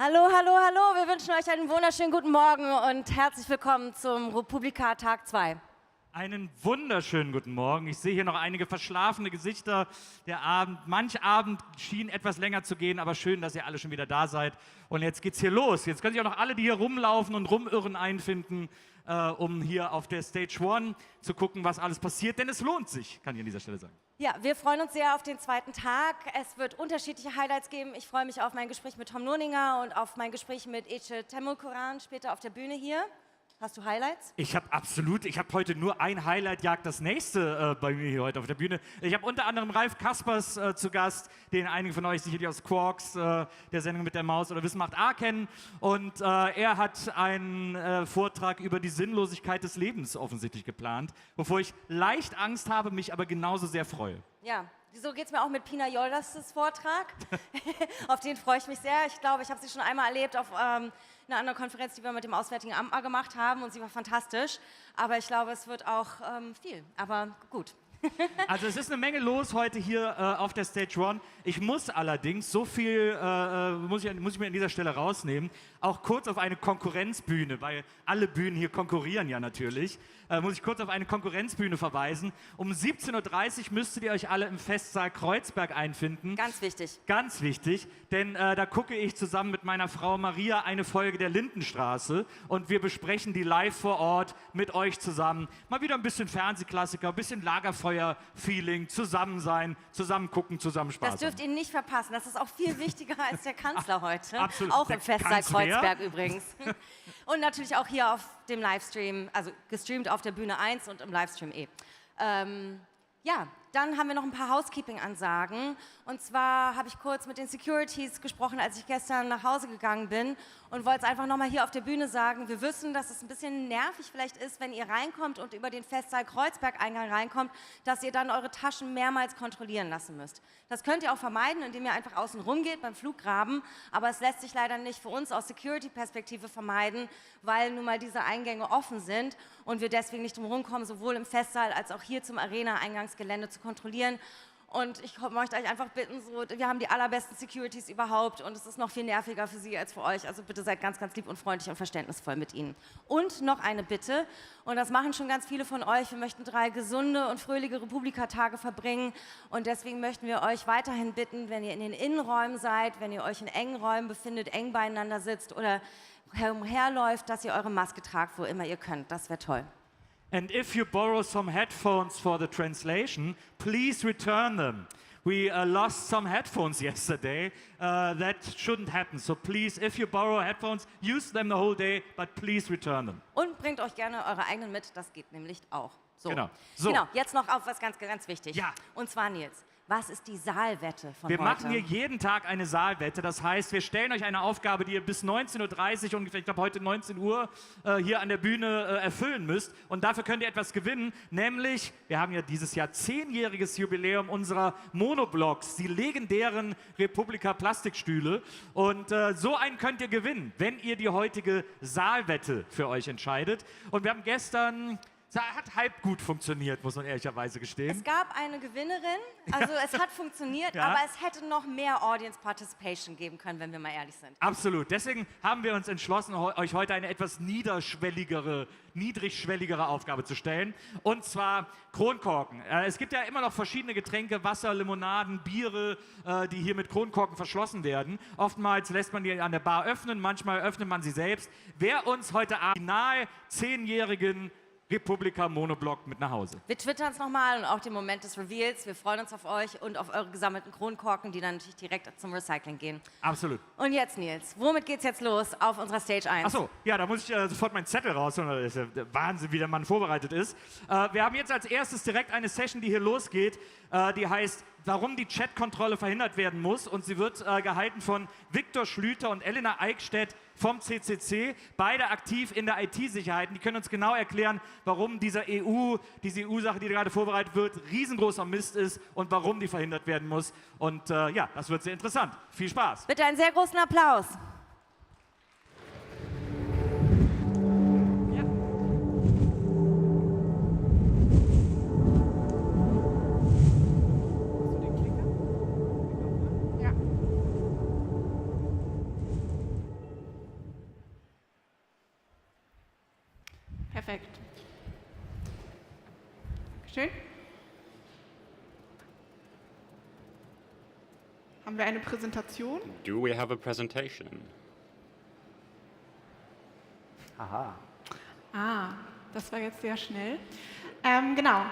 Hallo, hallo, hallo. Wir wünschen euch einen wunderschönen guten Morgen und herzlich willkommen zum Republika Tag 2. Einen wunderschönen guten Morgen. Ich sehe hier noch einige verschlafene Gesichter. Manch Abend schien etwas länger zu gehen, aber schön, dass ihr alle schon wieder da seid. Und jetzt geht's hier los. Jetzt können sich auch noch alle, die hier rumlaufen und rumirren, einfinden, um hier auf der Stage 1 zu gucken, was alles passiert. Denn es lohnt sich, kann ich an dieser Stelle sagen. Ja, wir freuen uns sehr auf den zweiten Tag. Es wird unterschiedliche Highlights geben. Ich freue mich auf mein Gespräch mit Tom Noninger und auf mein Gespräch mit Ece Temukuran später auf der Bühne hier. Hast du Highlights? Ich habe heute nur ein Highlight, jagt das nächste bei mir hier heute auf der Bühne. Ich habe unter anderem Ralf Kaspers zu Gast, den einige von euch sicherlich aus Quarks, der Sendung mit der Maus oder Wissen macht A kennen. Und er hat einen Vortrag über die Sinnlosigkeit des Lebens offensichtlich geplant, wovor ich leicht Angst habe, mich aber genauso sehr freue. Ja, so geht es mir auch mit Pina Joldas' Vortrag. Auf den freue ich mich sehr. Ich glaube, ich habe sie schon einmal erlebt auf einer anderen Konferenz, die wir mit dem Auswärtigen Amt mal gemacht haben und sie war fantastisch. Aber ich glaube, es wird auch viel, aber gut. Also es ist eine Menge los heute hier auf der Stage 1. Ich muss allerdings, so viel muss ich mir an dieser Stelle rausnehmen, auch kurz auf eine Konkurrenzbühne, weil alle Bühnen hier konkurrieren ja natürlich, muss ich kurz auf eine Konkurrenzbühne verweisen. Um 17:30 Uhr müsstet ihr euch alle im Festsaal Kreuzberg einfinden. Ganz wichtig. Ganz wichtig, denn da gucke ich zusammen mit meiner Frau Maria eine Folge der Lindenstraße und wir besprechen die live vor Ort mit euch zusammen. Mal wieder ein bisschen Fernsehklassiker, ein bisschen Lagerfeuer-Feeling, zusammen sein, zusammen gucken, zusammen Spaß haben. Das dürft ihr nicht verpassen. Das ist auch viel wichtiger als der Kanzler heute. Absolut. Auch im Festsaal Kreuzberg übrigens. Und natürlich auch hier auf dem Livestream, also gestreamt auf der Bühne 1 und im Livestream Ja, dann haben wir noch ein paar Housekeeping-Ansagen. Und zwar habe ich kurz mit den Securities gesprochen, als ich gestern nach Hause gegangen bin und wollte es einfach nochmal hier auf der Bühne sagen. Wir wissen, dass es ein bisschen nervig vielleicht ist, wenn ihr reinkommt und über den Festsaal Kreuzberg-Eingang reinkommt, dass ihr dann eure Taschen mehrmals kontrollieren lassen müsst. Das könnt ihr auch vermeiden, indem ihr einfach außen rum geht beim Fluggraben. Aber es lässt sich leider nicht für uns aus Security-Perspektive vermeiden, weil nun mal diese Eingänge offen sind und wir deswegen nicht drum rumkommen, sowohl im Festsaal als auch hier zum Arena-Eingangsgelände zu kontrollieren. Und ich möchte euch einfach bitten, wir haben die allerbesten Securities überhaupt und es ist noch viel nerviger für Sie als für euch. Also bitte seid ganz, ganz lieb und freundlich und verständnisvoll mit ihnen. Und noch eine Bitte, und das machen schon ganz viele von euch, wir möchten 3 gesunde und fröhliche Republika-Tage verbringen und deswegen möchten wir euch weiterhin bitten, wenn ihr in den Innenräumen seid, wenn ihr euch in engen Räumen befindet, eng beieinander sitzt oder herumherläuft, dass ihr eure Maske tragt, wo immer ihr könnt. Das wäre toll. And if you borrow some headphones for the translation, please return them. We lost some headphones yesterday. That shouldn't happen. So please, if you borrow headphones, use them the whole day, but please return them. Und bringt euch gerne eure eigenen mit, das geht nämlich auch. So. Genau. Genau, jetzt noch auf was ganz, ganz wichtig. Ja. Und zwar, Nils, was ist die Saalwette von Wir heute? machen hier jeden Tag eine Saalwette. Das heißt, wir stellen euch eine Aufgabe, die ihr bis 19:30 Uhr ungefähr, ich glaube heute 19 Uhr, hier an der Bühne erfüllen müsst. Und dafür könnt ihr etwas gewinnen, nämlich, wir haben ja dieses Jahr 10-jähriges Jubiläum unserer Monoblocks, die legendären Republika Plastikstühle. Und so einen könnt ihr gewinnen, wenn ihr die heutige Saalwette für euch entscheidet. Und wir haben gestern... Hat halb gut funktioniert, muss man ehrlicherweise gestehen. Es gab eine Gewinnerin, also es hat funktioniert, Ja. aber es hätte noch mehr Audience Participation geben können, wenn wir mal ehrlich sind. Absolut. Deswegen haben wir uns entschlossen, euch heute eine etwas niedrigschwelligere Aufgabe zu stellen. Und zwar Kronkorken. Es gibt ja immer noch verschiedene Getränke, Wasser, Limonaden, Biere, die hier mit Kronkorken verschlossen werden. Oftmals lässt man die an der Bar öffnen, manchmal öffnet man sie selbst. Wer uns heute Abend nahe 10-jährigen Republika Monoblock mit nach Hause. Wir twittern es nochmal und auch den Moment des Reveals. Wir freuen uns auf euch und auf eure gesammelten Kronkorken, die dann natürlich direkt zum Recycling gehen. Absolut. Und jetzt, Nils, womit geht's jetzt los auf unserer Stage 1? Achso, ja, da muss ich sofort meinen Zettel rausholen. Das ist ja der Wahnsinn, wie der Mann vorbereitet ist. Wir haben jetzt als erstes direkt eine Session, die hier losgeht, die heißt, warum die Chatkontrolle verhindert werden muss. Und sie wird gehalten von Viktor Schlüter und Elena Eickstedt vom CCC, beide aktiv in der IT-Sicherheit. Die können uns genau erklären, warum diese EU-Sache, die gerade vorbereitet wird, riesengroßer Mist ist und warum die verhindert werden muss. Und ja, das wird sehr interessant. Viel Spaß. Bitte einen sehr großen Applaus. Schön. Haben wir eine Präsentation? Do we have a presentation? Aha. Das war jetzt sehr schnell. Genau.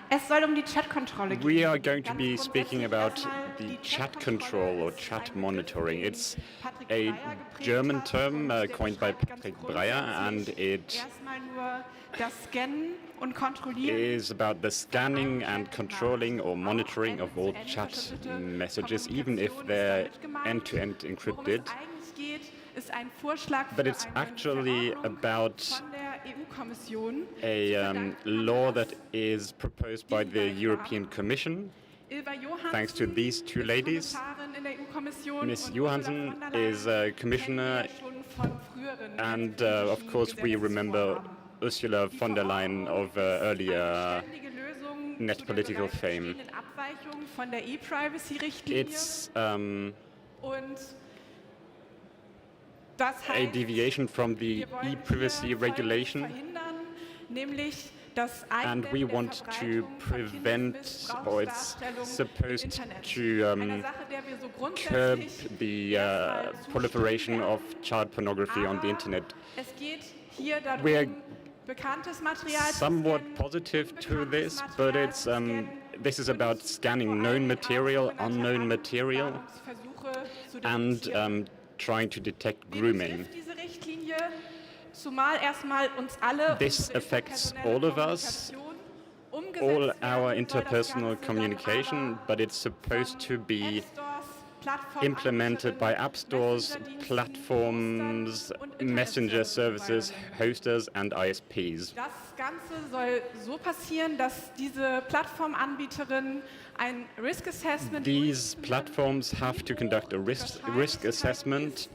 Es soll die Chat-Kontrolle gehen. We are going to be Ganz speaking grundsätzlich about erstmal, the die chat Chat-Kontrolle control or ist chat ein monitoring. Begriff, It's den Patrick a Breyer geprägt German hat term und der coined by beschreibt ganz Patrick Breyer, and grundsätzlich it erstmal nur das Scannen und Kontrollieren is about the scanning and controlling or monitoring of all chat messages, even if they're end-to-end encrypted. Worum es eigentlich geht, ist ein Vorschlag But für it's eine actually Verordnung about von der EU-Kommission. a law that is proposed by the European Commission. Ylva Johansson Thanks to these two ist ladies. Kommissarin in der EU-Kommission Miss und Johansson Ursula von der Leyen is a commissioner, kennen wir schon von früheren and of course we remember Ursula von der Leyen of earlier ständige Lösung net zu der political bereits fame. bestehenden Abweichung von der E-Privacy-Richtlinie. It's Und das a heißt, deviation from the wir wollen e-privacy hier regulation, verhindern, nämlich das and we Eindämmen der want to Verbreitung von prevent, or it's Kindesmissbrauchsdarstellungen im supposed Internet. to Eine Sache, der wir so curb grundsätzlich the erstmal proliferation zustimmen of child pornography on the Aber internet. Es geht hier darum, We're bekanntes Material Somewhat zu scannen, positive to unbekanntes this, but Material it's zu scannen this is und about scanning vor known allem material, auch sogenannte unknown material, Anwendungsversuche zu and detektieren. trying to detect Wen grooming. betrifft diese Richtlinie? Zumal erstmal uns alle This unsere affects interpersonelle all of us, Kommunikation. all Umgesetzt our werden soll das interpersonal Ganze dann communication, aber but it's supposed to von be App Stores, implemented by app stores, Messenger-Diensten, platforms, Hostern und messenger Internet-Service-Providern. services, hosters, and ISPs. Das Ganze soll so passieren, dass diese Plattformanbieterinnen ein Risk Assessment These durchführen, platforms have to conduct a die risk Wahrscheinlichkeit assessment ist,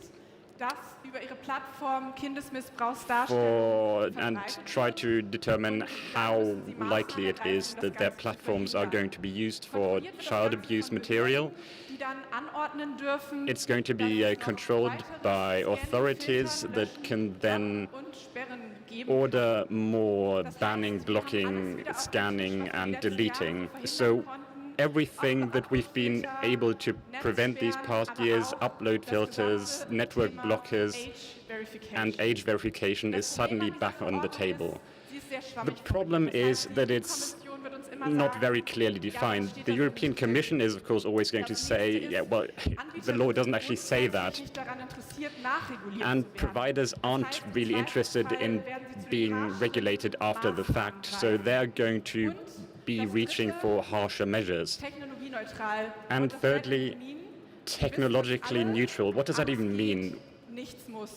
dass über ihre Plattform Kindesmissbrauchsdarstellungen and verbreitet try wird. to determine how likely it is that their platforms are going to be used for child abuse material. Die dann anordnen dürfen, It's going to dass be es noch controlled weitere by Scan-, authorities Filtern, that Löschen, can then Block- und Sperren geben order more Das heißt, banning, wir haben blocking, alles wieder auf den scanning, Tisch, was wir and die letzten deleting. Jahre So verhindern konnten. everything that we've been able to prevent these past years, aber auch upload das filters, gesamte network Thema blockers, Age Verification. and age verification Das is Problem suddenly an back dieser on the Verordnung table. ist, sie ist sehr The schwammig problem formuliert. is Das heißt, that die it's EU-Kommission wird uns immer not sagen, very clearly defined. The European Commission is, of course, always going to say, yeah, well, the law doesn't actually say that. And providers aren't really interested in being regulated after the fact, so they're going to be reaching for harsher measures. And thirdly, technologically neutral. What does that even mean? Nichts muss.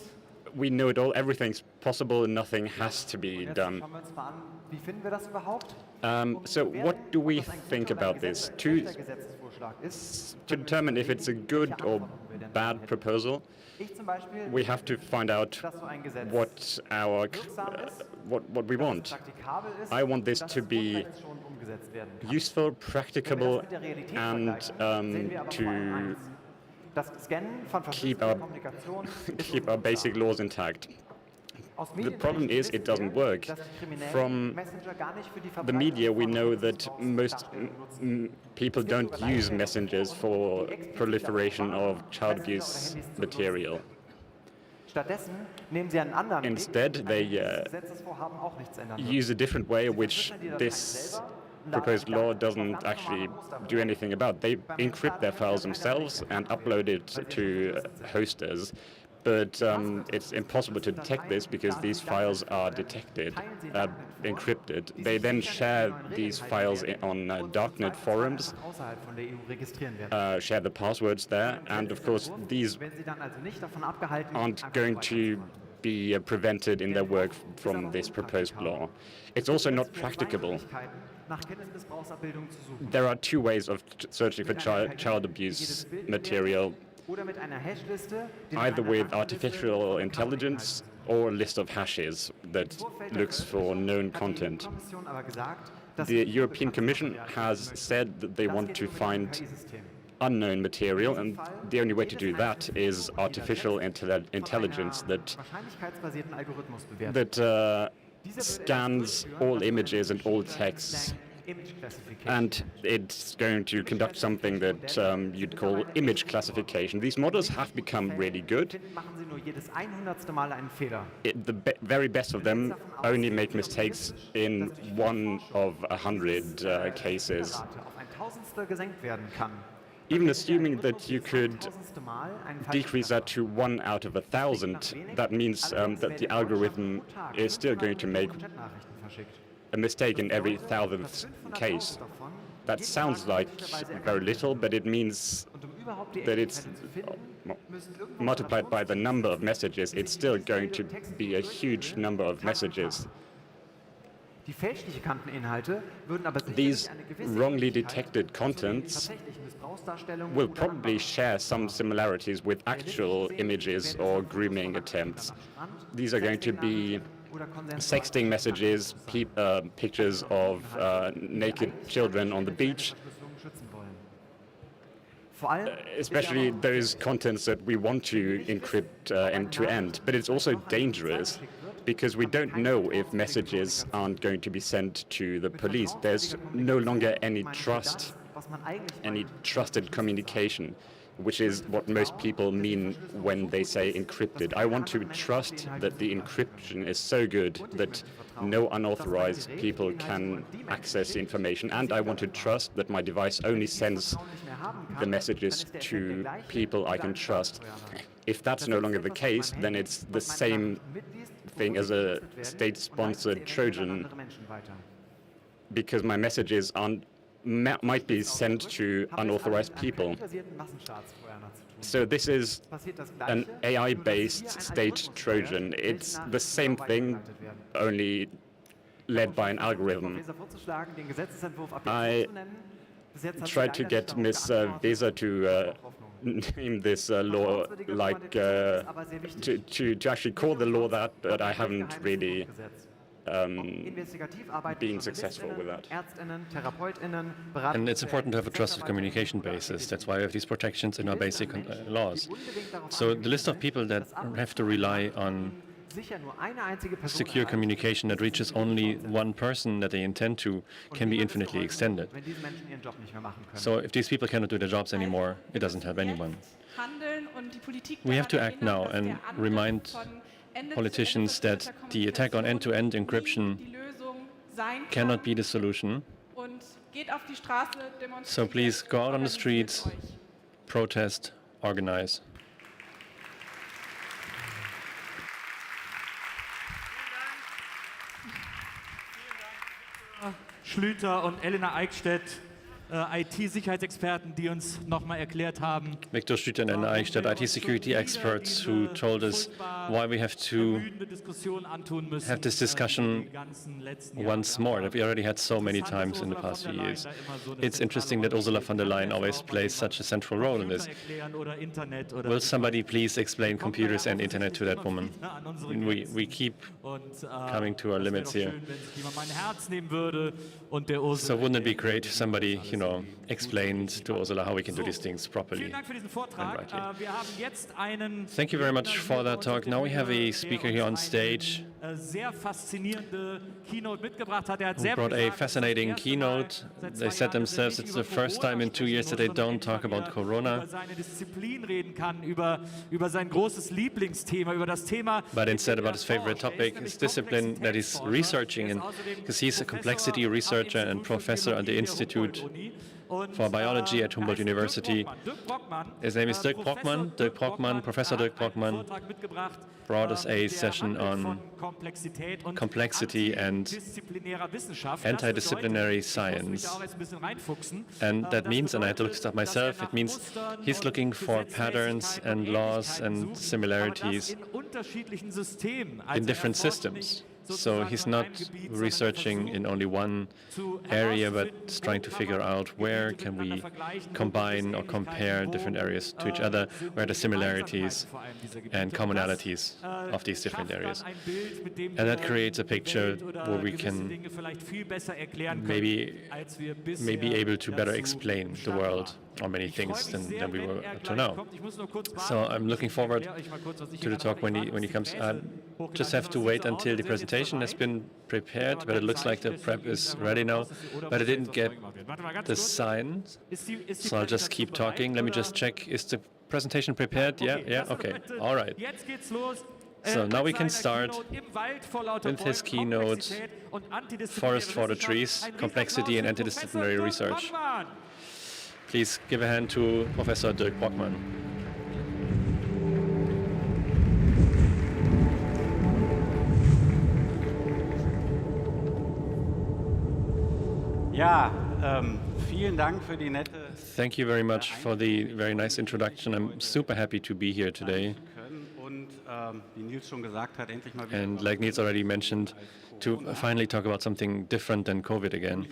We know it all, everything's possible, nothing has to be Jetzt done. schauen wir uns mal an, wie finden wir das überhaupt? So what do we think about this? To Gesetzesvorschlag ist, determine if it's a good or bad proposal, ich zum Beispiel, we have to find out dass so ein Gesetz what our wirksam ist, what we want. praktikabel ist, I want this dass to es be grundrechtsschonend umgesetzt werden kann. useful, Wenn wir practicable, das mit der Realität and vergleichen, sehen wir aber vor allem eins. Das Scannen von keep verschlüsselter our Kommunikation ist keep our basic laws intact. Aus The problem is it doesn't work. dass die Kriminellen From Messenger gar nicht für die the media, we Verbreitung know von that most Kindesmissbrauchsdarstellungen nutzen. people don't use messengers for proliferation of child abuse material. Stattdessen nehmen sie einen anderen Instead, Weg, they, an dem dieses Gesetzesvorhaben auch nichts ändern wird. Use a different way which Verschlüsseln die Dateien this selber, proposed laden law die Daten doesn't auf ganz actually normalen Hostern do hoch. anything about. They encrypt their files themselves and upload it to hosters. But it's impossible to detect this because these files are detected, encrypted. They then share these files on darknet forums, Außerhalb von der EU registrieren werden. share the passwords there, and of course these Wenn sie dann also nicht davon abgehalten aren't einfach going weiter- to be prevented in their work from this proposed law. It's also not Es gibt practicable. Möglichkeiten, nach Kindesmissbrauchsabbildungen zu suchen. There are two ways of searching for child abuse material, Oder mit einer Hashliste, die either nach einer with Rangliste artificial von intelligence or a list of hashes that looks for known content. Kommission aber gesagt, dass The sie European unbekannte Commission Materialien has möchten. said that they Das want geht to nur mit einem find KI-System. unknown material, and the only way to do that is artificial intelligence Von einer that wahrscheinlichkeitsbasierten Algorithmus bewertet. scans all images and all texts and it's going to conduct something that you'd call image classification. These models have become really good. Very best of them only make mistakes in 1 of 100 cases. Even assuming that you could decrease that to 1 out of 1,000, that means that the algorithm is still going to make a mistake in every 1,000th case. That sounds like very little, but it means that it's multiplied by the number of messages. It's still going to be a huge number of messages. These wrongly detected contents will probably share some similarities with actual images or grooming attempts. These are going to be sexting messages, pictures of naked children on the beach, especially those contents that we want to encrypt end-to-end. But it's also dangerous because we don't know if messages aren't going to be sent to the police. There's no longer any trust, any trusted communication, which is what most people mean when they say encrypted. I want to trust that the encryption is so good that no unauthorized people can access the information, and I want to trust that my device only sends the messages to people I can trust. If that's no longer the case, then it's the same thing as a state-sponsored Trojan, because my messages might be sent to unauthorized people. So this is an AI-based state Trojan. It's the same thing, only led by an algorithm. I tried to get Ms. Weser to name this law like to actually call the law that, but I haven't really being successful with that. And it's important to have a trusted communication basis. That's why we have these protections in our basic laws. So the list of people that have to rely on secure communication that reaches only one person that they intend to can be infinitely extended. So if these people cannot do their jobs anymore, it doesn't help anyone. We have to act now and remind politicians that the attack on end-to-end encryption cannot be the solution. So please go out on the streets, protest, organize. Schlüter und Elena Eickstedt, IT-Sicherheitsexperten, die uns nochmal erklärt haben, Victor Schlüter and Elena Eickstedt, IT security experts, who told us why we have to have this discussion once more, that we already had so many times in the past few years. It's interesting that Ursula von der Leyen always plays such a central role in this. Will somebody please explain computers and internet to that woman? We keep coming to our limits here. So wouldn't it be great if somebody, explained to Ursula how we can do these things properly and rightly? Thank you very much for that talk. Now we have a speaker here on stage who brought a fascinating keynote. They said themselves it's the first time in 2 years that they don't talk about Corona. But instead about his favorite topic, his discipline that he's researching in, because he's a complexity researcher and professor at the Institute for Biology at Humboldt University. His name is Dirk Brockmann. Professor Dirk Brockmann brought us a session on complexity and interdisciplinary science. And that means, and I had to look this up myself, it means he's looking for patterns and laws and similarities in different systems. So he's not researching in only one area, but is trying to figure out where can we combine or compare different areas to each other, where are the similarities and commonalities of these different areas. And that creates a picture where we can maybe able to better explain the world or many things than we were up to now. So I'm looking forward to the talk when he comes. Just have to wait until the presentation has been prepared, but it looks like the prep is ready now. But I didn't get the sign, so I'll just keep talking. Let me just check. Is the presentation prepared? Yeah, okay. All right. So now we can start with his keynote, Forest for the Trees, Complexity and Interdisciplinary Research. Please give a hand to Professor Dirk Brockmann. Vielen Dank für die nette. Thank you very much for the very nice introduction. I'm super happy to be here today. And like Niels already mentioned, to finally talk about something different than COVID again.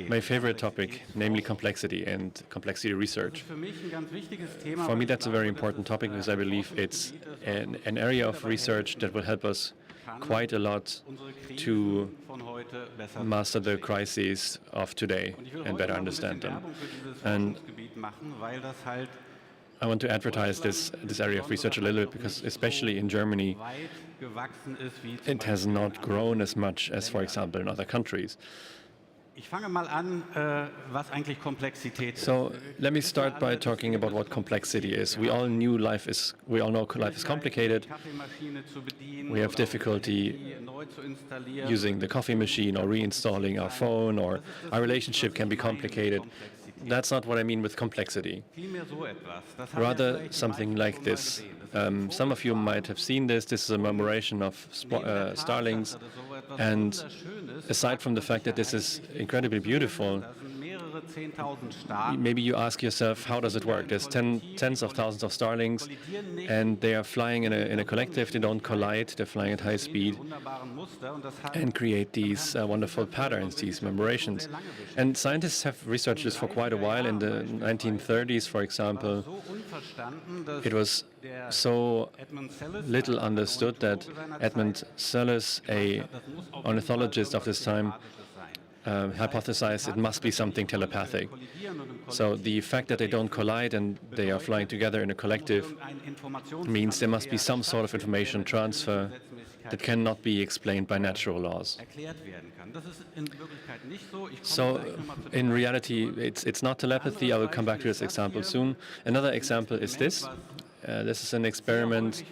My favorite topic, namely complexity and complexity research. For me, that's a very important topic because I believe it's an area of research that will help us quite a lot to master the crises of today and better understand them. And I want to advertise this area of research a little bit because, especially in Germany, it has not grown as much as, for example, in other countries. So let me start by talking about what complexity is. We all know life is complicated. We have difficulty using the coffee machine or reinstalling our phone, or our relationship can be complicated. That's not what I mean with complexity. Rather, something like this. Some of you might have seen this. This is a commemoration of starlings. And aside from the fact that this is incredibly beautiful, maybe you ask yourself, how does it work? There's tens of thousands of starlings, and they are flying in a collective. They don't collide. They're flying at high speed and create these wonderful patterns, these commemorations. And scientists have researched this for quite a while. In the 1930s, for example, it was so little understood that Edmund Selous, an ornithologist of this time, hypothesized it must be something telepathic. So the fact that they don't collide and they are flying together in a collective means there must be some sort of information transfer that cannot be explained by natural laws. So in reality, it's not telepathy. I will come back to this example soon. Another example is this. This is an experiment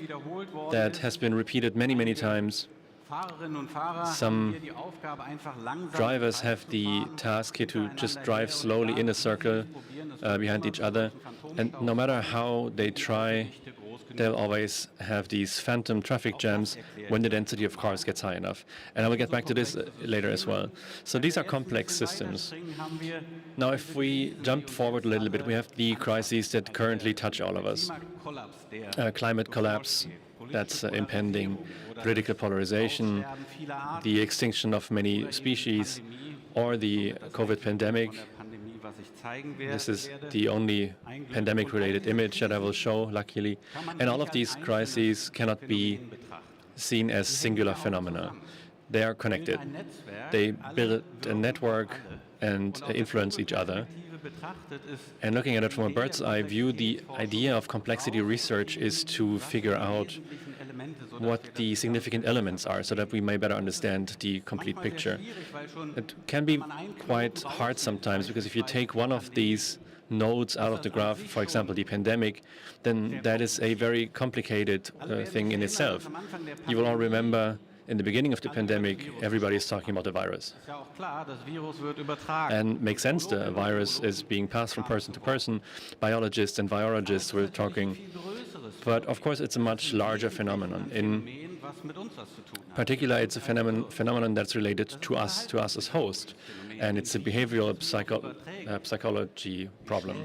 that has been repeated many, many times. Some drivers have the task here to just drive slowly in a circle behind each other, and no matter how they try, they'll always have these phantom traffic jams when the density of cars gets high enough. And I will get back to this later as well. So these are complex systems. Now, if we jump forward a little bit, we have the crises that currently touch all of us. Climate collapse, that's impending, political polarization, the extinction of many species, or the COVID pandemic. This is the only pandemic-related image that I will show, luckily. And all of these crises cannot be seen as singular phenomena. They are connected. They build a network and influence each other. And looking at it from a bird's eye view, the idea of complexity research is to figure out what the significant elements are so that we may better understand the complete picture. It can be quite hard sometimes because if you take one of these nodes out of the graph, for example, the pandemic, then that is a very complicated thing in itself. You will all remember in the beginning of the pandemic, everybody is talking about the virus. And makes sense, the virus is being passed from person to person. Biologists and virologists were talking. But of course, it's a much larger phenomenon. In particular, it's a phenomenon that's related to us as hosts. And it's a behavioral psychology problem.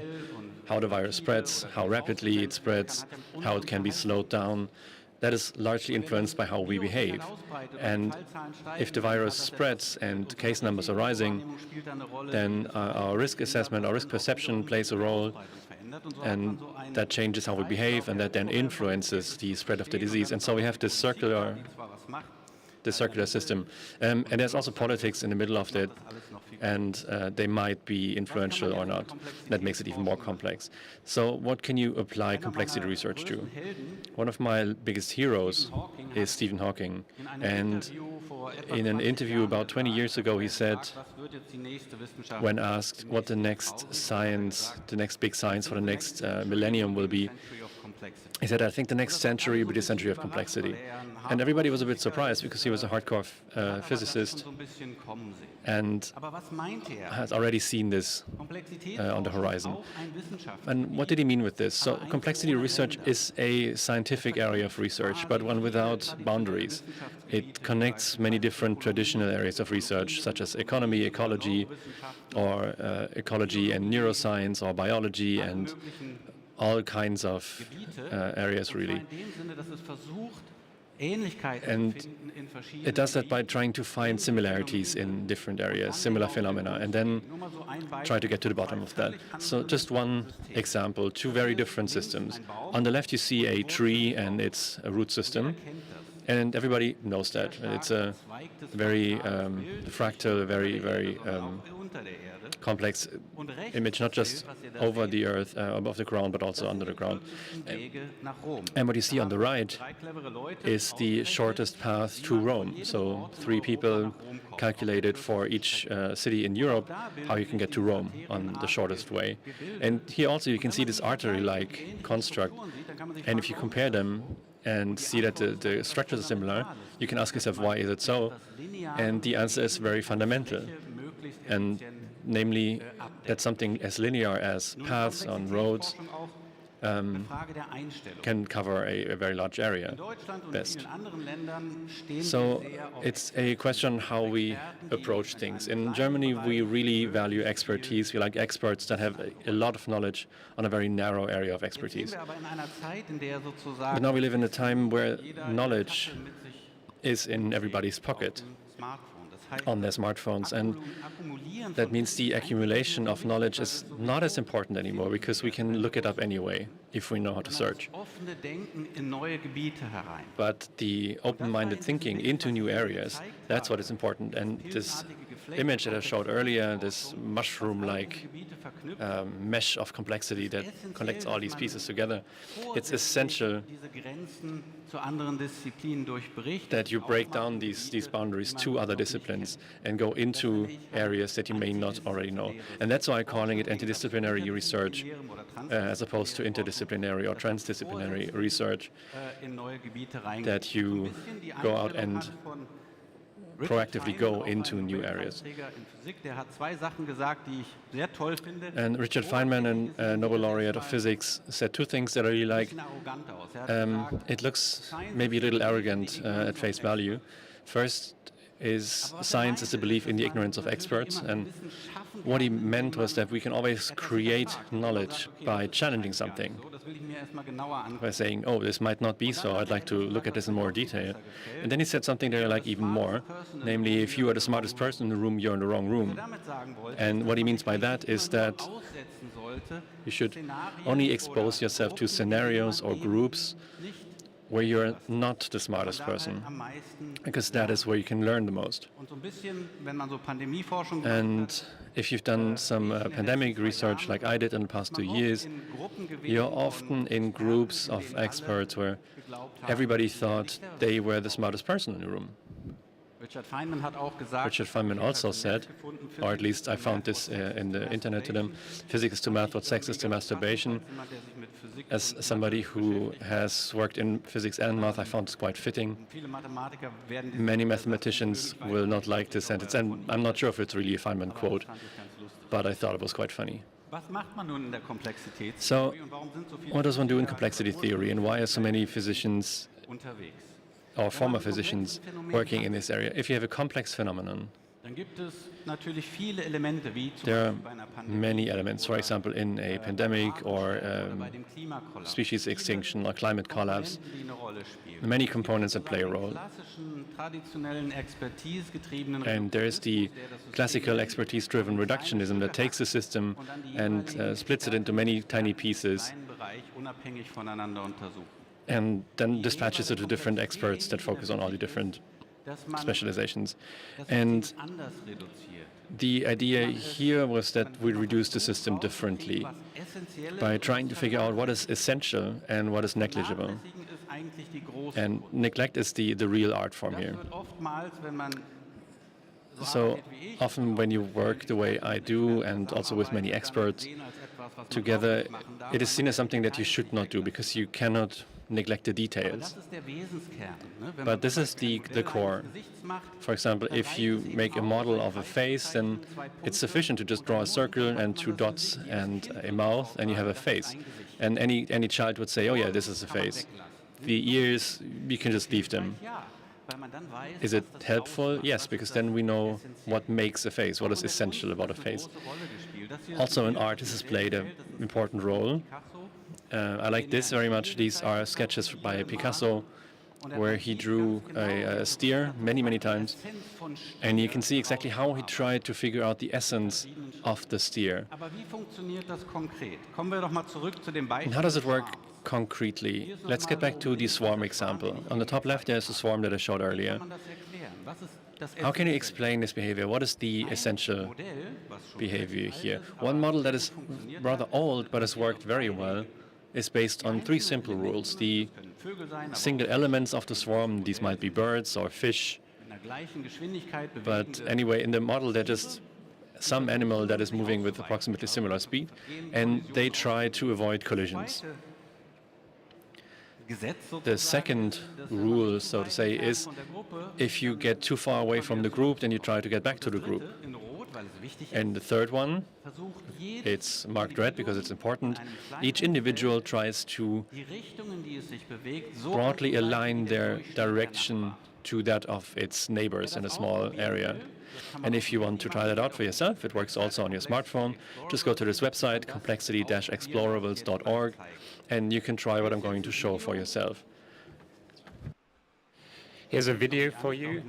How the virus spreads, how rapidly it spreads, how it can be slowed down. That is largely influenced by how we behave. And if the virus spreads and case numbers are rising, then our risk assessment, our risk perception plays a role, and that changes how we behave, and that then influences the spread of the disease. And so we have this circular the circular system. And there's also politics in the middle of it, and they might be influential or not. That makes it even more complex. So what can you apply complexity research to? One of my biggest heroes is Stephen Hawking. And in an interview about 20 years ago, he said, when asked what the next science, the next big science for the next millennium will be, he said, I think the next century will be the century of complexity. And everybody was a bit surprised because he was a hardcore physicist and has already seen this on the horizon. And what did he mean with this? So complexity research is a scientific area of research, but one without boundaries. It connects many different traditional areas of research, such as economy, ecology, or ecology and neuroscience, or biology, and all kinds of areas, really. And it does that by trying to find similarities in different areas, similar phenomena, and then try to get to the bottom of that. So just one example, two very different systems. On the left you see a tree and its root system, and everybody knows that. It's a very fractal, very complex image, not just over the earth, above the ground, but also under the ground. And what you see on the right is the shortest path to Rome. So 3 people calculated for each city in Europe how you can get to Rome on the shortest way. And here also you can see this artery-like construct. And if you compare them and see that the structures are similar, you can ask yourself, why is it so? And the answer is very fundamental. And namely, that something as linear as paths on roads can cover a very large area, best. So it's a question how we approach things. In Germany, we really value expertise. We like experts that have a lot of knowledge on a very narrow area of expertise. But now we live in a time where knowledge is in everybody's pocket, on their smartphones, and that means the accumulation of knowledge is not as important anymore because we can look it up anyway if we know how to search. But the open-minded thinking into new areas, that's what is important. And this image that I showed earlier, this mushroom-like mesh of complexity that connects all these pieces together, it's essential that you break down these boundaries to other disciplines and go into areas that you may not already know. And that's why I'm calling it interdisciplinary research as opposed to interdisciplinary or transdisciplinary research, that you go out and proactively go into new areas. And Richard Feynman, a Nobel laureate of physics, said 2 things that I really like. It looks maybe a little arrogant at face value. First is science is a belief in the ignorance of experts, and what he meant was that we can always create knowledge by challenging something, by saying, oh, this might not be so, I'd like to look at this in more detail. And then he said something that I like even more, namely, if you are the smartest person in the room, you're in the wrong room. And what he means by that is that you should only expose yourself to scenarios or groups where you're not the smartest person, because that is where you can learn the most. And if you've done some pandemic research like I did in the past 2 years, you're often in groups of experts where everybody thought they were the smartest person in the room. Richard Feynman also said, or at least I found this in the internet to them, physics is to math what sex is to masturbation. As somebody who has worked in physics and math, I found this quite fitting. Many mathematicians will not like this sentence, and I'm not sure if it's really a Feynman quote, but I thought it was quite funny. So, what does one do in complexity theory, and why are so many physicians or former physicians working in this area? If you have a complex phenomenon, there are many elements. For example, in a pandemic or species extinction or climate collapse, many components that play a role. And there is the classical expertise-driven reductionism that takes the system and splits it into many tiny pieces and then dispatches it to different experts that focus on all the different specializations. And the idea here was that we reduce the system differently by trying to figure out what is essential and what is negligible. And neglect is the real art form here. So often when you work the way I do, and also with many experts together, it is seen as something that you should not do because you cannot neglect the details. But this is the core. For example, if you make a model of a face, then it's sufficient to just draw a circle and 2 dots and a mouth, and you have a face. And any child would say, oh yeah, this is a face. The ears, you can just leave them. Is it helpful? Yes, because then we know what makes a face, what is essential about a face. Also in art, this has played an important role. I like this very much. These are sketches by Picasso, where he drew a steer many times. And you can see exactly how he tried to figure out the essence of the steer. And how does it work concretely? Let's get back to the swarm example. On the top left, there's a swarm that I showed earlier. How can you explain this behavior? What is the essential behavior here? One model that is rather old but has worked very well is based on 3 simple rules. The single elements of the swarm, these might be birds or fish. But anyway, in the model, they're just some animal that is moving with approximately similar speed, and they try to avoid collisions. The second rule, so to say, is if you get too far away from the group, then you try to get back to the group. And the third one, it's marked red because it's important. Each individual tries to broadly align their direction to that of its neighbors in a small area. And if you want to try that out for yourself, it works also on your smartphone. Just go to this website, complexity-explorables.org, and you can try what I'm going to show for yourself. Here's a video for you.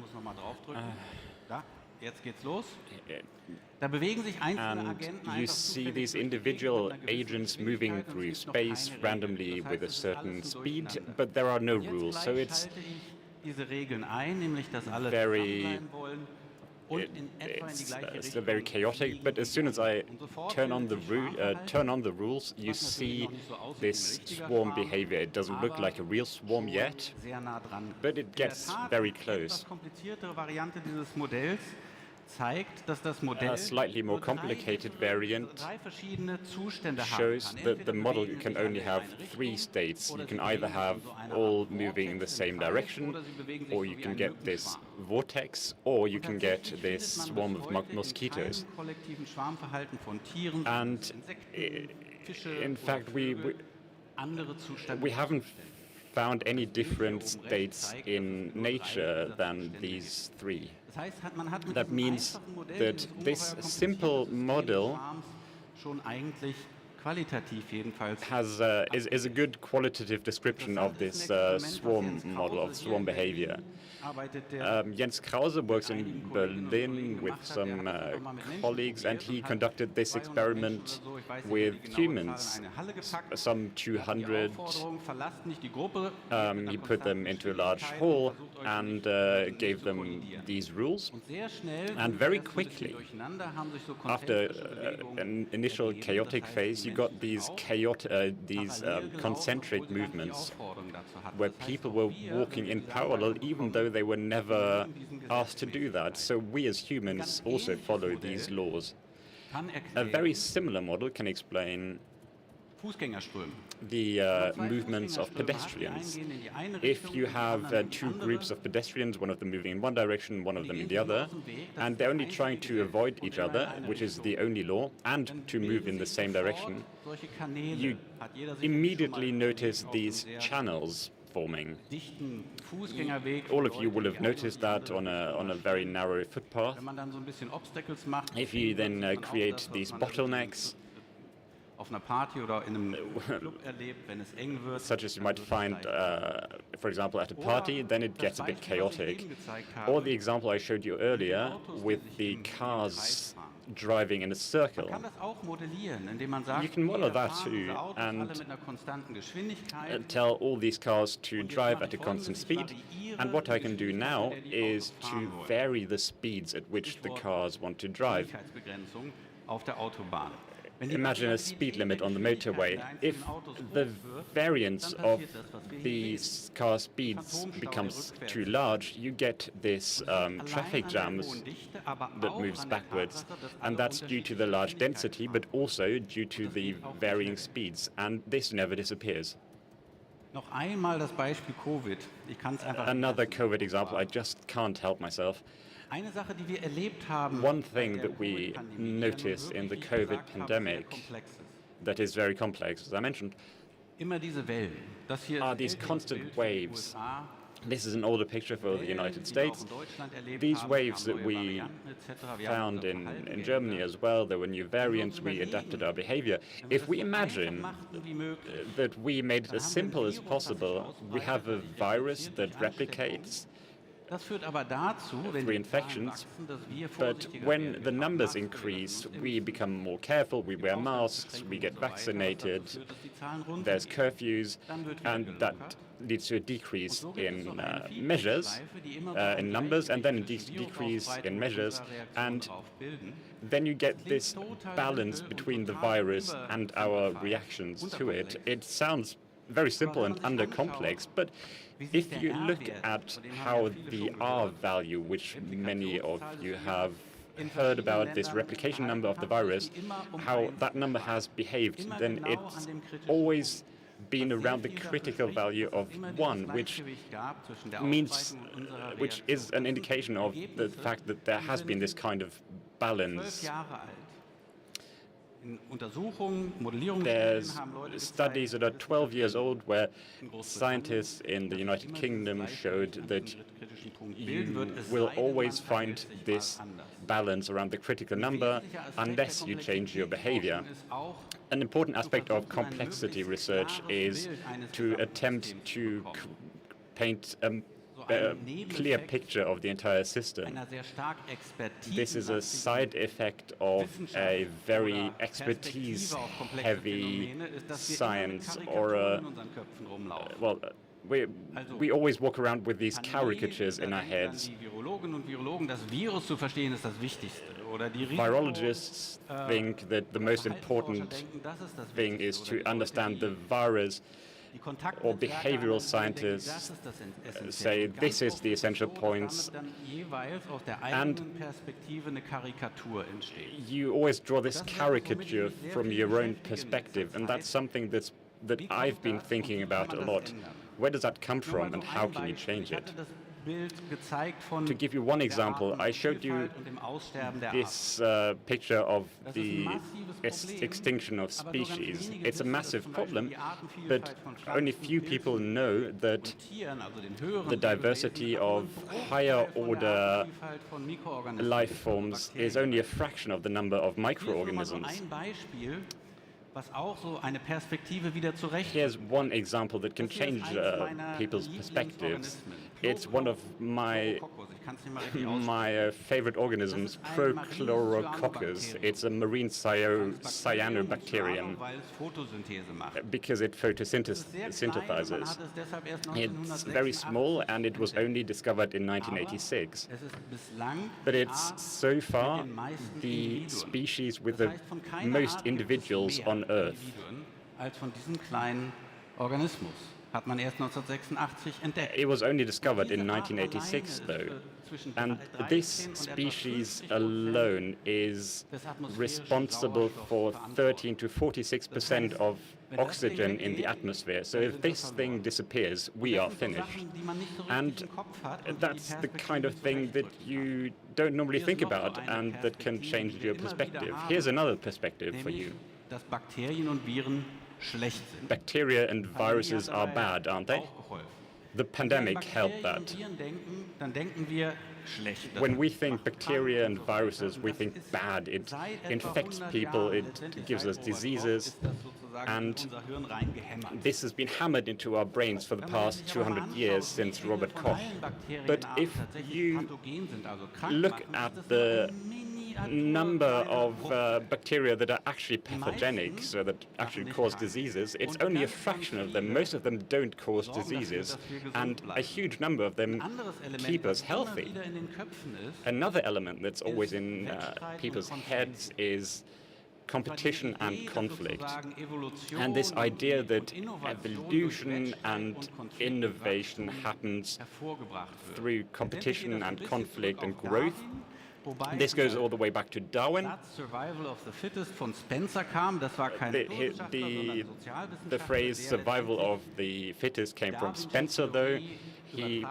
And you see these individual agents moving through space randomly with a certain speed, but there are no rules. So it's very chaotic, but as soon as I turn on the rules, you see this swarm behavior. It doesn't look like a real swarm yet, but it gets very close. A slightly more complicated variant shows that the model can only have 3 states. You can either have all moving in the same direction, or you can get this vortex, or you can get this swarm of mosquitoes. And in fact, we haven't found any different states in nature than these 3. That means that this simple model is a good qualitative description of this swarm model, of swarm behavior. Jens Krause works in Berlin with some colleagues, and he conducted this experiment with humans, some 200. He put them into a large hall and gave them these rules. And very quickly, after an initial chaotic phase, you got these concentric movements where people were walking in parallel, even though they were never asked to do that. So we as humans also follow these laws. A very similar model can explain the movements of pedestrians. If you have 2 groups of pedestrians, one of them moving in one direction, one of them in the other, and they're only trying to avoid each other, which is the only law, and to move in the same direction, you immediately notice these channels forming. All of you will have noticed that on a very narrow footpath. If you then create these bottlenecks, such as you might find, for example, at a party, then it gets a bit chaotic. Or the example I showed you earlier with the cars driving in a circle. Man kann das auch modellieren, indem man sagt, You can model that fahren too, diese Autos and alle mit einer konstanten Geschwindigkeit. tell all these cars to drive at a constant speed. And what I can do now is to vary the speeds at which the cars want to drive. Geschwindigkeitsbegrenzung auf der Autobahn. Imagine a speed limit on the motorway. If the variance of the car speeds becomes too large, you get this traffic jams that moves backwards. And that's due to the large density, but also due to the varying speeds. And this never disappears. Noch einmal das Beispiel Covid. Ich kann es einfach Another COVID example, I just can't help myself. Eine Sache, die wir erlebt haben, One thing that we notice in the COVID pandemic that is very complex, as I mentioned, immer diese Wellen. Das hier are ist these älter constant Bild für die waves. USA. This is an older picture for the United Die wir auch States. in Deutschland erlebt These haben, waves haben that neue we Varianten etc. Wir haben found unser in Verhalten Germany geändert. as well, there were new variants, we adapted our behavior. If we imagine that we made it as simple as possible, we have a virus that replicates Das führt aber dazu, wenn three die Zahlen infections, wachsen, dass wir but vorsichtiger when werden. the Wir numbers machen increase, Masken, we become more careful, we wear masks, we get vaccinated, das führt, dass die Zahlen runtergehen. there's curfews, Dann wird wieder and gelockert. that leads to a decrease Und so gibt es in noch eine measures, Feedback-Schleife, die immer in so numbers, and then a ein Gleichgewicht zwischen decrease in Virusausbreitung measures, und unserer Reaktion and darauf bilden. then you get this balance between the virus and our reactions to it. It sounds very simple and under-complex, but if you look at how the R value, which many of you have heard about, this replication number of the virus, how that number has behaved, then it's always been around the critical value of 1, which means, which is an indication of the fact that there has been this kind of balance. In Untersuchungen, Modellierungen There's haben Leute studies that are 12 years old where scientists in the United Kingdom showed that you will always find this balance around the critical number unless you change your behavior. An important aspect of complexity research is to attempt to paint a clear picture of the entire system. This is a side effect of a very expertise-heavy science, or a, well, we always walk around with these caricatures in our heads. Virologists think that the most important thing is to understand the virus, or behavioral scientists say this is the essential points, and you always draw this caricature from your own perspective, and that's something that I've been thinking about a lot. Where does that come from, and how can you change it? To give you one example, I showed you this picture of the extinction of species. It's a massive problem, but only few people know that the diversity of higher order life forms is only a fraction of the number of microorganisms. Here's one example that can change people's perspectives. It's one of my favorite organisms, Prochlorococcus. It's a marine cyanobacterium because it photosynthesizes. It's very small, and it was only discovered in 1986. But it's so far the species with the most individuals on Earth. It was only discovered in 1986, though, and this species alone is responsible for 13 to 46% of oxygen in the atmosphere. So if this thing disappears, we are finished. And that's the kind of thing that you don't normally think about, and that can change your perspective. Here's another perspective for you. Bacteria and viruses are bad, aren't they? The pandemic helped that. When we think bacteria and viruses, we think bad. It infects people, it gives us diseases, and this has been hammered into our brains for the past 200 years since Robert Koch. But if you look at the number of bacteria that are actually pathogenic, so that actually cause diseases, it's only a fraction of them. Most of them don't cause diseases, and a huge number of them keep us healthy. Another element that's always in people's heads is competition and conflict. And this idea that evolution and innovation happens through competition and conflict and growth. This goes all the way back to Darwin. The phrase survival of the fittest came from Spencer, though. He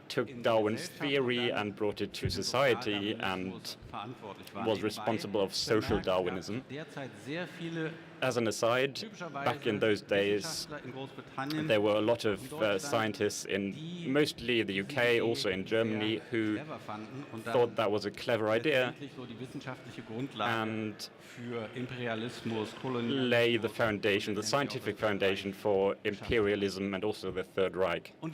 took Darwin's theory and brought it to society and was responsible of social Darwinism. As an aside, back in those days, there were a lot of scientists in mostly the UK, also in Germany, who thought that was a clever idea and lay the foundation, the scientific foundation for imperialism and also the Third Reich. And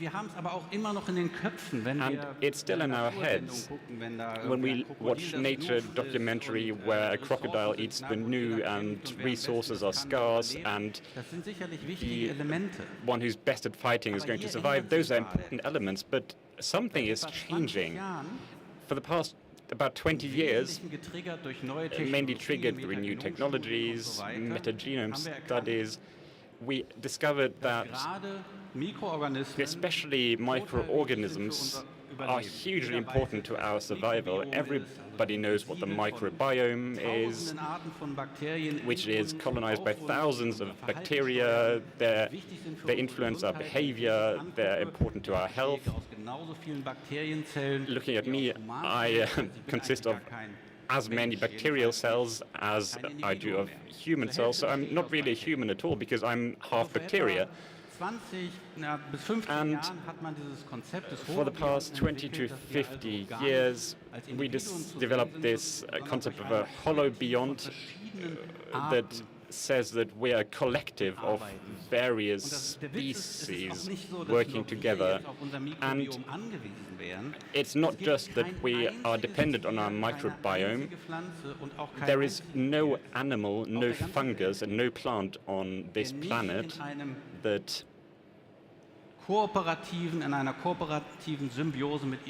it's still in our heads. When we watch nature documentary where a crocodile eats the gnu and resources are scarce and the one who's best at fighting is going to survive, those are important elements, but something is changing. For the past about 20 years, mainly triggered through new technologies, metagenome studies, we discovered that especially microorganisms are hugely important to our survival. Everybody knows what the microbiome is, which is colonized by thousands of bacteria. They influence our behavior. They're important to our health. Looking at me, I consist of as many bacterial cells as I do of human cells, so I'm not really a human at all because I'm half bacteria. And for the past 20 to 50 years, we developed this concept of a holobionte that says that we are a collective of various species working together. And it's not just that we are dependent on our microbiome. There is no animal, no fungus, and no plant on this planet that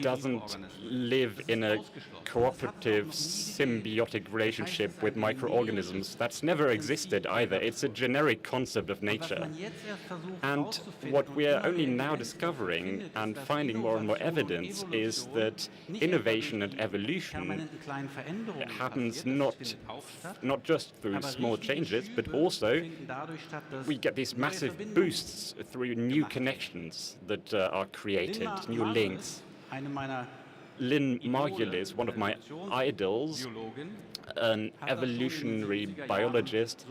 doesn't live in a cooperative, symbiotic relationship with microorganisms. That's never existed either. It's a generic concept of nature. And what we are only now discovering and finding more and more evidence is that innovation and evolution happens not just through small changes, but also we get these massive boosts through new connections that are created, new links. Lynn Margulis, one of my idols, an evolutionary biologist,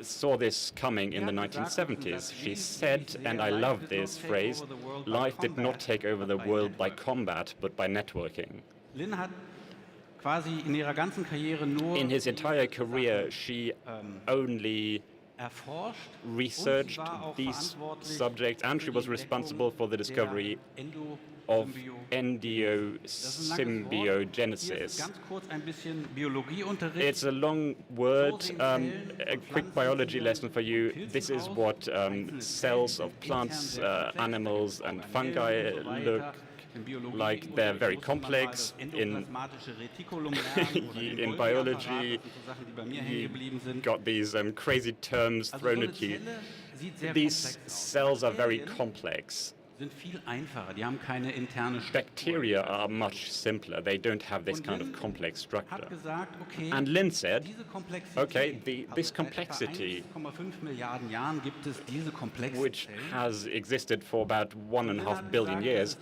saw this coming in the 1970s. She said, and I love this phrase, life did not take over the world by combat, but by networking. In his entire career, she only researched these subjects, and she was responsible for the discovery of endosymbiogenesis. It's a long word. A quick biology lesson for you. This is what cells of plants, animals, and fungi look like. They're very complex. In biology, you got these crazy terms thrown at you. These cells are very complex. Bacteria are much simpler. They don't have this kind of complex structure. And Lynn said, okay, this complexity, which has existed for about 1.5 billion years,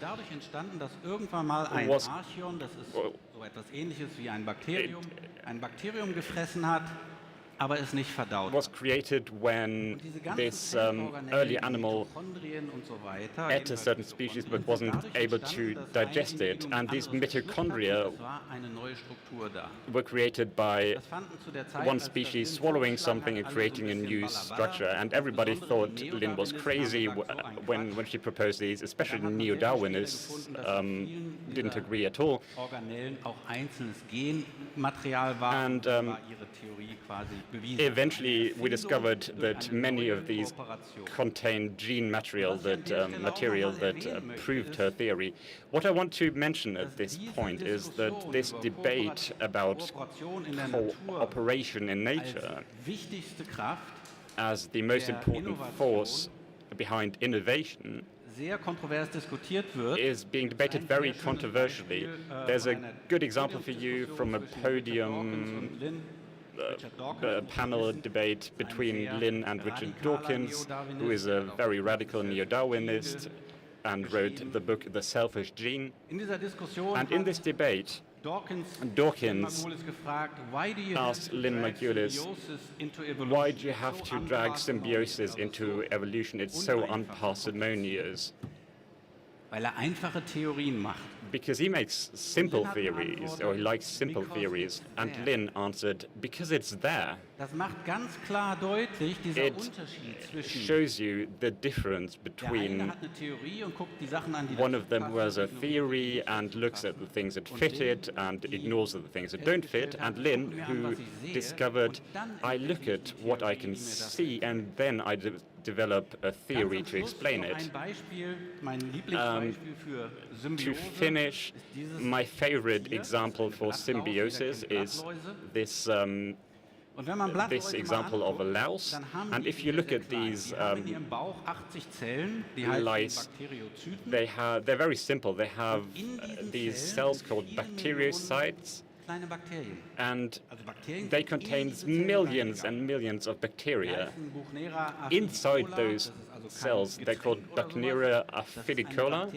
aber es nicht verdaut was hat. created when this early animal ate a certain species but wasn't able to digest it. And these mitochondria were created by one species swallowing something and creating a new structure. And everybody thought Lynn was crazy when she proposed these, especially neo-Darwinists didn't agree at all. And eventually we discovered that many of these contain gene material that proved her theory. What I want to mention at this point is that this debate about cooperation in nature as the most important force behind innovation is being debated very controversially. There's a good example for you from a podium panel debate between Lynn and Richard Dawkins, who is a very radical neo-Darwinist and wrote the book The Selfish Gene. And in this debate, Dawkins asked Lynn Margulis, why do you have to drag symbiosis into evolution? It's so unparsimonious. Because he makes simple theories, or he likes simple theories, and Lynn answered, because it's there. It shows you the difference between one of them who has a theory and looks at the things that fit it and ignores the things that don't fit, and Lynn, who discovered, I look at what I can see and then I develop a theory to explain it. To finish, my favorite example for symbiosis is this example of a louse. And if you look at these lice, they're very simple. They have these cells called bacteriocytes, and they contain millions and millions of bacteria. Inside those cells, they're called Bacteria affidicola.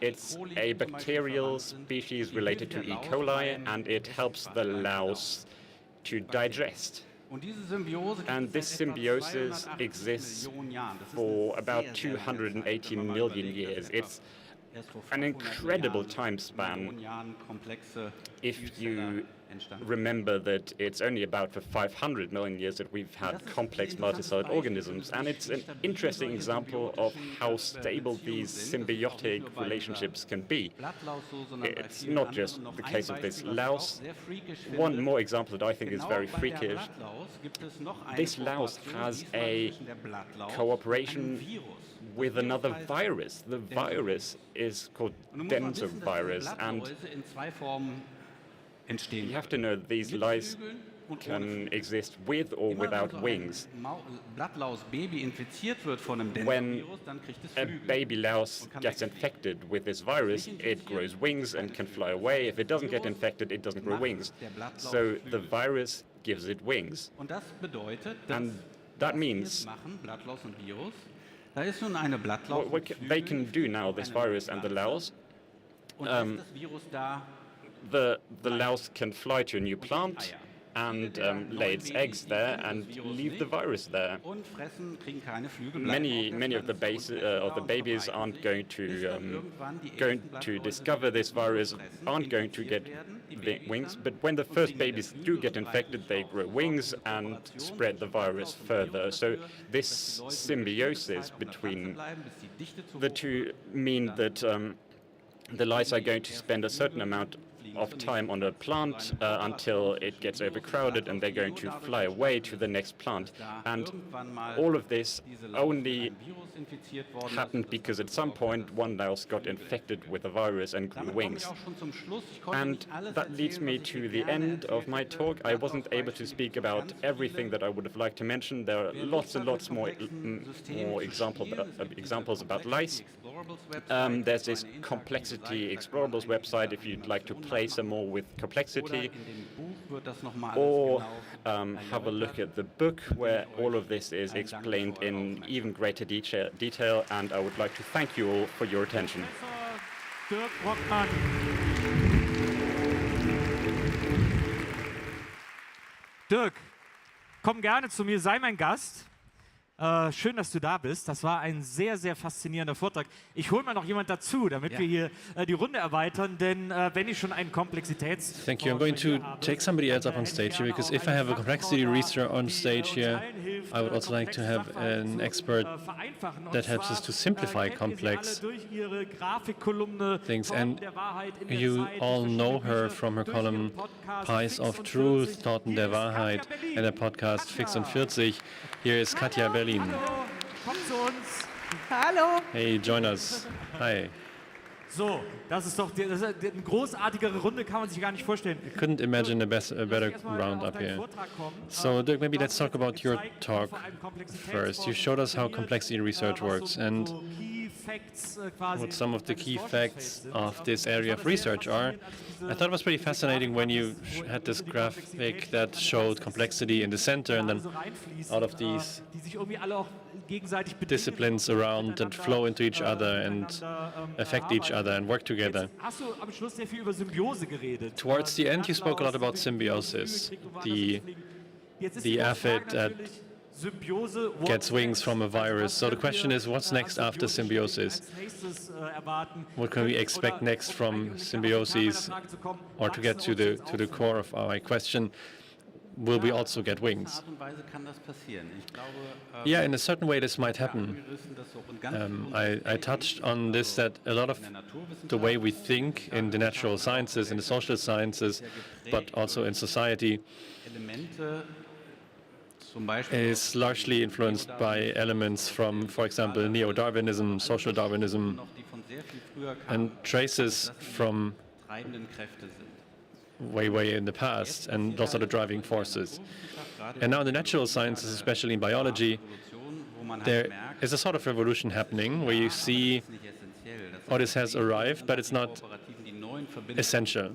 It's a bacterial species related to E. coli, and it helps the louse to digest. And this symbiosis exists for about 280 million years. It's an incredible time span if you remember that it's only about for 500 million years that we've had complex multicellular organisms. And it's an interesting example of how stable these symbiotic relationships can be. It's not just the case of this louse. One more example that I think is very freakish. This louse has a cooperation with another virus. The virus is called densovirus, and you have to know that these lice can exist with or without wings. When a baby louse gets infected with this virus, it grows wings and can fly away. If it doesn't get infected, it doesn't grow wings. So the virus gives it wings. And that means what they can do now, this virus and the louse, the louse can fly to a new plant and lay its eggs there and leave the virus there. Many of the babies aren't going to discover this virus, aren't going to get wings, but when the first babies do get infected, they grow wings and spread the virus further. So this symbiosis between the two mean that the lice are going to spend a certain amount of time on a plant until it gets overcrowded, and they're going to fly away to the next plant. And all of this only happened because at some point one louse got infected with a virus and grew wings. And that leads me to the end of my talk. I wasn't able to speak about everything that I would have liked to mention. There are lots and lots more examples about lice. There's this Complexity Explorables website if you'd like to play some more with complexity, or have a look at the book where all of this is explained in even greater detail, and I would like to thank you all for your attention. Dirk Brockmann. Dirk, komm gerne zu mir, sei mein Gast. Schön, dass du da bist. Das war ein sehr, sehr faszinierender Vortrag. Ich hole mal noch jemand dazu, damit wir hier die Runde erweitern, denn wenn ich schon einen Komplexitäts... Thank you. I'm going to take somebody else up on stage here, because if I have a complexity researcher on stage here, I would also like to have an expert that helps us to simplify complex things. And you all know her from her column Pies of Truth, Torten der Wahrheit, and der Podcast Fix und 40. Here is Katja Berlin. Hallo, komm zu uns. Hallo. Hey, join us. Hi. So, das ist doch eine großartigere Runde, kann man sich gar nicht vorstellen. Couldn't imagine a better round up here. So, Dirk, maybe let's talk about your talk first. You showed us how complexity research works and what some of the key facts of this area of research are. I thought it was pretty fascinating when you had this graphic that showed complexity in the center, and then out of these disciplines around that flow into each other and affect each other and work together. Towards the end, you spoke a lot about symbiosis, the aphid that gets wings from a virus. So the question is, what's next after symbiosis? What can we expect next from symbiosis? Or to get to the core of our question, will we also get wings? Yeah, in a certain way this might happen. I touched on this, that a lot of the way we think in the natural sciences, in the social sciences, but also in society, is largely influenced by elements from, for example, neo-Darwinism, social Darwinism, and traces from way in the past, and those are the driving forces. And now in the natural sciences, especially in biology, there is a sort of revolution happening where you see, oh, this has arrived, but it's not essential.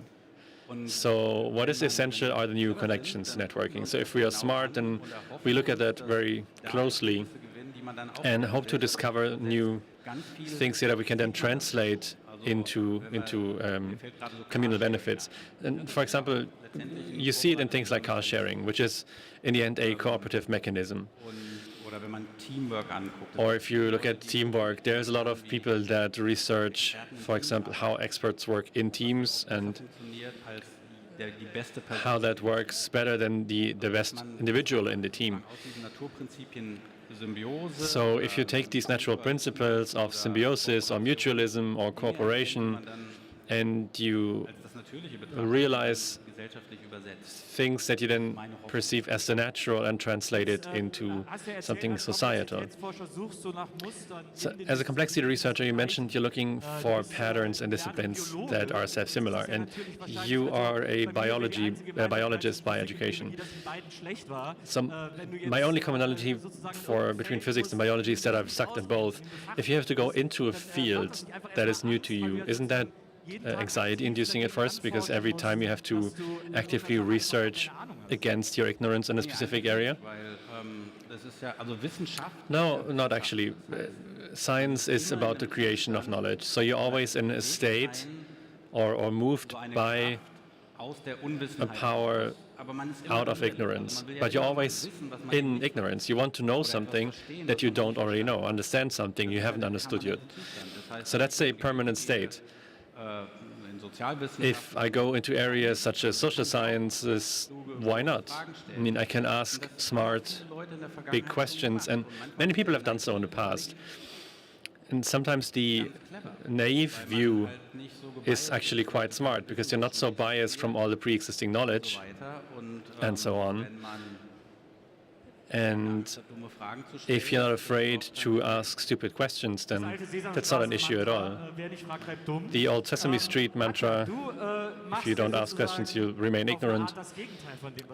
So what is essential are the new connections networking. So if we are smart, and we look at that very closely and hope to discover new things that we can then translate into communal benefits. And for example, you see it in things like car sharing, which is in the end a cooperative mechanism. Or if you look at teamwork, there's a lot of people that research, for example, how experts work in teams and how that works better than the best individual in the team. So if you take these natural principles of symbiosis or mutualism or cooperation and you realize things that you then perceive as the natural and translate it into something societal. So, as a complexity researcher, you mentioned you're looking for patterns and disciplines that are self-similar, and you are a biologist by education. So my only commonality between physics and biology is that I've sucked at both. If you have to go into a field that is new to you, isn't that anxiety-inducing at first, because every time you have to actively research against your ignorance in a specific area? No, not actually. Science is about the creation of knowledge. So you're always in a state or moved by a power out of ignorance. But you're always in ignorance. You want to know something that you don't already know, understand something you haven't understood yet. So that's a permanent state. If I go into areas such as social sciences, why not? I mean, I can ask smart, big questions, and many people have done so in the past. And sometimes the naive view is actually quite smart, because you're not so biased from all the pre-existing knowledge and so on. And if you're not afraid to ask stupid questions, then that's not an issue at all. The old Sesame Street mantra, if you don't ask questions, you'll remain ignorant.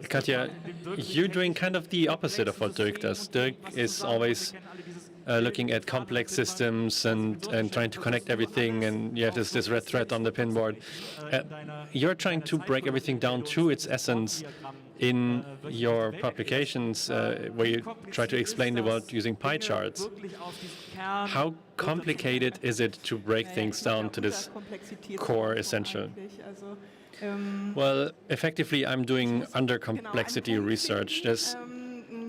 Katja, you're doing kind of the opposite of what Dirk does. Dirk is always looking at complex systems and trying to connect everything, and you have this red thread on the pinboard. You're trying to break everything down to its essence in your publications, where you try to explain the world using pie charts. How complicated is it to break things down to this core essential? Well, effectively, I'm doing under-complexity research. There's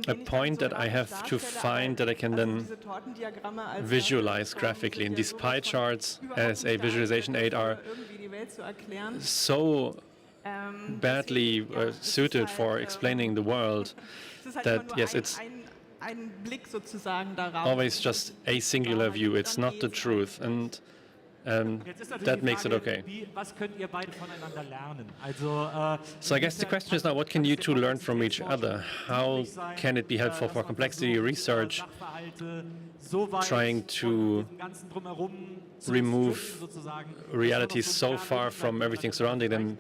a point that I have to find that I can then visualize graphically. And these pie charts as a visualization aid are so badly suited for explaining the world that, yes, it's always just a singular view. It's not the truth. And that makes it okay. So I guess the question is now, what can you two learn from each other? How can it be helpful for complexity research, trying to remove realities so far from everything surrounding them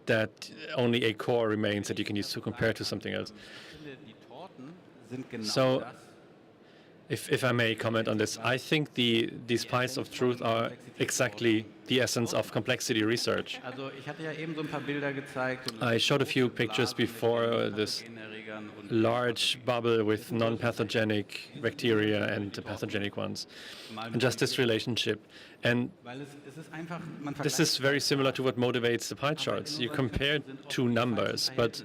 that only a core remains that you can use to compare to something else? So, if I may comment on this, I think these pies of truth are exactly the essence of complexity research. I showed a few pictures before, this large bubble with non-pathogenic bacteria and pathogenic ones, and just this relationship. And this is very similar to what motivates the pie charts. You compare two numbers, but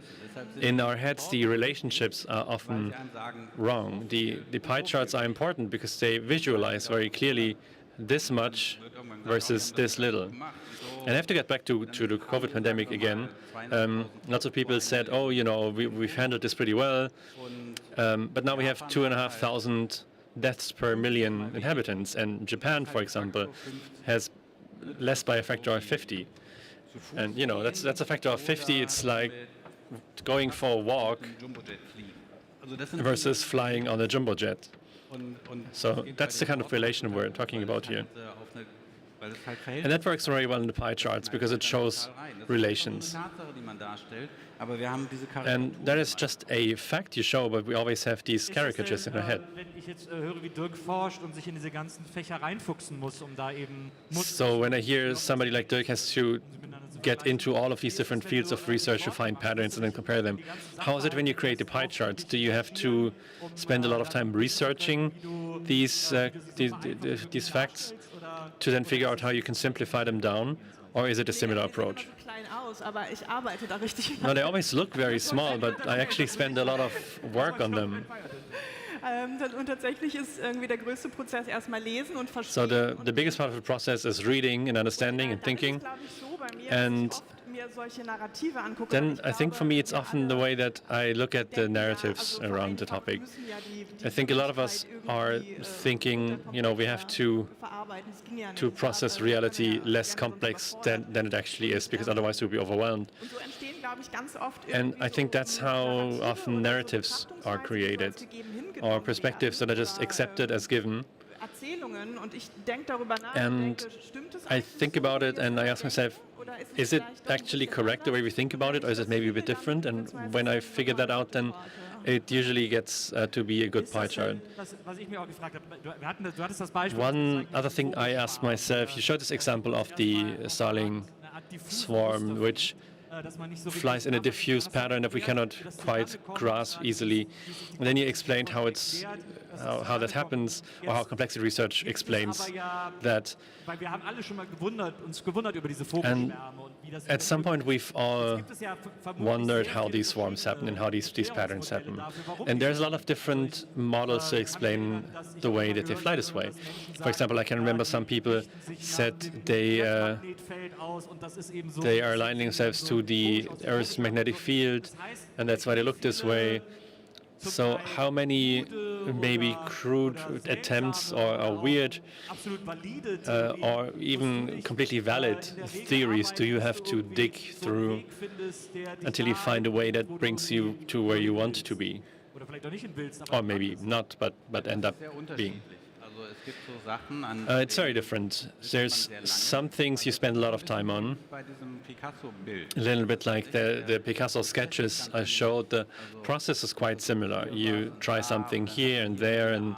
in our heads, the relationships are often wrong. The pie charts are important because they visualize very clearly this much versus this little. And I have to get back to the COVID pandemic again. Lots of people said, oh, you know, we've handled this pretty well, but now we have 2,500 deaths per million inhabitants, and Japan, for example, has less by a factor of 50. And, you know, that's a factor of 50. It's like going for a walk versus flying on a jumbo jet. So that's the kind of relation we're talking about here. And that works very well in the pie charts because it shows relations. And that is just a fact you show, but we always have these caricatures in our head. So when I hear somebody like Dirk has to get into all of these different fields of research to find patterns and then compare them, how is it when you create the pie charts? Do you have to spend a lot of time researching these facts to then figure out how you can simplify them down? Or is it a similar approach? No, they always look very small, but I actually spend a lot of work on them. So the biggest part of the process is reading and understanding and thinking. And then I think for me it's often the way that I look at the narratives around the topic. I think a lot of us are thinking, you know, we have to process reality less complex than it actually is, because otherwise we'll be overwhelmed. And I think that's how often narratives are created, or perspectives that are just accepted as given. And I think about it and I ask myself, is it actually correct the way we think about it, or is it maybe a bit different? And when I figure that out, then it usually gets to be a good pie chart. One other thing I asked myself, you showed this example of the starling swarm, which flies in a diffuse pattern that we cannot quite grasp easily. And then you explained how that happens, or how complexity research explains that. And at some point we've all wondered how these swarms happen and how these patterns happen. And there's a lot of different models to explain the way that they fly this way. For example, I can remember some people said they are aligning themselves to the Earth's magnetic field, and that's why they look this way. So how many maybe crude attempts or weird or even completely valid theories do you have to dig through until you find a way that brings you to where you want to be? Or maybe not, but end up being. It's very different. There's some things you spend a lot of time on. A little bit like the Picasso sketches I showed, the process is quite similar. You try something here and there, and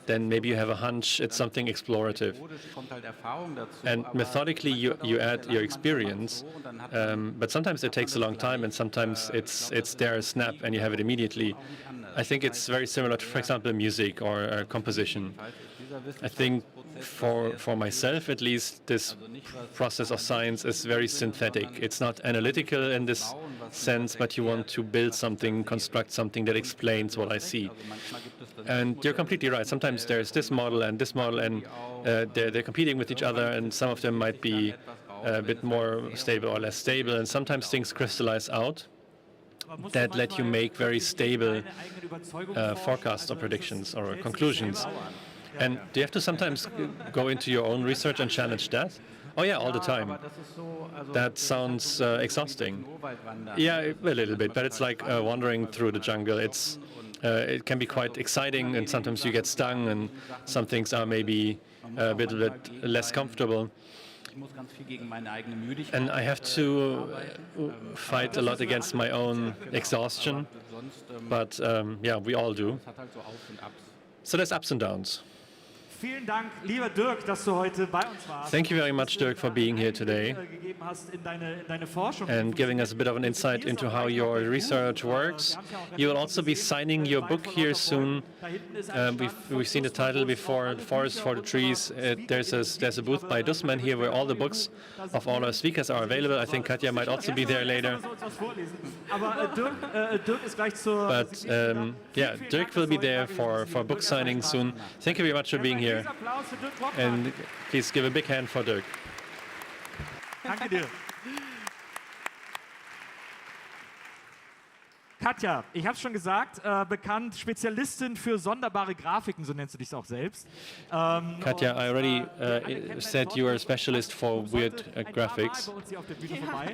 then maybe you have a hunch, it's something explorative. And methodically you add your experience, but sometimes it takes a long time, and sometimes it's there a snap and you have it immediately. I think it's very similar to, for example, music or composition. I think for myself at least, this process of science is very synthetic. It's not analytical in this sense, but you want to build something, construct something that explains what I see. And you're completely right. Sometimes there's this model, and they're competing with each other, and some of them might be a bit more stable or less stable, and sometimes things crystallize out that let you make very stable forecasts or predictions or conclusions. And do you have to sometimes go into your own research and challenge that? Oh yeah, all the time. That sounds exhausting. Yeah, a little bit, but it's like wandering through the jungle. It can be quite exciting, and sometimes you get stung, and some things are maybe a bit less comfortable. And I have to fight a lot against my own exhaustion, but yeah, we all do. So there's ups and downs. Vielen Dank, lieber Dirk, dass du heute bei uns warst. Thank you very much, Dirk, for being here today and giving us a bit of an insight into how your research works. You will also be signing your book here soon. We've seen the title before, Forest for the Trees. There's a booth by Dussmann here where all the books of all our speakers are available. I think Katja might also be there later. But yeah, Dirk will be there for book signing soon. Thank you very much for being here. And please give a big hand for Dirk. Danke dir. Katja, ich habe es schon gesagt, bekannt, Spezialistin für sonderbare Grafiken, so nennst du dich auch selbst. Katja, I already said you are a specialist for weird graphics,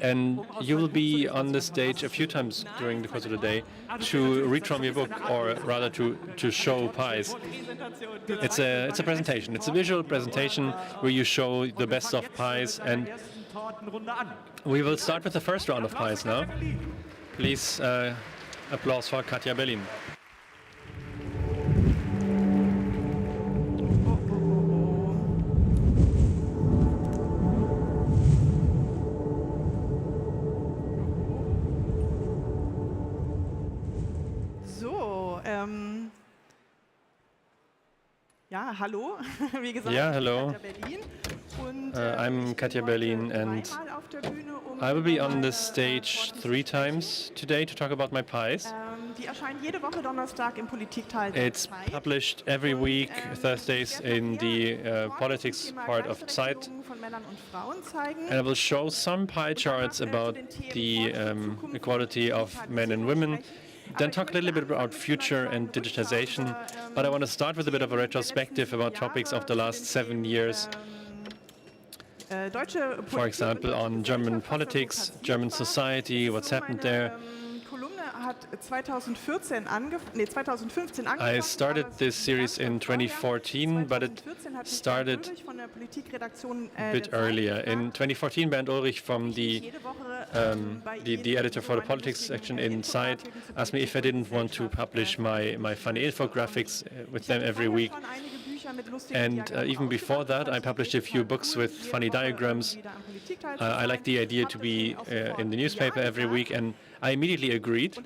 and you will be on the stage a few times during the course of the day to read from your book, or rather to show pies. It's a presentation. It's a visual presentation where you show the best of pies, and we will start with the first round of pies now. Please, applause for Katja Berlin. So, ja, hallo. Wie gesagt, yeah, hello. Katja Berlin. Und, I'm Katja Berlin, and I will be on the stage 3 times today to talk about my pies. Die erscheinen jede Woche Donnerstag im Politikteil. It's published every week, Thursdays, in the politics part of Zeit. And I will show some pie charts about the equality of men and women. Then talk a little bit about future and digitization. But I want to start with a bit of a retrospective about topics of the last 7 years. For example, on German politics, German society, what's happened there. I started this series in 2014, but it started a bit earlier. In 2014, Bernd Ulrich from the editor for the politics section in Zeit asked me if I didn't want to publish my funny infographics with them every week. And even before that, I published a few books with funny diagrams. I like the idea to be in the newspaper every week, and I immediately agreed,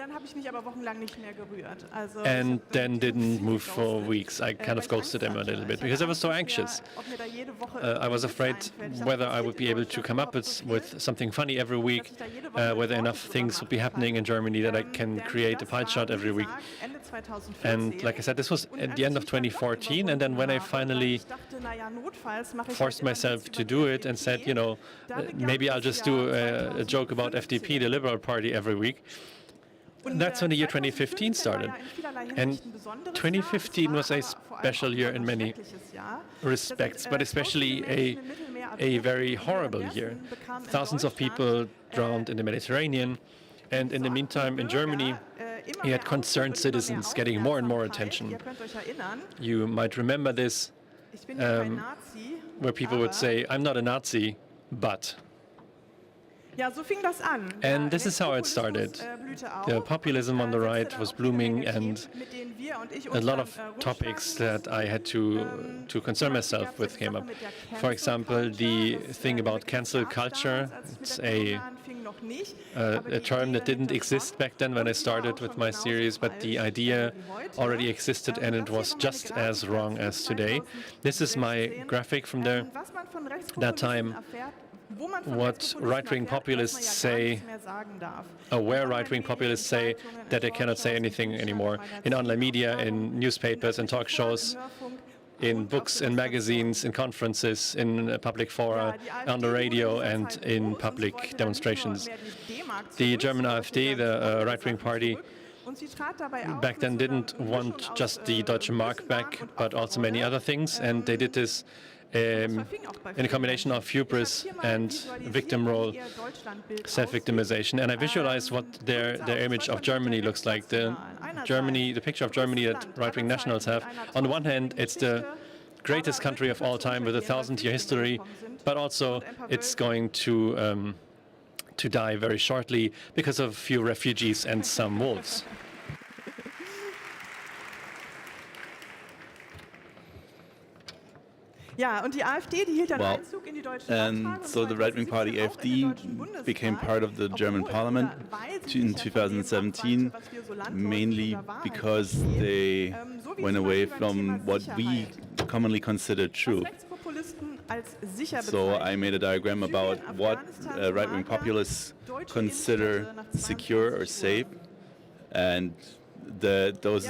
and then didn't move for weeks. I kind of ghosted them a little bit because I was so anxious. I was afraid whether I would be able to come up with something funny every week, whether enough things would be happening in Germany that I can create a pie chart every week. And like I said, this was at the end of 2014, and then when I finally forced myself to do it and said, you know, maybe I'll just do a joke about FDP, the Liberal Party, every week. That's when the year 2015 started. And 2015 was a special year in many respects, but especially a very horrible year. Thousands of people drowned in the Mediterranean, and in the meantime, in Germany, you had concerned citizens getting more and more attention. You might remember this, where people would say, I'm not a Nazi, but... And this is how it started. The populism on the right was blooming, and a lot of topics that I had to concern myself with came up. For example, the thing about cancel culture. It's a term that didn't exist back then when I started with my series, but the idea already existed and it was just as wrong as today. This is my graphic from that time. What right-wing populists say, where right-wing populists say that they cannot say anything anymore in online media, in newspapers, in talk shows, in books, in magazines, in conferences, in public fora, on the radio, and in public demonstrations. The German AfD, the right-wing party, back then didn't want just the Deutsche Mark back, but also many other things, and they did this in a combination of hubris and victim role, self-victimization. And I visualized what their image of Germany looks like. The picture of Germany that right-wing nationals have. On the one hand, it's the greatest country of all time with a 1,000-year history, but also it's going to die very shortly because of a few refugees and some wolves. And so the right-wing party AfD became part of the German parliament in 2017, mainly because they went away from what we commonly consider true. So I made a diagram about what right-wing populists consider secure or safe, and those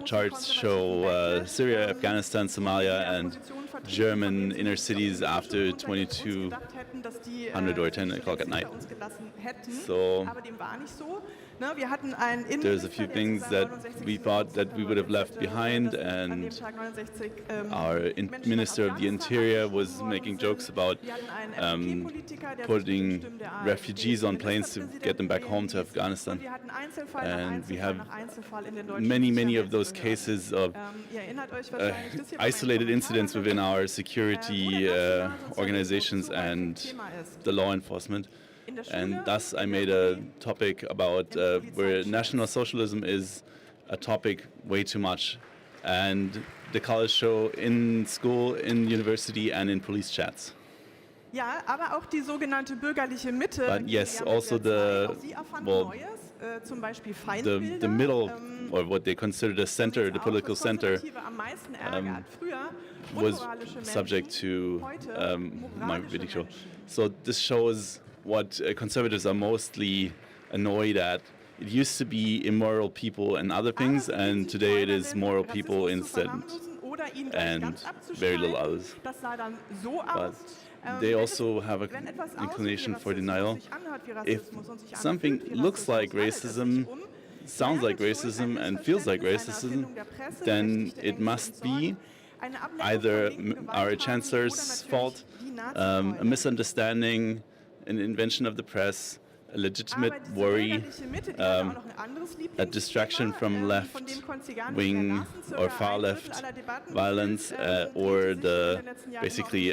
charts show Syria, Afghanistan, Somalia, and German inner cities after 2200 or 10 o'clock at night. So there's a few things that we thought that we would have left behind, and our Minister of the Interior was making jokes about putting refugees on planes to get them back home to Afghanistan. And we have many of those cases of isolated incidents within our security organizations and the law enforcement. And thus I made a topic about where National Socialism is a topic way too much, and the colors show in school, in university, and in police chats. But yes, also the middle, or what they consider the center, the political center, was subject to my video. So this shows what conservatives are mostly annoyed at. It used to be immoral people and other things, and today it is moral people instead, and very little others. But they also have an inclination for denial. If something looks like racism, sounds like racism, and feels like racism, then it must be either our chancellor's fault, a misunderstanding, an invention of the press, a legitimate worry, a distraction from left-wing or far-left violence, or basically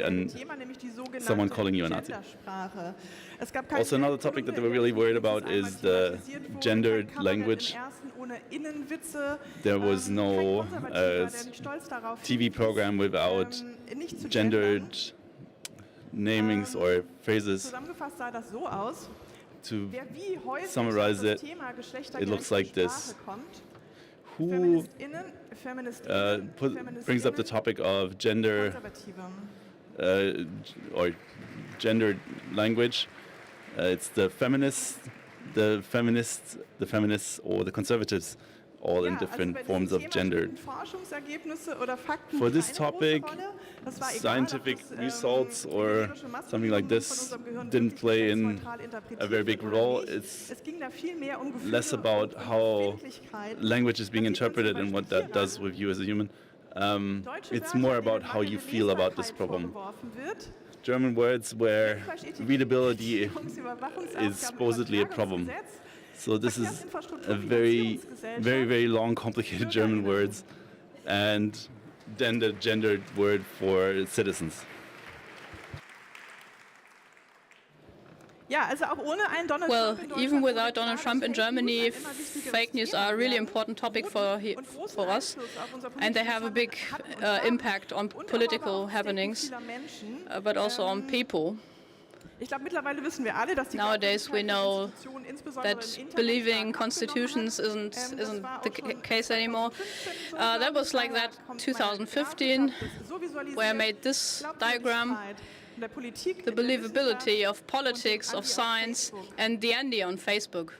someone calling you a Nazi. Also, another topic that they were really worried about is the gendered language. There was no TV program without gendered namings or phrases. To summarize it, it looks like this. Who brings up the topic of gender or gendered language? It's the feminists, or the conservatives, all in different forms of gender. For this topic, scientific results or something like this didn't play in a very big role. It's less about how language is being interpreted and what that does with you as a human. It's more about how you feel about this problem. German words where readability is supposedly a problem. So this is a very long, complicated German words, and then the gendered word for citizens. Well, even without Donald Trump in Germany, fake news are a really important topic for us, and they have a big impact on political happenings, but also on people. Ich glaube, mittlerweile wissen wir alle, dass die Nowadays we know Institutionen, insbesondere that im Internet, believing stark constitutions abgenommen isn't hat. Das isn't war the auch schon case anymore. 2015 so. That was like that Kommt meine 2015, Grafik, habe das so visualisiert. where I made this Glaubwürdigkeit diagram, in der Politik, the in der believability Wissenschaft of politics, und of den Andi auf science, Facebook. and the Andy on Facebook.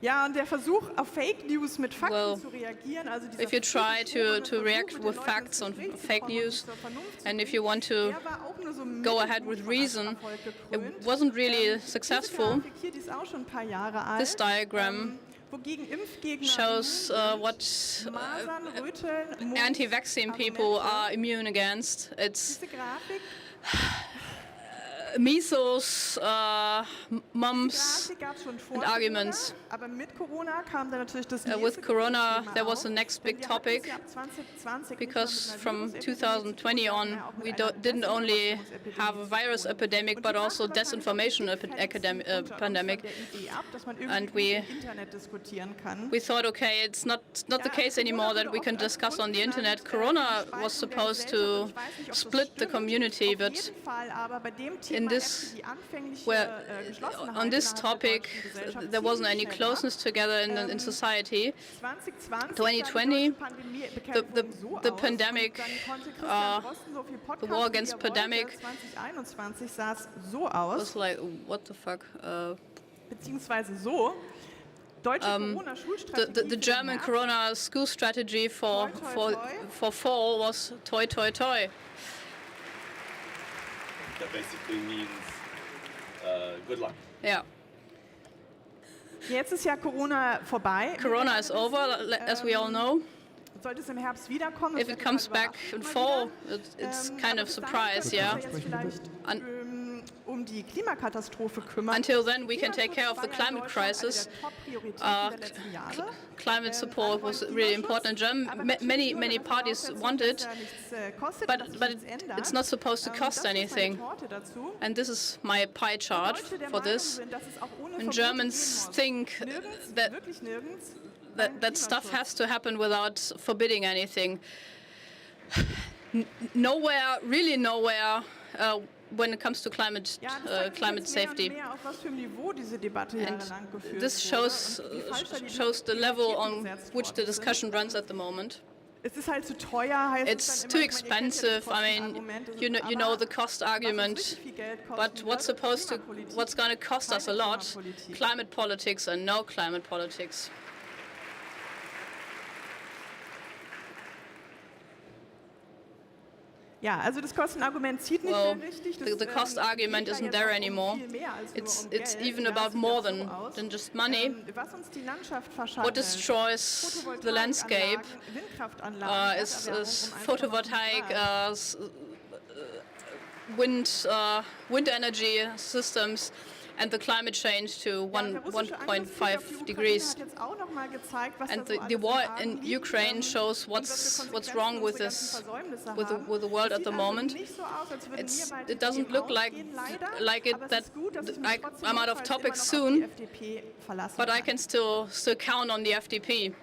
Ja, und der Versuch, auf Fake News mit Fakten Well, zu reagieren, also dieser If you try friedlich to obere react Versuch, with mit den Leuten facts ins on Gespräch zu fake kommen und news, zur Vernunft zu and if bringen, you want to der war auch nur so go ahead with mittelgut von reason, Erfolg it gekrönt. wasn't really Diese successful. Grafik hier, die ist auch schon ein paar Jahre alt. This diagram wogegen Impfgegner shows what Masern, Röteln, Mumps, anti-vaccine people are immune against. It's Diese Grafik, measles, mumps, Grafik gab es schon vor and arguments. Corona, aber mit Corona kam dann natürlich das With nächste Corona, Thema there was auf, the next denn big wir hatten es topic, ja ab 2020 because nicht from nur mit einer Virusepidemie 2020 zu tun, on, sondern auch we mit einer didn't only have a virus Desinformationsepidemie. epidemic, Und but die also macht wahrscheinlich disinformation auch die epidemic, Fähigsten unter uns pandemic. von der Idee ab, dass man And irgendwie we- im Internet diskutieren kann. We thought, okay, it's not the case anymore that we can discuss on the internet. Corona was supposed to split the community, but in this, on this topic, there wasn't any closeness together in society. 2020, the pandemic, the war against pandemic 2021 sah es so aus, was like, what the fuck? beziehungsweise so. Deutsche Corona-Schulstrategie The German Corona school strategy for fall was toi toi toi. That basically means good luck. Yeah. Jetzt ist ja Corona vorbei. Corona is over, as we all know. Sollte es im Herbst wiederkommen? If it comes back in fall, it's kind of surprise, yeah. Um die Klimakatastrophe kümmern. Until then, we can take care of the climate crisis. Climate support was really important in Germany. Many parties want it, but it's not supposed to cost anything. And this is my pie chart for this. And Germans think that stuff has to happen without forbidding anything. Nowhere, really nowhere, when it comes to climate safety. And this shows the level on which the discussion runs at the moment. It's too expensive. I mean, you know the cost argument, but what's going to cost us a lot? Climate politics and no climate politics. Ja, also das Kostenargument zieht nicht mehr richtig. The cost argument isn't there anymore. It's even about more than just money. What destroys the landscape is photovoltaic wind energy systems and the climate change to 1.5 degrees. And the war in Ukraine shows what's wrong with this, with the world at the moment. It doesn't look like it that I'm out of topics soon, but I can still count on the FDP.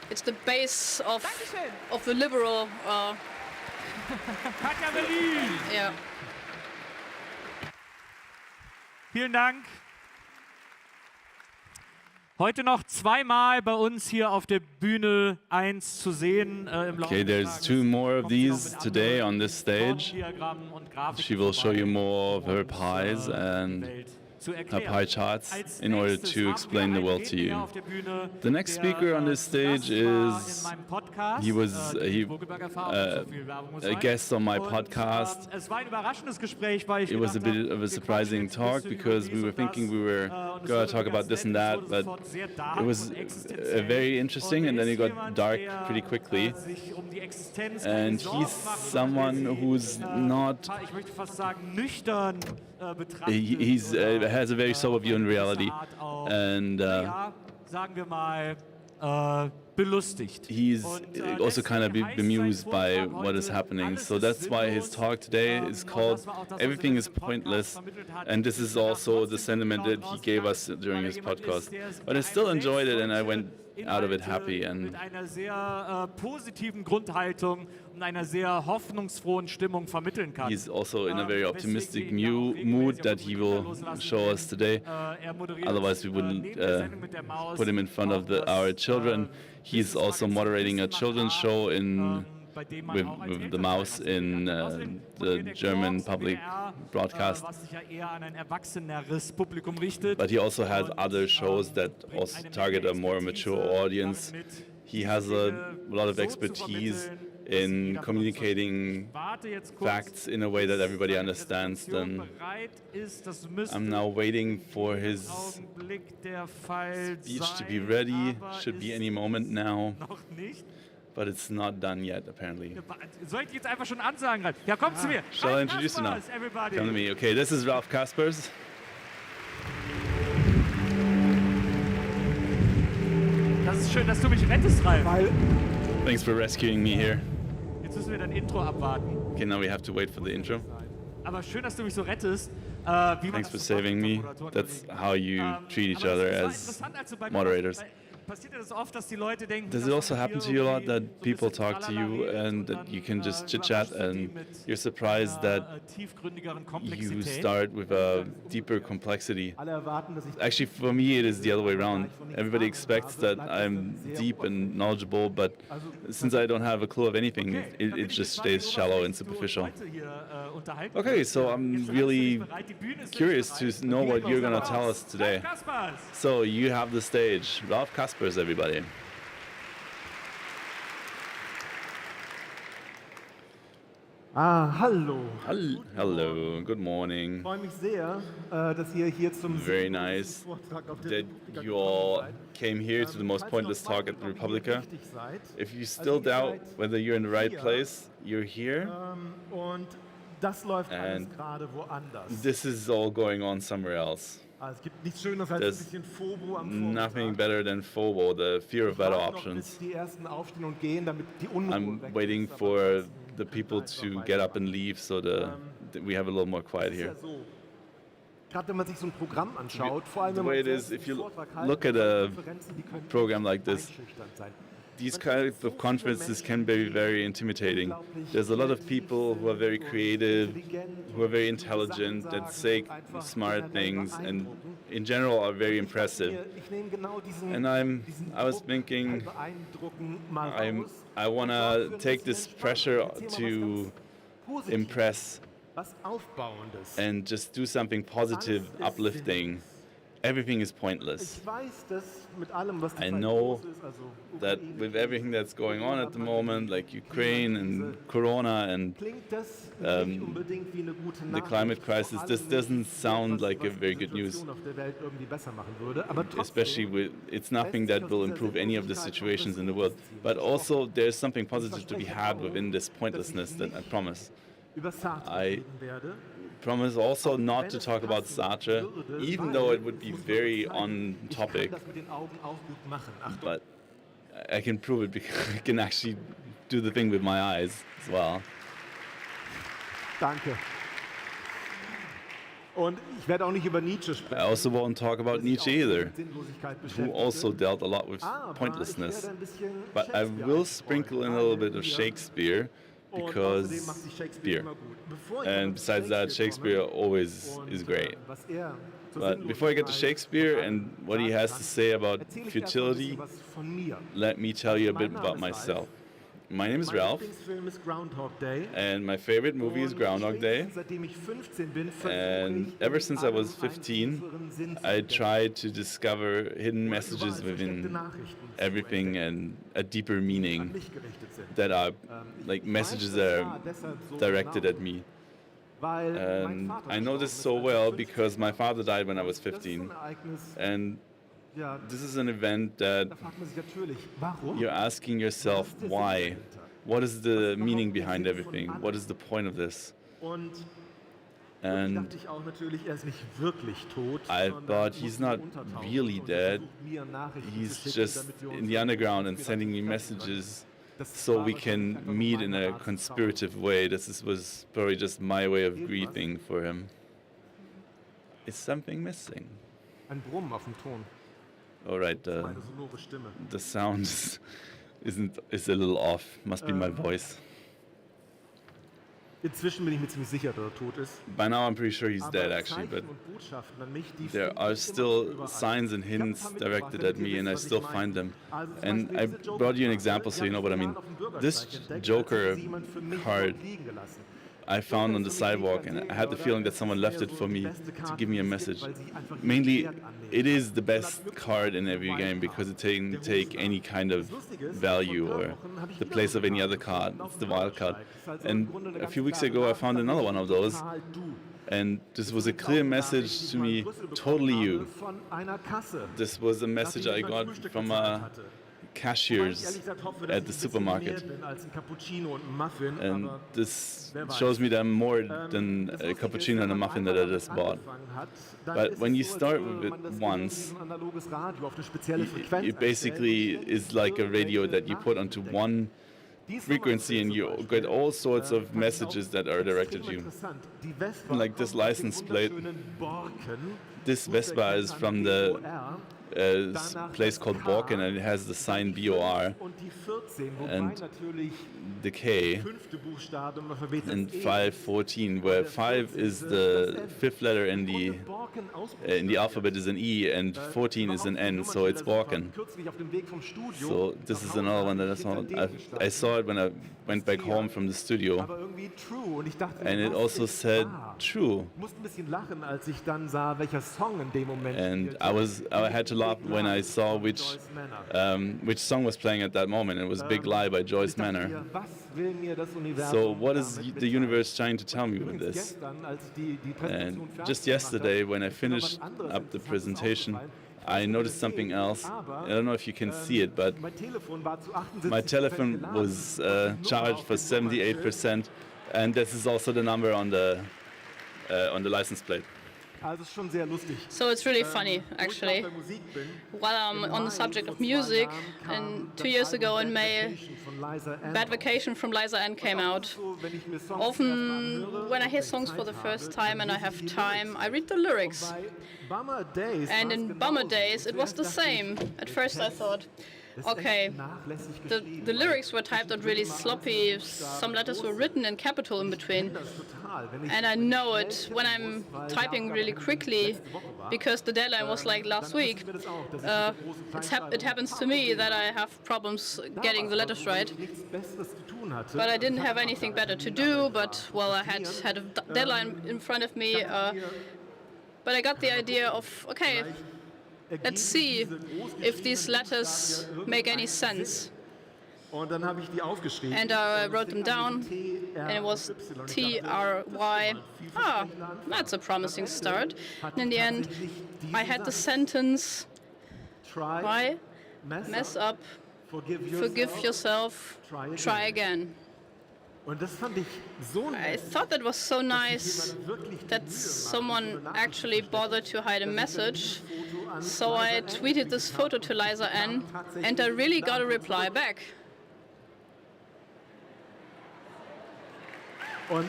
It's the base of the liberal. Yeah. Vielen Dank. Heute noch zweimal bei uns hier auf der Bühne 1 zu sehen im Laufe Okay, there's two more of these today on this stage. She will show you more of her pies and her pie charts in order to explain the world to you. The next speaker on this stage is, he was a guest on my podcast. It was a bit of a surprising talk because we were thinking we were going to talk about this and that, but it was very interesting, and then it got dark pretty quickly. And he's someone who's not, he's has a very sober view on reality, and sagen wir mal, belustigt. He's also kind of bemused by what is happening. So that's why his talk today is called Everything is Pointless. And this is also the sentiment that he gave us during his podcast. But I still enjoyed it and I went out of it happy. And mit einer sehr positiven Grundhaltung und einer sehr hoffnungsfrohen Stimmung vermitteln kann. he's also in a very optimistic mood that he will show us today. Otherwise we wouldn't put him in front of our children. He's also moderating a children's show with the mouse in the German public broadcast. But he also has other shows that also target a more mature audience. He has a lot of expertise in communicating facts in a way that everybody understands them. I'm now waiting for his speech to be ready. Should be any moment now. But it's not done yet, apparently. Soll ich jetzt einfach schon ansagen? Ja, komm zu mir. Shall I introduce you now? Come to me. Okay, this is Ralph Kaspers. Das ist schön, dass du mich rettest, Ralf. Thanks for rescuing me here. Jetzt müssen wir dein Intro abwarten. Okay, now we have to wait for the intro. Aber schön, dass du mich so rettest. Thanks for saving me. That's how you treat each other as moderators. Passiert das oft, dass die Leute denken, Does it also happen to you a lot that people talk to you and that you can just chit-chat and you're surprised that you start with a deeper complexity? Actually, for me, it is the other way around. Everybody expects that I'm deep and knowledgeable, but since I don't have a clue of anything, it just stays shallow and superficial. Okay, so I'm really curious to know what you're going to tell us today. So you have the stage. Ralph Kaspers, everybody. Hallo. Hello, good morning. Ich freue mich sehr, dass ihr hier zum Very nice that you all came here to the most pointless talk at the Republica. If you still doubt whether you're in the right place, you're here. Und das läuft alles And gerade woanders. this is all going on somewhere else. Es gibt nichts Schöneres als ein There's bisschen FOBO am nothing better than FOBO, the fear of better Warte noch, options. bis die ersten aufstehen und gehen, damit die Unruhe I'm weg waiting ist, aber for trotzdem the people to get up and leave so that we have a little more quiet ist ja here. so. Gerade wenn man sich so ein Programm anschaut, vor allem The wenn way man it is, selbst if you einen Vortrag halten look at oder a Konferenzen, die können program like this, einschüchternd sein. these kinds of conferences can be very intimidating. There's a lot of people who are very creative, who are very intelligent, that say smart things, and in general are very impressive. Ich nehme genau diesen And I was thinking, Beeindrucken mal raus. I want to take this pressure to impress Was Aufbauendes. and just do something positive, uplifting. Everything is pointless. Ich weiß, dass mit allem, was I zurzeit know los ist, also that with everything that's going on at the moment, like Ukraine and Corona and klingt das nicht unbedingt wie eine gute the Nachricht, climate crisis, vor this allem doesn't nicht sound etwas, like a was very die good news. Situation auf der Welt irgendwie besser machen würde. Aber Especially trotzdem, it's nothing that will improve any of the situations in the world. But also there's something positive to be had within this pointlessness that I promise. über Sartre I reden werde. promise also not to talk about Sartre, even though it would be very on Ich kann topic, das mit den Augen auch gut machen. Achtung. but I can prove it because I can actually do the thing with my eyes as well. Danke. Und ich werde auch nicht über Nietzsche I sprechen. also won't talk about Nietzsche either, Sinnlosigkeit who beschäftigte. also dealt a lot with Aber pointlessness. ich werde ein bisschen But I Shakespeare will einstreuen, sprinkle in a little bit of weil Shakespeare und because außerdem macht sich Shakespeare beer. immer gut. Bevor ich And aber besides that, zu Shakespeare komme always und, is great. Was er zur But before I get to Sinnlosigkeit Shakespeare and what he has to say about erzähle ich erst mal ein bisschen futility, was von mir. let me tell you a bit Mein about Name ist myself. My name is Mein Ralph, Lieblingsfilm ist Groundhog Day. and my favorite movie is Und Groundhog Day. spätestens seitdem ich 15 bin, versuche And ich, ever in since I was allem einen 15, tieferen Sinn zu I entdecken. tried to discover hidden Überall messages versteckte within Nachrichten zu everything entdecken, and a deeper an meaning mich gerichtet sind. that are Ich like weiß, messages das that war are deshalb so directed genau, at me. weil mein And Vater I know gestorben this ist, so als ich well 15 because my war. father died when I was Das ist so 15. ein Ereignis, And ja, this is an event that da fragt man sich natürlich, warum? you're asking yourself Was ist der Sinn why. dahinter? What is the Was ist meaning überhaupt der behind Sinn von everything? allem? What is the point of this? Und And I thought he's not really dead. He's just in the underground and sending me messages so we can meet in a conspirative way. This was probably just my way of grieving for him. Is something missing? Ein Brummen auf dem Ton. All right, the sound is a little off. Must be my voice. Inzwischen bin ich mir ziemlich sicher, dass tot ist. By now I'm pretty sure he's dead actually, but there are still signs and hints directed at me and I still find them. And I brought you an example so you know what I mean. This Joker card I found on the sidewalk and I had the feeling that someone left it for me to give me a message. Mainly, it is the best card in every game because it can take any kind of value or the place of any other card. It's the wild card. And a few weeks ago I found another one of those and this was a clear message to me, totally you. This was a message I got from cashiers at the supermarket. And this shows me that I'm more than a cappuccino and a muffin that I just bought. But when you start with it once, it basically is like a radio that you put onto one frequency and you get all sorts of messages that are directed to you. Like this license plate. This Vespa is from the place called Borken and it has the sign BOR and the K and 514 where 5 is the fifth letter in the alphabet is an E and 14 is an N, so it's Borken. So this is another one that I saw it when I went back home from the studio and it also said true. And I had to laugh when I saw which song was playing at that moment. It was Big Lie by Joyce Manor. So what is the universe trying to tell me with this? And just yesterday when I finished up the presentation, I noticed something else. I don't know if you can see it, but my telephone was charged for 78%, and this is also the number on the license plate. So it's really funny, actually. While I'm on the subject of music, and 2 years ago in May, Bad Vacation from Liza Ann came out. Often, when I hear songs for the first time and I have time, I read the lyrics. And in Bummer Days, it was the same. At first I thought, okay, the lyrics were typed out really sloppy, some letters were written in capital in between. And I know it when I'm typing really quickly, because the deadline was like last week. It happens to me that I have problems getting the letters right. But I didn't have anything better to do, but, well, I had a deadline in front of me. But I got the idea of, okay, let's see if these letters make any sense. And I wrote them down, and it was T-R-Y. Ah, that's a promising start. And in the end, I had the sentence, try, mess up, forgive yourself, try again. I thought that was so nice that someone actually bothered to hide a message. So I tweeted this photo to Liza Ann, and I really got a reply back. Und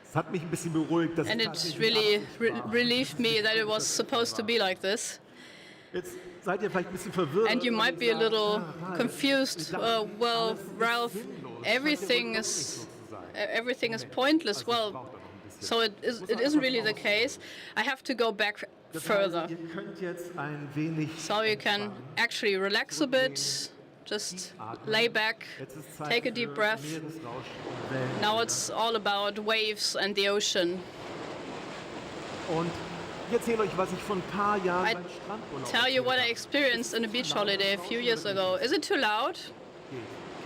es hat mich ein bisschen beruhigt, dass and it really relieved me that it was supposed to be like this. Jetzt seid ihr vielleicht ein bisschen verwirrt. And you might be a little confused. Well, Ralph, everything is pointless. Well, so it isn't really the case. I have to go back further. So you can actually relax a bit, just lay back, take a deep breath. Now it's all about waves and the ocean. I tell you what I experienced in a beach holiday a few years ago. Is it too loud?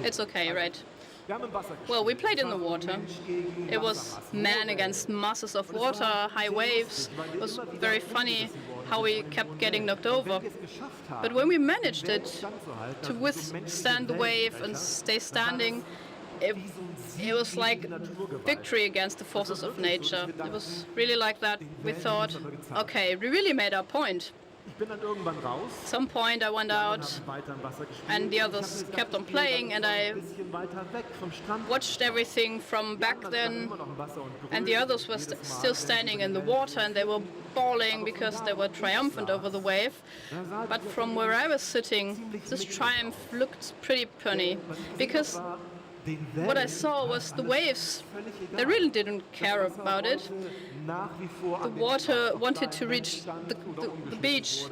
It's okay, right? Well, we played in the water. It was man against masses of water, high waves. It was very funny. how we kept getting knocked over. But when we managed it, to withstand the wave and stay standing, it was like victory against the forces of nature. It was really like that. We thought, okay, we really made our point. At some point I went out and the others kept on playing, and I watched everything from back then, and the others were still standing in the water and they were bawling because they were triumphant over the wave. But from where I was sitting, this triumph looked pretty punny, because what I saw was the waves. They really didn't care about it. The water wanted to reach the beach,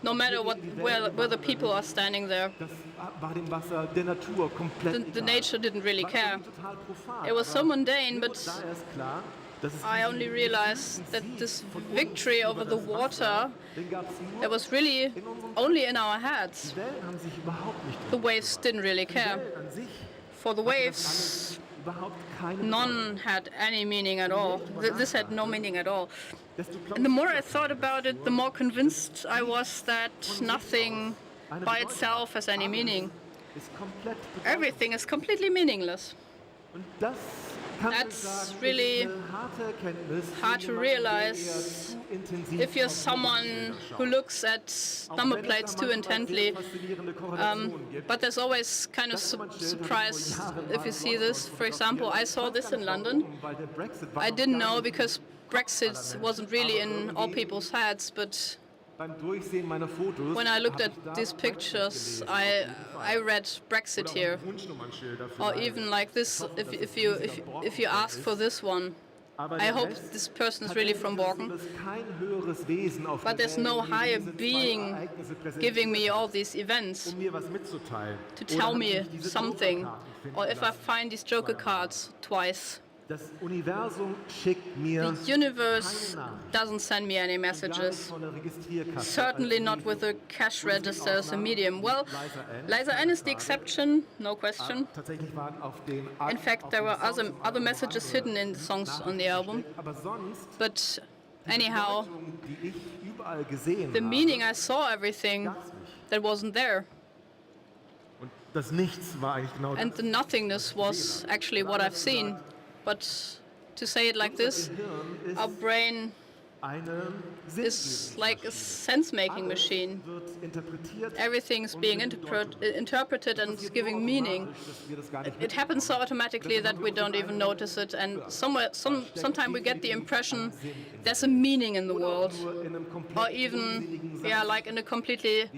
no matter where the people are standing there. The nature didn't really care. It was so mundane, but I only realized that this victory over the water, it was really only in our heads. The waves didn't really care. For the waves, none had any meaning at all. This had no meaning at all. And the more I thought about it, the more convinced I was that nothing by itself has any meaning. Everything is completely meaningless. That's really hard to realize if you're someone who looks at number plates too intently. But there's always kind of surprise if you see this. For example, I saw this in London. I didn't know because Brexit wasn't really in all people's heads, but when I looked at these pictures, I read Brexit here, or even like this. If you ask for this one, I hope this person is really from Borken. But there's no higher being giving me all these events to tell me something, or if I find these Joker cards twice. The universe doesn't send me any messages. Certainly not with a cash register as a medium. Well, Laser N is the exception, no question. In fact, there were other messages hidden in the songs on the album. But anyhow, the meaning I saw everything that wasn't there. And the nothingness was actually what I've seen. But to say it like this, our brain is like a sense-making machine. Everything's being interpreted and giving meaning. It happens so automatically that we don't even notice it, and sometimes we get the impression there's a meaning in the world, or even, like in a completely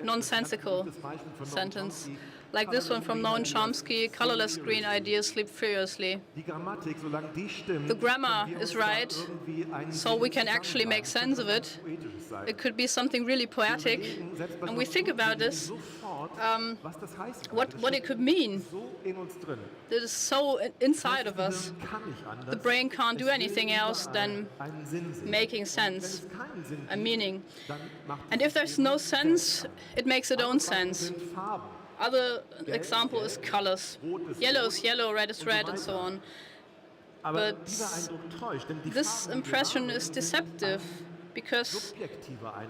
nonsensical sentence. Like this one from Noam Chomsky, colorless green ideas sleep furiously. The grammar is right, so we can actually make sense of it. It could be something really poetic, and we think about this, what it could mean. It is so inside of us. The brain can't do anything else than making sense, a meaning. And if there's no sense, it makes its own sense. Other example is colors. Yellow is yellow, red is red, and so on. But this impression is deceptive because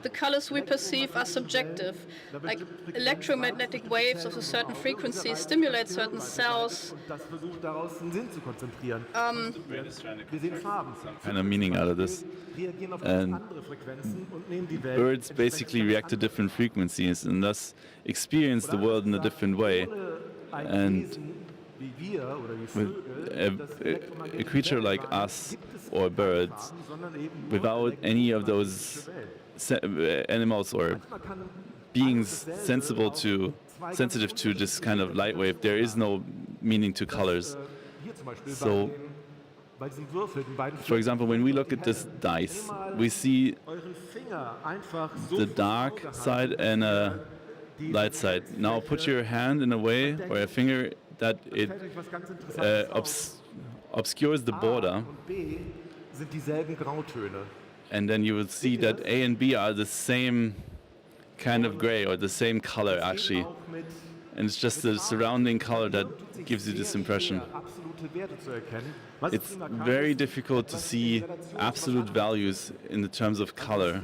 the colors we perceive are subjective. Like electromagnetic waves of a certain frequency stimulate certain cells. Kind of meaning out of this. And birds basically react to different frequencies and thus experience the world in a different way. And with a creature like us or birds, without any of those animals or beings sensitive to this kind of light wave, there is no meaning to colors. So, for example, when we look at this dice, we see the dark side and a light side. Now put your hand in a way, or a finger, that it obscures the border, and then you will see that A and B are the same kind of gray, or the same color actually, and it's just the surrounding color that gives you this impression. it's very difficult to see absolute values in the terms of color.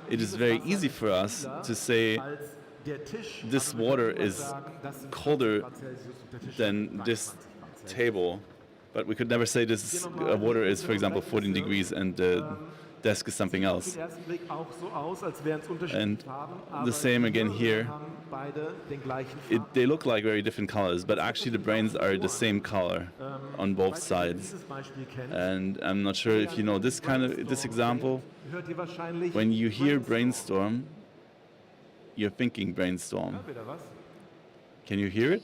It is very easy for us to say this water is colder than this table, but we could never say this water is, for example, 14 degrees and the desk is something else. And the same again here. They look like very different colors, but actually the brains are the same color on both sides. And I'm not sure if you know this example. When you hear brainstorm, you're thinking brainstorm. Can you hear it?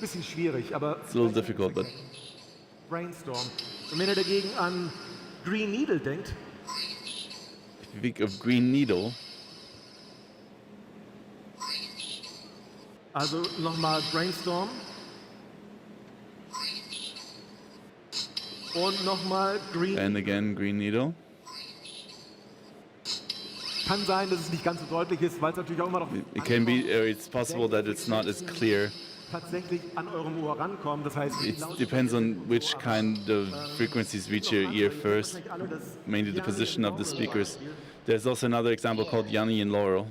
Bisschen schwierig, aber it's a little difficult, but brainstorm. Und wenn ihr dagegen an Green Needle denkt, if you think of Green Needle, also nochmal brainstorm und nochmal Green. And again Green Needle. Kann sein, dass es nicht ganz so deutlich ist, weil es natürlich auch immer noch. It can be, it's possible that it's not as clear. Tatsächlich an eurem Ohr rankommen. Das heißt, it depends on which kind of frequencies reach your ear first, mainly the position of the speakers. There's also another example called Yanni and Laurel.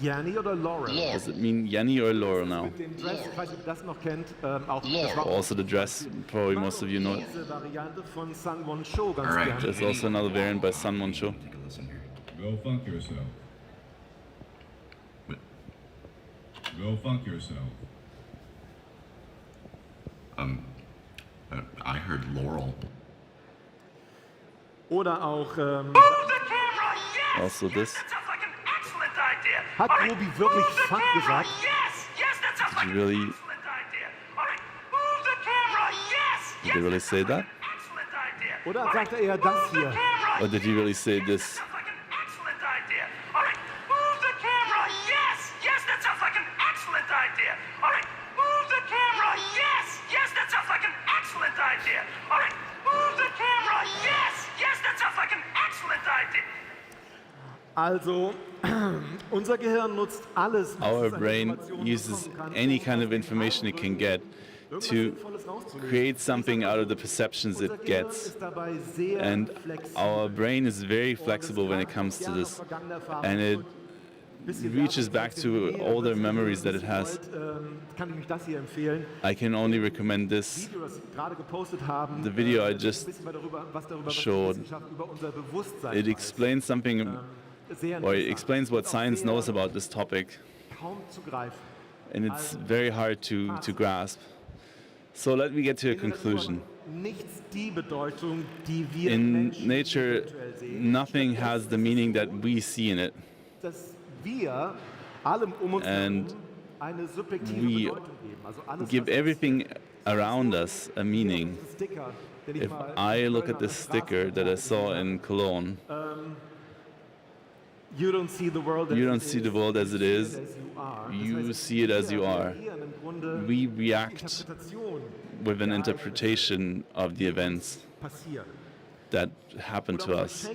Yanni oder Laurel? Does it mean Yanni or Laurel now? Den Dress, ich weiß nicht, ob ihr das noch kennt, auch also the dress, probably most of you know it. diese Variante von Sun Won Cho ganz gerne. There's also another variant by Sun Won Cho. Go funk yourself. Go funk yourself. I heard Laurel. Oder auch also this. Hat Robi wirklich Funk gesagt? Did you really? Did they really say that? Oder sagte er das hier? Or did he really say this? Also, unser Gehirn nutzt alles. Our brain uses any kind of information it can get to create something out of the perceptions it gets. And our brain is very flexible when it comes to this. And it reaches back to older memories that it has. I can only recommend this. The video I just showed, it explains something, or it explains what science knows about this topic. And it's very hard to grasp. So let me get to a conclusion. In nature, nothing has the meaning that we see in it. And we give everything around us a meaning. If I look at this sticker that I saw in Cologne, you don't see the world as it is, you see it as you are. We react with an interpretation of the events that happen to us.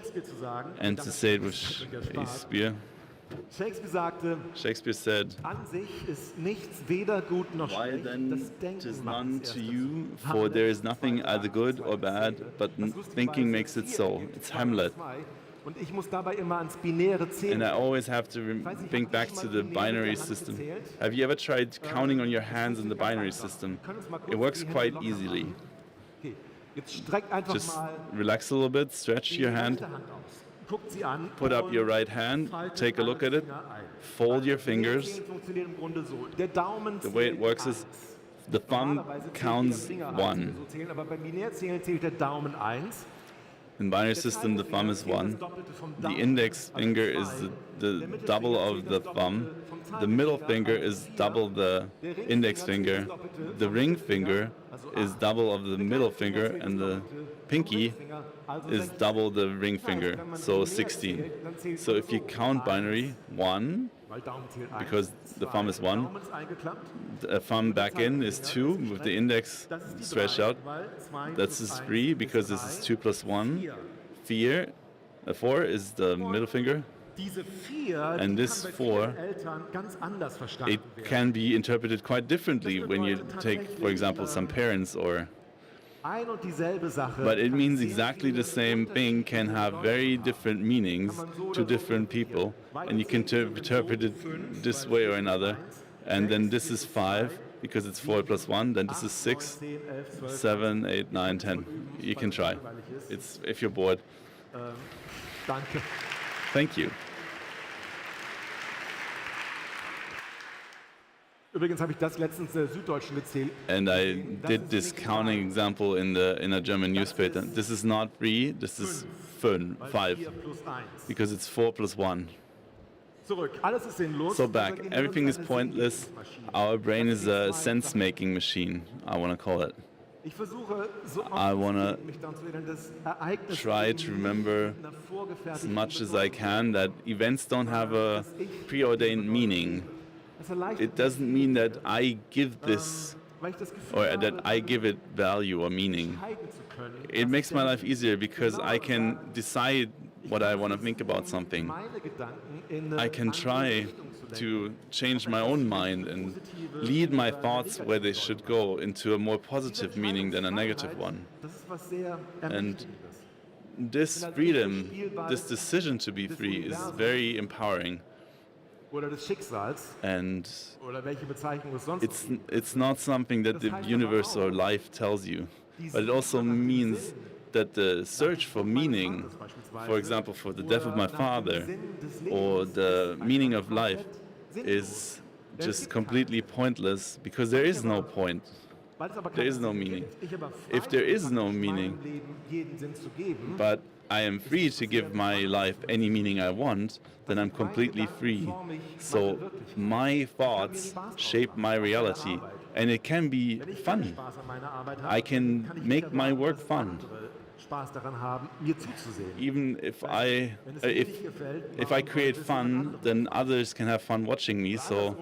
And to say it with Shakespeare, Shakespeare said, why then tis none to you, for there is nothing either good or bad, but thinking makes it so. It's Hamlet. And I always have to think back to the binary system. Have you ever tried counting on your hands in the binary system? It works quite easily. Just relax a little bit, stretch your hand, put up your right hand, take a look at it, fold your fingers. The way it works is the thumb counts 1. In binary system, the thumb is 1. The index finger is the double of the thumb. The middle finger is double the index finger. The ring finger is double of the middle finger, and the pinky is double the ring finger, so 16. So if you count binary, 1, because the thumb is 1, the thumb back in is 2 with the index stretched out. That's 3 because this is 2 plus 1. 4 is the middle finger. And this 4, it can be interpreted quite differently when you take, for example, some parents or... But it means exactly the same thing can have very different meanings to different people, and you can interpret it this way or another. And then this is 5, because it's 4 plus 1, then this is 6, 7, 8, 9, 10. You can try. It's if you're bored. Thank you. Übrigens habe ich das letztens der Süddeutschen erzählt. And I did this counting example in a German newspaper. This is not 3, this is 5, because it's 4 plus 1. So back, everything is pointless. Our brain is a sense-making machine, I want to call it. I want to try to remember as much as I can that events don't have a preordained meaning. It doesn't mean that I give this or that I give it value or meaning. It makes my life easier because I can decide what I want to think about something. I can try to change my own mind and lead my thoughts where they should go into a more positive meaning than a negative one. And this freedom, this decision to be free is very empowering. And it's not something that the universe or life tells you, but it also means that the search for meaning, for example, for the death of my father, or the meaning of life, is just completely pointless because there is no point. There is no meaning. If there is no meaning, but I am free to give my life any meaning I want, then I'm completely free. So my thoughts shape my reality, and it can be fun. I can make my work fun. Even if I create fun, then others can have fun watching me. So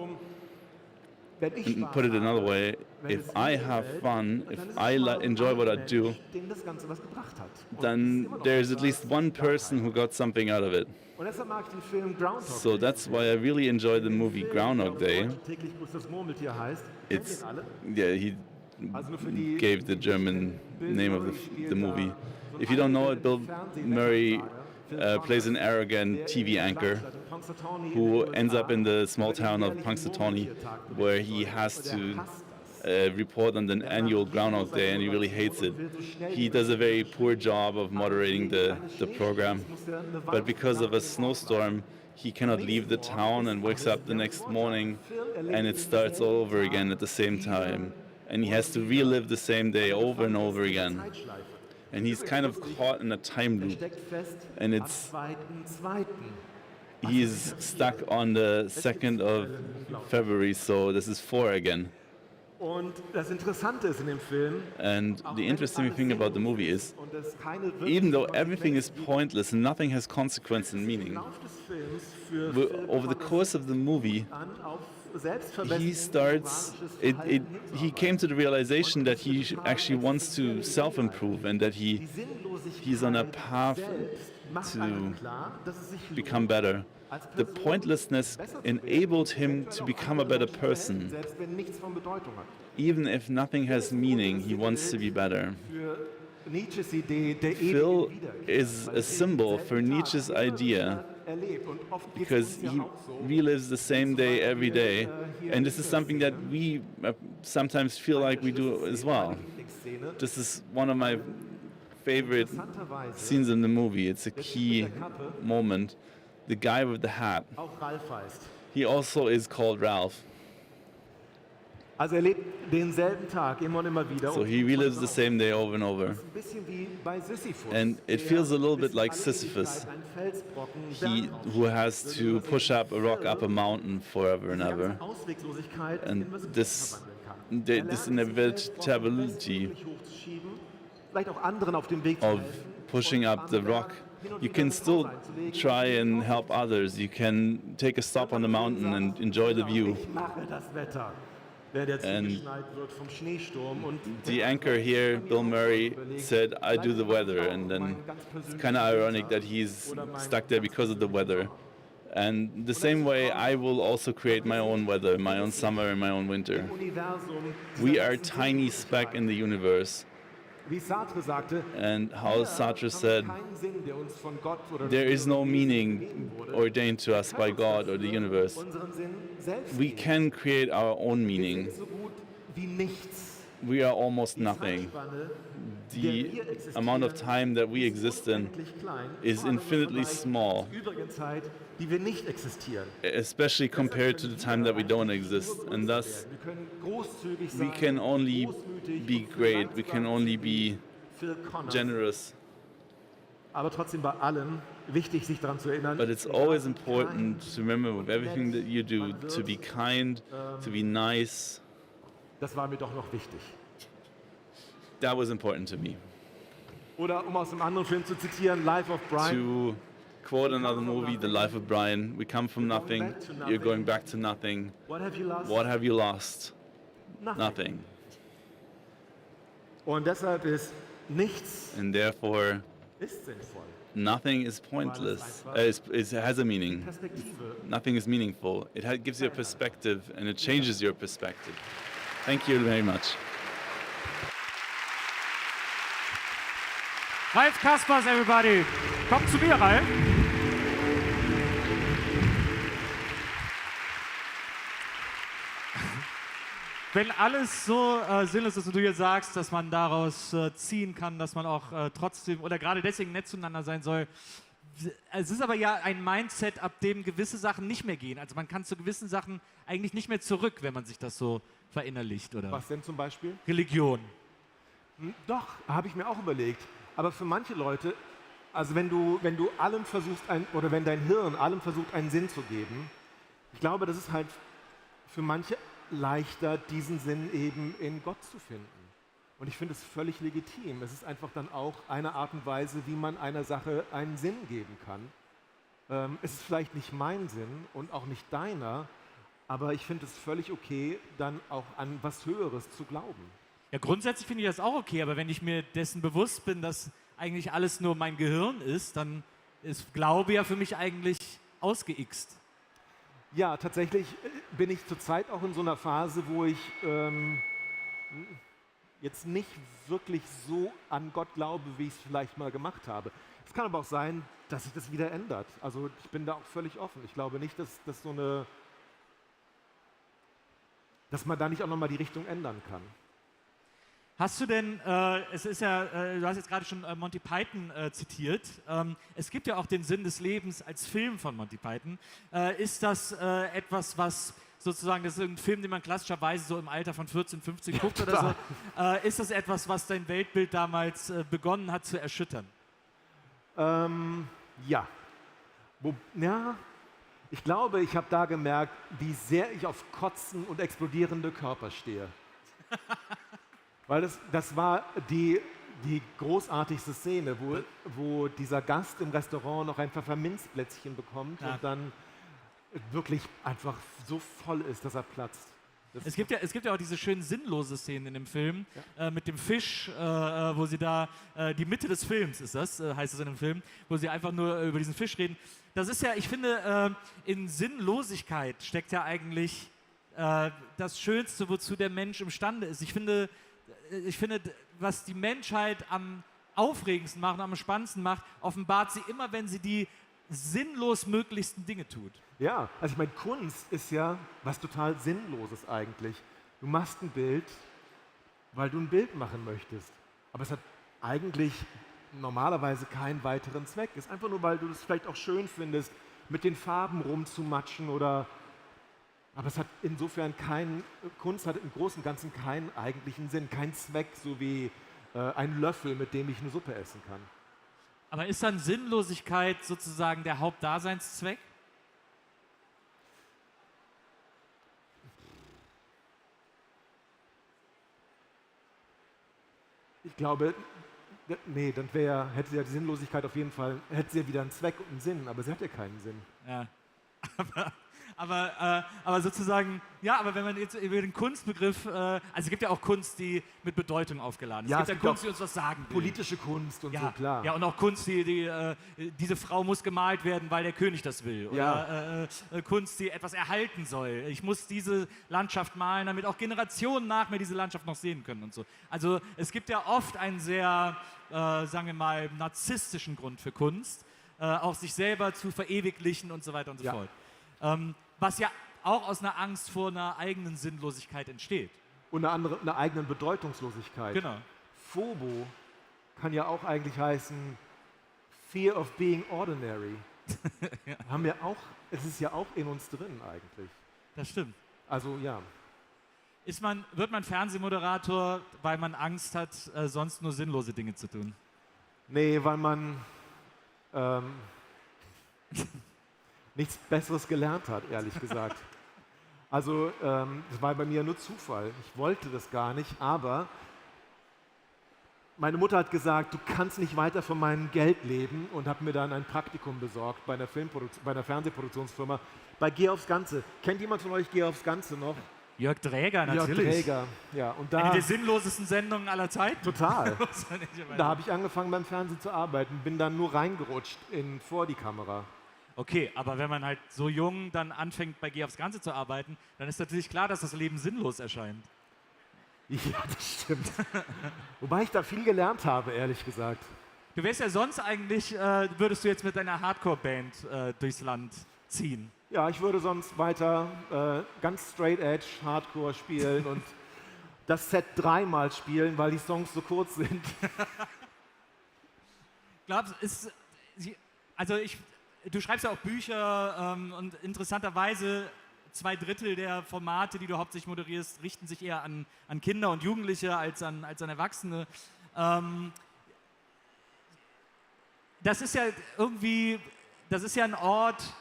put it another way, if I have fun, if I enjoy what I do, then there's at least one person who got something out of it. So that's why I really enjoy the movie Groundhog Day. It's, yeah, he gave the German name of the movie. If you don't know it, Bill Murray plays an arrogant TV anchor who ends up in the small town of Punxsutawney, where he has to report on the annual Groundhog Day, and he really hates it. He does a very poor job of moderating the program, but because of a snowstorm, he cannot leave the town and wakes up the next morning, and it starts all over again at the same time. And he has to relive the same day over and over again. And he's kind of caught in a time loop, and he's stuck on the 2nd of February, so this is 4 again. And the interesting thing about the movie is, even though everything is pointless and nothing has consequence and meaning, over the course of the movie, he came to the realization that he actually wants to self-improve and that he's on a path to become better. The pointlessness enabled him to become a better person. Even if nothing has meaning, he wants to be better. Phil is a symbol for Nietzsche's idea, because he relives the same day every day, and this is something that we sometimes feel like we do as well. This is one of my favorite scenes in the movie. It's a key moment. The guy with the hat. He also is called Ralph. So he relives the same day over and over. And it feels a little bit like Sisyphus, who has to push up a rock up a mountain forever and ever. And this inevitability of pushing up the rock, you can still try and help others. You can take a stop on the mountain and enjoy the view. And the anchor here, Bill Murray, said, "I do the weather," and then it's kind of ironic that he's stuck there because of the weather. And the same way, I will also create my own weather, my own summer and my own winter. We are a tiny speck in the universe. And how Sartre said, there is no meaning ordained to us by God or the universe. We can create our own meaning. We are almost nothing. The amount of time that we exist in is infinitely small, especially compared to the time that we don't exist. And thus, we can only be great, we can only be generous. But it's always important to remember with everything that you do, to be kind, to be nice. Das war mir doch noch wichtig. That was important to me. Oder aus einem anderen Film zu zitieren, Life of Brian. To quote another movie, The Life of Brian, we come from nothing, you're going back to nothing. What have you lost? What have you lost? Nothing. Und deshalb ist nichts And therefore, ist sinnvoll. nothing is pointless. It has a meaning. Nothing is meaningful. It gives you a perspective and it changes your perspective. Thank you very much. Ralf Kaspers, everybody. Kommt zu mir, Ralf. Wenn alles so sinnlos ist und du jetzt sagst, dass man daraus ziehen kann, dass man auch trotzdem oder gerade deswegen nett zueinander sein soll. Es ist aber ja ein Mindset, ab dem gewisse Sachen nicht mehr gehen. Also man kann zu gewissen Sachen eigentlich nicht mehr zurück, wenn man sich das so verinnerlicht, oder? Was denn zum Beispiel? Religion. Doch, habe ich mir auch überlegt. Aber für manche Leute, also wenn du allem versuchst, oder wenn dein Hirn allem versucht, einen Sinn zu geben, ich glaube, das ist halt für manche leichter, diesen Sinn eben in Gott zu finden. Und ich finde es völlig legitim. Es ist einfach dann auch eine Art und Weise, wie man einer Sache einen Sinn geben kann. Es ist vielleicht nicht mein Sinn und auch nicht deiner, aber ich finde es völlig okay, dann auch an was Höheres zu glauben. Ja, grundsätzlich finde ich das auch okay, aber wenn ich mir dessen bewusst bin, dass eigentlich alles nur mein Gehirn ist, dann ist Glaube ja für mich eigentlich ausgeixt. Ja, tatsächlich bin ich zurzeit auch in so einer Phase, wo ich jetzt nicht wirklich so an Gott glaube, wie ich es vielleicht mal gemacht habe. Es kann aber auch sein, dass sich das wieder ändert. Also ich bin da auch völlig offen. Ich glaube nicht, dass man da nicht auch nochmal die Richtung ändern kann. Hast du denn, es ist ja, du hast jetzt gerade schon Monty Python zitiert, es gibt ja auch den Sinn des Lebens als Film von Monty Python. Ist das etwas, was sozusagen, das ist ein Film, den man klassischerweise so im Alter von 14, 15 guckt oder so, ist das etwas, was dein Weltbild damals begonnen hat zu erschüttern? Ja. Ich glaube, ich habe da gemerkt, wie sehr ich auf Kotzen und explodierende Körper stehe. Weil das war die großartigste Szene, wo dieser Gast im Restaurant noch ein Pfefferminzplätzchen bekommt und dann wirklich einfach so voll ist, dass er platzt. Es gibt ja auch diese schön sinnlose Szenen in dem Film, mit dem Fisch, wo sie da, die Mitte des Films ist das, heißt es in dem Film, wo sie einfach nur über diesen Fisch reden. Das ist ja, ich finde, in Sinnlosigkeit steckt ja eigentlich das Schönste, wozu der Mensch imstande ist. Ich finde, was die Menschheit am aufregendsten macht, am spannendsten macht, offenbart sie immer, wenn sie die sinnlos möglichsten Dinge tut. Ja, also ich meine, Kunst ist ja was total Sinnloses eigentlich. Du machst ein Bild, weil du ein Bild machen möchtest. Aber es hat eigentlich normalerweise keinen weiteren Zweck. Es ist einfach nur, weil du es vielleicht auch schön findest, mit den Farben rumzumatschen oder... Aber es hat insofern Kunst hat im Großen und Ganzen keinen eigentlichen Sinn, keinen Zweck, so wie ein Löffel, mit dem ich eine Suppe essen kann. Aber ist dann Sinnlosigkeit sozusagen der Hauptdaseinszweck? Ich glaube, nee, dann hätte ja die Sinnlosigkeit auf jeden Fall, hätte sie ja wieder einen Zweck und einen Sinn, aber sie hat ja keinen Sinn. Ja. Aber sozusagen, ja, aber wenn man jetzt über den Kunstbegriff, also es gibt ja auch Kunst, die mit Bedeutung aufgeladen ist. Ja, es gibt ja Kunst, die uns was sagen will. Politische Kunst und so, klar. Ja, und auch Kunst, diese Frau muss gemalt werden, weil der König das will. Oder Kunst, die etwas erhalten soll. Ich muss diese Landschaft malen, damit auch Generationen nach mir diese Landschaft noch sehen können und so. Also es gibt ja oft einen sehr, sagen wir mal, narzisstischen Grund für Kunst, auch sich selber zu verewiglichen und so weiter und so fort. Was ja auch aus einer Angst vor einer eigenen Sinnlosigkeit entsteht. Und einer eigenen Bedeutungslosigkeit. Genau. Phobo kann ja auch eigentlich heißen Fear of being ordinary. Haben wir auch, es ist ja auch in uns drin eigentlich. Das stimmt. Also ja. Wird man Fernsehmoderator, weil man Angst hat, sonst nur sinnlose Dinge zu tun? Nee, weil man nichts Besseres gelernt hat, ehrlich gesagt. Also, das war bei mir nur Zufall. Ich wollte das gar nicht, aber meine Mutter hat gesagt, du kannst nicht weiter von meinem Geld leben und hat mir dann ein Praktikum besorgt bei einer Fernsehproduktionsfirma, bei Geh aufs Ganze. Kennt jemand von euch Geh aufs Ganze noch? Jörg Dräger, natürlich. Jörg Dräger, ja. Und eine der sinnlosesten Sendungen aller Zeiten. Total. Da habe ich angefangen beim Fernsehen zu arbeiten, bin dann nur reingerutscht vor die Kamera. Okay, aber wenn man halt so jung dann anfängt, bei Geh aufs Ganze zu arbeiten, dann ist natürlich klar, dass das Leben sinnlos erscheint. Ja, das stimmt. Wobei ich da viel gelernt habe, ehrlich gesagt. Du wärst ja sonst eigentlich, würdest du jetzt mit deiner Hardcore-Band durchs Land ziehen? Ja, ich würde sonst weiter ganz straight edge Hardcore spielen und das Set 3-mal spielen, weil die Songs so kurz sind. Glaubst du, du schreibst ja auch Bücher und interessanterweise 2/3 der Formate, die du hauptsächlich moderierst, richten sich eher an Kinder und Jugendliche als an Erwachsene. Das ist ja ein Ort,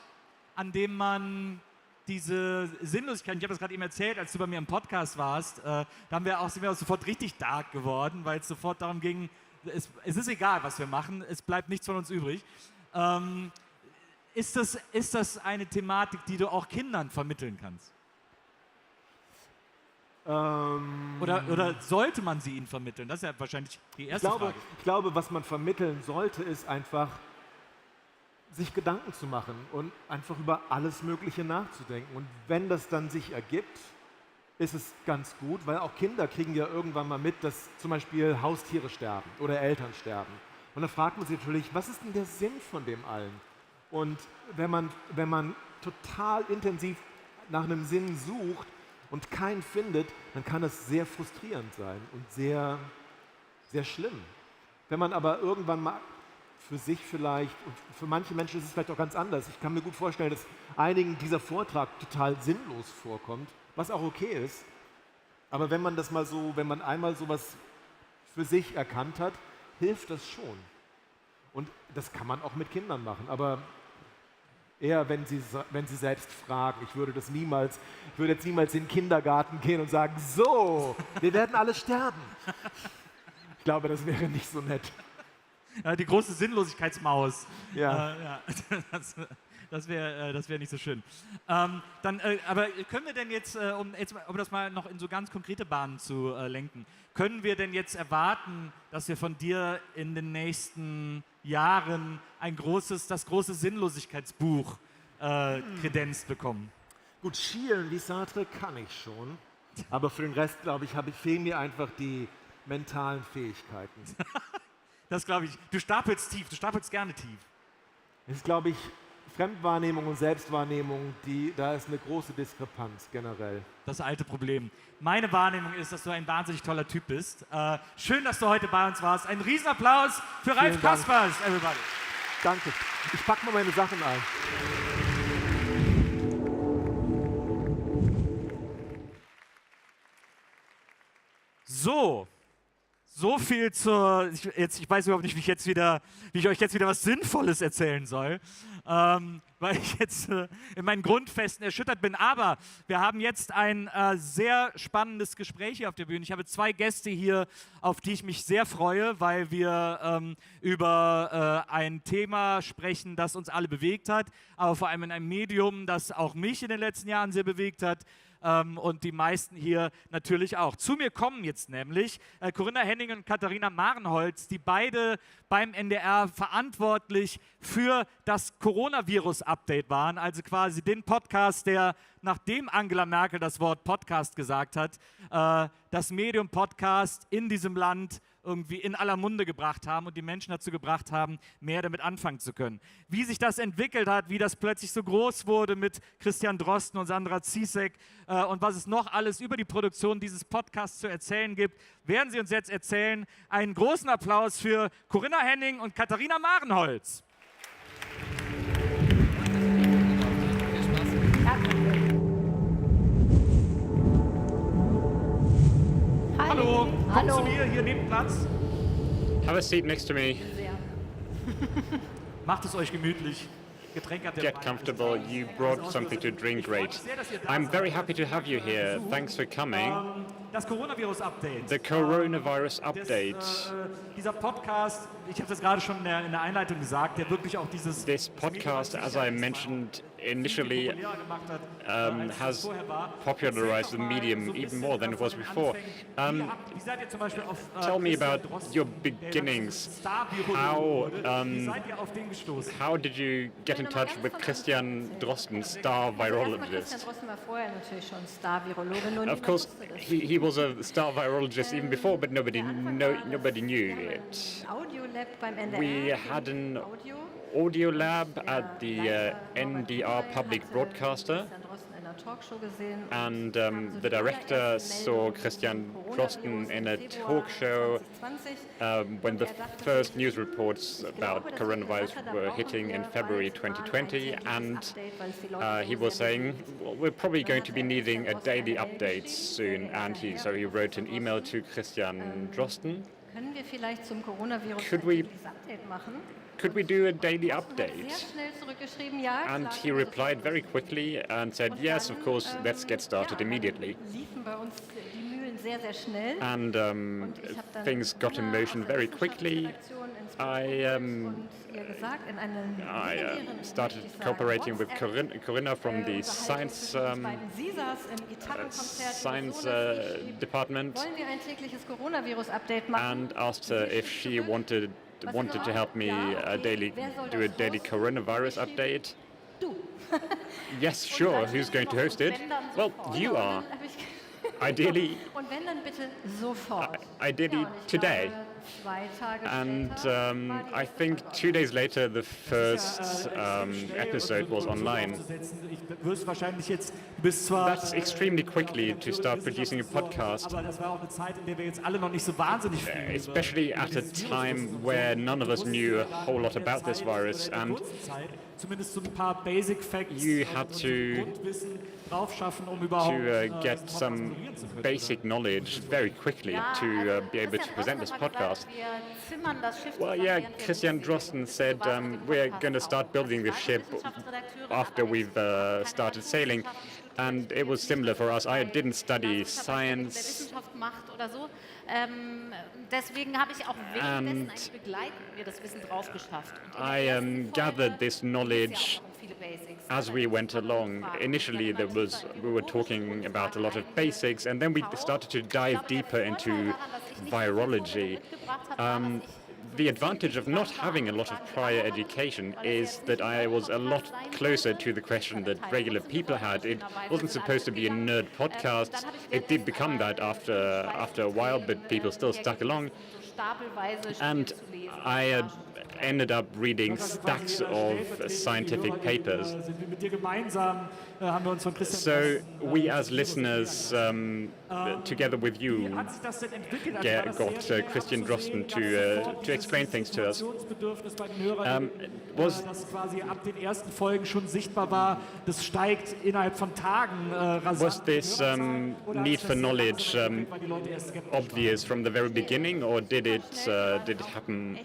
an dem man diese Sinnlosigkeit, ich habe das gerade eben erzählt, als du bei mir im Podcast warst, da sind wir auch sofort richtig dark geworden, weil es sofort darum ging, es ist egal, was wir machen, es bleibt nichts von uns übrig. Ist das eine Thematik, die du auch Kindern vermitteln kannst? Oder sollte man sie ihnen vermitteln? Das ist ja wahrscheinlich die erste Frage. Ich glaube, was man vermitteln sollte, ist einfach, sich Gedanken zu machen und einfach über alles Mögliche nachzudenken. Und wenn das dann sich ergibt, ist es ganz gut, weil auch Kinder kriegen ja irgendwann mal mit, dass zum Beispiel Haustiere sterben oder Eltern sterben. Und dann fragt man sich natürlich, was ist denn der Sinn von dem allen? Und wenn man total intensiv nach einem Sinn sucht und keinen findet, dann kann das sehr frustrierend sein und sehr, sehr schlimm. Wenn man aber irgendwann mal für sich vielleicht, und für manche Menschen ist es vielleicht auch ganz anders. Ich kann mir gut vorstellen, dass einigen dieser Vortrag total sinnlos vorkommt, was auch okay ist. Aber wenn man einmal sowas für sich erkannt hat, hilft das schon. Und das kann man auch mit Kindern machen, aber eher, wenn sie selbst fragen. Ich würde jetzt niemals in den Kindergarten gehen und sagen, so, wir werden alle sterben. Ich glaube, das wäre nicht so nett. Ja, die große Sinnlosigkeitsmaus. Ja. Das wäre nicht so schön. Aber können wir denn jetzt, um das mal noch in so ganz konkrete Bahnen zu lenken, können wir denn jetzt erwarten, dass wir von dir in den nächsten Jahren das große Sinnlosigkeitsbuch kredenzt bekommen? Gut, schielen wie Sartre kann ich schon, aber für den Rest, glaube ich, fehlen mir einfach die mentalen Fähigkeiten. Das glaube ich. Du stapelst gerne tief. Es ist, glaube ich, Fremdwahrnehmung und Selbstwahrnehmung, da ist eine große Diskrepanz generell. Das alte Problem. Meine Wahrnehmung ist, dass du ein wahnsinnig toller Typ bist. Schön, dass du heute bei uns warst. Ein Riesenapplaus für Ralf Kaspers, everybody. Danke. Ich packe mal meine Sachen ein. So viel ich weiß überhaupt nicht, wie ich euch jetzt wieder was Sinnvolles erzählen soll. weil ich jetzt in meinen Grundfesten erschüttert bin. Aber wir haben jetzt ein sehr spannendes Gespräch hier auf der Bühne. Ich habe 2 Gäste hier, auf die ich mich sehr freue, weil wir über ein Thema sprechen, das uns alle bewegt hat, aber vor allem in einem Medium, das auch mich in den letzten Jahren sehr bewegt hat. Und die meisten hier natürlich auch. Zu mir kommen jetzt nämlich Corinna Henning und Katharina Marenholz, die beide beim NDR verantwortlich für das Coronavirus-Update waren, also quasi den Podcast, der, nachdem Angela Merkel das Wort Podcast gesagt hat, das Medium Podcast in diesem Land irgendwie in aller Munde gebracht haben und die Menschen dazu gebracht haben, mehr damit anfangen zu können. Wie sich das entwickelt hat, wie das plötzlich so groß wurde mit Christian Drosten und Sandra Ziesek und was es noch alles über die Produktion dieses Podcasts zu erzählen gibt, werden sie uns jetzt erzählen. Einen großen Applaus für Corinna Henning und Katharina Marenholz. Hallo, kommt zu mir, hier nehmt Platz. Have a seat next to me. Macht es euch gemütlich. Get comfortable. You brought something to drink. Great. I'm very happy to have you here. Thanks for coming. Das Coronavirus-Update. The Coronavirus Update. Dieser Podcast, ich habe das gerade schon in der Einleitung gesagt, der wirklich auch dieses... This podcast, as I mentioned initially, has popularized the medium even more than it was before. Tell me about your beginnings. How did you get in touch with Christian Drosten, star virologist? Of course, he was a star virologist even before, but nobody knew it. We had an audio lab at the NDR public broadcaster, and the director saw Christian Drosten in a talk show when the first news reports about coronavirus were hitting in February 2020, and he was saying, well, we're probably going to be needing a daily update soon, and so he wrote an email to Christian Drosten. Could we do a daily update? And he replied very quickly and said, yes, of course, let's get started immediately. And things got in motion very quickly. I started cooperating with Corinna from the science department and asked her if she wanted to help me do a daily coronavirus update. Yes, sure. Who's going to host it? Well, you are. Ideally today. And I think 2 days later, the first episode was online. That's extremely quickly to start producing a podcast, especially at a time where none of us knew a whole lot about this virus, and you had to get some basic knowledge very quickly to be able to present this podcast. Well, yeah, Christian Drosten said we're going to start building the ship after we've started sailing. And it was similar for us. I didn't study science. And I gathered this knowledge as we went along. Initially, we were talking about a lot of basics, and then we started to dive deeper into virology. The advantage of not having a lot of prior education is that I was a lot closer to the question that regular people had. It wasn't supposed to be a nerd podcast. It did become that after a while, but people still stuck along. And I ended up reading stacks of scientific papers. So we as listeners, together with you, got Christian Drosten to explain things to us. Was this need for knowledge obvious from the very beginning, or did it happen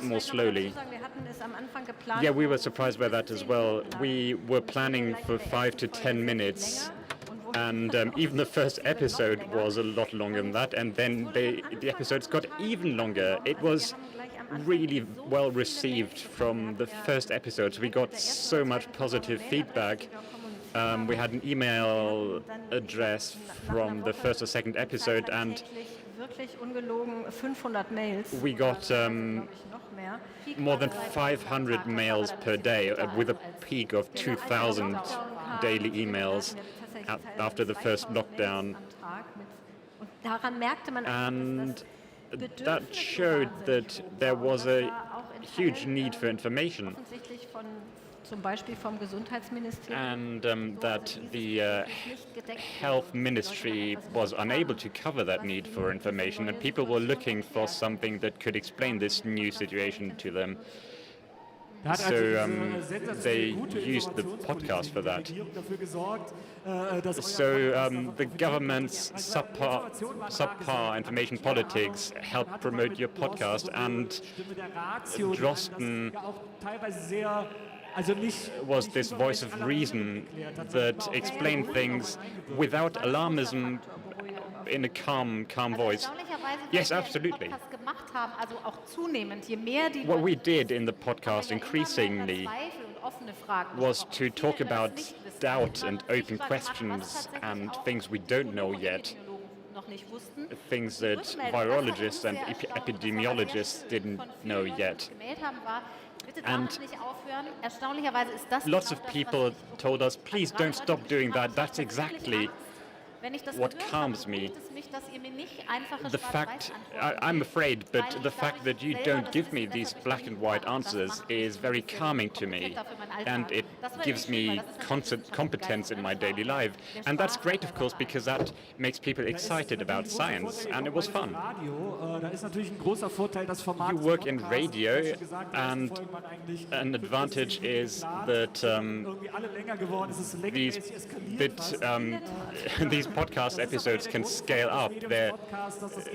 more slowly. Yeah, we were surprised by that as well. We were planning for 5 to 10 minutes, and even the first episode was a lot longer than that, and then the episodes got even longer. It was really well received from the first episodes. We got so much positive feedback. We had an email address from the first or second episode, and we got more than 500 mails per day, with a peak of 2,000 daily emails after the first lockdown. And that showed that there was a huge need for information. And that the health ministry was unable to cover that need for information, and people were looking for something that could explain this new situation to them. So they used the podcast for that. So the government's subpar information politics helped promote your podcast, and Drosten was this voice of reason that explained things without alarmism, in a calm voice. Yes, absolutely. What we did in the podcast increasingly was to talk about doubt and open questions and things we don't know yet, things that virologists and epidemiologists didn't know yet. And lots of people told us, please don't stop doing that. That's exactly what calms me. The fact, I'm afraid, but the fact that you don't give me these black and white answers is very calming to me, and it gives me competence in my daily life. And that's great, of course, because that makes people excited about science, and it was fun. You work in radio, and an advantage is that these podcast episodes can scale up.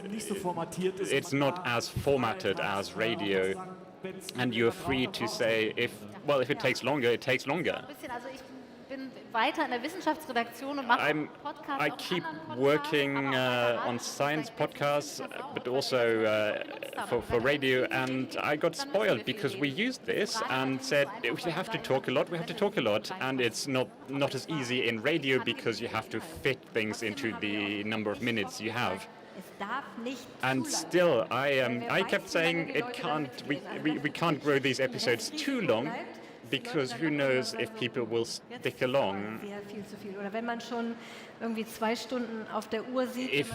It's not as formatted as radio, and you're free to say, if it takes longer, it takes longer. I keep working on science podcasts, but also for radio, and I got spoiled because we used this and said, if we have to talk a lot, we have to talk a lot, and it's not as easy in radio because you have to fit things into the number of minutes you have. And still, I kept saying we can't grow these episodes too long, because who knows if people will stick along. If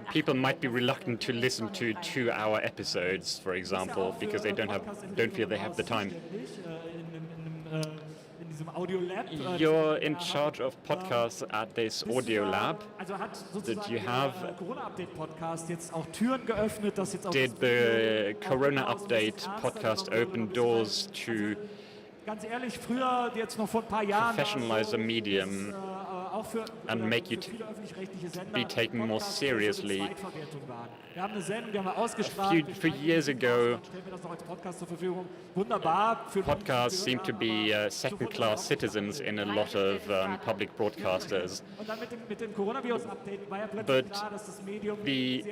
people might be reluctant to listen to 2-hour episodes, for example, because they don't feel they have the time. You're in charge of podcasts at this audio lab that you have. Did the Corona Update podcast open doors to professionalize the medium and make it be taken more seriously? A few years ago, podcasts seemed to be second-class citizens in a lot of public broadcasters. But the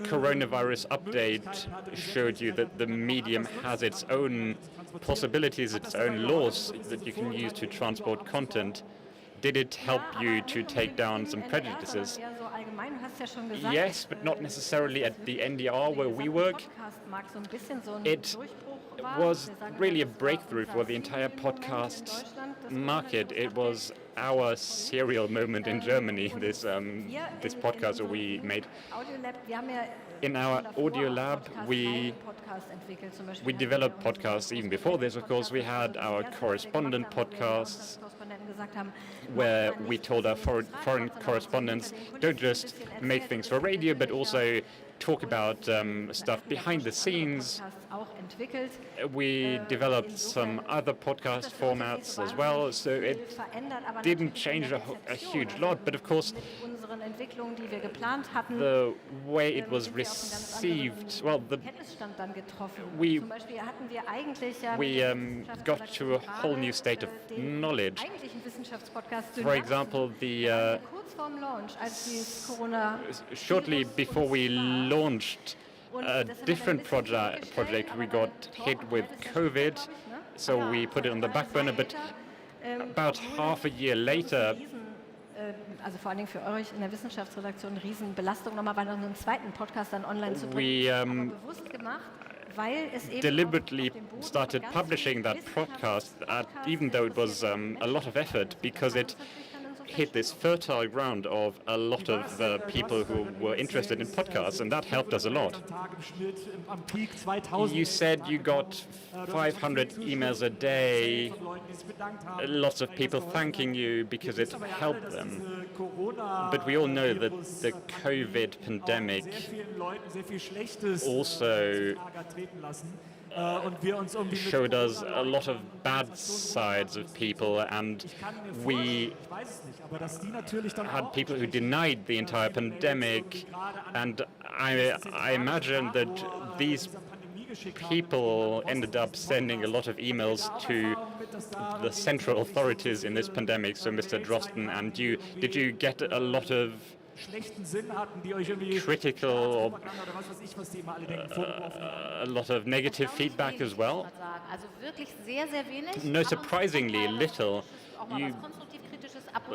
coronavirus update showed you that the medium has its own possibilities, its own laws that you can use to transport content. Did it help you to take down some prejudices? Yes, but not necessarily at the NDR where we work. It was really a breakthrough for the entire podcast market. It was our serial moment in Germany, this podcast that we made. In our audio lab, we developed podcasts even before this. Of course, we had our correspondent podcasts, where we told our foreign correspondents, don't just make things for radio, but also talk about stuff behind the scenes. We developed some other podcast formats as well, so it didn't change a huge lot, but of course the way it was received, well, we got to a whole new state of knowledge. For example, shortly before we launched a different project, we got hit with COVID, so we put it on the back burner, but about half a year later, also vor allen Dingen für euch in der Wissenschaftsredaktion Riesenbelastung, nochmal noch einen zweiten Podcast dann online zu bringen, aber bewusst gemacht, weil es eben deliberately started publishing that podcast, even though it was a lot of effort, because it hit this fertile ground of a lot of people who were interested in podcasts, and that helped us a lot. You said you got 500 emails a day, lots of people thanking you because it helped them. But we all know that the COVID pandemic also showed us a lot of bad sides of people, and we had people who denied the entire pandemic, and I imagine that these people ended up sending a lot of emails to the central authorities in this pandemic. So Mr. Drosten and you, did you get a lot of critical or a lot of negative feedback as well? No, surprisingly little.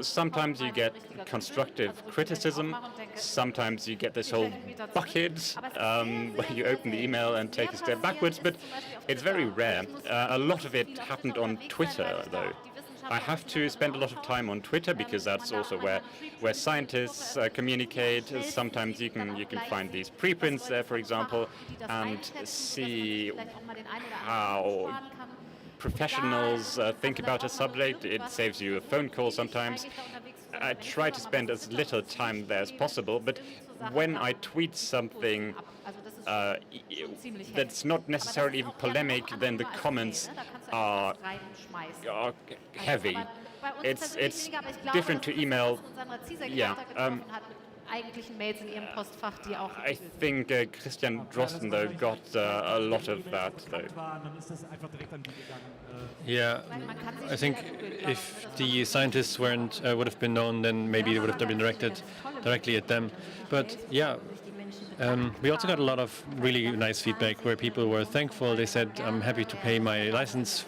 Sometimes you get constructive criticism, sometimes you get this whole bucket where you open the email and take a step backwards, but it's very rare. A lot of it happened on Twitter, though. I have to spend a lot of time on Twitter because that's also where scientists communicate. Sometimes you can find these preprints there, for example, and see how professionals think about a subject. It saves you a phone call sometimes. I try to spend as little time there as possible, but when I tweet something that's not necessarily even polemic, then the comments are heavy. It's different to email. Yeah. I think Christian Drosten, though, got a lot of that, though. Yeah, I think if the scientists would have been known, then maybe it would have been directed directly at them. But yeah, we also got a lot of really nice feedback where people were thankful. They said, I'm happy to pay my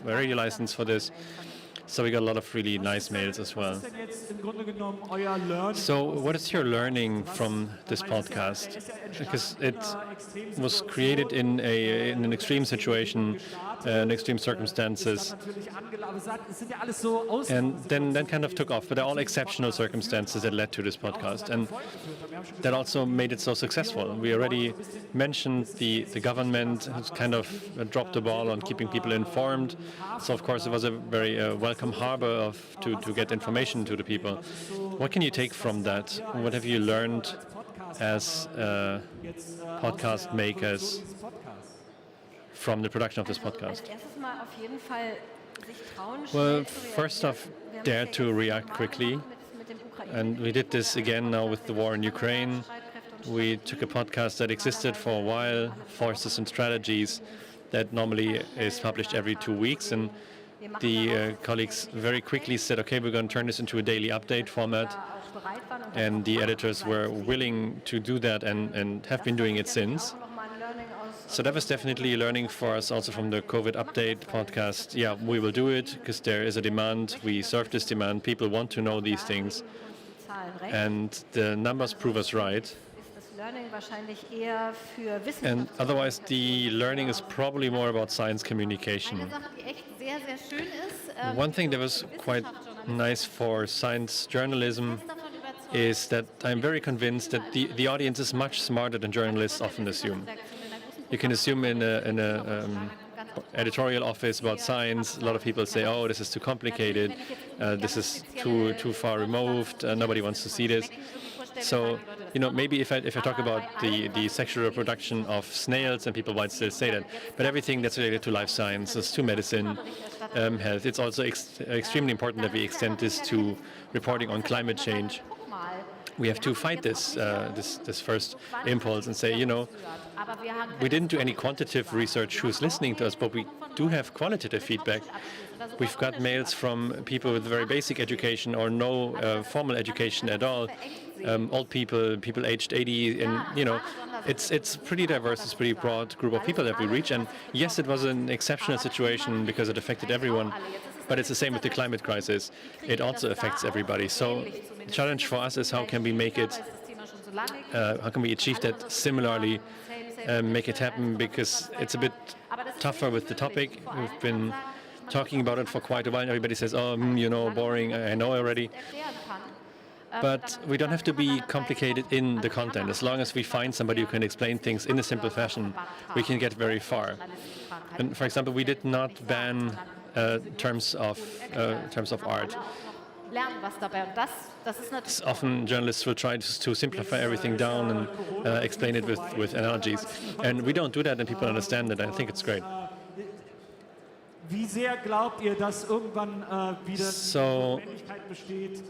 radio license for this. So we got a lot of really nice mails as well. So what is your learning from this podcast? Because it was created in an extreme situation, in extreme circumstances, and then kind of took off. But they're all exceptional circumstances that led to this podcast, and that also made it so successful. We already mentioned the government has kind of dropped the ball on keeping people informed. So of course it was a very welcome harbor to get information to the people. What can you take from that? What have you learned as podcast makers from the production of this podcast? Well, first off, dare to react quickly. And we did this again now with the war in Ukraine. We took a podcast that existed for a while, Forces and Strategies, that normally is published every 2 weeks. And the colleagues very quickly said, okay, we're going to turn this into a daily update format. And the editors were willing to do that and have been doing it since. So that was definitely a learning for us also from the COVID update podcast. Yeah, we will do it because there is a demand. We serve this demand. People want to know these things. And the numbers prove us right. And otherwise, the learning is probably more about science communication. One thing that was quite nice for science journalism is that I'm very convinced that the audience is much smarter than journalists often assume. You can assume in an editorial office about science, a lot of people say, oh, this is too complicated, this is too far removed, nobody wants to see this. So, maybe if I talk about the sexual reproduction of snails, and people might still say that, but everything that's related to life sciences, to medicine, health, it's also extremely important that we extend this to reporting on climate change. We have to fight this first impulse and say, we didn't do any quantitative research who's listening to us, but we do have qualitative feedback. We've got mails from people with very basic education or no formal education at all, old people aged 80, and it's pretty diverse, it's a pretty broad group of people that we reach. And yes, it was an exceptional situation because it affected everyone. But it's the same with the climate crisis. It also affects everybody. So the challenge for us is how can we make it, how can we achieve that similarly, make it happen, because it's a bit tougher with the topic. We've been talking about it for quite a while. Everybody says, oh, boring, I know already. But we don't have to be complicated in the content. As long as we find somebody who can explain things in a simple fashion, we can get very far. And for example, we did not ban terms of art. Often journalists will try to simplify everything down and explain it with analogies. And we don't do that, and people understand it. I think it's great. Wie sehr glaubt ihr, dass irgendwann wieder Notwendigkeit besteht?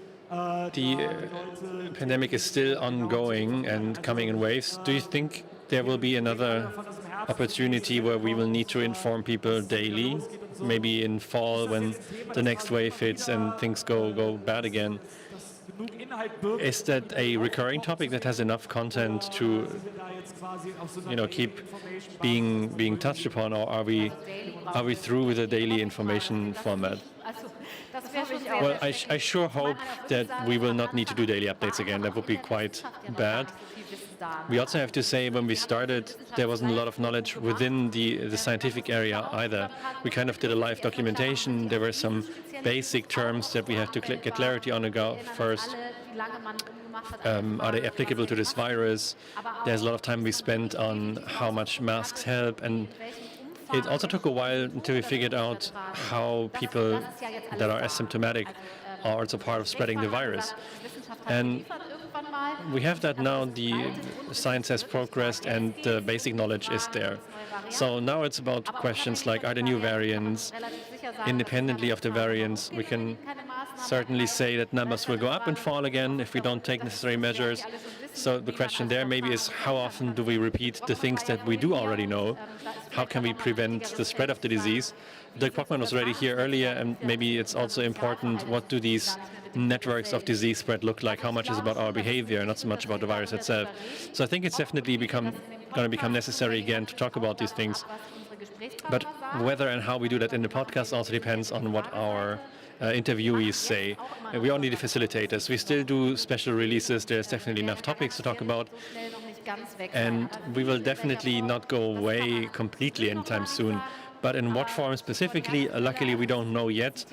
The pandemic is still ongoing and coming in waves. Do you think there will be another opportunity where we will need to inform people daily, maybe in fall when the next wave hits and things go bad again? Is that a recurring topic that has enough content to, keep being touched upon, or are we through with the daily information format? Well, I sure hope that we will not need to do daily updates again. That would be quite bad. We also have to say, when we started, there wasn't a lot of knowledge within the scientific area either. We kind of did a live documentation. There were some basic terms that we had to get clarity on first. Are they applicable to this virus? There's a lot of time we spent on how much masks help, and it also took a while until we figured out how people that are asymptomatic are also part of spreading the virus. And we have that now. The science has progressed and the basic knowledge is there. So now it's about questions like, are there new variants? Independently of the variants, we can certainly say that numbers will go up and fall again if we don't take necessary measures. So the question there maybe is, how often do we repeat the things that we do already know? How can we prevent the spread of the disease? Dirk Pockmann was already here earlier, and maybe it's also important, what do these networks of disease spread look like? How much is about our behavior, not so much about the virus itself? So I think it's definitely going to become necessary again to talk about these things. But whether and how we do that in the podcast also depends on what our interviewees say. We only the facilitators. We still do special releases. There's definitely enough topics to talk about. And we will definitely not go away completely anytime soon. But in what form specifically, luckily we don't know yet.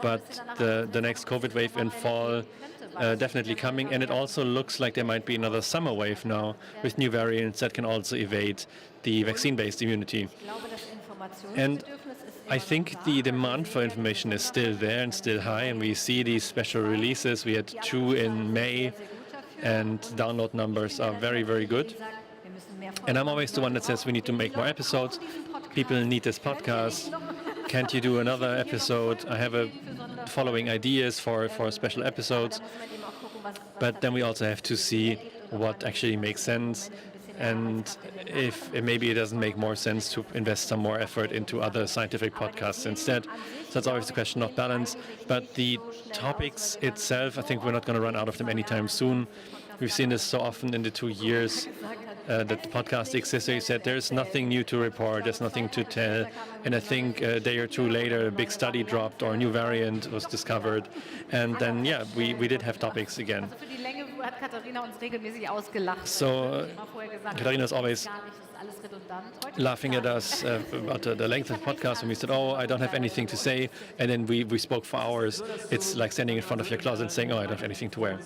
But the next COVID wave in fall definitely coming. And it also looks like there might be another summer wave now with new variants that can also evade the vaccine-based immunity. And I think the demand for information is still there and still high, and we see these special releases. We had 2 in May, and download numbers are very, very good. And I'm always the one that says we need to make more episodes. People need this podcast. Can't you do another episode? I have following ideas for special episodes. But then we also have to see what actually makes sense, and if maybe it doesn't make more sense to invest some more effort into other scientific podcasts instead. So it's always the question of balance. But the topics itself, I think we're not going to run out of them anytime soon. We've seen this so often in the 2 years that the podcast exists. You said there's nothing new to report, there's nothing to tell. And I think a day or 2 later, a big study dropped or a new variant was discovered. And then, yeah, we did have topics again. So Katharina is always laughing at us about the length of the podcast, and we said, oh, I don't have anything to say, and then we spoke for hours. It's like standing in front of your closet and saying, oh, I don't have anything to wear.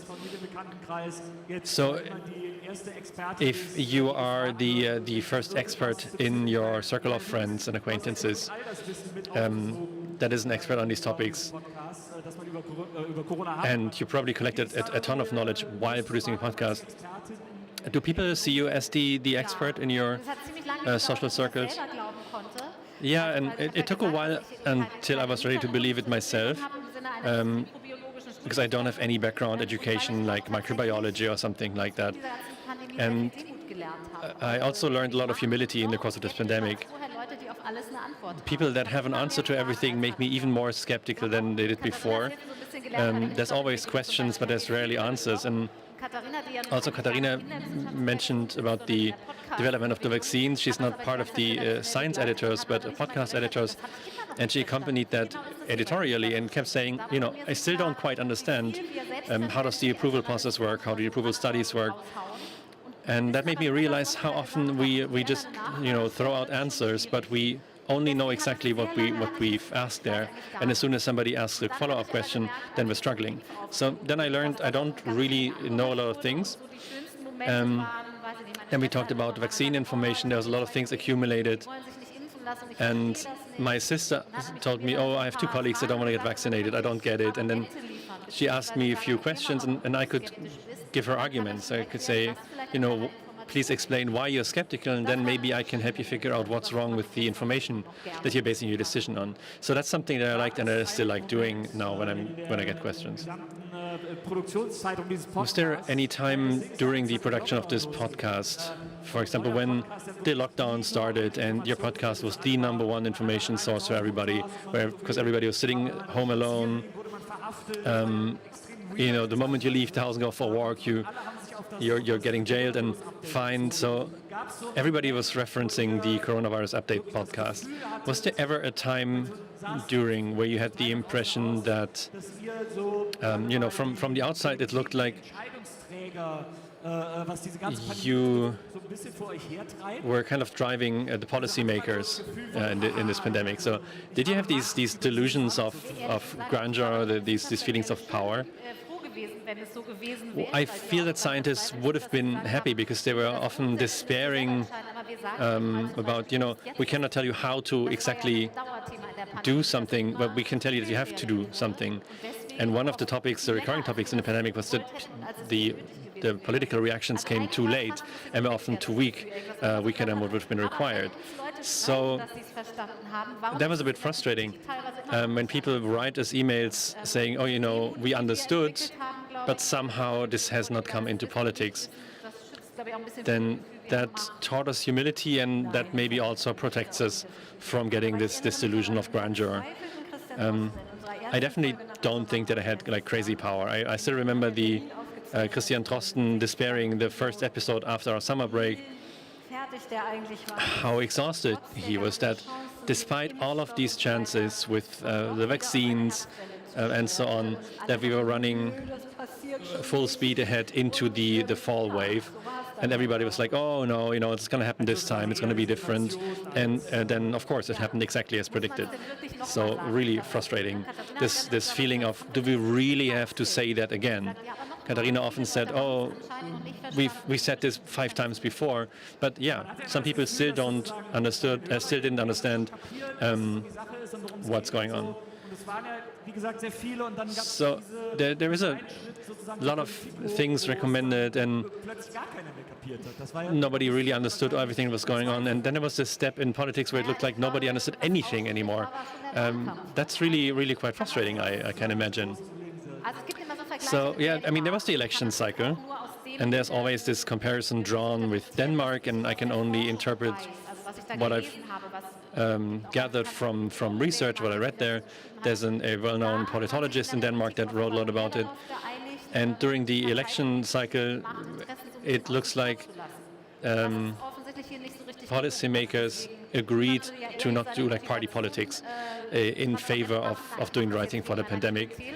So if you are the first expert in your circle of friends and acquaintances that is an expert on these topics, and you probably collected a ton of knowledge while producing a podcast. Do people see you as the expert in your social circles? Yeah, and it took a while until I was ready to believe it myself, because I don't have any background education like microbiology or something like that. And I also learned a lot of humility in the course of this pandemic. People that have an answer to everything make me even more skeptical than they did before. There's always questions, but there's rarely answers. And also, Katharina mentioned about the development of the vaccines. She's not part of the science editors, but podcast editors. And she accompanied that editorially and kept saying, you know, I still don't quite understand how does the approval process work, how do the approval studies work. And that made me realize how often we just, you know, throw out answers, but we only know exactly what we've asked there. And as soon as somebody asks a follow-up question, then we're struggling. So then I learned I don't really know a lot of things. And we talked about vaccine information. There was a lot of things accumulated. And my sister told me, oh, I have 2 colleagues that don't want to get vaccinated. I don't get it. And then she asked me a few questions, and I could give her arguments. I could say, you know, please explain why you're skeptical, and then maybe I can help you figure out what's wrong with the information that you're basing your decision on. So that's something that I liked and I still like doing now when I get questions. Was there any time during the production of this podcast, for example, when the lockdown started and your podcast was the #1 information source for everybody, because everybody was sitting home alone, you know, the moment you leave the house and go for a walk, you're getting jailed and fined. So everybody was referencing the Coronavirus Update podcast. Was there ever a time during where you had the impression that, you know, from the outside it looked like you were kind of driving the policymakers in this pandemic? So did you have these delusions of grandeur, these feelings of power? I feel that scientists would have been happy because they were often despairing about, you know, we cannot tell you how to exactly do something, but we can tell you that you have to do something. And one of the topics, the recurring topics in the pandemic, was that the political reactions came too late and were often too weaker than what would have been required. So that was a bit frustrating when people write us emails saying, oh, you know, we understood, but somehow this has not come into politics. Then that taught us humility, and that maybe also protects us from getting this delusion of grandeur. I definitely don't think that I had like crazy power. I still remember the Christian Drosten despairing the first episode after our summer break, how exhausted he was, that despite all of these chances with the vaccines and so on, that we were running full speed ahead into the fall wave. And everybody was like, oh, no, you know, it's going to happen this time. It's going to be different. And then, of course, it happened exactly as predicted. So really frustrating, this feeling of, do we really have to say that again? Katharina often said, oh, we said this 5 times before. But yeah, some people still didn't understand what's going on. So there is a lot of things recommended, and nobody really understood everything that was going on. And then there was this step in politics where it looked like nobody understood anything anymore. That's really, really quite frustrating, I can imagine. So yeah, I mean, there was the election cycle, and there's always this comparison drawn with Denmark, and I can only interpret what I've gathered from research, what I read there. There's a well-known politologist in Denmark that wrote a lot about it. And during the election cycle, it looks like policymakers agreed to not do like party politics in favor of doing the right thing for the pandemic.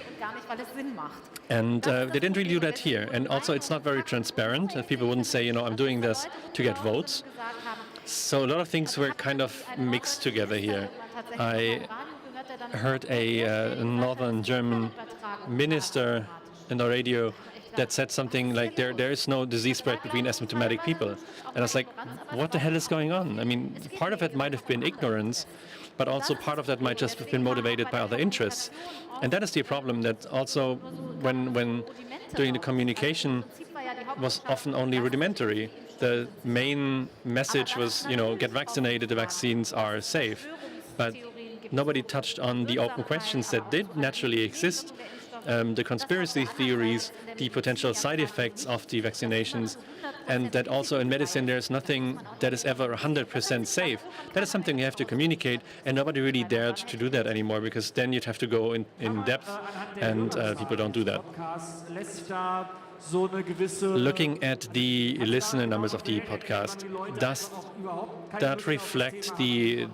And they didn't really do that here. And also, it's not very transparent. People wouldn't say, you know, I'm doing this to get votes. So a lot of things were kind of mixed together here. I heard a northern German minister in the radio that said something like there is no disease spread between asymptomatic people. And I was like, what the hell is going on? I mean, part of it might have been ignorance, but also part of that might just have been motivated by other interests. And that is the problem, that also when doing the communication was often only rudimentary. The main message was, get vaccinated, the vaccines are safe. But nobody touched on the open questions that did naturally exist, the conspiracy theories, the potential side effects of the vaccinations, and that also in medicine there's nothing that is ever 100% safe. That is something you have to communicate, and nobody really dared to do that anymore, because then you'd have to go in depth, and people don't do that. Looking at the listener numbers of the podcast, does that reflect the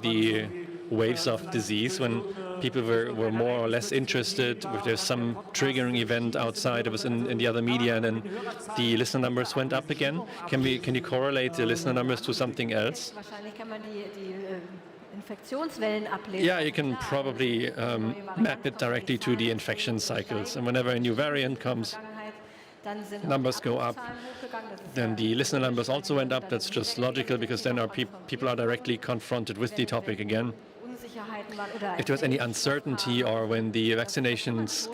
waves of disease when people were more or less interested, if there's some triggering event outside that was in the other media, and then the listener numbers went up again? Can you correlate the listener numbers to something else? Yeah, you can probably map it directly to the infection cycles, and whenever a new variant comes, numbers go up. Then the listener numbers also went up. That's just logical, because then our people are directly confronted with the topic again. If there was any uncertainty, or when the vaccinations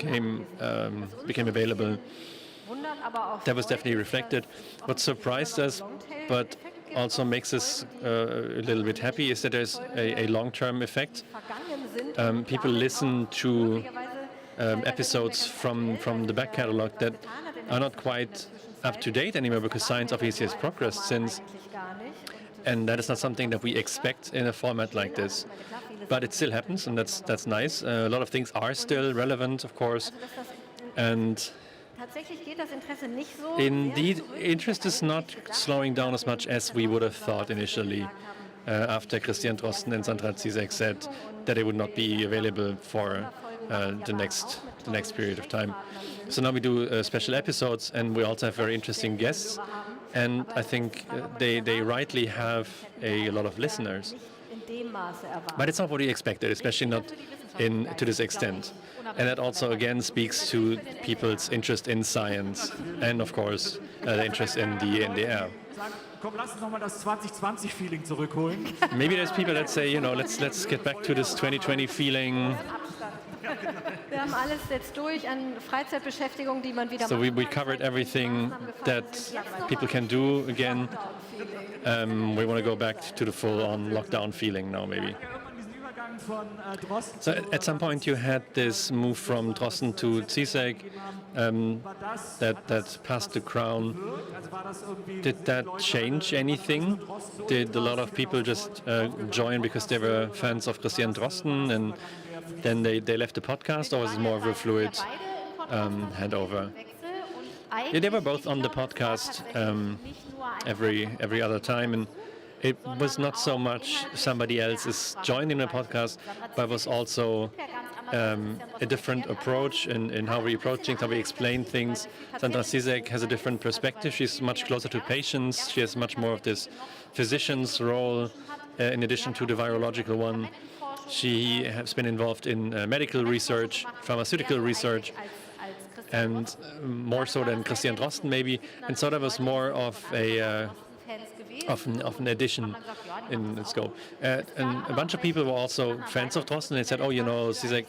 became available, that was definitely reflected. What surprised us, but also makes us a little bit happy, is that there's a long-term effect. People listen to episodes from the back catalog that are not quite up to date anymore, because science obviously has progressed since, and that is not something that we expect in a format like this. But it still happens, and that's nice. A lot of things are still relevant, of course, and indeed, interest is not slowing down as much as we would have thought initially, after Christian Drosten and Sandra Zizek said that it would not be available for the next period of time. So now we do special episodes, and we also have very interesting guests, and I think they rightly have a lot of listeners. But it's not what we expected, especially not to this extent. And that also again speaks to people's interest in science, and of course the interest in the NDR. Maybe there's people that say, let's get back to this 2020 feeling. So we covered everything that people can do again. We want to go back to the full-on lockdown feeling now, maybe. So at some point you had this move from Drosten to Zizek that passed the crown. Did that change anything? Did a lot of people just join because they were fans of Christian Drosten, and then they left the podcast, or was it more of a fluid handover? Yeah, they were both on the podcast every other time, and it was not so much somebody else is joining the podcast, but was also a different approach in how we approach things, how we explain things. Sandra Zizek has a different perspective. She's much closer to patients. She has much more of this physician's role in addition to the virological one. She has been involved in medical research, pharmaceutical research, and more so than Christian Drosten maybe. And so that was more of an addition in scope. And a bunch of people were also fans of Drosten. They said, Zizek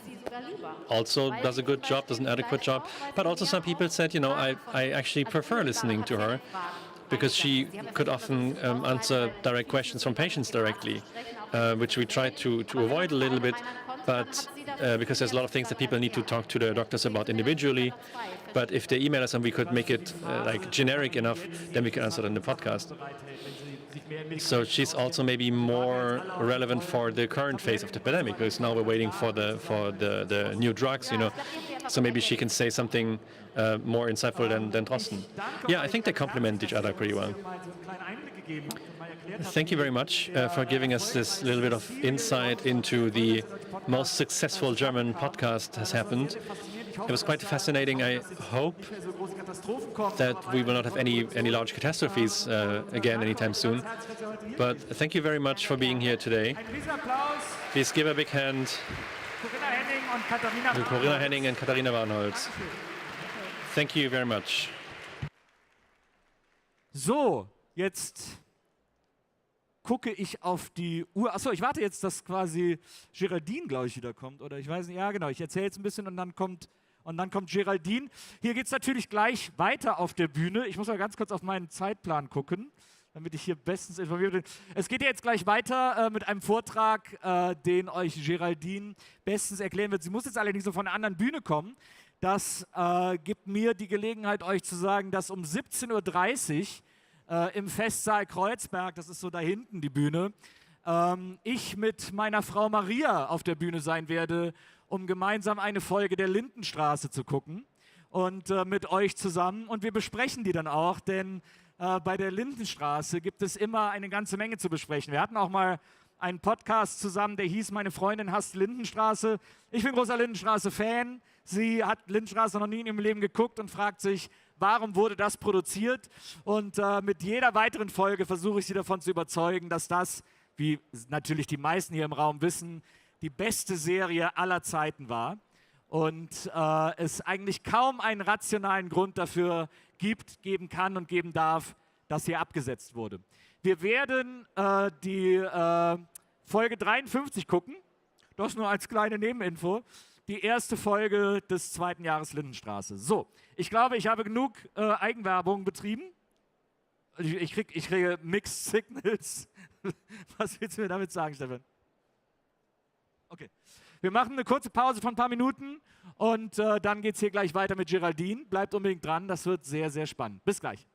also does a good job, does an adequate job. But also some people said, I actually prefer listening to her, because she could often answer direct questions from patients directly, which we tried to avoid a little bit, but because there's a lot of things that people need to talk to their doctors about individually. But if they email us and we could make it generic enough, then we can answer it in the podcast. So she's also maybe more relevant for the current phase of the pandemic, because now we're waiting for the new drugs, So maybe she can say something more insightful than Drosten. Yeah, I think they complement each other pretty well. Thank you very much for giving us this little bit of insight into the most successful German podcast has happened. It was quite fascinating. I hope that we will not have any large catastrophes again anytime soon. But thank you very much for being here today. Please give a big hand to Corinna Henning and Katharina Warnholz. Thank you very much. So, jetzt gucke ich auf die Uhr. Achso, ich warte jetzt, dass quasi Geraldine, glaube ich, wieder kommt. Oder ich weiß nicht, ja genau, ich erzähle jetzt ein bisschen und dann kommt Geraldine. Hier geht es natürlich gleich weiter auf der Bühne. Ich muss mal ganz kurz auf meinen Zeitplan gucken, damit ich hier bestens informiert bin. Es geht jetzt gleich weiter mit einem Vortrag, den euch Geraldine bestens erklären wird. Sie muss jetzt allerdings so von einer anderen Bühne kommen. Das gibt mir die Gelegenheit, euch zu sagen, dass um 17:30 Uhr im Festsaal Kreuzberg, das ist so da hinten die Bühne, ich mit meiner Frau Maria auf der Bühne sein werde, um gemeinsam eine Folge der Lindenstraße zu gucken und mit euch zusammen. Und wir besprechen die dann auch, denn bei der Lindenstraße gibt es immer eine ganze Menge zu besprechen. Wir hatten auch mal einen Podcast zusammen, der hieß Meine Freundin hasst Lindenstraße. Ich bin großer Lindenstraße-Fan. Sie hat Lindenstraße noch nie in ihrem Leben geguckt und fragt sich, warum wurde das produziert? Und mit jeder weiteren Folge versuche ich sie davon zu überzeugen, dass das, wie natürlich die meisten hier im Raum wissen, die beste Serie aller Zeiten war. Und es eigentlich kaum einen rationalen Grund dafür geben kann und geben darf, dass hier abgesetzt wurde. Wir werden die Folge 53 gucken. Das nur als kleine Nebeninfo. Die erste Folge des 2. Jahres Lindenstraße. So, ich glaube, ich habe genug Eigenwerbung betrieben. Ich kriege Mixed Signals. Was willst du mir damit sagen, Stefan? Okay. Wir machen eine kurze Pause von ein paar Minuten und dann geht es hier gleich weiter mit Geraldine. Bleibt unbedingt dran, das wird sehr, sehr spannend. Bis gleich.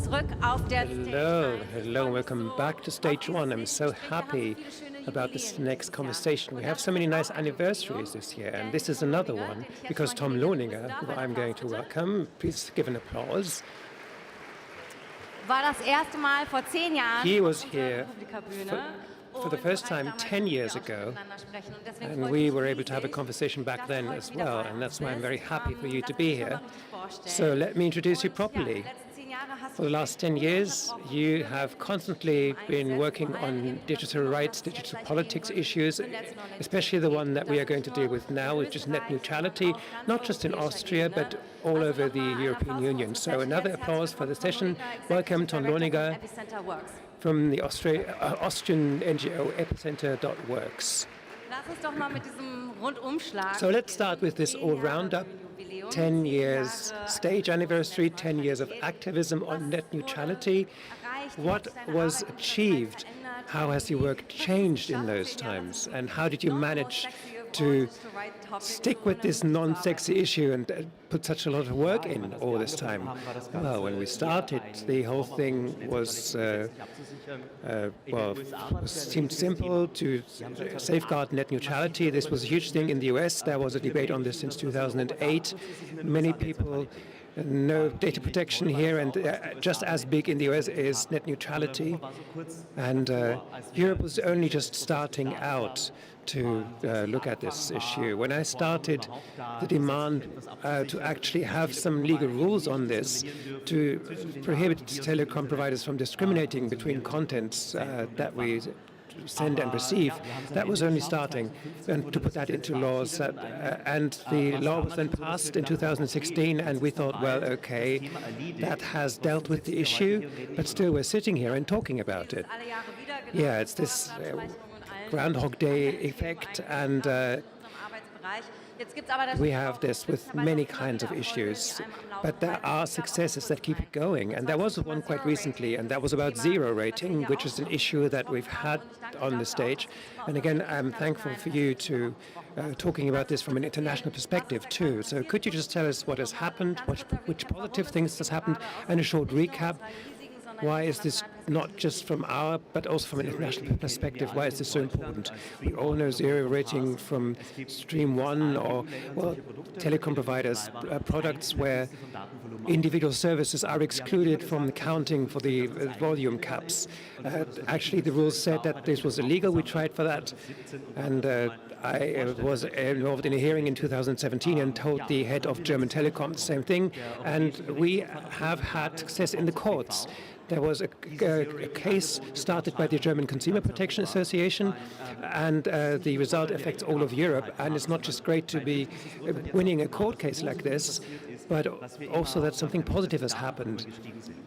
zurück auf der Hello, hello, welcome back to stage one. I'm so happy about this next conversation. We have so many nice anniversaries this year, and this is another one because Tom Lohninger, who I'm going to welcome, please give an applause. War das erste Mal vor 10 Jahren. He was here for the first time 10 years ago, and we were able to have a conversation back then as well, and that's why I'm very happy for you to be here. So let me introduce you properly. For the last 10 years, you have constantly been working on digital rights, digital politics issues, especially the one that we are going to deal with now, which is net neutrality, not just in Austria, but all over the European Union. So another applause for the session. Welcome, Tom Lohninger, from the Austrian NGO Epicenter.works. So let's start with this all-roundup. 10 years stage anniversary, 10 years of activism on net neutrality. What was achieved? How has your work changed in those times? And how did you manage to stick with this non-sexy issue and put such a lot of work in all this time? Well, when we started, the whole thing was, seemed simple to safeguard net neutrality. This was a huge thing in the US. There was a debate on this since 2008. Many people know data protection here, and just as big in the US is net neutrality. And Europe was only just starting out to look at this issue. When I started, the demand to actually have some legal rules on this to prohibit telecom providers from discriminating between contents that we send and receive, that was only starting, and to put that into laws. And the law was then passed in 2016, and we thought, well, okay, that has dealt with the issue, but still we're sitting here and talking about it. Yeah, it's this Groundhog Day effect, and we have this with many kinds of issues, but there are successes that keep it going. And there was one quite recently, and that was about zero rating, which is an issue that we've had on the stage. And again, I'm thankful for you to talking about this from an international perspective too. So could you just tell us what has happened, which positive things has happened, and a short recap? Why is this not just from our, but also from an international perspective, why is this so important? We all know zero rating from Stream 1 or, well, telecom providers, products where individual services are excluded from the counting for the volume caps. Actually, the rules said that this was illegal. We tried for that. And I was involved in a hearing in 2017 and told the head of German Telecom the same thing. And we have had success in the courts. There was a case started by the German Consumer Protection Association, and the result affects all of Europe. And it's not just great to be winning a court case like this, but also that something positive has happened.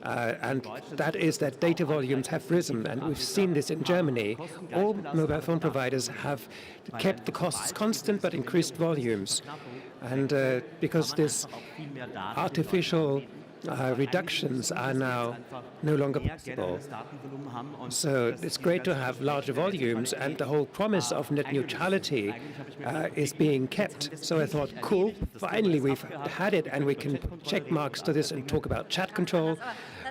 And that is that data volumes have risen, and we've seen this in Germany. All mobile phone providers have kept the costs constant but increased volumes. And because this artificial reductions are now no longer possible. So it's great to have larger volumes, and the whole promise of net neutrality is being kept. So I thought, cool, finally we've had it, and we can put check marks to this and talk about chat control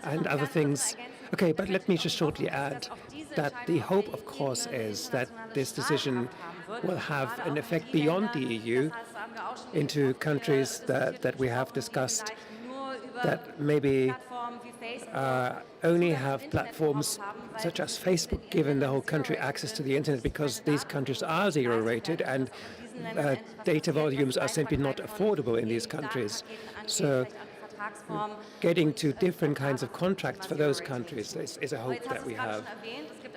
and other things. Okay, but let me just shortly add that the hope, of course, is that this decision will have an effect beyond the EU into countries that we have discussed, that maybe only have platforms such as Facebook given the whole country access to the internet, because these countries are zero rated and data volumes are simply not affordable in these countries. So getting to different kinds of contracts for those countries is a hope that we have.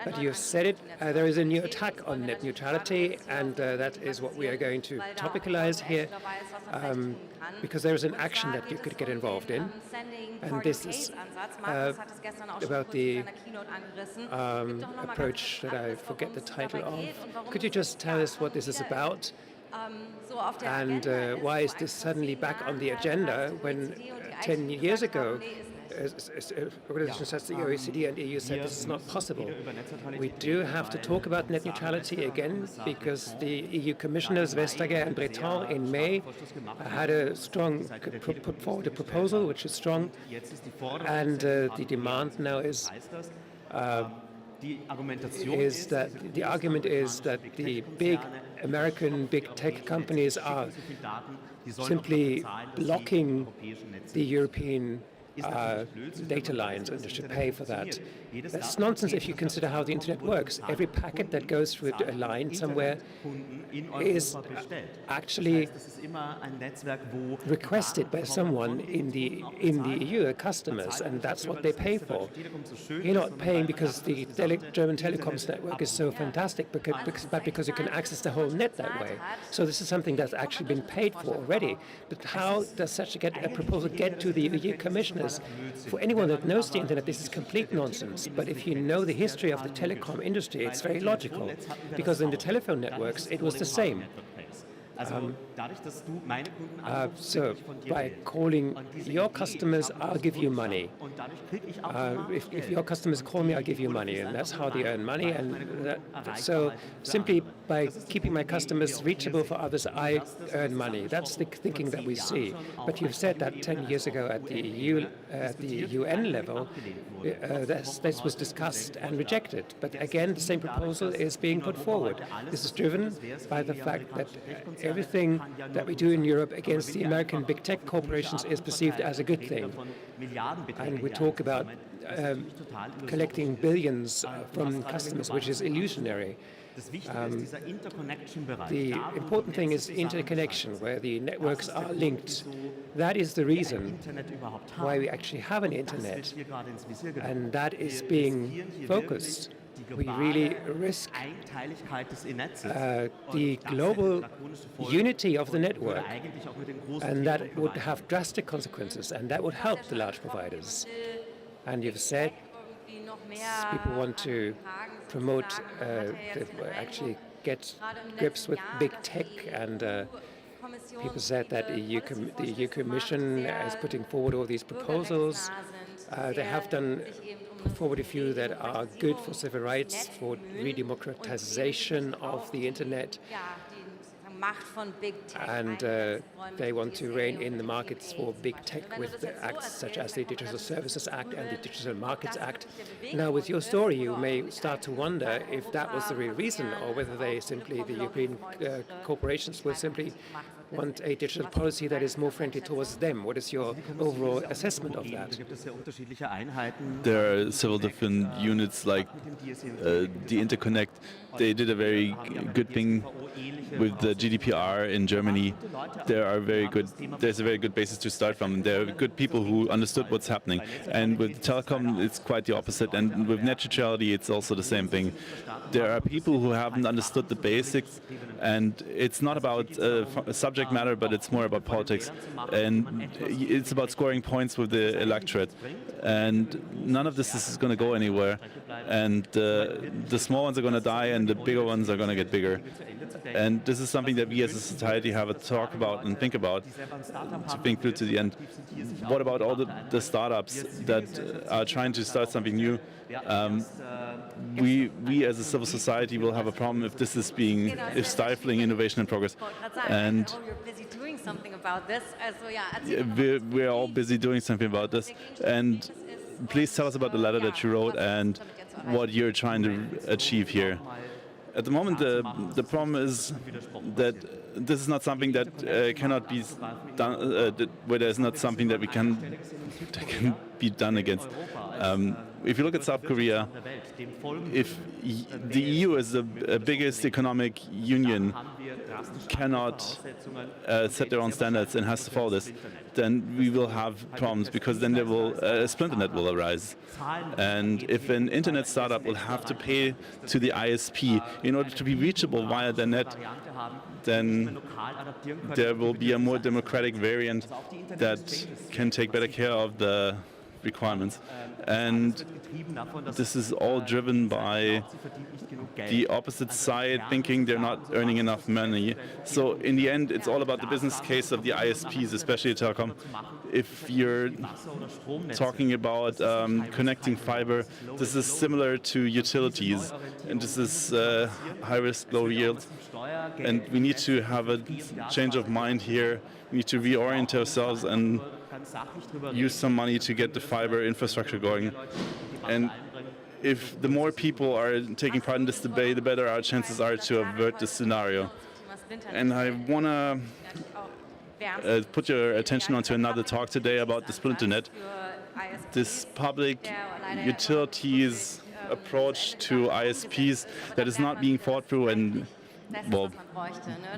But you said it, there is a new attack on net neutrality, and that is what we are going to topicalize here, because there is an action that you could get involved in. And this is about the approach that I forget the title of. Could you just tell us what this is about? And why is this suddenly back on the agenda when 10 years ago organizations such as the OECD and EU said this is not possible. We do have to talk about net neutrality again because the EU commissioners Vestager and Breton in May had a strong put forward a proposal which is strong, and the demand now is that the argument is that the big American big tech companies are simply blocking the European data lines and they should pay for that. That's nonsense if you consider how the internet works. Every packet that goes through a line somewhere is actually requested by someone in the EU, customers, and that's what they pay for. You're not paying because the German telecoms network is so fantastic, but because you can access the whole net that way. So this is something that's actually been paid for already. But how does such a proposal get to the EU commissioners? For anyone that knows the internet, this is complete nonsense. But if you know the history of the telecom industry, it's very logical, because in the telephone networks, it was the same. So by calling your customers, I'll give you money. If your customers call me, I'll give you money, and that's how they earn money. And so simply by keeping my customers reachable for others, I earn money. That's the thinking that we see. But you've said that 10 years ago at the UN level, this was discussed and rejected. But again, the same proposal is being put forward. This is driven by the fact that everything that we do in Europe against the American big tech corporations is perceived as a good thing. And we talk about collecting billions from customers, which is illusionary. The important thing is interconnection, where the networks are linked. That is the reason why we actually have an internet, and that is being focused. We really risk the global unity of the network, and that would have drastic consequences, and that would help the large providers. And you've said people want to promote, actually get grips with big tech, and people said that the EU Commission is putting forward all these proposals. They have done forward a few that are good for civil rights, for redemocratization of the internet, and they want to rein in the markets for big tech with the acts such as the Digital Services Act and the Digital Markets Act. Now, with your story, you may start to wonder if that was the real reason, or whether they simply, the European corporations will simply want a digital policy that is more friendly towards them. What is your overall assessment of that? There are several different units like the Interconnect. They did a very good thing with the GDPR in Germany. There's a very good basis to start from. There are good people who understood what's happening. And with telecom, it's quite the opposite. And with net neutrality, it's also the same thing. There are people who haven't understood the basics, and it's not about subject matter, but it's more about politics. And it's about scoring points with the electorate. And none of this is going to go anywhere. And the small ones are going to die, and the bigger ones are going to get bigger. And this is something that we as a society have to talk about and think about, to think through to the end. What about all the startups that are trying to start something new? We as a civil society will have a problem if this is if stifling innovation and progress. And you're busy doing something about this. we're all busy doing something about this. And please tell us about the letter that you wrote and what you're trying to achieve here. At the moment, the problem is that this is not something that cannot be done, where there's not something that can be done against. If you look at South Korea, if the EU as the biggest economic union cannot set their own standards and has to follow this, then we will have problems, because then there will a splinter net will arise. And if an internet startup will have to pay to the ISP in order to be reachable via the net, then there will be a more democratic variant that can take better care of the requirements. And this is all driven by the opposite side thinking they're not earning enough money. So in the end, it's all about the business case of the ISPs, especially telecom. If you're talking about connecting fiber, this is similar to utilities, and this is high risk, low yield. And we need to have a change of mind here. We need to reorient ourselves and use some money to get the fiber infrastructure going. And if the more people are taking part in this debate, the better our chances are to avert this scenario. And I want to put your attention onto another talk today about the split internet. This public utilities approach to ISPs that is not being thought through and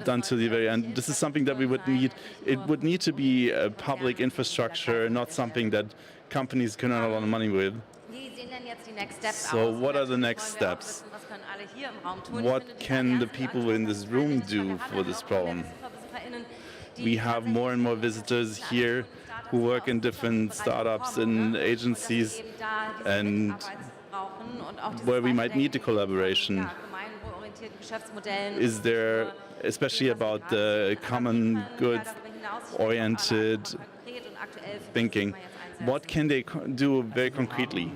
done to the very end. This is something that we would need. It would need to be a public infrastructure, not something that companies can earn a lot of money with. So what are the next steps? What can the people in this room do for this problem? We have more and more visitors here who work in different startups and agencies, and where we might need the collaboration. Is there, especially about the common good oriented thinking, what can they do very concretely?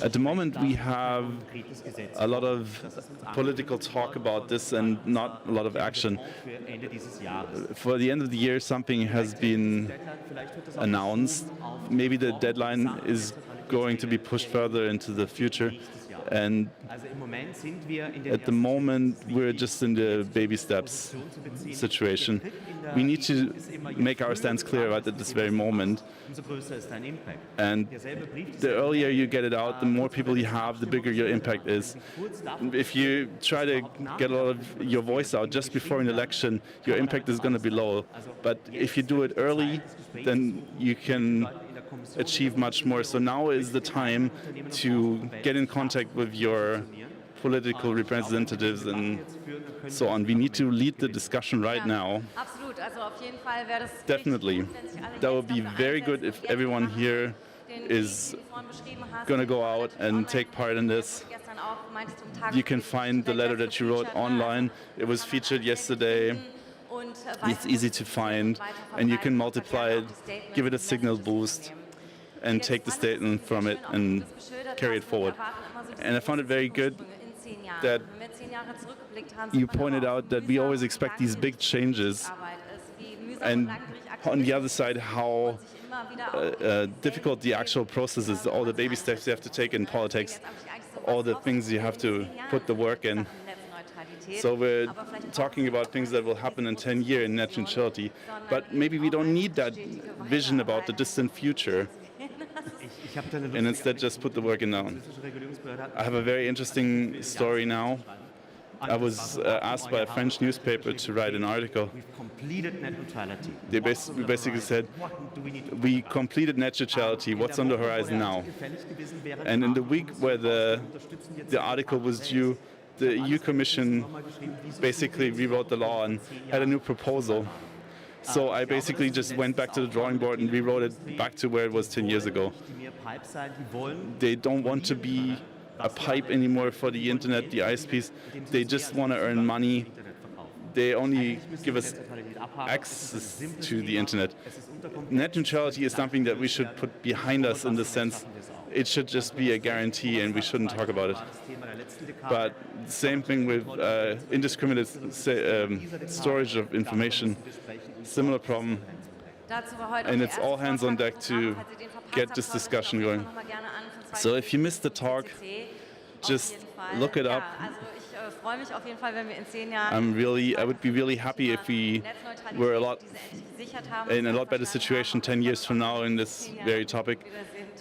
At the moment, we have a lot of political talk about this and not a lot of action. For the end of the year, something has been announced. Maybe the deadline is going to be pushed further into the future. And at the moment, we're just in the baby steps situation. We need to make our stance clear right at this very moment. And the earlier you get it out, the more people you have, the bigger your impact is. If you try to get a lot of your voice out just before an election, your impact is going to be low. But if you do it early, then you can achieve much more. So now is the time to get in contact with your political representatives and so on. We need to lead the discussion right now. Definitely. That would be very good if everyone here is going to go out and take part in this. You can find the letter that you wrote online. It was featured yesterday. It's easy to find, and you can multiply it, give it a signal boost, and take the statement from it and carry it forward. And I found it very good that you pointed out that we always expect these big changes, and on the other side how difficult the actual process is, all the baby steps you have to take in politics, all the things you have to put the work in. So we're talking about things that will happen in 10 years in net neutrality, but maybe we don't need that vision about the distant future, and instead just put the work in now. I have a very interesting story now. I was asked by a French newspaper to write an article. They basically said, we completed net neutrality, what's on the horizon now? And in the week where the article was due, the EU Commission basically rewrote the law and had a new proposal. So I basically just went back to the drawing board and rewrote it back to where it was 10 years ago. They don't want to be a pipe anymore for the internet, the ISPs. They just want to earn money. They only give us access to the internet. Net neutrality is something that we should put behind us in the sense it should just be a guarantee and we shouldn't talk about it. But the same thing with indiscriminate storage of information, similar problem. And it's all hands on deck to get this discussion going. So if you missed the talk, just look it up. I would be really happy if we were in a lot better situation 10 years from now in this very topic.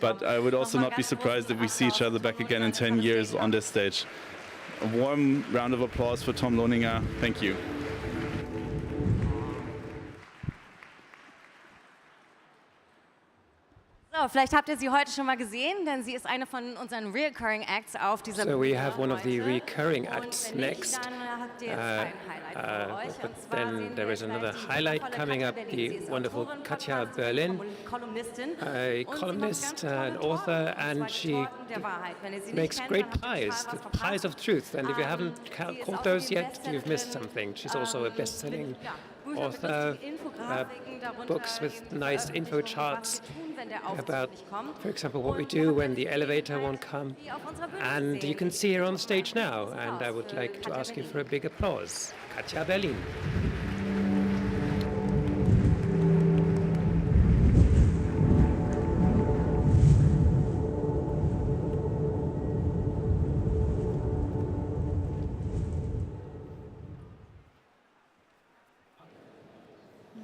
But I would also not be surprised if we see each other back again in 10 years on this stage. A warm round of applause for Tom Lohninger. Thank you. So, So, vielleicht habt ihr sie heute schon mal gesehen, denn sie ist eine von unseren recurring acts auf dieser So Bühne we have one of the heute. recurring Und acts wenn nicht, next. dann habt ihr jetzt ein Highlight für euch. But Und zwar then sehen there wir is another gleich die highlight tolle coming Katja up, Berlin. Sie the ist wonderful Autorin, Katja Podcasterin, Berlin, Kolumnistin. a Und sie macht columnist, ganz tolle an Torten, author, und zwar and die she Torten der Wahrheit. Wenn ihr sie nicht makes kennt, great dann habt ihr pies, total the was pies verpasst. of truth. And if you haven't Sie ist caught außerdem those yet, you've missed Bestsellerin, something. She's also a best-selling Bücher mit author, lustigen Infografiken, darunter books with eben nice info Veröffentlichungen, charts was wir tun, wenn der Aufzug about, nicht kommt. for example, what we Und do ihr when habt the jetzt die elevator Gelegenheit, won't come. sie auf unserer Bühne And zu you can sehen. see her on stage now, Applaus and I would für like to Katja ask you Berlin. for a big applause. Katja Berlin.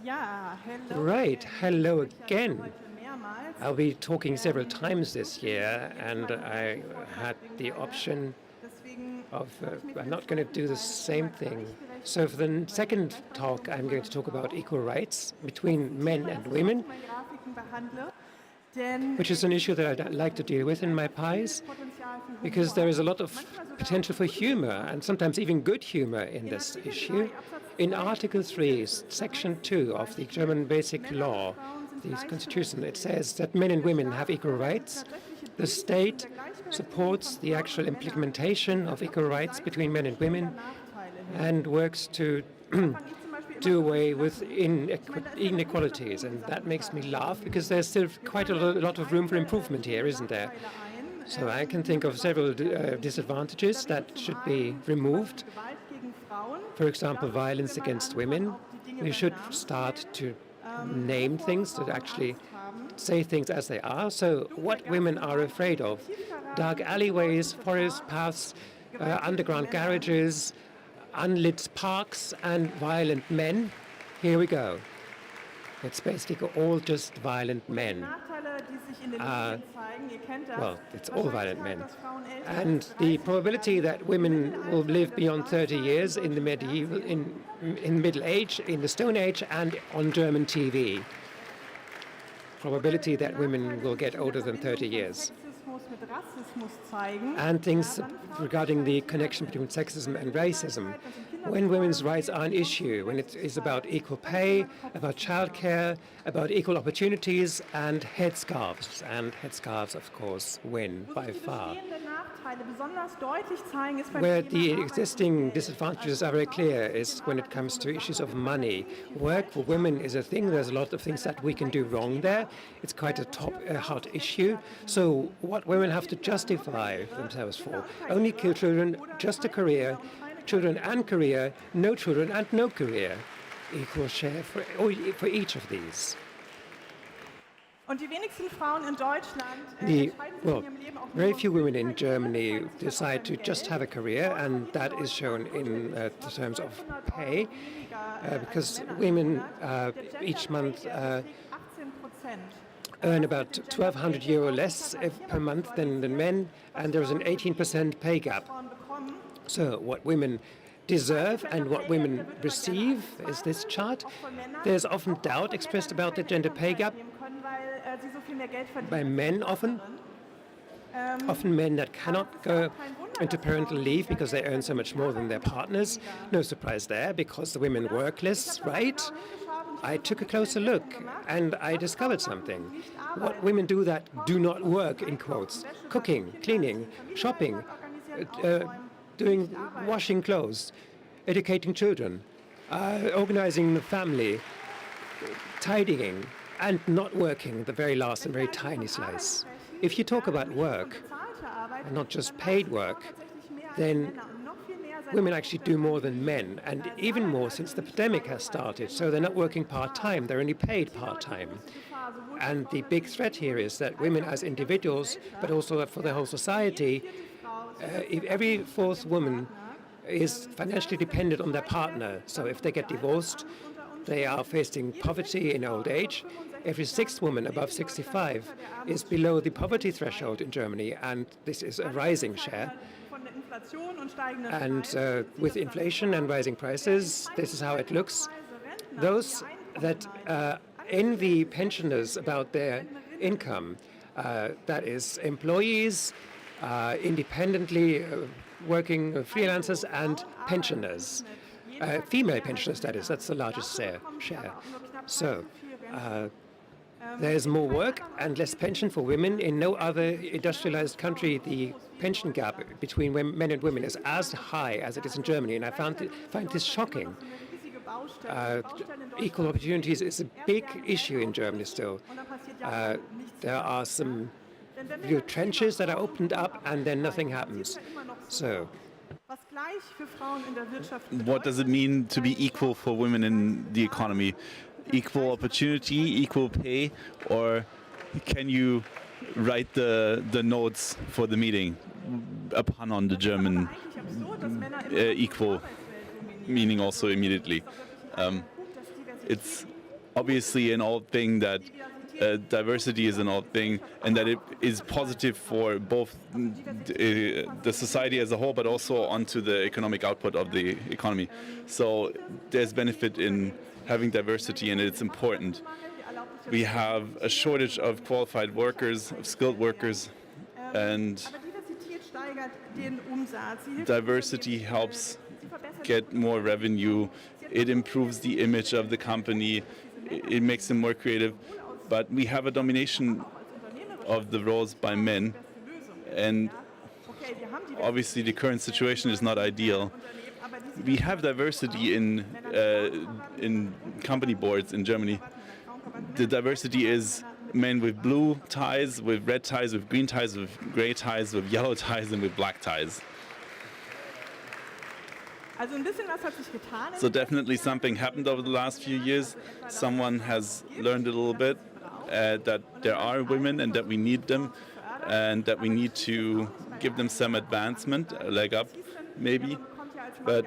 Ja, hello. Right, hello again. Heute mehrmals. I'll be talking several times this year, and I had the option Deswegen of, I'm not going to do the same thing. So for the second talk, I'm going to talk about equal rights between men and women, meine Grafiken behandle, denn which is an issue that I'd like to deal with in my pies, Potenzial für because there is a lot of potential for humor, and sometimes even good humor in this issue. In Article 3, Section 2 of the German Basic Law, the Constitution, it says that men and women have equal rights. The state supports the actual implementation of equal rights between men and women and works to do away with inequalities. And that makes me laugh because there's still quite a lot of room for improvement here, isn't there? So I can think of several disadvantages that should be removed. For example, violence against women. We should start to name things, to actually say things as they are. So what women are afraid of: dark alleyways, forest paths, underground garages, unlit parks, and violent men. Here we go. It's basically all just violent men. Nachteile, die sich in den Medien zeigen, ihr kennt das. Well, it's all violent men. Dass Frauen älter And als the 30 probability that women will live beyond 30 years in the medieval, in Middle Age, in the Stone Age, and on German TV. Probability that women will get older than 30 years. Sexismus mit Rassismus zeigen. And things regarding the connection between sexism and racism. When women's rights are an issue, when it is about equal pay, about childcare, about equal opportunities, and headscarves. And headscarves, of course, win by far. Bestehende Nachteile besonders deutlich zeigen, ist beim Where Thema the Arbeit. existing disadvantages are very clear is when it comes to issues of money. Work for women is a thing. There's a lot of things that we can do wrong there. It's quite a hot issue. So what women have to justify themselves for: only kill children, just a career, children and career, no children and no career. Equal share for each of these. Und die wenigsten Frauen in Deutschland The, entscheiden sich well, in ihrem Leben auch very nur few women in Germany decide to just have a career, and that is shown in terms of pay, because women each month 18%. earn about €1,200 less per month than men, and there is an 18% pay gap. Frauen bekommen. So what women deserve and what women receive is this chart. There's often doubt expressed about the gender pay gap Nehmen können, weil sie so viel mehr Geld verdienen. by men often men that cannot go into parental leave because they earn so much more than their partners. No surprise there, because the women work less, right? I took a closer look and I discovered something. What women do that do not work, in quotes: cooking, cleaning, shopping, doing washing clothes, educating children, organizing the family, tidying, and not working, the very last and very tiny slice. If you talk about work, and not just paid work, then women actually do more than men, and even more since the pandemic has started. So they're not working part-time, they're only paid part-time. And the big threat here is that women as individuals, but also for the whole society, if every fourth woman is financially dependent on their partner. So if they get divorced, they are facing poverty in old age. Every sixth woman above 65 is below the poverty threshold in Germany, and this is a rising share. And with inflation and rising prices, this is how it looks. Those that envy pensioners about their income. That is employees, independently working freelancers, and pensioners. Female pensioners, that is. That's the largest share. So there's more work and less pension for women. In no other industrialized country, the pension gap between men and women is as high as it is in Germany, and I find this shocking. Equal opportunities is a big issue in Germany still. There are some new trenches that are opened up, and then nothing happens. So, what does it mean to be equal for women in the economy? Equal opportunity, equal pay, or can you write the notes for the meeting? A pun on the German equal meaning also immediately. It's obviously an old thing that diversity is an old thing, and that it is positive for both the society as a whole, but also onto the economic output of the economy. So there's benefit in having diversity, and it's important. We have a shortage of qualified workers, of skilled workers, and diversity helps get more revenue. It improves the image of the company. It makes them more creative. But we have a domination of the roles by men, and obviously the current situation is not ideal. We have diversity in company boards in Germany. The diversity is men with blue ties, with red ties, with green ties, with gray ties, with yellow ties, and with black ties. So definitely something happened over the last few years. Someone has learned a little bit that there are women and that we need them, and that we need to give them some advancement, a leg up maybe. But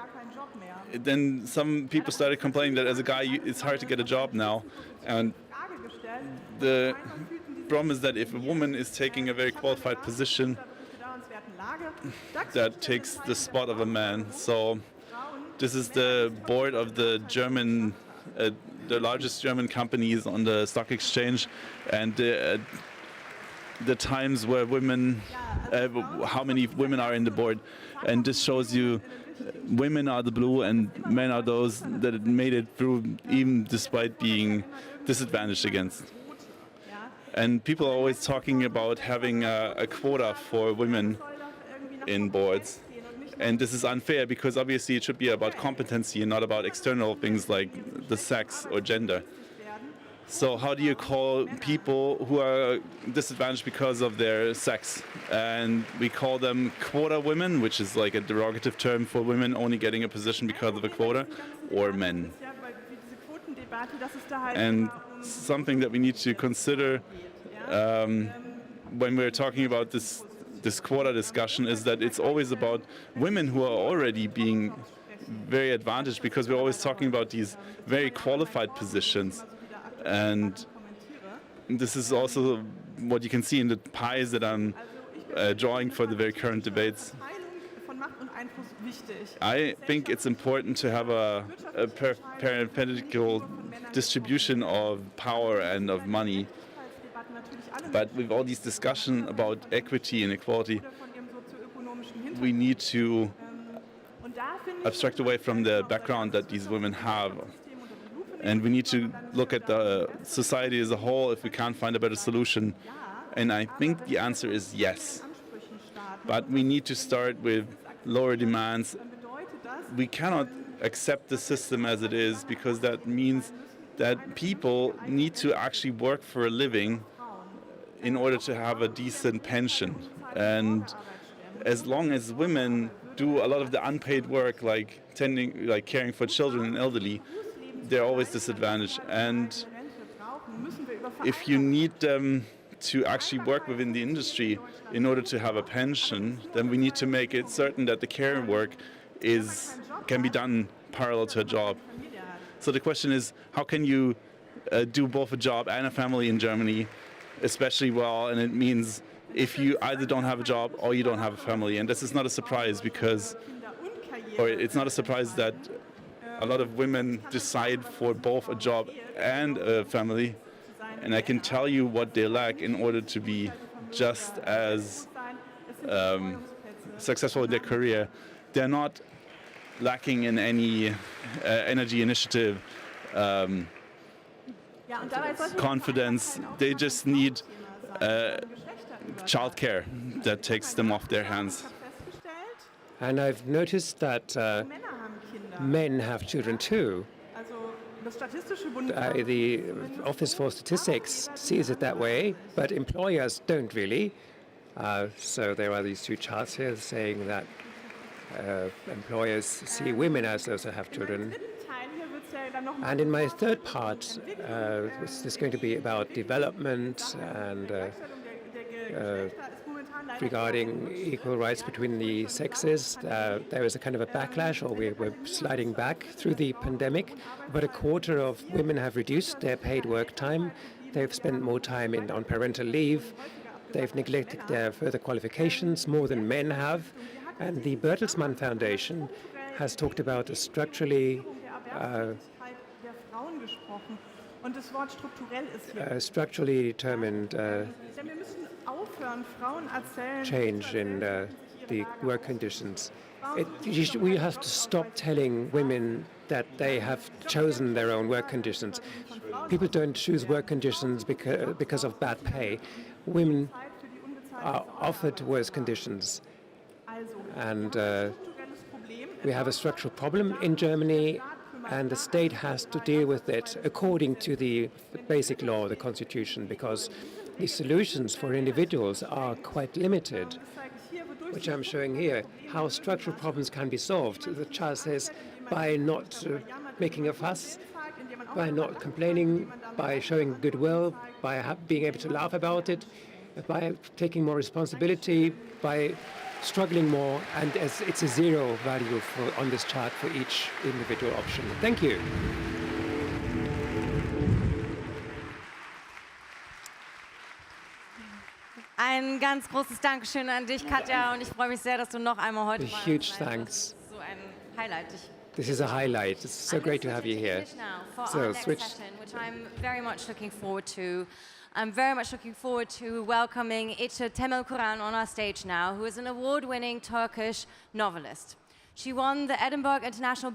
then some people started complaining that as a guy it's hard to get a job now, and the problem is that if a woman is taking a very qualified position, that takes the spot of a man. So this is the board of the German, the largest German companies on the stock exchange, and the times where women, how many women are in the board, and this shows you women are the blue and men are those that made it through, even despite being disadvantaged against. And people are always talking about having a quota for women in boards. And this is unfair because obviously it should be about competency and not about external things like the sex or gender. So how do you call people who are disadvantaged because of their sex? And we call them quota women, which is like a derogative term for women only getting a position because of a quota, or men. And something that we need to consider when we're talking about this quota discussion is that it's always about women who are already being very advantaged, because we're always talking about these very qualified positions. And this is also what you can see in the pies that I'm drawing for the very current debates. I think it's important to have a parenthetical distribution of power and of money. But with all these discussions about equity and equality, we need to abstract away from the background that these women have. And we need to look at the society as a whole if we can't find a better solution. And I think the answer is yes. But we need to start with lower demands. We cannot accept the system as it is, because that means that people need to actually work for a living in order to have a decent pension. And as long as women do a lot of the unpaid work, like caring for children and elderly, they're always disadvantaged. And if you need them to actually work within the industry in order to have a pension, then we need to make it certain that the care work can be done parallel to a job. So the question is, how can you do both a job and a family in Germany especially well? And it means if you either don't have a job or you don't have a family. And this is not a surprise it's not a surprise that a lot of women decide for both a job and a family. and I can tell you what they lack in order to be just as successful in their career. They're not lacking in any energy initiative, confidence. They just need childcare that takes them off their hands. And I've noticed that men have children too. The Office for Statistics sees it that way, but employers don't really. So there are these two charts here saying that employers see women as those who have children. And in my third part, this is going to be about development and regarding equal rights between the sexes. There is a kind of a backlash, or we're sliding back through the pandemic. About a quarter of women have reduced their paid work time. They've spent more time on parental leave. They've neglected their further qualifications more than men have. And the Bertelsmann Foundation has talked about a structurally determined change in the work conditions. We have to stop telling women that they have chosen their own work conditions. People don't choose work conditions because of bad pay. Women are offered worse conditions. And we have a structural problem in Germany, and the state has to deal with it according to the basic law, the constitution, because the solutions for individuals are quite limited, which I'm showing here, how structural problems can be solved. The chart says by not making a fuss, by not complaining, by showing goodwill, by being able to laugh about it, by taking more responsibility, by struggling more, and it's a zero value on this chart for each individual option. Thank you. Ein ganz großes Dankeschön an dich, Katja, und ich freue mich sehr, dass du noch einmal heute A huge thanks. So ein Highlight. This is a highlight. It's so great to have you here. So switch. Session, which I'm very much looking forward to. I'm very much looking forward to welcoming İçe Temelkuran on our stage now, who is an award-winning Turkish novelist. She won the Edinburgh International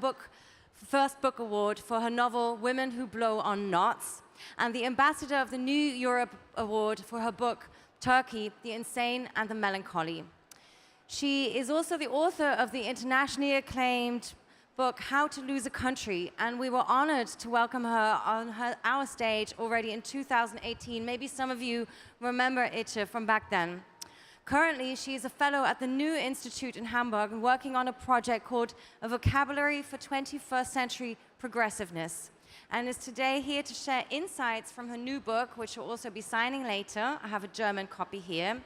First Book Award for her novel Women Who Blow on Knots, and the ambassador of the New Europe Award for her book Turkey, the Insane and the Melancholy. She is also the author of the internationally acclaimed book How to Lose a Country, and we were honored to welcome her on our stage already in 2018. Maybe some of you remember İçe from back then. Currently, she is a fellow at the New Institute in Hamburg and working on a project called A Vocabulary for 21st Century Progressiveness, and is today here to share insights from her new book, which she'll also be signing later. I have a German copy here,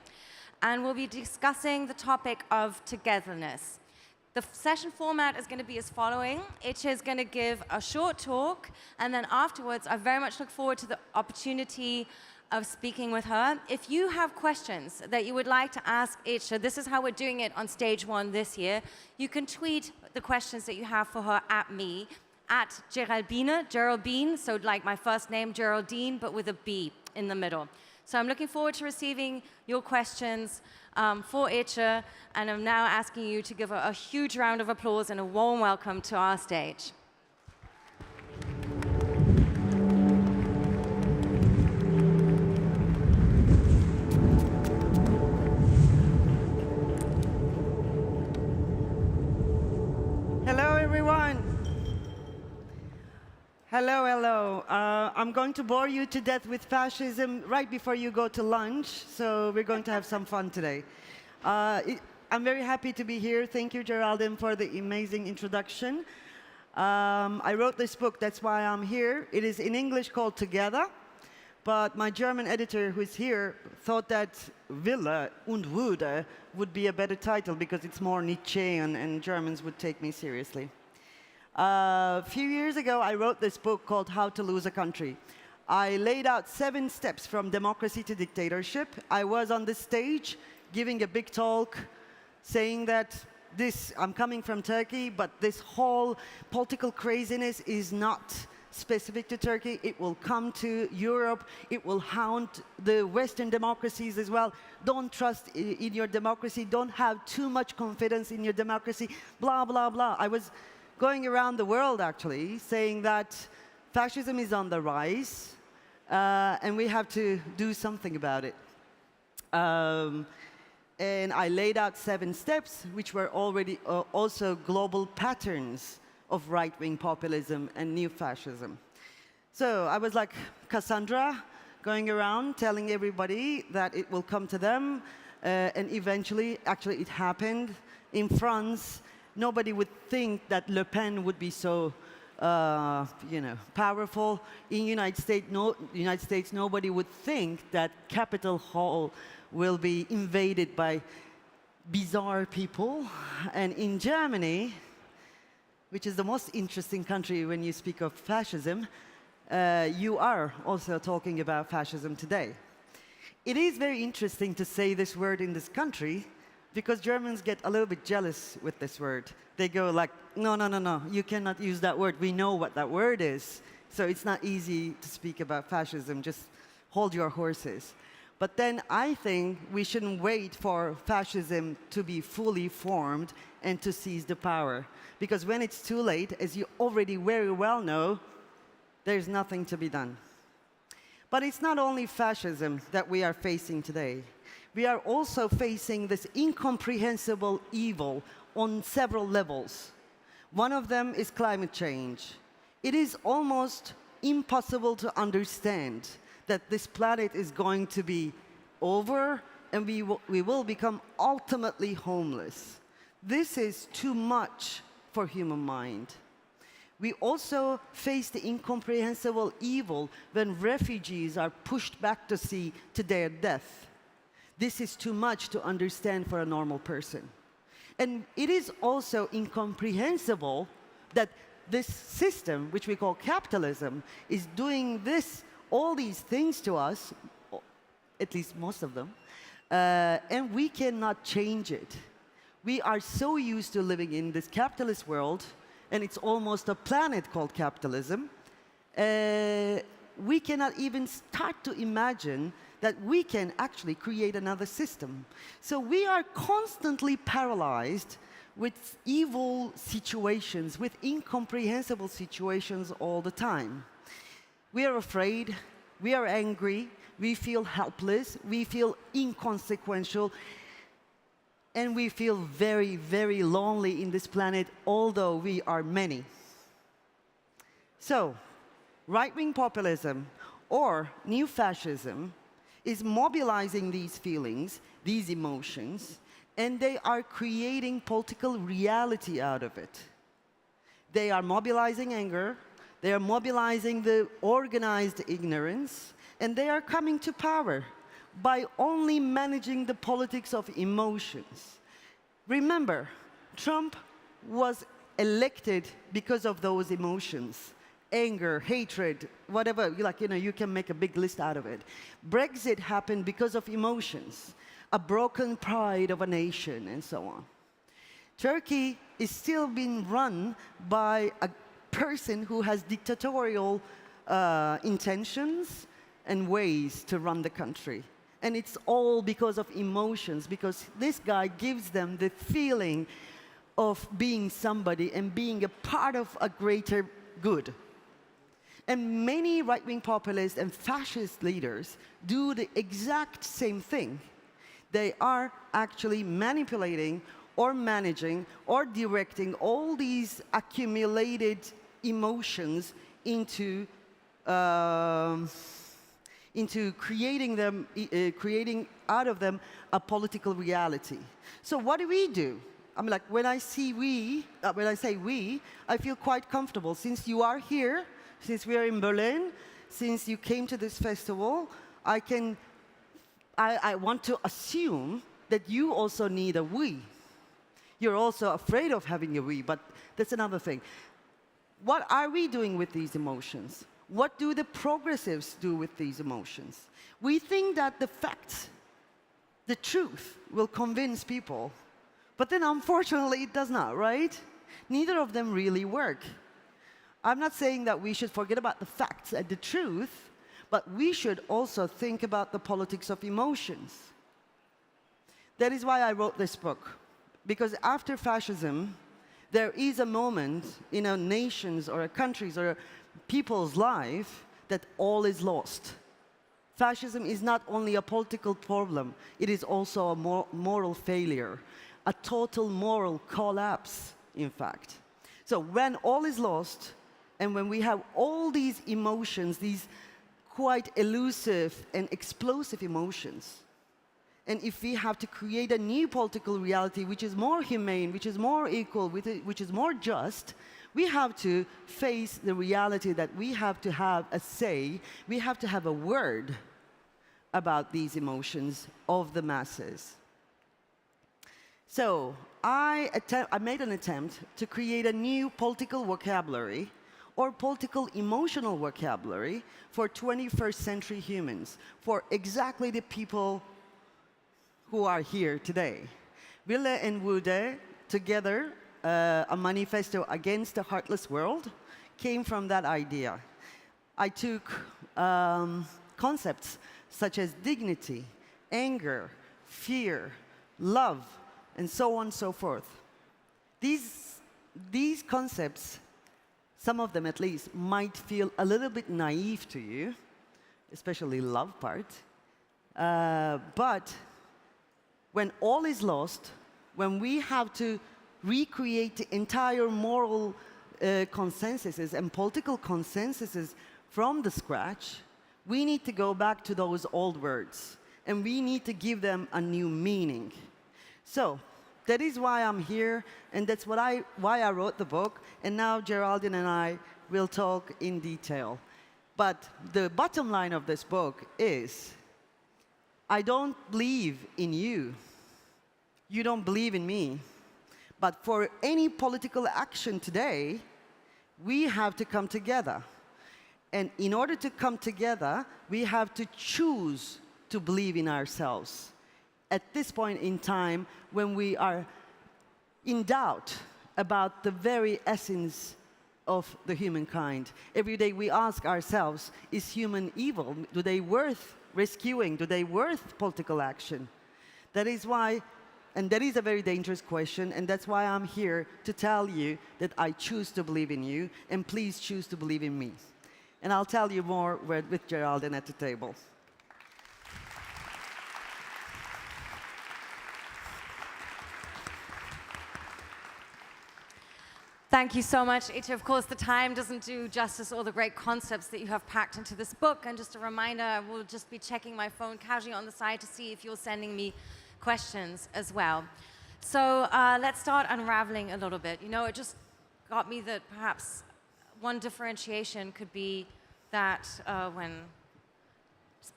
and we'll be discussing the topic of togetherness. The session format is going to be as following. İçe is going to give a short talk, and then afterwards, I very much look forward to the opportunity of speaking with her. If you have questions that you would like to ask İçe, this is how we're doing it on stage one this year. You can tweet the questions that you have for her at me, at Geraldine, so like my first name, Geraldine, but with a B in the middle. So I'm looking forward to receiving your questions for İçe, and I'm now asking you to give her a huge round of applause and a warm welcome to our stage. Hello, everyone. Hello, hello. I'm going to bore you to death with fascism right before you go to lunch, so we're going to have some fun today. I'm very happy to be here. Thank you, Geraldine, for the amazing introduction. I wrote this book, that's why I'm here. It is in English called Together, but my German editor, who is here, thought that Wille und Würde would be a better title because it's more Nietzschean and Germans would take me seriously. A few years ago, I wrote this book called How to Lose a Country. I laid out 7 steps from democracy to dictatorship. I was on the stage giving a big talk saying that I'm coming from Turkey, but this whole political craziness is not specific to Turkey. It will come to Europe. It will haunt the Western democracies as well. Don't trust in your democracy. Don't have too much confidence in your democracy. Blah, blah, blah. I was going around the world, actually, saying that fascism is on the rise, and we have to do something about it. And I laid out 7 steps, which were already also global patterns of right-wing populism and new fascism. So I was like Cassandra, going around telling everybody that it will come to them, and eventually, actually it happened. In France, nobody would think that Le Pen would be so powerful. In United States, nobody would think that Capitol Hill will be invaded by bizarre people. And in Germany, which is the most interesting country when you speak of fascism, you are also talking about fascism today. It is very interesting to say this word in this country, because Germans get a little bit jealous with this word. They go like, no, no, no, no, you cannot use that word. We know what that word is. So it's not easy to speak about fascism. Just hold your horses. But then I think we shouldn't wait for fascism to be fully formed and to seize the power. Because when it's too late, as you already very well know, there's nothing to be done. But it's not only fascism that we are facing today. We are also facing this incomprehensible evil on several levels. One of them is climate change. It is almost impossible to understand that this planet is going to be over and we will become ultimately homeless. This is too much for human mind. We also face the incomprehensible evil when refugees are pushed back to sea to their death. This is too much to understand for a normal person. And it is also incomprehensible that this system, which we call capitalism, is doing all these things to us, at least most of them, and we cannot change it. We are so used to living in this capitalist world, and it's almost a planet called capitalism. We cannot even start to imagine that we can actually create another system. So we are constantly paralyzed with evil situations, with incomprehensible situations all the time. We are afraid, we are angry, we feel helpless, we feel inconsequential, and we feel very, very lonely in this planet, although we are many. So, right-wing populism or new fascism is mobilizing these feelings, these emotions, and they are creating political reality out of it. They are mobilizing anger, they are mobilizing the organized ignorance, and they are coming to power by only managing the politics of emotions. Remember, Trump was elected because of those emotions. Anger, hatred, whatever, you can make a big list out of it. Brexit happened because of emotions, a broken pride of a nation, and so on. Turkey is still being run by a person who has dictatorial intentions and ways to run the country. And it's all because of emotions, because this guy gives them the feeling of being somebody and being a part of a greater good. And many right-wing populist and fascist leaders do the exact same thing. They are actually manipulating or managing or directing all these accumulated emotions into creating out of them a political reality. So what do? I mean, when I say we, I feel quite comfortable. Since you are here, since we are in Berlin, since you came to this festival, I want to assume that you also need a we. You're also afraid of having a we, but that's another thing. What are we doing with these emotions? What do the progressives do with these emotions? We think that the facts, the truth, will convince people. But then, unfortunately, it does not, right? Neither of them really work. I'm not saying that we should forget about the facts and the truth, but we should also think about the politics of emotions. That is why I wrote this book. Because after fascism, there is a moment in a nation's or a country's or a people's life that all is lost. Fascism is not only a political problem, it is also a moral failure, a total moral collapse, in fact. So when all is lost, and when we have all these emotions, these quite elusive and explosive emotions, and if we have to create a new political reality which is more humane, which is more equal, which is more just, we have to face the reality that we have to have a say, we have to have a word about these emotions of the masses. So I made an attempt to create a new political vocabulary or political emotional vocabulary for 21st century humans, for exactly the people who are here today. Wille and Woede, together, a manifesto against the heartless world, came from that idea. I took concepts such as dignity, anger, fear, love, and so on and so forth. These concepts, some of them at least, might feel a little bit naive to you, especially love part. But when all is lost, when we have to recreate the entire moral consensuses and political consensuses from the scratch, we need to go back to those old words, and we need to give them a new meaning. So that is why I'm here, and that's why I wrote the book, and now Geraldine and I will talk in detail. But the bottom line of this book is, I don't believe in you. You don't believe in me. But for any political action today, we have to come together. And in order to come together, we have to choose to believe in ourselves. At this point in time, when we are in doubt about the very essence of the humankind, every day we ask ourselves, is human evil? Do they worth rescuing? Do they worth political action? That is why, and that is a very dangerous question, and that's why I'm here to tell you that I choose to believe in you, and please choose to believe in me. And I'll tell you more with Geraldine at the table. Thank you so much, Ece. Of course, the time doesn't do justice all the great concepts that you have packed into this book. And just a reminder, I will just be checking my phone casually on the side to see if you're sending me questions as well. So let's start unraveling a little bit. You know, it just got me that perhaps one differentiation could be that when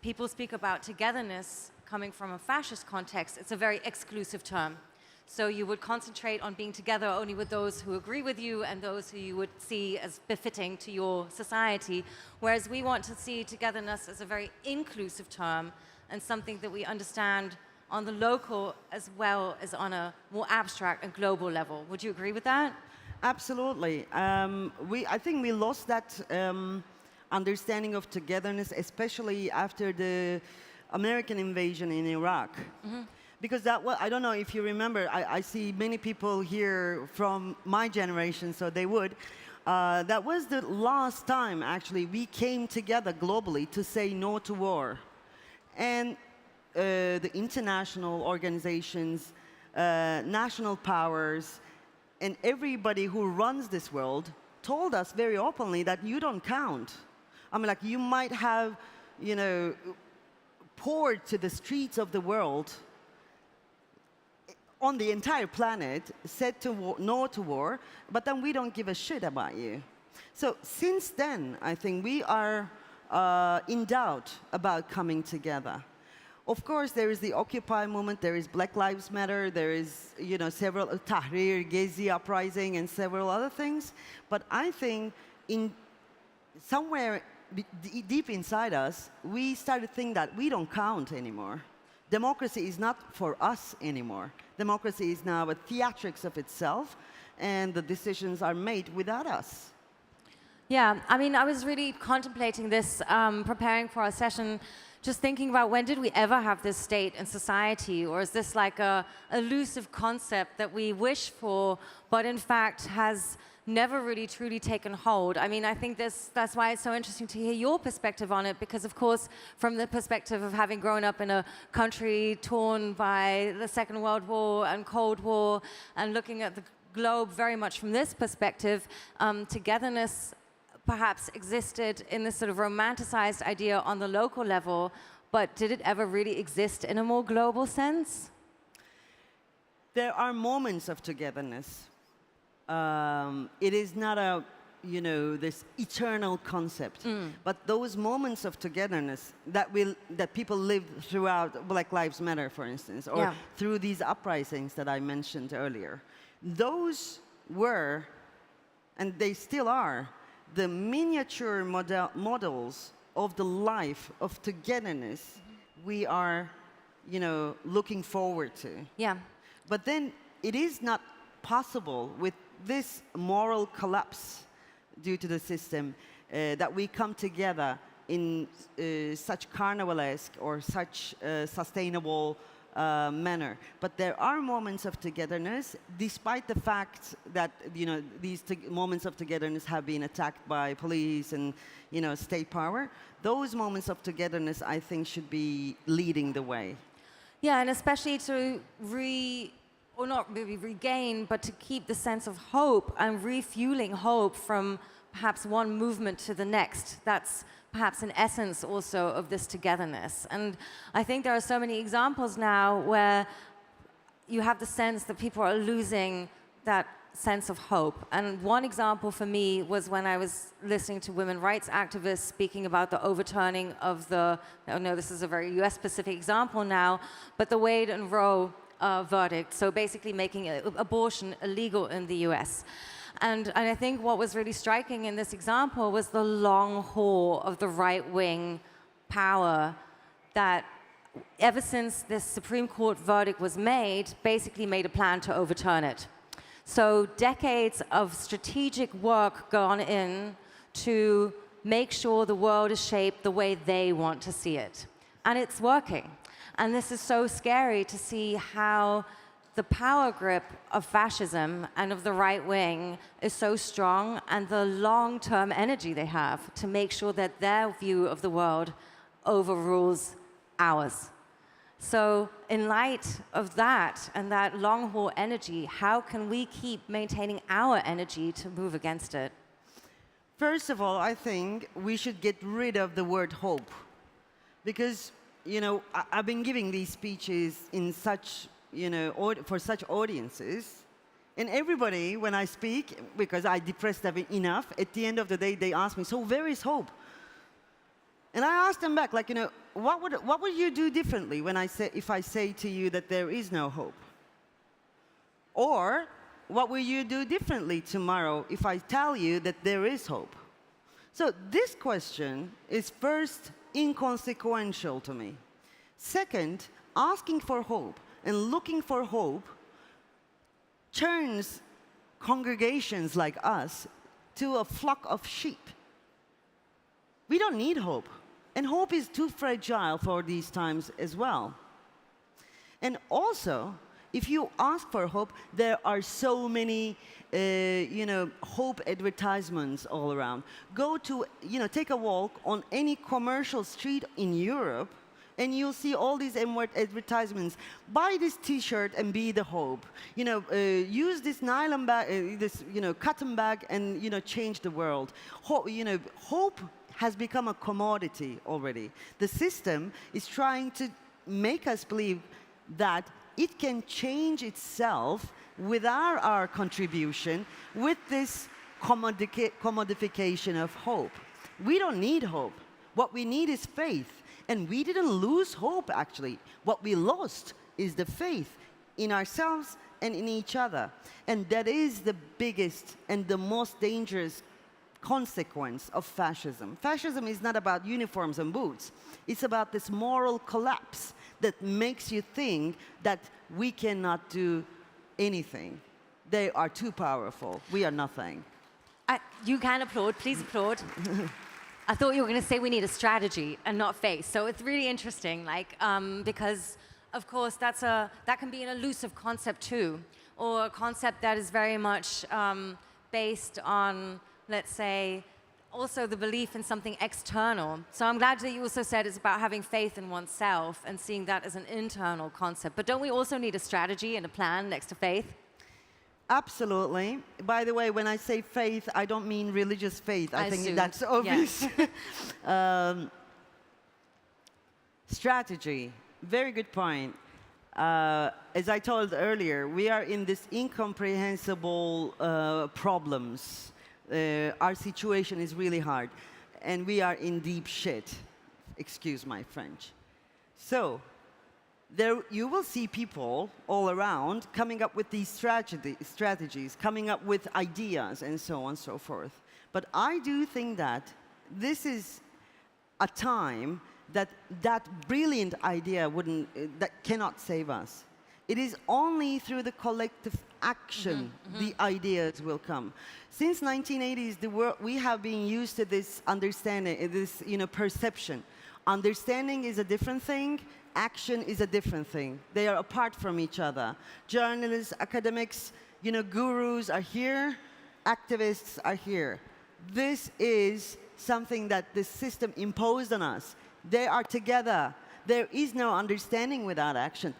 people speak about togetherness coming from a fascist context, it's a very exclusive term. So you would concentrate on being together only with those who agree with you and those who you would see as befitting to your society, whereas we want to see togetherness as a very inclusive term and something that we understand on the local as well as on a more abstract and global level. Would you agree with that? Absolutely. I think we lost that understanding of togetherness, especially after the American invasion in Iraq. Mm-hmm. Because that was, I don't know if you remember, I see many people here from my generation, so they would. That was the last time, actually, we came together globally to say no to war. And the international organizations, national powers, and everybody who runs this world told us very openly that you don't count. I mean, like, you might have, you know, poured to the streets of the world on the entire planet, said no to war, but then we don't give a shit about you. So since then, I think we are in doubt about coming together. Of course, there is the Occupy movement, there is Black Lives Matter, there is, you know, several Tahrir, Gezi uprising, and several other things. But I think in somewhere deep inside us, we started to think that we don't count anymore. Democracy is not for us anymore. Democracy is now a theatrics of itself, and the decisions are made without us. Yeah, I mean, I was really contemplating this, preparing for our session, just thinking about when did we ever have this state in society, or is this like a elusive concept that we wish for, but in fact has never really truly taken hold. I mean, I think that's why it's so interesting to hear your perspective on it, because of course, from the perspective of having grown up in a country torn by the Second World War and Cold War, and looking at the globe very much from this perspective, togetherness perhaps existed in this sort of romanticized idea on the local level, but did it ever really exist in a more global sense? There are moments of togetherness. It is not a, this eternal concept, but those moments of togetherness that people live throughout Black Lives Matter, for instance, or through these uprisings that I mentioned earlier, those were, and they still are, the miniature models of the life of togetherness we are, looking forward to. Yeah. But then it is not possible with this moral collapse due to the system that we come together in such carnivalesque or such sustainable manner. But there are moments of togetherness, despite the fact that these moments of togetherness have been attacked by police and state power. Those moments of togetherness, I think, should be leading the way. Yeah, and especially to or not maybe regain, but to keep the sense of hope and refueling hope from perhaps one movement to the next. That's perhaps an essence also of this togetherness. And I think there are so many examples now where you have the sense that people are losing that sense of hope. And one example for me was when I was listening to women rights activists speaking about the overturning of this is a very US-specific example now, but the Wade and Roe verdict, so basically making abortion illegal in the US. And I think what was really striking in this example was the long haul of the right-wing power that, ever since this Supreme Court verdict was made, basically made a plan to overturn it. So decades of strategic work gone in to make sure the world is shaped the way they want to see it. And it's working. And this is so scary to see how the power grip of fascism and of the right wing is so strong, and the long-term energy they have to make sure that their view of the world overrules ours. So in light of that and that long-haul energy, how can we keep maintaining our energy to move against it? First of all, I think we should get rid of the word hope, because I've been giving these speeches in such, for such audiences, and everybody, when I speak, because I depress them enough, at the end of the day, they ask me, so where is hope? And I ask them back, what would you do differently if I say to you that there is no hope? Or what will you do differently tomorrow if I tell you that there is hope? So this question is first inconsequential to me. Second, asking for hope and looking for hope turns congregations like us to a flock of sheep. We don't need hope. And hope is too fragile for these times as well. And also, if you ask for hope, there are so many, hope advertisements all around. Go to, take a walk on any commercial street in Europe, and you'll see all these advertisements. Buy this T-shirt and be the hope. Use this nylon bag, this cotton bag, and change the world. Hope has become a commodity already. The system is trying to make us believe that it can change itself without our contribution, with this commodification of hope. We don't need hope. What we need is faith. And we didn't lose hope, actually. What we lost is the faith in ourselves and in each other. And that is the biggest and the most dangerous consequence of fascism. Fascism is not about uniforms and boots. It's about this moral collapse that makes you think that we cannot do anything. They are too powerful. We are nothing. You can applaud, please applaud. I thought you were going to say we need a strategy and not face. So it's really interesting, like, because, of course, that can be an elusive concept too, or a concept that is very much based on, let's say, also the belief in something external. So I'm glad that you also said it's about having faith in oneself and seeing that as an internal concept. But don't we also need a strategy and a plan next to faith? Absolutely. By the way, when I say faith, I don't mean religious faith. I think that's obvious. Yes. Strategy. Very good point. As I told earlier, we are in this incomprehensible problems. Our situation is really hard, and we are in deep shit. Excuse my French. So, there you will see people all around coming up with these strategies, coming up with ideas, and so on and so forth. But I do think that this is a time that brilliant idea that cannot save us. It is only through the collective action the ideas will come. Since 1980s, we have been used to this understanding, this perception. Understanding is a different thing. Action is a different thing. They are apart from each other. Journalists, academics, gurus are here. Activists are here. This is something that the system imposed on us. They are together. There is no understanding without action.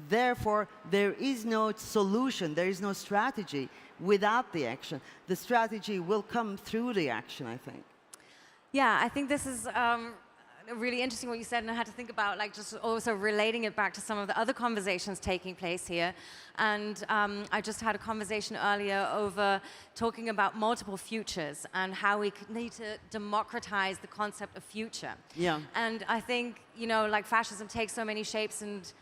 Therefore, there is no solution, there is no strategy without the action. The strategy will come through the action, I think. Yeah, I think this is really interesting what you said, and I had to think about just also relating it back to some of the other conversations taking place here. And I just had a conversation earlier over talking about multiple futures and how we need to democratize the concept of future. Yeah. And I think, fascism takes so many shapes and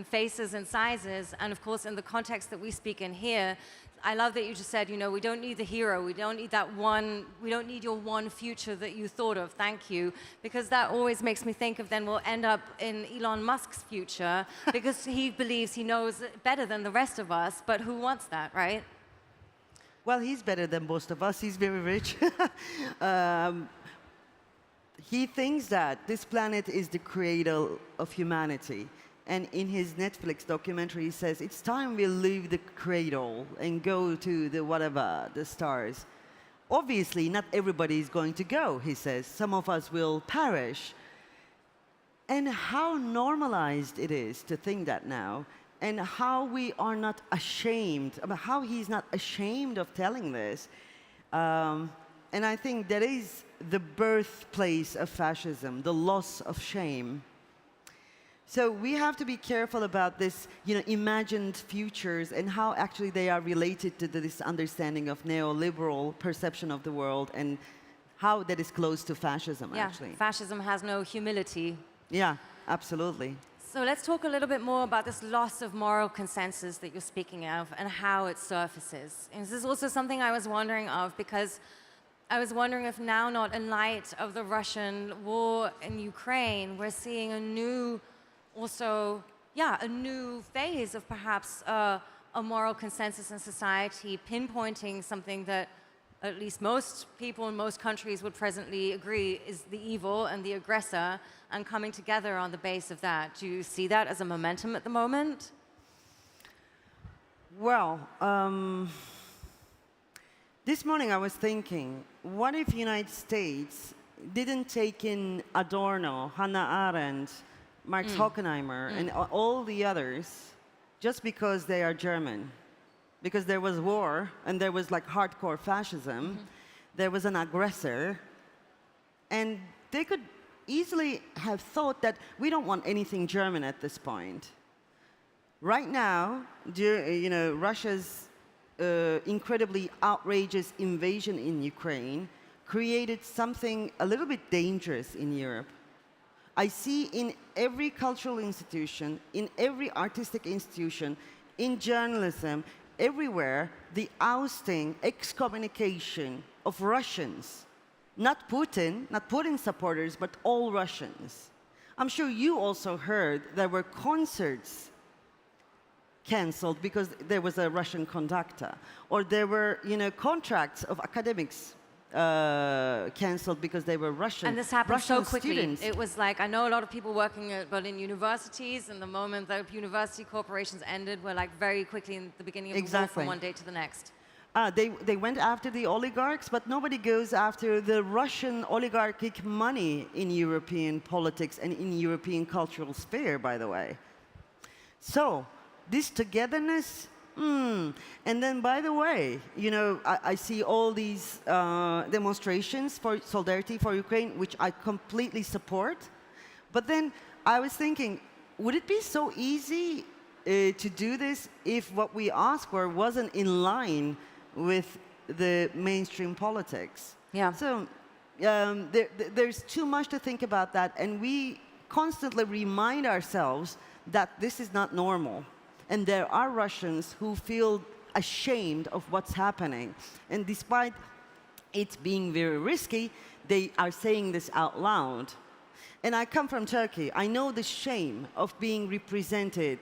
faces and sizes, and of course in the context that we speak in here, I love that you just said, we don't need the hero, we don't need we don't need your one future that you thought of, thank you, because that always makes me think of then we'll end up in Elon Musk's future, because he believes he knows better than the rest of us, but who wants that, right? Well, he's better than most of us, he's very rich. He thinks that this planet is the cradle of humanity. And in his Netflix documentary, he says, it's time we leave the cradle and go to the stars. Obviously, not everybody is going to go, he says. Some of us will perish. And how normalized it is to think that now, and how we are not ashamed, how he's not ashamed of telling this. And I think that is the birthplace of fascism, the loss of shame. So we have to be careful about this, imagined futures and how actually they are related to this understanding of neoliberal perception of the world and how that is close to fascism, actually. Fascism has no humility. Yeah, absolutely. So let's talk a little bit more about this loss of moral consensus that you're speaking of and how it surfaces. And this is also something I was wondering of, because I was wondering if now, not in light of the Russian war in Ukraine, we're seeing a new phase of perhaps a moral consensus in society, pinpointing something that at least most people in most countries would presently agree is the evil and the aggressor, and coming together on the base of that. Do you see that as a momentum at the moment? Well, this morning I was thinking, what if the United States didn't take in Adorno, Hannah Arendt, Marx Hockenheimer, and all the others just because they are German? Because there was war, and there was hardcore fascism, there was an aggressor, and they could easily have thought that we don't want anything German at this point. Right now, Russia's incredibly outrageous invasion in Ukraine created something a little bit dangerous in Europe. I see in every cultural institution, in every artistic institution, in journalism, everywhere, the ousting, excommunication of Russians. Not Putin, not Putin supporters, but all Russians. I'm sure you also heard there were concerts cancelled because there was a Russian conductor, or there were, contracts of academics cancelled because they were Russian. And this happened Russian so quickly. Students. It was like, I know a lot of people working at Berlin universities, and the moment that university corporations ended, were like very quickly in the beginning of the war from one day to the next. They went after the oligarchs, but nobody goes after the Russian oligarchic money in European politics and in European cultural sphere, by the way. So this togetherness, and then, by the way, I see all these demonstrations for solidarity for Ukraine, which I completely support. But then I was thinking, would it be so easy to do this if what we asked for wasn't in line with the mainstream politics? Yeah. So there's too much to think about that, and we constantly remind ourselves that this is not normal. And there are Russians who feel ashamed of what's happening. And despite it being very risky, they are saying this out loud. And I come from Turkey. I know the shame of being represented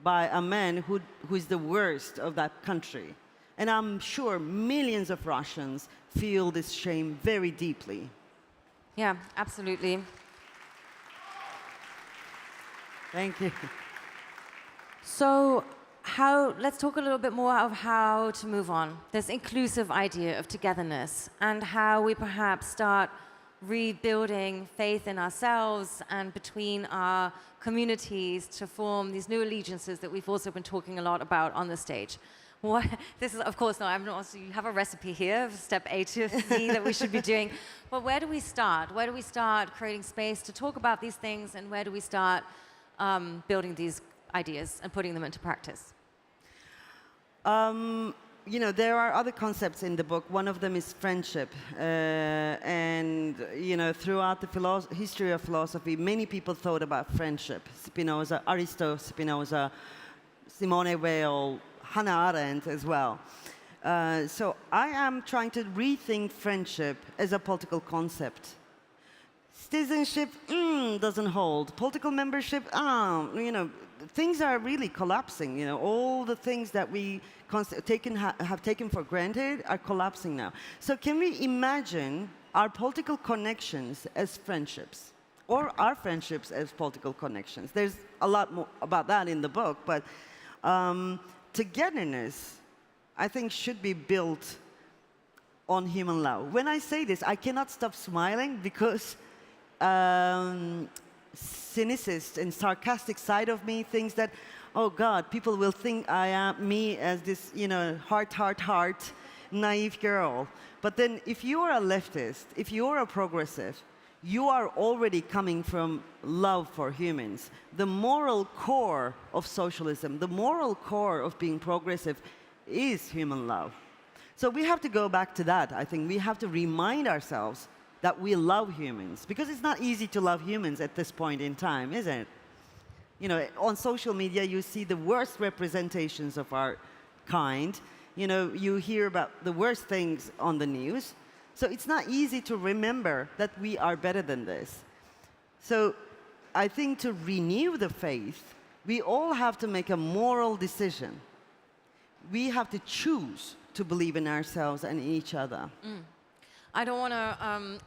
by a man who is the worst of that country. And I'm sure millions of Russians feel this shame very deeply. Yeah, absolutely. Thank you. So let's talk a little bit more of how to move on. This inclusive idea of togetherness, and how we perhaps start rebuilding faith in ourselves and between our communities to form these new allegiances that we've also been talking a lot about on the stage. This is, of course, you have a recipe here, step A to Z that we should be doing. But where do we start? Where do we start creating space to talk about these things, and where do we start building these ideas and putting them into practice? There are other concepts in the book. One of them is friendship. And, throughout the history of philosophy, many people thought about friendship. Spinoza, Aristotle, Spinoza, Simone Weil, Hannah Arendt as well. So I am trying to rethink friendship as a political concept. Citizenship doesn't hold. Political membership, things are really collapsing. All the things that we have taken for granted are collapsing now. So can we imagine our political connections as friendships, or our friendships as political connections? There's a lot more about that in the book, but togetherness, I think, should be built on human love. When I say this, I cannot stop smiling because cynicist and sarcastic side of me thinks that, oh God, people will think I am me as this, heart, naive girl. But then if you are a leftist, if you are a progressive, you are already coming from love for humans. The moral core of socialism, the moral core of being progressive is human love. So we have to go back to that. I think we have to remind ourselves that we love humans, because it's not easy to love humans at this point in time, is it? On social media, you see the worst representations of our kind. You hear about the worst things on the news. So it's not easy to remember that we are better than this. So I think to renew the faith, we all have to make a moral decision. We have to choose to believe in ourselves and in each other. I don't want to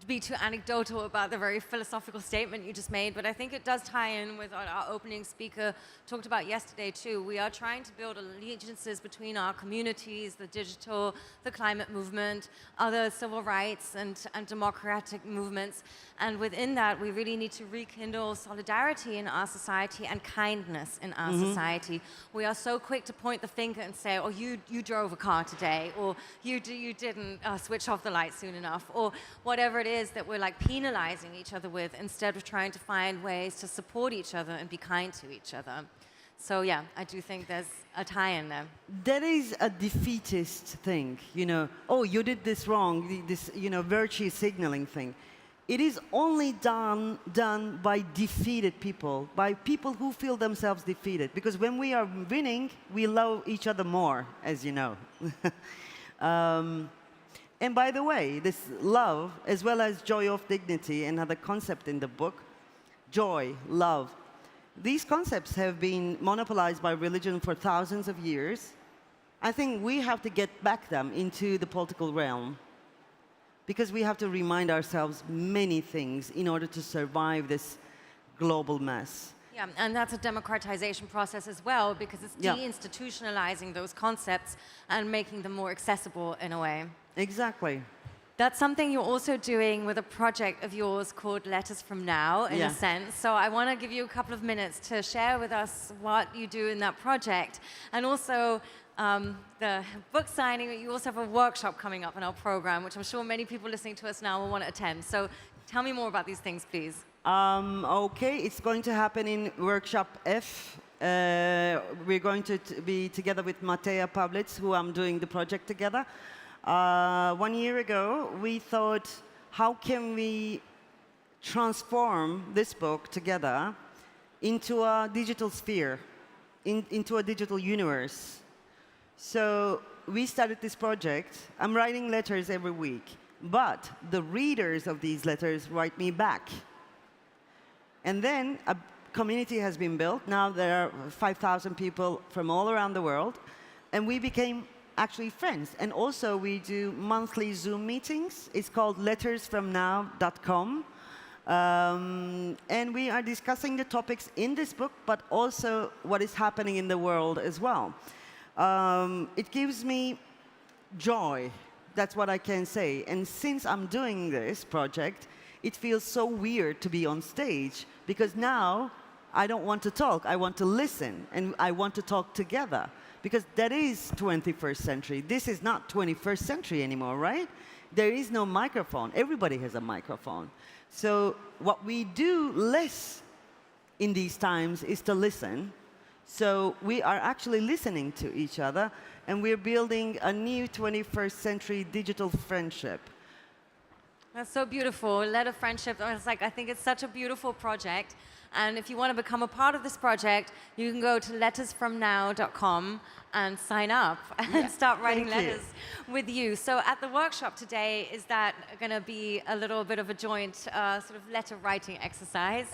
be too anecdotal about the very philosophical statement you just made, but I think it does tie in with what our opening speaker talked about yesterday too. We are trying to build allegiances between our communities, the digital, the climate movement, other civil rights and democratic movements. And within that, we really need to rekindle solidarity in our society and kindness in our society. We are so quick to point the finger and say, oh, you drove a car today, or you didn't switch off the light soon enough, or whatever it is that we're like penalizing each other with, instead of trying to find ways to support each other and be kind to each other. So yeah, I do think there's a tie-in there. That is a defeatist thing, oh, you did this wrong, this, virtue signaling thing. It is only done by defeated people, by people who feel themselves defeated. Because when we are winning, we love each other more, as you know. And by the way, this love, as well as joy of dignity, another concept in the book, joy, love, these concepts have been monopolized by religion for thousands of years. I think we have to get back them into the political realm, because we have to remind ourselves many things in order to survive this global mess. Yeah, and that's a democratization process as well, because it's deinstitutionalizing those concepts and making them more accessible in a way. Exactly. That's something you're also doing with a project of yours called Letters from Now, in a sense. So I want to give you a couple of minutes to share with us what you do in that project. And also the book signing. You also have a workshop coming up in our program, which I'm sure many people listening to us now will want to attend. So tell me more about these things, please. Okay, it's going to happen in Workshop F. We're going to be together with Matea Pavlitz, who I'm doing the project together. 1 year ago, we thought, how can we transform this book together into a digital sphere, into a digital universe? So we started this project. I'm writing letters every week, but the readers of these letters write me back. And then a community has been built. Now there are 5,000 people from all around the world, and we became actually friends. And also we do monthly Zoom meetings. It's called lettersfromnow.com. And we are discussing the topics in this book, but also what is happening in the world as well. It gives me joy. That's what I can say. And since I'm doing this project, it feels so weird to be on stage, because now I don't want to talk. I want to listen, and I want to talk together. Because that is 21st century. This is not 21st century anymore, right? There is no microphone. Everybody has a microphone. So what we do less in these times is to listen. So we are actually listening to each other, and we're building a new 21st century digital friendship. That's so beautiful. Letter Friendship. It's like, I think it's such a beautiful project. And if you want to become a part of this project, you can go to lettersfromnow.com and sign up and start writing letters with you. So at the workshop today, is that going to be a little bit of a joint sort of letter writing exercise?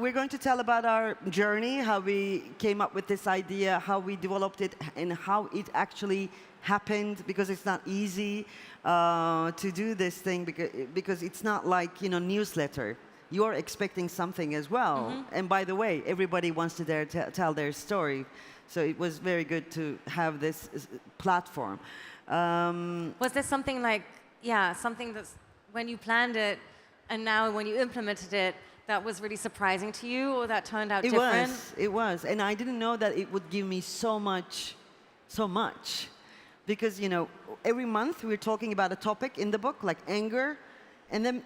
We're going to tell about our journey, how we came up with this idea, how we developed it, and how it actually happened, because it's not easy to do this thing, because it's not like, you know, newsletter. You're expecting something as well. And by the way, everybody wants to tell their story. So it was very good to have this platform. Was there something like, something that's, when you planned it and now when you implemented it, that was really surprising to you, or that turned out different? It was. And I didn't know that it would give me so much. Because, you know, every month we're talking about a topic in the book, like anger. And then,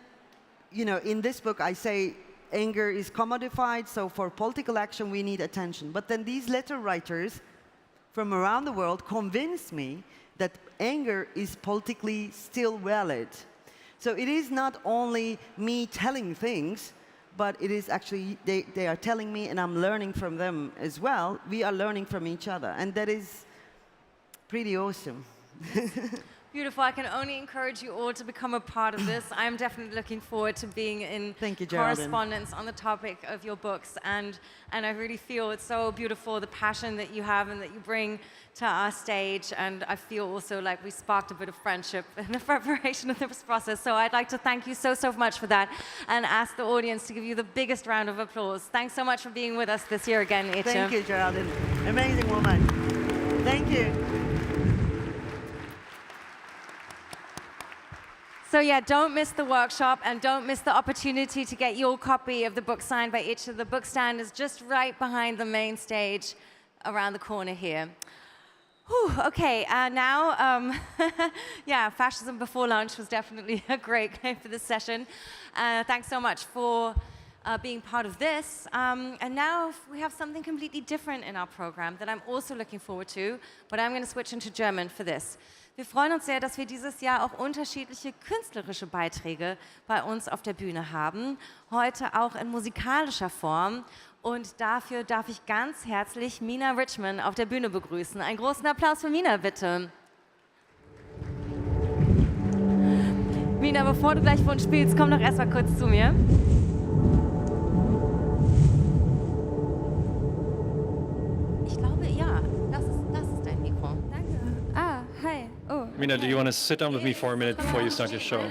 you know, in this book, I say anger is commodified, so for political action, we need attention. But then these letter writers from around the world convince me that anger is politically still valid. So it is not only me telling things, but it is actually, they are telling me, and I'm learning from them as well. We are learning from each other, and that is pretty awesome. Beautiful. I can only encourage you all to become a part of this. I'm definitely looking forward to being in correspondence on the topic of your books. And I really feel it's so beautiful, the passion that you have and that you bring to our stage. And I feel also like we sparked a bit of friendship in the preparation of this process. So I'd like to thank you so much for that, and ask the audience to give you the biggest round of applause. Thanks so much for being with us this year again, Ece. Thank you, Geraldine. Amazing woman. Thank you. So yeah, don't miss the workshop, and don't miss the opportunity to get your copy of the book signed by Ece. The book stand is just right behind the main stage around the corner here. Whew, okay, now, Fascism Before Lunch was definitely a great name for this session. Thanks so much for being part of this. And now we have something completely different in our program that I'm also looking forward to, but I'm going to switch into German for this. Wir freuen uns sehr, dass wir dieses Jahr auch unterschiedliche künstlerische Beiträge bei uns auf der Bühne haben, heute auch in musikalischer Form. Und dafür darf ich ganz herzlich Mina Richman auf der Bühne begrüßen. Einen großen Applaus für Mina, bitte. Mina, bevor du gleich für uns spielst, komm doch erst mal kurz zu mir. Mina, do you want to sit down with me for a minute before you start your show?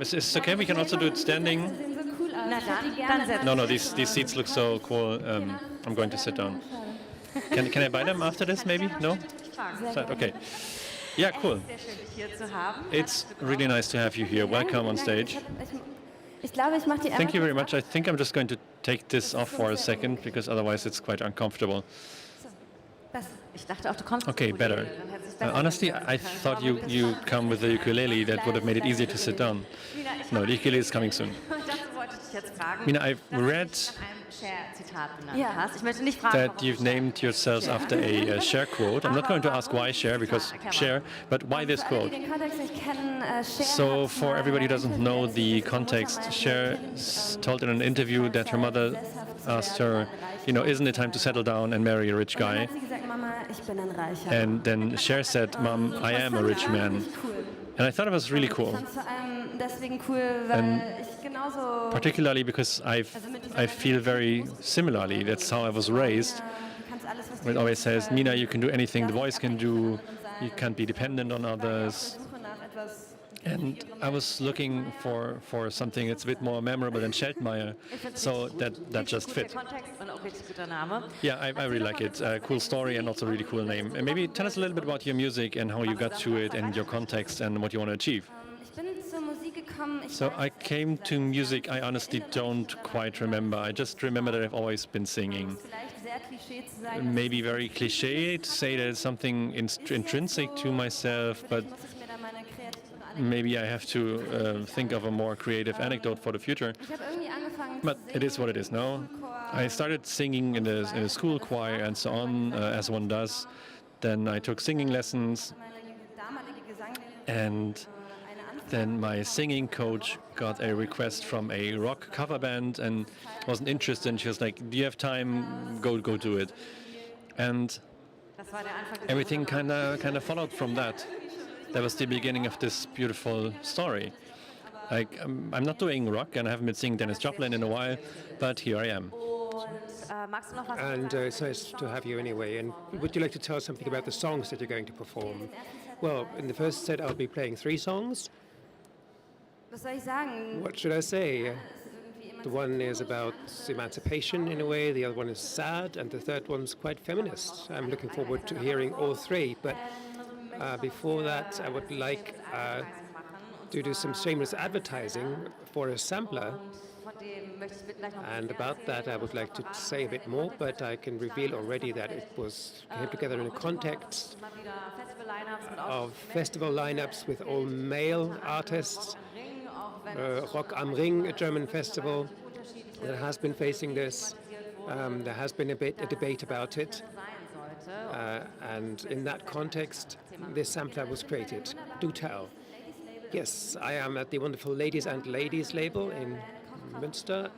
Is it okay? We can also do it standing. No, these seats look so cool. I'm going to sit down. Can I buy them after this, maybe? No? Okay. Yeah, cool. It's really nice to have you here. Welcome on stage. Thank you very much. I think I'm just going to take this off for a second, because otherwise it's quite uncomfortable. Okay, better. Honestly, I thought you'd come with the ukulele. That would have made it easier to sit down. No, the ukulele is coming soon. Mina, I've read that you've named yourselves after a Cher quote. I'm not going to ask why Cher, because Cher, but why this quote? So for everybody who doesn't know the context, Cher told in an interview that her mother asked her, isn't it time to settle down and marry a rich guy? And then Cher said, Mom, I am a rich man. And I thought it was really cool. And particularly because I feel very similarly. That's how I was raised. It always says, Mina, you can do anything the boys can do. You can't be dependent on others. And I was looking for something that's a bit more memorable than Scheldmeier, so that just fit. Yeah, I really like it. Cool story and also really cool name. And maybe tell us a little bit about your music and how you got to it and your context and what you want to achieve. So I came to music, I honestly don't quite remember. I just remember that I've always been singing. Maybe very cliché to say that it's something intrinsic to myself, but maybe I have to think of a more creative anecdote for the future. But it is what it is now. I started singing in a school choir and so on, as one does. Then I took singing lessons. And then my singing coach got a request from a rock cover band and wasn't interested. And she was like, do you have time? Go do it. And everything kind of followed from that. That was the beginning of this beautiful story. I'm not doing rock, and I haven't been singing Dennis Joplin in a while, but here I am. And it's nice to have you anyway. And would you like to tell us something about the songs that you're going to perform? Well, in the first set, I'll be playing 3 songs. What should I say? The one is about emancipation in a way, the other one is sad, and the third one's quite feminist. I'm looking forward to hearing all 3, but before that, I would like to do some shameless advertising for a sampler. And about that, I would like to say a bit more, but I can reveal already that it was came together in a context of festival lineups with all male artists. Rock am Ring, a German festival that has been facing this. There has been a debate about it. And in that context, this sampler was created. Do tell. Yes, I am at the wonderful Ladies and Ladies label in Münster.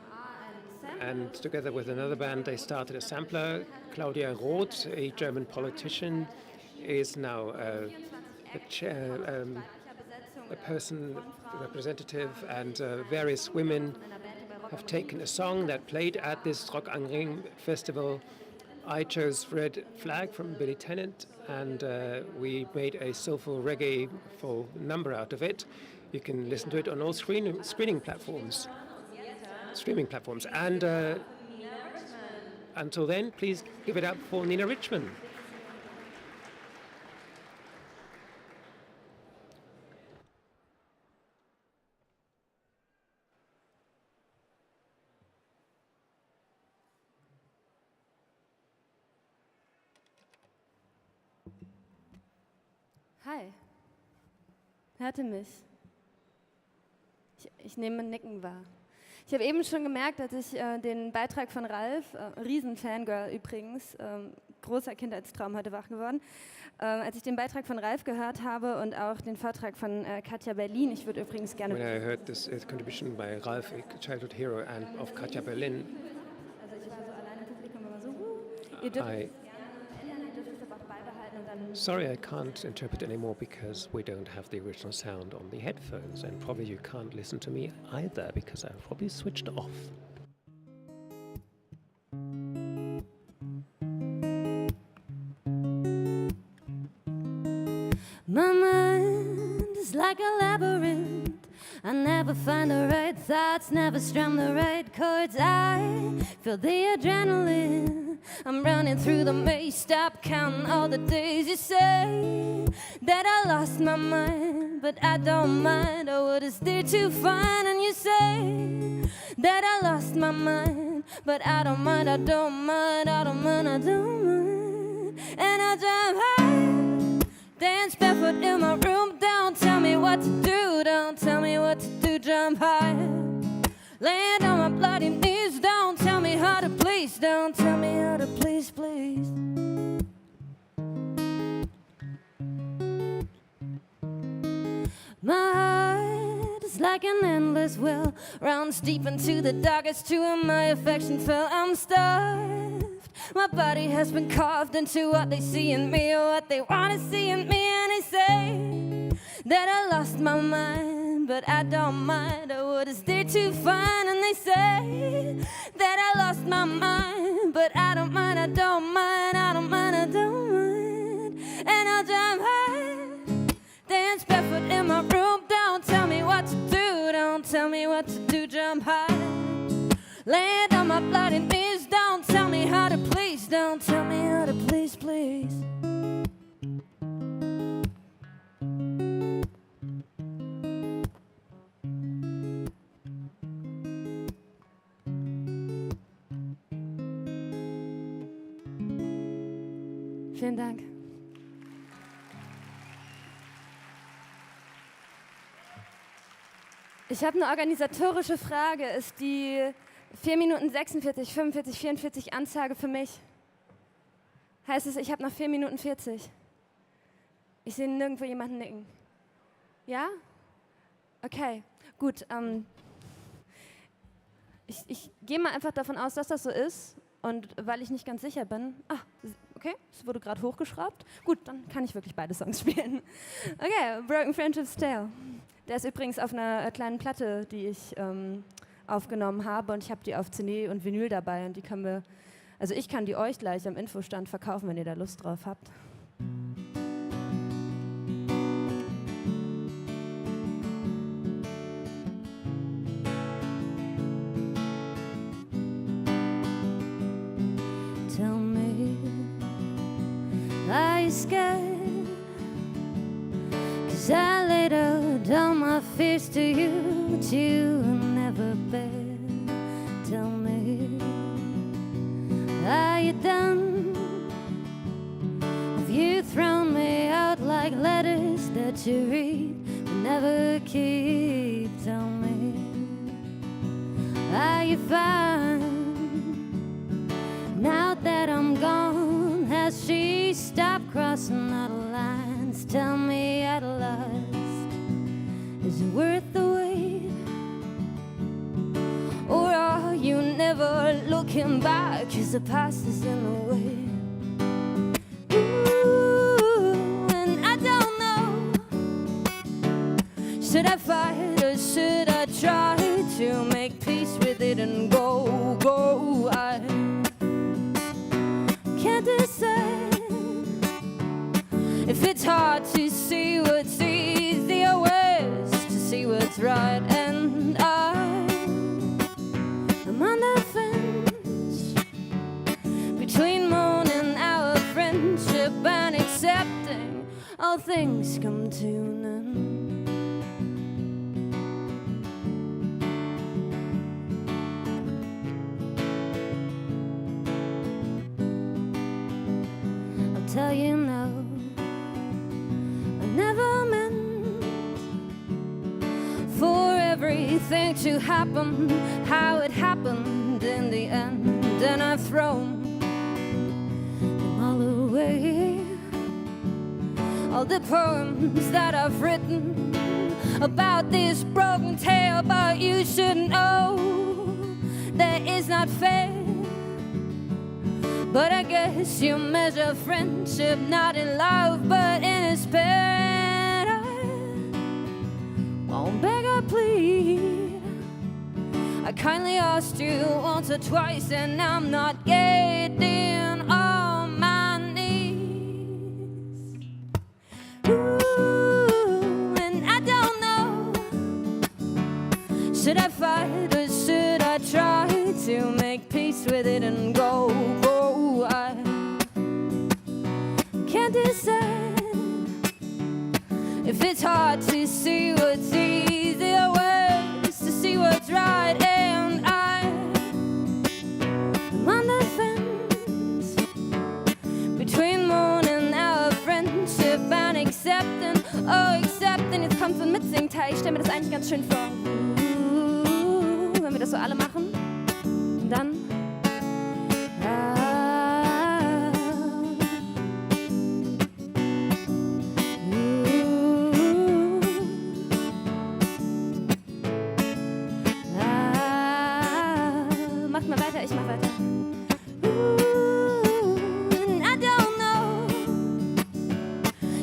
And together with another band, they started a sampler. Claudia Roth, a German politician, is now a person, representative, and various women have taken a song that played at this Rock am Ring festival. I chose Red Flag from Billy Tennant, and we made a soulful reggae full number out of it. You can listen to it on all streaming platforms. And until then, please give it up for Nina Richman. Hi, hört ihr mich? Ich nehme Nicken wahr. Ich habe eben schon gemerkt, als ich den Beitrag von Ralf, Riesen-Fangirl übrigens, großer Kindheitstraum heute wach geworden, als ich den Beitrag von Ralf gehört habe und auch den Vortrag von Katja Berlin, ich würde übrigens gerne... When I heard this contribution by Ralf, a childhood hero, and of Katja Berlin, Also ich war so allein im Publikum immer so, ihr dürft es gerne ändern, ihr dürft es aber auch beibehalten und dann... Sorry, I can't interpret anymore because we don't have the original sound on the headphones, and probably you can't listen to me either because I've probably switched off. Mama like a labyrinth. I never find the right thoughts, never strum the right chords. I feel the adrenaline. I'm running through the maze, stop counting all the days. You say that I lost my mind, but I don't mind. Oh, what is there to find? And you say that I lost my mind, but I don't mind, I don't mind, I don't mind, I don't mind. And I jump high, dance barefoot in my room. Don't tell me what to do, don't tell me what to do. Jump high, land on my bloody knees. Don't tell me how to please, don't tell me how to please, please. My heart is like an endless well, rounds deep into the darkest to where my affection fell. I'm starved. My body has been carved into what they see in me, or what they want to see in me. And they say that I lost my mind, but I don't mind. Oh, what is there to find? And they say that I lost my mind, but I don't mind, I don't mind, I don't mind, I don't mind. And I'll jump high, dance barefoot in my room. Don't tell me what to do, don't tell me what to do. Jump high, land on my bloody knees. Don't tell me how to please, don't tell me how to please, please. Vielen Dank. Ich habe eine organisatorische Frage. Ist die 4 Minuten 46, 45, 44 Ansage für mich? Heißt es, ich habe noch 4 Minuten 40? Ich sehe nirgendwo jemanden nicken. Ja? Okay, gut. Ich gehe mal einfach davon aus, dass das so ist. Und weil ich nicht ganz sicher bin... Okay, es wurde gerade hochgeschraubt. Gut, dann kann ich wirklich beide Songs spielen. Okay, Broken Friendship's Tale. Der ist übrigens auf einer kleinen Platte, die ich aufgenommen habe. Und ich habe die auf CD und Vinyl dabei. Und die können wir... Also ich kann die euch gleich am Infostand verkaufen, wenn ihr da Lust drauf habt. Tell me, are you scared? 'Cause I laid out all my fears to you, but you never bared. Tell me, are you done? Have you thrown me out like letters that you read but never keep? Tell me, are you fine? Now that I'm gone, has she stopped crossing all the lines? Tell me at last, is it worth the wait? Or are you never looking back, 'cause the past is in the way? Ooh, and I don't know, should I fight or should I try to make peace with it and go? I can't decide if it's hard to see what's easy or worse to see what's right. And I'm on the fence between mourning our friendship and accepting all things come to an end. Tell you now, I never meant for everything to happen how it happened in the end. And I've thrown them all away, all the poems that I've written about this broken tale. But you should know that it's not fair. But I guess you measure friendship not in love, but in its spirit. I won't beg or plead. I kindly asked you once or twice, and I'm not getting on my knees. Ooh, and I don't Should I fight or should I try to make peace with it and go? I can't decide if it's hard to see what's easier ways to see what's right, and I'm on the fence between mourning our friendship and accepting, oh accepting. Jetzt kommt so ein Mitsingteil. Ich stelle mir das eigentlich ganz schön vor. Wenn wir das so alle machen, und dann macht mal weiter, ich mach weiter. I don't know.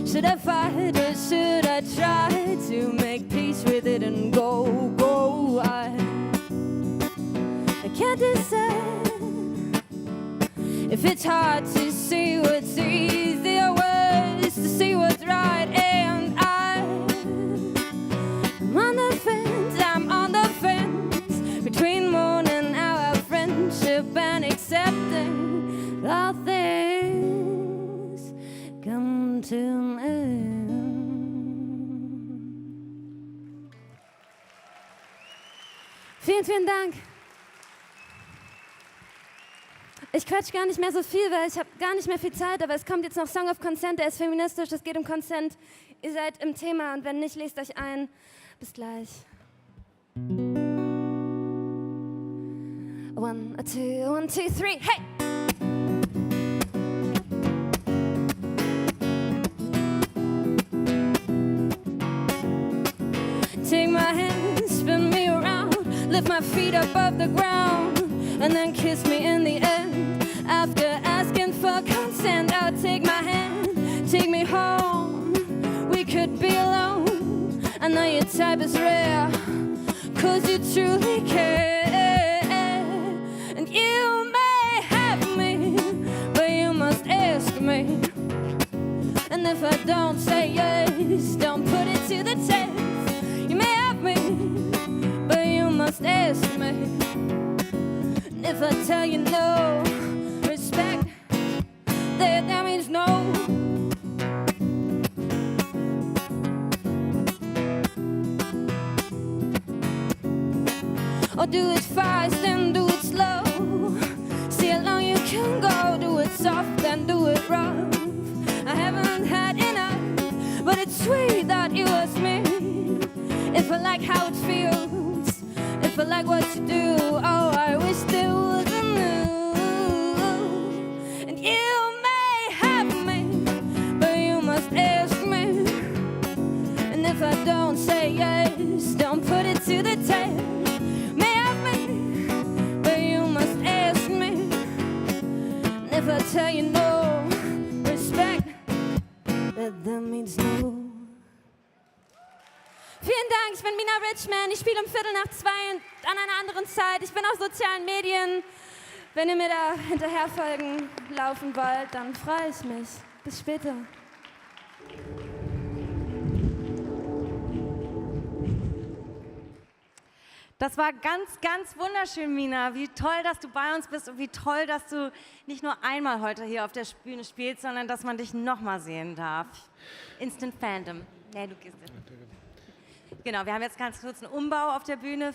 Should I fight or should I try to make peace with it and go? I can't decide if it's hard to see what's easier ways to see what's right, and I'm on the fence, I'm on the fence between mourning our friendship and accepting all things come to an end. Vielen, vielen Dank. Ich quatsch gar nicht mehr so viel, weil ich habe gar nicht mehr viel Zeit, aber es kommt jetzt noch Song of Consent, der ist feministisch, es geht um Consent. Ihr seid im Thema und wenn nicht, lest euch ein. Bis gleich. 1, 2, 1, 2, 3, hey! Take my hand, spin me around, lift my feet up off the ground, and then kiss me in the end. After asking for consent, I'll take my hand, take me home. We could be alone. I know your type is rare, 'cause you truly care. And you may have me, but you must ask me. And if I don't say yes, don't put it to the test. You may have me, but you must ask me. And if I tell you no, respect, that means no. Or do it fast and do it slow. See how long you can go. Do it soft and do it rough. I haven't had enough, but it's sweet that you asked me. If I like how it feels, if I like what you do, oh, I wish there was a new. And you may have me, but you must ask me. And if I don't say yes, don't put it to the test. May have me, but you must ask me. And if I tell you no, respect, that means no. Vielen Dank, ich bin Mina Richman, ich spiele um 1:15 an einer anderen Zeit. Ich bin auf sozialen Medien. Wenn ihr mir da hinterher folgen, laufen wollt, dann freue ich mich. Bis später. Das war ganz, ganz wunderschön, Mina. Wie toll, dass du bei uns bist und wie toll, dass du nicht nur einmal heute hier auf der Bühne spielst, sondern dass man dich nochmal sehen darf. Instant Fandom. Nee, du gehst jetzt. Genau, wir haben jetzt ganz kurz einen Umbau auf der Bühne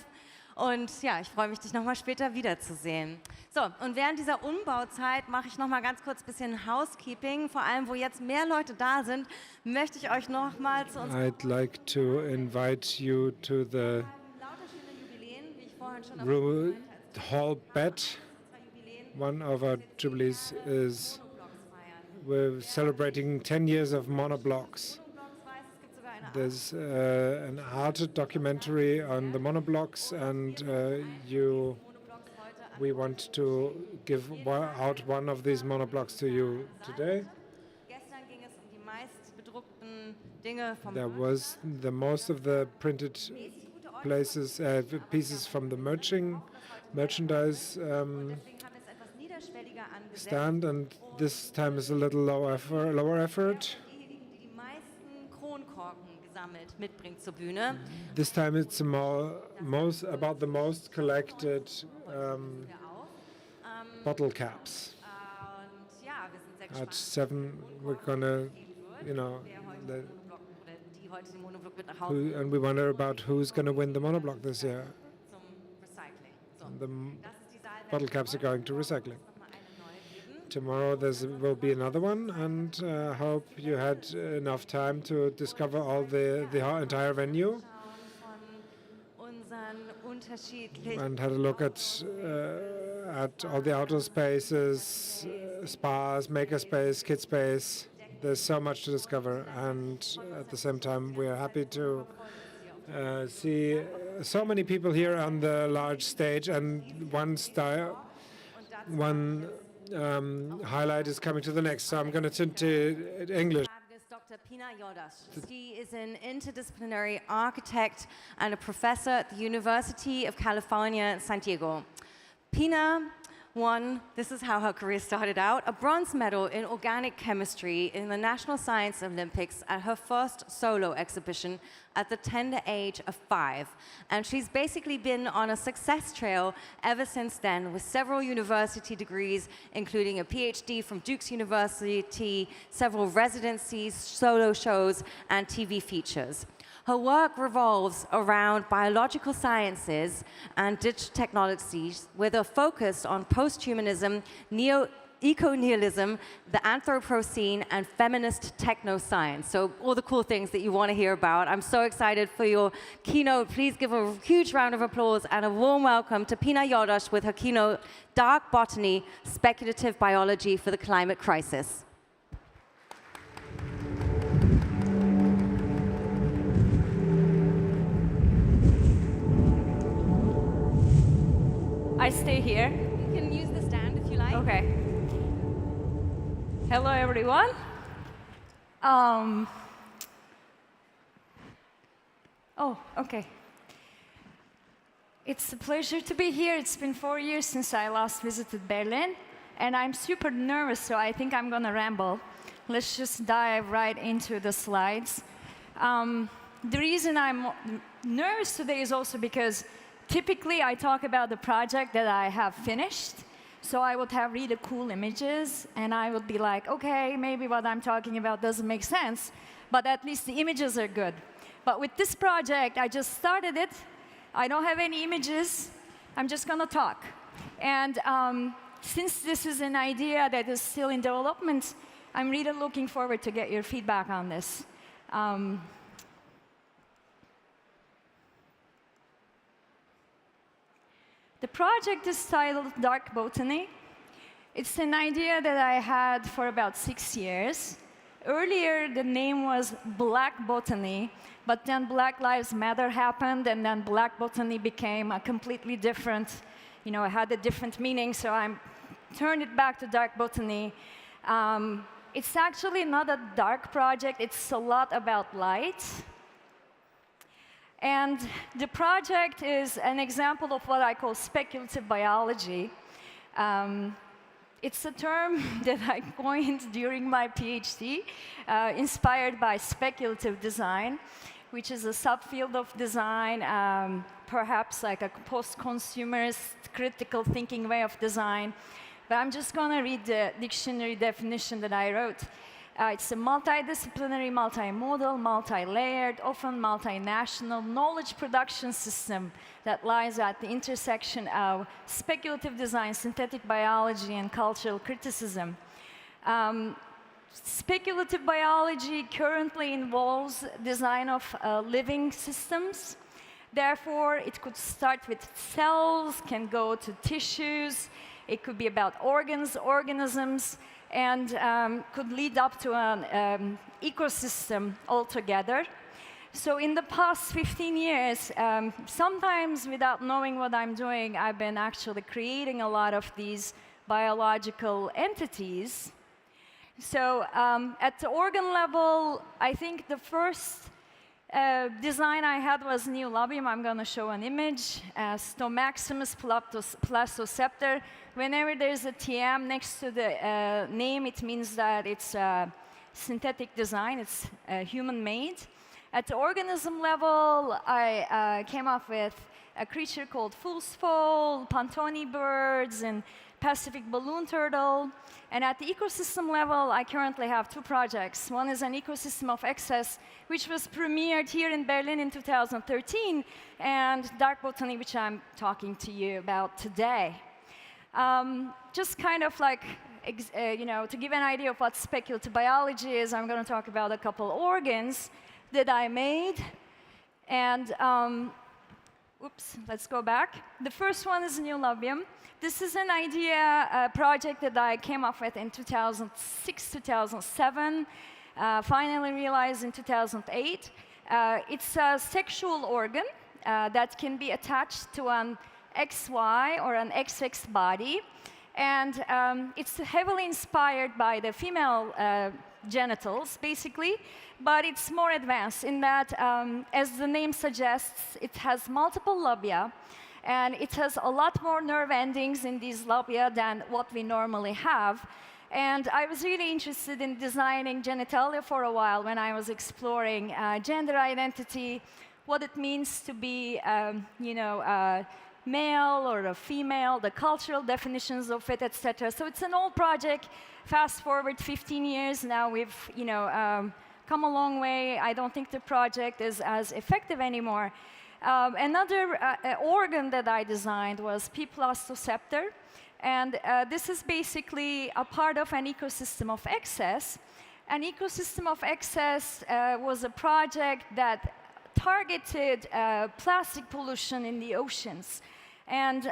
und ja, ich freue mich, dich nochmal später wiederzusehen. So, und während dieser Umbauzeit mache ich nochmal ganz kurz ein bisschen Housekeeping. Vor allem, wo jetzt mehr Leute da sind, möchte ich euch nochmal zu uns... I'd like to invite you to the Hall Bet. One of our jubilees is we're celebrating 10 years of monoblocks. There's an art documentary on the monoblocks, and we want to give out one of these monoblocks to you today. There was the most of the printed places, pieces from the merchandise stand, and this time is a little lower effort. sammelt, mitbringt zur Bühne. This time it's about the most collected bottle caps. Und ja, wir sind sehr At gespannt. 7, we're gonna, you know, Die heute den Monoblock mit nach Hause and we wonder about who's going to win the monoblock this year. zum Recycling. So, The das ist die Saalwertung. bottle caps are going to recycling. Noch mal eine neue geben. Tomorrow will be another one, and hope you had enough time to discover all the entire venue Von unseren unterschiedlichen and had a look at all the outdoor spaces, spas, makerspace, kid space. There's so much to discover, and at the same time, we are happy to see so many people here on the large stage. And one highlight is coming to the next. So I'm going to turn to English. Dr. Pina Jordasch. She is an interdisciplinary architect and a professor at the University of California, San Diego. Pina won, this is how her career started out, a bronze medal in organic chemistry in the National Science Olympics at her first solo exhibition at the tender age of 5. And she's basically been on a success trail ever since then, with several university degrees, including a PhD from Duke's University, several residencies, solo shows, and TV features. Her work revolves around biological sciences and digital technologies with a focus on post-humanism, eco-nihilism, the Anthropocene, and feminist techno-science. So all the cool things that you want to hear about. I'm so excited for your keynote. Please give a huge round of applause and a warm welcome to Pina Jordasch with her keynote, Dark Botany, Speculative Biology for the Climate Crisis. I stay here. You can use the stand if you like. Okay. Hello, everyone. Oh, okay. It's a pleasure to be here. It's been 4 years since I last visited Berlin, and I'm super nervous, so I think I'm gonna ramble. Let's just dive right into the slides. The reason I'm nervous today is also because typically I talk about the project that I have finished, so I would have really cool images, and I would be like, okay, maybe what I'm talking about doesn't make sense, but at least the images are good. But with this project, I just started it. I don't have any images. I'm just gonna talk. And since this is an idea that is still in development, I'm really looking forward to get your feedback on this. The project is titled Dark Botany. It's an idea that I had for about 6 years. Earlier, the name was Black Botany, but then Black Lives Matter happened, and then Black Botany became a completely different, it had a different meaning, so I turned it back to Dark Botany. It's actually not a dark project, it's a lot about light. And the project is an example of what I call speculative biology. It's a term that I coined during my PhD, inspired by speculative design, which is a subfield of design, perhaps like a post-consumerist critical thinking way of design. But I'm just going to read the dictionary definition that I wrote. It's a multidisciplinary, multimodal, multi-layered, often multinational knowledge production system that lies at the intersection of speculative design, synthetic biology, and cultural criticism. Speculative biology currently involves design of living systems. Therefore, it could start with cells, can go to tissues, it could be about organs, organisms, and could lead up to an ecosystem altogether. So in the past 15 years, sometimes without knowing what I'm doing, I've been actually creating a lot of these biological entities. So at the organ level, I think the first design I had was neolabium. I'm going to show an image. Stomaximus plastoceptor. Whenever there's a TM next to the name, it means that it's synthetic design. It's human-made. At the organism level, I came up with a creature called foolsful, Pantone birds, and Pacific balloon turtle. And at the ecosystem level, I currently have 2 projects. One is an ecosystem of excess, which was premiered here in Berlin in 2013, and dark botany, which I'm talking to you about today. Just kind of like, to give an idea of what speculative biology is, I'm going to talk about a couple organs that I made. And, oops, let's go back. The first one is neolabium. This is an idea project that I came up with in 2006, 2007, finally realized in 2008. It's a sexual organ that can be attached to an XY or an XX body. And it's heavily inspired by the female genitals, basically, but it's more advanced in that, as the name suggests, it has multiple labia, and it has a lot more nerve endings in these labia than what we normally have. And I was really interested in designing genitalia for a while when I was exploring gender identity, what it means to be, male or a female, the cultural definitions of it, etc. So it's an old project. Fast forward 15 years now, we've come a long way. I don't think the project is as effective anymore. Another organ that I designed was P. plastoceptor, and this is basically a part of an ecosystem of excess. An ecosystem of excess was a project that targeted plastic pollution in the oceans. And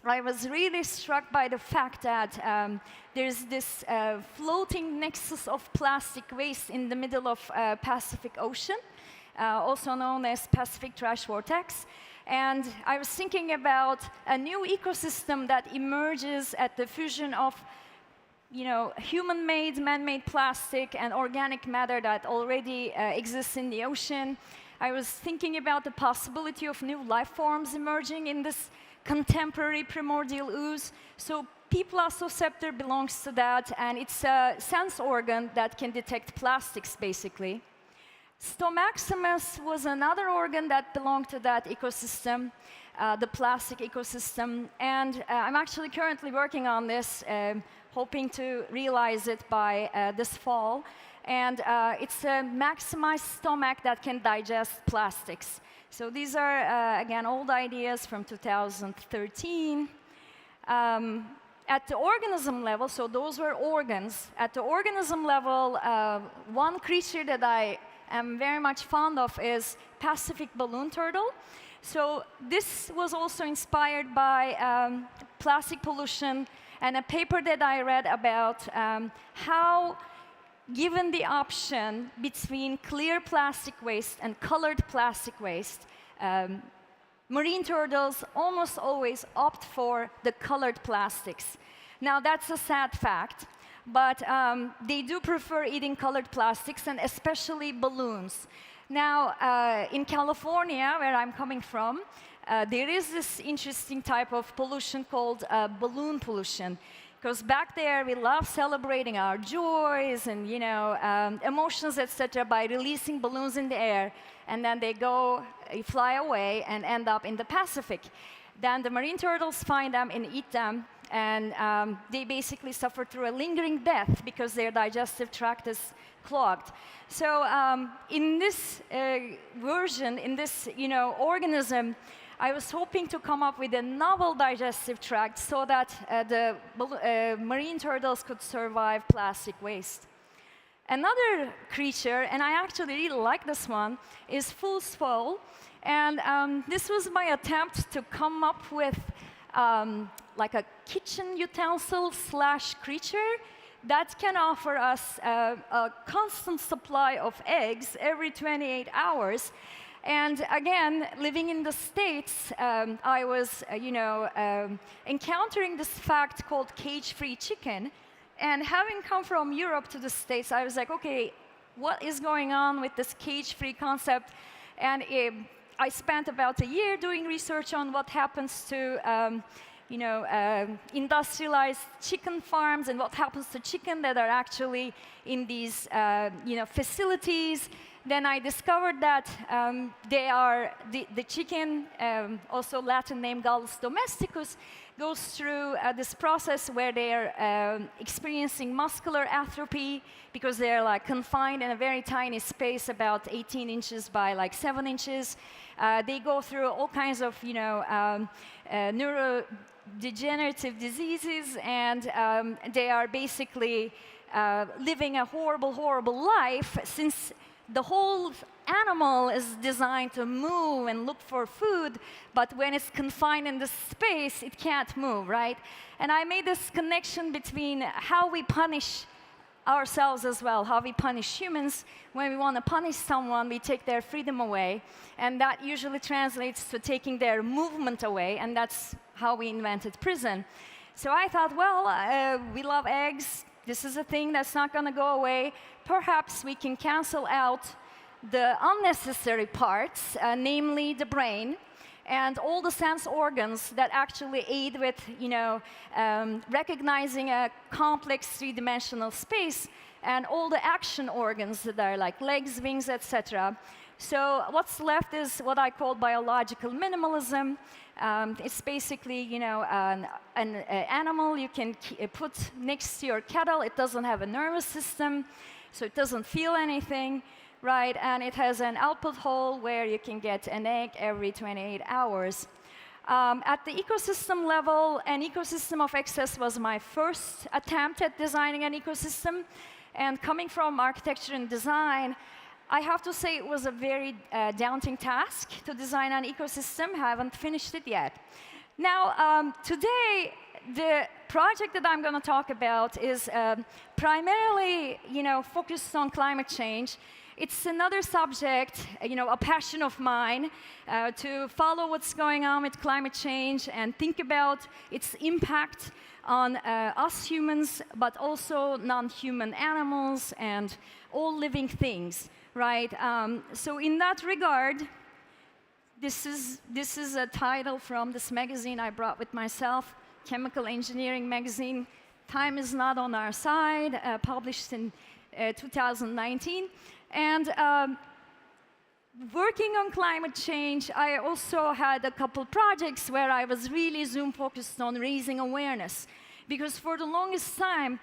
I was really struck by the fact that there's this floating nexus of plastic waste in the middle of Pacific Ocean, also known as Pacific Trash Vortex. And I was thinking about a new ecosystem that emerges at the fusion of human-made, man-made plastic and organic matter that already exists in the ocean. I was thinking about the possibility of new life forms emerging in this contemporary primordial ooze. So P. plastoceptor belongs to that, and it's a sense organ that can detect plastics, basically. Stomaximus was another organ that belonged to that ecosystem, the plastic ecosystem. And I'm actually currently working on this, hoping to realize it by this fall. And it's a maximized stomach that can digest plastics. So these are, again, old ideas from 2013. At the organism level, so those were organs. At the organism level, one creature that I am very much fond of is Pacific balloon turtle. So this was also inspired by plastic pollution and a paper that I read about how, given the option between clear plastic waste and colored plastic waste, marine turtles almost always opt for the colored plastics. Now, that's a sad fact, but they do prefer eating colored plastics, and especially balloons. Now, in California, where I'm coming from, there is this interesting type of pollution called balloon pollution. Because back there, we love celebrating our joys and, emotions, etc., by releasing balloons in the air. And then they fly away and end up in the Pacific. Then the marine turtles find them and eat them. And they basically suffer through a lingering death because their digestive tract is clogged. So in this version, in this, organism, I was hoping to come up with a novel digestive tract so that the marine turtles could survive plastic waste. Another creature, and I actually really like this one, is foolsful. And this was my attempt to come up with like a kitchen utensil / creature that can offer us a constant supply of eggs every 28 hours. And again, living in the States, I was, encountering this fact called cage-free chicken. And having come from Europe to the States, I was like, okay, what is going on with this cage-free concept? And I spent about a year doing research on what happens to, industrialized chicken farms and what happens to chicken that are actually in these facilities. Then I discovered that they are the chicken, also Latin name Gallus domesticus, goes through this process where they are experiencing muscular atrophy because they're like confined in a very tiny space, about 18 inches by like 7 inches. They go through all kinds of neurodegenerative diseases, and they are basically living a horrible, horrible life, since the whole animal is designed to move and look for food, but when it's confined in this space, it can't move, right? And I made this connection between how we punish ourselves as well, how we punish humans. When we want to punish someone, we take their freedom away, and that usually translates to taking their movement away, and that's how we invented prison. So I thought, well, we love eggs. This is a thing that's not going to go away. Perhaps we can cancel out the unnecessary parts, namely the brain, and all the sense organs that actually aid with, recognizing a complex three-dimensional space, and all the action organs that are like legs, wings, etc. So what's left is what I call biological minimalism. It's basically, an animal you can put next to your kettle. It doesn't have a nervous system, so it doesn't feel anything, right? And it has an output hole where you can get an egg every 28 hours. At the ecosystem level, an ecosystem of excess was my first attempt at designing an ecosystem. And coming from architecture and design, I have to say it was a very daunting task to design an ecosystem. I haven't finished it yet. Now, today, the project that I'm going to talk about is primarily, focused on climate change. It's another subject, a passion of mine, to follow what's going on with climate change and think about its impact on us humans, but also non-human animals and all living things, right? So in that regard, this is a title from this magazine I brought with myself, Chemical Engineering magazine. Time is not on our side, published in 2019. And working on climate change, I also had a couple projects where I was really focused on raising awareness. Because for the longest time,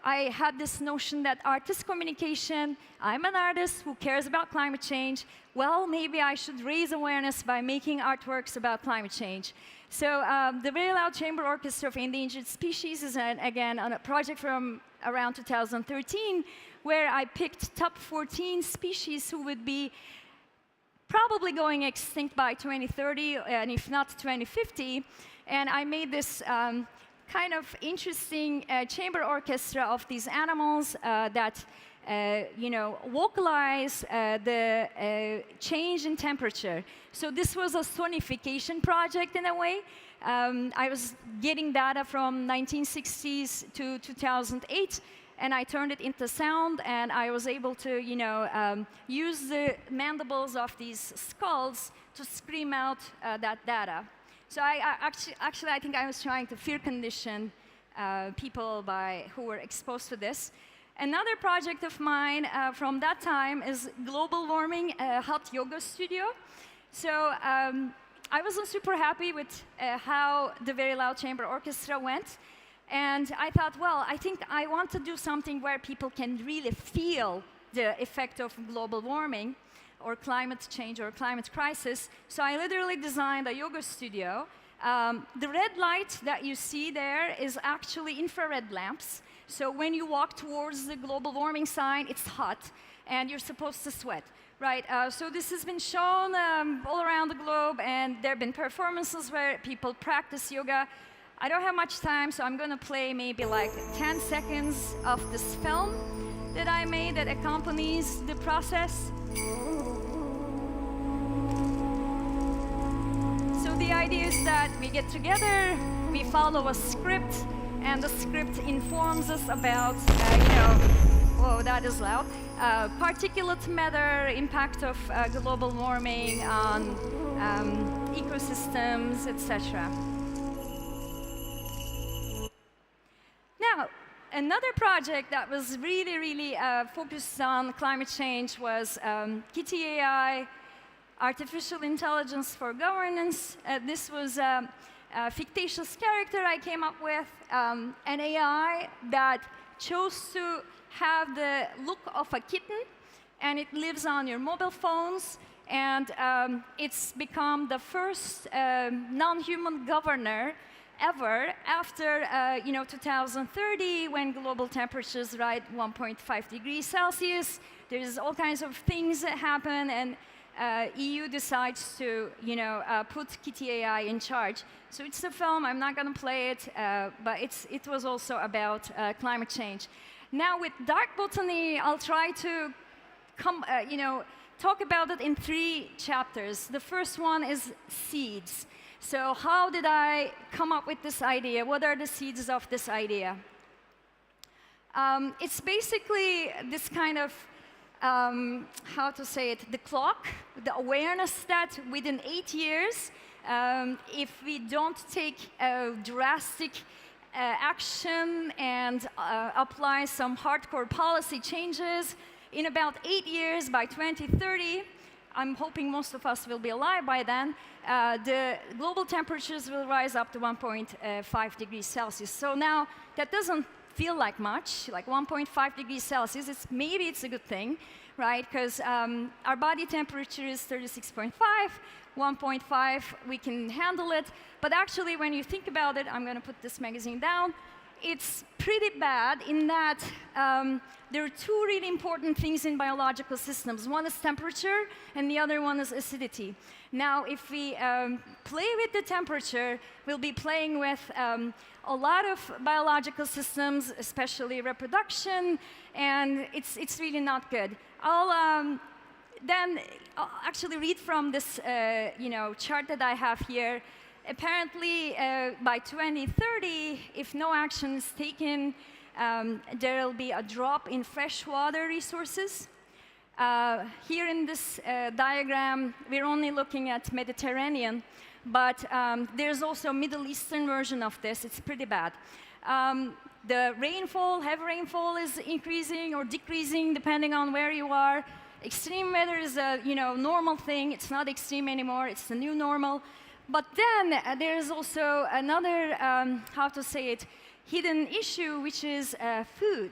I had this notion that artist communication, I'm an artist who cares about climate change. Well, maybe I should raise awareness by making artworks about climate change. So the Very Loud Chamber Orchestra of Endangered Species is, again, on a project from around 2013, where I picked top 14 species who would be probably going extinct by 2030, and if not 2050. And I made this kind of interesting chamber orchestra of these animals that vocalize the change in temperature. So this was a sonification project in a way. I was getting data from 1960s to 2008, and I turned it into sound, and I was able to, use the mandibles of these skulls to scream out that data. So actually, I think I was trying to fear condition people who were exposed to this. Another project of mine from that time is global warming hot yoga studio. So I wasn't super happy with how the Very Loud Chamber Orchestra went. And I thought, well, I think I want to do something where people can really feel the effect of global warming or climate change or climate crisis. So I literally designed a yoga studio. The red light that you see there is actually infrared lamps. So when you walk towards the global warming sign, it's hot, and you're supposed to sweat, right? So this has been shown all around the globe, and there have been performances where people practice yoga. I don't have much time, so I'm going to play maybe like 10 seconds of this film that I made that accompanies the process. So the idea is that we get together, we follow a script, and the script informs us about, whoa, that is loud, particulate matter, impact of global warming on ecosystems, etc. Now, Another project that was really focused on climate change was Kitty AI, Artificial Intelligence for Governance. This was a fictitious character I came up with, an AI that chose to have the look of a kitten, and it lives on your mobile phones, and it's become the first non-human governor ever after 2030, when global temperatures rise 1.5 degrees Celsius. There's all kinds of things that happen, and EU decides to put Kitty AI in charge. So it's a film. I'm not going to play it, but it was also about climate change. Now with dark botany, I'll try to talk about it in 3 chapters. The first one is seeds. So how did I come up with this idea? What are the seeds of this idea? It's basically this kind of, how to say it, the clock, the awareness that within 8 years, if we don't take drastic action and apply some hardcore policy changes, in about 8 years, by 2030, I'm hoping most of us will be alive by then, the global temperatures will rise up to 1.5 degrees Celsius. So now, that doesn't feel like much, like 1.5 degrees Celsius. Maybe it's a good thing, right? Because our body temperature is 36.5, 1.5, we can handle it. But actually, when you think about it, I'm going to put this magazine down, it's pretty bad in that there are 2 really important things in biological systems. One is temperature, and the other one is acidity. Now, if we play with the temperature, we'll be playing with a lot of biological systems, especially reproduction, and it's really not good. I'll actually read from this chart that I have here. Apparently, by 2030, if no action is taken, there will be a drop in freshwater resources. Here in this diagram, we're only looking at Mediterranean, but there's also a Middle Eastern version of this. It's pretty bad. The rainfall, heavy rainfall, is increasing or decreasing depending on where you are. Extreme weather is a normal thing. It's not extreme anymore. It's the new normal. But then there's also another, hidden issue, which is food.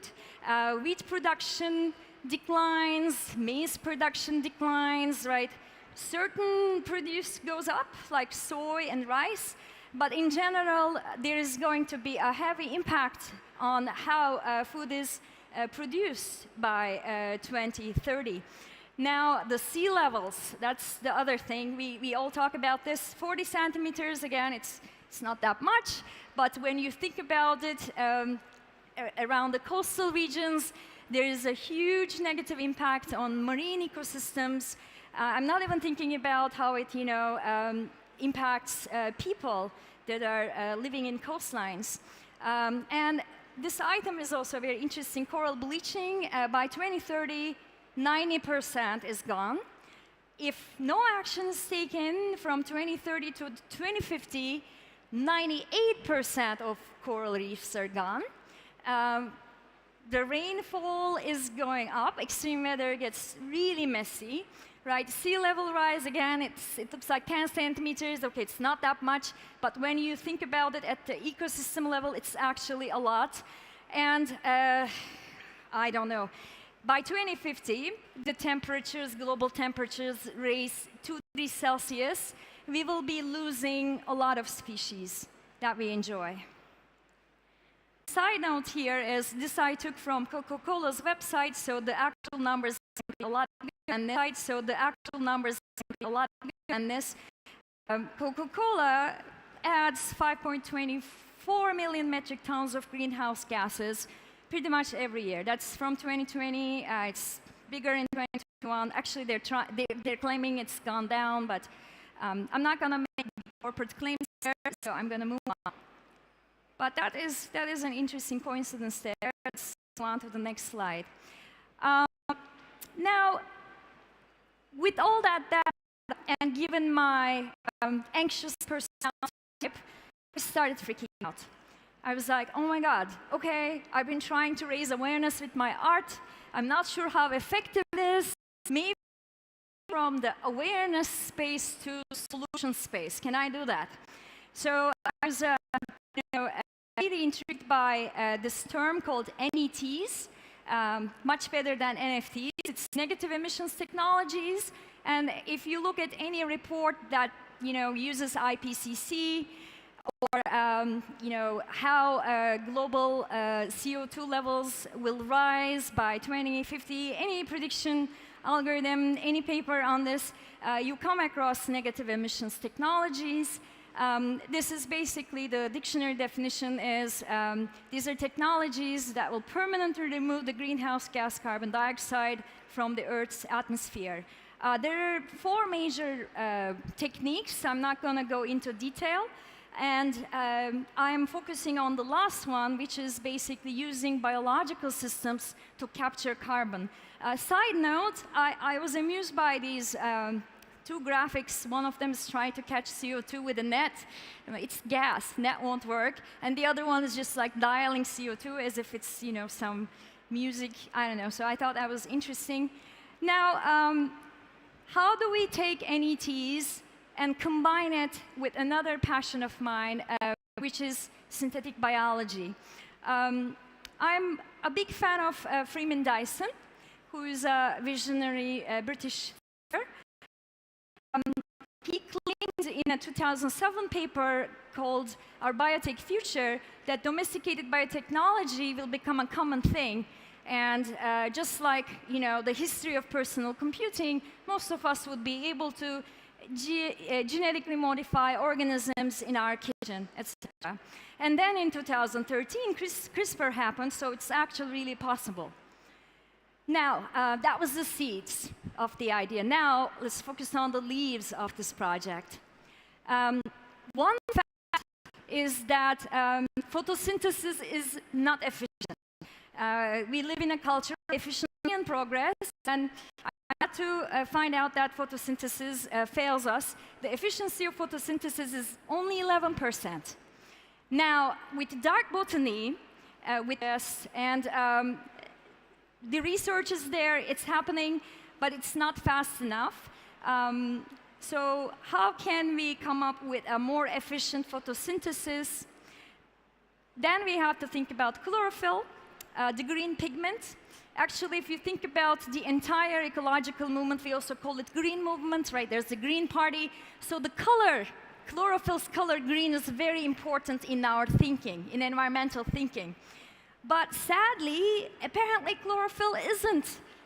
Wheat production declines, maize production declines, right? Certain produce goes up, like soy and rice, but in general, there is going to be a heavy impact on how food is produced by 2030. Now, the sea levels, that's the other thing. We all talk about this. 40 centimeters, again, it's not that much. But when you think about it, around the coastal regions, there is a huge negative impact on marine ecosystems. I'm not even thinking about how it impacts people that are living in coastlines. And this item is also very interesting. Coral bleaching, by 2030, 90% is gone. If no action is taken from 2030 to 2050, 98% of coral reefs are gone. The rainfall is going up. Extreme weather gets really messy, right? Sea level rise, again, it looks like 10 centimeters. Okay, it's not that much, but when you think about it at the ecosystem level, it's actually a lot. And I don't know. By 2050, the temperatures, global temperatures, raise 2 degrees Celsius. We will be losing a lot of species that we enjoy. Side note here is this I took from Coca-Cola's website, so the actual numbers are a lot bigger than this. So the actual numbers are a lot bigger than this. Coca-Cola adds 5.24 million metric tons of greenhouse gases pretty much every year. That's from 2020. It's bigger in 2021. Actually, they're claiming it's gone down, but I'm not going to make corporate claims there, so I'm going to move on. But that is an interesting coincidence there. Let's go on to the next slide. Now, with all that data, and given my anxious personality type, I started freaking out. I was like, oh my God, okay, I've been trying to raise awareness with my art. I'm not sure how effective it is. Maybe from the awareness space to solution space. Can I do that? So I was really intrigued by this term called NETs, much better than NFTs. It's negative emissions technologies. And if you look at any report that uses IPCC, or how global CO2 levels will rise by 2050, any prediction algorithm, any paper on this, you come across negative emissions technologies. This is basically the dictionary definition is these are technologies that will permanently remove the greenhouse gas carbon dioxide from the Earth's atmosphere. There are 4 major techniques. I'm not going to go into detail. And I'm focusing on the last one, which is basically using biological systems to capture carbon. Side note, I was amused by these 2 graphics. One of them is trying to catch CO2 with a net. It's gas, net won't work. And the other one is just like dialing CO2 as if it's some music, I don't know. So I thought that was interesting. Now, how do we take NETs and combine it with another passion of mine, which is synthetic biology? I'm a big fan of Freeman Dyson, who is a visionary British thinker. He claimed in a 2007 paper called Our Biotech Future that domesticated biotechnology will become a common thing. And just like the history of personal computing, most of us would be able to genetically modify organisms in our kitchen, etc. And then in 2013, CRISPR happened, so it's actually really possible. Now, that was the seeds of the idea. Now, let's focus on the leaves of this project. One fact is that photosynthesis is not efficient. We live in a culture of efficiency and progress, and I had to find out that photosynthesis fails us. The efficiency of photosynthesis is only 11%. Now, with dark botany, with us, and the research is there, it's happening, but it's not fast enough. So how can we come up with a more efficient photosynthesis? Then we have to think about chlorophyll, the green pigment. Actually, if you think about the entire ecological movement, we also call it green movement, right? There's the Green Party. So the color, chlorophyll's color green is very important in our thinking, in environmental thinking. But sadly, apparently chlorophyll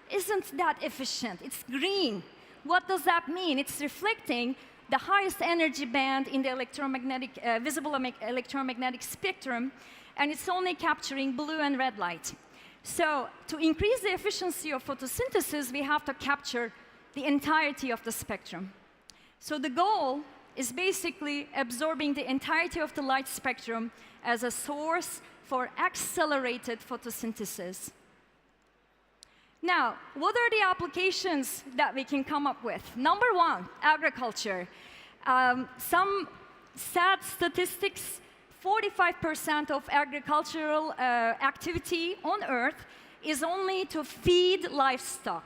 isn't that efficient. It's green. What does that mean? It's reflecting the highest energy band in the electromagnetic, visible electromagnetic spectrum, and it's only capturing blue and red light. So to increase the efficiency of photosynthesis, we have to capture the entirety of the spectrum. So the goal is basically absorbing the entirety of the light spectrum as a source for accelerated photosynthesis. Now, what are the applications that we can come up with? Number 1, agriculture. Some sad statistics, 45% of agricultural activity on Earth is only to feed livestock.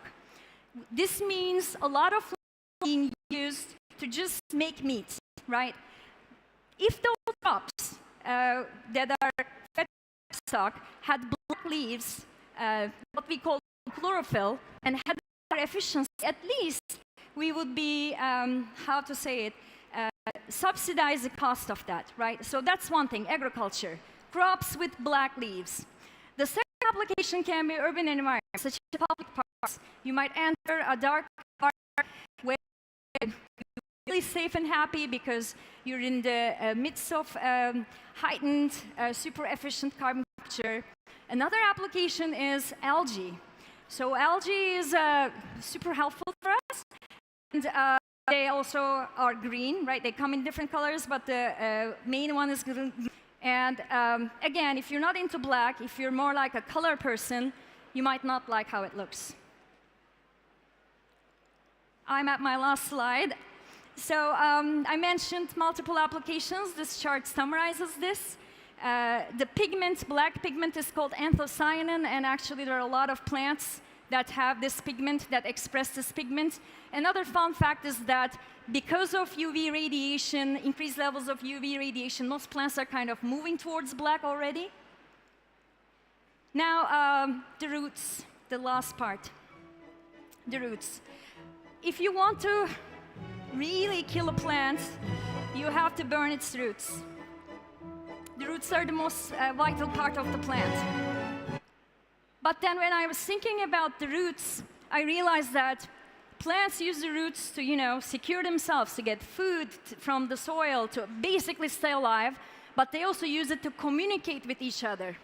This means a lot of land being used to just make meat, right? If those crops that are fed livestock had black leaves, what we call chlorophyll, and had better efficiency, at least we would be, how to say it, subsidize the cost of that, right? So that's one thing, agriculture, crops with black leaves. The second application can be urban environments, such as public parks. You might enter a dark park where you're really safe and happy because you're in the midst of heightened, super efficient carbon capture. Another application is algae. So algae is super helpful for us. And they also are green, right? They come in different colors, but the main one is green. And again, if you're not into black, if you're more like a color person, you might not like how it looks. I'm at my last slide. So I mentioned multiple applications. This chart summarizes this. The pigment, black pigment, is called anthocyanin, and actually there are a lot of plants that have this pigment, that express this pigment. Another fun fact is that because of UV radiation, increased levels of UV radiation, most plants are kind of moving towards black already. Now, the roots, the last part, the roots. If you want to really kill a plant, you have to burn its roots. The roots are the most vital part of the plant. But then when I was thinking about the roots, I realized that plants use the roots to, you know, secure themselves, to get food from the soil, to basically stay alive, but they also use it to communicate with each other.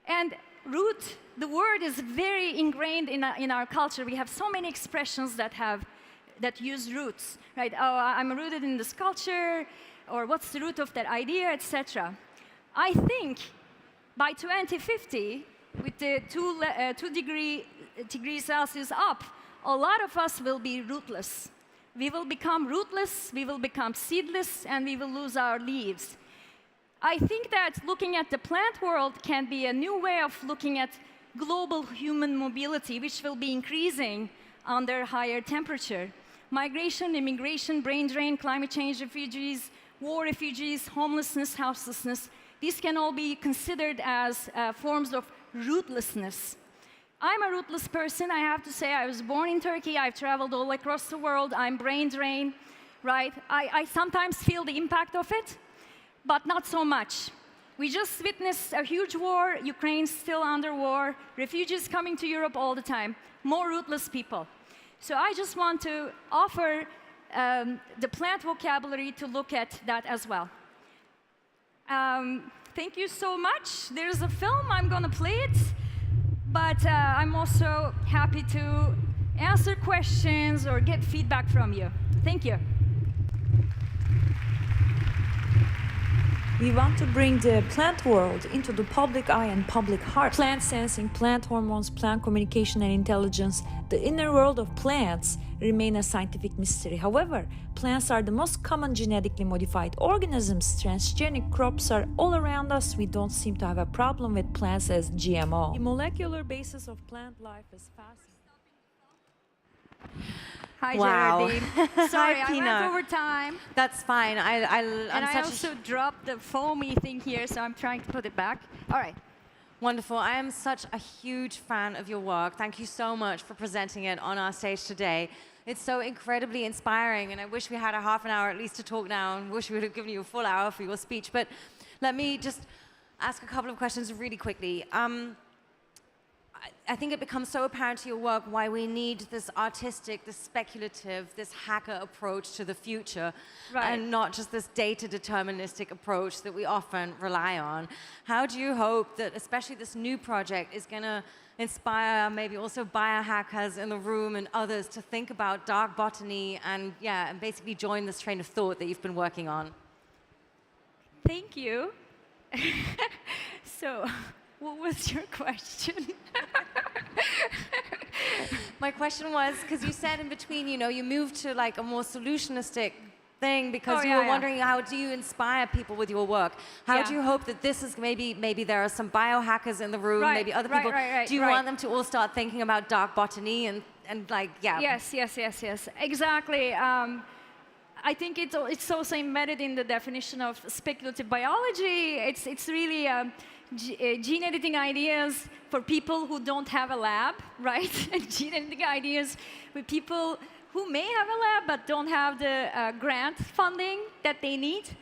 And root, the word is very ingrained in our culture. We have so many expressions that use roots, right? Oh, I'm rooted in this culture, or what's the root of that idea, etc. I think by 2050, with the 2 degrees Celsius up, a lot of us will be rootless. We will become rootless, we will become seedless, and we will lose our leaves. I think that looking at the plant world can be a new way of looking at global human mobility, which will be increasing under higher temperature. Migration, immigration, brain drain, climate change refugees, war refugees, homelessness, houselessness, these can all be considered as forms of rootlessness. I'm a rootless person, I have to say. I was born in Turkey, I've traveled all across the world, I'm brain drain, right? I sometimes feel the impact of it, but not so much. We just witnessed a huge war, Ukraine's still under war, refugees coming to Europe all the time, more rootless people. So I just want to offer the plant vocabulary to look at that as well. Thank you so much. There's a film, I'm gonna play it, but I'm also happy to answer questions or get feedback from you. Thank you. We want to bring the plant world into the public eye and public heart. Plant sensing, plant hormones, plant communication and intelligence, the inner world of plants remain a scientific mystery. However, plants are the most common genetically modified organisms. Transgenic crops are all around us. We don't seem to have a problem with plants as GMO. The molecular basis of plant life is fascinating. Hi, Wow. Geraldine. Sorry, Hi, I Pina. went over time. That's fine. I also dropped the foamy thing here, so I'm trying to put it back. All right. Wonderful. I am such a huge fan of your work. Thank you so much for presenting it on our stage today. It's so incredibly inspiring, and I wish we had a half an hour at least to talk now, and wish we would have given you a full hour for your speech. But let me just ask a couple of questions really quickly. I think it becomes so apparent to your work why we need this artistic, this speculative, this hacker approach to the future, Right. and not just this data deterministic approach that we often rely on. How do you hope that, especially this new project, is going to inspire maybe also biohackers in the room and others to think about dark botany and basically join this train of thought that you've been working on? Thank you. So, what was your question? My question was, because you said in between, you know, you moved to like a more solutionistic thing because you were wondering how do you inspire people with your work? How do you hope that this is maybe there are some biohackers in the room, maybe other people. Do you want them to all start thinking about dark botany and like, Yes, exactly. I think it's also embedded in the definition of speculative biology. It's really gene editing ideas for people who don't have a lab, right? Gene editing ideas with people who may have a lab but don't have the grant funding that they need.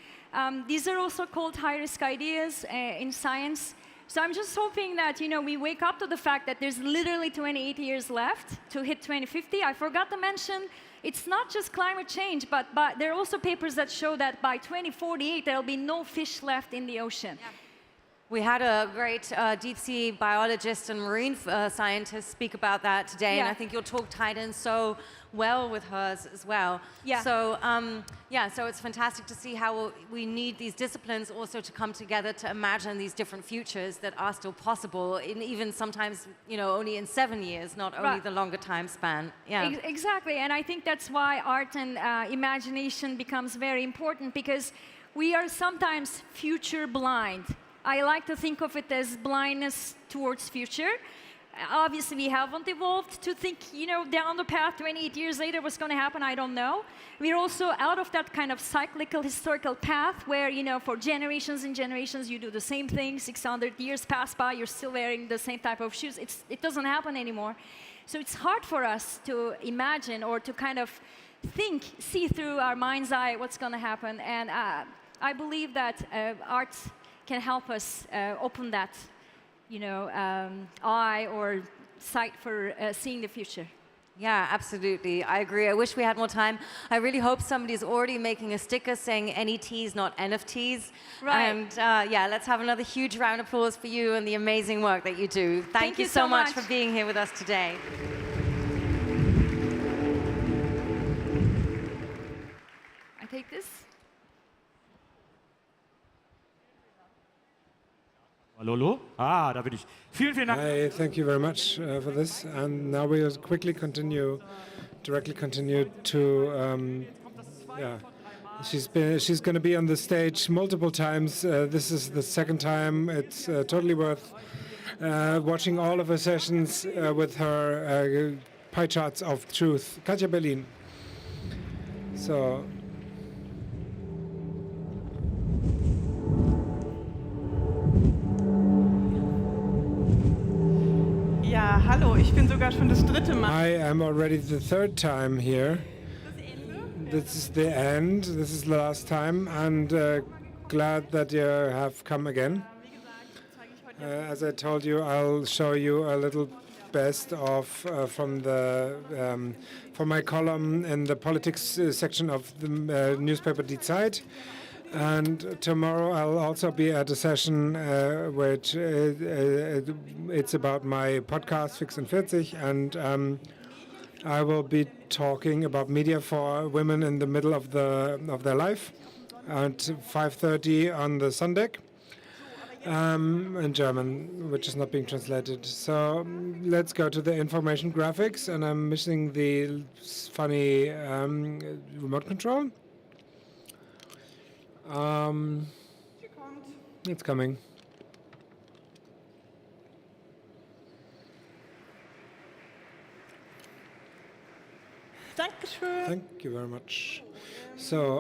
These are also called high-risk ideas in science. So I'm just hoping that, you know, we wake up to the fact that there's literally 28 years left to hit 2050. I forgot to mention, it's not just climate change, but there are also papers that show that by 2048, there'll be no fish left in the ocean. Yeah. We had a great deep-sea biologist and marine scientist speak about that today, and I think your talk tied in so well with hers as well. Yeah. So, so it's fantastic to see how we need these disciplines also to come together to imagine these different futures that are still possible, in even sometimes, you know, only in 7 years, not only the longer time span. Yeah. Exactly, and I think that's why art and imagination becomes very important, because we are sometimes future blind. I like to think of it as blindness towards future. Obviously, we haven't evolved to think, down the path 28 years later what's going to happen, I don't know. We're also out of that kind of cyclical historical path where, for generations and generations, you do the same thing. 600 years pass by, you're still wearing the same type of shoes. It doesn't happen anymore. So it's hard for us to imagine or to kind of see through our mind's eye what's going to happen. And I believe that art can help us open that eye or sight for seeing the future. Yeah, absolutely. I agree. I wish we had more time. I really hope somebody's already making a sticker saying NETs, not NFTs. Right. And let's have another huge round of applause for you and the amazing work that you do. Thank you so much for being here with us today. I take this. Lolo? Ah, da bin ich. Vielen, vielen Dank. Hi, thank you very much for this. And now we'll directly continue to, she's going to be on the stage multiple times. This is the second time. It's totally worth watching all of her sessions with her pie charts of truth. Katja Berlin. So. Ja, hallo, ich bin sogar schon das dritte Mal. I am already the third time here. This is the end. This is the last time, and glad that you have come again. As I told you, I'll show you a little best of from my column in the politics section of the newspaper Die Zeit. And tomorrow I'll also be at a session which it's about my podcast Fix and 40, and I will be talking about media for women in the middle of their life at 5:30 on the Sundeck in German, which is not being translated. So let's go to the information graphics, and I'm missing the funny remote control. It's coming. Dankeschön. Thank you very much. So,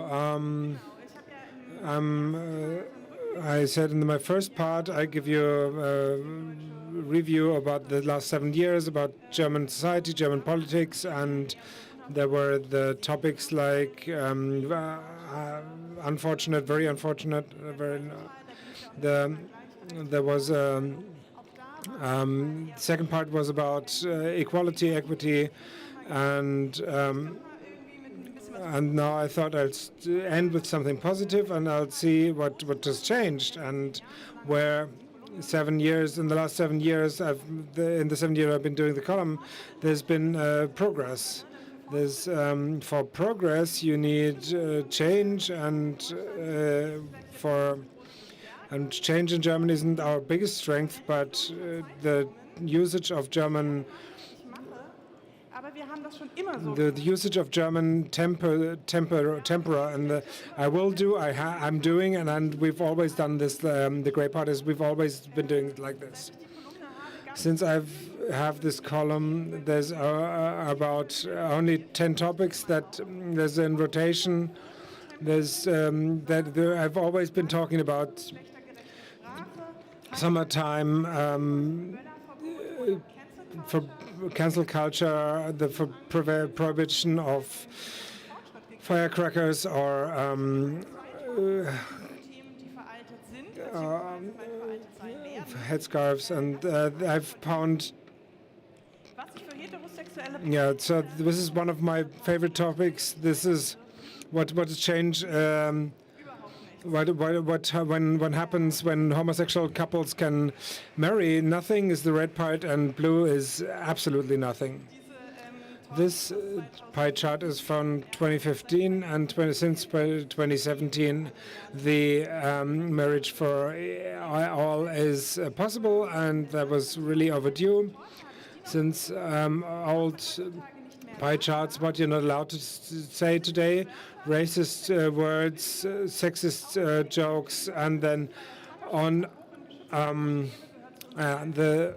I said in my first part, I give you a review about the last 7 years, about German society, German politics, and there were the topics like unfortunate, very unfortunate. There was second part was about equality, equity, and now I thought I'll end with something positive, and I'll see what has changed and where 7 years in the last 7 years in the 7 years I've been doing the column, there's been progress. There's for progress you need change, and change in Germany isn't our biggest strength, but the usage of German. The usage of German tempera, and I'm doing, and we've always done this. The great part is we've always been doing it like this. Since I have this column, there's about only 10 topics that there's in rotation. There's I've always been talking about summertime, for cancel culture, the prohibition of firecrackers or headscarves, and I've found. Yeah, so this is one of my favorite topics. This is what has changed. What happens when homosexual couples can marry? Nothing is the red part, and blue is absolutely nothing. This pie chart is from 2015, and since 2017, the marriage for all is possible, and that was really overdue. Since old pie charts, what you're not allowed to say today, racist words, sexist jokes, and then on The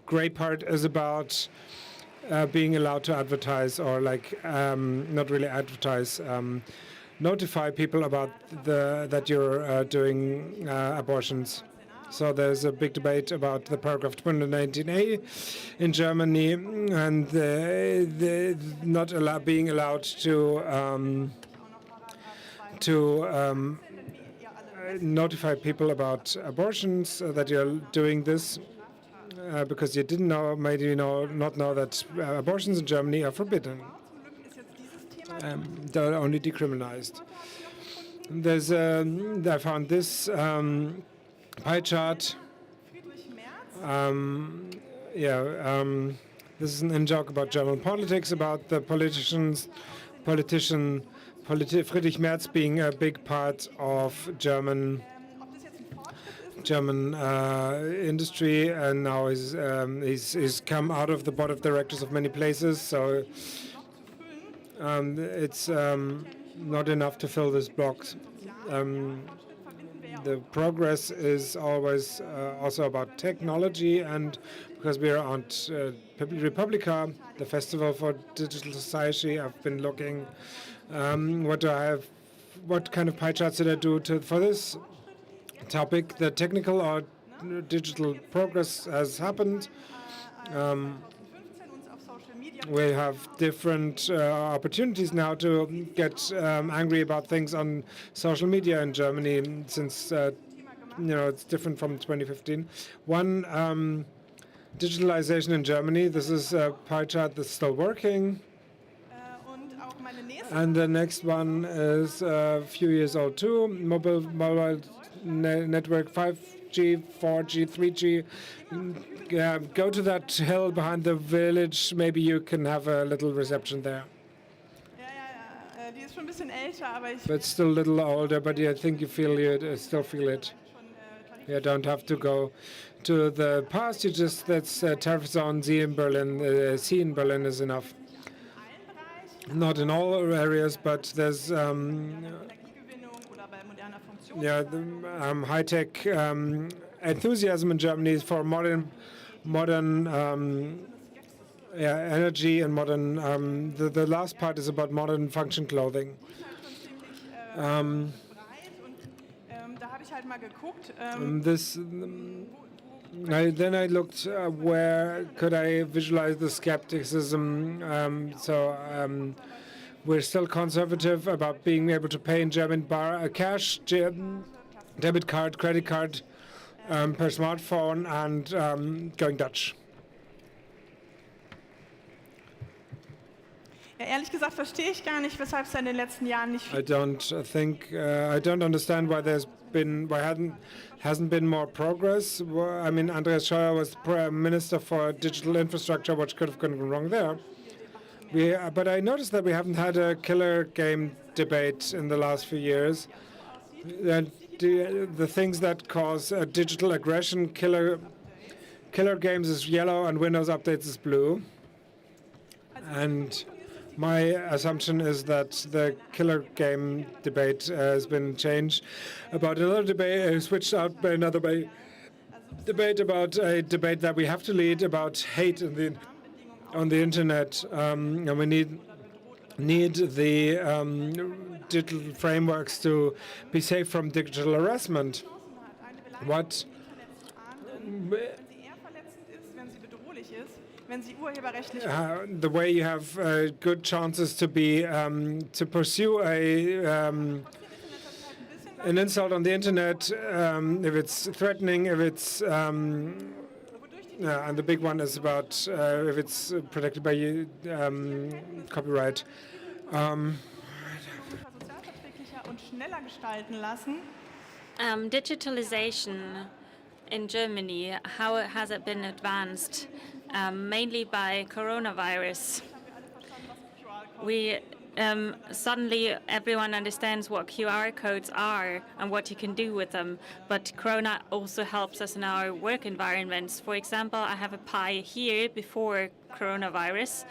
gray part is about being allowed to advertise, or not really advertise, notify people about that you're doing abortions. So there's a big debate about the paragraph 219a in Germany, and the not being allowed to notify people about abortions, that you're doing this because you didn't know, maybe not know that abortions in Germany are forbidden. They're only decriminalized. There's I found this pie chart. This is an in-joke about German politics, about the politician Friedrich Merz being a big part of German industry, and now he's come out of the board of directors of many places. So it's not enough to fill this box. The progress is always also about technology, and because we are on Republica, the Festival for Digital Society, I've been looking. What do I have? What kind of pie charts did I do for this topic? The technical or digital progress has happened. We have different opportunities now to get angry about things on social media in Germany, since it's different from 2015. One, digitalization in Germany. This is a pie chart that's still working. And the next one is a few years old too. Mobile network, 5G, 4G, 3G. Go to that hill behind the village. Maybe you can have a little reception there. But still a little older, but I think you still feel it. You don't have to go to the past. You just, that's Tarif Zone C in Berlin. C in Berlin is enough. Not in all areas, but there's high-tech enthusiasm in Germany for modern energy and modern. The last part is about modern function clothing. Then I looked where could I visualize the skepticism. We're still conservative about being able to pay in German cash, debit card, credit card per smartphone, and going Dutch. Ehrlich gesagt verstehe ich gar nicht, weshalb es in den letzten Jahren nicht. I don't understand why hasn't been more progress. I mean, Andreas Scheuer was Prime Minister for Digital Infrastructure, which could have gone wrong there. But I noticed that we haven't had a killer game debate in the last few years. The things that cause digital aggression, killer games is yellow and Windows updates is blue. And my assumption is that the killer game debate has been changed about another debate, switched out by another debate about a debate that we have to lead about hate on the internet, and we need the digital frameworks to be safe from digital harassment. The way you have good chances to be to pursue an insult on the internet, if it's threatening, if it's and the big one is about if it's protected by copyright. Digitalization in Germany, how has it been advanced? Mainly by coronavirus. Suddenly everyone understands what QR codes are and what you can do with them, but Corona also helps us in our work environments. For example, I have a pie here before coronavirus.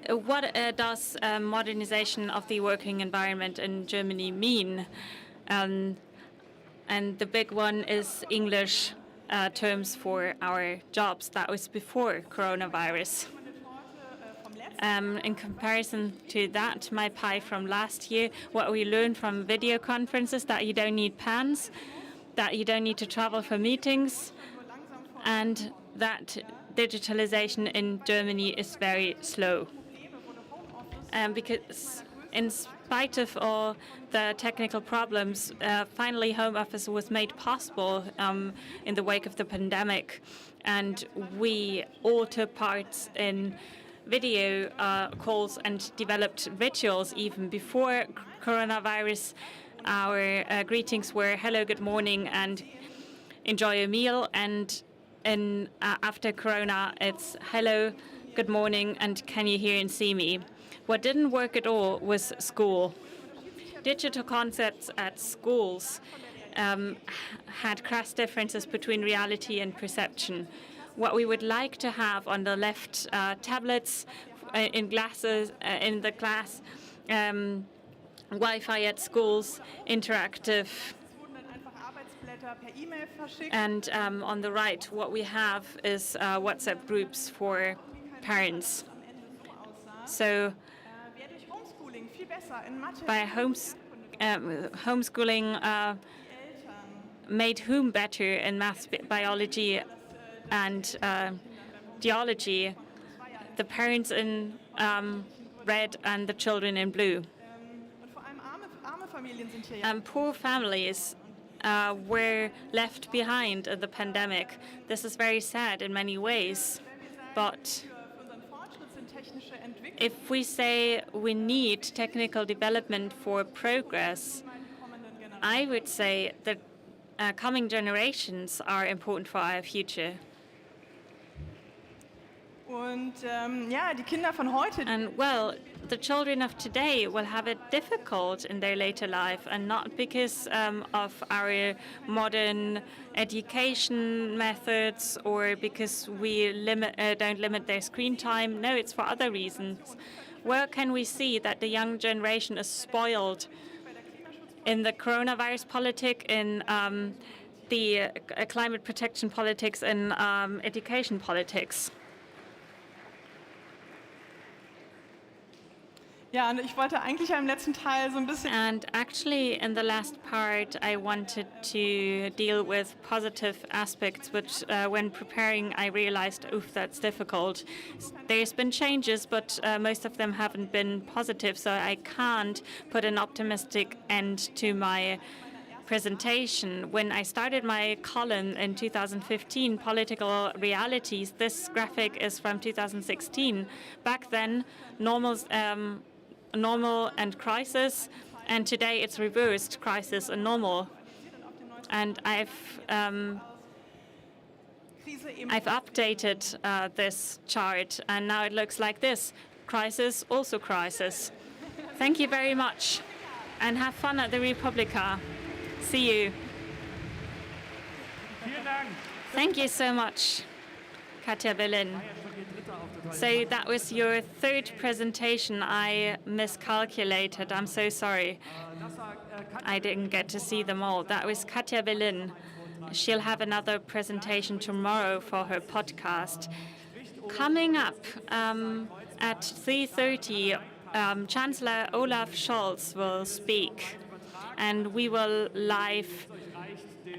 what does modernization of the working environment in Germany mean? And the big one is English terms for our jobs. That was before coronavirus. In comparison to that, my pie from last year, what we learned from video conferences, that you don't need pens, that you don't need to travel for meetings, and that digitalization in Germany is very slow. Because in spite of all the technical problems, finally home office was made possible in the wake of the pandemic, and we all took part in video calls and developed rituals even before coronavirus. Our greetings were hello, good morning, and enjoy a meal. And after corona, it's hello, good morning, and can you hear and see me? What didn't work at all was school. Digital concepts at schools had crass differences between reality and perception. What we would like to have on the left, tablets in glasses in the class, Wi-Fi at schools, interactive. And on the right, what we have is WhatsApp groups for parents. So by homeschooling made whom better in maths, biology, and geology, the parents in red and the children in blue. Poor families were left behind in the pandemic. This is very sad in many ways, but if we say we need technical development for progress, I would say that coming generations are important for our future. And well, the children of today will have it difficult in their later life, and not because of our modern education methods or because we don't limit their screen time. No, it's for other reasons. Where can we see that the young generation is spoiled? In the coronavirus politic, in the climate protection politics, in education politics. Ja, und ich wollte eigentlich im letzten Teil so ein bisschen. And actually, in the last part, I wanted to deal with positive aspects, which when preparing, I realized, oof, that's difficult. There's been changes, but most of them haven't been positive, so I can't put an optimistic end to my presentation. When I started my column in 2015, Political Realities, this graphic is from 2016. Back then, normal and crisis, and today it's reversed, crisis and normal. And I've updated this chart, and now it looks like this: crisis, also crisis. Thank you very much, and have fun at the Republica. See you. Thank you so much, Katja Berlin. So that was your third presentation. I miscalculated. I'm so sorry. I didn't get to see them all. That was Katja Berlin. She'll have another presentation tomorrow for her podcast. Coming up at 3:30, Chancellor Olaf Scholz will speak, and we will live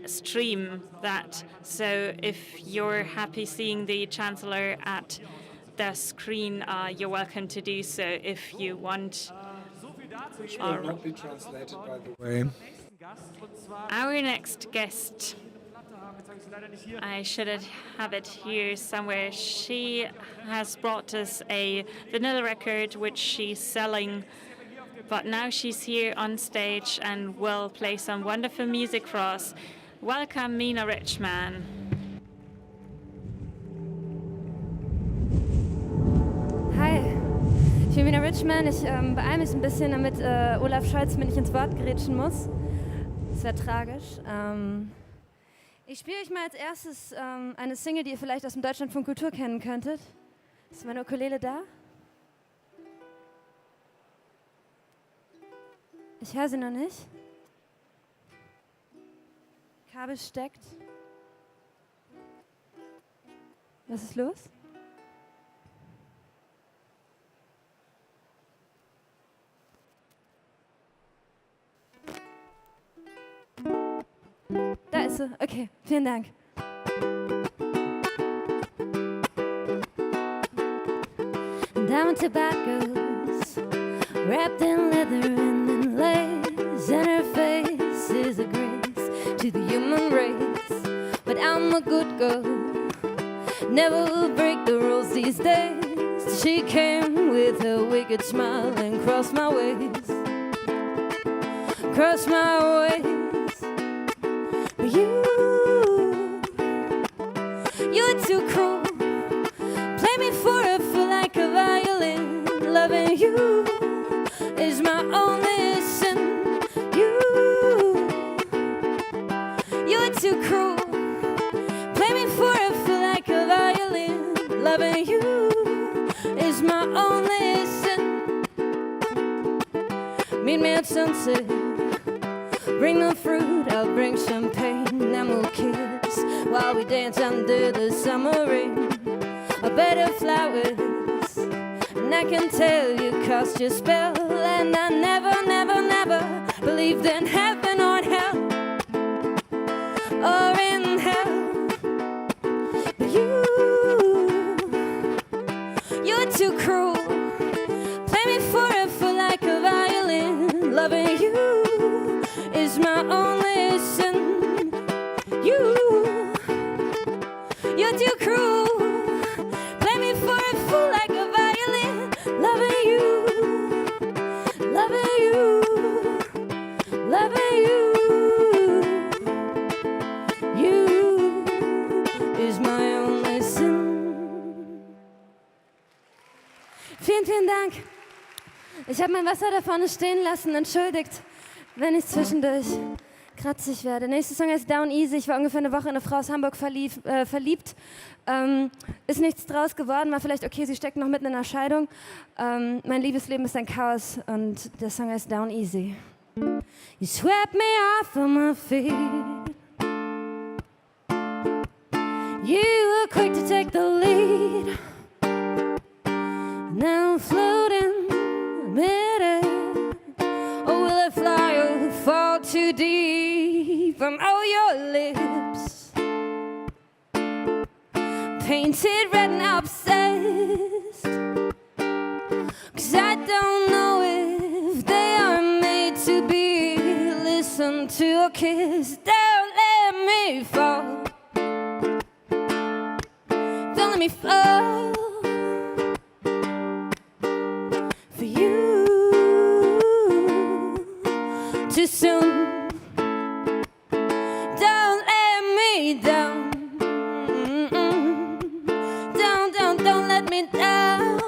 stream that. So if you're happy seeing the Chancellor at the screen, you're welcome to do so if you want. Which will not be translated, by the way. Our next guest, I should have it here somewhere. She has brought us a vinyl record which she's selling, but now she's here on stage and will play some wonderful music for us. Welcome, Mina Richman. Hi, ich bin Mina Richman. Ich beeile mich ein bisschen, damit Olaf Scholz mir nicht ins Wort gerätschen muss. Das wäre tragisch. Ich spiele euch mal als erstes eine Single, die ihr vielleicht aus dem Deutschlandfunk Kultur kennen könntet. Ist meine Ukulele da? Ich höre sie noch nicht. Kabel steckt. Was ist los? Da ist sie. Okay, vielen Dank. Down tobaccos, wrapped in leather and in lace, and her face is a grace to the human race. But I'm a good girl, never will break the rules these days. She came with her wicked smile and crossed my ways, crossed my ways. You're too cruel. Play me for a fool like a violin. Loving you is my only sin. You're too cruel. Play me for a fool like a violin. Loving you is my only sin. Meet me at sunset. Bring the fruit, I'll bring champagne, and we'll kiss while we dance under the summer rain. A bed of flowers, and I can tell you cast your spell. And I never, never, never believed in heaven or hell, or in hell. But you're too cruel. Play me for a fool like a violin. Loving you is my only sin. You're too cruel. Play me for a fool like a violin. Loving you, loving you, loving you. You is my only sin. Vielen, vielen Dank. Ich habe mein Wasser da vorne stehen lassen. Entschuldigt, wenn ich zwischendurch kratzig werde. Nächste Song heißt Down Easy. Ich war ungefähr eine Woche in eine Frau aus Hamburg verliebt. Ist nichts draus geworden. War vielleicht okay, sie steckt noch mitten in einer Scheidung. Mein Liebesleben ist ein Chaos und der Song heißt Down Easy. You swept me off of my feet. You were quick to take the lead. Now I'm floating midair. Or will I fly or fall too deep from all your lips? Painted red and obsessed. 'Cause I don't know if they are made to be listened to or kissed. Don't let me fall. Don't let me fall. For you too soon. Don't let me down. Don't let me down.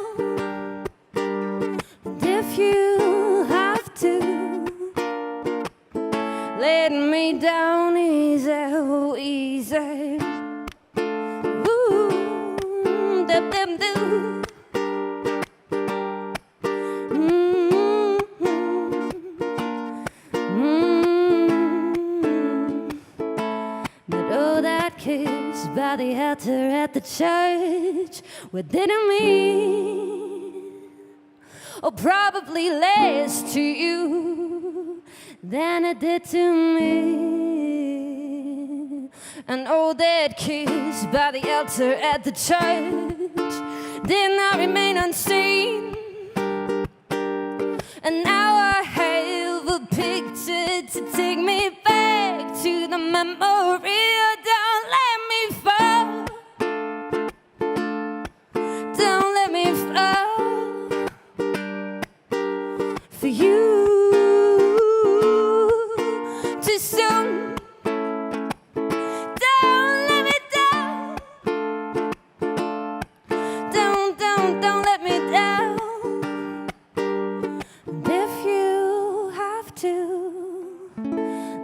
And if you have to, let me down easy, oh, easy. Ooh, dum dum doo. Kiss by the altar at the church, what did it mean? Oh, probably less to you than it did to me. And oh, that kiss by the altar at the church did not remain unseen. And now I have a picture to take me back to the memory. Don't let me fall. Don't let me fall. For you too soon. Don't let me down. Don't let me down. And if you have to,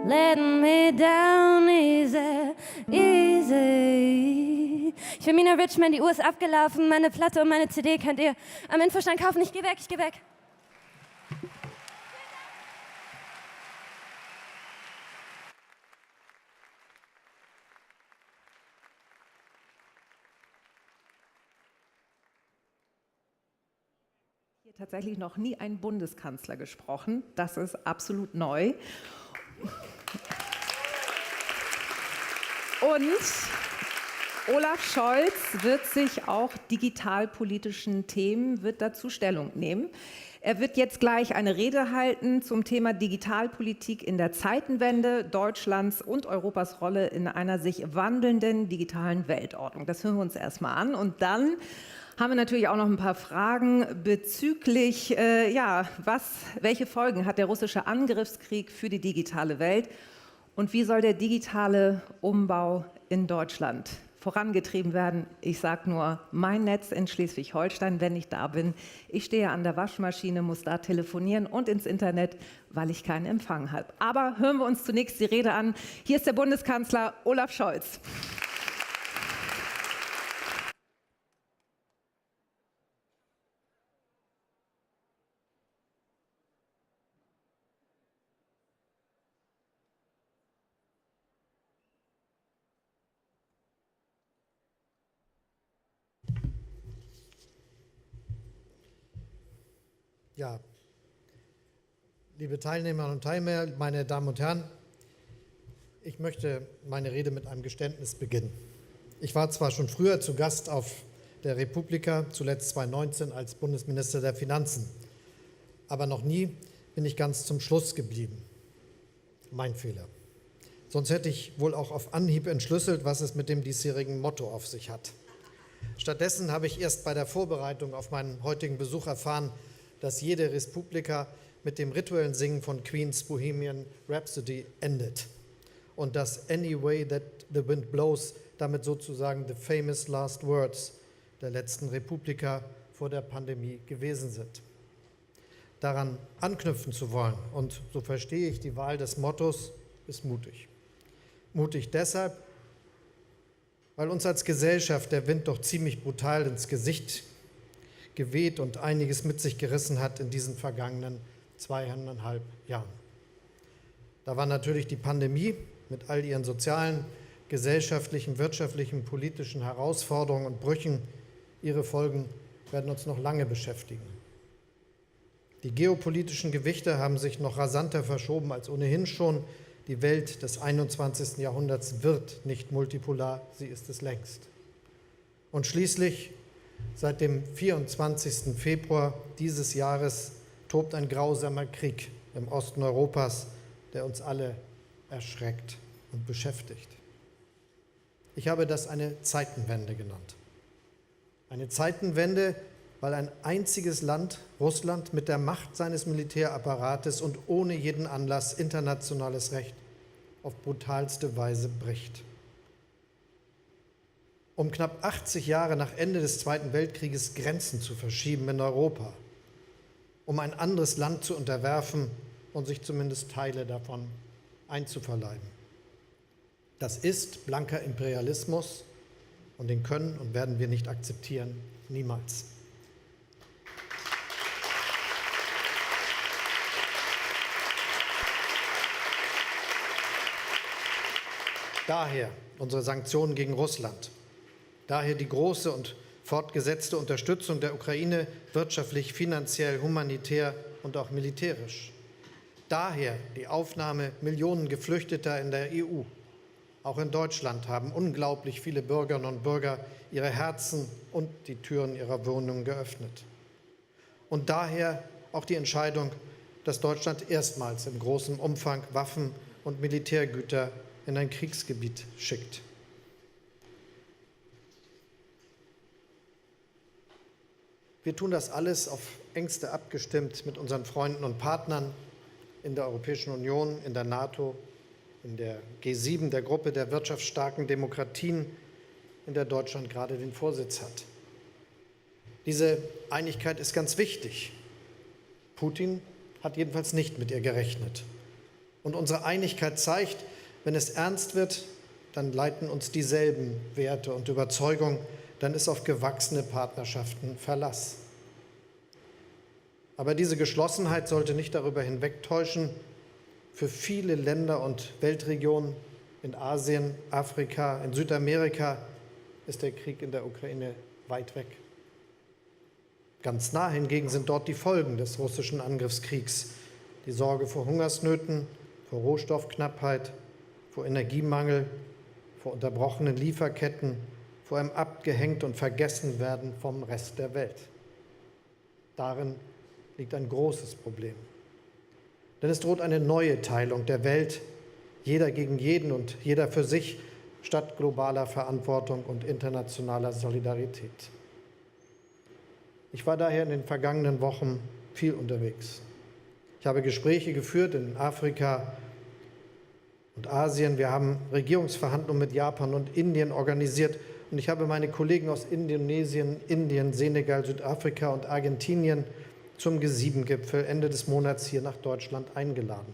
let me down easy, easy. Ich bin Mina Richmond, die Uhr ist abgelaufen, meine Platte und meine CD könnt ihr am Infostand kaufen. Ich geh weg, ich geh weg. Tatsächlich noch nie ein Bundeskanzler gesprochen. Das ist absolut neu. Und Olaf Scholz wird sich auch digitalpolitischen Themen, wird dazu Stellung nehmen. Er wird jetzt gleich eine Rede halten zum Thema Digitalpolitik in der Zeitenwende, Deutschlands und Europas Rolle in einer sich wandelnden digitalen Weltordnung. Das hören wir uns erstmal an. Und dann haben wir natürlich auch noch ein paar Fragen bezüglich, welche Folgen hat der russische Angriffskrieg für die digitale Welt und wie soll der digitale Umbau in Deutschland vorangetrieben werden. Ich sage nur, mein Netz in Schleswig-Holstein, wenn ich da bin. Ich stehe an der Waschmaschine, muss da telefonieren und ins Internet, weil ich keinen Empfang habe. Aber hören wir uns zunächst die Rede an. Hier ist der Bundeskanzler Olaf Scholz. Ja, liebe Teilnehmerinnen und Teilnehmer, meine Damen und Herren, ich möchte meine Rede mit einem Geständnis beginnen. Ich war zwar schon früher zu Gast auf der Republika, zuletzt 2019 als Bundesminister der Finanzen, aber noch nie bin ich ganz zum Schluss geblieben. Mein Fehler. Sonst hätte ich wohl auch auf Anhieb entschlüsselt, was es mit dem diesjährigen Motto auf sich hat. Stattdessen habe ich erst bei der Vorbereitung auf meinen heutigen Besuch erfahren, dass jede Republika mit dem rituellen Singen von Queen's Bohemian Rhapsody endet und dass Any Way That the Wind Blows damit sozusagen the famous last words der letzten Republika vor der Pandemie gewesen sind. Daran anknüpfen zu wollen, und so verstehe ich die Wahl des Mottos, ist mutig. Mutig deshalb, weil uns als Gesellschaft der Wind doch ziemlich brutal ins Gesicht geweht und einiges mit sich gerissen hat in diesen vergangenen 2,5 Jahren. Da war natürlich die Pandemie mit all ihren sozialen, gesellschaftlichen, wirtschaftlichen, politischen Herausforderungen und Brüchen. Ihre Folgen werden uns noch lange beschäftigen. Die geopolitischen Gewichte haben sich noch rasanter verschoben als ohnehin schon. Die Welt des 21. Jahrhunderts wird nicht multipolar, sie ist es längst. Und schließlich seit dem 24. Februar dieses Jahres tobt ein grausamer Krieg im Osten Europas, der uns alle erschreckt und beschäftigt. Ich habe das eine Zeitenwende genannt. Eine Zeitenwende, weil ein einziges Land, Russland, mit der Macht seines Militärapparates und ohne jeden Anlass internationales Recht auf brutalste Weise bricht. Um knapp 80 Jahre nach Ende des Zweiten Weltkrieges Grenzen zu verschieben in Europa, um ein anderes Land zu unterwerfen und sich zumindest Teile davon einzuverleiben. Das ist blanker Imperialismus und den können und werden wir nicht akzeptieren, niemals. Daher unsere Sanktionen gegen Russland. Daher die große und fortgesetzte Unterstützung der Ukraine wirtschaftlich, finanziell, humanitär und auch militärisch. Daher die Aufnahme Millionen Geflüchteter in der EU. Auch in Deutschland haben unglaublich viele Bürgerinnen und Bürger ihre Herzen und die Türen ihrer Wohnungen geöffnet. Und daher auch die Entscheidung, dass Deutschland erstmals in großem Umfang Waffen und Militärgüter in ein Kriegsgebiet schickt. Wir tun das alles auf engste abgestimmt mit unseren Freunden und Partnern in der Europäischen Union, in der NATO, in der G7, der Gruppe der wirtschaftsstarken Demokratien, in der Deutschland gerade den Vorsitz hat. Diese Einigkeit ist ganz wichtig. Putin hat jedenfalls nicht mit ihr gerechnet. Und unsere Einigkeit zeigt, wenn es ernst wird, dann leiten uns dieselben Werte und Überzeugungen, dann ist auf gewachsene Partnerschaften Verlass. Aber diese Geschlossenheit sollte nicht darüber hinwegtäuschen, für viele Länder und Weltregionen in Asien, Afrika, in Südamerika ist der Krieg in der Ukraine weit weg. Ganz nah hingegen sind dort die Folgen des russischen Angriffskriegs. Die Sorge vor Hungersnöten, vor Rohstoffknappheit, vor Energiemangel, vor unterbrochenen Lieferketten, vor einem abgehängt und vergessen werden vom Rest der Welt. Darin liegt ein großes Problem. Denn es droht eine neue Teilung der Welt, jeder gegen jeden und jeder für sich, statt globaler Verantwortung und internationaler Solidarität. Ich war daher in den vergangenen Wochen viel unterwegs. Ich habe Gespräche geführt in Afrika und Asien. Wir haben Regierungsverhandlungen mit Japan und Indien organisiert. Und ich habe meine Kollegen aus Indonesien, Indien, Senegal, Südafrika und Argentinien zum G7-Gipfel Ende des Monats hier nach Deutschland eingeladen.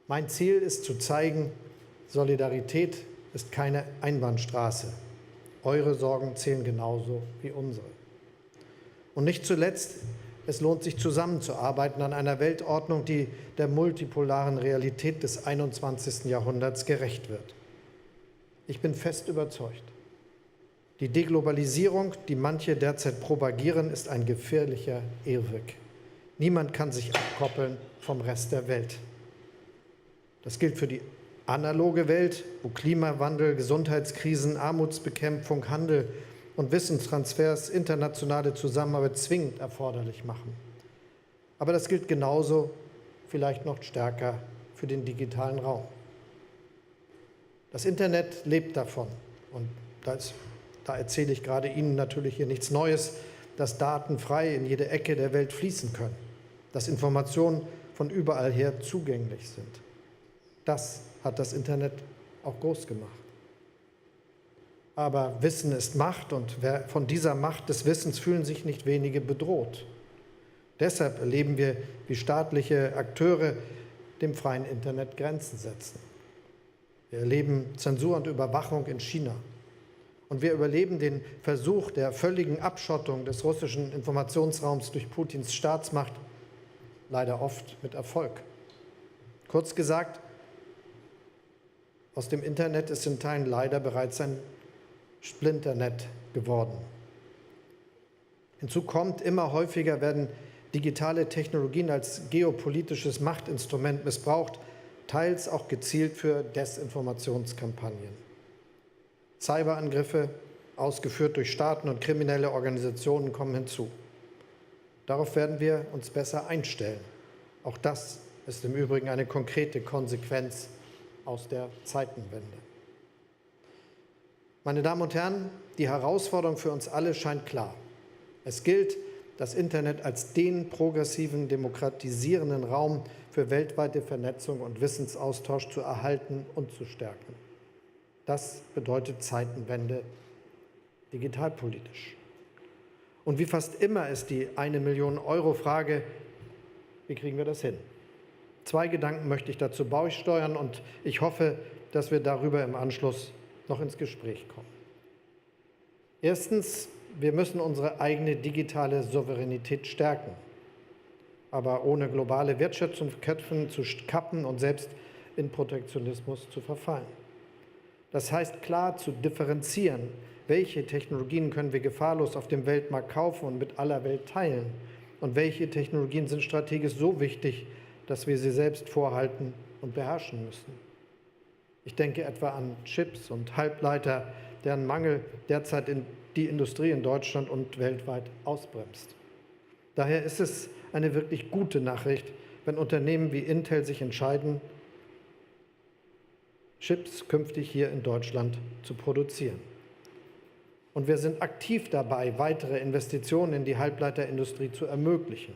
Mein Ziel ist zu zeigen, Solidarität ist keine Einbahnstraße. Eure Sorgen zählen genauso wie unsere. Und nicht zuletzt, es lohnt sich zusammenzuarbeiten an einer Weltordnung, die der multipolaren Realität des 21. Jahrhunderts gerecht wird. Ich bin fest überzeugt, die Deglobalisierung, die manche derzeit propagieren, ist ein gefährlicher Irrweg. Niemand kann sich abkoppeln vom Rest der Welt. Das gilt für die analoge Welt, wo Klimawandel, Gesundheitskrisen, Armutsbekämpfung, Handel und Wissenstransfers internationale Zusammenarbeit zwingend erforderlich machen. Aber das gilt genauso, vielleicht noch stärker, für den digitalen Raum. Das Internet lebt davon und da erzähle ich gerade Ihnen natürlich hier nichts Neues, dass Daten frei in jede Ecke der Welt fließen können, dass Informationen von überall her zugänglich sind. Das hat das Internet auch groß gemacht. Aber Wissen ist Macht und von dieser Macht des Wissens fühlen sich nicht wenige bedroht. Deshalb erleben wir, wie staatliche Akteure dem freien Internet Grenzen setzen. Wir erleben Zensur und Überwachung in China. Und wir überleben den Versuch der völligen Abschottung des russischen Informationsraums durch Putins Staatsmacht, leider oft mit Erfolg. Kurz gesagt, aus dem Internet ist in Teilen leider bereits ein Splinternet geworden. Hinzu kommt, immer häufiger werden digitale Technologien als geopolitisches Machtinstrument missbraucht, teils auch gezielt für Desinformationskampagnen. Cyberangriffe, ausgeführt durch Staaten und kriminelle Organisationen, kommen hinzu. Darauf werden wir uns besser einstellen. Auch das ist im Übrigen eine konkrete Konsequenz aus der Zeitenwende. Meine Damen und Herren, die Herausforderung für uns alle scheint klar. Es gilt, das Internet als den progressiven, demokratisierenden Raum für weltweite Vernetzung und Wissensaustausch zu erhalten und zu stärken. Das bedeutet Zeitenwende digitalpolitisch. Und wie fast immer ist die 1 Million Euro Frage, wie kriegen wir das hin? 2 Gedanken möchte ich dazu beisteuern und ich hoffe, dass wir darüber im Anschluss noch ins Gespräch kommen. Erstens, wir müssen unsere eigene digitale Souveränität stärken, aber ohne globale Wertschöpfungsketten zu kappen und selbst in Protektionismus zu verfallen. Das heißt klar zu differenzieren, welche Technologien können wir gefahrlos auf dem Weltmarkt kaufen und mit aller Welt teilen und welche Technologien sind strategisch so wichtig, dass wir sie selbst vorhalten und beherrschen müssen. Ich denke etwa an Chips und Halbleiter, deren Mangel derzeit die Industrie in Deutschland und weltweit ausbremst. Daher ist es eine wirklich gute Nachricht, wenn Unternehmen wie Intel sich entscheiden, Chips künftig hier in Deutschland zu produzieren. Und wir sind aktiv dabei, weitere Investitionen in die Halbleiterindustrie zu ermöglichen.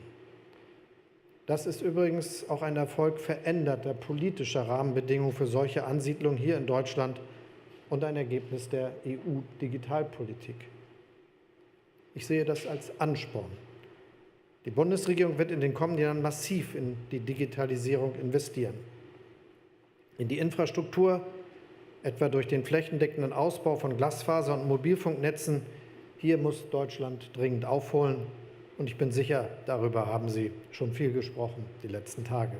Das ist übrigens auch ein Erfolg veränderter politischer Rahmenbedingungen für solche Ansiedlungen hier in Deutschland und ein Ergebnis der EU-Digitalpolitik. Ich sehe das als Ansporn. Die Bundesregierung wird in den kommenden Jahren massiv in die Digitalisierung investieren. In die Infrastruktur, etwa durch den flächendeckenden Ausbau von Glasfaser- und Mobilfunknetzen. Hier muss Deutschland dringend aufholen. Und ich bin sicher, darüber haben Sie schon viel gesprochen die letzten Tage.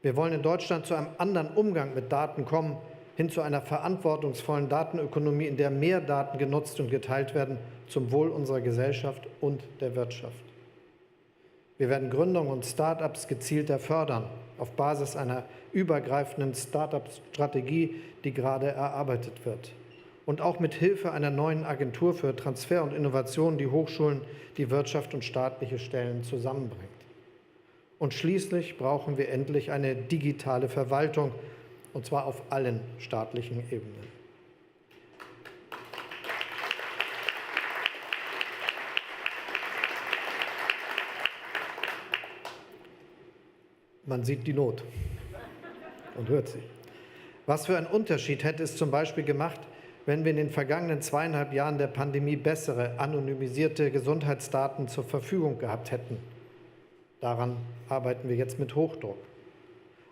Wir wollen in Deutschland zu einem anderen Umgang mit Daten kommen, hin zu einer verantwortungsvollen Datenökonomie, in der mehr Daten genutzt und geteilt werden zum Wohl unserer Gesellschaft und der Wirtschaft. Wir werden Gründungen und Start-ups gezielter fördern, auf Basis einer übergreifenden Start-up-Strategie, die gerade erarbeitet wird. Und auch mit Hilfe einer neuen Agentur für Transfer und Innovation, die Hochschulen, die Wirtschaft und staatliche Stellen zusammenbringt. Und schließlich brauchen wir endlich eine digitale Verwaltung, und zwar auf allen staatlichen Ebenen. Man sieht die Not und hört sie. Was für einen Unterschied hätte es zum Beispiel gemacht, wenn wir in den vergangenen 2,5 Jahren der Pandemie bessere, anonymisierte Gesundheitsdaten zur Verfügung gehabt hätten? Daran arbeiten wir jetzt mit Hochdruck.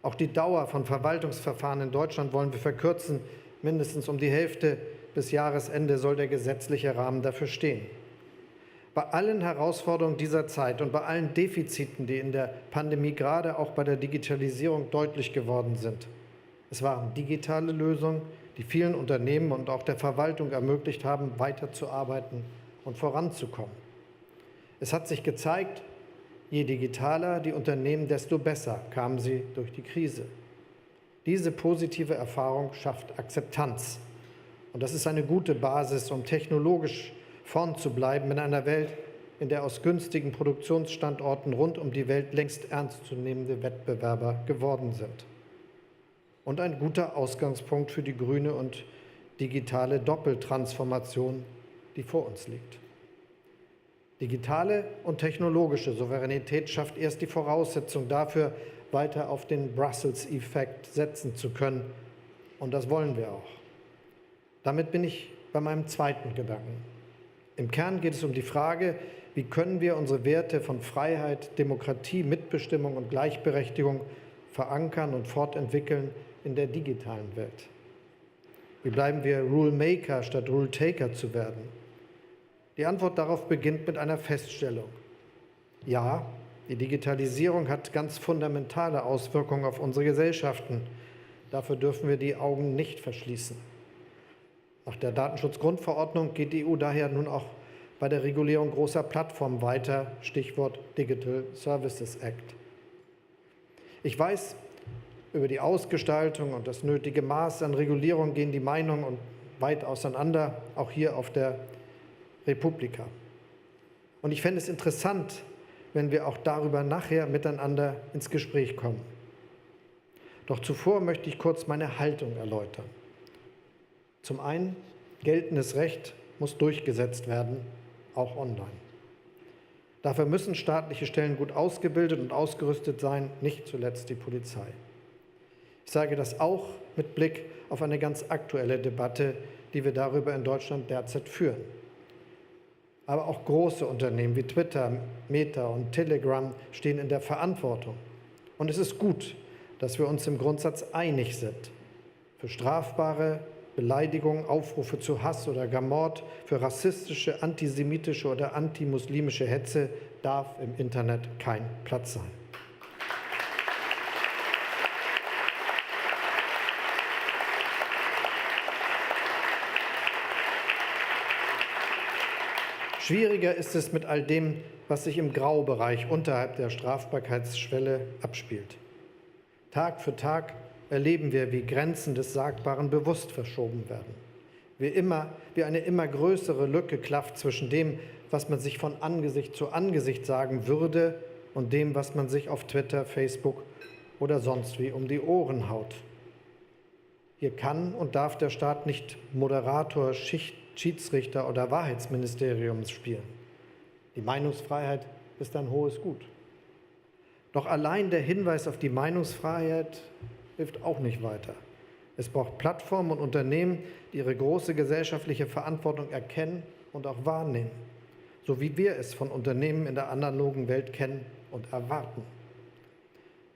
Auch die Dauer von Verwaltungsverfahren in Deutschland wollen wir verkürzen. Mindestens um die Hälfte. Bis Jahresende soll der gesetzliche Rahmen dafür stehen. Bei allen Herausforderungen dieser Zeit und bei allen Defiziten, die in der Pandemie gerade auch bei der Digitalisierung deutlich geworden sind, es waren digitale Lösungen, die vielen Unternehmen und auch der Verwaltung ermöglicht haben, weiterzuarbeiten und voranzukommen. Es hat sich gezeigt, je digitaler die Unternehmen, desto besser kamen sie durch die Krise. Diese positive Erfahrung schafft Akzeptanz. Und das ist eine gute Basis, um technologisch vorn zu bleiben in einer Welt, in der aus günstigen Produktionsstandorten rund um die Welt längst ernstzunehmende Wettbewerber geworden sind. Und ein guter Ausgangspunkt für die grüne und digitale Doppeltransformation, die vor uns liegt. Digitale und technologische Souveränität schafft erst die Voraussetzung dafür, weiter auf den Brussels-Effekt setzen zu können. Und das wollen wir auch. Damit bin ich bei meinem zweiten Gedanken. Im Kern geht es um die Frage, wie können wir unsere Werte von Freiheit, Demokratie, Mitbestimmung und Gleichberechtigung verankern und fortentwickeln in der digitalen Welt? Wie bleiben wir Rule-Maker statt Rule-Taker zu werden? Die Antwort darauf beginnt mit einer Feststellung. Ja, die Digitalisierung hat ganz fundamentale Auswirkungen auf unsere Gesellschaften. Dafür dürfen wir die Augen nicht verschließen. Nach der Datenschutzgrundverordnung geht die EU daher nun auch bei der Regulierung großer Plattformen weiter, Stichwort Digital Services Act. Ich weiß, über die Ausgestaltung und das nötige Maß an Regulierung gehen die Meinungen weit auseinander, auch hier auf der Republika. Und ich fände es interessant, wenn wir auch darüber nachher miteinander ins Gespräch kommen. Doch zuvor möchte ich kurz meine Haltung erläutern. Zum einen, geltendes Recht muss durchgesetzt werden, auch online. Dafür müssen staatliche Stellen gut ausgebildet und ausgerüstet sein, nicht zuletzt die Polizei. Ich sage das auch mit Blick auf eine ganz aktuelle Debatte, die wir darüber in Deutschland derzeit führen. Aber auch große Unternehmen wie Twitter, Meta und Telegram stehen in der Verantwortung. Und es ist gut, dass wir uns im Grundsatz einig sind. Für strafbare Beleidigungen, Aufrufe zu Hass oder gar Mord, für rassistische, antisemitische oder antimuslimische Hetze darf im Internet kein Platz sein. Schwieriger ist es mit all dem, was sich im Graubereich unterhalb der Strafbarkeitsschwelle abspielt. Tag für Tag erleben wir, wie Grenzen des Sagbaren bewusst verschoben werden. Wie eine immer größere Lücke klafft zwischen dem, was man sich von Angesicht zu Angesicht sagen würde und dem, was man sich auf Twitter, Facebook oder sonst wie um die Ohren haut. Hier kann und darf der Staat nicht Moderator, Schiedsrichter oder Wahrheitsministeriums spielen. Die Meinungsfreiheit ist ein hohes Gut. Doch allein der Hinweis auf die Meinungsfreiheit hilft auch nicht weiter. Es braucht Plattformen und Unternehmen, die ihre große gesellschaftliche Verantwortung erkennen und auch wahrnehmen, so wie wir es von Unternehmen in der analogen Welt kennen und erwarten.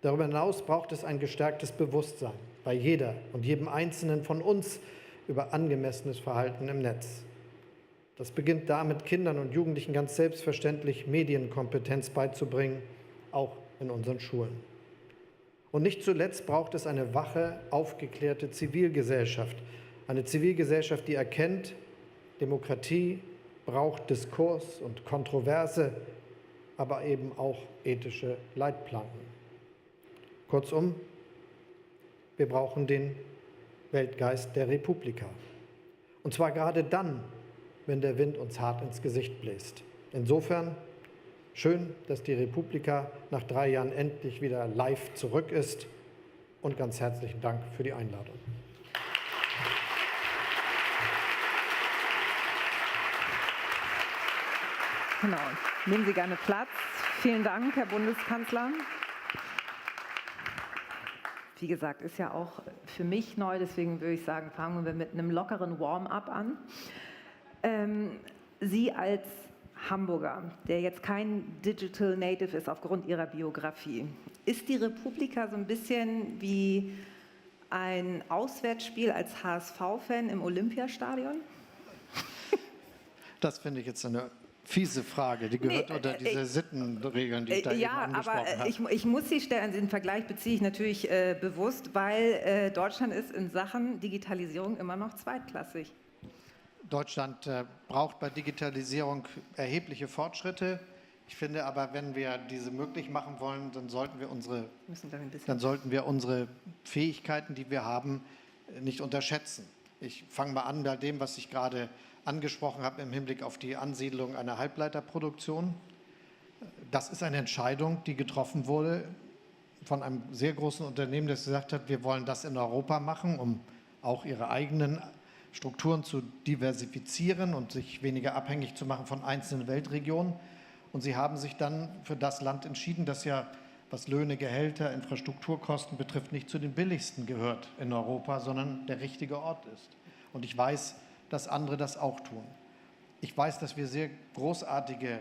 Darüber hinaus braucht es ein gestärktes Bewusstsein bei jeder und jedem Einzelnen von uns über angemessenes Verhalten im Netz. Das beginnt damit, Kindern und Jugendlichen ganz selbstverständlich Medienkompetenz beizubringen, auch in unseren Schulen. Und nicht zuletzt braucht es eine wache, aufgeklärte Zivilgesellschaft. Eine Zivilgesellschaft, die erkennt, Demokratie braucht Diskurs und Kontroverse, aber eben auch ethische Leitplanken. Kurzum, wir brauchen den Weltgeist der Republika. Und zwar gerade dann, wenn der Wind uns hart ins Gesicht bläst. Insofern schön, dass die Republika nach 3 Jahren endlich wieder live zurück ist. Und ganz herzlichen Dank für die Einladung. Genau. Nehmen Sie gerne Platz. Vielen Dank, Herr Bundeskanzler. Wie gesagt, ist ja auch für mich neu, deswegen würde ich sagen, fangen wir mit einem lockeren Warm-up an. Sie als Hamburger, der jetzt kein Digital Native ist aufgrund Ihrer Biografie, ist die Republika so ein bisschen wie ein Auswärtsspiel als HSV-Fan im Olympiastadion? Das finde ich jetzt eine fiese Frage, die gehört unter diese Sittenregeln, die ich da eben angesprochen habe. Ja, aber ich muss sie stellen, den Vergleich beziehe ich natürlich bewusst, weil Deutschland ist in Sachen Digitalisierung immer noch zweitklassig. Deutschland braucht bei Digitalisierung erhebliche Fortschritte. Ich finde aber, wenn wir diese möglich machen wollen, dann sollten wir unsere Fähigkeiten, die wir haben, nicht unterschätzen. Ich fange mal an bei dem, was ich gerade angesprochen habe im Hinblick auf die Ansiedlung einer Halbleiterproduktion. Das ist eine Entscheidung, die getroffen wurde von einem sehr großen Unternehmen, das gesagt hat, wir wollen das in Europa machen, um auch ihre eigenen Strukturen zu diversifizieren und sich weniger abhängig zu machen von einzelnen Weltregionen. Und sie haben sich dann für das Land entschieden, das ja, was Löhne, Gehälter, Infrastrukturkosten betrifft, nicht zu den billigsten gehört in Europa, sondern der richtige Ort ist. Und ich weiß, dass andere das auch tun. Ich weiß, dass wir sehr großartige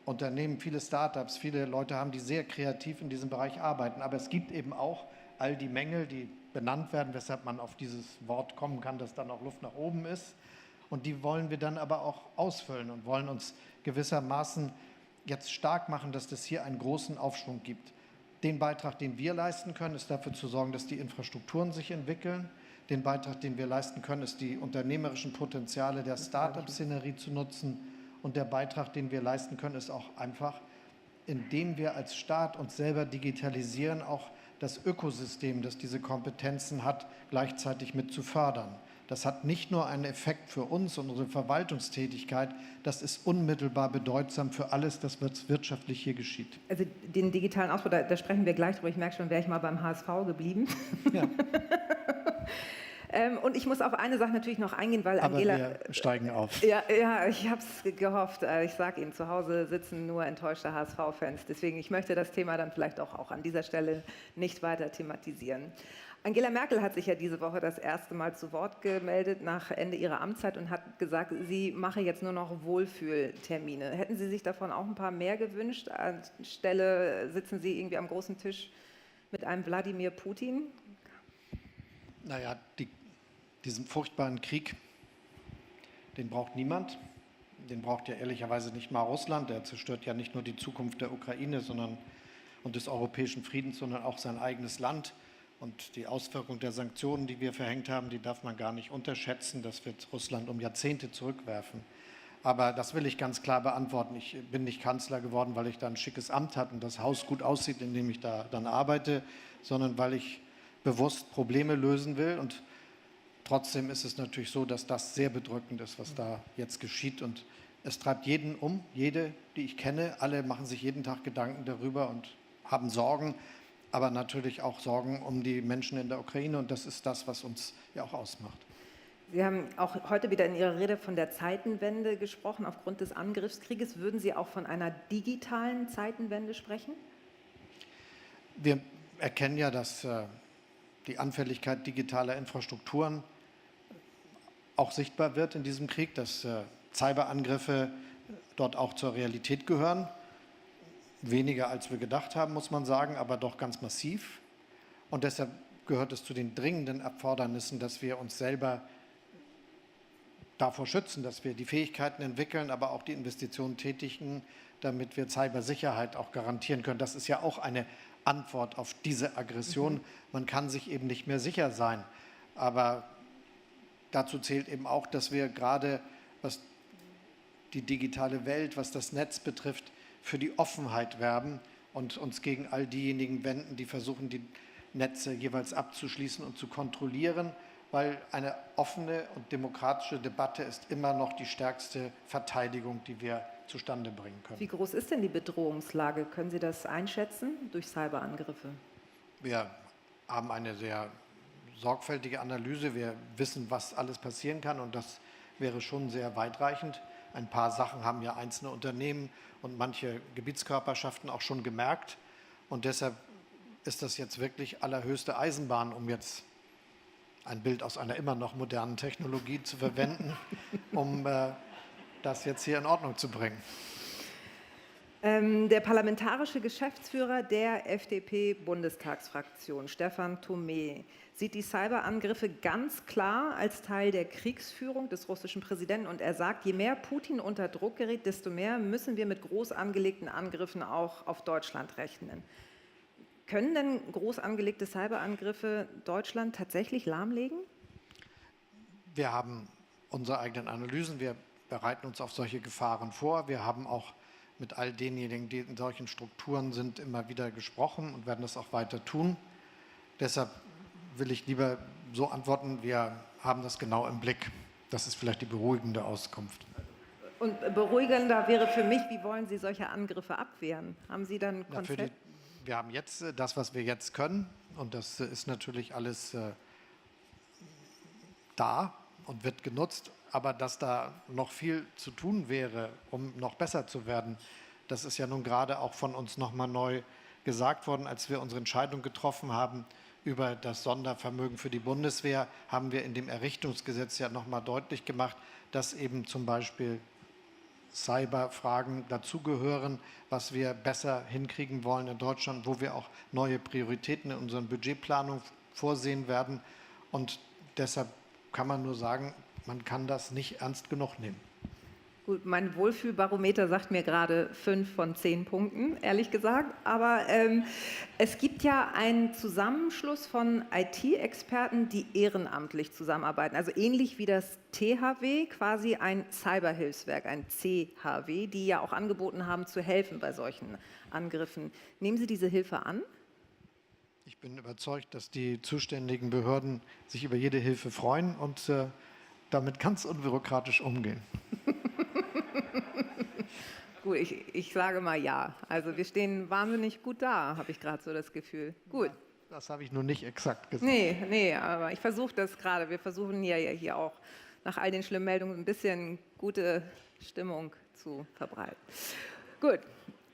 Unternehmen, viele Startups, viele Leute haben, die sehr kreativ in diesem Bereich arbeiten. Aber es gibt eben auch all die Mängel, die benannt werden, weshalb man auf dieses Wort kommen kann, dass dann auch Luft nach oben ist. Und die wollen wir dann aber auch ausfüllen und wollen uns gewissermaßen jetzt stark machen, dass es hier einen großen Aufschwung gibt. Den Beitrag, den wir leisten können, ist dafür zu sorgen, dass die Infrastrukturen sich entwickeln. Den Beitrag, den wir leisten können, ist die unternehmerischen Potenziale der Start-up-Szenerie zu nutzen. Und der Beitrag, den wir leisten können, ist auch einfach, indem wir als Staat uns selber digitalisieren, auch das Ökosystem, das diese Kompetenzen hat, gleichzeitig mit zu fördern. Das hat nicht nur einen Effekt für uns und unsere Verwaltungstätigkeit, das ist unmittelbar bedeutsam für alles, das wirtschaftlich hier geschieht. Also den digitalen Ausbau, da sprechen wir gleich drüber. Ich merke schon, wäre ich mal beim HSV geblieben. Ja. Und ich muss auf eine Sache natürlich noch eingehen, weil Angela... Aber wir steigen auf. Ja, ich habe es gehofft. Ich sage Ihnen, zu Hause sitzen nur enttäuschte HSV-Fans. Deswegen, ich möchte das Thema dann vielleicht auch an dieser Stelle nicht weiter thematisieren. Angela Merkel hat sich ja diese Woche das erste Mal zu Wort gemeldet nach Ende ihrer Amtszeit und hat gesagt, sie mache jetzt nur noch Wohlfühltermine. Hätten Sie sich davon auch ein paar mehr gewünscht? Anstelle sitzen Sie irgendwie am großen Tisch mit einem Wladimir Putin? Naja, diesen furchtbaren Krieg, den braucht niemand. Den braucht ja ehrlicherweise nicht mal Russland. Der zerstört ja nicht nur die Zukunft der Ukraine und des europäischen Friedens, sondern auch sein eigenes Land. Und die Auswirkung der Sanktionen, die wir verhängt haben, die darf man gar nicht unterschätzen. Das wird Russland um Jahrzehnte zurückwerfen. Aber das will ich ganz klar beantworten. Ich bin nicht Kanzler geworden, weil ich da ein schickes Amt hatte und das Haus gut aussieht, in dem ich da dann arbeite, sondern weil ich bewusst Probleme lösen will. Und trotzdem ist es natürlich so, dass das sehr bedrückend ist, was da jetzt geschieht. Und es treibt jeden um, jede, die ich kenne. Alle machen sich jeden Tag Gedanken darüber und haben Sorgen, aber natürlich auch Sorgen um die Menschen in der Ukraine. Und das ist das, was uns ja auch ausmacht. Sie haben auch heute wieder in Ihrer Rede von der Zeitenwende gesprochen. Aufgrund des Angriffskrieges würden Sie auch von einer digitalen Zeitenwende sprechen? Wir erkennen ja, dass die Anfälligkeit digitaler Infrastrukturen auch sichtbar wird in diesem Krieg, dass Cyberangriffe dort auch zur Realität gehören. Weniger als wir gedacht haben, muss man sagen, aber doch ganz massiv. Und deshalb gehört es zu den dringenden Erfordernissen, dass wir uns selber davor schützen, dass wir die Fähigkeiten entwickeln, aber auch die Investitionen tätigen, damit wir Cybersicherheit auch garantieren können. Das ist ja auch eine Antwort auf diese Aggression. Man kann sich eben nicht mehr sicher sein. Aber dazu zählt eben auch, dass wir gerade, was die digitale Welt, was das Netz betrifft, für die Offenheit werben und uns gegen all diejenigen wenden, die versuchen, die Netze jeweils abzuschließen und zu kontrollieren, weil eine offene und demokratische Debatte ist immer noch die stärkste Verteidigung, die wir zustande bringen können. Wie groß ist denn die Bedrohungslage? Können Sie das einschätzen durch Cyberangriffe? Wir haben eine sehr sorgfältige Analyse. Wir wissen, was alles passieren kann, und das wäre schon sehr weitreichend. Ein paar Sachen haben ja einzelne Unternehmen und manche Gebietskörperschaften auch schon gemerkt. Und deshalb ist das jetzt wirklich allerhöchste Eisenbahn, um jetzt ein Bild aus einer immer noch modernen Technologie zu verwenden, um das jetzt hier in Ordnung zu bringen. Der parlamentarische Geschäftsführer der FDP-Bundestagsfraktion, Stefan Thomé, sieht die Cyberangriffe ganz klar als Teil der Kriegsführung des russischen Präsidenten. Und er sagt, je mehr Putin unter Druck gerät, desto mehr müssen wir mit groß angelegten Angriffen auch auf Deutschland rechnen. Können denn groß angelegte Cyberangriffe Deutschland tatsächlich lahmlegen? Wir haben unsere eigenen Analysen. Wir bereiten uns auf solche Gefahren vor. Wir haben auch mit all denjenigen, die in solchen Strukturen sind, immer wieder gesprochen und werden das auch weiter tun. Deshalb will ich lieber so antworten, wir haben das genau im Blick. Das ist vielleicht die beruhigende Auskunft. Und beruhigender wäre für mich, wie wollen Sie solche Angriffe abwehren? Haben Sie dann ein Konzept? Wir haben jetzt das, was wir jetzt können, und das ist natürlich alles da und wird genutzt. Aber dass da noch viel zu tun wäre, um noch besser zu werden, das ist ja nun gerade auch von uns nochmal neu gesagt worden. Als wir unsere Entscheidung getroffen haben über das Sondervermögen für die Bundeswehr, haben wir in dem Errichtungsgesetz ja nochmal deutlich gemacht, dass eben zum Beispiel Cyberfragen dazugehören, was wir besser hinkriegen wollen in Deutschland, wo wir auch neue Prioritäten in unseren Budgetplanungen vorsehen werden. Und deshalb kann man nur sagen, man kann das nicht ernst genug nehmen. Gut, mein Wohlfühlbarometer sagt mir gerade 5 von 10 Punkten, ehrlich gesagt. Aber es gibt ja einen Zusammenschluss von IT-Experten, die ehrenamtlich zusammenarbeiten. Also ähnlich wie das THW, quasi ein Cyberhilfswerk, ein CHW, die ja auch angeboten haben, zu helfen bei solchen Angriffen. Nehmen Sie diese Hilfe an? Ich bin überzeugt, dass die zuständigen Behörden sich über jede Hilfe freuen und damit ganz unbürokratisch umgehen. Gut, ich sage mal ja. Also wir stehen wahnsinnig gut da, habe ich gerade so das Gefühl. Gut. Das habe ich nur nicht exakt gesagt. Nee, aber ich versuche das gerade. Wir versuchen hier auch nach all den schlimmen Meldungen ein bisschen gute Stimmung zu verbreiten. Gut.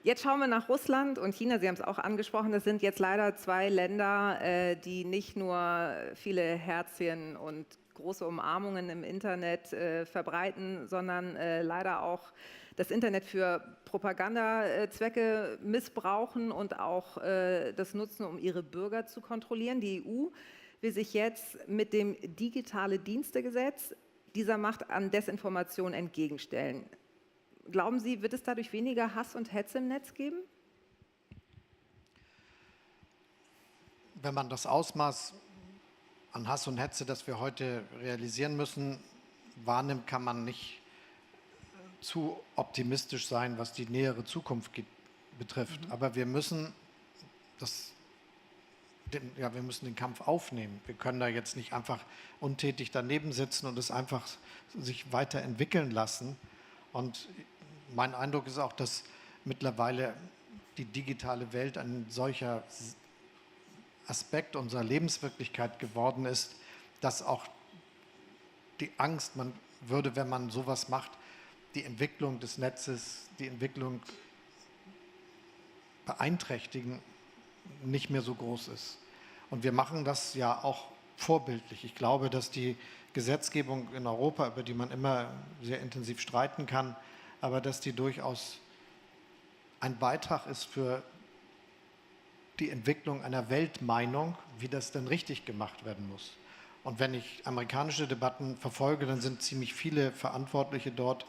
Jetzt schauen wir nach Russland und China. Sie haben es auch angesprochen. Das sind jetzt leider 2 Länder, die nicht nur viele Herzchen und große Umarmungen im Internet verbreiten, sondern leider auch das Internet für Propagandazwecke missbrauchen und auch das nutzen, um ihre Bürger zu kontrollieren. Die EU will sich jetzt mit dem Digitale Dienstegesetz dieser Macht an Desinformation entgegenstellen. Glauben Sie, wird es dadurch weniger Hass und Hetze im Netz geben? Wenn man das Ausmaß an Hass und Hetze, das wir heute realisieren müssen, wahrnimmt, kann man nicht zu optimistisch sein, was die nähere Zukunft betrifft. Aber wir müssen den Kampf aufnehmen. Wir können da jetzt nicht einfach untätig daneben sitzen und es einfach sich weiterentwickeln lassen. Und mein Eindruck ist auch, dass mittlerweile die digitale Welt ein solcher Aspekt unserer Lebenswirklichkeit geworden ist, dass auch die Angst, man würde, wenn man sowas macht, die Entwicklung des Netzes, die Entwicklung beeinträchtigen, nicht mehr so groß ist. Und wir machen das ja auch vorbildlich. Ich glaube, dass die Gesetzgebung in Europa, über die man immer sehr intensiv streiten kann, aber dass die durchaus ein Beitrag ist für die Entwicklung einer Weltmeinung, wie das denn richtig gemacht werden muss. Und wenn ich amerikanische Debatten verfolge, dann sind ziemlich viele Verantwortliche dort,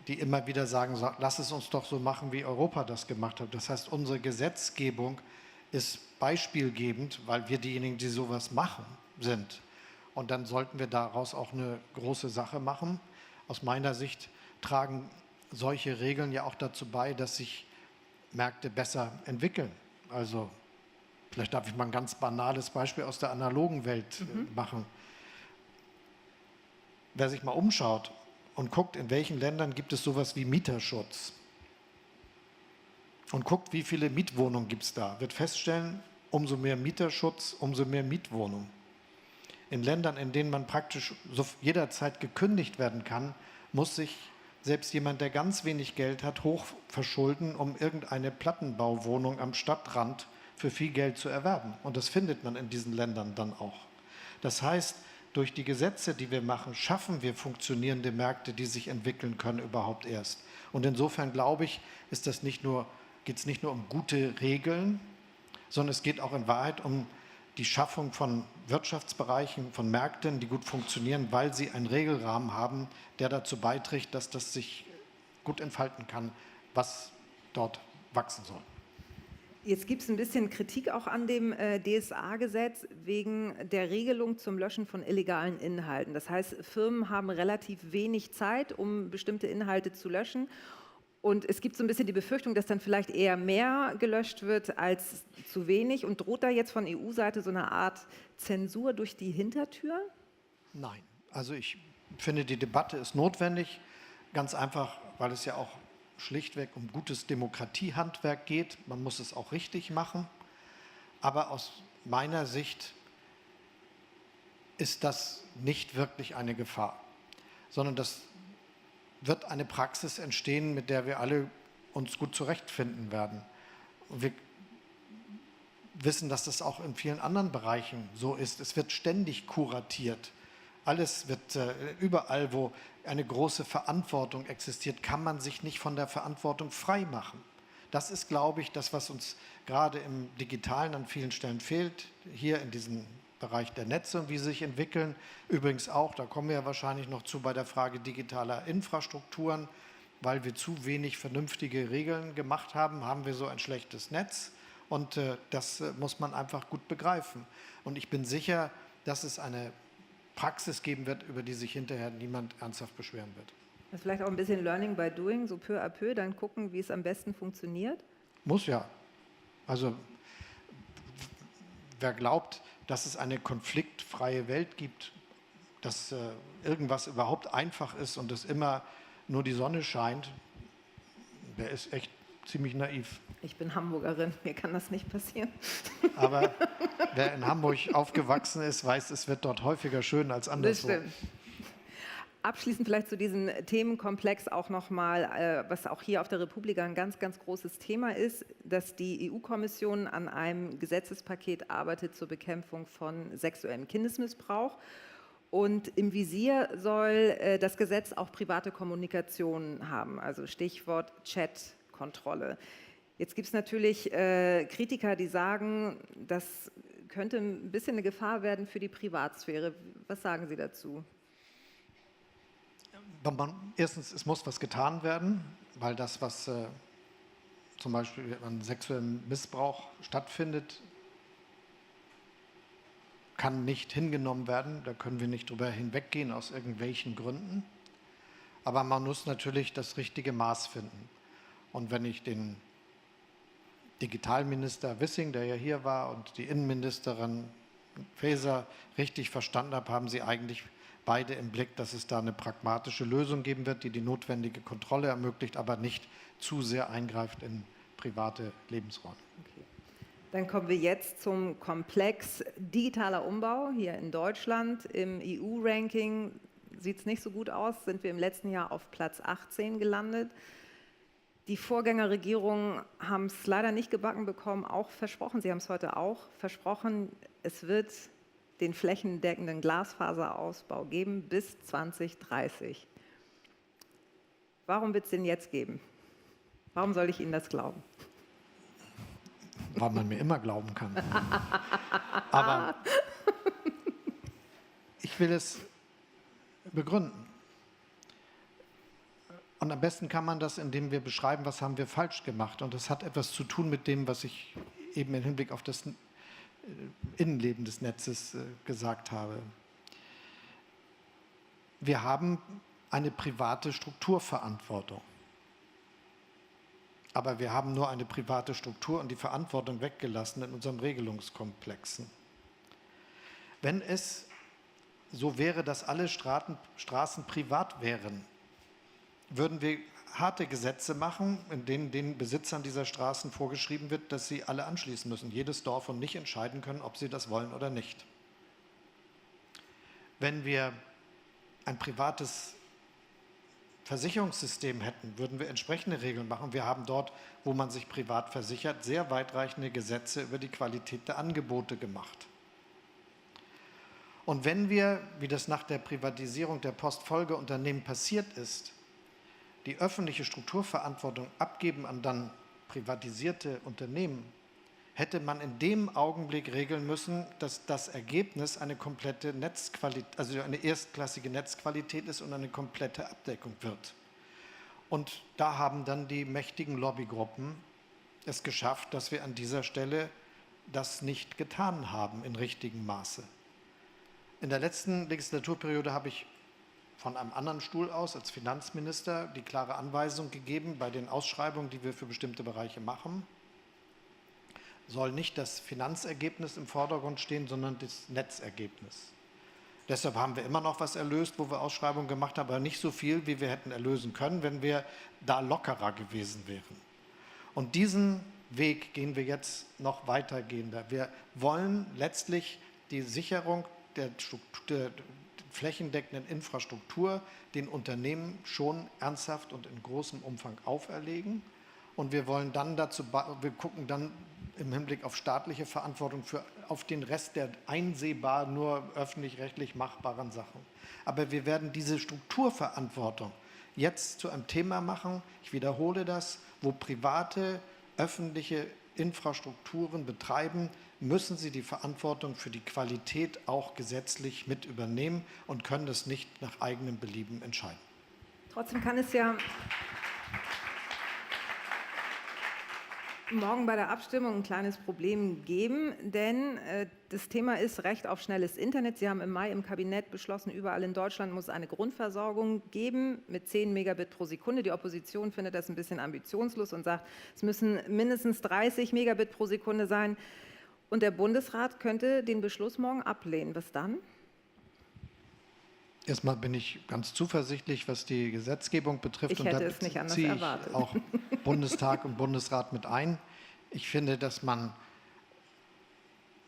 die immer wieder sagen, lass es uns doch so machen, wie Europa das gemacht hat. Das heißt, unsere Gesetzgebung ist beispielgebend, weil wir diejenigen, die sowas machen, sind. Und dann sollten wir daraus auch eine große Sache machen. Aus meiner Sicht tragen solche Regeln ja auch dazu bei, dass sich Märkte besser entwickeln. Also vielleicht darf ich mal ein ganz banales Beispiel aus der analogen Welt machen. Wer sich mal umschaut und guckt, in welchen Ländern gibt es sowas wie Mieterschutz und guckt, wie viele Mietwohnungen gibt es da, wird feststellen, umso mehr Mieterschutz, umso mehr Mietwohnungen. In Ländern, in denen man praktisch so jederzeit gekündigt werden kann, muss sich selbst jemand, der ganz wenig Geld hat, hoch verschulden, um irgendeine Plattenbauwohnung am Stadtrand für viel Geld zu erwerben. Und das findet man in diesen Ländern dann auch. Das heißt, durch die Gesetze, die wir machen, schaffen wir funktionierende Märkte, die sich entwickeln können überhaupt erst. Und insofern glaube ich, geht es nicht nur um gute Regeln, sondern es geht auch in Wahrheit um die Schaffung von Wirtschaftsbereichen, von Märkten, die gut funktionieren, weil sie einen Regelrahmen haben, der dazu beiträgt, dass das sich gut entfalten kann, was dort wachsen soll. Jetzt gibt es ein bisschen Kritik auch an dem DSA-Gesetz wegen der Regelung zum Löschen von illegalen Inhalten. Das heißt, Firmen haben relativ wenig Zeit, um bestimmte Inhalte zu löschen. Und es gibt so ein bisschen die Befürchtung, dass dann vielleicht eher mehr gelöscht wird als zu wenig. Und droht da jetzt von EU-Seite so eine Art Zensur durch die Hintertür? Nein. Also ich finde, die Debatte ist notwendig, ganz einfach, weil es ja auch schlichtweg um gutes Demokratiehandwerk geht. Man muss es auch richtig machen. Aber aus meiner Sicht ist das nicht wirklich eine Gefahr, sondern das wird eine Praxis entstehen, mit der wir alle uns gut zurechtfinden werden. Und wir wissen, dass das auch in vielen anderen Bereichen so ist. Es wird ständig kuratiert. Alles wird, überall, wo eine große Verantwortung existiert, kann man sich nicht von der Verantwortung frei machen. Das ist, glaube ich, das, was uns gerade im Digitalen an vielen Stellen fehlt, hier in diesem Bereich der Netze und wie sie sich entwickeln. Übrigens auch, da kommen wir ja wahrscheinlich noch zu bei der Frage digitaler Infrastrukturen, weil wir zu wenig vernünftige Regeln gemacht haben, haben wir so ein schlechtes Netz und das muss man einfach gut begreifen. Und ich bin sicher, dass es eine Praxis geben wird, über die sich hinterher niemand ernsthaft beschweren wird. Das ist vielleicht auch ein bisschen Learning by Doing, so peu à peu, dann gucken, wie es am besten funktioniert? Muss ja. Also wer glaubt, dass es eine konfliktfreie Welt gibt, dass irgendwas überhaupt einfach ist und es immer nur die Sonne scheint, der ist echt ziemlich naiv. Ich bin Hamburgerin, mir kann das nicht passieren. Aber wer in Hamburg aufgewachsen ist, weiß, es wird dort häufiger schön als anderswo. Das stimmt. Abschließend vielleicht zu diesem Themenkomplex auch nochmal, was auch hier auf der Republika ein ganz, ganz großes Thema ist, dass die EU-Kommission an einem Gesetzespaket arbeitet zur Bekämpfung von sexuellem Kindesmissbrauch. Und im Visier soll das Gesetz auch private Kommunikation haben, also Stichwort Chatkontrolle. Jetzt gibt es natürlich Kritiker, die sagen, das könnte ein bisschen eine Gefahr werden für die Privatsphäre. Was sagen Sie dazu? Erstens, es muss was getan werden, weil das, was zum Beispiel an sexuellem Missbrauch stattfindet, kann nicht hingenommen werden. Da können wir nicht drüber hinweggehen aus irgendwelchen Gründen. Aber man muss natürlich das richtige Maß finden. Und wenn ich den Digitalminister Wissing, der ja hier war, und die Innenministerin Faeser richtig verstanden habe, haben sie eigentlich beide im Blick, dass es da eine pragmatische Lösung geben wird, die die notwendige Kontrolle ermöglicht, aber nicht zu sehr eingreift in private Lebensräume. Okay. Dann kommen wir jetzt zum Komplex digitaler Umbau hier in Deutschland. Im EU-Ranking sieht es nicht so gut aus, sind wir im letzten Jahr auf Platz 18 gelandet. Die Vorgängerregierungen haben es leider nicht gebacken bekommen, auch versprochen, Sie haben es heute auch versprochen, es wird den flächendeckenden Glasfaserausbau geben bis 2030. Warum wird es den jetzt geben? Warum soll ich Ihnen das glauben? Weil man mir immer glauben kann. Aber ich will es begründen. Und am besten kann man das, indem wir beschreiben, was haben wir falsch gemacht. Und das hat etwas zu tun mit dem, was ich eben im Hinblick auf das Innenleben des Netzes gesagt habe. Wir haben eine private Strukturverantwortung. Aber wir haben nur eine private Struktur und die Verantwortung weggelassen in unserem Regelungskomplexen. Wenn es so wäre, dass alle Straßen privat wären, würden wir harte Gesetze machen, in denen den Besitzern dieser Straßen vorgeschrieben wird, dass sie alle anschließen müssen, jedes Dorf, und nicht entscheiden können, ob sie das wollen oder nicht. Wenn wir ein privates Versicherungssystem hätten, würden wir entsprechende Regeln machen. Wir haben dort, wo man sich privat versichert, sehr weitreichende Gesetze über die Qualität der Angebote gemacht. Und wenn wir, wie das nach der Privatisierung der Postfolgeunternehmen passiert ist, die öffentliche Strukturverantwortung abgeben an dann privatisierte Unternehmen, hätte man in dem Augenblick regeln müssen, dass das Ergebnis eine komplette Netzqualität, also eine erstklassige Netzqualität ist und eine komplette Abdeckung wird. Und da haben dann die mächtigen Lobbygruppen es geschafft, dass wir an dieser Stelle das nicht getan haben in richtigem Maße. In der letzten Legislaturperiode habe ich von einem anderen Stuhl aus als Finanzminister die klare Anweisung gegeben, bei den Ausschreibungen, die wir für bestimmte Bereiche machen, soll nicht das Finanzergebnis im Vordergrund stehen, sondern das Netzergebnis. Deshalb haben wir immer noch was erlöst, wo wir Ausschreibungen gemacht haben, aber nicht so viel, wie wir hätten erlösen können, wenn wir da lockerer gewesen wären. Und diesen Weg gehen wir jetzt noch weitergehender. Wir wollen letztlich die Sicherung der flächendeckenden Infrastruktur den Unternehmen schon ernsthaft und in großem Umfang auferlegen. Und wir wollen dann wir gucken dann im Hinblick auf staatliche Verantwortung auf den Rest der einsehbar nur öffentlich-rechtlich machbaren Sachen. Aber wir werden diese Strukturverantwortung jetzt zu einem Thema machen, ich wiederhole das, wo private, öffentliche Infrastrukturen betreiben, müssen sie die Verantwortung für die Qualität auch gesetzlich mit übernehmen und können das nicht nach eigenem Belieben entscheiden. Trotzdem kann es ja morgen bei der Abstimmung ein kleines Problem geben, denn das Thema ist Recht auf schnelles Internet. Sie haben im Mai im Kabinett beschlossen, überall in Deutschland muss es eine Grundversorgung geben mit 10 Megabit pro Sekunde. Die Opposition findet das ein bisschen ambitionslos und sagt, es müssen mindestens 30 Megabit pro Sekunde sein. Und der Bundesrat könnte den Beschluss morgen ablehnen. Was dann? Erstmal bin ich ganz zuversichtlich, was die Gesetzgebung betrifft. Ich hätte es nicht anders erwartet. Auch Bundestag und Bundesrat mit ein. Ich finde, dass man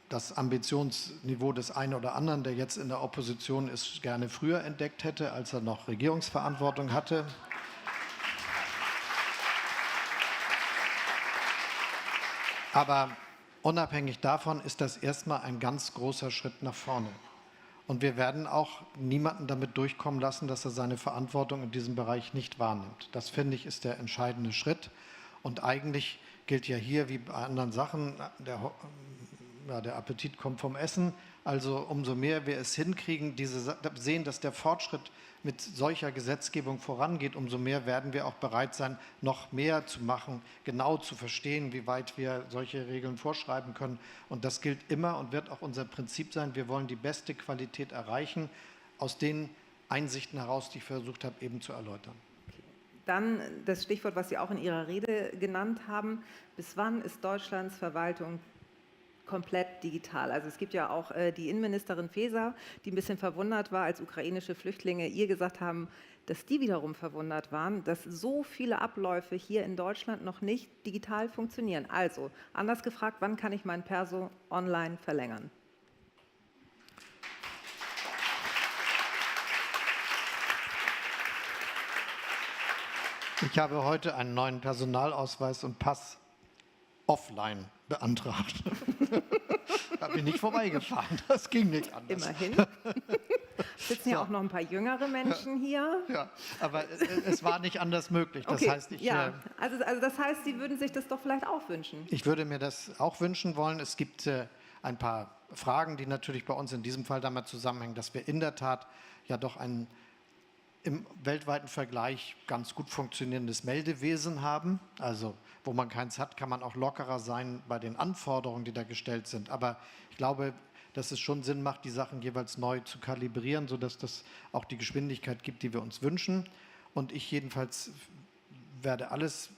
das Ambitionsniveau des einen oder anderen, der jetzt in der Opposition ist, gerne früher entdeckt hätte, als er noch Regierungsverantwortung hatte. Aber unabhängig davon ist das erstmal ein ganz großer Schritt nach vorne. Und wir werden auch niemanden damit durchkommen lassen, dass er seine Verantwortung in diesem Bereich nicht wahrnimmt. Das, finde ich, ist der entscheidende Schritt. Und eigentlich gilt ja hier wie bei anderen Sachen, der Appetit kommt vom Essen. Also umso mehr wir es hinkriegen, sehen, dass der Fortschritt mit solcher Gesetzgebung vorangeht, umso mehr werden wir auch bereit sein, noch mehr zu machen, genau zu verstehen, wie weit wir solche Regeln vorschreiben können. Und das gilt immer und wird auch unser Prinzip sein. Wir wollen die beste Qualität erreichen, aus den Einsichten heraus, die ich versucht habe, eben zu erläutern. Dann das Stichwort, was Sie auch in Ihrer Rede genannt haben. Bis wann ist Deutschlands Verwaltung komplett digital? Also es gibt ja auch die Innenministerin Faeser, die ein bisschen verwundert war, als ukrainische Flüchtlinge ihr gesagt haben, dass die wiederum verwundert waren, dass so viele Abläufe hier in Deutschland noch nicht digital funktionieren. Also, anders gefragt, wann kann ich mein Perso online verlängern? Ich habe heute einen neuen Personalausweis und Pass offline beantragt. Da bin ich vorbeigefahren, das ging nicht anders. Immerhin. Sitzen ja auch noch ein paar jüngere Menschen hier. Ja, aber es war nicht anders möglich. Das okay, heißt, also das heißt, Sie würden sich das doch vielleicht auch wünschen? Ich würde mir das auch wünschen wollen. Es gibt ein paar Fragen, die natürlich bei uns in diesem Fall damit zusammenhängen, dass wir in der Tat ja doch einen im weltweiten Vergleich ganz gut funktionierendes Meldewesen haben. Also wo man keins hat, kann man auch lockerer sein bei den Anforderungen, die da gestellt sind. Aber ich glaube, dass es schon Sinn macht, die Sachen jeweils neu zu kalibrieren, sodass das auch die Geschwindigkeit gibt, die wir uns wünschen. Und ich jedenfalls werde alles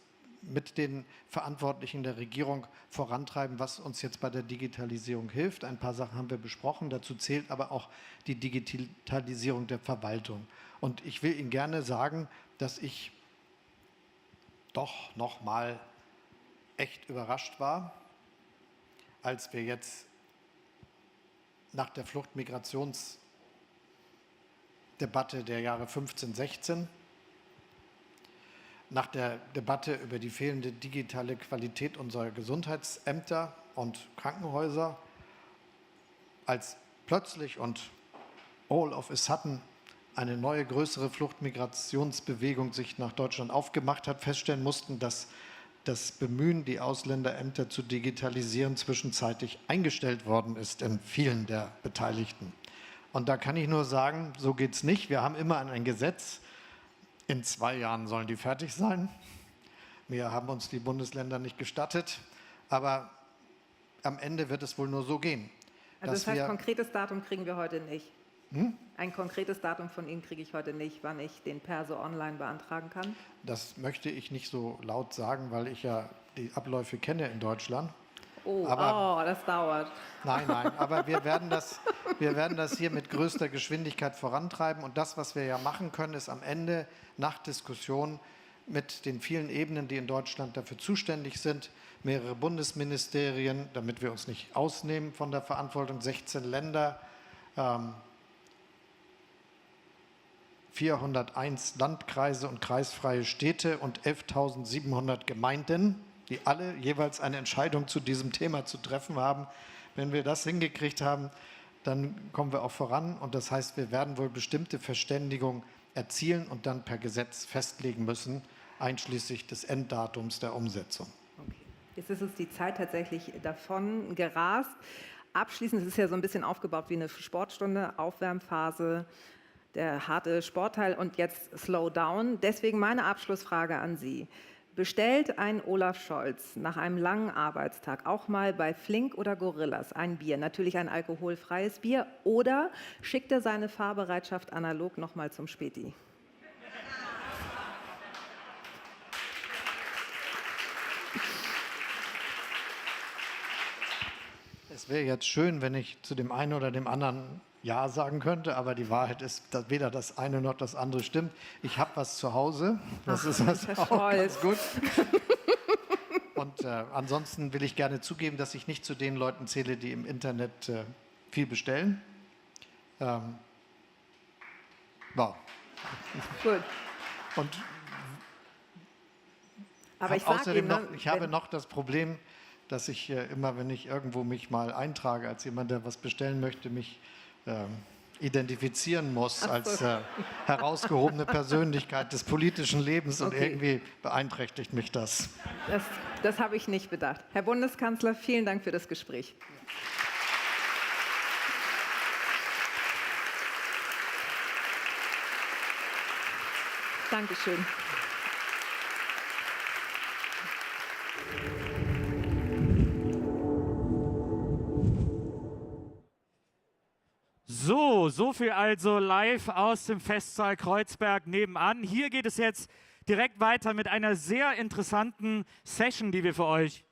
mit den Verantwortlichen der Regierung vorantreiben, was uns jetzt bei der Digitalisierung hilft. Ein paar Sachen haben wir besprochen, dazu zählt aber auch die Digitalisierung der Verwaltung. Und ich will Ihnen gerne sagen, dass ich doch noch mal echt überrascht war, als wir jetzt nach der Flucht-Migrationsdebatte der Jahre 15, 16, nach der Debatte über die fehlende digitale Qualität unserer Gesundheitsämter und Krankenhäuser, als plötzlich und all of a sudden eine neue, größere Fluchtmigrationsbewegung sich nach Deutschland aufgemacht hat, feststellen mussten, dass das Bemühen, die Ausländerämter zu digitalisieren, zwischenzeitlich eingestellt worden ist in vielen der Beteiligten. Und da kann ich nur sagen, so geht es nicht. Wir haben immer ein Gesetz. In 2 Jahren sollen die fertig sein. Mehr haben uns die Bundesländer nicht gestattet. Aber am Ende wird es wohl nur so gehen. Also das heißt, ein konkretes Datum kriegen wir heute nicht. Ein konkretes Datum von Ihnen kriege ich heute nicht, wann ich den Perso online beantragen kann? Das möchte ich nicht so laut sagen, weil ich ja die Abläufe kenne in Deutschland. Das dauert. Nein, aber wir werden das hier mit größter Geschwindigkeit vorantreiben. Und das, was wir ja machen können, ist am Ende nach Diskussion mit den vielen Ebenen, die in Deutschland dafür zuständig sind, mehrere Bundesministerien, damit wir uns nicht ausnehmen von der Verantwortung, 16 Länder, 401 Landkreise und kreisfreie Städte und 11.700 Gemeinden, die alle jeweils eine Entscheidung zu diesem Thema zu treffen haben. Wenn wir das hingekriegt haben, dann kommen wir auch voran. Und das heißt, wir werden wohl bestimmte Verständigung erzielen und dann per Gesetz festlegen müssen, einschließlich des Enddatums der Umsetzung. Okay. Jetzt ist uns die Zeit tatsächlich davon gerast. Abschließend, es ist ja so ein bisschen aufgebaut wie eine Sportstunde, Aufwärmphase, der harte Sportteil und jetzt Slow Down. Deswegen meine Abschlussfrage an Sie. Bestellt ein Olaf Scholz nach einem langen Arbeitstag auch mal bei Flink oder Gorillas ein Bier, natürlich ein alkoholfreies Bier, oder schickt er seine Fahrbereitschaft analog nochmal zum Späti? Es wäre jetzt schön, wenn ich zu dem einen oder dem anderen Ja sagen könnte, aber die Wahrheit ist, dass weder das eine noch das andere stimmt. Ich habe was zu Hause, das ist auch ganz gut. Und ansonsten will ich gerne zugeben, dass ich nicht zu den Leuten zähle, die im Internet viel bestellen. Wow. Gut. Und aber ich außerdem habe noch das Problem, dass ich immer, wenn ich irgendwo mich mal eintrage als jemand, der was bestellen möchte, mich identifizieren muss als herausgehobene Persönlichkeit des politischen Lebens und irgendwie beeinträchtigt mich das. Das habe ich nicht bedacht. Herr Bundeskanzler, vielen Dank für das Gespräch. Dankeschön. So viel also live aus dem Festsaal Kreuzberg nebenan. Hier geht es jetzt direkt weiter mit einer sehr interessanten Session, die wir für euch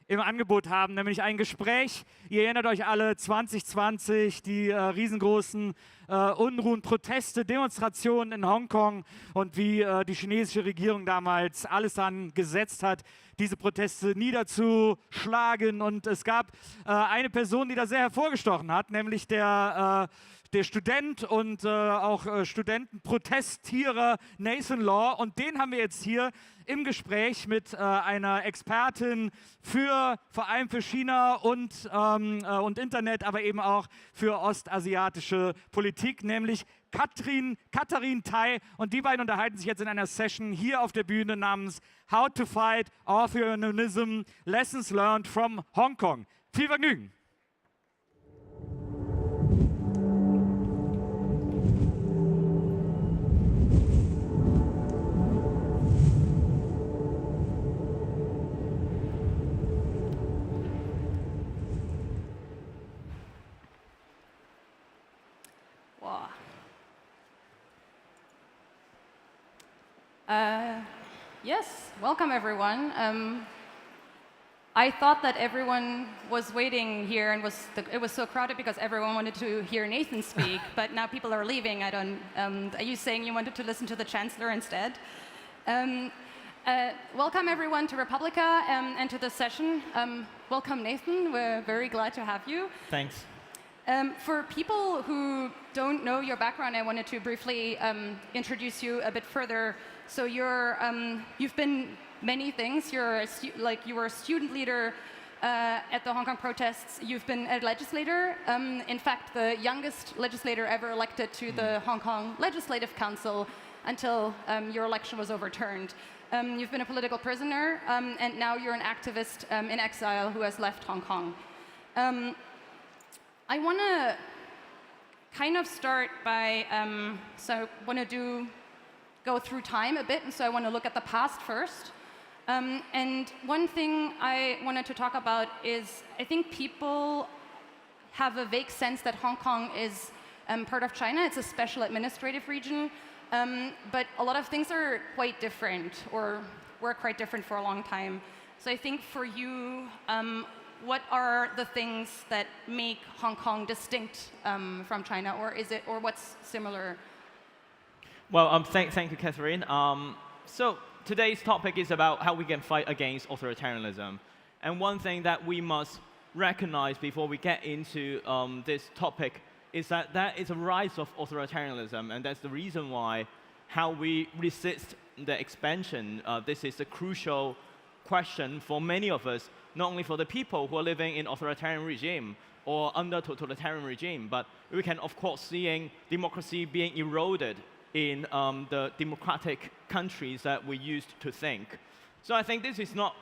im Angebot haben, nämlich ein Gespräch. Ihr erinnert euch alle, 2020, die riesengroßen Unruhen, Proteste, Demonstrationen in Hongkong und wie die chinesische Regierung damals alles daran gesetzt hat, diese Proteste niederzuschlagen. Und es gab eine Person, die da sehr hervorgestochen hat, nämlich der Student und auch Studentenprotestierer Nathan Law. Und den haben wir jetzt hier im Gespräch mit einer Expertin vor allem für China und Internet, aber eben auch für ostasiatische Politik, nämlich Katharin Tai. Und die beiden unterhalten sich jetzt in einer Session hier auf der Bühne namens How to Fight Authoritarianism, Lessons Learned from Hong Kong. Viel Vergnügen! Yes, welcome everyone. I thought that everyone was waiting here and it was so crowded because everyone wanted to hear Nathan speak, but now people are leaving. I don't. Are you saying you wanted to listen to the Chancellor instead? Welcome everyone to Republica and to this session. Welcome Nathan. We're very glad to have you. Thanks. For people who don't know your background, I wanted to briefly introduce you a bit further. So you've been many things. You were a student leader at the Hong Kong protests. You've been a legislator. In fact, the youngest legislator ever elected to the Hong Kong Legislative Council until your election was overturned. You've been a political prisoner, and now you're an activist in exile who has left Hong Kong. I want to kind of start by, so I want to go through time a bit, and so I want to look at the past first. And one thing I wanted to talk about is I think people have a vague sense that Hong Kong is part of China. It's a special administrative region, but a lot of things are quite different, or were quite different for a long time. So I think for you, what are the things that make Hong Kong distinct from China, or what's similar? Well, thank you, Catherine. So today's topic is about how we can fight against authoritarianism. And one thing that we must recognize before we get into this topic is that there is a rise of authoritarianism, and that's the reason why how we resist the expansion. This is a crucial question for many of us, not only for the people who are living in authoritarian regime or under totalitarian regime, but we can, of course, seeing democracy being eroded in the democratic countries that we used to think. So I think this is not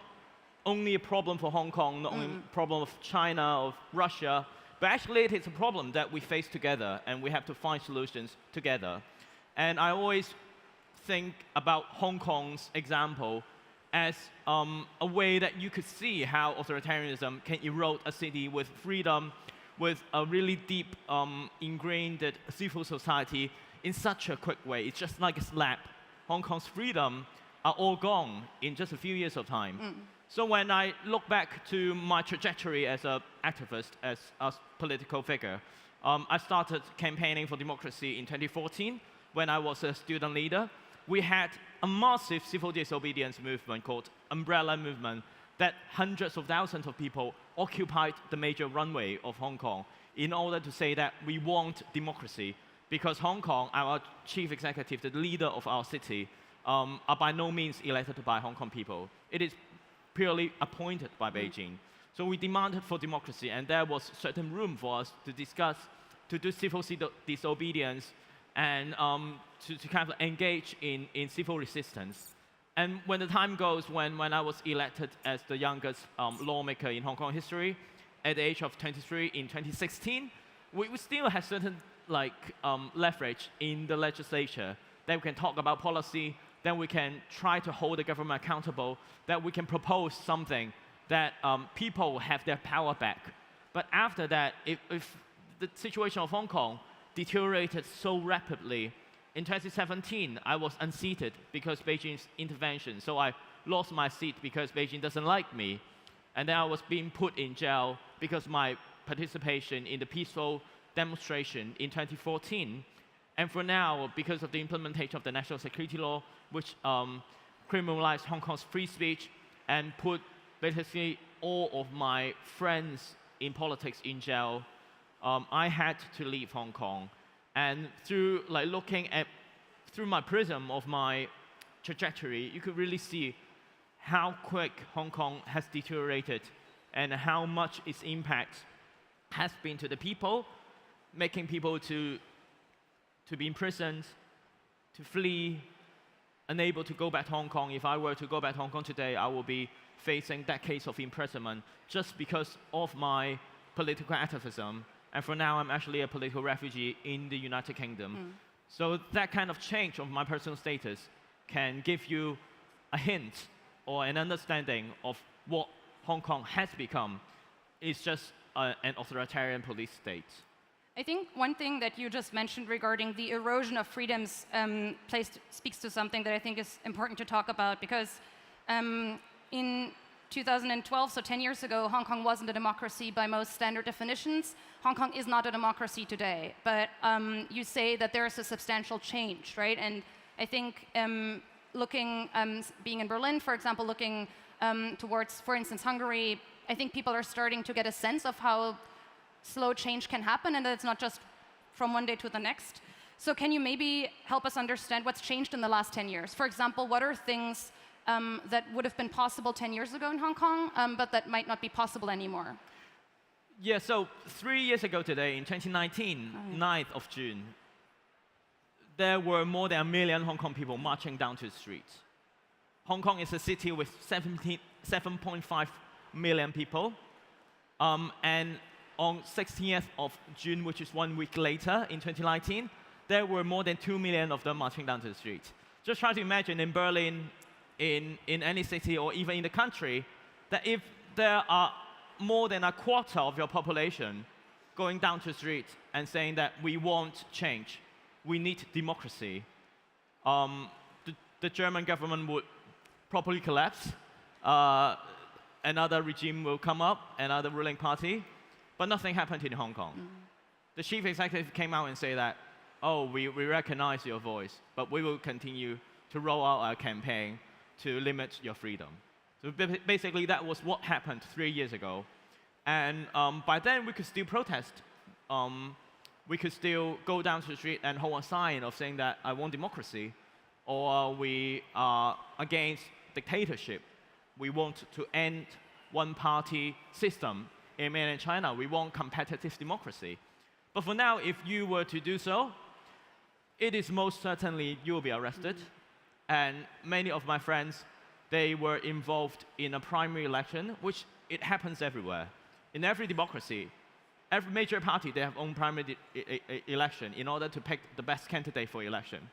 only a problem for Hong Kong, not only a problem of China, of Russia, but actually it is a problem that we face together, and we have to find solutions together. And I always think about Hong Kong's example as a way that you could see how authoritarianism can erode a city with freedom, with a really deep ingrained civil society in such a quick way. It's just like a slap. Hong Kong's freedom are all gone in just a few years of time. So when I look back to my trajectory as an activist, as a political figure, I started campaigning for democracy in 2014 when I was a student leader. We had a massive civil disobedience movement called Umbrella Movement that hundreds of thousands of people occupied the major runway of Hong Kong in order to say that we want democracy, because Hong Kong, our chief executive, the leader of our city, are by no means elected by Hong Kong people. It is purely appointed by Beijing. So we demanded for democracy, and there was certain room for us to discuss, to do civil disobedience, and to kind of engage in civil resistance. And when the time goes, when I was elected as the youngest lawmaker in Hong Kong history, at the age of 23 in 2016, we still had certain leverage in the legislature, that we can talk about policy, then we can try to hold the government accountable, that we can propose something that people have their power back. But after that, if the situation of Hong Kong deteriorated so rapidly, in 2017, I was unseated because Beijing's intervention. So I lost my seat because Beijing doesn't like me. And then I was being put in jail because my participation in the peaceful demonstration in 2014. And for now, because of the implementation of the national security law, which criminalized Hong Kong's free speech and put basically all of my friends in politics in jail, I had to leave Hong Kong. And through looking at through my prism of my trajectory, you could really see how quick Hong Kong has deteriorated and how much its impact has been to the people, making people to be imprisoned, to flee, unable to go back to Hong Kong. If I were to go back to Hong Kong today, I will be facing decades of imprisonment just because of my political activism. And for now, I'm actually a political refugee in the United Kingdom. So that kind of change of my personal status can give you a hint or an understanding of what Hong Kong has become. It's just an authoritarian police state. I think one thing that you just mentioned regarding the erosion of freedoms speaks to something that I think is important to talk about, because in 2012, so 10 years ago, Hong Kong wasn't a democracy by most standard definitions. Hong Kong is not a democracy today, but you say that there is a substantial change, right? And I think being in Berlin, for example, looking towards, for instance, Hungary, I think people are starting to get a sense of how slow change can happen, and that it's not just from one day to the next. So can you maybe help us understand what's changed in the last 10 years? For example, what are things that would have been possible 10 years ago in Hong Kong, but that might not be possible anymore? Yeah, so 3 years ago today, in 2019, 9th of June, there were more than 1 million Hong Kong people marching down to the streets. Hong Kong is a city with 7.5 million people, and on 16th of June, which is 1 week later in 2019, there were more than 2 million of them marching down to the streets. Just try to imagine in Berlin, in any city or even in the country, that if there are more than a quarter of your population going down to the street and saying that we want change, we need democracy, the German government would probably collapse, another regime will come up, another ruling party, but nothing happened in Hong Kong. The chief executive came out and said that, oh, we recognize your voice, but we will continue to roll out our campaign to limit your freedom. So basically, that was what happened 3 years ago. And by then, we could still protest. We could still go down to the street and hold a sign of saying that I want democracy, or we are against dictatorship. We want to end one-party system in mainland China. We want competitive democracy. But for now, if you were to do so, it is most certainly you will be arrested. And many of my friends, they were involved in a primary election, which it happens everywhere. In every democracy, every major party, they have own primary election in order to pick the best candidate for election.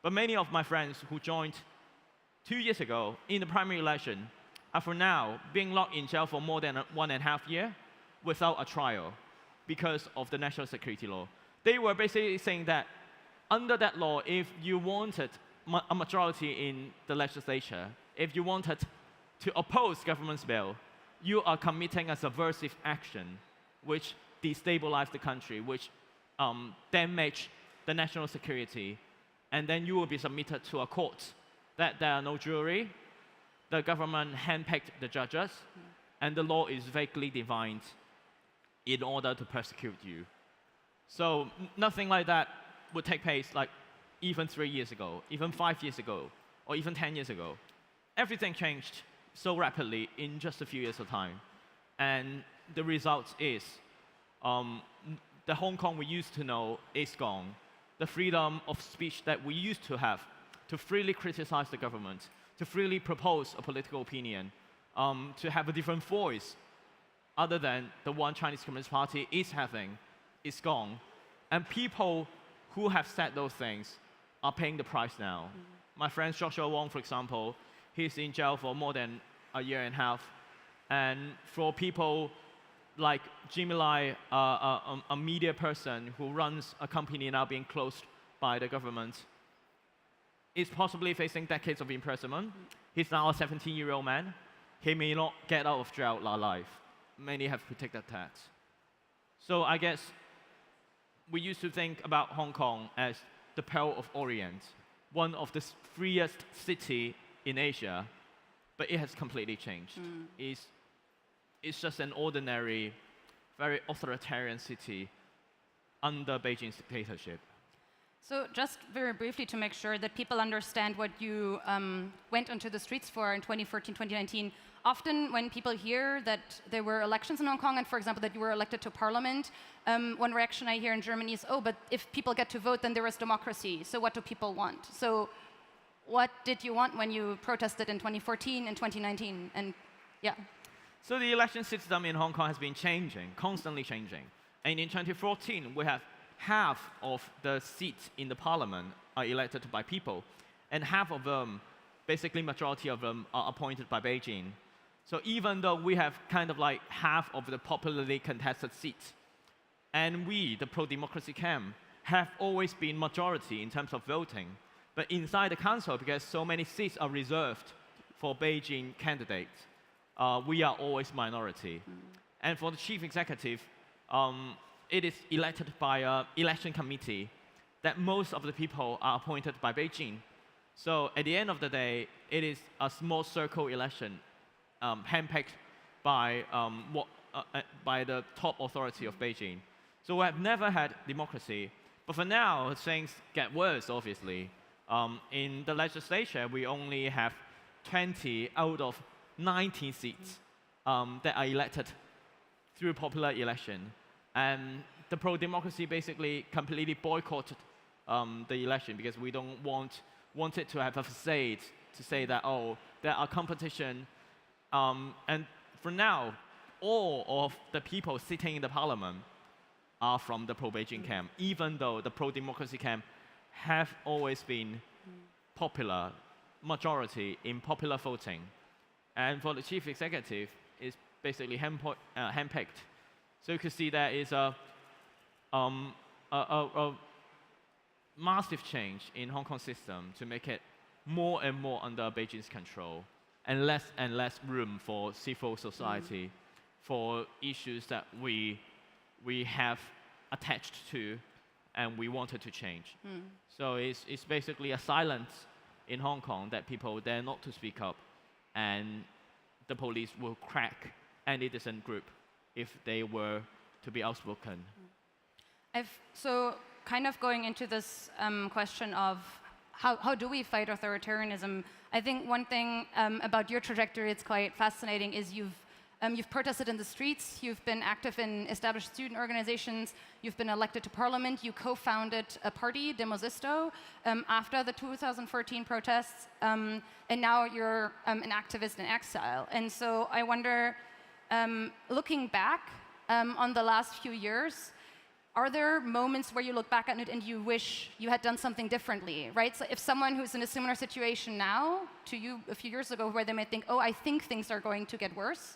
But many of my friends who joined 2 years ago in the primary election are for now being locked in jail for more than 1.5 years without a trial because of the national security law. They were basically saying that under that law, if you wanted a majority in the legislature, if you wanted to oppose government's bill, you are committing a subversive action which destabilizes the country, which damage the national security, and then you will be submitted to a court that there are no jury, the government handpicked the judges, and the law is vaguely defined in order to persecute you. So nothing like that would take place like even 3 years ago, even 5 years ago, or even 10 years ago. Everything changed so rapidly in just a few years of time. And the result is the Hong Kong we used to know is gone. The freedom of speech that we used to have to freely criticize the government, to freely propose a political opinion, to have a different voice other than the one Chinese Communist Party is having, is gone. And people who have said those things are paying the price now. My friend Joshua Wong, for example, he's in jail for more than 1.5 years. And for people like Jimmy Lai, a media person who runs a company now being closed by the government, is possibly facing decades of imprisonment. He's now a 17-year-old man. He may not get out of jail alive. Many have to take that tax. So I guess we used to think about Hong Kong as the Pearl of Orient, one of the freest cities in Asia, but it has completely changed. It's just an ordinary, very authoritarian city under Beijing's dictatorship. So just very briefly to make sure that people understand what you went onto the streets for in 2014, 2019, often when people hear that there were elections in Hong Kong and, for example, that you were elected to parliament, one reaction I hear in Germany is, oh, but if people get to vote, then there is democracy. So what do people want? So what did you want when you protested in 2014 and 2019? And yeah. So the election system in Hong Kong has been changing, constantly changing. And in 2014, we have half of the seats in the parliament are elected by people, and half of them, basically majority of them, are appointed by Beijing. So even though we have kind of like half of the popularly contested seats, And we, the pro-democracy camp, have always been majority in terms of voting. But inside the council, because so many seats are reserved for Beijing candidates, we are always minority. And for the chief executive, it is elected by an election committee that most of the people are appointed by Beijing. So at the end of the day, it is a small circle election handpicked by, by the top authority of Beijing. So we have never had democracy. But for now, things get worse, obviously. In the legislature, we only have 20 out of 19 seats that are elected through popular election. And the pro-democracy basically completely boycotted the election because we don't want it to have a facade to say that, oh, there are competition. And for now, all of the people sitting in the parliament are from the pro-Beijing camp, even though the pro-democracy camp have always been popular, majority in popular voting. And for the chief executive, it's basically handpicked. So you can see there is a massive change in Hong Kong system to make it more and more under Beijing's control, and less room for civil society, for issues that we have attached to and we wanted to change. So it's basically a silence in Hong Kong that people dare not to speak up, and the police will crack any dissident group if they were to be outspoken. So kind of going into this question of how do we fight authoritarianism, I think one thing about your trajectory that's quite fascinating is you've protested in the streets, you've been active in established student organizations, you've been elected to parliament, you co-founded a party, Demosisto, after the 2014 protests, and now you're an activist in exile. And so I wonder, looking back on the last few years, are there moments where you look back at it and you wish you had done something differently, right? So if someone who's in a similar situation now to you a few years ago, where they might think, oh, I think things are going to get worse,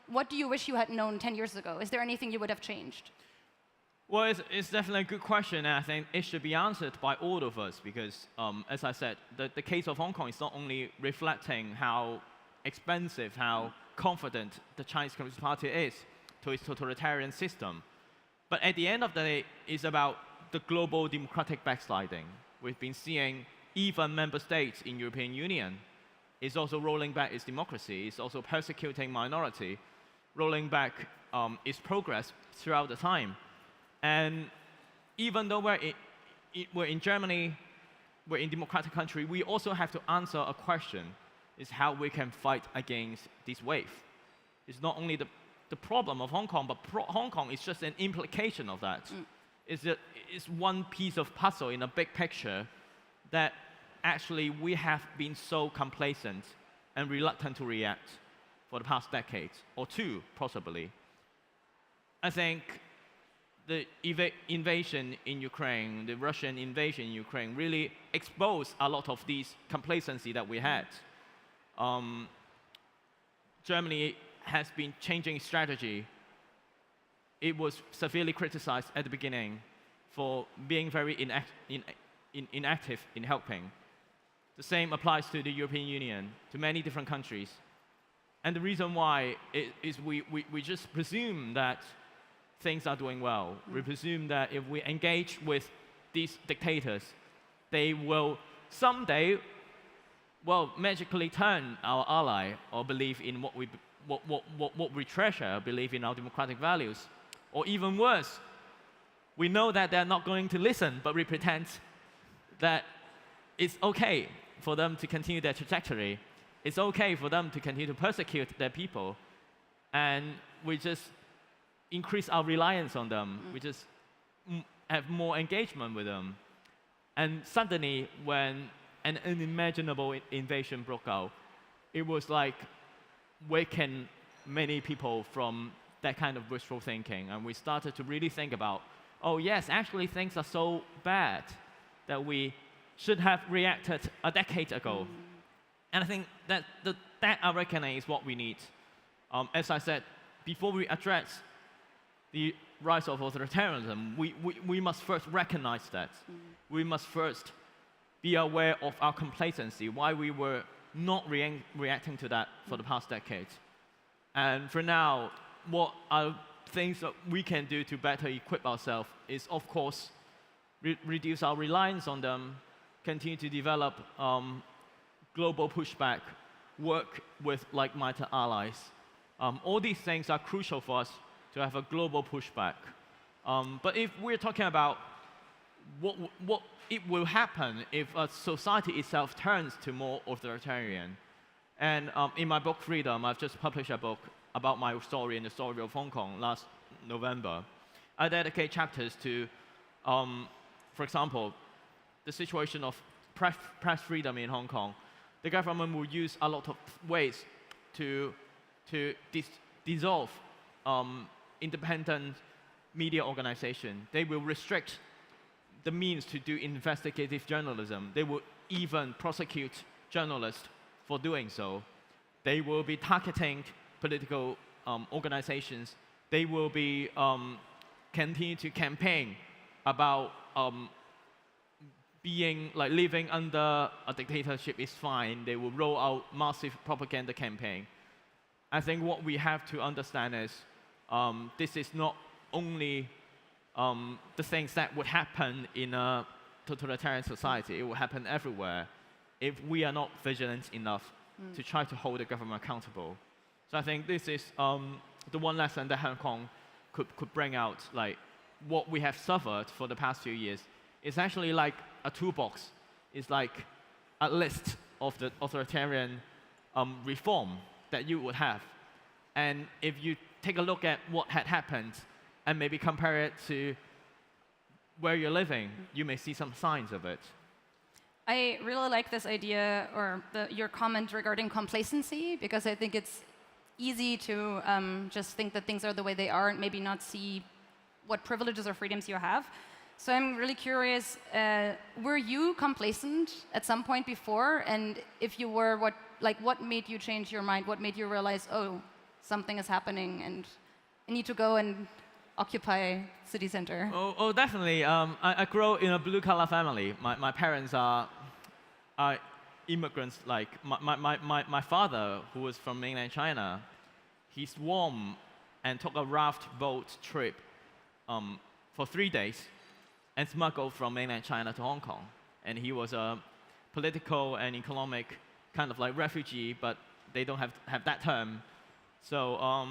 what do you wish you had known 10 years ago? Is there anything you would have changed? Well, it's definitely a good question, and I think it should be answered by all of us because, as I said, the case of Hong Kong is not only reflecting how expensive, how confident the Chinese Communist Party is to its totalitarian system, but at the end of the day, it's about the global democratic backsliding. We've been seeing even member states in European Union is also rolling back its democracy, it's also persecuting minority, rolling back its progress throughout the time. And even though we're in Germany, we're in democratic country, we also have to answer a question, is how we can fight against this wave. It's not only the problem of Hong Kong, but Hong Kong is just an implication of that. It's one piece of puzzle in a big picture that actually we have been so complacent and reluctant to react for the past decade, or two, possibly. I think the invasion in Ukraine, the Russian invasion in Ukraine, really exposed a lot of these complacency that we had. Germany has been changing its strategy. It was severely criticized at the beginning for being very inactive in helping. The same applies to the European Union, to many different countries. And the reason why is we just presume that things are doing well. We presume that if we engage with these dictators, they will someday, well, magically turn our ally or believe in what we treasure, believe in our democratic values. Or even worse, we know that they're not going to listen, but we pretend that it's okay for them to continue their trajectory. It's okay for them to continue to persecute their people. And we just increase our reliance on them. We just have more engagement with them. And suddenly, when an unimaginable invasion broke out, it was like waking many people from that kind of wishful thinking. And we started to really think about, oh yes, actually things are so bad that we should have reacted a decade ago. And I think that that awakening is what we need. As I said, before we address the rise of authoritarianism, we must first recognize that. We must first be aware of our complacency, why we were not reacting to that for the past decades. And for now, what are things that we can do to better equip ourselves is, of course, reduce our reliance on them, continue to develop global pushback, work with like-minded allies. All these things are crucial for us to have a global pushback. But if we're talking about what it will happen if a society itself turns to more authoritarian, and in my book Freedom, I've just published a book about my story and the story of Hong Kong last November. I dedicate chapters to, for example, the situation of press freedom in Hong Kong. The government will use a lot of ways to dissolve independent media organization. They will restrict the means to do investigative journalism. They will even prosecute journalists for doing so. They will be targeting political organizations. They will be continue to campaign about living under a dictatorship is fine. They will roll out massive propaganda campaign. I think what we have to understand is this is not only the things that would happen in a totalitarian society. It will happen everywhere if we are not vigilant enough to try to hold the government accountable. So I think this is the one lesson that Hong Kong could bring out. Like what we have suffered for the past few years is actually like a toolbox. It's like a list of the authoritarian reform that you would have. And if you take a look at what had happened and maybe compare it to where you're living, you may see some signs of it. I really like this idea, or your comment regarding complacency, because I think it's easy to just think that things are the way they are and maybe not see what privileges or freedoms you have. So I'm really curious, were you complacent at some point before? And if you were, what made you change your mind? What made you realize, oh, something is happening and I need to go and occupy city center? Oh, definitely. I grew up in a blue-collar family. My parents are immigrants. Like my father, who was from mainland China, he swam and took a raft boat trip for 3 days and smuggled from mainland China to Hong Kong. And he was a political and economic kind of like refugee, but they don't have that term. So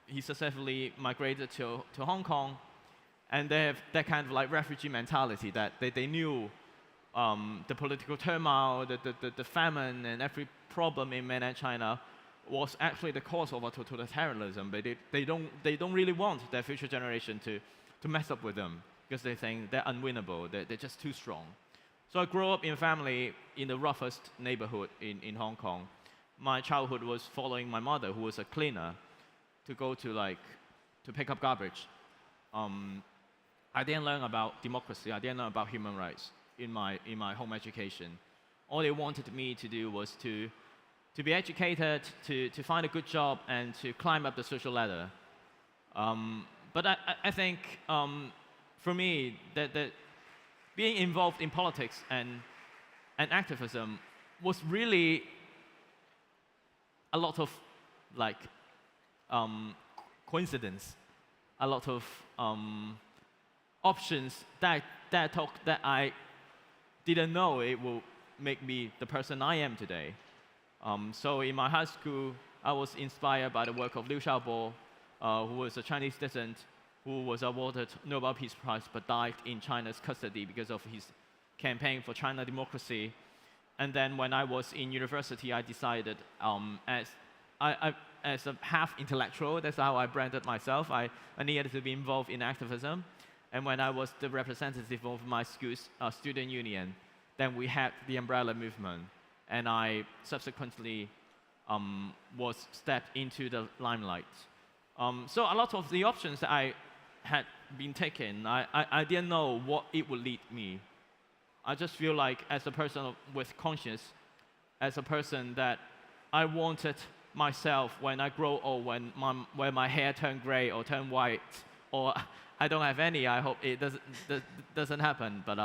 he successfully migrated to Hong Kong, and they have that kind of like refugee mentality that they knew the political turmoil, the famine, and every problem in mainland China was actually the cause of totalitarianism. But they don't really want their future generation to mess up with them because they think they're unwinnable, they're just too strong. So I grew up in a family in the roughest neighborhood in Hong Kong. My childhood was following my mother, who was a cleaner, to go to pick up garbage. I didn't learn about democracy. I didn't learn about human rights in my home education. All they wanted me to do was to be educated, to find a good job, and to climb up the social ladder. But I think for me that being involved in politics and activism was really a lot of coincidence, a lot of options that I didn't know it will make me the person I am today. So in my high school, I was inspired by the work of Liu Xiaobo, who was a Chinese dissident who was awarded Nobel Peace Prize but died in China's custody because of his campaign for China democracy. And then when I was in university, I decided as a half intellectual, that's how I branded myself. I needed to be involved in activism. And when I was the representative of my school's student union, then we had the umbrella movement. And I subsequently was stepped into the limelight. So a lot of the options that I had been taken, I didn't know what it would lead me. I just feel like as a person with conscience, as a person that I wanted myself when I grow old, when my hair turned gray or turned white or I don't have any. I hope it doesn't happen. But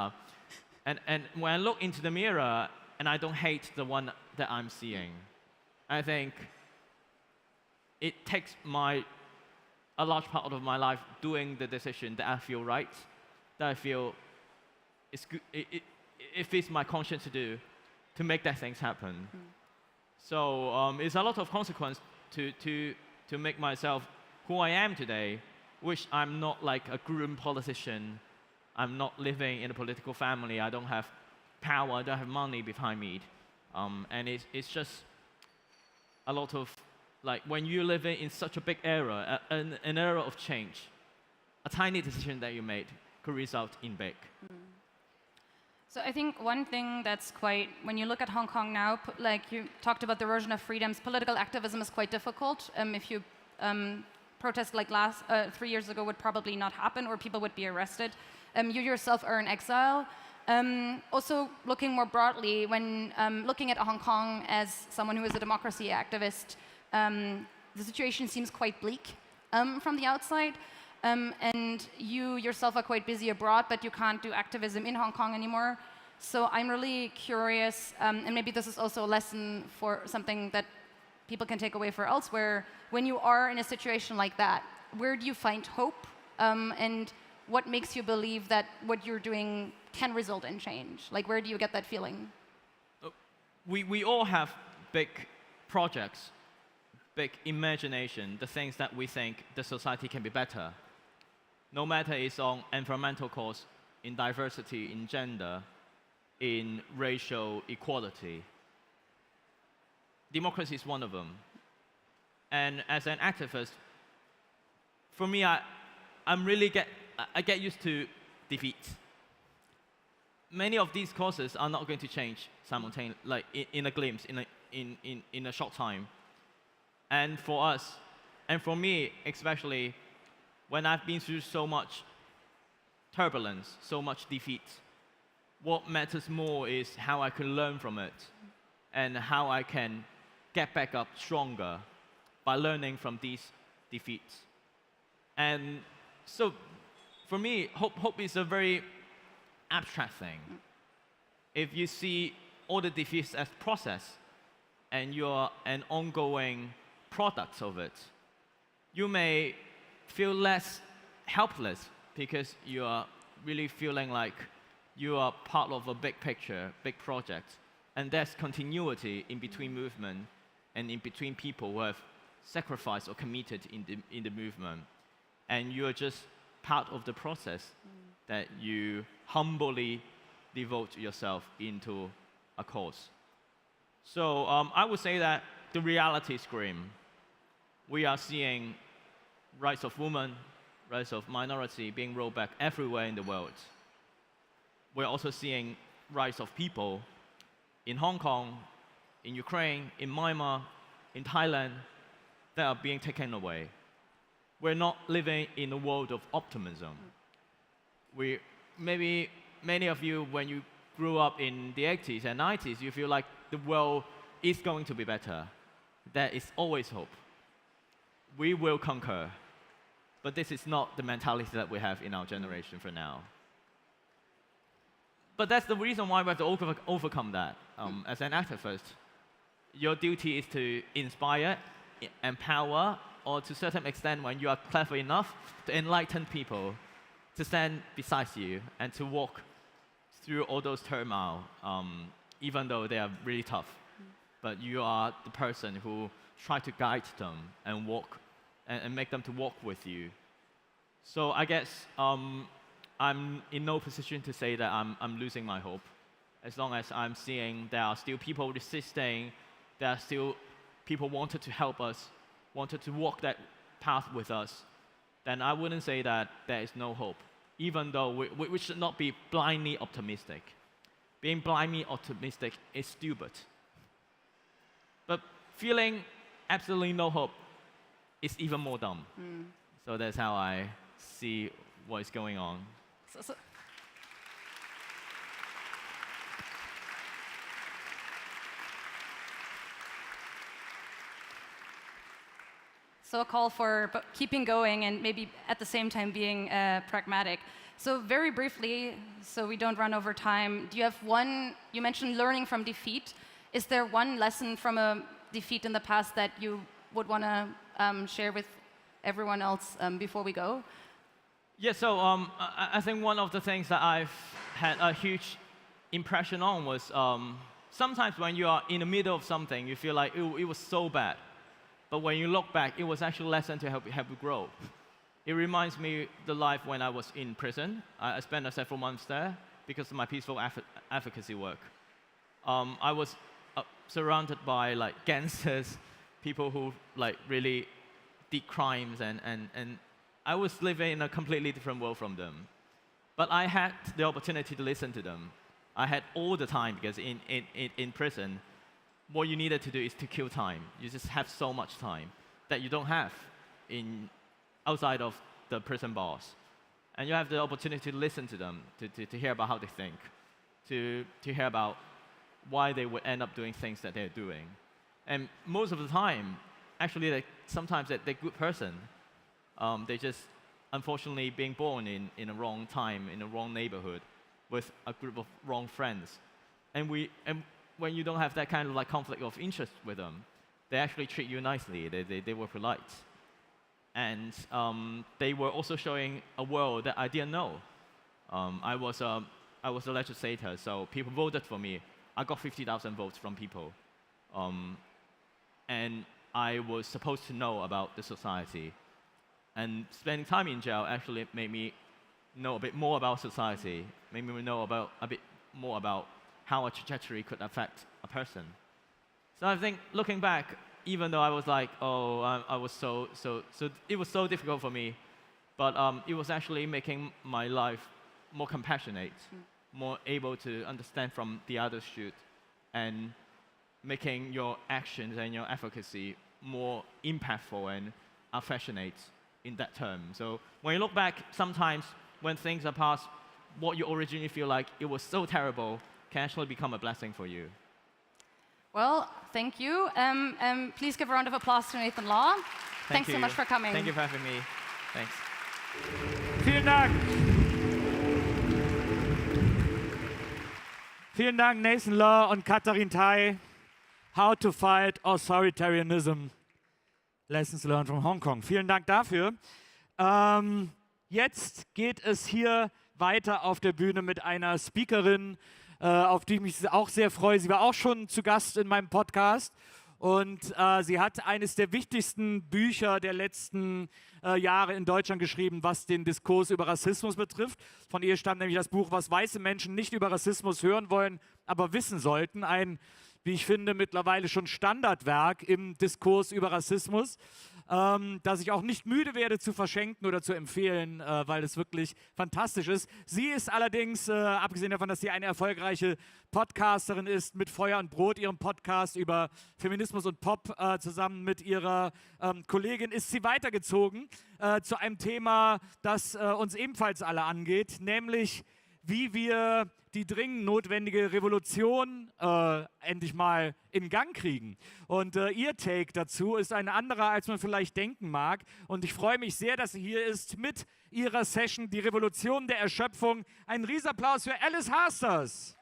and when I look into the mirror and I don't hate the one that I'm seeing, I think it takes a large part of my life doing the decision that I feel right, that I feel it's good, it fits my conscience to make that things happen. So it's a lot of consequence to make myself who I am today, which I'm not like a grim politician. I'm not living in a political family. I don't have power. I don't have money behind me. And it's just a lot of, like, when you live in such a big era, an era of change, a tiny decision that you made could result in big. So I think one thing that's quite, when you look at Hong Kong now, like you talked about the erosion of freedoms, political activism is quite difficult. If you protest like 3 years ago would probably not happen, or people would be arrested. You yourself are in exile. Also, looking more broadly, when looking at Hong Kong as someone who is a democracy activist, the situation seems quite bleak from the outside. And you yourself are quite busy abroad, but you can't do activism in Hong Kong anymore. So I'm really curious, and maybe this is also a lesson for something that people can take away for elsewhere. When you are in a situation like that, where do you find hope? And what makes you believe that what you're doing can result in change? Like, where do you get that feeling? We all have big projects, big imagination, the things that we think the society can be better. No matter it's on environmental cause, in diversity, in gender, in racial equality. Democracy is one of them. And as an activist, for me, I get used to defeat. Many of these causes are not going to change simultaneously, like in a glimpse, in a short time. And for us, and for me especially, when I've been through so much turbulence, so much defeat, what matters more is how I can learn from it and how I can get back up stronger by learning from these defeats. And so, for me, hope is a very abstract thing. If you see all the defeats as process and you're an ongoing product of it, you may feel less helpless because you are really feeling like you are part of a big picture, big project, and there's continuity in between movement and in between people who have sacrificed or committed in the movement, and you're just part of the process that you humbly devote yourself into a cause. So I would say that the reality is grim. We are seeing rights of women, rights of minority being rolled back everywhere in the world. We're also seeing rights of people in Hong Kong, in Ukraine, in Myanmar, in Thailand, that are being taken away. We're not living in a world of optimism. Maybe many of you, when you grew up in the 80s and 90s, you feel like the world is going to be better. There is always hope. We will conquer. But this is not the mentality that we have in our generation for now. But that's the reason why we have to overcome that. As an activist, your duty is to inspire, empower, or to a certain extent, when you are clever enough, to enlighten people, to stand beside you and to walk through all those turmoil, even though they are really tough. But you are the person who tries to guide them and walk and make them to walk with you. So I guess I'm in no position to say that I'm losing my hope. As long as I'm seeing there are still people resisting, there are still people wanted to help us, wanted to walk that path with us, then I wouldn't say that there is no hope, even though we should not be blindly optimistic. Being blindly optimistic is stupid. But feeling absolutely no hope is even more dumb. So that's how I see what is going on. So a call for keeping going and maybe at the same time being pragmatic. So very briefly, so we don't run over time, do you have one, you mentioned learning from defeat. Is there one lesson from a defeat in the past that you would want to share with everyone else before we go? Yeah, so I think one of the things that I've had a huge impression on was sometimes when you are in the middle of something, you feel like it was so bad. But when you look back, it was actually a lesson to help you grow. It reminds me the life when I was in prison. I spent several months there because of my peaceful advocacy work. I was surrounded by like gangsters, people who like really did crimes, and I was living in a completely different world from them. But I had the opportunity to listen to them. I had all the time because in prison, what you needed to do is to kill time. You just have so much time that you don't have outside of the prison bars. And you have the opportunity to listen to them, to hear about how they think, to hear about why they would end up doing things that they're doing. And most of the time, actually, sometimes they're good person. They just, unfortunately, being born in a wrong time, in a wrong neighborhood, with a group of wrong friends. And when you don't have that kind of like conflict of interest with them, they actually treat you nicely. They were polite. And they were also showing a world that I didn't know. I was a legislator, so people voted for me. I got 50,000 votes from people. And I was supposed to know about the society. And spending time in jail actually made me know a bit more about society, made me know a bit more about how a trajectory could affect a person. So I think looking back, even though I was like, I was it was so difficult for me, but it was actually making my life more compassionate, more able to understand from the other's shoot, and making your actions and your advocacy more impactful and affectionate in that term. So when you look back, sometimes when things are past, what you originally feel like it was so terrible can actually become a blessing for you. Well, thank you. Please give a round of applause to Nathan Law. Thanks so much for coming. Thank you for having me. Thanks. Vielen Dank. Vielen Dank, Nathan Law und Katharin Tai. How to Fight Authoritarianism. Lessons learned from Hong Kong. Vielen Dank dafür. Jetzt geht es hier weiter auf der Bühne mit einer Speakerin, auf die ich mich auch sehr freue. Sie war auch schon zu Gast in meinem Podcast und sie hat eines der wichtigsten Bücher der letzten Jahre in Deutschland geschrieben, was den Diskurs über Rassismus betrifft. Von ihr stammt nämlich das Buch, was weiße Menschen nicht über Rassismus hören wollen, aber wissen sollten. Ein, wie ich finde, mittlerweile schon Standardwerk im Diskurs über Rassismus, das ich auch nicht müde werde zu verschenken oder zu empfehlen, weil es wirklich fantastisch ist. Sie ist allerdings, abgesehen davon, dass sie eine erfolgreiche Podcasterin ist, mit Feuer und Brot, ihrem Podcast über Feminismus und Pop, zusammen mit ihrer Kollegin, ist sie weitergezogen zu einem Thema, das uns ebenfalls alle angeht, nämlich wie wir die dringend notwendige Revolution endlich mal in Gang kriegen. Und ihr Take dazu ist ein anderer, als man vielleicht denken mag. Und ich freue mich sehr, dass sie hier ist mit ihrer Session, die Revolution der Erschöpfung. Ein Riesenapplaus für Alice Hasters.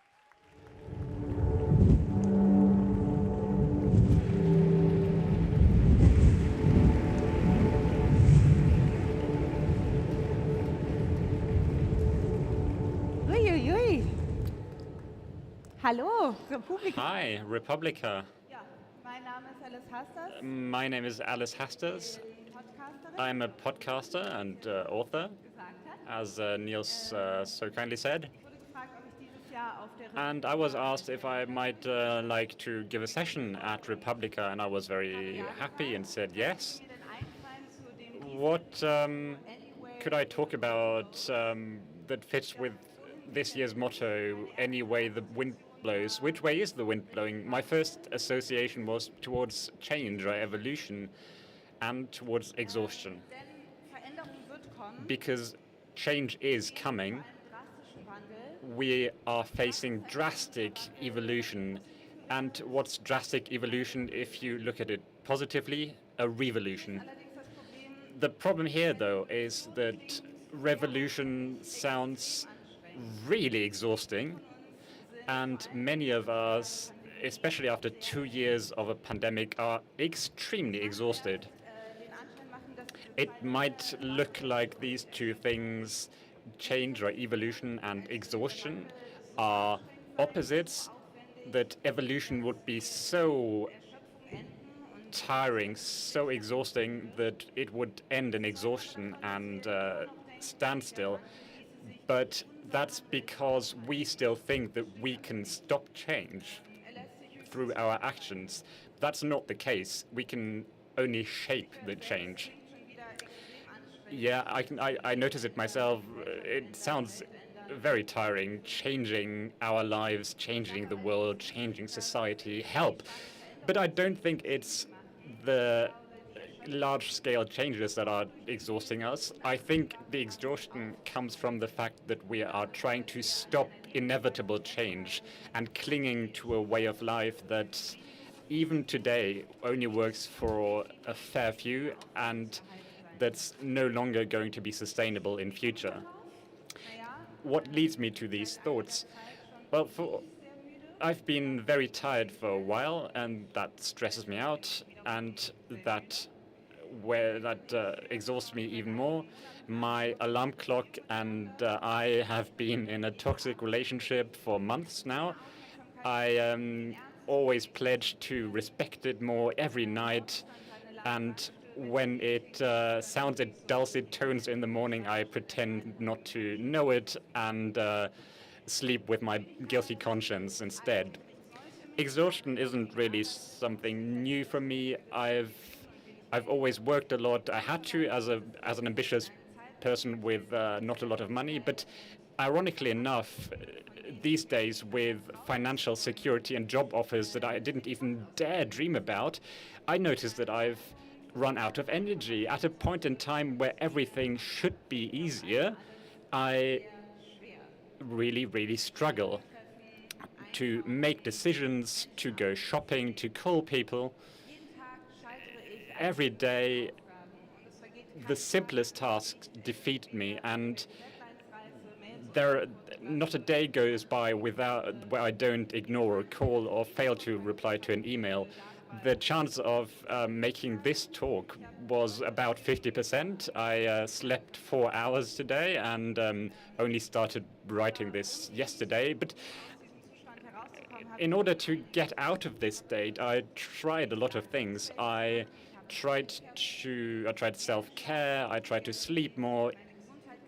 Uiuiui. Hallo, Republika. Hi, Republica. Ja, mein Name ist Alice Hasters. My name is Alice Hasters. I'm a podcaster and author, as Niels so kindly said. And I was asked if I might like to give a session at Republica, and I was very happy and said yes. What could I talk about that fits with this year's motto, any way the wind blows? Which way is the wind blowing? My first association was towards change or evolution and towards exhaustion. Because change is coming, we are facing drastic evolution. And what's drastic evolution if you look at it positively? A revolution. The problem here, though, is that revolution sounds really exhausting, and many of us, especially after 2 years of a pandemic, are extremely exhausted. It might look like these two things, change or evolution and exhaustion, are opposites, that evolution would be so tiring, so exhausting that it would end in exhaustion and standstill. But that's because we still think that we can stop change through our actions. That's not the case. We can only shape the change. Yeah, I notice it myself. It sounds very tiring, changing our lives, changing the world, changing society, help. But I don't think it's the large-scale changes that are exhausting us. I think the exhaustion comes from the fact that we are trying to stop inevitable change and clinging to a way of life that even today only works for a fair few and that's no longer going to be sustainable in future. What leads me to these thoughts? Well, I've been very tired for a while, and that stresses me out, and that exhausts me even more. My alarm clock and I have been in a toxic relationship for months now. I always pledge to respect it more every night, and when it sounds in dulcet tones in the morning, I pretend not to know it and sleep with my guilty conscience instead. Exhaustion isn't really something new for me. I've always worked a lot. I had to as an ambitious person with not a lot of money, but ironically enough, these days with financial security and job offers that I didn't even dare dream about, I noticed that I've run out of energy. At a point in time where everything should be easier, I really, really struggle to make decisions, to go shopping, to call people. Every day, the simplest tasks defeat me, and not a day goes by where I don't ignore a call or fail to reply to an email. The chance of making this talk was about 50%. I slept 4 hours today and only started writing this yesterday. But in order to get out of this state, I tried a lot of things. I tried self-care. I tried to sleep more,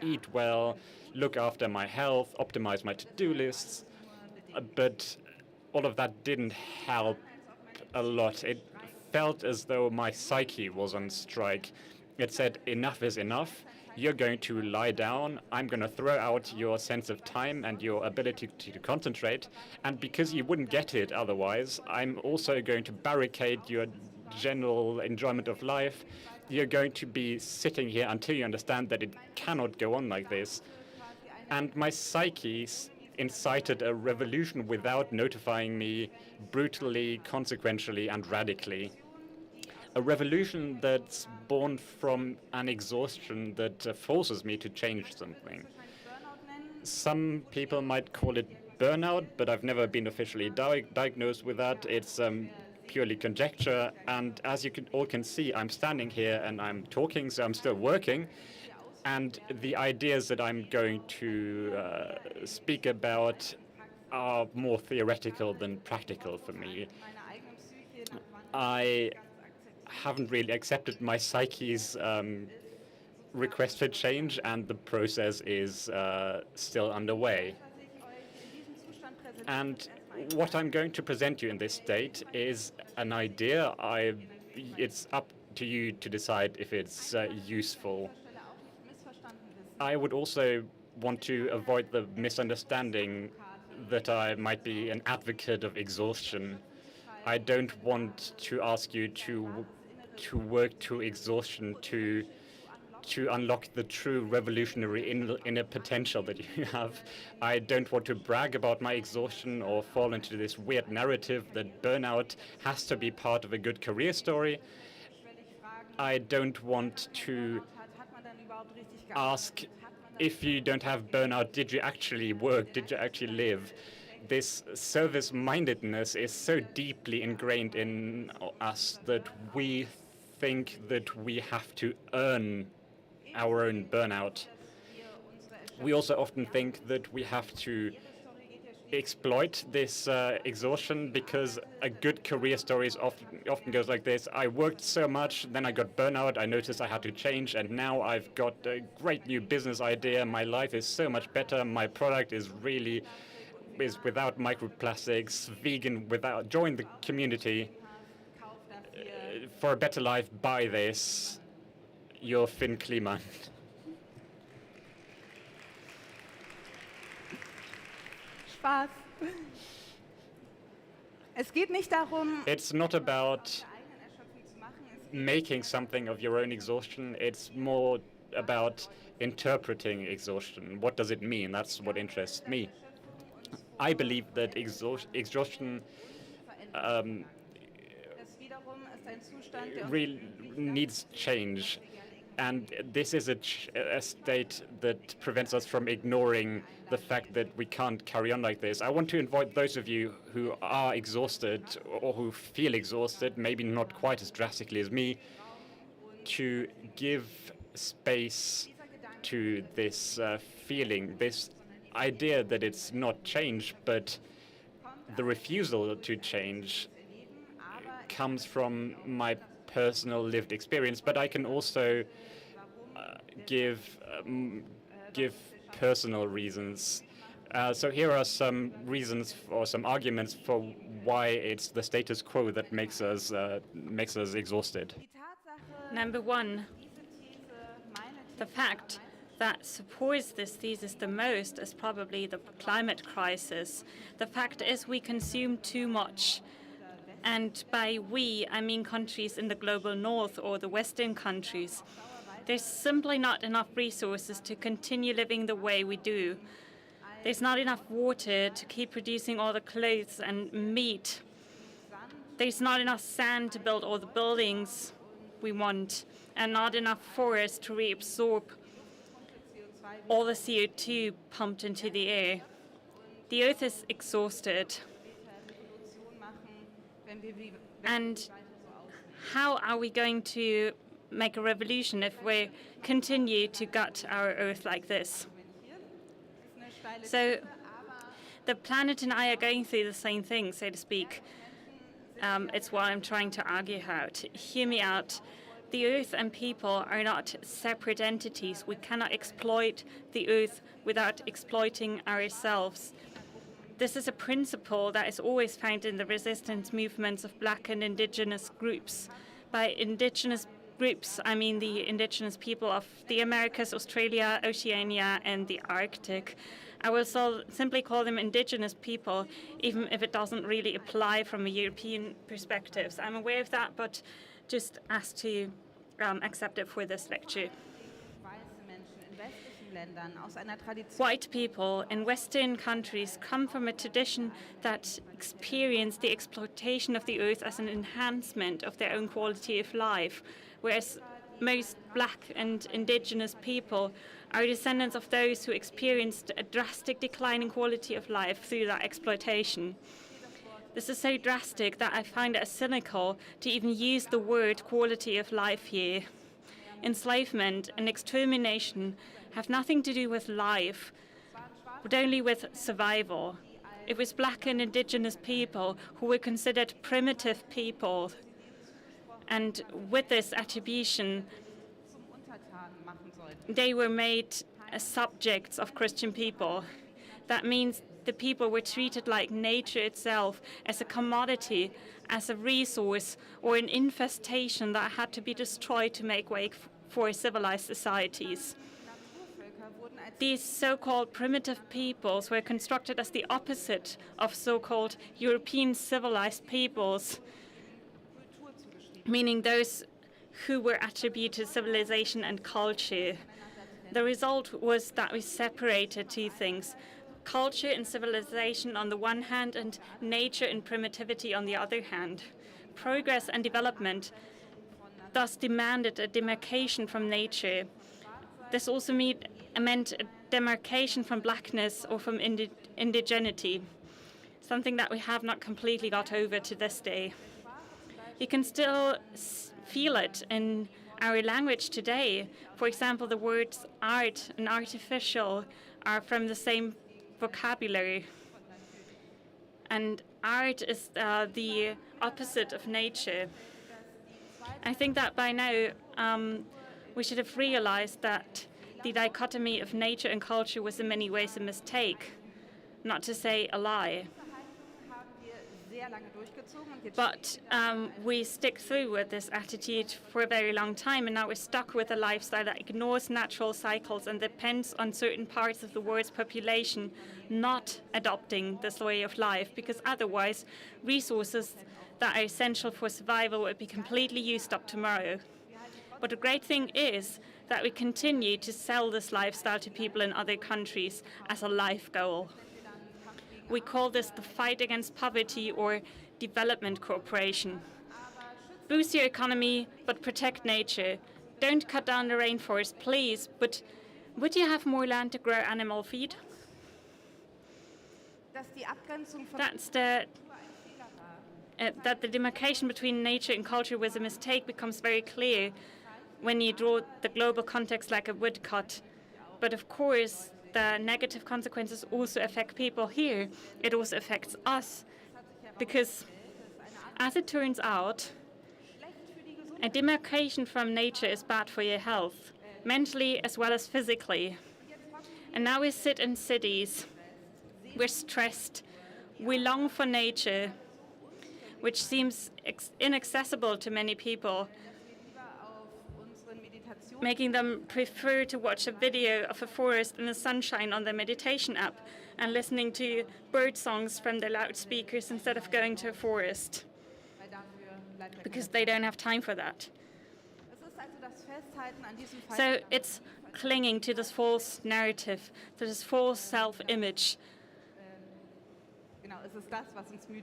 eat well, look after my health, optimize my to-do lists. But all of that didn't help a lot. It felt as though my psyche was on strike. It said, enough is enough. You're going to lie down. I'm going to throw out your sense of time and your ability to concentrate. And because you wouldn't get it otherwise, I'm also going to barricade your general enjoyment of life. You're going to be sitting here until you understand that it cannot go on like this. And my psyche incited a revolution without notifying me brutally, consequentially, and radically. A revolution that's born from an exhaustion that forces me to change something. Some people might call it burnout, but I've never been officially diagnosed with that. It's purely conjecture, and as you all can see, I'm standing here and I'm talking, so I'm still working. And the ideas that I'm going to speak about are more theoretical than practical for me. I haven't really accepted my psyche's request for change, and the process is still underway. And what I'm going to present you in this state is an idea. It's up to you to decide if it's useful. I would also want to avoid the misunderstanding that I might be an advocate of exhaustion. I don't want to ask you to work to exhaustion to unlock the true revolutionary inner potential that you have. I don't want to brag about my exhaustion or fall into this weird narrative that burnout has to be part of a good career story. I don't want to ask, if you don't have burnout, did you actually work? Did you actually live? This service-mindedness is so deeply ingrained in us that we think that we have to earn our own burnout. We also often think that we have to exploit this exhaustion, because a good career story often goes like this. I worked so much, then I got burnout, I noticed I had to change, and now I've got a great new business idea. My life is so much better. My product is without microplastics, vegan, join the community. For a better life, buy this. You're Finn Kliman. Spaß. Es geht nicht darum, It's not about making something of your own exhaustion. It's more about interpreting exhaustion. What does it mean? That's what interests me. I believe that exhaustion really needs change. And this is a state that prevents us from ignoring the fact that we can't carry on like this. I want to invite those of you who are exhausted or who feel exhausted, maybe not quite as drastically as me, to give space to this feeling, this idea that it's not change, but the refusal to change comes from my personal lived experience, but I can also give personal reasons. So here are some reasons or some arguments for why it's the status quo that makes us exhausted. Number one, the fact that supports this thesis the most is probably the climate crisis. The fact is we consume too much. And by we, I mean countries in the global north or the Western countries. There's simply not enough resources to continue living the way we do. There's not enough water to keep producing all the clothes and meat. There's not enough sand to build all the buildings we want, and not enough forest to reabsorb all the CO2 pumped into the air. The Earth is exhausted. And how are we going to make a revolution if we continue to gut our Earth like this? So the planet and I are going through the same thing, so to speak. It's what I'm trying to argue out. Hear me out. The Earth and people are not separate entities. We cannot exploit the Earth without exploiting ourselves. This is a principle that is always found in the resistance movements of Black and Indigenous groups. By Indigenous groups, I mean the Indigenous people of the Americas, Australia, Oceania, and the Arctic. I will simply call them Indigenous people, even if it doesn't really apply from a European perspective. So I'm aware of that, but just asked to accept it for this lecture. White people in Western countries come from a tradition that experienced the exploitation of the earth as an enhancement of their own quality of life, whereas most Black and Indigenous people are descendants of those who experienced a drastic decline in quality of life through that exploitation. This is so drastic that I find it cynical to even use the word quality of life here. Enslavement and extermination have nothing to do with life, but only with survival. It was Black and Indigenous people who were considered primitive people. And with this attribution, they were made subjects of Christian people. That means the people were treated like nature itself, as a commodity, as a resource, or an infestation that had to be destroyed to make way for civilized societies. These so-called primitive peoples were constructed as the opposite of so-called European civilized peoples, meaning those who were attributed civilization and culture. The result was that we separated two things: culture and civilization on the one hand, and nature and primitivity on the other hand. Progress and development thus demanded a demarcation from nature. This also meant a demarcation from blackness or from indigeneity, something that we have not completely got over to this day. You can still feel it in our language today. For example, the words art and artificial are from the same vocabulary. And art is the opposite of nature. I think that by now we should have realized that the dichotomy of nature and culture was in many ways a mistake, not to say a lie. But we stick through with this attitude for a very long time, and now we're stuck with a lifestyle that ignores natural cycles and depends on certain parts of the world's population not adopting this way of life, because otherwise resources that are essential for survival would be completely used up tomorrow. But the great thing is that we continue to sell this lifestyle to people in other countries as a life goal. We call this the fight against poverty or development cooperation. Boost your economy, but protect nature. Don't cut down the rainforest, please, but would you have more land to grow animal feed? That's that the demarcation between nature and culture was a mistake becomes very clear when you draw the global context like a woodcut. But of course, the negative consequences also affect people here. It also affects us, because as it turns out, a demarcation from nature is bad for your health, mentally as well as physically. And now we sit in cities, we're stressed, we long for nature, which seems inaccessible to many people, making them prefer to watch a video of a forest in the sunshine on their meditation app and listening to bird songs from their loudspeakers instead of going to a forest, because they don't have time for that. So it's clinging to this false narrative, to this false self-image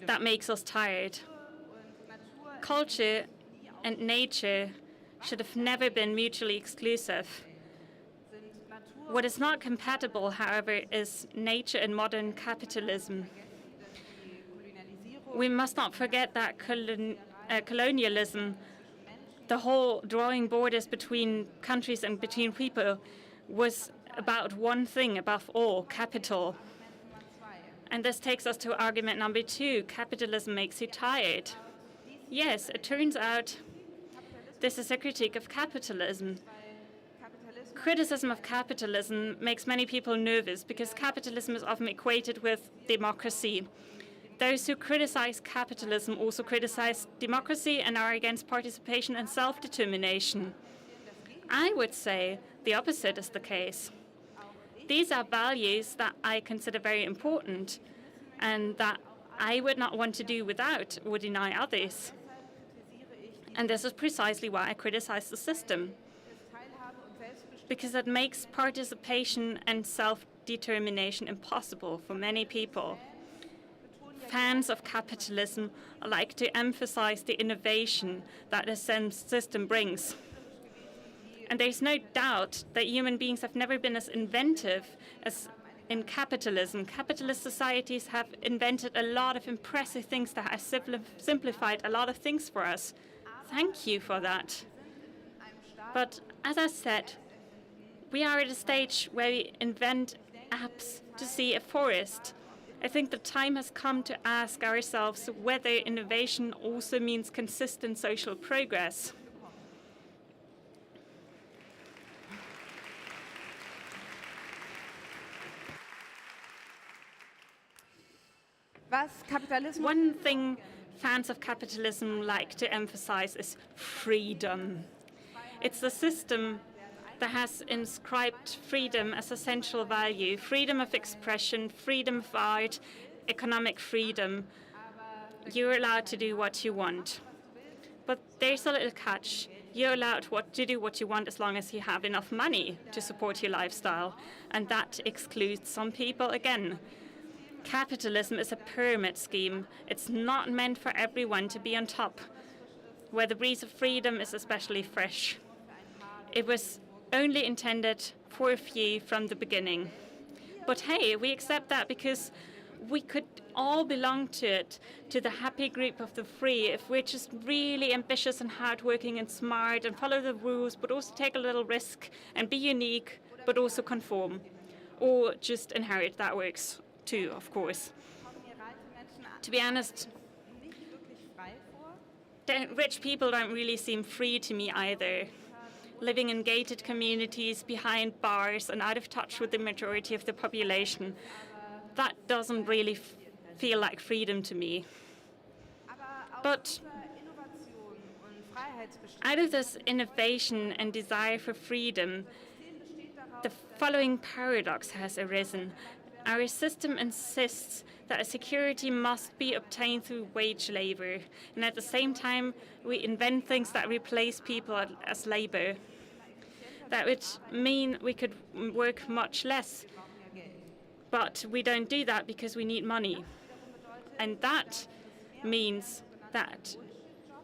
that makes us tired. Culture and nature should have never been mutually exclusive. What is not compatible, however, is nature and modern capitalism. We must not forget that colonialism, the whole drawing borders between countries and between people, was about one thing above all: capital. And this takes us to argument number 2. Capitalism makes you tired. Yes, it turns out this is a critique of capitalism. Criticism of capitalism makes many people nervous because capitalism is often equated with democracy. Those who criticize capitalism also criticize democracy and are against participation and self-determination. I would say the opposite is the case. These are values that I consider very important and that I would not want to do without or deny others. And this is precisely why I criticize the system, because it makes participation and self-determination impossible for many people. Fans of capitalism like to emphasize the innovation that the system brings. And there's no doubt that human beings have never been as inventive as in capitalism. Capitalist societies have invented a lot of impressive things that have simplified a lot of things for us. Thank you for that. But as I said, we are at a stage where we invent apps to see a forest. I think the time has come to ask ourselves whether innovation also means consistent social progress. One thing fans of capitalism like to emphasize is freedom. It's the system that has inscribed freedom as a central value: freedom of expression, freedom of art, economic freedom. You're allowed to do what you want. But there's a little catch. You're allowed to do what you want as long as you have enough money to support your lifestyle. And that excludes some people again. Capitalism is a pyramid scheme. It's not meant for everyone to be on top. where the breeze of freedom is especially fresh. It was only intended for a few from the beginning. But hey, we accept that because we could all belong to it, to the happy group of the free, if we're just really ambitious and hardworking and smart and follow the rules, but also take a little risk and be unique, but also conform. Or just inherit, that works too, of course. To be honest, rich people don't really seem free to me either. Living in gated communities, behind bars, and out of touch with the majority of the population, that doesn't really feel like freedom to me. But out of this innovation and desire for freedom, the following paradox has arisen. Our system insists that security must be obtained through wage labor, and at the same time, we invent things that replace people as labor. That would mean we could work much less, but we don't do that because we need money. And that means that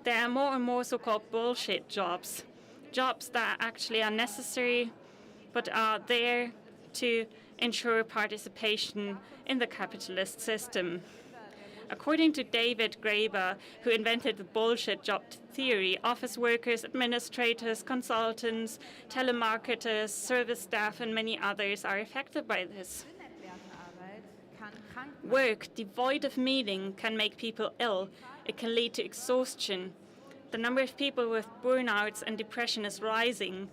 there are more and more so-called bullshit jobs, jobs that actually are necessary, but are there to ensure participation in the capitalist system. According to David Graeber, who invented the bullshit job theory, office workers, administrators, consultants, telemarketers, service staff, and many others are affected by this. Work devoid of meaning can make people ill. It can lead to exhaustion. The number of people with burnouts and depression is rising,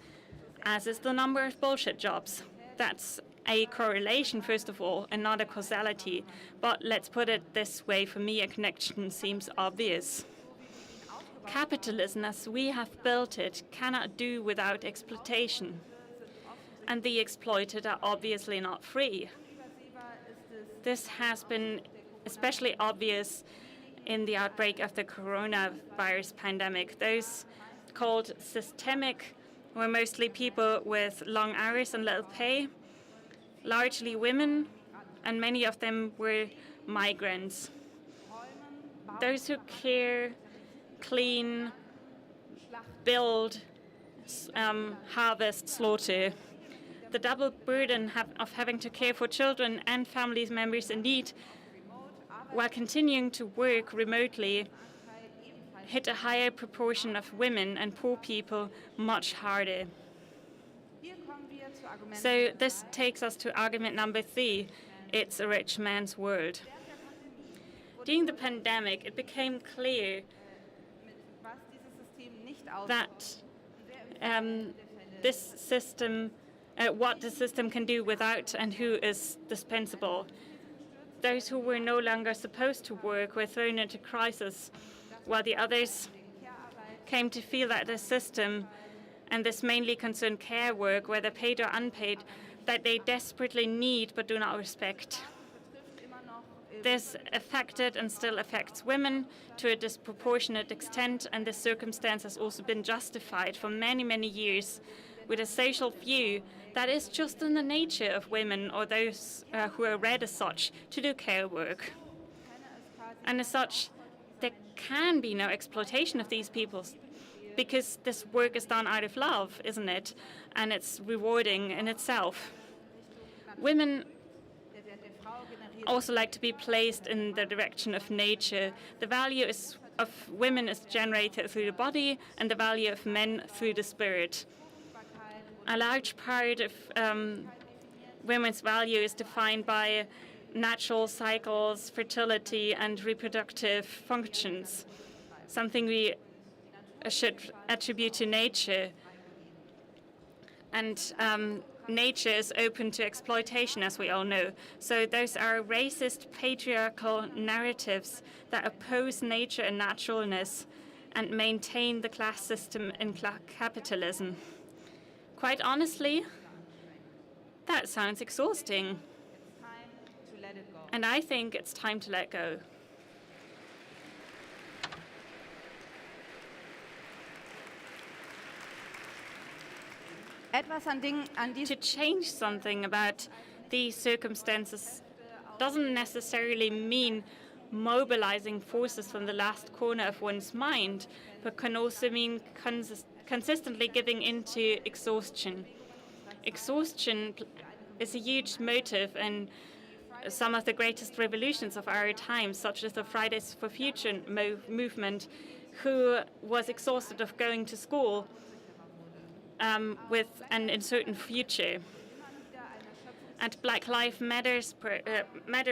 as is the number of bullshit jobs. That's a correlation, first of all, and not a causality. But let's put it this way, for me, a connection seems obvious. Capitalism, as we have built it, cannot do without exploitation. And the exploited are obviously not free. This has been especially obvious in the outbreak of the coronavirus pandemic. Those called systemic were mostly people with long hours and little pay, largely women, and many of them were migrants. Those who care, clean, build, harvest, slaughter. The double burden of having to care for children and family members in need while continuing to work remotely hit a higher proportion of women and poor people much harder. So this takes us to argument number 3. It's a rich man's world. During the pandemic, it became clear that this system, what the system can do without and who is dispensable. Those who were no longer supposed to work were thrown into crisis, while the others came to feel that the system, and this mainly concerned care work, whether paid or unpaid, that they desperately need but do not respect. This affected and still affects women to a disproportionate extent, and this circumstance has also been justified for many, many years with a social view that is just in the nature of women or those who are read as such to do care work. And as such, there can be no exploitation of these people because this work is done out of love, isn't it? And it's rewarding in itself. Women also like to be placed in the direction of nature. The value of women is generated through the body and the value of men through the spirit. A large part of women's value is defined by natural cycles, fertility, and reproductive functions, something we should attribute to nature. And nature is open to exploitation, as we all know. So those are racist, patriarchal narratives that oppose nature and naturalness and maintain the class system in capitalism. Quite honestly, that sounds exhausting. And I think it's time to let go. To change something about these circumstances doesn't necessarily mean mobilizing forces from the last corner of one's mind, but can also mean consistently giving into exhaustion. Exhaustion is a huge motive in some of the greatest revolutions of our time, such as the Fridays for Future movement, who was exhausted of going to school with an uncertain future. At Black Lives Matter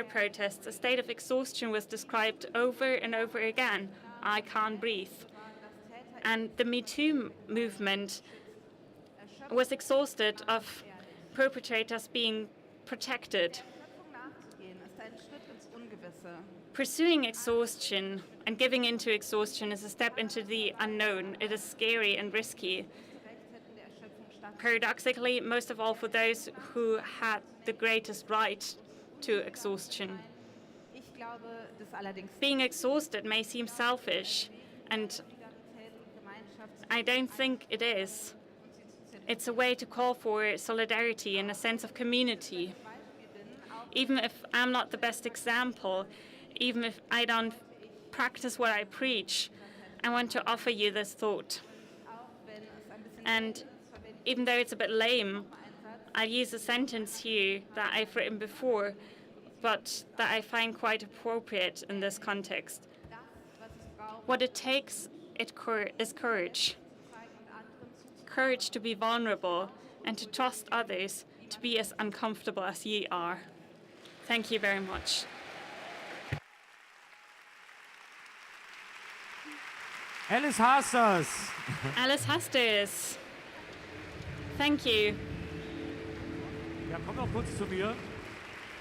protests, a state of exhaustion was described over and over again. I can't breathe. And the Me Too movement was exhausted of perpetrators being protected. Pursuing exhaustion and giving into exhaustion is a step into the unknown. It is scary and risky. Paradoxically, most of all for those who had the greatest right to exhaustion. Being exhausted may seem selfish, and I don't think it is. It's a way to call for solidarity and a sense of community. Even if I'm not the best example, even if I don't practice what I preach, I want to offer you this thought. And even though it's a bit lame, I use a sentence here that I've written before, but that I find quite appropriate in this context. What it takes is courage. Courage to be vulnerable and to trust others to be as uncomfortable as ye are. Thank you very much. Alice Hasters. Alice Hasters. Thank you. Ja, komm noch kurz zu mir.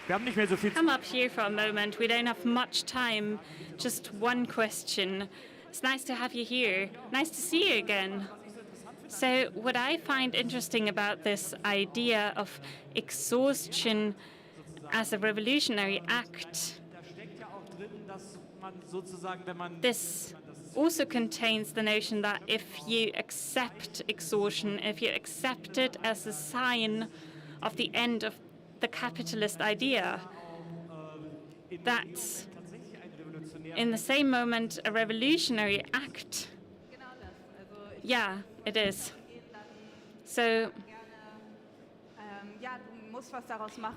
Wir haben nicht mehr so viel Come up here for a moment. We don't have much time. Just one question. It's nice to have you here. Nice to see you again. So what I find interesting about this idea of exhaustion as a revolutionary act, this also contains the notion that if you accept exhaustion, if you accept it as a sign of the end of the capitalist idea, that's in the same moment a revolutionary act. Yeah, it is. So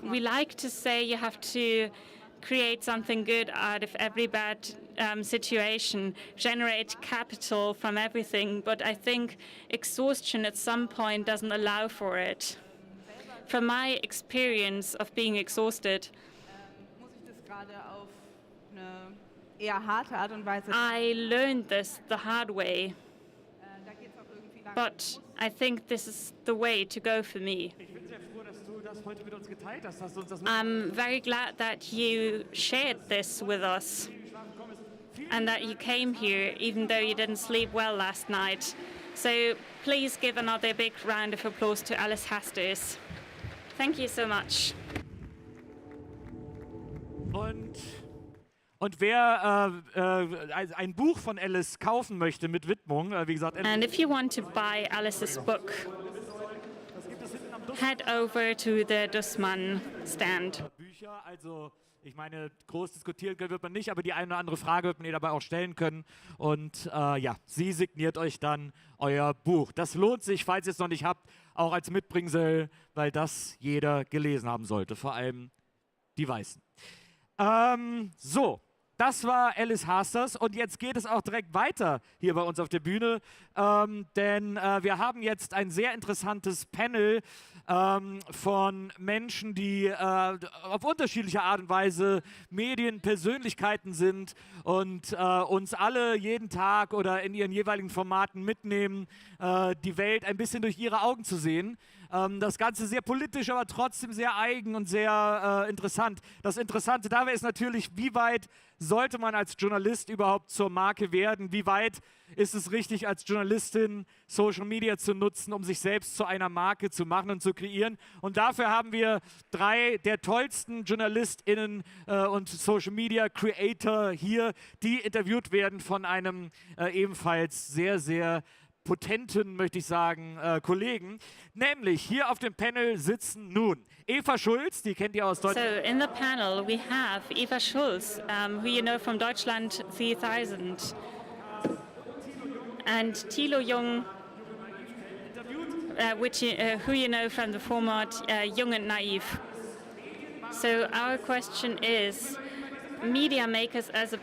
we like to say you have to create something good out of every bad situation, generate capital from everything, but I think exhaustion at some point doesn't allow for it. From my experience of being exhausted, I learned this the hard way, but I think this is the way to go for me. I'm very glad that you shared this with us and that you came here even though you didn't sleep well last night. So please give another big round of applause to Alice Hasters. Thank you so much. Und wer ein Buch von Alice kaufen möchte mit Widmung, wie gesagt... And if you want to buy Alice's book, head over to the Dussmann stand. Bücher, also ich meine, groß diskutieren wird man nicht, aber die eine oder andere Frage wird man ihr dabei auch stellen können. Und ja, sie signiert euch dann euer Buch. Das lohnt sich, falls ihr es noch nicht habt, auch als Mitbringsel, weil das jeder gelesen haben sollte, vor allem die Weißen. So. Das war Alice Hasters und jetzt geht es auch direkt weiter hier bei uns auf der Bühne, denn wir haben jetzt ein sehr interessantes Panel von Menschen, die auf unterschiedliche Art und Weise Medienpersönlichkeiten sind und uns alle jeden Tag oder in ihren jeweiligen Formaten mitnehmen, die Welt ein bisschen durch ihre Augen zu sehen. Das Ganze sehr politisch, aber trotzdem sehr eigen und sehr interessant. Das Interessante dabei ist natürlich, wie weit sollte man als Journalist überhaupt zur Marke werden? Wie weit ist es richtig, als Journalistin Social Media zu nutzen, um sich selbst zu einer Marke zu machen und zu kreieren? Und dafür haben wir 3 der tollsten JournalistInnen und Social Media Creator hier, die interviewt werden von einem ebenfalls sehr, sehr potenten, möchte ich sagen, Kollegen. Nämlich hier auf dem Panel sitzen nun Eva Schulz, die kennt ihr aus Deutschland. So in the panel we have Eva Schulz, who you know from Deutschland 3000, and Thilo Jung, who you know from the format Jung and Naiv. So our question is, media makers as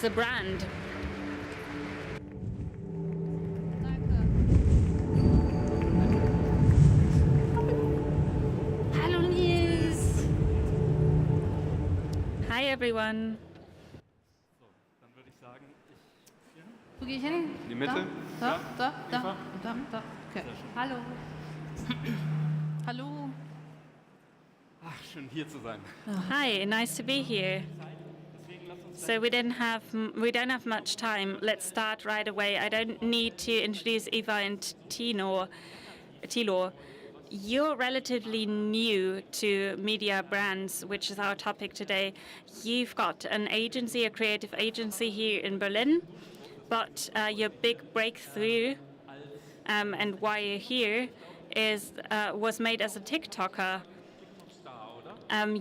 a brand. Hallo Nils. Hi everyone. Dann würde ich sagen, Wo gehe ich hin? In die Mitte? Da, da, da, Eva? da, da. Okay. Hallo. Hallo. Ach, schön hier zu sein. Hi, nice to be here. So we don't have much time. Let's start right away. I don't need to introduce Eva and Tilo. You're relatively new to media brands, which is our topic today. You've got an agency, a creative agency here in Berlin, but your big breakthrough and why you're here was made as a TikToker.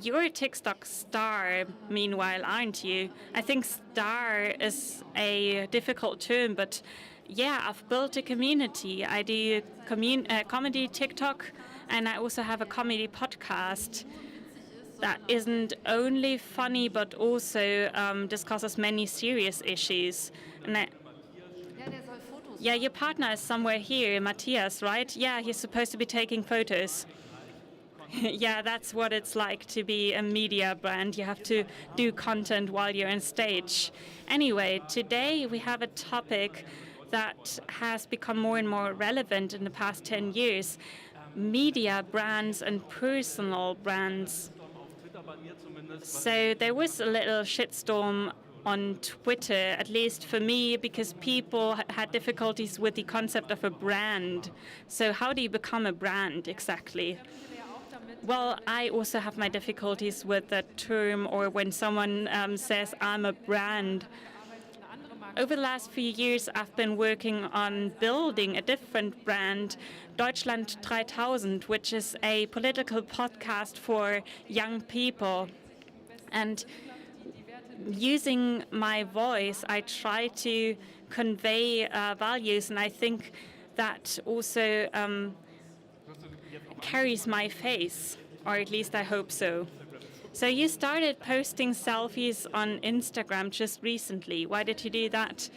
You're a TikTok star, meanwhile, aren't you? I think star is a difficult term, but yeah, I've built a community. I do comedy TikTok, and I also have a comedy podcast that isn't only funny, but also discusses many serious issues. And yeah, your partner is somewhere here, Matthias, right? Yeah, he's supposed to be taking photos. Yeah, that's what it's like to be a media brand. You have to do content while you're on stage. Anyway, today we have a topic that has become more and more relevant in the past 10 years. Media brands and personal brands. So there was a little shitstorm on Twitter, at least for me, because people had difficulties with the concept of a brand. So how do you become a brand exactly? Well, I also have my difficulties with that term, or when someone says I'm a brand. Over the last few years, I've been working on building a different brand, Deutschland 3000, which is a political podcast for young people. And using my voice, I try to convey values, and I think that also carries my face, or at least I hope so. So you started posting selfies on Instagram just recently. Why did you do that?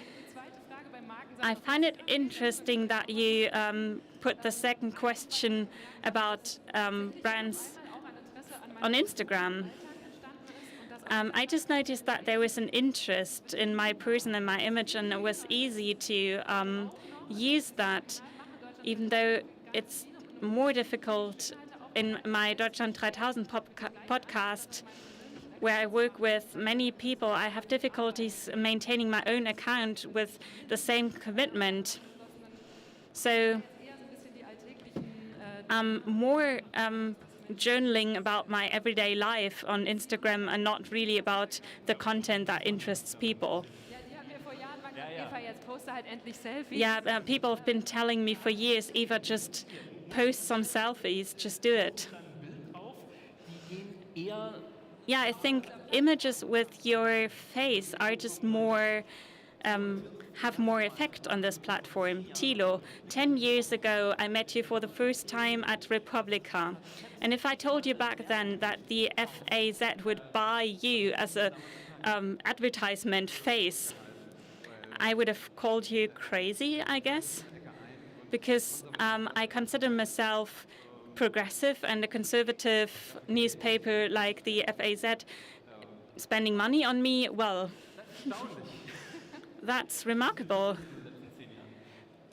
I find it interesting that you put the second question about brands on Instagram. I just noticed that there was an interest in my person and my image, and it was easy to use that, even though it's more difficult in my Deutschland 3000 podcast, where I work with many people. I have difficulties maintaining my own account with the same commitment. So I'm more journaling about my everyday life on Instagram and not really about the content that interests people. Yeah, people have been telling me for years, Eva, just post some selfies, just do it. Yeah, I think images with your face are just more, have more effect on this platform. Thilo, 10 years ago, I met you for the first time at Republica. And if I told you back then that the FAZ would buy you as a advertisement face, I would have called you crazy, I guess. Because I consider myself progressive, and a conservative newspaper like the FAZ spending money on me, well, that's remarkable.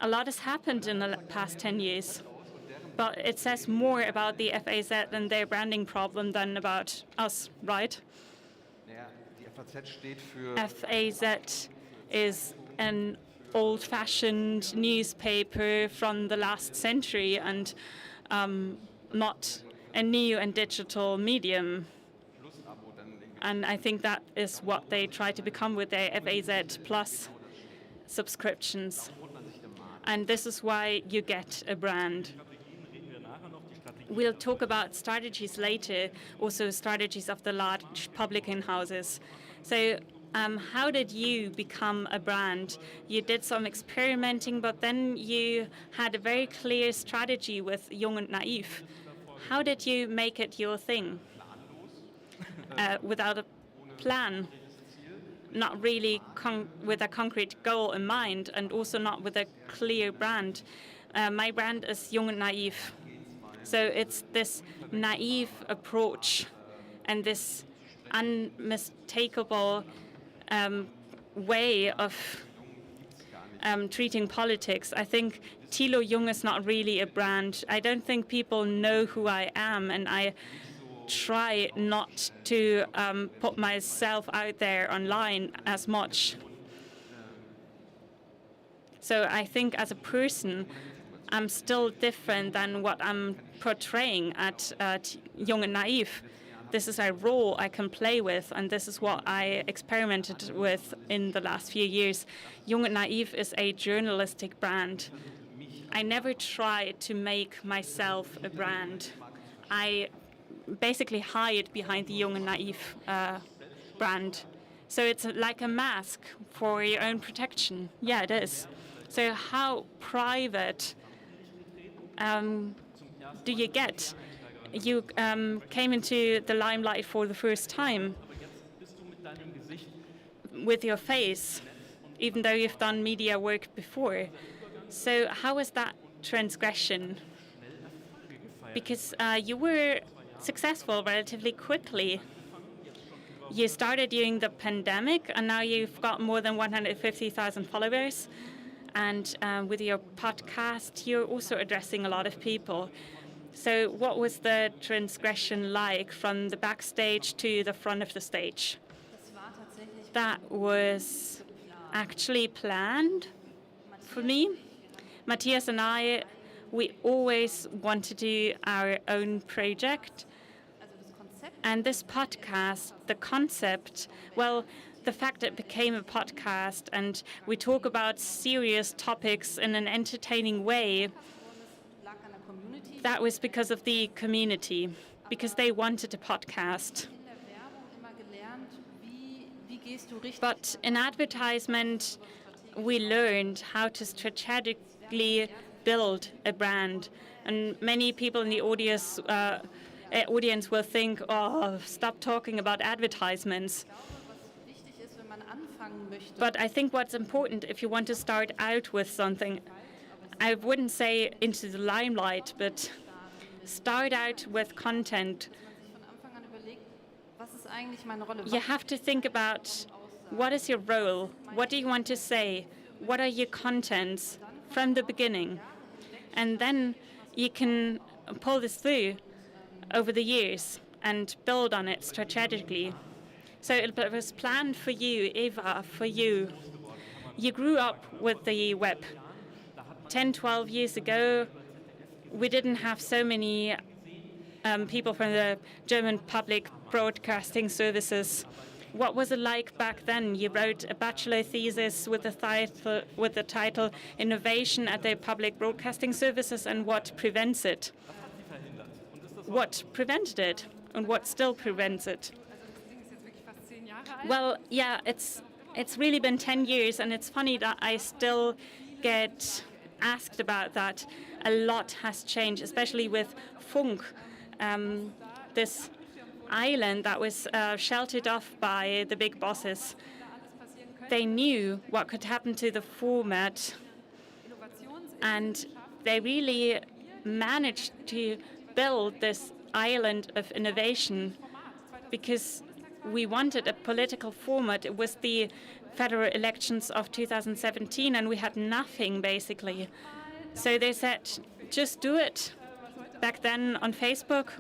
A lot has happened in the past 10 years, but it says more about the FAZ and their branding problem than about us, right? FAZ is an old-fashioned newspaper from the last century and not a new and digital medium. And I think that is what they try to become with their FAZ Plus subscriptions. And this is why you get a brand. We'll talk about strategies later, also strategies of the large publishing houses. So how did you become a brand? You did some experimenting, but then you had a very clear strategy with Jung und Naiv. How did you make it your thing? Without a plan, not really with a concrete goal in mind, and also not with a clear brand. My brand is Jung und Naiv. So it's this naive approach and this unmistakable way of treating politics. I think Thilo Jung is not really a brand. I don't think people know who I am, and I try not to put myself out there online as much. So I think as a person, I'm still different than what I'm portraying at Jung und Naiv. This is a role I can play with, and this is what I experimented with in the last few years. Jung und Naiv is a journalistic brand. I never tried to make myself a brand. I basically hide behind the Jung und Naiv brand. So it's like a mask for your own protection. Yeah, it is. So how private do you get? You came into the limelight for the first time with your face, even though you've done media work before. So how is that transgression? Because you were successful relatively quickly. You started during the pandemic, and now you've got more than 150,000 followers. And with your podcast, you're also addressing a lot of people. So what was the transgression like from the backstage to the front of the stage? That was actually planned for me. Matthias and I, we always want to do our own project. And this podcast, the concept, well, the fact that it became a podcast and we talk about serious topics in an entertaining way, that was because of the community, because they wanted a podcast. But in advertisement, we learned how to strategically build a brand. And many people in the audience will think, oh, stop talking about advertisements. But I think what's important if you want to start out with something, I wouldn't say into the limelight, but start out with content. You have to think about what is your role, what do you want to say, what are your contents from the beginning. And then you can pull this through over the years and build on it strategically. So it was planned for you, Eva, for you. You grew up with the web. 10, 12 years ago, we didn't have so many people from the German public broadcasting services. What was it like back then? You wrote a bachelor thesis with the title Innovation at the Public Broadcasting Services, and what prevents it? What prevented it, and what still prevents it? Well, yeah, it's really been 10 years, and it's funny that I still get asked about that. A lot has changed, especially with Funk, this island that was sheltered off by the big bosses. They knew what could happen to the format, and they really managed to build this island of innovation because we wanted a political format. It was the federal elections of 2017, and we had nothing, basically. So they said, just do it. Back then on Facebook,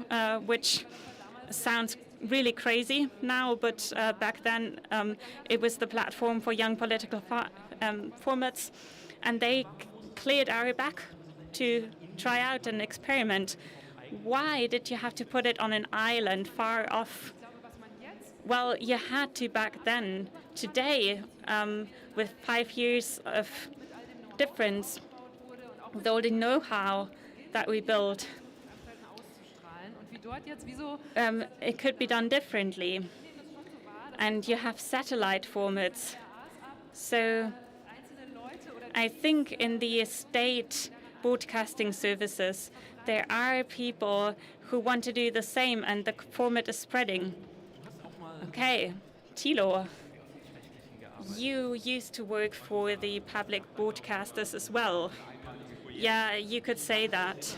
which sounds really crazy now, but back then it was the platform for young political formats, and they cleared our back to try out an experiment. Why did you have to put it on an island far off? Well, you had to back then. Today, with 5 years of difference, with all the know-how that we built. It could be done differently. And you have satellite formats. So I think in the state broadcasting services, there are people who want to do the same, and the format is spreading. Okay, Thilo, you used to work for the public broadcasters as well. Yeah, you could say that.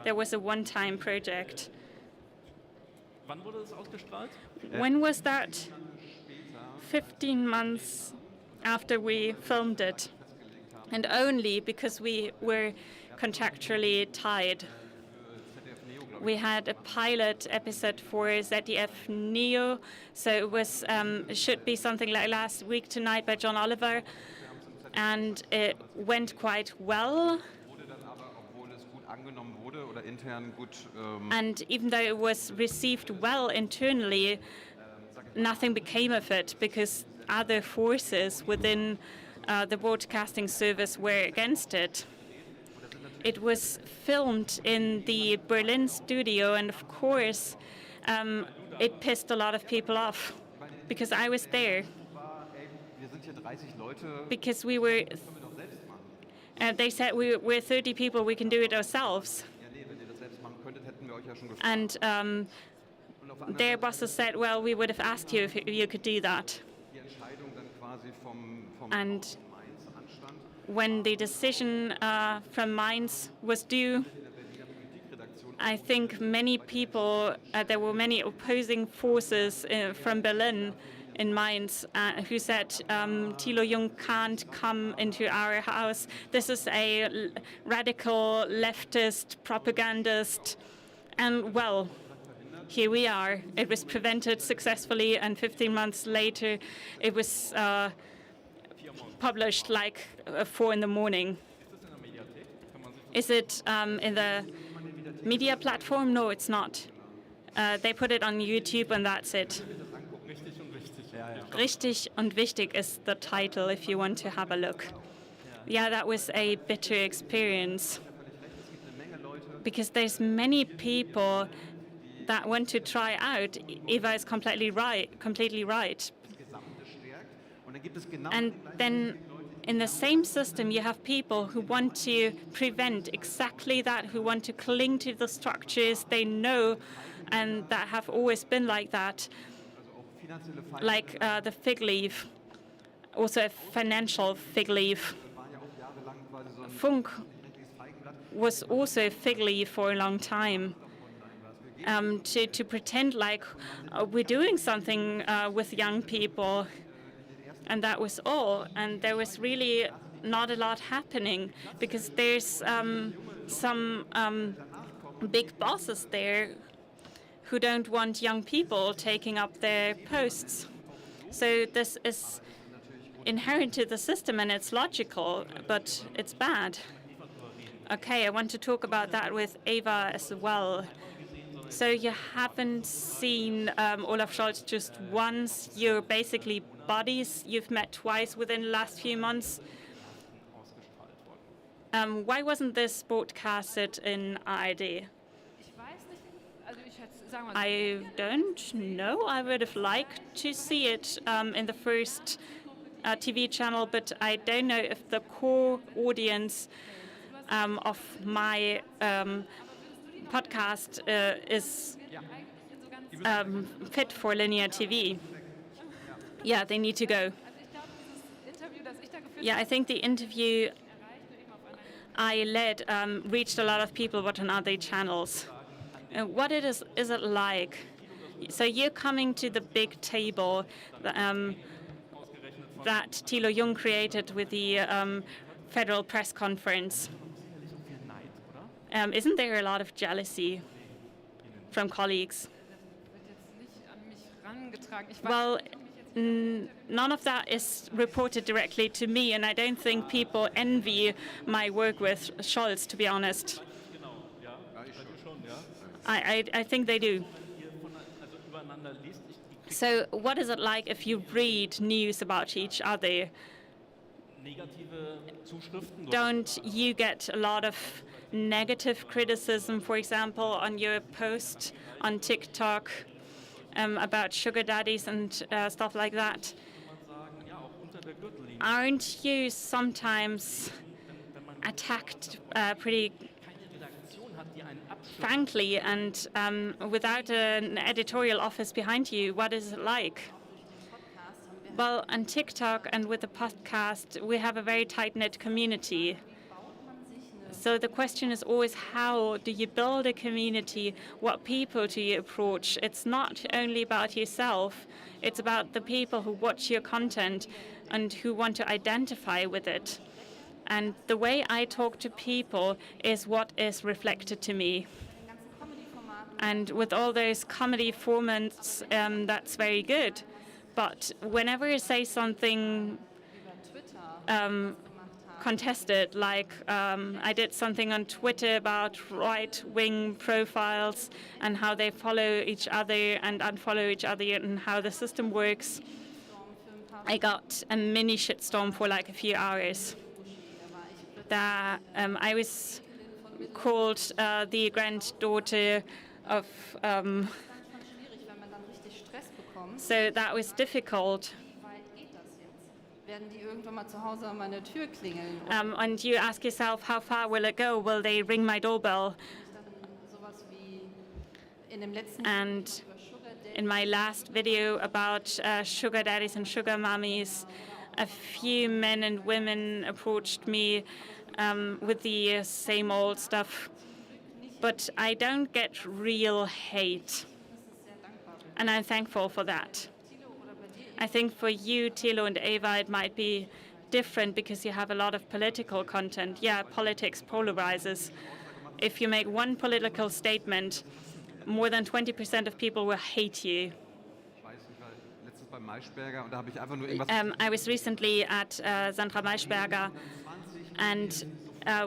There was a one-time project. When was that? 15 months after we filmed it, and only because we were contractually tied. We had a pilot episode for ZDF Neo, so it was should be something like Last Week Tonight by John Oliver, and it went quite well. And even though it was received well internally, nothing became of it because other forces within the broadcasting service were against it. It was filmed in the Berlin studio, and of course, it pissed a lot of people off because I was there. Because we were, they said we're 30 people, we can do it ourselves. And their bosses said, well, we would have asked you if you could do that. And when the decision from Mainz was due, I think many people, there were many opposing forces from Berlin in Mainz who said, Thilo Jung can't come into our house. This is a radical leftist propagandist. And well, here we are. It was prevented successfully, and 15 months later, it was published like 4 in the morning. Is it in the media platform? No, it's not. They put it on YouTube, and that's it. Richtig und wichtig is the title if you want to have a look. Yeah, that was a bitter experience. Because there's many people that want to try out. Eva is completely right. And then in the same system, you have people who want to prevent exactly that, who want to cling to the structures they know and that have always been like that, like the fig leaf, also a financial fig leaf. Funk was also a fig leaf for a long time. To pretend like we're doing something with young people, and that was all. And there was really not a lot happening because there's some big bosses there who don't want young people taking up their posts. So this is inherent to the system, and it's logical, but it's bad. Okay, I want to talk about that with Eva as well. So you haven't seen Olaf Scholz just once. You're basically buddies. You've met twice within the last few months. Why wasn't this broadcasted in ARD? I don't know. I would have liked to see it in the first TV channel, but I don't know if the core audience of my podcast is fit for linear TV. Yeah, they need to go. Yeah, I think the interview I led reached a lot of people, but on other channels. What is it like? So you're coming to the big table that Thilo Jung created with the Federal Press Conference. Isn't there a lot of jealousy from colleagues? Well, none of that is reported directly to me, and I don't think people envy my work with Scholz, to be honest. I think they do. So what is it like if you read news about each other? don't you get a lot of negative criticism, for example, on your post on TikTok about sugar daddies and stuff like that? Aren't you sometimes attacked pretty frankly and without an editorial office behind you? What is it like? Well, on TikTok and with the podcast, we have a very tight-knit community. So the question is always, how do you build a community? What people do you approach? It's not only about yourself. It's about the people who watch your content and who want to identify with it. And the way I talk to people is what is reflected to me. And with all those comedy formats, that's very good. But whenever you say something contested, like I did something on Twitter about right-wing profiles and how they follow each other and unfollow each other and how the system works, I got a mini shitstorm for like a few hours. I was called the granddaughter of... so that was difficult. And you ask yourself, how far will it go? Will they ring my doorbell? And in my last video about sugar daddies and sugar mummies, a few men and women approached me with the same old stuff. But I don't get real hate. And I'm thankful for that. I think for you, Thilo and Eva, it might be different because you have a lot of political content. Yeah, politics polarizes. If you make one political statement, more than 20% of people will hate you. I was recently at Sandra Maischberger, and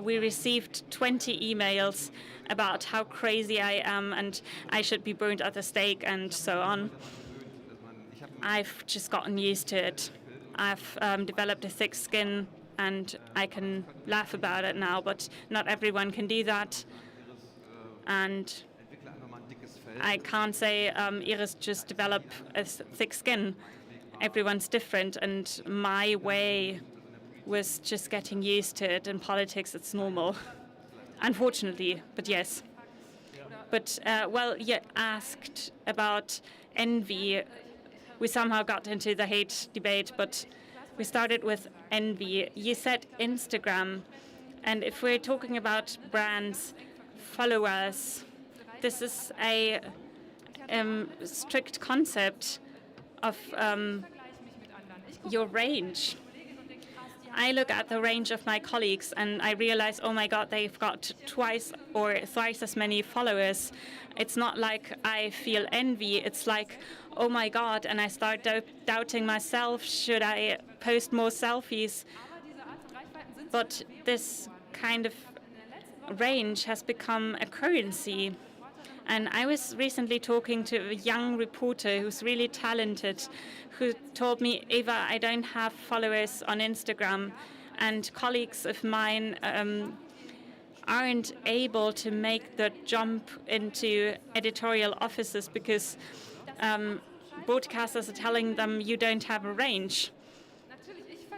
we received 20 emails about how crazy I am and I should be burned at the stake and so on. I've just gotten used to it. I've developed a thick skin and I can laugh about it now, but not everyone can do that. And I can't say Iris just develop a thick skin. Everyone's different, and my way was just getting used to it. In politics, it's normal, unfortunately, but yes. But, well, you asked about envy. We somehow got into the hate debate, but we started with envy. You said Instagram, and if we're talking about brands, followers, this is a strict concept of your range. I look at the range of my colleagues and I realize, oh my God, they've got twice or thrice as many followers. It's not like I feel envy. It's like, oh my God, and I start doubting myself. Should I post more selfies? But this kind of range has become a currency. And I was recently talking to a young reporter who's really talented, who told me, Eva, I don't have followers on Instagram, and colleagues of mine aren't able to make the jump into editorial offices because broadcasters are telling them you don't have a range.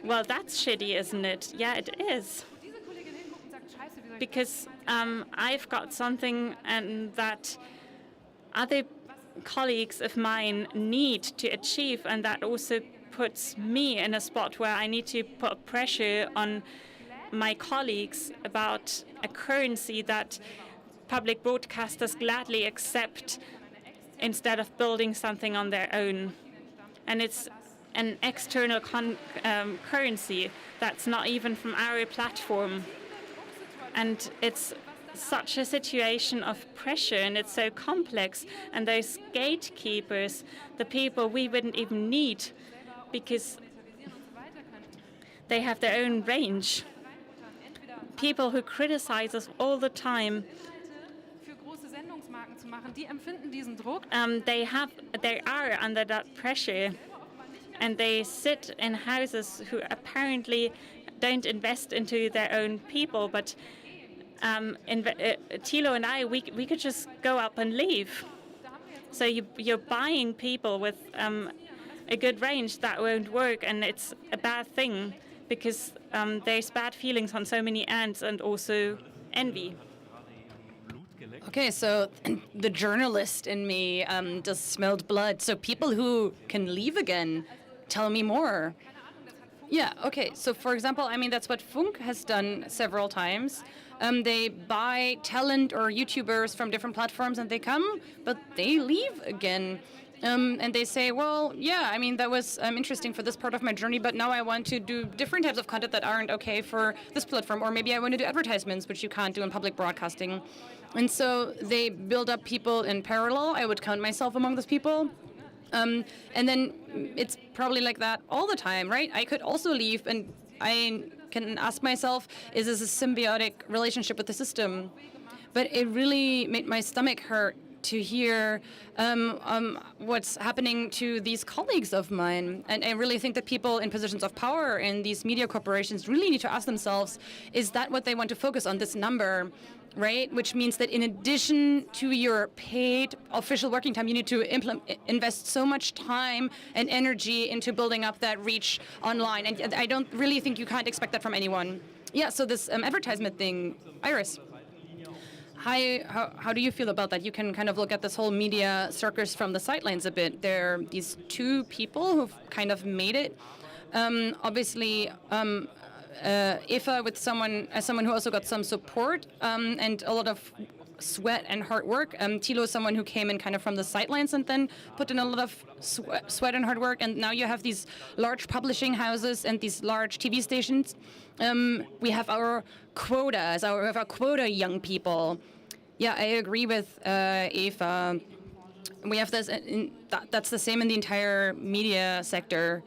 Well, that's shitty, isn't it? Yeah, it is. Because I've got something that other colleagues of mine need to achieve, and that also puts me in a spot where I need to put pressure on my colleagues about a currency that public broadcasters gladly accept instead of building something on their own. And it's an external currency that's not even from our platform. And it's such a situation of pressure, and it's so complex. And those gatekeepers, the people we wouldn't even need because they have their own range. People who criticize us all the time, they are under that pressure, and they sit in houses who apparently don't invest into their own people, but Thilo and I, we could just go up and leave. So you're buying people with a good range that won't work, and it's a bad thing because there's bad feelings on so many ends and also envy. Okay, so the journalist in me just smelled blood. So people who can leave again, tell me more. Yeah, okay, so for example, I mean, that's what Funk has done several times. They buy talent or YouTubers from different platforms and they come, but they leave again. And they say, well, yeah, I mean, that was interesting for this part of my journey, but now I want to do different types of content that aren't okay for this platform. Or maybe I want to do advertisements, which you can't do in public broadcasting. And so they build up people in parallel. I would count myself among those people. And then it's probably like that all the time, right? I could also leave, and I can ask myself, is this a symbiotic relationship with the system? But it really made my stomach hurt to hear what's happening to these colleagues of mine. And I really think that people in positions of power in these media corporations really need to ask themselves, is that what they want to focus on, this number? Right, which means that in addition to your paid official working time, you need to invest so much time and energy into building up that reach online. And I don't really think you can't expect that from anyone. Yeah, so this advertisement thing, Iris, how do you feel about that? You can kind of look at this whole media circus from the sidelines a bit. There are these two people who've kind of made it. Obviously, Eva with someone who also got some support and a lot of sweat and hard work. Thilo is someone who came in kind of from the sidelines and then put in a lot of sweat and hard work. And now you have these large publishing houses and these large TV stations. We have our quotas, we have our quota young people. Yeah, I agree with Eva. We have this, that's the same in the entire media sector.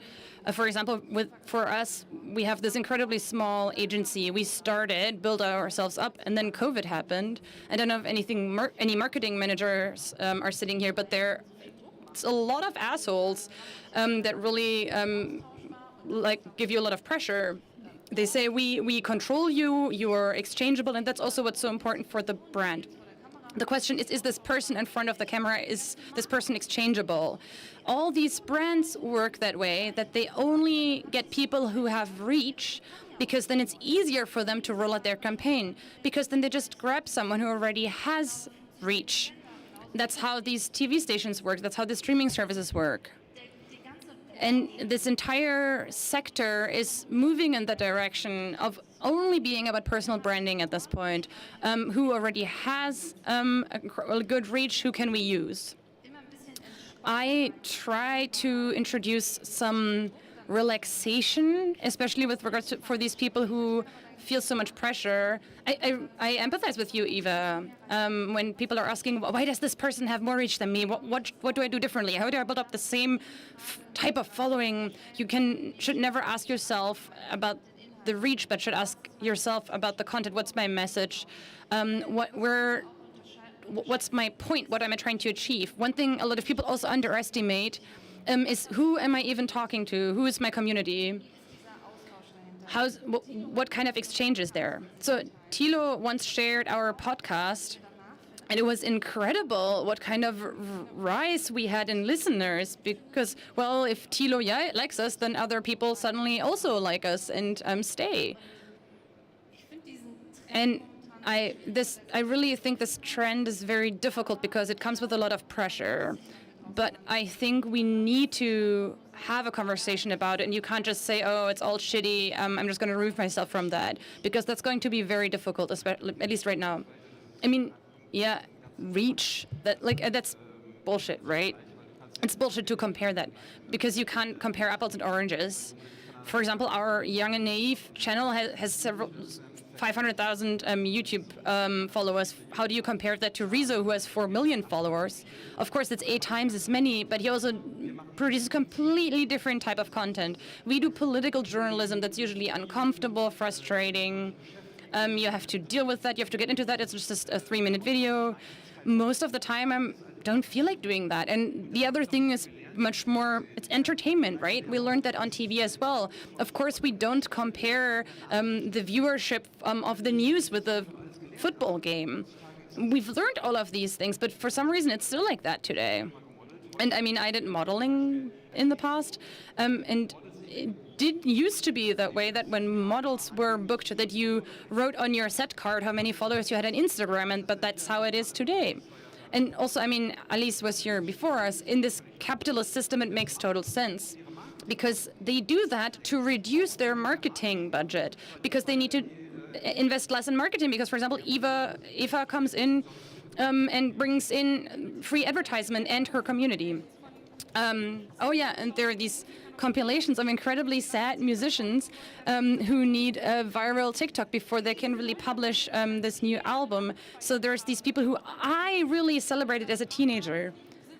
For example, for us, we have this incredibly small agency. We started, built ourselves up, and then COVID happened. I don't know if any marketing managers are sitting here, but it's a lot of assholes that really give you a lot of pressure. They say, we control you, you're exchangeable, and that's also what's so important for the brand. The question is this person in front of the camera, is this person exchangeable? All these brands work that way, that they only get people who have reach, because then it's easier for them to roll out their campaign, because then they just grab someone who already has reach. That's how these TV stations work. That's how the streaming services work. And this entire sector is moving in the direction of only being about personal branding at this point. Who already has a good reach, who can we use? I try to introduce some relaxation, especially with regards to for these people who feel so much pressure. I empathize with you, Eva, when people are asking, why does this person have more reach than me? What do I do differently? How do I build up the same type of following? You should never ask yourself about the reach, but should ask yourself about the content. What's my message? What's my point? What am I trying to achieve? One thing a lot of people also underestimate is who am I even talking to? Who is my community? What kind of exchange is there? So Thilo once shared our podcast, and it was incredible what kind of rise we had in listeners, because, well, if Thilo likes us, then other people suddenly also like us and stay. And I really think this trend is very difficult because it comes with a lot of pressure. But I think we need to have a conversation about it, and you can't just say, oh, it's all shitty, I'm just going to remove myself from that, because that's going to be very difficult, especially, at least right now. I mean, yeah, reach, that's bullshit, right? It's bullshit to compare that, because you can't compare apples and oranges. For example, our Young and Naive channel has 500,000 YouTube followers. How do you compare that to Rezo, who has 4 million followers? Of course, it's 8 times as many, but he also produces completely different type of content. We do political journalism that's usually uncomfortable, frustrating. You have to deal with that. You have to get into that. It's just a 3-minute video. Most of the time, I don't feel like doing that. And the other thing is, much more, it's entertainment, right? We learned that on TV as well. Of course, we don't compare the viewership of the news with the football game. We've learned all of these things, but for some reason it's still like that today. And I mean, I did modeling in the past, and it did used to be that way, that when models were booked, that you wrote on your set card how many followers you had on Instagram, but that's how it is today. And also, I mean, Alice was here before us. In this capitalist system, it makes total sense, because they do that to reduce their marketing budget, because they need to invest less in marketing, because, for example, Eva comes in and brings in free advertisement and her community. Oh yeah, and there are these compilations of incredibly sad musicians who need a viral TikTok before they can really publish this new album. So there's these people who I really celebrated as a teenager.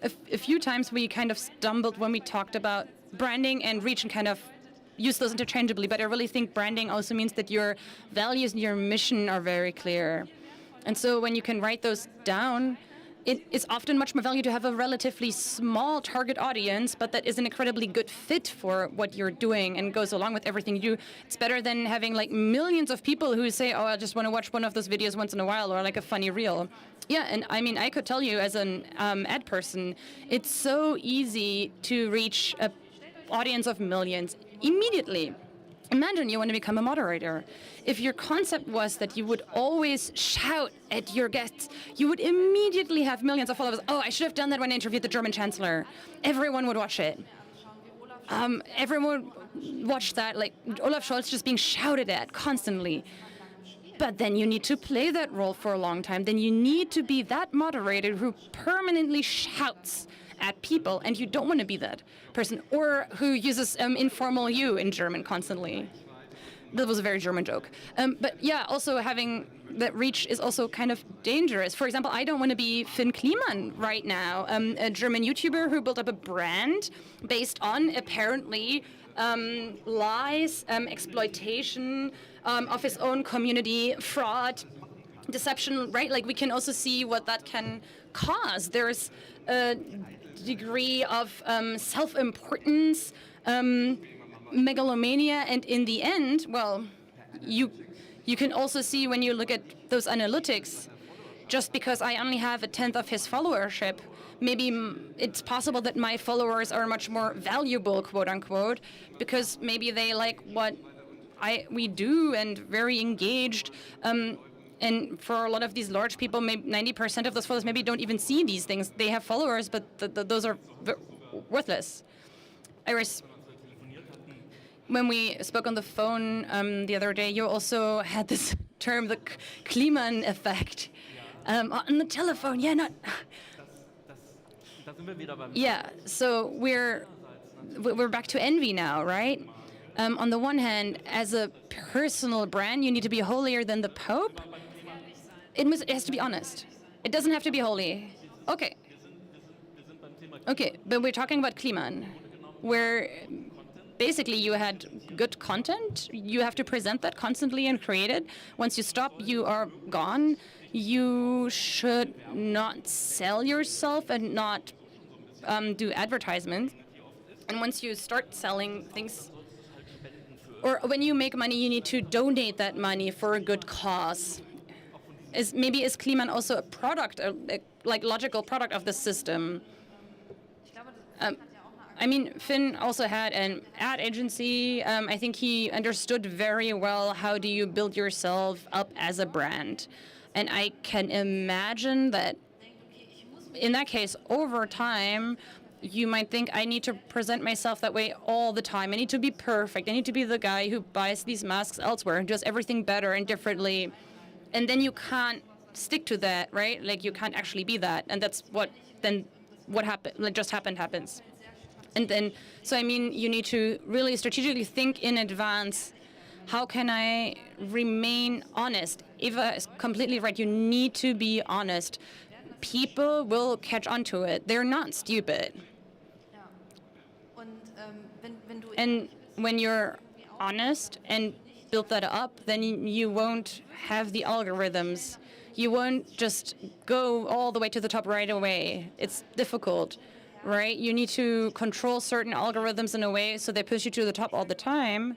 A few times we kind of stumbled when we talked about branding and reach and kind of use those interchangeably, but I really think branding also means that your values and your mission are very clear. And so when you can write those down, it is often much more value to have a relatively small target audience, but that is an incredibly good fit for what you're doing and goes along with everything you do. It's better than having like millions of people who say, oh, I just want to watch one of those videos once in a while, or like a funny reel. Yeah, and I mean, I could tell you as an ad person, it's so easy to reach an audience of millions immediately. Imagine you want to become a moderator. If your concept was that you would always shout at your guests, you would immediately have millions of followers. Oh, I should have done that when I interviewed the German Chancellor. Everyone would watch it. Everyone would watch that, like Olaf Scholz just being shouted at constantly. But then you need to play that role for a long time. Then you need to be that moderator who permanently shouts at people, and you don't want to be that person, or who uses informal you in German constantly. That was a very German joke. But yeah, also having that reach is also kind of dangerous. For example, I don't want to be Finn Kliman right now, a German YouTuber who built up a brand based on apparently lies, exploitation of his own community, fraud, deception, right? Like we can also see what that can cause. There's a degree of self-importance, megalomania, and in the end, well, you can also see when you look at those analytics, just because I only have 1/10 of his followership, maybe it's possible that my followers are much more valuable, quote unquote, because maybe they like what we do and very engaged. And for a lot of these large people, maybe 90% of those followers maybe don't even see these things. They have followers, but those are worthless. Iris, when we spoke on the phone the other day, you also had this term, the Kliman effect, on the telephone. Yeah, not. Yeah, so we're back to envy now, right? On the one hand, as a personal brand, you need to be holier than the Pope. It has to be honest. It doesn't have to be holy. Okay. Okay, but we're talking about Kliman, where basically you had good content. You have to present that constantly and create it. Once you stop, you are gone. You should not sell yourself and not do advertisements. And once you start selling things, or when you make money, you need to donate that money for a good cause. Is Kliman also a product, a logical product of the system? I mean, Finn also had an ad agency. I think he understood very well how do you build yourself up as a brand. And I can imagine that in that case, over time, you might think, I need to present myself that way all the time. I need to be perfect. I need to be the guy who buys these masks elsewhere and does everything better and differently. And then you can't stick to that, right? Like you can't actually be that. And that's what happened, like just happens. And then, so I mean, you need to really strategically think in advance, how can I remain honest? Eva is completely right. You need to be honest. People will catch on to it. They're not stupid. And when you're honest and build that up, then you won't have the algorithms. You won't just go all the way to the top right away. It's difficult. right? You need to control certain algorithms in a way so they push you to the top all the time.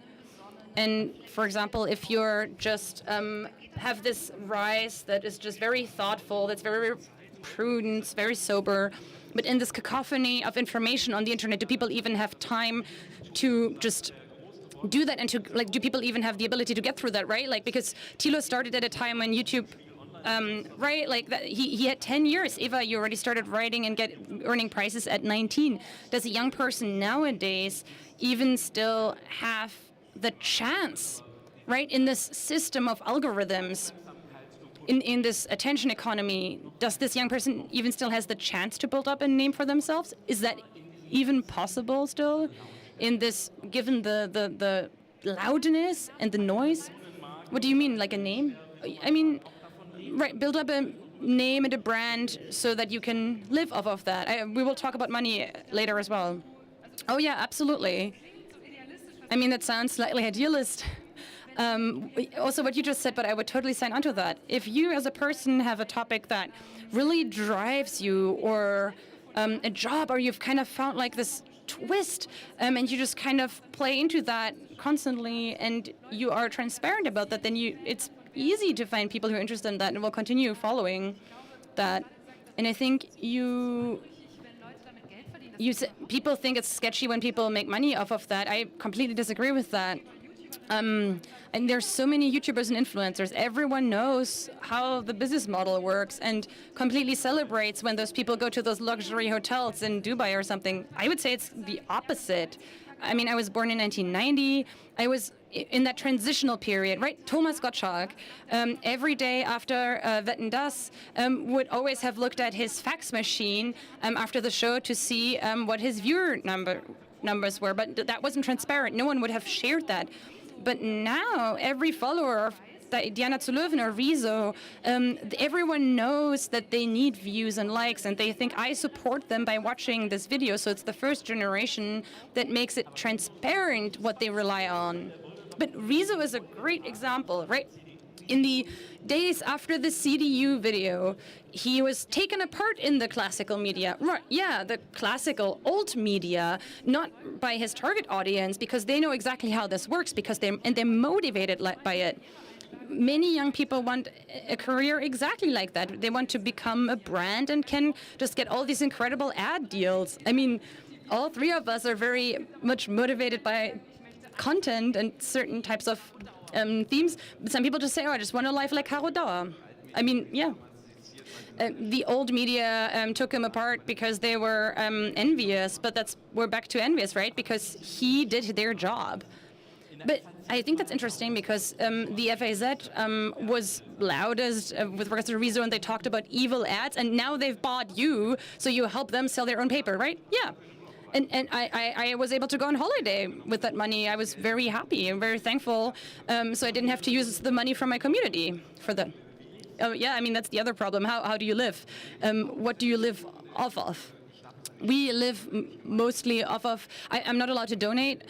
And for example, if you're just have this rise that is just very thoughtful, that's very, very prudent, very sober, but in this cacophony of information on the internet, do people even have time to just do that? And to like, do people even have the ability to get through that, right? Like, because Thilo started at a time when YouTube, right? Like that, he had 10 years. Eva, you already started writing and earning prizes at 19. Does a young person nowadays even still have the chance, right, in this system of algorithms, in this attention economy, does this young person even still has the chance to build up a name for themselves? Is that even possible still in this, given the loudness and the noise? What do you mean, like a name? I mean, right, build up a name and a brand so that you can live off of that. We will talk about money later as well. Oh yeah, absolutely. I mean, that sounds slightly idealist. Also what you just said, but I would totally sign onto that. If you as a person have a topic that really drives you, or a job, or you've kind of found like this twist, and you just kind of play into that constantly, and you are transparent about that, then it's easy to find people who are interested in that and will continue following that. And I think people think it's sketchy when people make money off of that. I completely disagree with that. And there's so many YouTubers and influencers. Everyone knows how the business model works and completely celebrates when those people go to those luxury hotels in Dubai or something. I would say it's the opposite. I mean, I was born in 1990. I was in that transitional period, right? Thomas Gottschalk, every day after Wetten Das, would always have looked at his fax machine after the show to see what his viewer numbers were, but that wasn't transparent. No one would have shared that. But now, every follower of Diana zu Löwen or Rezo, everyone knows that they need views and likes, and they think I support them by watching this video. So it's the first generation that makes it transparent what they rely on. But Rezo is a great example, right? In the days after the CDU video, he was taken apart in the classical media. Right, yeah, the classical old media, not by his target audience, because they know exactly how this works, because they're motivated by it. Many young people want a career exactly like that. They want to become a brand and can just get all these incredible ad deals. I mean, all three of us are very much motivated by content and certain types of themes. But some people just say, oh, I just want a life like Caro Dauer. I mean, yeah. The old media took him apart because they were envious, but we're back to envious, right? Because he did their job. But I think that's interesting because the FAZ was loudest with regards to Rezo, and they talked about evil ads, and now they've bought you, so you help them sell their own paper, right? Yeah. And I was able to go on holiday with that money. I was very happy and very thankful, so I didn't have to use the money from my community for that. Oh, yeah, I mean, that's the other problem. How do you live? What do you live off of? We live mostly off of, I'm not allowed to donate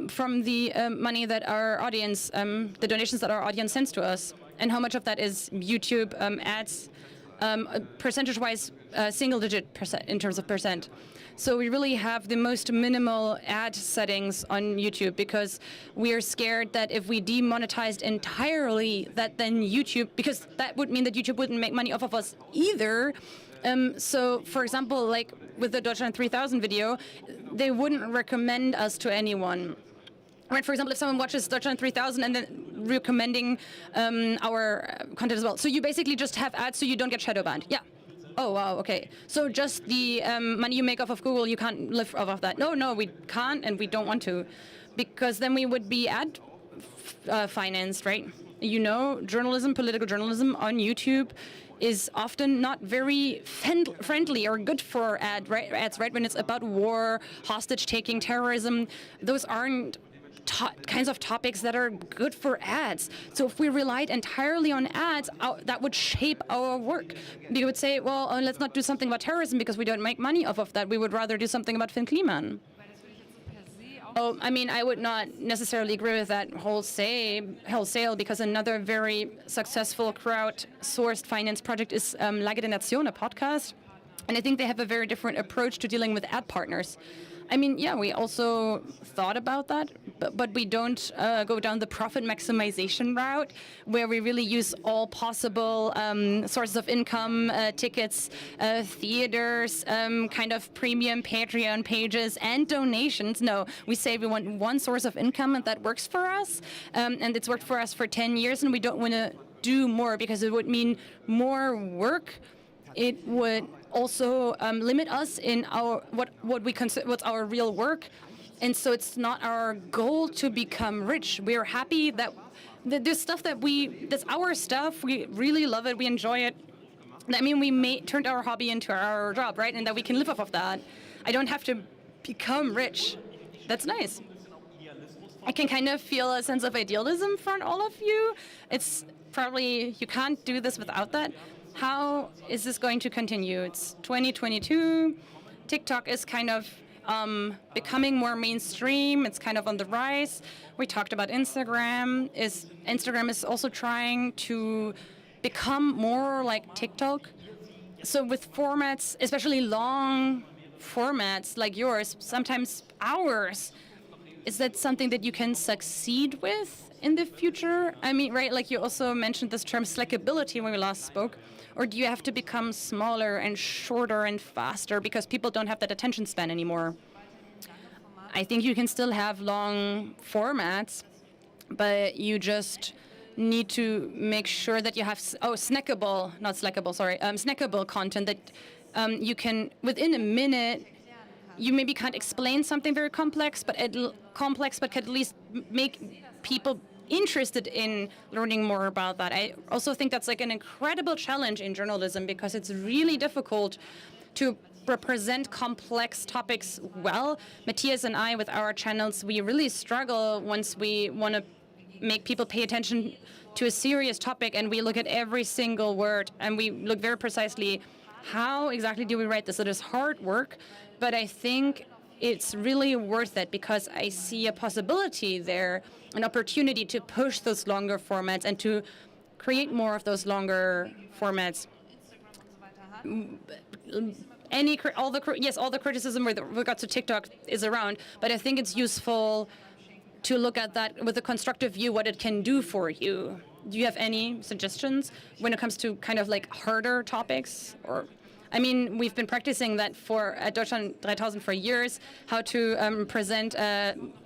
from the money that our audience, the donations that our audience sends to us. And how much of that is YouTube ads, percentage-wise, single-digit percent in terms of percent. So we really have the most minimal ad settings on YouTube because we are scared that if we demonetized entirely, that then YouTube, because that would mean that YouTube wouldn't make money off of us either. So, for example, like with the Deutschland 3000 video, they wouldn't recommend us to anyone. Right, for example, if someone watches Deutschland 3000 and then recommending our content as well. So you basically just have ads so you don't get shadow banned. Yeah. Oh, wow, okay. So just the money you make off of Google, you can't live off of that. No, we can't and we don't want to. Because then we would be ad financed, right? You know, journalism, political journalism on YouTube is often not very friendly or good for ads, right? When it's about war, hostage-taking, terrorism, those aren't kinds of topics that are good for ads. So if we relied entirely on ads, that would shape our work. We would say, well, let's not do something about terrorism because we don't make money off of that. We would rather do something about Finn Kliman. Oh, I mean, I would not necessarily agree with that wholesale because another very successful crowd-sourced finance project is Lage der Nation, a podcast. And I think they have a very different approach to dealing with ad partners. I mean, yeah, we also thought about that, but we don't go down the profit maximization route where we really use all possible sources of income, tickets, theaters, kind of premium Patreon pages and donations. No, we say we want one source of income and that works for us. And it's worked for us for 10 years and we don't want to do more because it would mean more work. It would also limit us in our what we consider what's our real work, and so it's not our goal to become rich. We are happy that there's stuff that's our stuff. We really love it. We enjoy it. I mean, we turned our hobby into our job, right? And that we can live off of that. I don't have to become rich. That's nice. I can kind of feel a sense of idealism from all of you. It's probably you can't do this without that. How is this going to continue? It's 2022. TikTok is kind of becoming more mainstream. It's kind of on the rise. We talked about Instagram. Instagram is also trying to become more like TikTok. So with formats, especially long formats like yours, sometimes hours, is that something that you can succeed with in the future? I mean, right, like you also mentioned this term slackability when we last spoke. Or do you have to become smaller and shorter and faster because people don't have that attention span anymore? I think you can still have long formats, but you just need to make sure that you have, snackable content that you can, within a minute, you maybe can't explain something very complex, but can at least make people interested in learning more about that. I also think that's like an incredible challenge in journalism because it's really difficult to represent complex topics well. Matthias and I, with our channels, we really struggle once we want to make people pay attention to a serious topic and we look at every single word and we look very precisely how exactly do we write this. It is hard work, but I think it's really worth it because I see a possibility there, an opportunity to push those longer formats and to create more of those longer formats. All the criticism with regard to TikTok is around, but I think it's useful to look at that with a constructive view, what it can do for you. Do you have any suggestions when it comes to kind of like harder topics? Or, I mean, we've been practicing that at Deutschland 3000 for years, how to present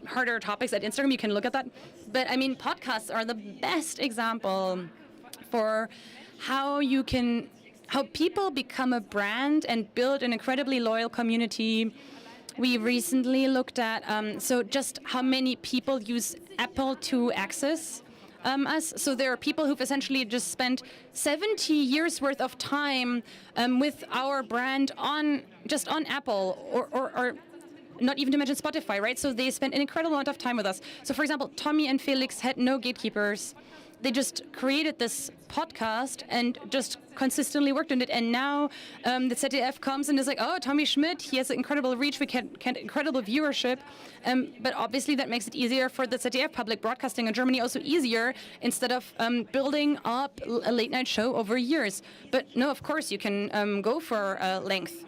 harder topics at Instagram. You can look at that. But I mean, podcasts are the best example for how people become a brand and build an incredibly loyal community. We recently looked at just how many people use Apple to access us. So there are people who've essentially just spent 70 years worth of time with our brand on Apple or not even to mention Spotify, right? So they spent an incredible amount of time with us. So for example, Tommy and Felix had no gatekeepers. They just created this podcast and just consistently worked on it. And now the ZDF comes and is like, oh, Tommy Schmidt, he has incredible reach, we can incredible viewership. But obviously that makes it easier for the ZDF public broadcasting in Germany, also easier instead of building up a late night show over years. But no, of course you can go for length.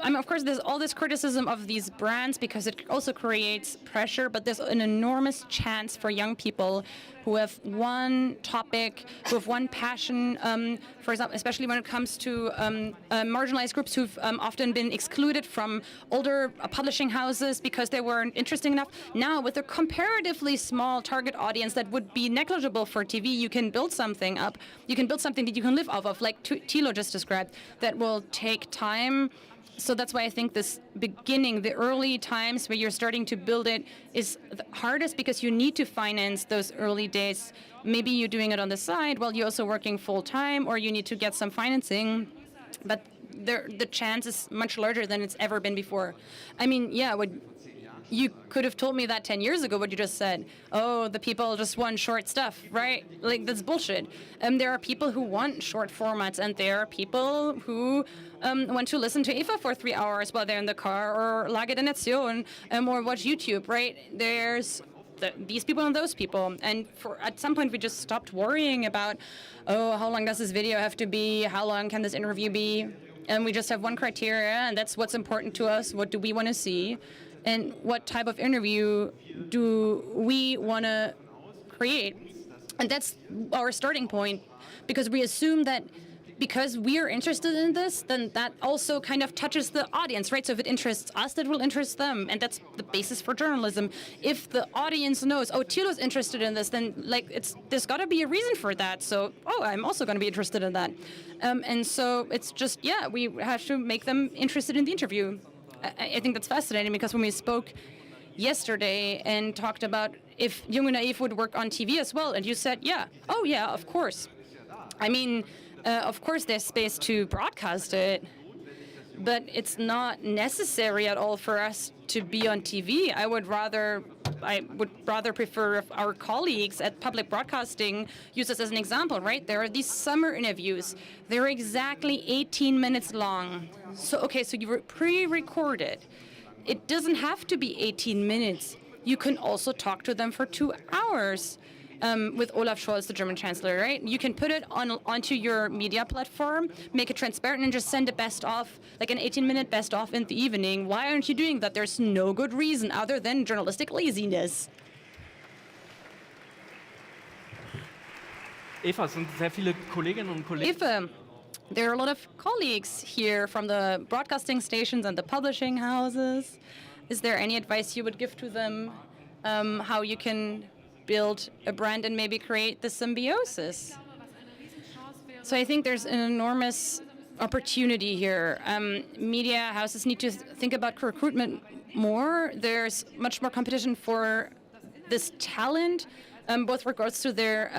Of course, there's all this criticism of these brands because it also creates pressure, but there's an enormous chance for young people who have one topic, who have one passion, for example, especially when it comes to marginalized groups who've often been excluded from older publishing houses because they weren't interesting enough. Now, with a comparatively small target audience that would be negligible for TV, you can build something up. You can build something that you can live off of, like Thilo just described, that will take time. So that's why I think this beginning, the early times where you're starting to build it is the hardest because you need to finance those early days. Maybe you're doing it on the side while you're also working full time, or you need to get some financing. But the chance is much larger than it's ever been before. I mean, yeah, you could have told me that 10 years ago, what you just said. Oh, the people just want short stuff, right? Like, that's bullshit. There are people who want short formats, and there are people who want to listen to Eva for 3 hours while they're in the car, or Lage der Nation, or watch YouTube, right? There's these people and those people. And at some point, we just stopped worrying about, oh, how long does this video have to be? How long can this interview be? And we just have one criteria, and that's what's important to us. What do we want to see? And what type of interview do we want to create? And that's our starting point, because we assume that because we are interested in this, then that also kind of touches the audience, right? So if it interests us, that will interest them, and that's the basis for journalism. If the audience knows, oh, Thilo's interested in this, then there's got to be a reason for that. So, oh, I'm also going to be interested in that. And so it's just, yeah, we have to make them interested in the interview. I think that's fascinating, because when we spoke yesterday and talked about if Jung und Naiv would work on TV as well, and you said, yeah, oh yeah, of course. I mean, of course there's space to broadcast it, but it's not necessary at all for us to be on TV. I would rather prefer if our colleagues at public broadcasting use this as an example, right? There are these summer interviews. They're exactly 18 minutes long. So, okay, so you pre-record it. It doesn't have to be 18 minutes. You can also talk to them for 2 hours. With Olaf Scholz, the German Chancellor, right? You can put it onto your media platform, make it transparent, and just send a best of, like an 18-minute best of in the evening. Why aren't you doing that? There's no good reason other than journalistic laziness. Eva, sind sehr viele Kolleginnen und Kollegen. Eva, there are a lot of colleagues here from the broadcasting stations and the publishing houses. Is there any advice you would give to them, how you can build a brand and maybe create the symbiosis? So I think there's an enormous opportunity here. Media houses need to think about recruitment more. There's much more competition for this talent, both regards to their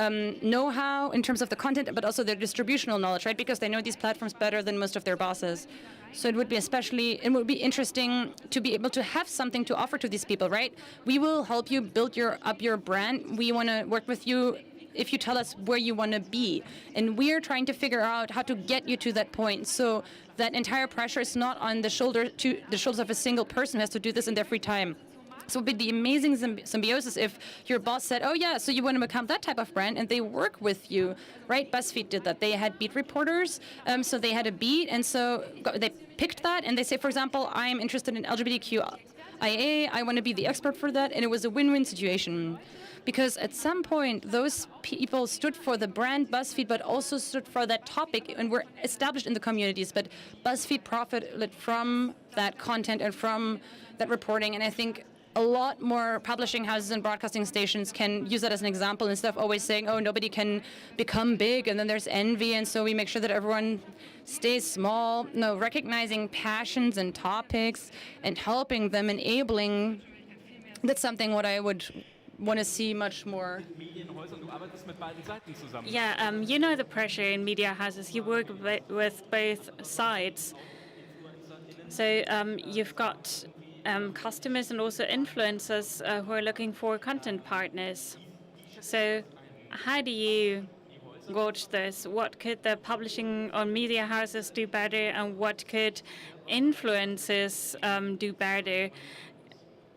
know-how in terms of the content, but also their distributional knowledge, right? Because they know these platforms better than most of their bosses. So it would be interesting to be able to have something to offer to these people, right? We will help you build up your brand. We want to work with you if you tell us where you want to be. And we're trying to figure out how to get you to that point, so that entire pressure is not on the shoulders of a single person who has to do this in their free time. So it would be the amazing symbiosis if your boss said, oh yeah, so you want to become that type of brand, and they work with you, right? BuzzFeed did that. They had beat reporters, so they had a beat, and so they picked that, and they say, for example, I'm interested in LGBTQIA, I want to be the expert for that, and it was a win-win situation. Because at some point, those people stood for the brand BuzzFeed, but also stood for that topic, and were established in the communities. But BuzzFeed profited from that content and from that reporting, and I think a lot more publishing houses and broadcasting stations can use that as an example, instead of always saying, oh, nobody can become big, and then there's envy, and so we make sure that everyone stays small. No, recognizing passions and topics and helping them, enabling, that's something what I would want to see much more. Yeah, you know the pressure in media houses. You work with both sides. So you've got customers and also influencers who are looking for content partners. So how do you gauge this? What could the publishing or media houses do better, and what could influencers do better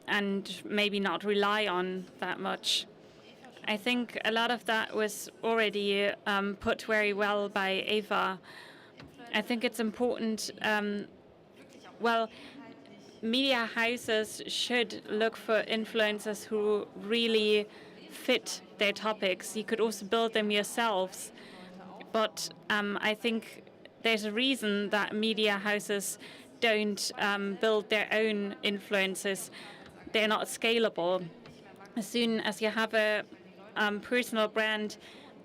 and maybe not rely on that much? I think a lot of that was already put very well by Eva. I think it's important, media houses should look for influencers who really fit their topics. You could also build them yourselves. But I think there's a reason that media houses don't build their own influencers. They're not scalable. As soon as you have a personal brand,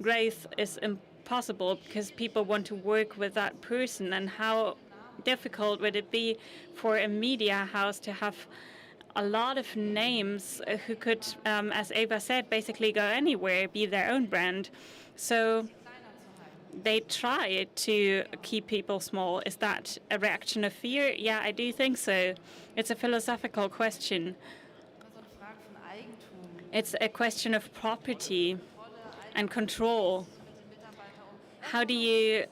growth is impossible because people want to work with that person. And how difficult would it be for a media house to have a lot of names who could, as Eva said, basically go anywhere, be their own brand? So they try to keep people small. Is that a reaction of fear? Yeah, I do think so. It's a philosophical question. It's a question of property and control. How do you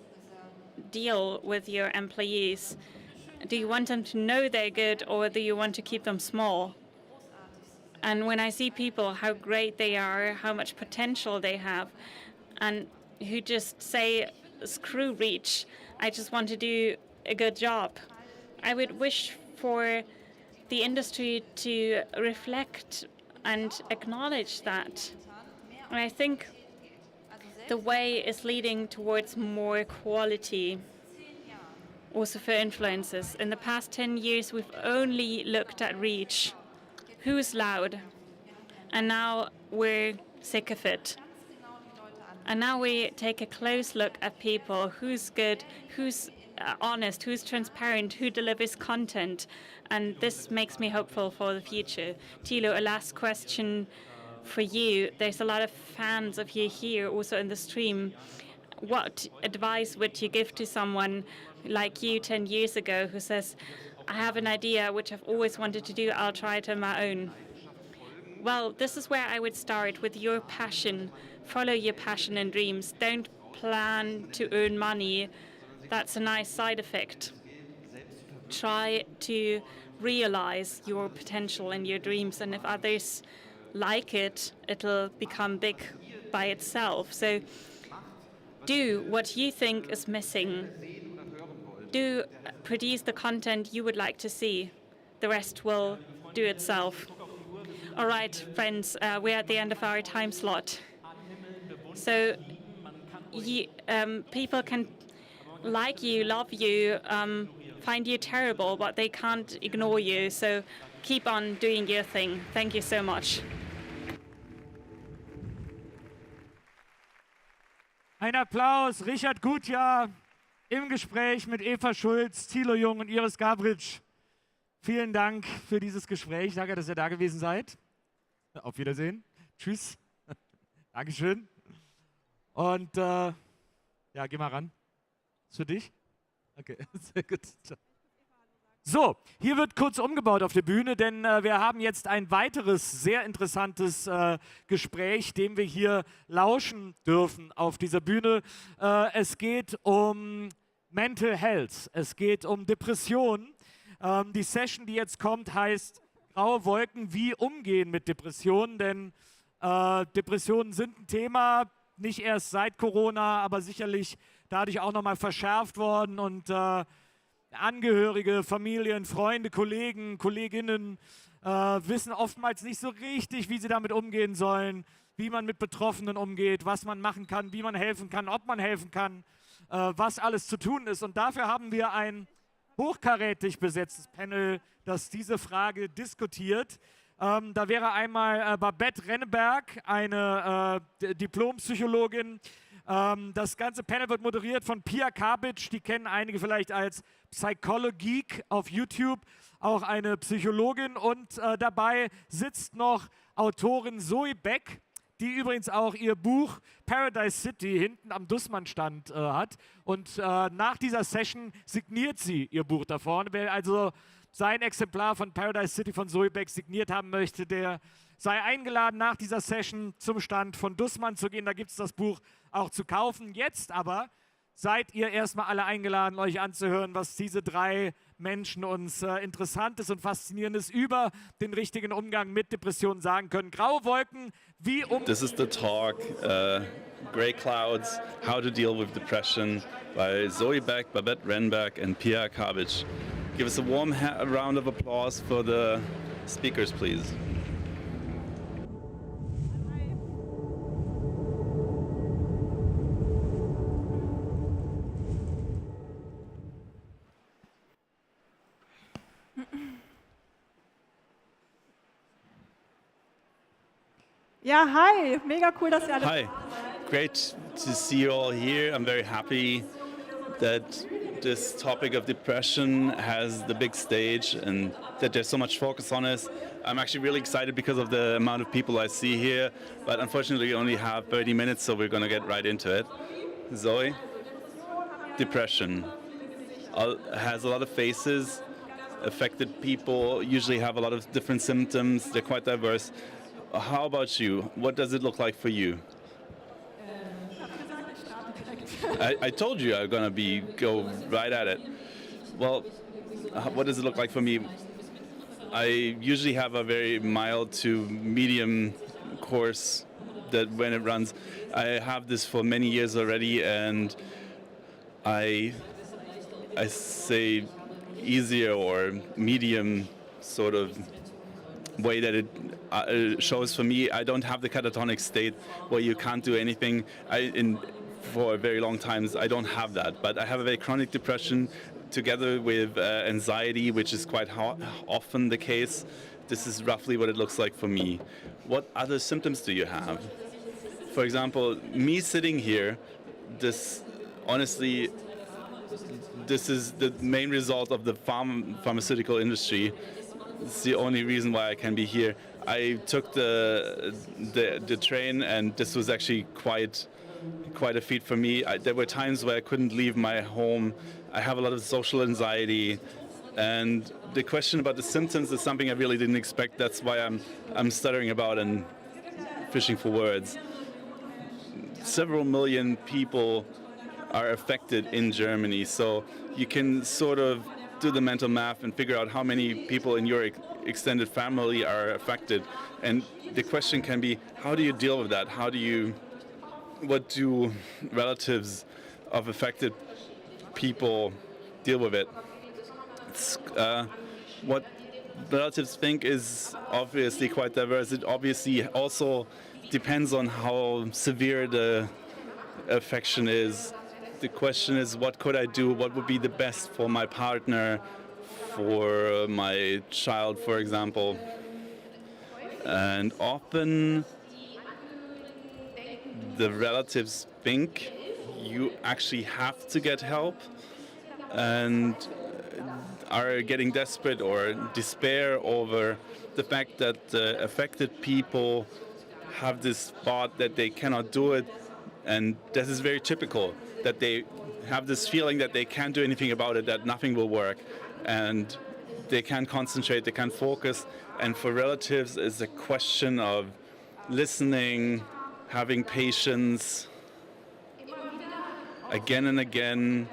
deal with your employees? Do you want them to know they're good, or do you want to keep them small? And when I see people, how great they are, how much potential they have, and who just say, screw reach, I just want to do a good job. I would wish for the industry to reflect and acknowledge that. And I think the way is leading towards more quality, also for influencers. In the past 10 years, we've only looked at reach, who's loud, and now we're sick of it. And now we take a close look at people, who's good, who's honest, who's transparent, who delivers content. And this makes me hopeful for the future. Thilo, a last question for you. There's a lot of fans of you here, also in the stream. What advice would you give to someone like you 10 years ago who says, I have an idea which I've always wanted to do, I'll try it on my own? Well, this is where I would start, with your passion. Follow your passion and dreams. Don't plan to earn money. That's a nice side effect. Try to realize your potential and your dreams, and if others like it, it'll become big by itself. So do what you think is missing. Do produce the content you would like to see. The rest will do itself. All right, friends, we're at the end of our time slot. So people can like you, love you, find you terrible, but they can't ignore you. So keep on doing your thing. Thank you so much. Ein Applaus, Richard Gutjahr im Gespräch mit Eva Schulz, Thilo Jung und Iris Gabritsch. Vielen Dank für dieses Gespräch. Danke, dass ihr da gewesen seid. Auf Wiedersehen. Tschüss. Dankeschön. Und ja, geh mal ran. Ist für dich? Okay, sehr gut. So, hier wird kurz umgebaut auf der Bühne, denn wir haben jetzt ein weiteres sehr interessantes Gespräch, dem wir hier lauschen dürfen auf dieser Bühne. Es geht um Mental Health, es geht um Depressionen. Die Session, die jetzt kommt, heißt Graue Wolken, wie umgehen mit Depressionen, denn Depressionen sind ein Thema, nicht erst seit Corona, aber sicherlich dadurch auch nochmal verschärft worden und Angehörige, Familien, Freunde, Kollegen, Kolleginnen wissen oftmals nicht so richtig, wie sie damit umgehen sollen, wie man mit Betroffenen umgeht, was man machen kann, wie man helfen kann, ob man helfen kann, was alles zu tun ist. Und dafür haben wir ein hochkarätig besetztes Panel, das diese Frage diskutiert. Da wäre einmal Babette Renneberg, eine Diplompsychologin. Das ganze Panel wird moderiert von Pia Kabitsch, die kennen einige vielleicht als Psychologeek auf YouTube, auch eine Psychologin. Und dabei sitzt noch Autorin Zoe Beck, die übrigens auch ihr Buch Paradise City hinten am Dussmann-Stand hat. Und nach dieser Session signiert sie ihr Buch da vorne. Wer also sein Exemplar von Paradise City von Zoe Beck signiert haben möchte, der sei eingeladen, nach dieser Session zum Stand von Dussmann zu gehen. Da gibt es das Buch auch zu kaufen. Jetzt aber seid ihr erstmal alle eingeladen, euch anzuhören, was diese drei Menschen uns Interessantes und Faszinierendes über den richtigen Umgang mit Depressionen sagen können. Graue Wolken, wie This is the talk, Grey Clouds, How to Deal with Depression by Zoe Beck, Babette Renberg and Pia Kabitsch. Give us a warm round of applause for the speakers, please. Ja, hi, mega cool, dass ihr alle Hi, great to see you all here. I'm very happy that this topic of depression has the big stage and that there's so much focus on it. I'm actually really excited because of the amount of people I see here, but unfortunately we only have 30 minutes, so we're going to get right into it. Zoe, depression has a lot of faces. Affected people usually have a lot of different symptoms. They're quite diverse. How about you? What does it look like for you? I told you I'm gonna go right at it. Well, what does it look like for me? I usually have a very mild to medium course that when it runs. I have this for many years already, and I say easier or medium sort of way that it shows for me. I don't have the catatonic state where you can't do anything. For very long times, I don't have that, but I have a very chronic depression together with anxiety, which is quite often the case. This is roughly what it looks like for me. What other symptoms do you have? For example, me sitting here, honestly, this is the main result of the pharmaceutical industry. It's the only reason why I can be here. I took the train, and this was actually quite a feat for me. There were times where I couldn't leave my home. I have a lot of social anxiety, and the question about the symptoms is something I really didn't expect. That's why I'm stuttering about and fishing for words. Several million people are affected in Germany, so you can sort of do the mental math and figure out how many people in your extended family are affected. And the question can be, how do you deal with that? What do relatives of affected people deal with it? What relatives think is obviously quite diverse. It obviously also depends on how severe the affection is. The question is, what could I do? What would be the best for my partner, for my child, for example? And often the relatives think you actually have to get help and are getting desperate or despair over the fact that affected people have this thought that they cannot do it, and this is very typical, that they have this feeling that they can't do anything about it, that nothing will work, and they can't concentrate, they can't focus. And for relatives, it's a question of listening, having patience, again and again,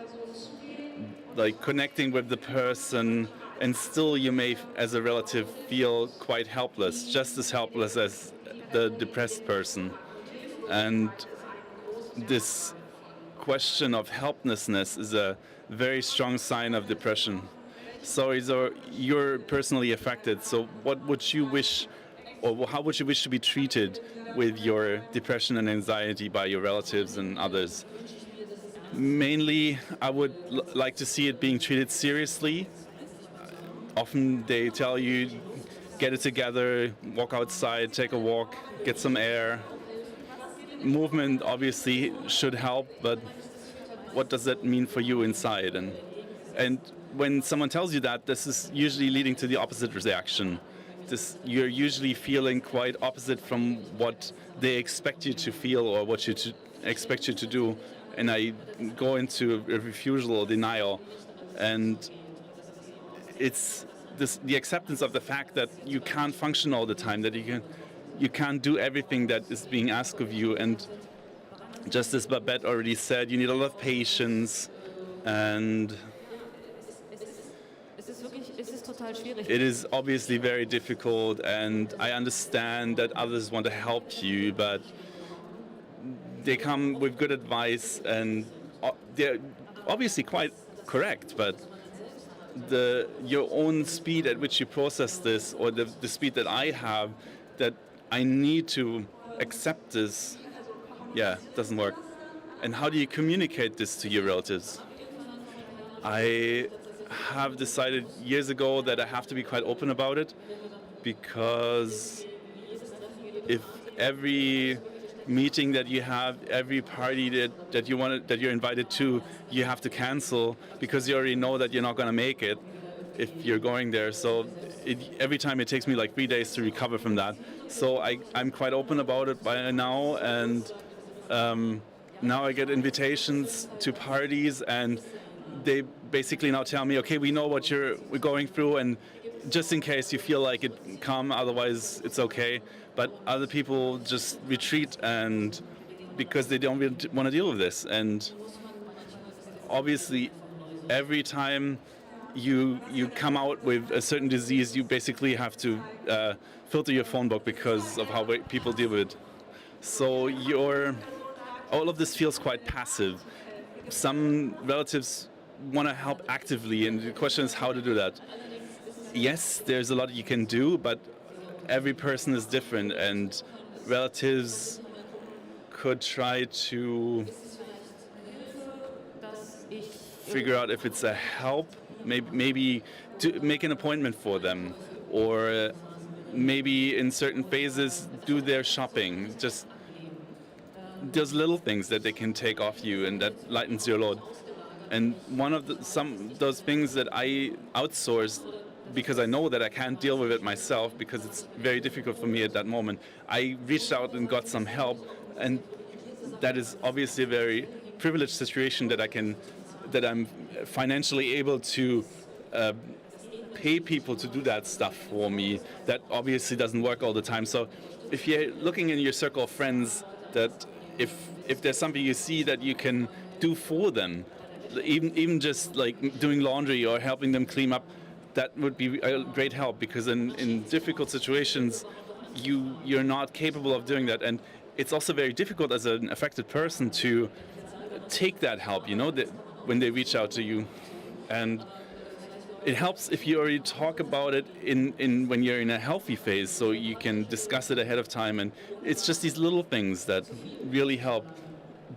like connecting with the person, and still you may, as a relative, feel quite helpless, just as helpless as the depressed person. And this question of helplessness is a very strong sign of depression. So you're personally affected, so what would you wish, or how would you wish to be treated with your depression and anxiety by your relatives and others? Mainly, I would like to see it being treated seriously. Often they tell you, get it together, walk outside, take a walk, get some air. Movement obviously should help, but what does that mean for you inside? And when someone tells you that, this is usually leading to the opposite reaction. You're usually feeling quite opposite from what they expect you to feel or what expect you to do. And I go into a refusal or denial. And it's the acceptance of the fact that you can't function all the time, that you can't do everything that is being asked of you. And just as Babette already said, you need a lot of patience, and it is obviously very difficult, and I understand that others want to help you, but they come with good advice, and they're obviously quite correct, but your own speed at which you process this, or the speed that I have, that I need to accept this, doesn't work. And how do you communicate this to your relatives? I have decided years ago that I have to be quite open about it, because if every meeting that you have, every party that you're invited to, you have to cancel because you already know that you're not going to make it if you're going there. So every time it takes me like 3 days to recover from that. So I'm quite open about it by now, and now I get invitations to parties, and they basically now tell me, okay, we know what we're going through, and just in case you feel like it, come, otherwise it's okay. But other people just retreat, and because they don't really want to deal with this. And obviously, every time you come out with a certain disease, you basically have to filter your phone book because of how people deal with it. So all of this feels quite passive. Some relatives want to help actively, and the question is how to do that. Yes, there's a lot you can do, but every person is different, and relatives could try to figure out if it's a help, maybe to make an appointment for them, or maybe in certain phases do their shopping. Just those little things that they can take off you, and that lightens your load. And one of those things that I outsourced, because I know that I can't deal with it myself, because it's very difficult for me at that moment, I reached out and got some help, and that is obviously a very privileged situation that I'm financially able to pay people to do that stuff for me. That obviously doesn't work all the time. So if you're looking in your circle of friends, that if there's something you see that you can do for them, even just like doing laundry or helping them clean up, that would be a great help, because in difficult situations you're not capable of doing that, and it's also very difficult as an affected person to take that help, when they reach out to you. And it helps if you already talk about it in when you're in a healthy phase, so you can discuss it ahead of time. And it's just these little things that really help.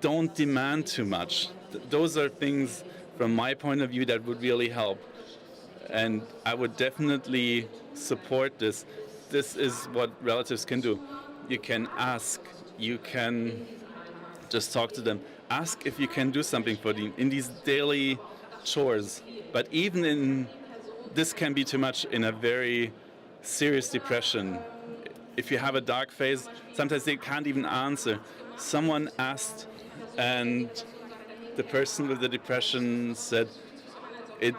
Don't demand too much. Those are things from my point of view that would really help. And I would definitely support this. This is what relatives can do. You can ask, you can just talk to them. Ask if you can do something for them in these daily chores. But even this can be too much in a very serious depression. If you have a dark phase, sometimes they can't even answer. Someone asked, and the person with the depression said, it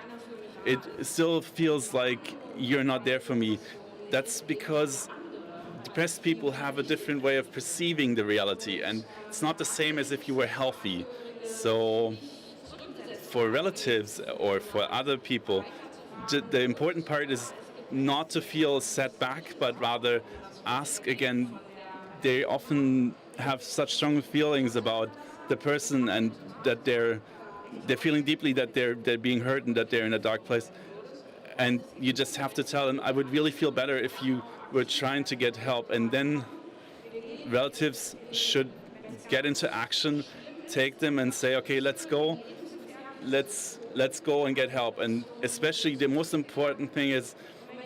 still feels like you're not there for me. That's because depressed people have a different way of perceiving the reality, and it's not the same as if you were healthy. So for relatives or for other people, the important part is not to feel set back, but rather ask again. They often have such strong feelings about the person, and that they're feeling deeply that they're being hurt and that they're in a dark place. And you just have to tell them, I would really feel better if you were trying to get help. And then relatives should get into action, take them and say, okay, let's go and get help. And especially the most important thing is,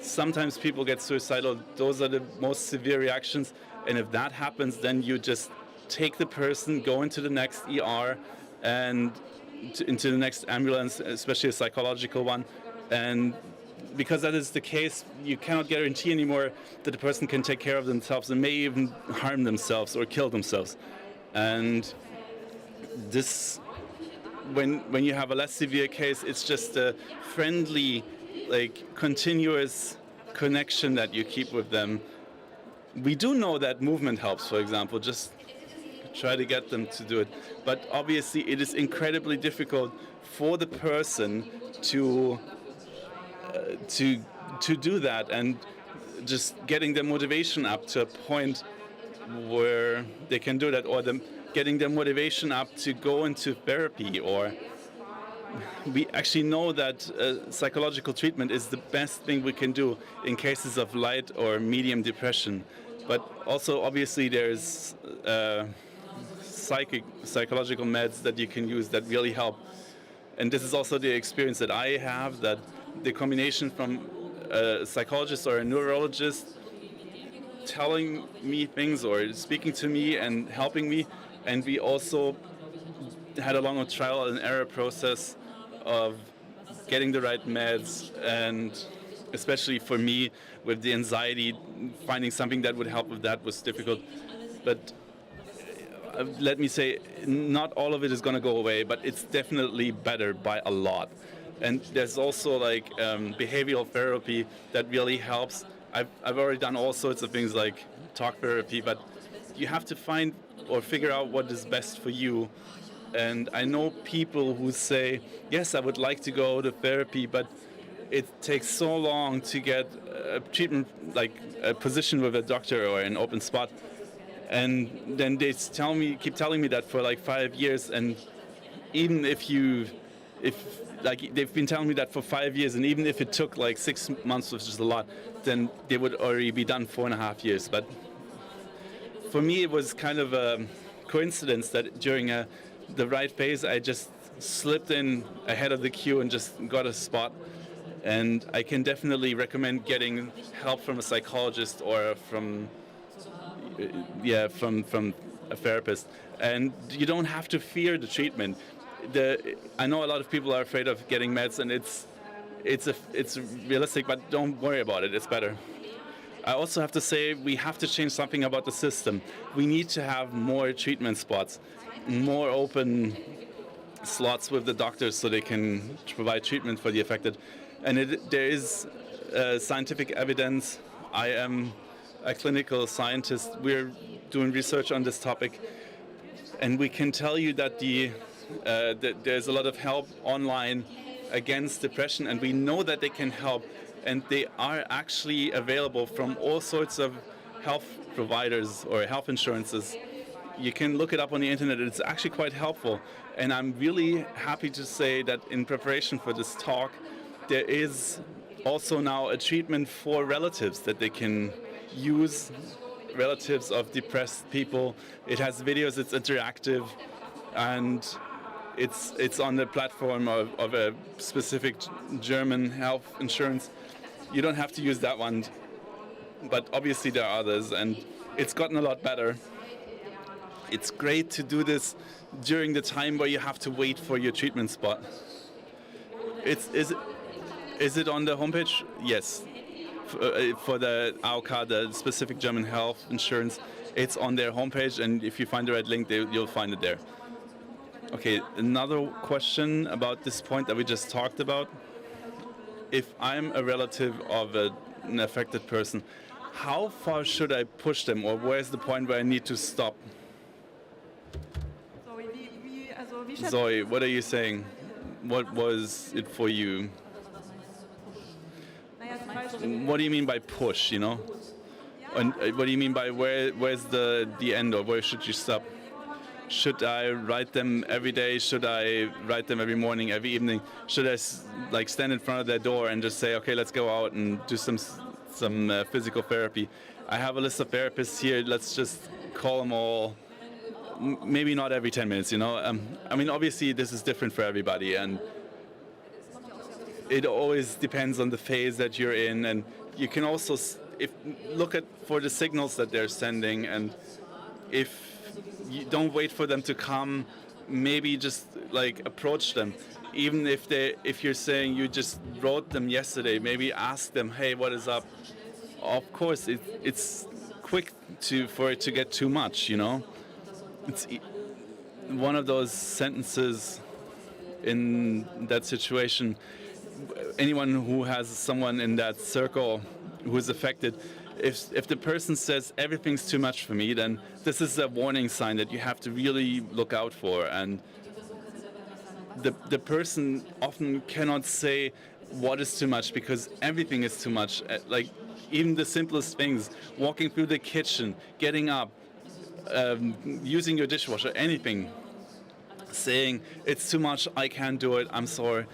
sometimes people get suicidal. Those are the most severe reactions. And if that happens, then you just take the person, go into the next ER and into the next ambulance, especially a psychological one. And because that is the case, you cannot guarantee anymore that the person can take care of themselves and may even harm themselves or kill themselves. And this, when you have a less severe case, it's just a friendly, continuous connection that you keep with them. We do know that movement helps, for example, just try to get them to do it. But obviously it is incredibly difficult for the person to do that, and just getting their motivation up to a point where they can do that, or getting their motivation up to go into therapy. Or we actually know that psychological treatment is the best thing we can do in cases of light or medium depression. But also obviously there's psychological meds that you can use that really help. And this is also the experience that I have, that the combination from a psychologist or a neurologist telling me things or speaking to me and helping me, and we also had a long trial and error process of getting the right meds, and especially for me with the anxiety, finding something that would help with that was difficult. But let me say, not all of it is going to go away, but it's definitely better by a lot. And there's also behavioral therapy that really helps. I've already done all sorts of things like talk therapy, but you have to find or figure out what is best for you. And I know people who say, yes, I would like to go to therapy, but it takes so long to get a treatment, like a position with a doctor or an open spot. And then they keep telling me that for like 5 years. And even if like they've been telling me that for 5 years, and even if it took like 6 months, which is a lot, then they would already be done 4.5 years. But for me, it was kind of a coincidence that during the right phase, I just slipped in ahead of the queue and just got a spot. And I can definitely recommend getting help from a psychologist or from a therapist. And you don't have to fear the treatment. I know a lot of people are afraid of getting meds, and it's realistic, but don't worry about it. It's better. I also have to say we have to change something about the system. We need to have more treatment spots, more open slots with the doctors so they can provide treatment for the affected. And there is scientific evidence. I am a clinical scientist. We're doing research on this topic, and we can tell you that there's a lot of help online against depression, and we know that they can help, and they are actually available from all sorts of health providers or health insurances. You can look it up on the internet. It's actually quite helpful, and I'm really happy to say that in preparation for this talk, there is also now a treatment for relatives that they can use, relatives of depressed people. It has videos, it's interactive, and it's on the platform of a specific German health insurance. You don't have to use that one, but obviously there are others, and it's gotten a lot better. It's great to do this during the time where you have to wait for your treatment spot. Is it on the homepage? Yes. For the AOK, the specific German health insurance, it's on their homepage, and if you find the right link, you'll find it there. Okay, another question about this point that we just talked about. If I'm a relative of an affected person, how far should I push them, or where's the point where I need to stop? Zoe, what are you saying? What was it for you? What do you mean by push, you know? And what do you mean by where's the end, or where should you stop? Should I write them every day? Should I write them every morning, every evening? Should I like stand in front of their door and just say, okay, let's go out and do some physical therapy? I have a list of therapists here. Let's just call them all. Maybe not every 10 minutes, you know? I mean, obviously this is different for everybody, and it always depends on the phase that you're in, and you can also look for the signals that they're sending, and if you don't wait for them to come, maybe just like approach them. Even if you're saying you just wrote them yesterday, maybe ask them, hey, what is up? Of course, it's quick for it to get too much, you know? It's one of those sentences in that situation. Anyone who has someone in that circle who is affected, if the person says everything's too much for me, then this is a warning sign that you have to really look out for. And the person often cannot say what is too much, because everything is too much. Like even the simplest things, walking through the kitchen, getting up, using your dishwasher, anything, saying it's too much, I can't do it, I'm sorry.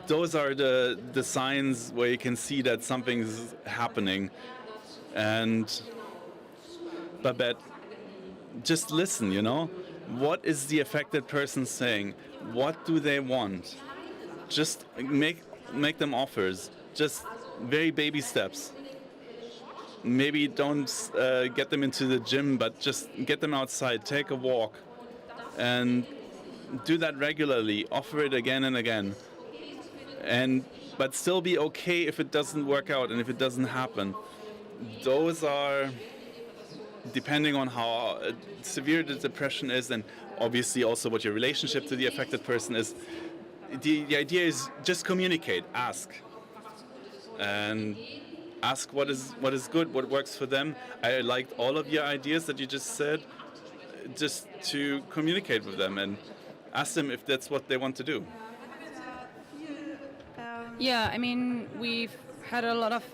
Those are the signs where you can see that something's happening. And Babette, just listen, you know? What is the affected person saying? What do they want? Just make them offers. Just very baby steps. Maybe don't get them into the gym, but just get them outside, take a walk, and do that regularly. Offer it again and again. But still be okay if it doesn't work out and if it doesn't happen. Those are, depending on how severe the depression is, and obviously also what your relationship to the affected person is, the idea is just communicate, ask. And ask what is good, what works for them. I liked all of your ideas that you just said, just to communicate with them and ask them if that's what they want to do. Yeah, I mean, we've had a lot of,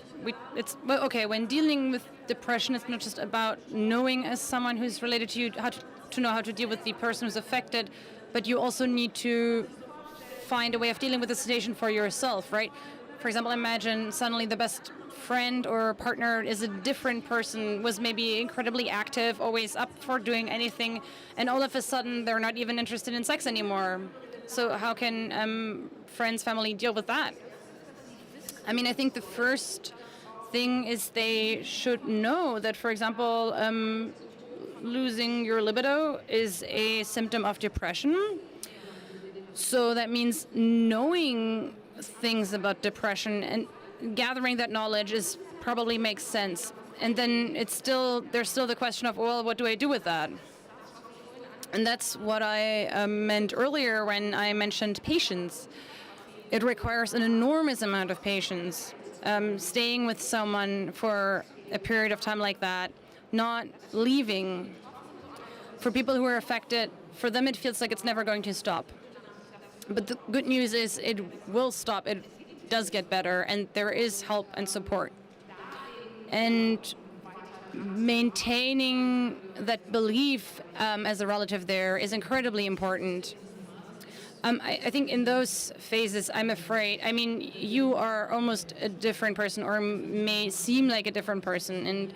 well, okay, when dealing with depression, it's not just about knowing as someone who's related to you how to know how to deal with the person who's affected, but you also need to find a way of dealing with the situation for yourself, right? For example, imagine suddenly the best friend or partner is a different person, was maybe incredibly active, always up for doing anything, and all of a sudden they're not even interested in sex anymore. So how can friends, family deal with that? I mean, I think the first thing is they should know that, for example, losing your libido is a symptom of depression. So that means knowing things about depression and gathering that knowledge probably makes sense. And then there's still the question of, well, what do I do with that? And that's what I meant earlier when I mentioned patience. It requires an enormous amount of patience. Staying with someone for a period of time like that, not leaving. For people who are affected, for them it feels like it's never going to stop. But the good news is it will stop. It does get better, and there is help and support. And maintaining that belief as a relative there is incredibly important. I think in those phases, I'm afraid, I mean, you are almost a different person or may seem like a different person, and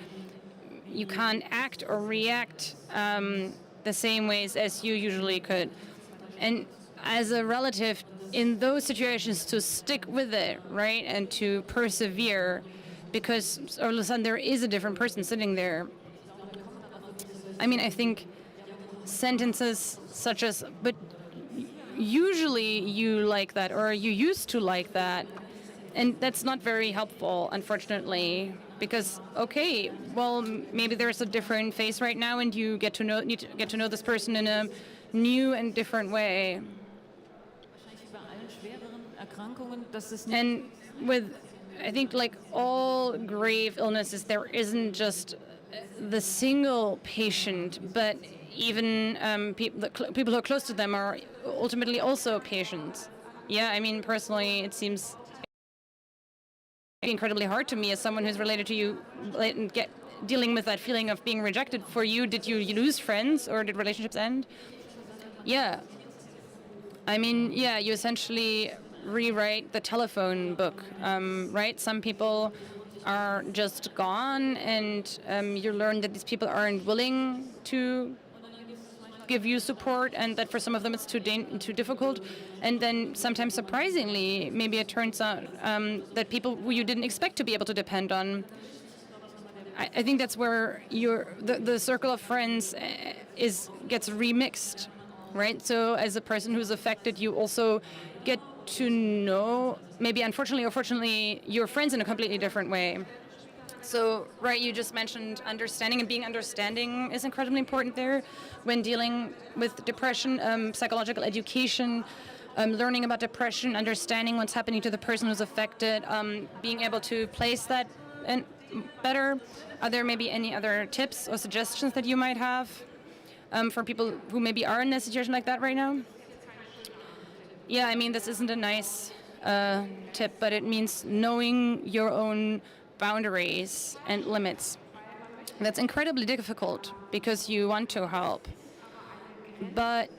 you can't act or react the same ways as you usually could. And as a relative, in those situations, to stick with it, right, and to persevere, because all of a sudden there is a different person sitting there. I mean, I think sentences such as, but usually you like that, or you used to like that, and that's not very helpful, unfortunately, because, okay, well, maybe there's a different phase right now, and you need to get to know this person in a new and different way. And with, I think, like all grave illnesses, there isn't just the single patient, but even people who are close to them are ultimately also patients. Yeah, I mean, personally, it seems incredibly hard to me as someone who's related to you, dealing with that feeling of being rejected. For you, did you lose friends or did relationships end? Yeah. I mean, yeah, you essentially rewrite the telephone book, right? Some people are just gone, and you learn that these people aren't willing to give you support, and that for some of them it's too difficult. And then sometimes surprisingly, maybe it turns out that people who you didn't expect to be able to depend on. I think that's where the circle of friends gets remixed, right? So as a person who's affected, you also get to know, maybe unfortunately or fortunately, your friends in a completely different way. So, right, you just mentioned understanding, and being understanding is incredibly important there when dealing with depression, psychological education, learning about depression, understanding what's happening to the person who's affected, being able to place that better. Are there maybe any other tips or suggestions that you might have for people who maybe are in a situation like that right now? Yeah, I mean, this isn't a nice tip, but it means knowing your own boundaries and limits. That's incredibly difficult because you want to help, but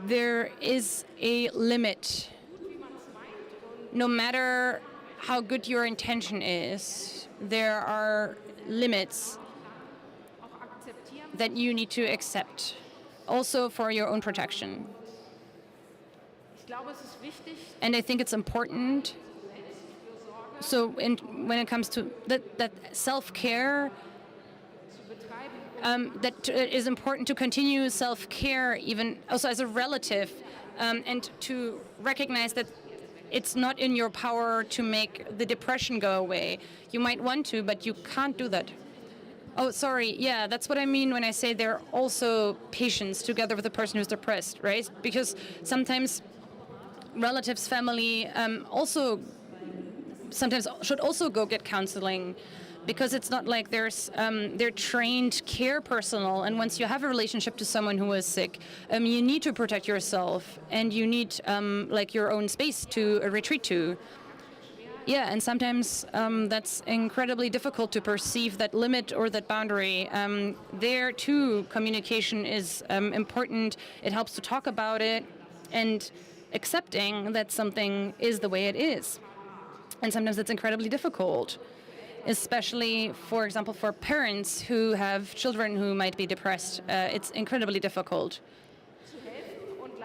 there is a limit. No matter how good your intention is, there are limits that you need to accept, also for your own protection. And I think it's important. So when it comes to that self-care, that is important to continue self-care even also as a relative, and to recognize that it's not in your power to make the depression go away. You might want to, but you can't do that. Oh, sorry. Yeah, that's what I mean when I say they're also patients together with the person who's depressed, right? Because sometimes relatives, family also sometimes should also go get counseling, because it's not like they're trained care personnel, and once you have a relationship to someone who is sick, you need to protect yourself, and you need like your own space to retreat to. Yeah, and sometimes that's incredibly difficult to perceive that limit or that boundary. There too, communication is important. It helps to talk about it and accepting that something is the way it is. And sometimes it's incredibly difficult, especially, for example, for parents who have children who might be depressed. It's incredibly difficult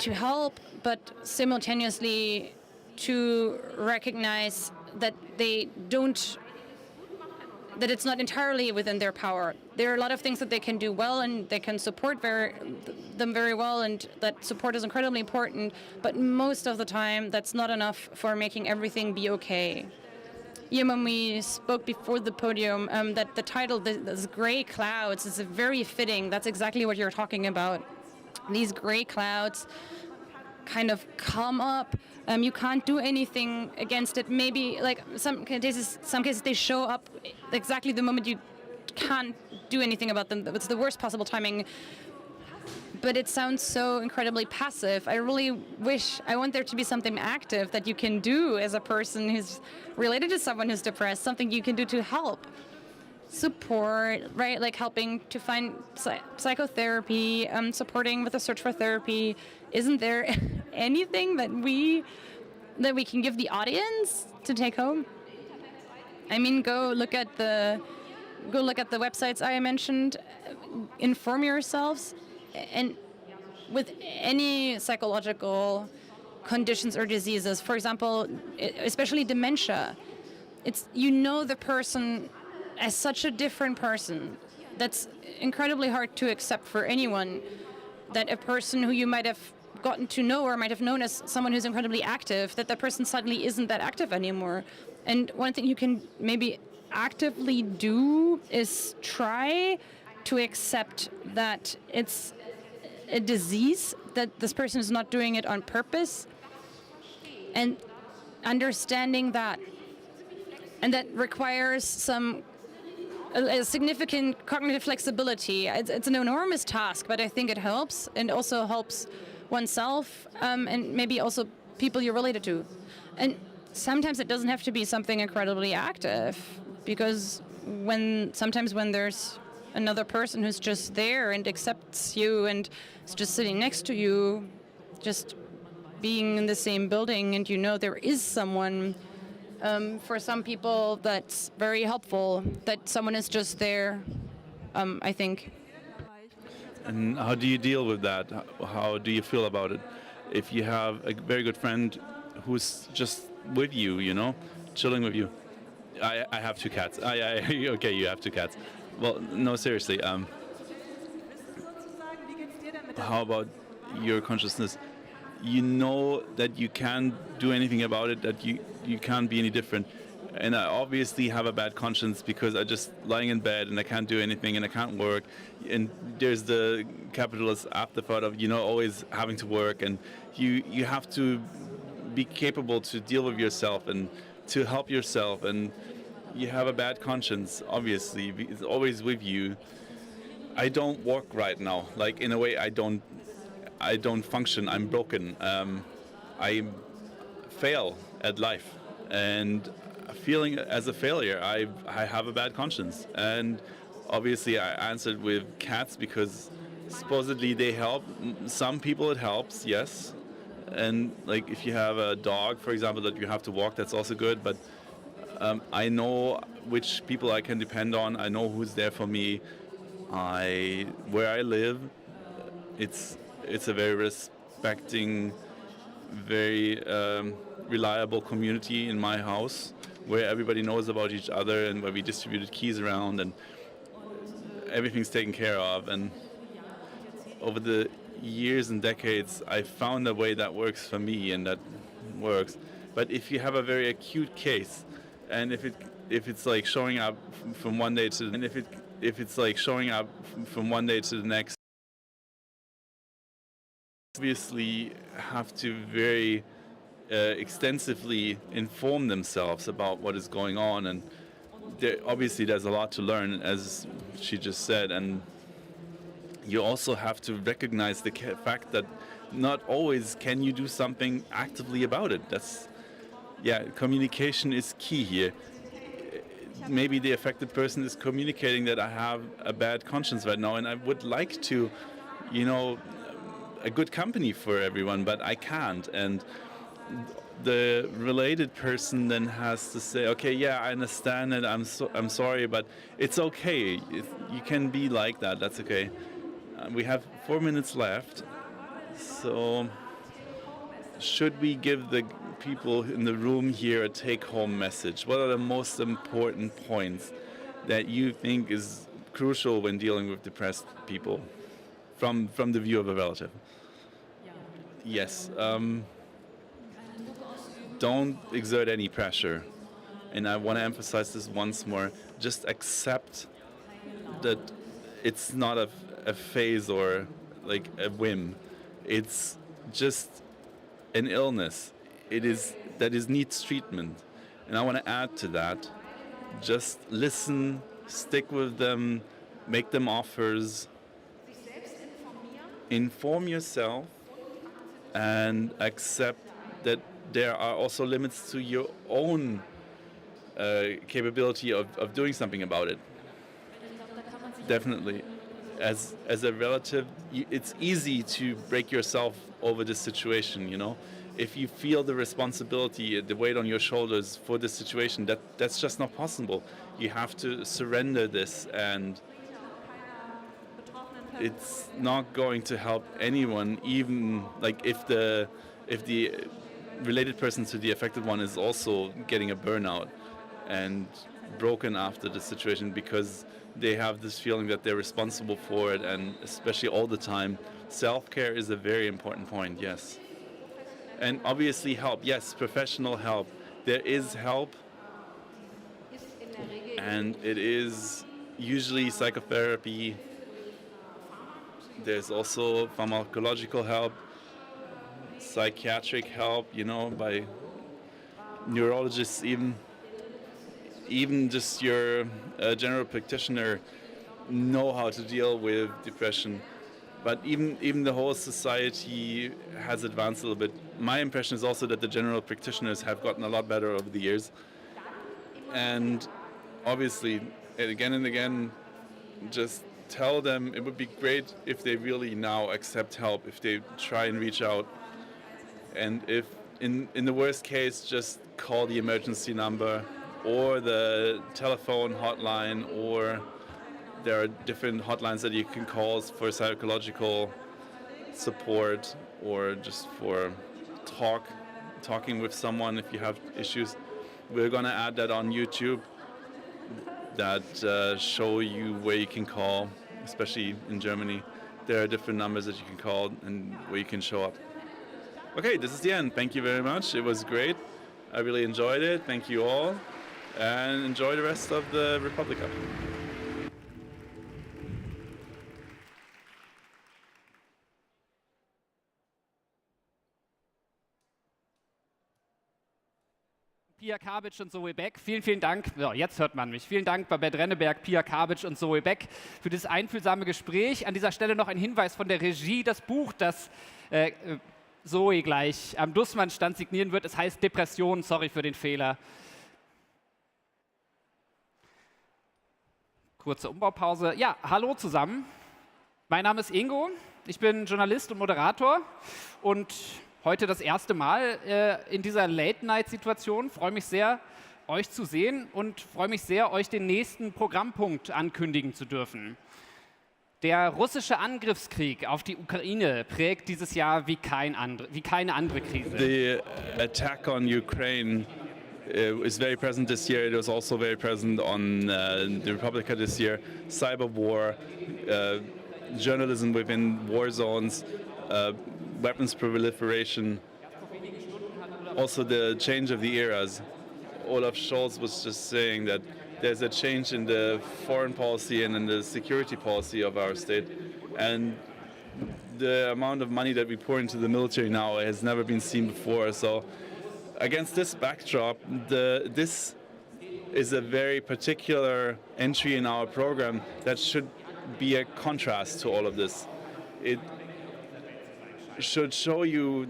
to help, but simultaneously to recognize that that it's not entirely within their power. There are a lot of things that they can do well, and they can support them very well, and that support is incredibly important, but most of the time that's not enough for making everything be okay. Yeah, when we spoke before the podium, that the title, this gray clouds, is very fitting. That's exactly what you're talking about. These gray clouds kind of come up. You can't do anything against it. Maybe, like some cases they show up exactly the moment you can't do anything about them. It's the worst possible timing. But it sounds so incredibly passive. I want there to be something active that you can do as a person who's related to someone who's depressed, something you can do to help. Support, right? Like helping to find psychotherapy, supporting with the search for therapy. Isn't there anything that we can give the audience to take home? I mean, go look at the websites I mentioned. Inform yourselves, and with any psychological conditions or diseases, for example, especially dementia, the person as such a different person. That's incredibly hard to accept for anyone, that a person who you might have gotten to know or might have known as someone who's incredibly active, that person suddenly isn't that active anymore. And one thing you can maybe actively do is try to accept that it's a disease, that this person is not doing it on purpose, and understanding that. And that requires a significant cognitive flexibility. It's an enormous task, but I think it helps, and also helps oneself, and maybe also people you're related to. And sometimes it doesn't have to be something incredibly active, because sometimes when there's another person who's just there and accepts you and is just sitting next to you, just being in the same building, and there is someone. For some people, that's very helpful, that someone is just there, I think. And how do you deal with that? How do you feel about it? If you have a very good friend who's just with you, chilling with you. I have 2 cats. Okay, you have 2 cats. Well, no, seriously. How about your consciousness? You know that you can't do anything about it, that you can't be any different. And I obviously have a bad conscience because I just lying in bed and I can't do anything and I can't work. And there's the capitalist afterthought of, always having to work, and you have to be capable to deal with yourself and to help yourself. And you have a bad conscience, obviously. It's always with you. I don't work right now. Like, in a way, I don't function. I'm broken. I fail at life, and feeling as a failure, I have a bad conscience. And obviously I answered with cats because supposedly they help. Some people it helps, yes. And like if you have a dog, for example, that you have to walk, that's also good. But I know which people I can depend on. I know who's there for me. Where I live, it's a very respecting, very reliable community in my house, where everybody knows about each other and where we distributed keys around and everything's taken care of. And over the years and decades, I found a way that works for me and that works. But if you have a very acute case, and if it's like showing up from one day to the next, obviously have to very extensively inform themselves about what is going on, and obviously there's a lot to learn, as she just said, and you also have to recognize the fact that not always can you do something actively about it. yeah, communication is key here. Maybe the affected person is communicating that I have a bad conscience right now and I would like to, you know, a good company for everyone, but I can't. And the related person then has to say, okay, yeah, I understand it, I'm sorry, but it's okay. You can be like that, that's okay. We have 4 minutes left, so should we give the people in the room here a take-home message? What are the most important points that you think is crucial when dealing with depressed people from the view of a relative? Yes. Don't exert any pressure. And I want to emphasize this once more. Just accept that it's not a phase or like a whim. It's just an illness. That needs treatment. And I want to add to that. Just listen, stick with them, make them offers. Inform yourself and accept that there are also limits to your own capability of doing something about it. Definitely. As a relative, it's easy to break yourself over this situation, you know. If you feel the responsibility, the weight on your shoulders for this situation, that's just not possible. You have to surrender this, and it's not going to help anyone, even like if the related person to the affected one is also getting a burnout and broken after the situation because they have this feeling that they're responsible for it, and especially all the time. Self-care is a very important point, yes. And obviously help, yes, professional help. There is help, and it is usually psychotherapy. There's also pharmacological help, psychiatric help, you know, by neurologists even just your general practitioner know how to deal with depression. But even the whole society has advanced a little bit. My impression is also that the general practitioners have gotten a lot better over the years. And obviously, again and again, just tell them it would be great if they really now accept help, if they try and reach out. And if, in the worst case, just call the emergency number or the telephone hotline, or there are different hotlines that you can call for psychological support or just for talking with someone if you have issues. We're going to add that on YouTube that show you where you can call, especially in Germany. There are different numbers that you can call and where you can show up. Okay, this is the end. Thank you very much. It was great. I really enjoyed it. Thank you all. And enjoy the rest of the Republica. Pia Kabitsch und Zoe Beck. Vielen, vielen Dank. So, jetzt hört man mich. Vielen Dank, Babette Renneberg, Pia Kabitsch und Zoe Beck, für das einfühlsame Gespräch. An dieser Stelle noch ein Hinweis von der Regie. Das Buch, das Zoe gleich am Dussmann-Stand signieren wird, es heißt Depression. Sorry für den Fehler. Kurze Umbaupause. Ja, hallo zusammen. Mein Name ist Ingo. Ich bin Journalist und Moderator und heute das erste Mal in dieser Late-Night-Situation. Freue mich sehr, euch zu sehen und freue mich sehr, euch den nächsten Programmpunkt ankündigen zu dürfen. Der russische Angriffskrieg auf die Ukraine prägt dieses Jahr wie keine andere Krise. The attack on Ukraine is very present this year. It was also very present on the Republica this year. Cyber war, journalism within war zones, weapons proliferation, also the change of the eras. Olaf Scholz was just saying that there's a change in the foreign policy and in the security policy of our state. And the amount of money that we pour into the military now has never been seen before. So against this backdrop, this is a very particular entry in our program that should be a contrast to all of this. It should show you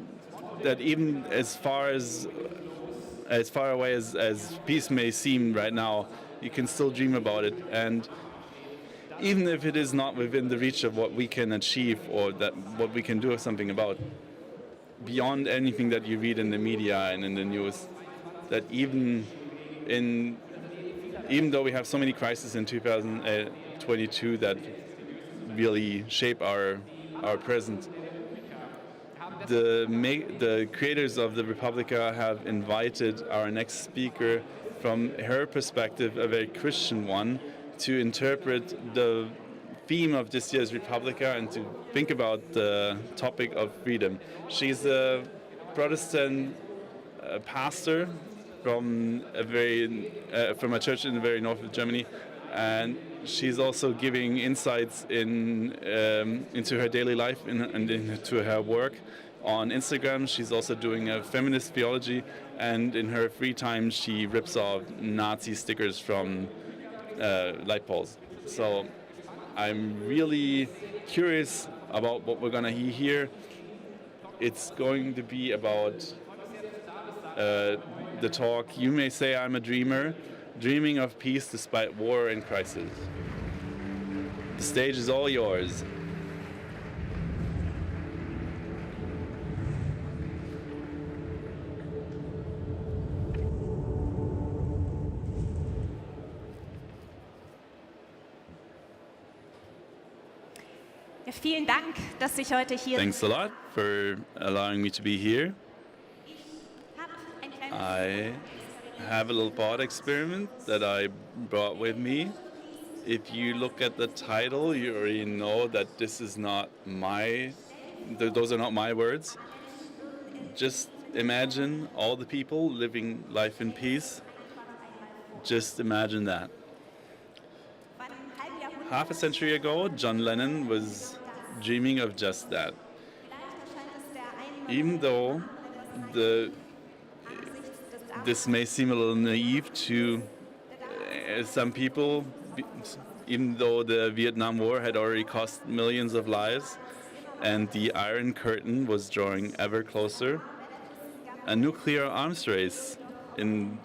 that even as far as as far away as peace may seem right now, you can still dream about it. And even if it is not within the reach of what we can achieve or that what we can do something about, beyond anything that you read in the media and in the news, that even though we have so many crises in 2022 that really shape our present, the creators of the Republica have invited our next speaker from her perspective, a very Christian one, to interpret the theme of this year's Republica and to think about the topic of freedom. She's a Protestant pastor from a church in the very north of Germany, and she's also giving insights into her daily life and into her work on Instagram. She's also doing a feminist theology, and in her free time she rips off Nazi stickers from light poles. So I'm really curious about what we're gonna hear here. It's going to be about the talk, You May Say I'm a Dreamer, Dreaming of Peace Despite War and Crisis. The stage is all yours. Ja, vielen Dank, dass ich heute hier bin. Thanks a lot for allowing me to be here. I have a little thought experiment that I brought with me. If you look at the title, you already know that this is not those are not my words. Just imagine all the people living life in peace. Just imagine that. Half a century ago, John Lennon was dreaming of just that. Even though this may seem a little naive to some people, even though the Vietnam War had already cost millions of lives and the Iron Curtain was drawing ever closer, a nuclear arms race in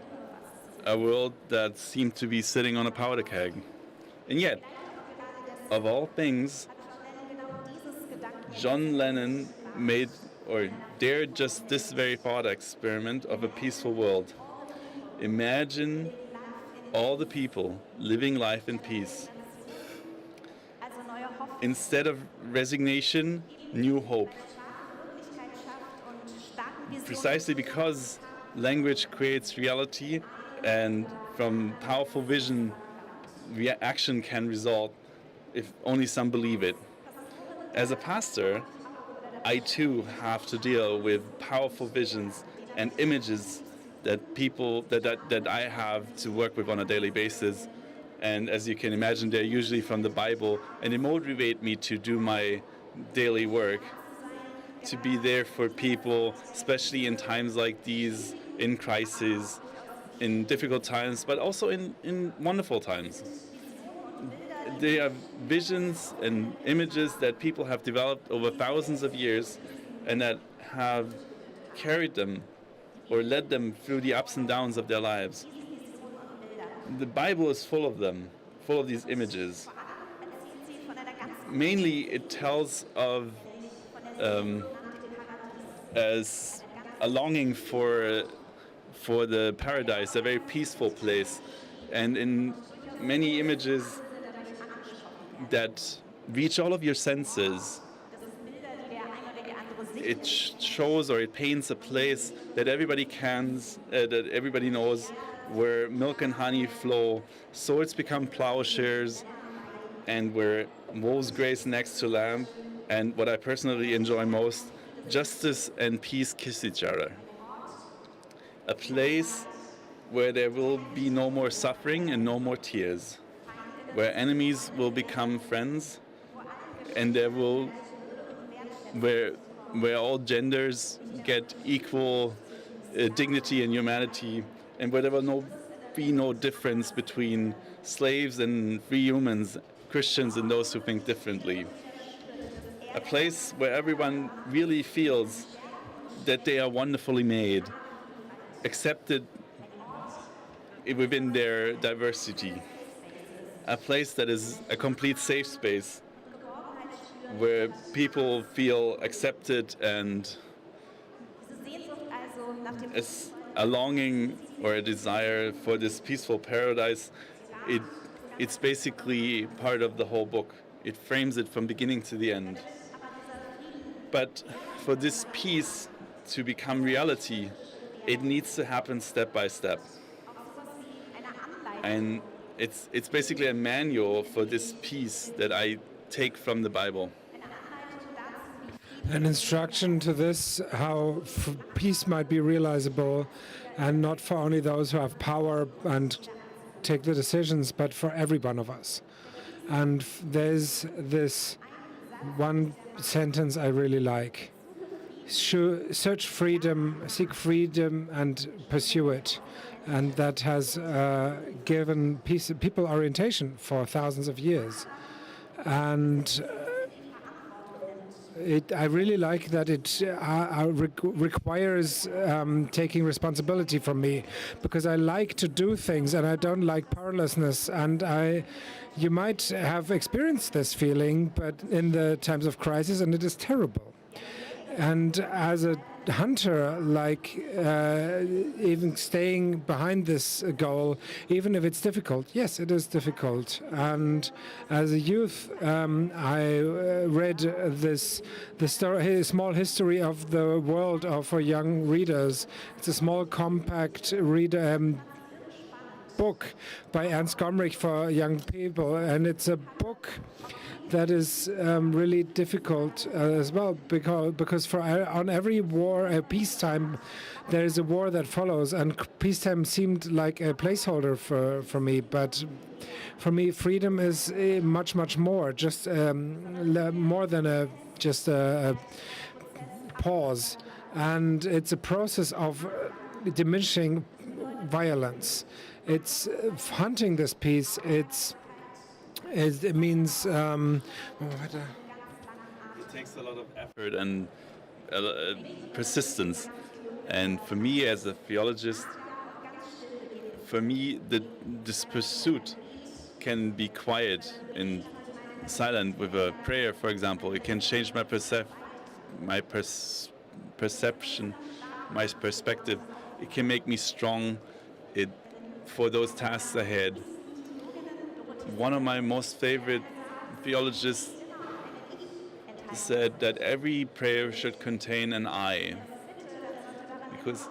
a world that seemed to be sitting on a powder keg. And yet, of all things, John Lennon dared just this very thought experiment of a peaceful world. Imagine all the people living life in peace. Instead of resignation, new hope. Precisely because language creates reality, and from powerful vision, action can result if only some believe it. As a pastor, I too have to deal with powerful visions and images that I have to work with on a daily basis. And as you can imagine, they're usually from the Bible, and they motivate me to do my daily work, to be there for people, especially in times like these, in crises, in difficult times, but also in wonderful times. They are visions and images that people have developed over thousands of years and that have carried them or led them through the ups and downs of their lives. The Bible is full of them, full of these images. Mainly it tells of as a longing for the paradise, a very peaceful place. And in many images that reach all of your senses, it shows or it paints a place that everybody knows, where milk and honey flow, swords become plowshares, and where wolves graze next to lamb, and what I personally enjoy most, justice and peace kiss each other. A place where there will be no more suffering and no more tears, where enemies will become friends, and where all genders get equal dignity and humanity, and where there will be no difference between slaves and free humans, Christians and those who think differently. A place where everyone really feels that they are wonderfully made, accepted within their diversity. A place that is a complete safe space where people feel accepted, and a longing or a desire for this peaceful paradise. It's basically part of the whole book. It frames it from beginning to the end. But for this peace to become reality, it needs to happen step by step. And it's basically a manual for this peace that I take from the Bible. An instruction to this, how peace might be realizable, and not for only those who have power and take the decisions, but for every one of us. And there's this one sentence I really like. Search freedom, seek freedom, and pursue it. And that has given people orientation for thousands of years. And I really like that it requires taking responsibility from me, because I like to do things and I don't like powerlessness. And you might have experienced this feeling, but in the times of crisis, and it is terrible. And as a hunter, like even staying behind this goal, even if it's difficult. Yes, it is difficult. And as a youth, I read the small history of the world for young readers. It's a small, compact book by Ernst Gomrich for young people, and it's a book that is really difficult as well, because on every war, peacetime, there is a war that follows, and peacetime seemed like a placeholder for me. But for me, freedom is much, much more, just more than just a pause, and it's a process of diminishing violence. It's hunting this peace. It means it takes a lot of effort and persistence. And for me as a theologist, this pursuit can be quiet and silent with a prayer, for example. It can change my perception, my perspective. It can make me strong for those tasks ahead. One of my most favorite theologians said that every prayer should contain an I. Because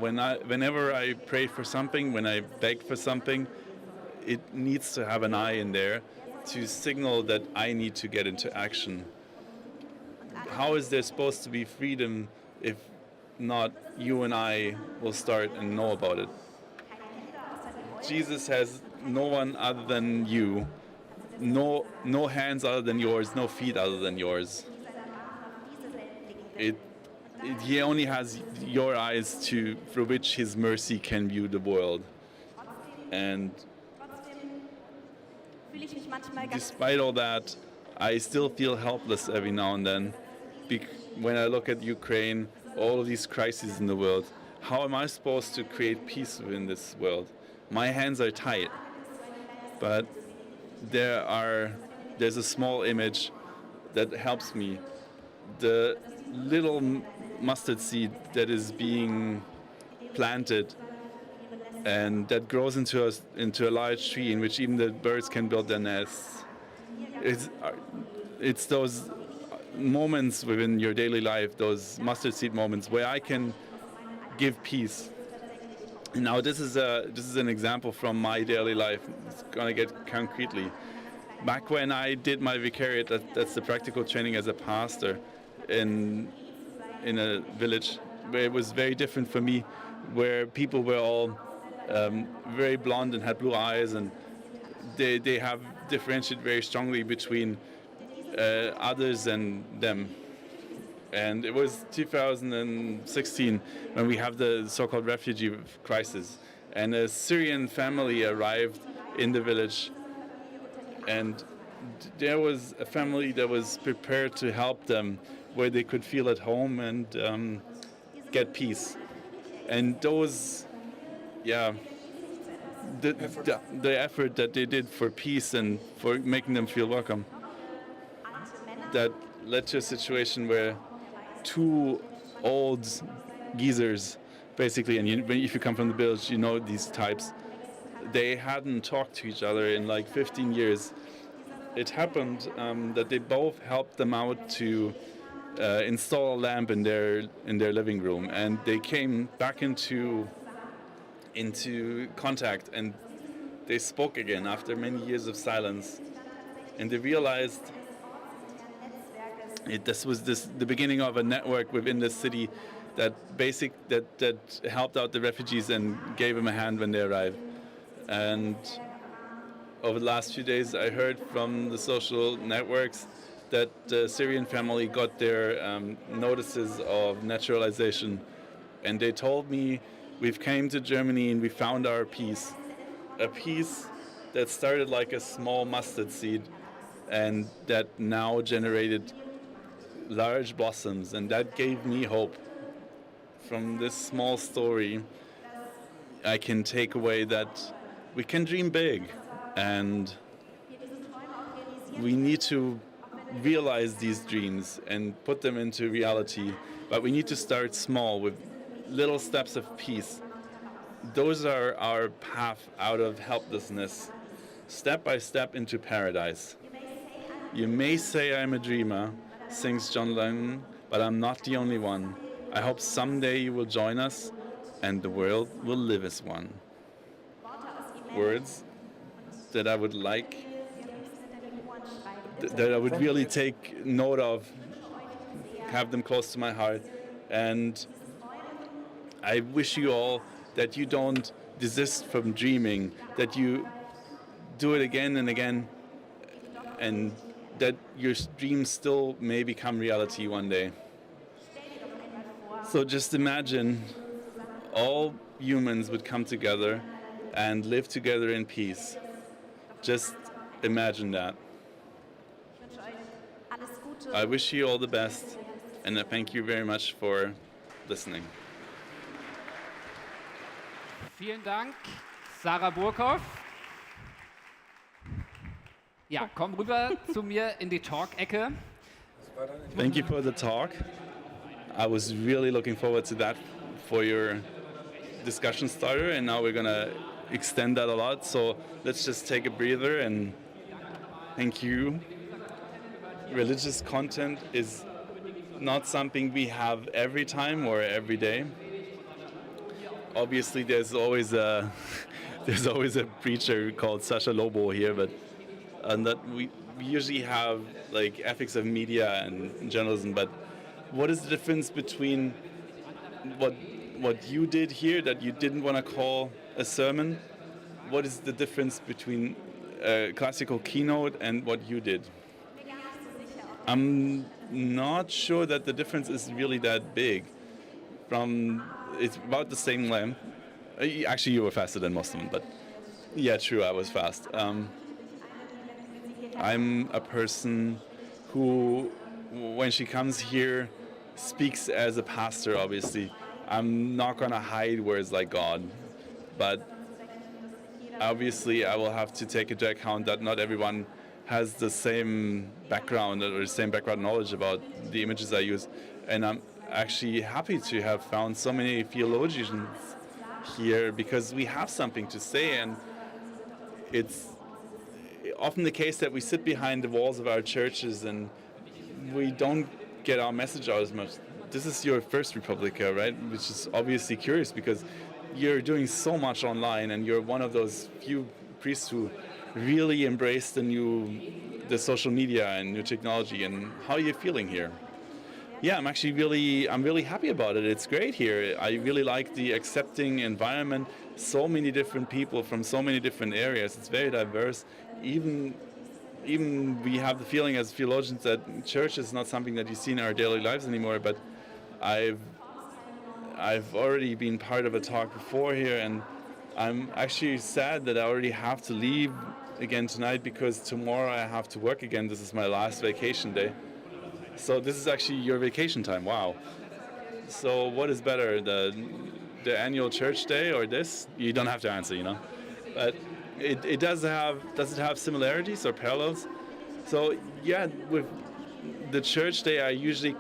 whenever I pray for something, when I beg for something, it needs to have an I in there to signal that I need to get into action. How is there supposed to be freedom if not you and I will start and know about it? Jesus has no one other than you, no hands other than yours, no feet other than yours. He only has your eyes through which his mercy can view the world. And despite all that, I still feel helpless every now and then. When I look at Ukraine, all of these crises in the world, how am I supposed to create peace within this world? My hands are tied, but there's a small image that helps me. The little mustard seed that is being planted and that grows into a large tree in which even the birds can build their nests. It's those moments within your daily life, those mustard seed moments where I can give peace. Now this is an example from my daily life. It's gonna get concretely. Back when I did my vicariate, that's the practical training as a pastor in a village where it was very different for me, where people were all very blonde and had blue eyes, and they have differentiated very strongly between others and them. And it was 2016 when we have the so-called refugee crisis. And a Syrian family arrived in the village. And there was a family that was prepared to help them where they could feel at home and get peace. And those, yeah, the effort that they did for peace and for making them feel welcome, that led to a situation where two old geezers, basically, and if you come from the village, you know these types, they hadn't talked to each other in like 15 years. It happened that they both helped them out to install a lamp in their living room, and they came back into contact, and they spoke again after many years of silence, and they realized this was the beginning of a network within the city that helped out the refugees and gave them a hand when they arrived. And over the last few days, I heard from the social networks that the Syrian family got their notices of naturalization, and they told me, we've came to Germany and we found our peace, a peace that started like a small mustard seed and that now generated large blossoms, and that gave me hope. From this small story, I can take away that we can dream big, and we need to realize these dreams and put them into reality, but we need to start small with little steps of peace. Those are our path out of helplessness, step by step into paradise. You may say I'm a dreamer, sings John Lennon, but I'm not the only one. I hope someday you will join us and the world will live as one. Words that I would like, that I would really take note of, have them close to my heart. And I wish you all that you don't desist from dreaming, that you do it again and again, and that your dreams still may become reality one day. So just imagine all humans would come together and live together in peace. Just imagine that. I wish you all the best, and I thank you very much for listening. Vielen Dank, Sarah Burkhoff. Ja, komm rüber zu mir in die Talk-Ecke. Thank you for the talk. I was really looking forward to that for your discussion starter, and now we're going to extend that a lot. So let's just take a breather and thank you. Religious content is not something we have every time or every day. Obviously, there's always a preacher called Sasha Lobo here, but that we usually have like ethics of media and journalism. But what is the difference between what you did here that you didn't want to call a sermon? What is the difference between a classical keynote and what you did? I'm not sure that the difference is really that big. It's about the same length. Actually, you were faster than most of them, but yeah, true, I was fast. I'm a person who, when she comes here, speaks as a pastor, obviously. I'm not going to hide words like God, but obviously I will have to take into account that not everyone has the same background or the same background knowledge about the images I use. And I'm actually happy to have found so many theologians here because we have something to say, and it's often the case that we sit behind the walls of our churches and we don't get our message out as much. This is your first Republica, right? Which is obviously curious because you're doing so much online and you're one of those few priests who really embrace the social media and new technology. And how are you feeling here? Yeah, I'm really happy about it. It's great here. I really like the accepting environment. So many different people from so many different areas. It's very diverse. Even we have the feeling as theologians that church is not something that you see in our daily lives anymore. But I've already been part of a talk before here, and I'm actually sad that I already have to leave again tonight because tomorrow I have to work again. This is my last vacation day. So this is actually your vacation time. Wow. So what is better, the the annual church day or this? You don't have to answer, you know. But it does it have similarities or parallels? So yeah, with the church day, I usually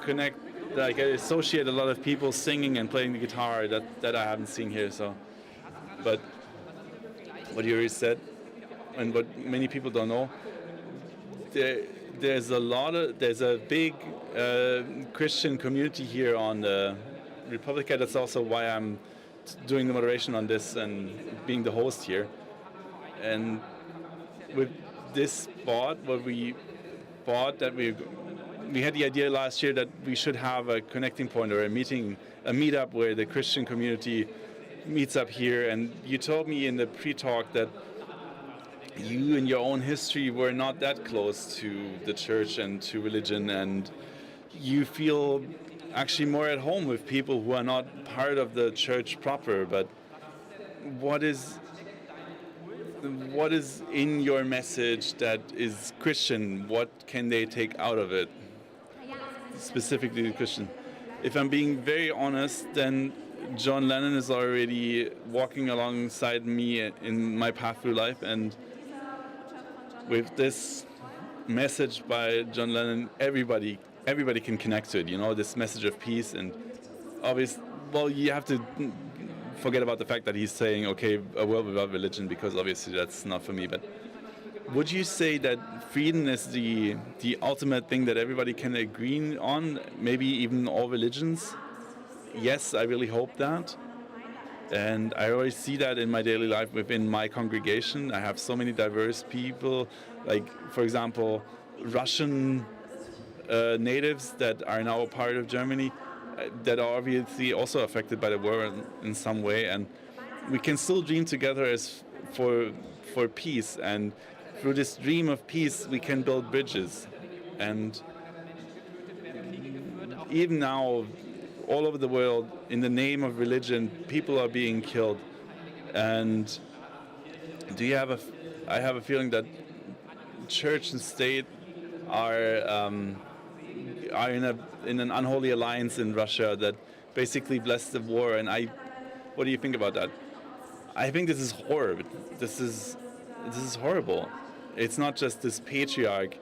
I associate a lot of people singing and playing the guitar that I haven't seen here. So, but what you already said, and what many people don't know, there's a big Christian community here on the Republica. That's also why I'm doing the moderation on this and being the host here. And with this spot, what we thought that we had the idea last year that we should have a connecting point or a meetup where the Christian community meets up here. And you told me in the pre-talk that you in your own history were not that close to the church and to religion, and you feel actually more at home with people who are not part of the church proper. But what is in your message that is Christian? What can they take out of it, specifically Christian? If I'm being very honest, then John Lennon is already walking alongside me in my path through life, and with this message by John Lennon, everybody can connect to it, you know, this message of peace. And obviously, well, you have to forget about the fact that he's saying, okay, a world without religion, because obviously that's not for me. But would you say that freedom is the ultimate thing that everybody can agree on, maybe even all religions? Yes, I really hope that. And I always see that in my daily life within my congregation. I have so many diverse people, like, for example, Russian natives that are now a part of Germany, that are obviously also affected by the war in some way. And we can still dream together as for peace. And through this dream of peace, we can build bridges. And even now, all over the world, in the name of religion, people are being killed. And I have a feeling that church and state are in an unholy alliance in Russia that basically bless the war. And what do you think about that? I think this is horrible. This is horrible. It's not just this patriarch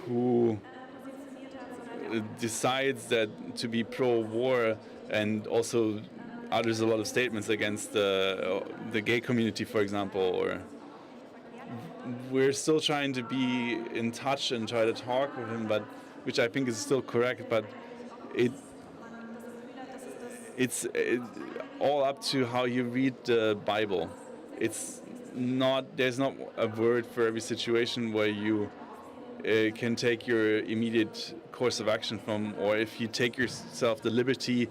who decides that to be pro-war and also utters a lot of statements against the gay community, for example. Or we're still trying to be in touch and try to talk with him, but which I think is still correct. But it's all up to how you read the Bible. There's not a word for every situation where you can take your immediate course of action from, or if you take yourself the liberty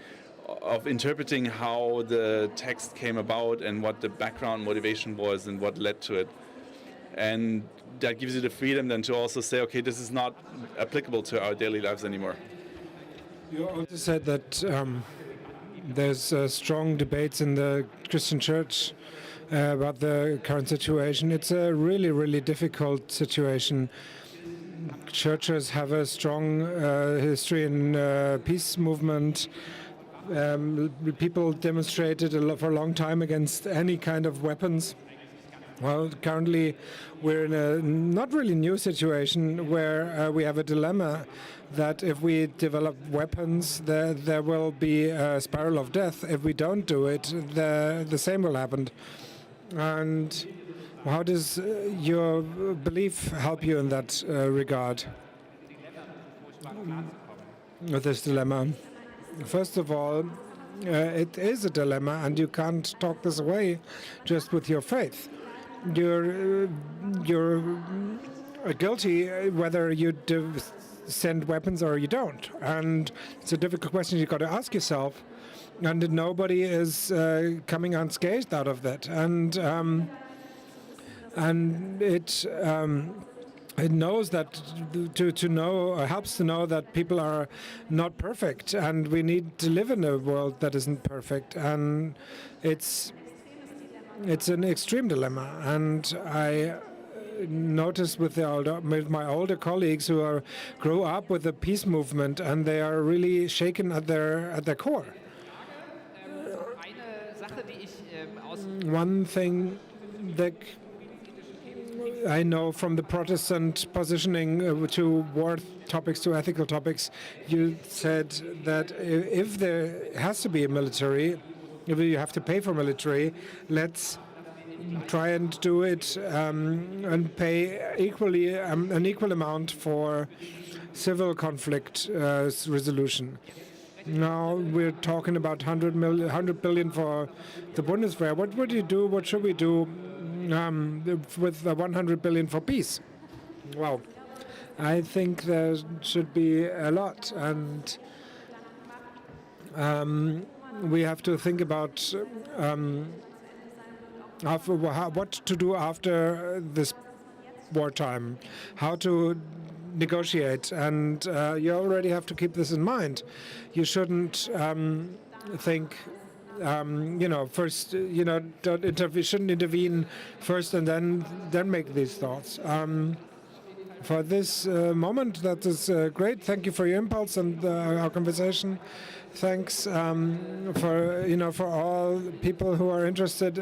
of interpreting how the text came about and what the background motivation was and what led to it. And that gives you the freedom then to also say, okay, this is not applicable to our daily lives anymore. You also said that there's strong debates in the Christian church about the current situation. It's a really, really difficult situation. Churches have a strong history in peace movement. People demonstrated for a long time against any kind of weapons. Well, currently we're in a not really new situation where we have a dilemma that if we develop weapons, there will be a spiral of death. If we don't do it, the same will happen. And how does your belief help you in that regard with this dilemma? First of all, it is a dilemma, and you can't talk this away just with your faith. You're guilty whether you send weapons or you don't, and it's a difficult question you've got to ask yourself. And nobody is coming unscathed out of that, and it knows that to know helps to know that people are not perfect, and we need to live in a world that isn't perfect, and it's an extreme dilemma. And I noticed with my older colleagues who grew up with the peace movement, and they are really shaken at their core. One thing that I know from the Protestant positioning to war topics, to ethical topics, you said that if there has to be a military, if you have to pay for military, let's try and do it and pay equally an equal amount for civil conflict resolution. Now we're talking about 100 billion for the Bundeswehr. What would you do? What should we do with the 100 billion for peace? Well, I think there should be a lot, and we have to think about what to do after this wartime, how to negotiate, and you already have to keep this in mind. You shouldn't think, first, shouldn't intervene first and then make these thoughts. For this moment, that is great. Thank you for your impulse and our conversation. Thanks for all people who are interested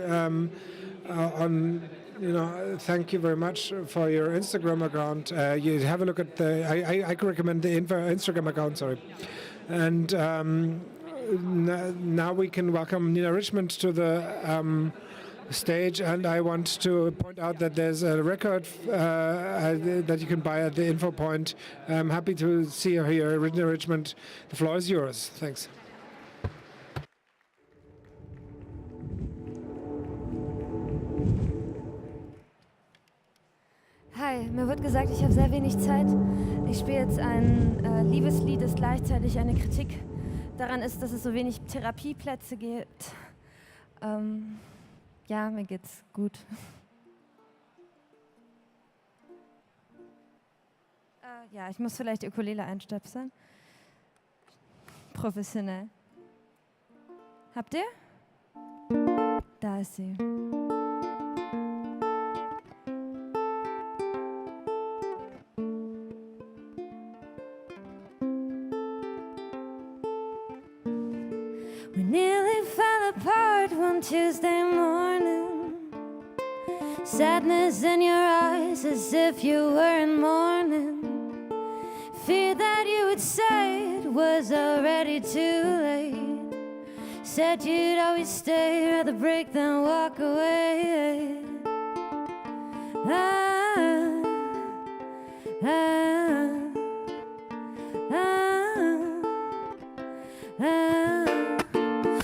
thank you very much for your Instagram account. You have a look at I could recommend the Instagram account, sorry. And now we can welcome Nina Richmond to the stage, and I want to point out that there's a record that you can buy at the info point. I'm happy to see you here, Nina Richmond. The floor is yours. Thanks. Hi, mir wird gesagt, ich habe sehr wenig Zeit. Ich spiele jetzt ein Liebeslied, das gleichzeitig eine Kritik daran ist, dass es so wenig Therapieplätze gibt. Ja, mir geht's gut. Ja, ich muss vielleicht die Ukulele einstöpseln. Professionell. Habt ihr? Da ist sie. We nearly fell apart one Tuesday morning. Sadness in your eyes as if you were in mourning. Fear that you would say it was already too late. Said you'd always stay, rather break than walk away.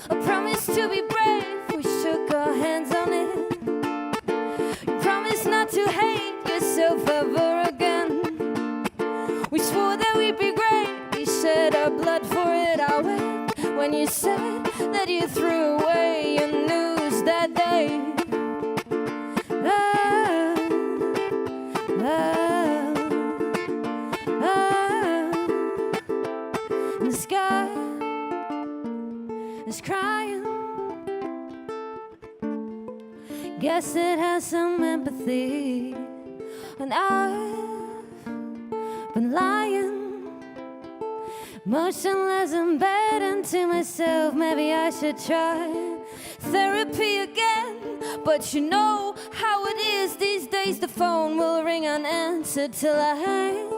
I promised to be brave, we shook our hands on it. You promised not to hate yourself ever again. We swore that we'd be great, we shed our blood for it. I wept when you said that you threw away your news that day. And the sky is crying. Guess it has some empathy. And I've been lying, motionless in bed, and to myself, maybe I should try therapy again. But you know how it is these days, the phone will ring unanswered till I hang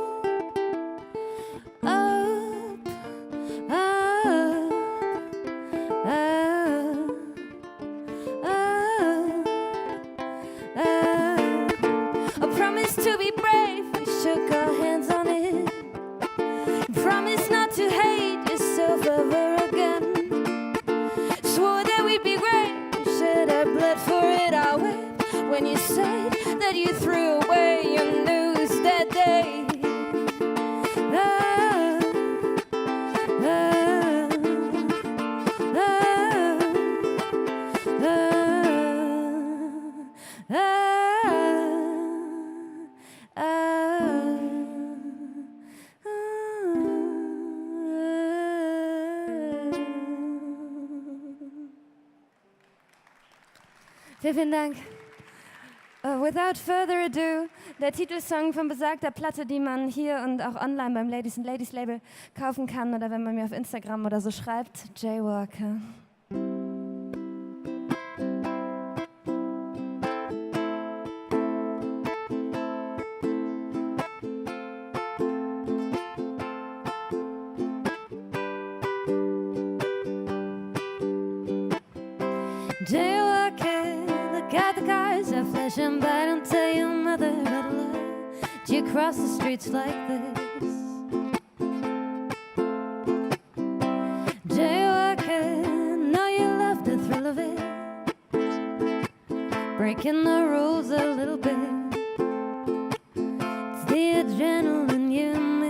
up. I promised to be brave, we shook our hands on it. Promised not to hate yourself ever again. Swore that we'd be great, we shed our blood for it. I wept when you said that you threw away your news that day. Vielen Dank. Without further ado, der Titelsong von besagter Platte, die man hier und auch online beim Ladies & Ladies Label kaufen kann oder wenn man mir auf Instagram oder so schreibt, Jaywalker. Jaywalking, look at the cars that flashing by. Don't tell your mother I'd lie. Do you cross the streets like this? Jaywalking, know you love the thrill of it. Breaking the rules a little bit. It's the adrenaline you miss.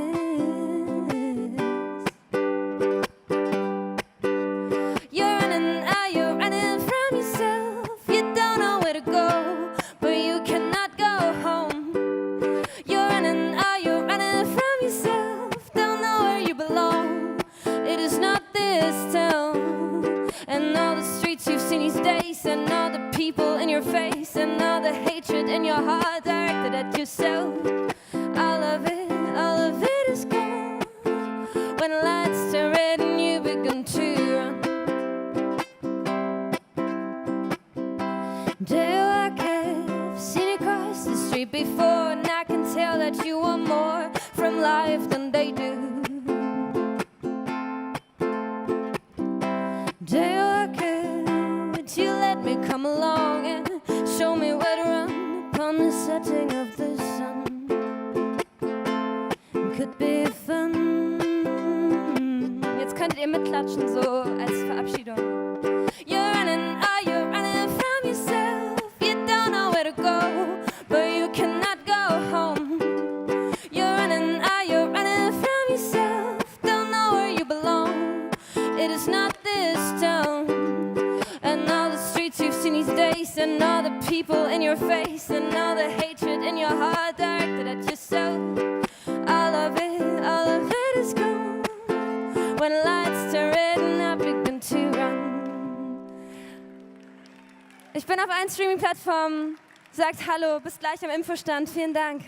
You're running from yourself. You don't know where to go, but you cannot go home. You're running from yourself. Don't know where you belong. It is not this town. And all the streets you've seen these days, and all the people in your face, and all the hatred in your heart directed at yourself. All of it is gone. When lights turn red and you begin to run. Jaywalking, I've seen you cross the street before, and I can tell that you want more from life than they do. Jaywalking, would you let me come along and show me where to run upon the setting of the sun? Could be fun. Jetzt könntet ihr mitklatschen, so als Verabschiedung. You're running from yourself. You don't know where to go, but you cannot go home. You're running from yourself. Don't know where you belong. It is not this town. And all the streets you've seen these days, and all the people in your face, and all the hatred in your heart directed at yourself. All of it is gone. When lights turn red and I begin to run. Ich bin auf allen Streaming-Plattformen. Sagt Hallo, bis gleich am Infostand. Vielen Dank.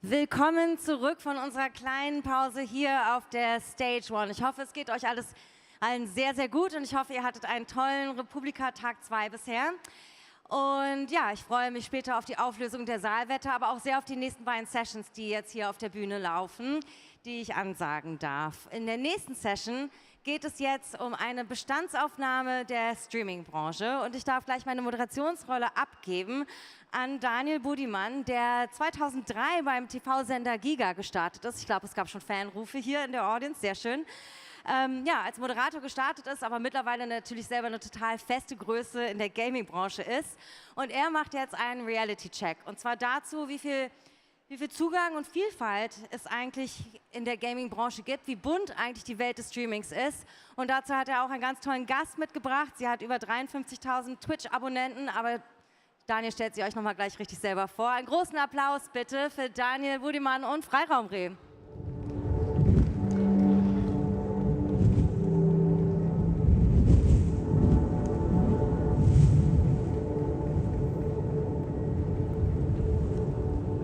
Willkommen zurück von unserer kleinen Pause hier auf der Stage One. Ich hoffe, es geht euch allen sehr, sehr gut und ich hoffe, ihr hattet einen tollen Republika Tag 2 bisher. Und ja, ich freue mich später auf die Auflösung der Saalwette, aber auch sehr auf die nächsten beiden Sessions, die jetzt hier auf der Bühne laufen, die ich ansagen darf. In der nächsten Session geht es jetzt um eine Bestandsaufnahme der Streaming-Branche und ich darf gleich meine Moderationsrolle abgeben an Daniel Budimann, der 2003 beim TV-Sender Giga gestartet ist. Ich glaube, es gab schon Fanrufe hier in der Audience, sehr schön. Ja, als Moderator gestartet ist, aber mittlerweile natürlich selber eine total feste Größe in der Gaming-Branche ist. Und er macht jetzt einen Reality-Check. Und zwar dazu, wie viel Zugang und Vielfalt es eigentlich in der Gaming-Branche gibt, wie bunt eigentlich die Welt des Streamings ist. Und dazu hat er auch einen ganz tollen Gast mitgebracht. Sie hat über 53.000 Twitch-Abonnenten, aber Daniel stellt sie euch nochmal gleich richtig selber vor. Einen großen Applaus bitte für Daniel Budimann und Freiraumreh.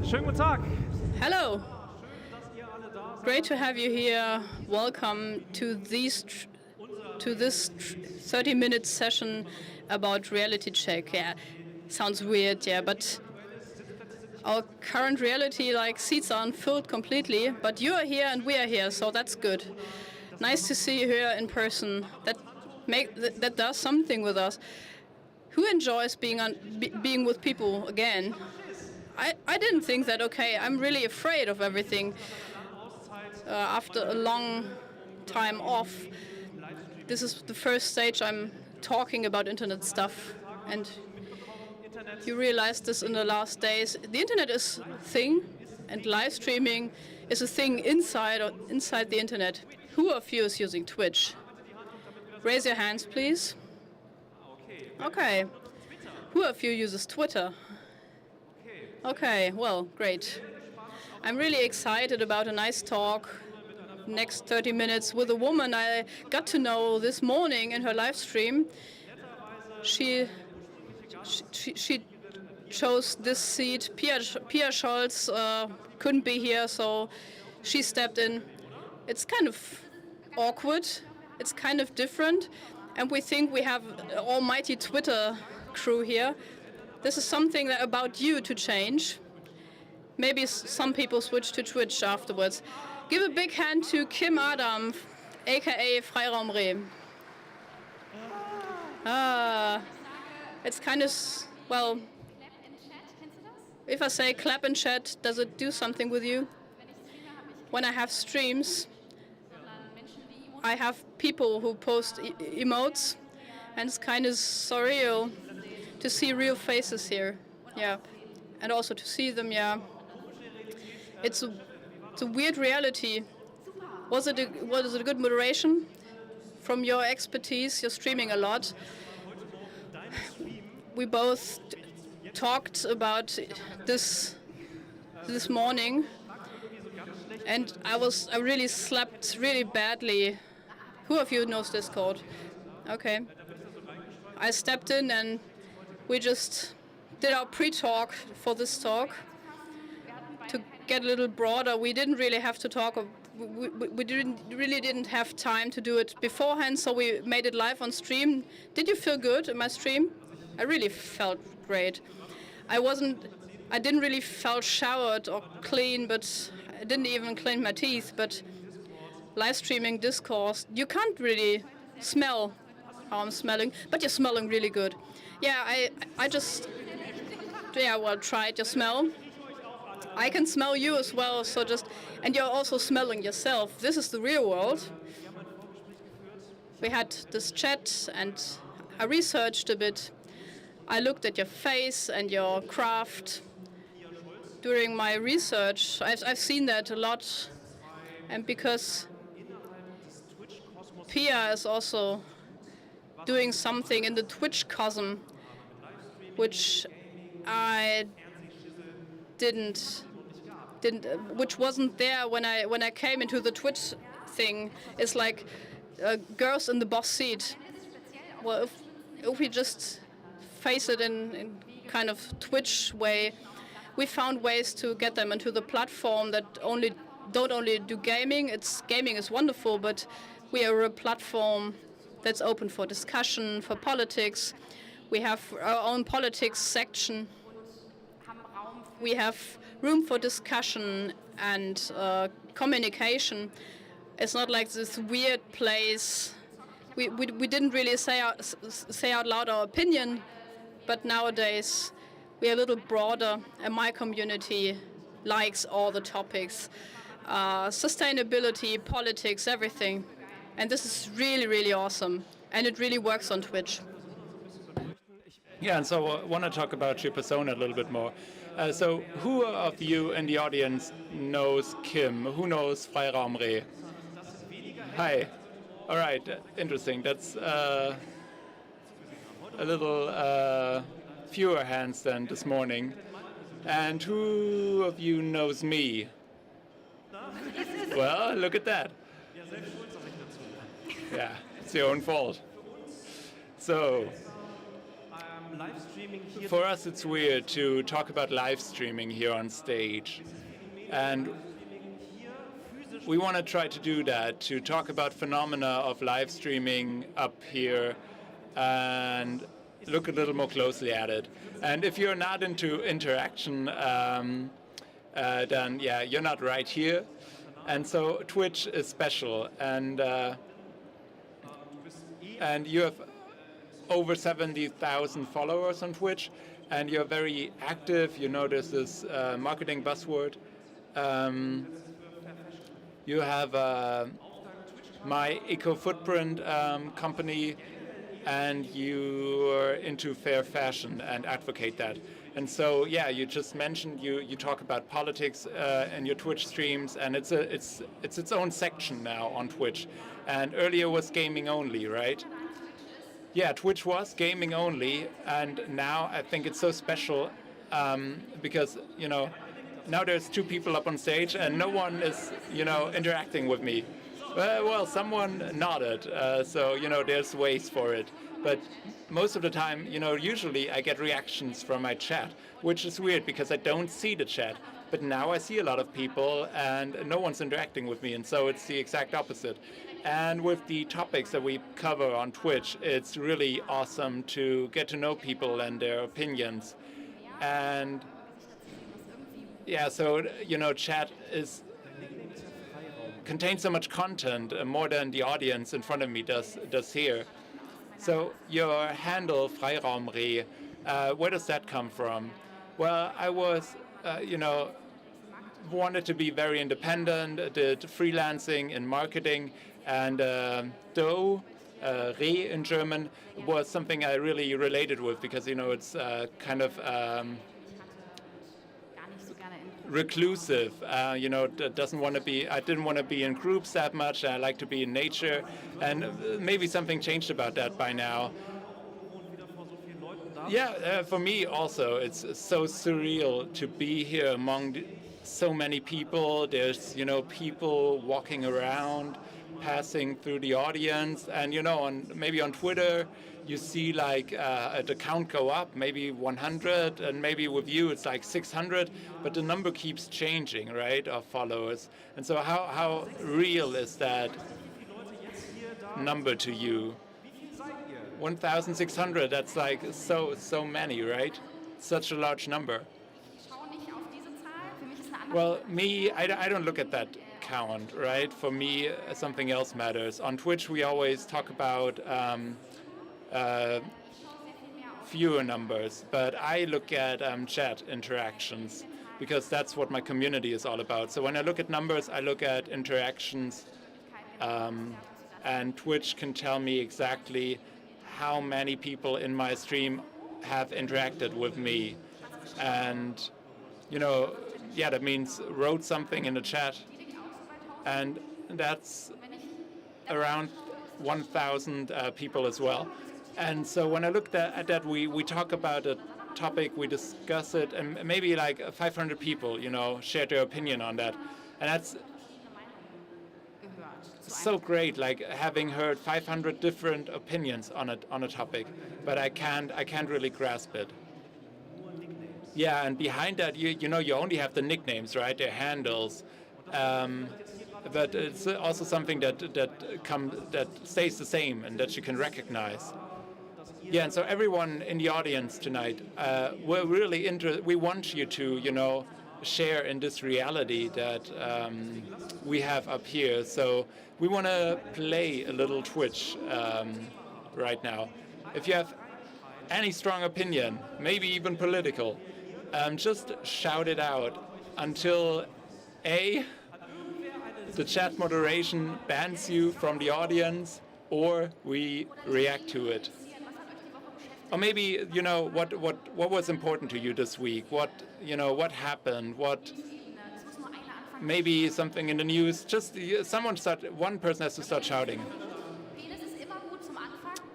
Schönen guten Tag. Hello. Great to have you here. Welcome to this 30-minute session about reality check. Yeah, sounds weird, yeah, but our current reality, like, seats aren't filled completely, but you are here and we are here, so that's good. Nice to see you here in person. That does something with us. Who enjoys being with people again? I didn't think that, okay, I'm really afraid of everything. After a long time off, this is the first stage I'm talking about internet stuff. And you realize this in the last days. The internet is a thing, and live streaming is a thing inside the internet. Who of you is using Twitch? Raise your hands, please. Okay. Who of you uses Twitter? Okay, well, great. I'm really excited about a nice talk, next 30 minutes, with a woman I got to know this morning in her live stream. She chose this seat. Pia Scholz couldn't be here, so she stepped in. It's kind of awkward. It's kind of different. And we think we have an almighty Twitter crew here. This is something about you to change. Maybe some people switch to Twitch afterwards. Give a big hand to Kim Adam, aka Freiraumreh. It's kind of, well, if I say clap in chat, does it do something with you? When I have streams, I have people who post emotes, and it's kind of surreal to see real faces here, yeah, and also to see them, yeah. It's a weird reality. Was it a good moderation? From your expertise, you're streaming a lot. We both talked about this morning, and I really slept really badly. Who of you knows Discord? Okay. I stepped in and we just did our pre-talk for this talk to get a little broader. We didn't really have to talk. We didn't have time to do it beforehand, so we made it live on stream. Did you feel good in my stream? I really felt great. I didn't really feel showered or clean, but I didn't even clean my teeth. But live streaming discourse, you can't really smell how I'm smelling, but you're smelling really good. Yeah, I just, yeah, well, tried your smell. I can smell you as well, so and you're also smelling yourself. This is the real world. We had this chat and I researched a bit. I looked at your face and your craft. During my research, I've seen that a lot. And because Pia is also doing something in the Twitch cosm, which I which wasn't there when I came into the Twitch thing. It's like girls in the boss seat. Well, if we just face it in kind of Twitch way, we found ways to get them into the platform that don't only do gaming. Gaming is wonderful, but we are a platform that's open for discussion, for politics. We have our own politics section. We have room for discussion and communication. It's not like this weird place. We didn't really say out loud our opinion, but nowadays we are a little broader, and my community likes all the topics. Sustainability, politics, everything. And this is really, really awesome. And it really works on Twitch. Yeah, and so I want to talk about your persona a little bit more. So who of you in the audience knows Kim? Who knows Freiraum Re? Hi. All right, interesting. That's a little fewer hands than this morning. And who of you knows me? Well, look at that. Yeah, it's your own fault. So, for us it's weird to talk about live streaming here on stage. And we want to try to do that, to talk about phenomena of live streaming up here and look a little more closely at it. And if you're not into interaction, then yeah, you're not right here. And so Twitch is special, and you have over 70,000 followers on Twitch, and you're very active. You know, there's this marketing buzzword. You have My Eco Footprint company, and you are into fair fashion and advocate that. And so, yeah, you just mentioned you talk about politics in your Twitch streams, and it's its own section now on Twitch. And earlier was gaming only, right? Yeah, Twitch was gaming only, and now I think it's so special because, you know, now there's two people up on stage and no one is, you know, interacting with me. Well, someone nodded, so, you know, there's ways for it. But most of the time, you know, usually I get reactions from my chat, which is weird because I don't see the chat. But now I see a lot of people and no one's interacting with me, and so it's the exact opposite. And with the topics that we cover on Twitch, it's really awesome to get to know people and their opinions. And yeah, so, you know, chat contains so much content, more than the audience in front of me does here. So your handle, Freiraum Re, where does that come from? Well, I was, you know, wanted to be very independent, did freelancing in marketing, and Do, Re in German, was something I really related with because, you know, it's kind of reclusive, you know, doesn't want to be, I didn't want to be in groups that much. I like to be in nature, and maybe something changed about that by now. Yeah, for me also, it's so surreal to be here among so many people. There's, you know, people walking around, passing through the audience, and, you know, maybe on Twitter, you see like the count go up, maybe 100, and maybe with you it's like 600, but the number keeps changing, right, of followers. And so how real is that number to you? 1,600, that's like so many, right? Such a large number. Well, me, I don't look at that count, right? For me, something else matters. On Twitch, we always talk about fewer numbers, but I look at chat interactions because that's what my community is all about. So when I look at numbers, I look at interactions, and Twitch can tell me exactly how many people in my stream have interacted with me. And, you know, yeah, that means wrote something in the chat, and that's around 1,000 people as well. And so when I looked at that, we talk about a topic, we discuss it, and maybe like 500 people, you know, shared their opinion on that. And that's so great, like having heard 500 different opinions on a topic, but I can't really grasp it. Yeah, and behind that, you know, you only have the nicknames, right? Their handles. But it's also something that stays the same and that you can recognize. Yeah, and so everyone in the audience tonight, we're really we want you to, you know, share in this reality that we have up here. So we want to play a little Twitch right now. If you have any strong opinion, maybe even political, just shout it out until A, the chat moderation bans you from the audience, or we react to it. Or maybe, you know, what was important to you this week? What happened? Maybe something in the news. Just one person has to start shouting.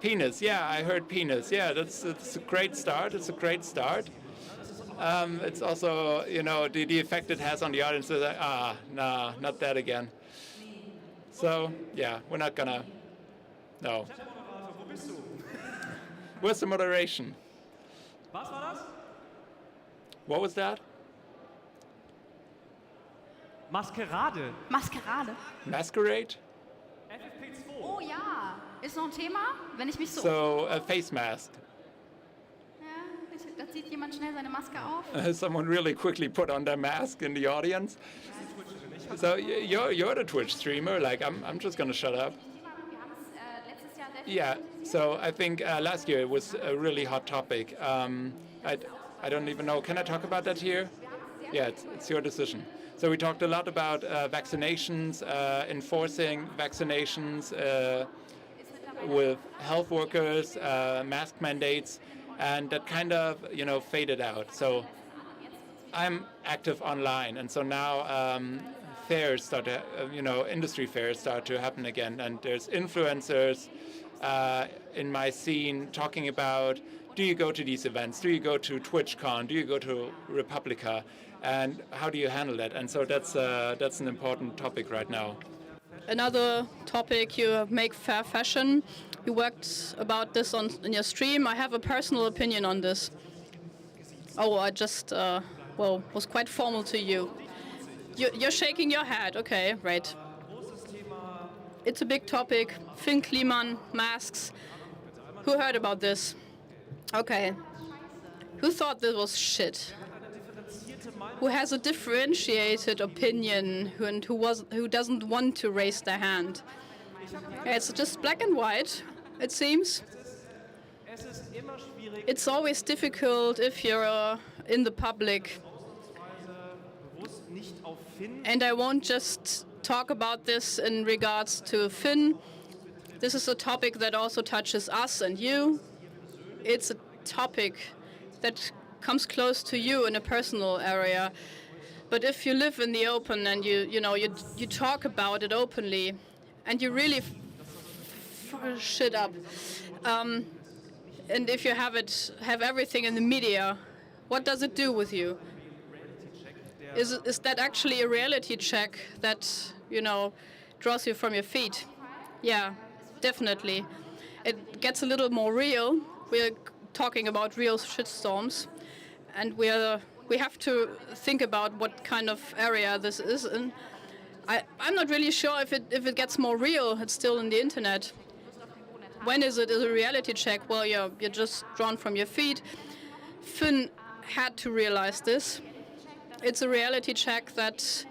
Penis, yeah, I heard penis. Yeah, it's a great start. It's a great start. It's also, you know, the effect it has on the audience is like, nah, not that again. So, yeah, we're not gonna, no. Where's the moderation? Was war das? What was that? Maskerade. Maskerade. Masquerade? FFP2. Oh ja, ist noch ein Thema, wenn ich mich so... So, a face mask. Ja, da zieht jemand schnell seine Maske auf. Someone really quickly put on their mask in the audience. So you're the Twitch streamer. Like I'm just gonna shut up. Yeah. So I think last year it was a really hot topic. I don't even know. Can I talk about that here? Yeah, it's your decision. So we talked a lot about vaccinations, enforcing vaccinations with health workers, mask mandates, and that kind of, you know, faded out. So I'm active online, and so now fairs start to, industry fairs start to happen again, and there's influencers in my scene talking about, do you go to these events? Do you go to TwitchCon? Do you go to Republica? And how do you handle that? And so that's an important topic right now. Another topic, you make fair fashion. You worked about this in your stream. I have a personal opinion on this. Oh, I just, was quite formal to you. You're shaking your head. Okay, right. It's a big topic. Finn Kliman, masks. Who heard about this? Okay. Who thought this was shit? Who has a differentiated opinion and who doesn't want to raise their hand? It's just black and white, it seems. It's always difficult if you're in the public. And I won't just talk about this in regards to Finn. This is a topic that also touches us and you. It's a topic that comes close to you in a personal area. But if you live in the open and you talk about it openly, and you really shit up, and if you have everything in the media, what does it do with you? Is that actually a reality check that draws you from your feet? Yeah, definitely. It gets a little more real. We're talking about real shitstorms, and we have to think about what kind of area this is in. I'm not really sure if it gets more real. It's still in the internet. When is it a reality check? Well, you're just drawn from your feet. Finn had to realize this. It's a reality check that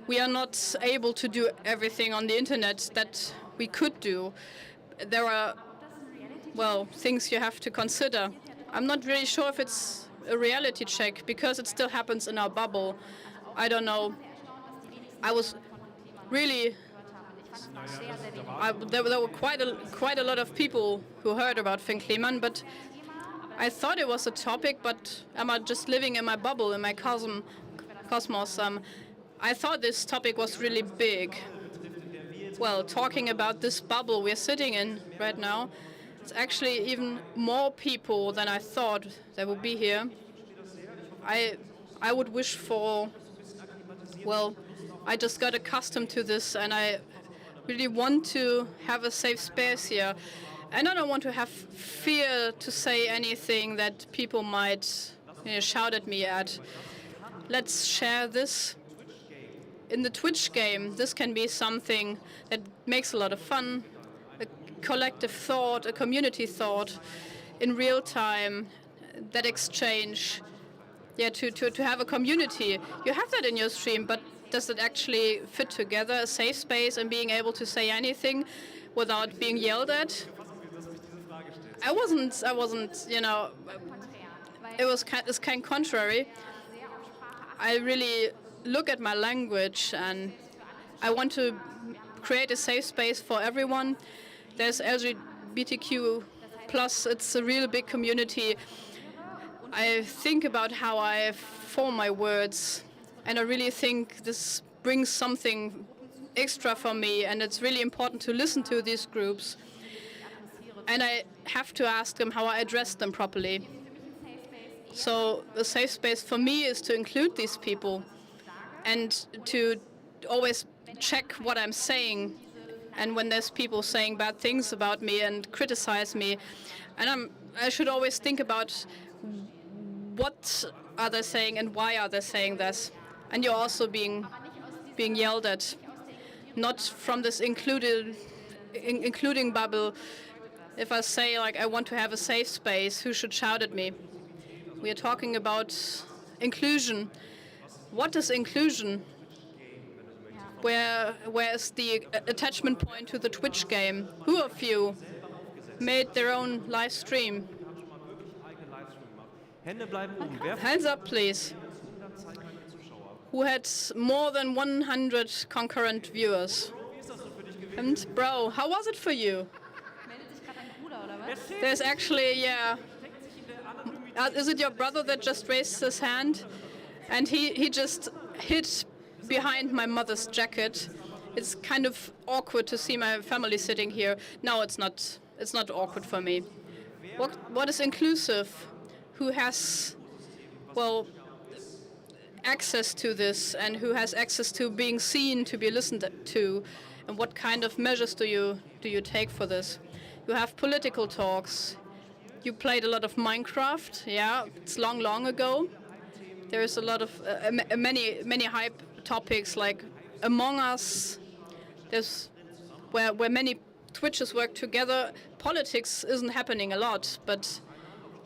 we are not able to do everything on the internet that we could do. There are, things you have to consider. I'm not really sure if it's a reality check because it still happens in our bubble. I don't know. I was really... There were quite a lot of people who heard about Finn Kliman, but I thought it was a topic, but am I just living in my bubble, in my cosmos? I thought this topic was really big. Well, talking about this bubble we're sitting in right now, it's actually even more people than I thought there would be here. I would wish for, I just got accustomed to this, and I really want to have a safe space here. And I don't want to have fear to say anything that people might shout at me at. Let's share this. In the Twitch game, this can be something that makes a lot of fun, a collective thought, a community thought, in real time, that exchange. Yeah, to have a community. You have that in your stream, but does it actually fit together, a safe space and being able to say anything without being yelled at? I wasn't, you know, it's kind of contrary. I really look at my language and I want to create a safe space for everyone. There's LGBTQ+, it's a real big community. I think about how I form my words, and I really think this brings something extra for me, and it's really important to listen to these groups. And I have to ask them how I address them properly. So the safe space for me is to include these people and to always check what I'm saying. And when there's people saying bad things about me and criticize me, and I should always think about what are they saying and why are they saying this. And you're also being yelled at, not from this including bubble. If I say, like, I want to have a safe space, who should shout at me? We are talking about inclusion. What is inclusion? Where is the attachment point to the Twitch game? Who of you made their own live stream? Hands up, please. Who had more than 100 concurrent viewers? And bro, how was it for you? There's actually, yeah. Is it your brother that just raised his hand? And he just hid behind my mother's jacket. It's kind of awkward to see my family sitting here. No, it's not awkward for me. What is inclusive? Who has, well, access to this, and who has access to being seen, to be listened to, and what kind of measures do you take for this? You have political talks. You played a lot of Minecraft, yeah, it's long ago. There's a lot of many hype topics like Among Us. There's where many Twitches work together. Politics isn't happening a lot, but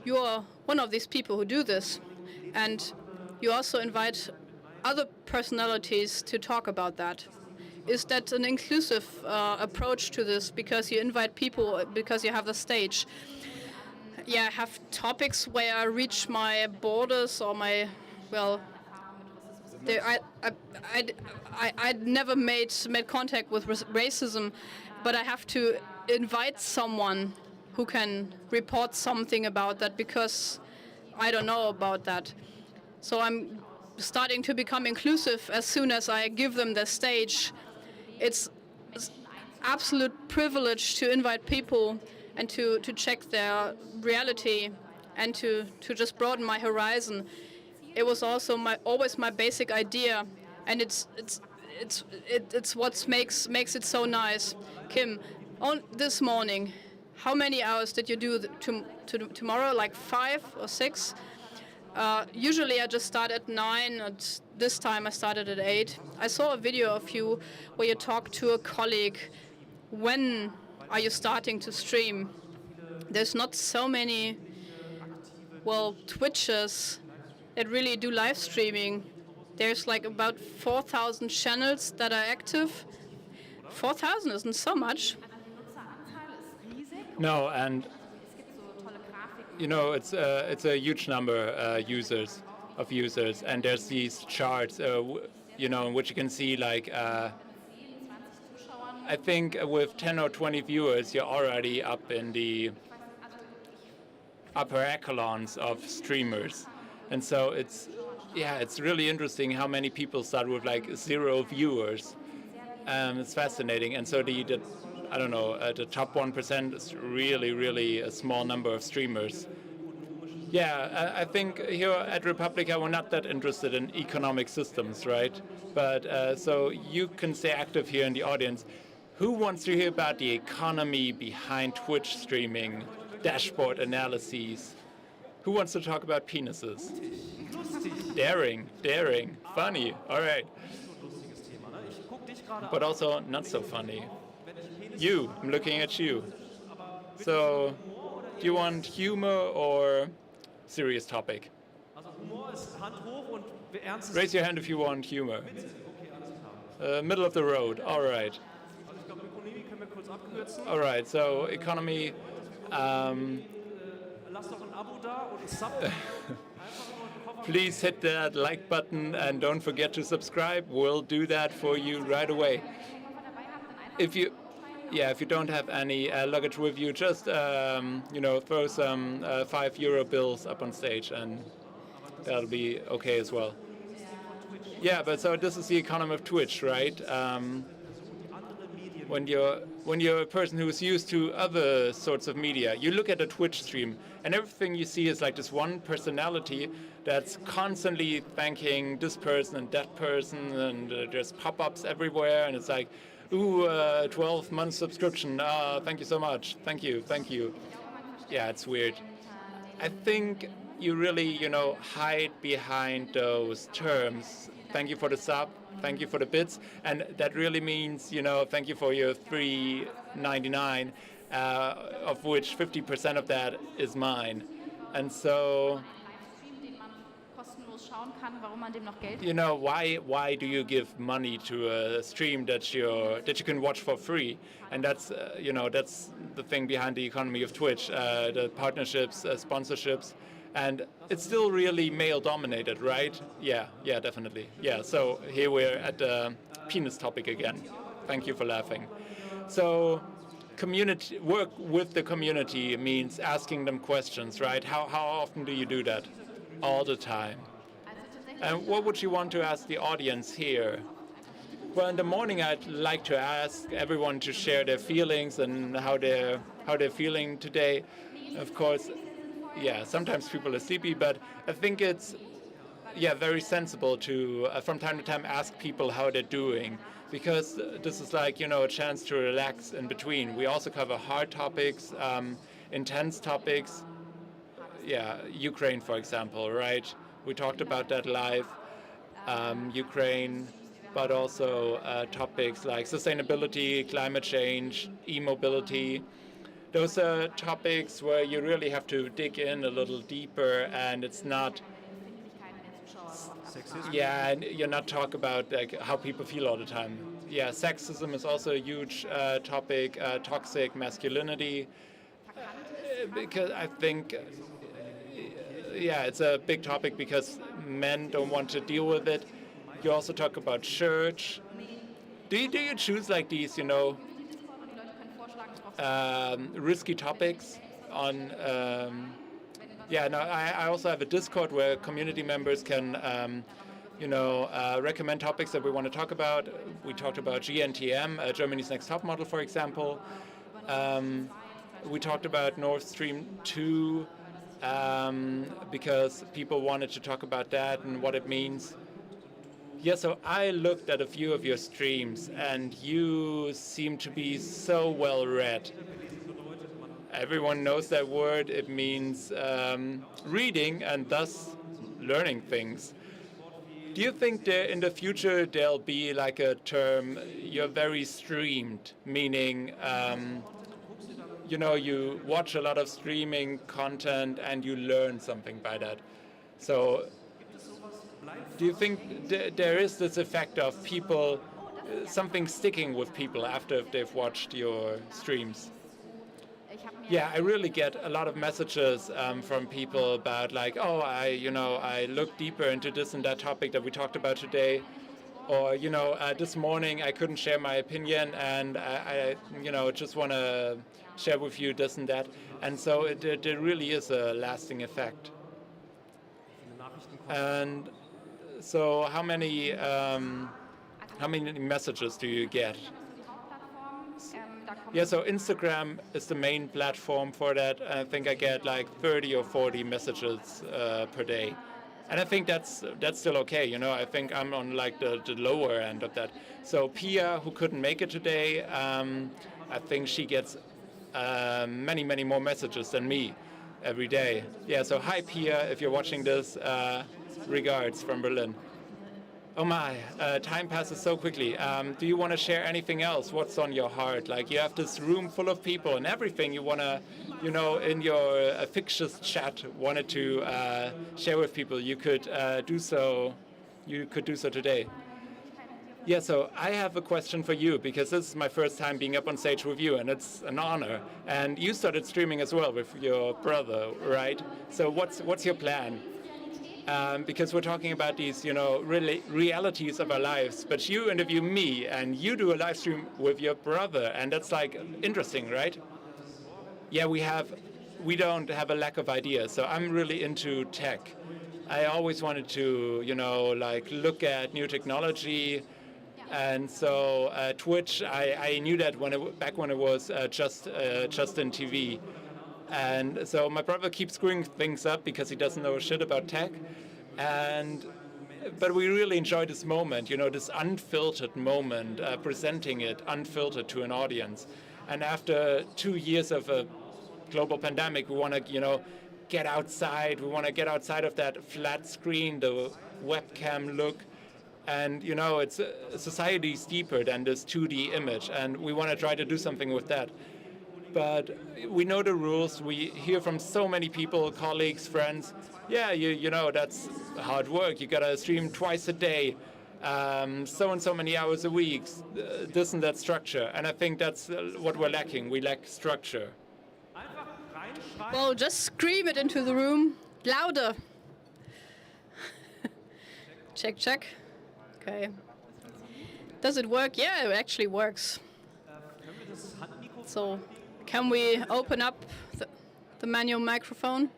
you're one of these people who do this, and you also invite other personalities to talk about that. Is that an inclusive approach to this, because you invite people, because you have the stage? Yeah, I have topics where I reach my borders or my, well, I'd never made contact with racism, but I have to invite someone who can report something about that, because I don't know about that. So I'm starting to become inclusive as soon as I give them the stage. It's absolute privilege to invite people and to check their reality and to just broaden my horizon. It was also always my basic idea, and it's what makes it so nice. Kim, this morning, how many hours did you do tomorrow? Like 5 or 6? Usually I just start at 9, and this time I started at 8. I saw a video of you where you talked to a colleague. When are you starting to stream? There's not so many, well, Twitchers that really do live streaming. There's like about 4,000 channels that are active. 4,000 isn't so much. No, and you know, it's a huge number of users, and there's these charts, you know, in which you can see, like, I think with 10 or 20 viewers, you're already up in the upper echelons of streamers, and so it's really interesting how many people start with like 0 viewers. It's fascinating, and so the I don't know, the top 1% is really a small number of streamers. Yeah, I think here at Republica we're not that interested in economic systems, right? But so you can stay active here in the audience. Who wants to hear about the economy behind Twitch streaming, dashboard analyses? Who wants to talk about penises? Daring, funny. All right. But also not so funny. You, I'm looking at you. So, do you want humor or serious topic? Raise your hand if you want humor. Middle of the road, all right. All right, so economy. Please hit that like button and don't forget to subscribe. We'll do that for you right away. If you don't have any luggage with you, just throw some €5 bills up on stage, and that'll be okay as well. Yeah, but so this is the economy of Twitch, right? When you're a person who's used to other sorts of media, you look at a Twitch stream, and everything you see is like this one personality that's constantly thanking this person and that person, and there's pop-ups everywhere, and it's like, ooh, 12-month subscription. Thank you so much. Thank you. Yeah, it's weird. I think you really, hide behind those terms. Thank you for the sub. Thank you for the bits. And that really means, thank you for your $3.99, of which 50% of that is mine. And so, why do you give money to a stream that you can watch for free? And that's that's the thing behind the economy of Twitch, the partnerships, sponsorships, and it's still really male dominated, right? Yeah, definitely. Yeah, so here we're at the penis topic again. Thank you for laughing. So community work with the community means asking them questions, right? How often do you do that? All the time. And what would you want to ask the audience here? Well, in the morning, I'd like to ask everyone to share their feelings and how they're feeling today. Of course, sometimes people are sleepy, but I think it's very sensible to from time to time ask people how they're doing, because this is like a chance to relax in between. We also cover hard topics, intense topics. Ukraine, for example, right? We talked about that live, Ukraine, but also topics like sustainability, climate change, e-mobility. Those are topics where you really have to dig in a little deeper, and it's not, and you're not talk about like how people feel all the time. Yeah, sexism is also a huge topic, toxic masculinity, because I think, it's a big topic because men don't want to deal with it. You also talk about church. Do you choose like these, risky topics on? I also have a Discord where community members can, recommend topics that we want to talk about. We talked about GNTM, Germany's Next Top Model, for example. We talked about Nord Stream 2. Because people wanted to talk about that and what it means. Yeah, so I looked at a few of your streams, and you seem to be so well read. Everyone knows that word. It means reading and thus learning things. Do you think in the future there'll be like a term, you're very streamed, meaning you watch a lot of streaming content and you learn something by that? So do you think there is this effect of people, something sticking with people after they've watched your streams? Yeah, I really get a lot of messages from people about like, I looked deeper into this and that topic that we talked about today. Or, this morning I couldn't share my opinion, and I just want to share with you this and that. And so there really is a lasting effect. And so how many messages do you get? Yeah, so Instagram is the main platform for that. I think I get like 30 or 40 messages per day. And I think that's still okay, I think I'm on like the lower end of that. So Pia, who couldn't make it today, I think she gets many more messages than me. every day. Yeah, so hi Pia, if you're watching this, regards from Berlin. Oh my, time passes so quickly. Do you want to share anything else? What's on your heart? Like, you have this room full of people and everything you want to, you know, in your fictitious chat wanted to share with people. You could do so. You could do so today. Yeah, so I have a question for you, because this is my first time being up on stage with you, and it's an honor. And you started streaming as well with your brother, right? So what's your plan? Because we're talking about these, you know, really realities of our lives. But you interview me, and you do a live stream with your brother, and that's like interesting, right? Yeah, we don't have a lack of ideas. So I'm really into tech. I always wanted to, you know, like look at new technology. And so Twitch, I knew that back when it was just in TV. And so my brother keeps screwing things up because he doesn't know shit about tech. But we really enjoy this moment, you know, this unfiltered moment, presenting it unfiltered to an audience. And after 2 years of a global pandemic, we want to, you know, get outside. We want to get outside of that flat screen, the webcam look. And, you know, it's society is deeper than this 2D image, and we want to try to do something with that. But we know the rules. We hear from so many people, colleagues, friends. Yeah, you know, that's hard work. You got to stream twice a day, so and so many hours a week, this and that structure. And I think that's what we're lacking. We lack structure. Well, just scream it into the room. Louder. Check, check. Okay. Does it work? Yeah, it actually works. So, can we open up the manual microphone?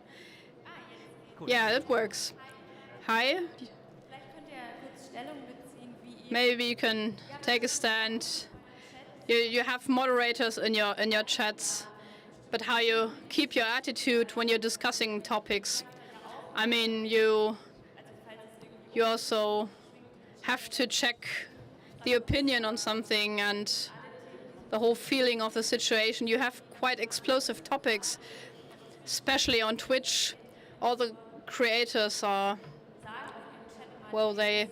Yeah, it works. Hi. Maybe you can take a stand. You have moderators in your chats, but how you keep your attitude when you're discussing topics. I mean, you also have to check the opinion on something and the whole feeling of the situation. You have quite explosive topics, especially on Twitch. All the creators are, well, they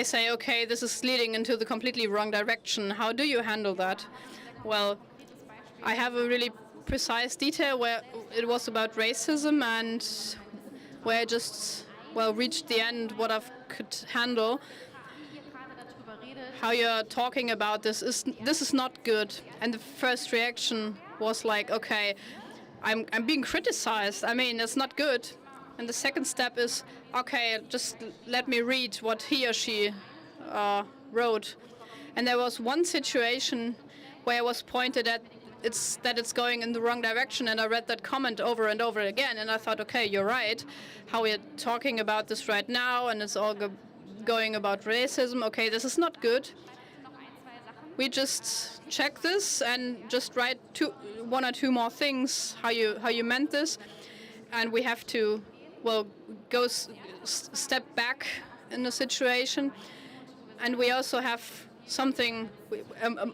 say, okay, this is leading into the completely wrong direction. How do you handle that? Well, I have a really precise detail where it was about racism and where I just, well, reached the end what I could handle. How you're talking about this is not good. And the first reaction was like, okay, I'm being criticized. I mean, it's not good. And the second step is, okay, just let me read what he or she wrote. And there was one situation where it was pointed at that it's going in the wrong direction, and I read that comment over and over again, and I thought, okay, you're right. How we're talking about this right now, and it's all going about racism. Okay, this is not good. We just check this and just write one or two more things how you meant this, and we have to, well, go step back in the situation, and we also have something, an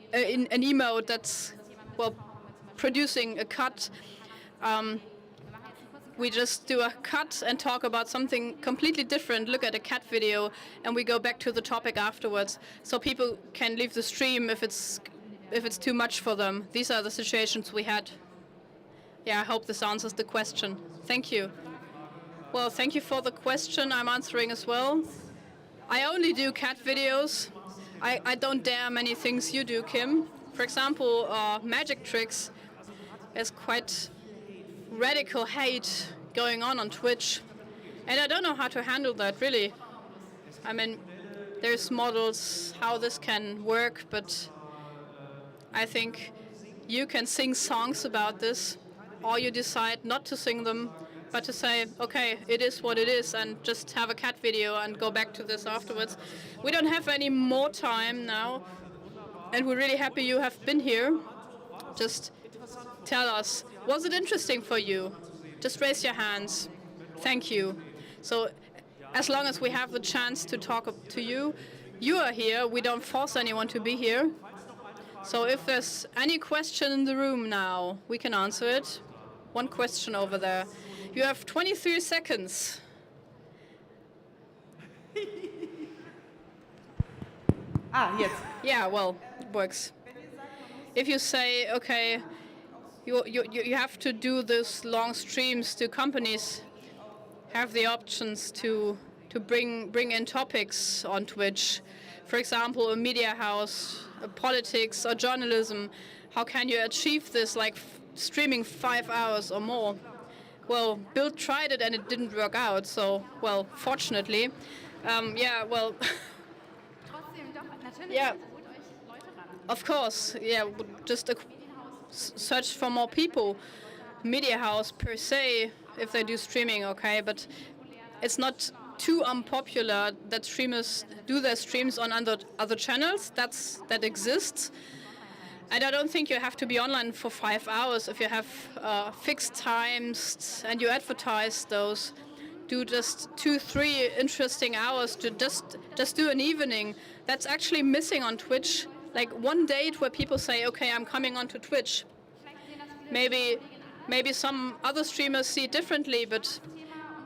emote that's, well, producing a cut. We just do a cut and talk about something completely different, look at a cat video, and we go back to the topic afterwards, so people can leave the stream if it's too much for them. These are the situations we had. Yeah, I hope this answers the question. Thank you. Well, thank you for the question. I'm answering as well. I only do cat videos. I don't dare many things you do, Kim. For example, magic tricks. There's quite radical hate going on Twitch. And I don't know how to handle that, really. I mean, there's models how this can work, but I think you can sing songs about this, or you decide not to sing them, but to say, okay, it is what it is, and just have a cat video and go back to this afterwards. We don't have any more time now, and we're really happy you have been here. Just tell us, was it interesting for you? Just raise your hands. Thank you. So as long as we have the chance to talk to you, you are here. We don't force anyone to be here. So if there's any question in the room now, we can answer it. one question over there. You have 23 seconds. Jetzt. Yeah, well, it works. If you say, okay, you have to do this long streams to companies, have the options to bring in topics on Twitch. For example, a media house, politics or journalism. How can you achieve this, like streaming 5 hours or more? Well, Bill tried it and it didn't work out. So, well, fortunately, yeah, well. Yeah, of course. Yeah, just search for more people. Media house per se, if they do streaming, okay, but it's not too unpopular that streamers do their streams on other channels. That exists. And I don't think you have to be online for 5 hours if you have fixed times and you advertise those. Do just 2-3 interesting hours to just do an evening. That's actually missing on Twitch. Like one date where people say, okay, I'm coming onto Twitch. Maybe some other streamers see it differently, but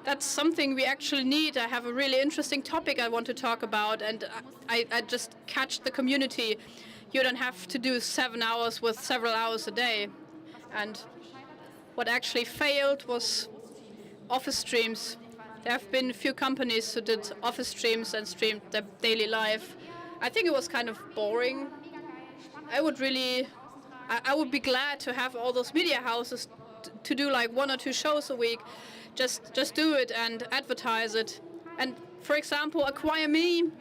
that's something we actually need. I have a really interesting topic I want to talk about, and I just catch the community. You don't have to do 7 hours with several hours a day. And what actually failed was office streams. There have been a few companies who did office streams and streamed their daily life. I think it was kind of boring. I would be glad to have all those media houses to do like 1 or 2 shows a week. Just do it and advertise it. And for example, acquire me.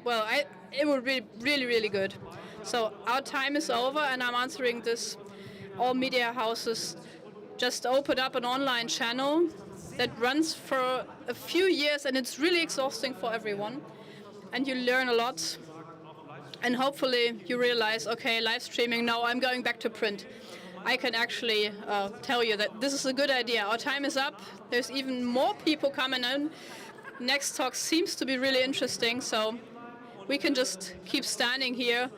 Well, it would be really, really good. So our time is over, and I'm answering this. All media houses just open up an online channel that runs for a few years, and it's really exhausting for everyone. And you learn a lot. And hopefully you realize, okay, live streaming, no, I'm going back to print. I can actually tell you that this is a good idea. Our time is up. There's even more people coming in. Next talk seems to be really interesting, so we can just keep standing here,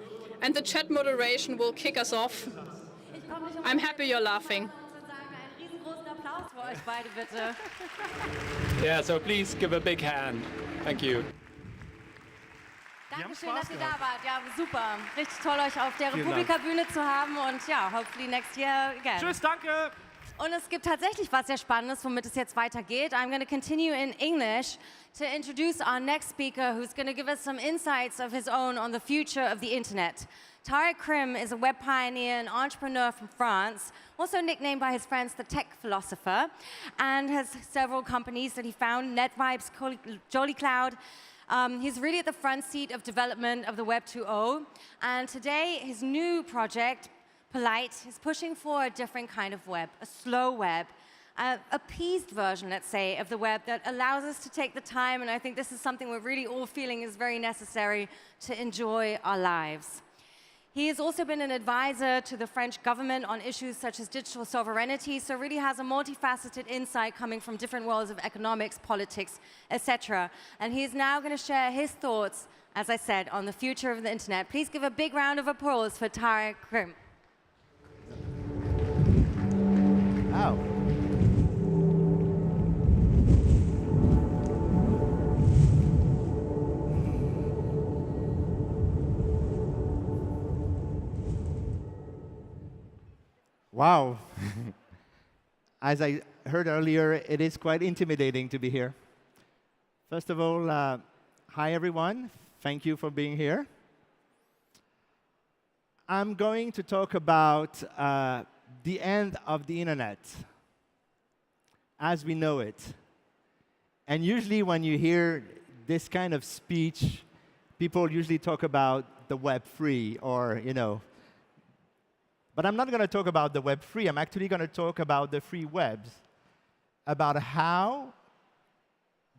and the chat moderation will kick us off. I'm happy you're laughing. Yeah, so please give a big hand. Thank you. Dankeschön, dass ihr da wart. Ja, super. Richtig toll, euch auf der Republika-Bühne zu haben, und ja, hopefully next year again. Tschüss, danke. Und es gibt tatsächlich was sehr Spannendes, womit es jetzt weitergeht. I'm going to continue in English to introduce our next speaker, who's going to give us some insights of his own on the future of the internet. Tarek Krim is a web pioneer and entrepreneur from France, also nicknamed by his friends the tech philosopher, and has several companies that he founded, NetVibes, Jolly Cloud. He's really at the front seat of development of the Web 2.0, and today his new project, Polite, is pushing for a different kind of web, a slow web, a appeased version, let's say, of the web that allows us to take the time, and I think this is something we're really all feeling is very necessary to enjoy our lives. He has also been an advisor to the French government on issues such as digital sovereignty, so really has a multifaceted insight coming from different worlds of economics, politics, etc. And he is now going to share his thoughts, as I said, on the future of the internet. Please give a big round of applause for Tarek Krim. Wow. Wow. As I heard earlier, it is quite intimidating to be here. First of all, hi everyone. Thank you for being here. I'm going to talk about the end of the internet as we know it. And usually when you hear this kind of speech, people usually talk about the Web 3 or, you know. But I'm not going to talk about the Web 3. I'm actually going to talk about the free webs, about how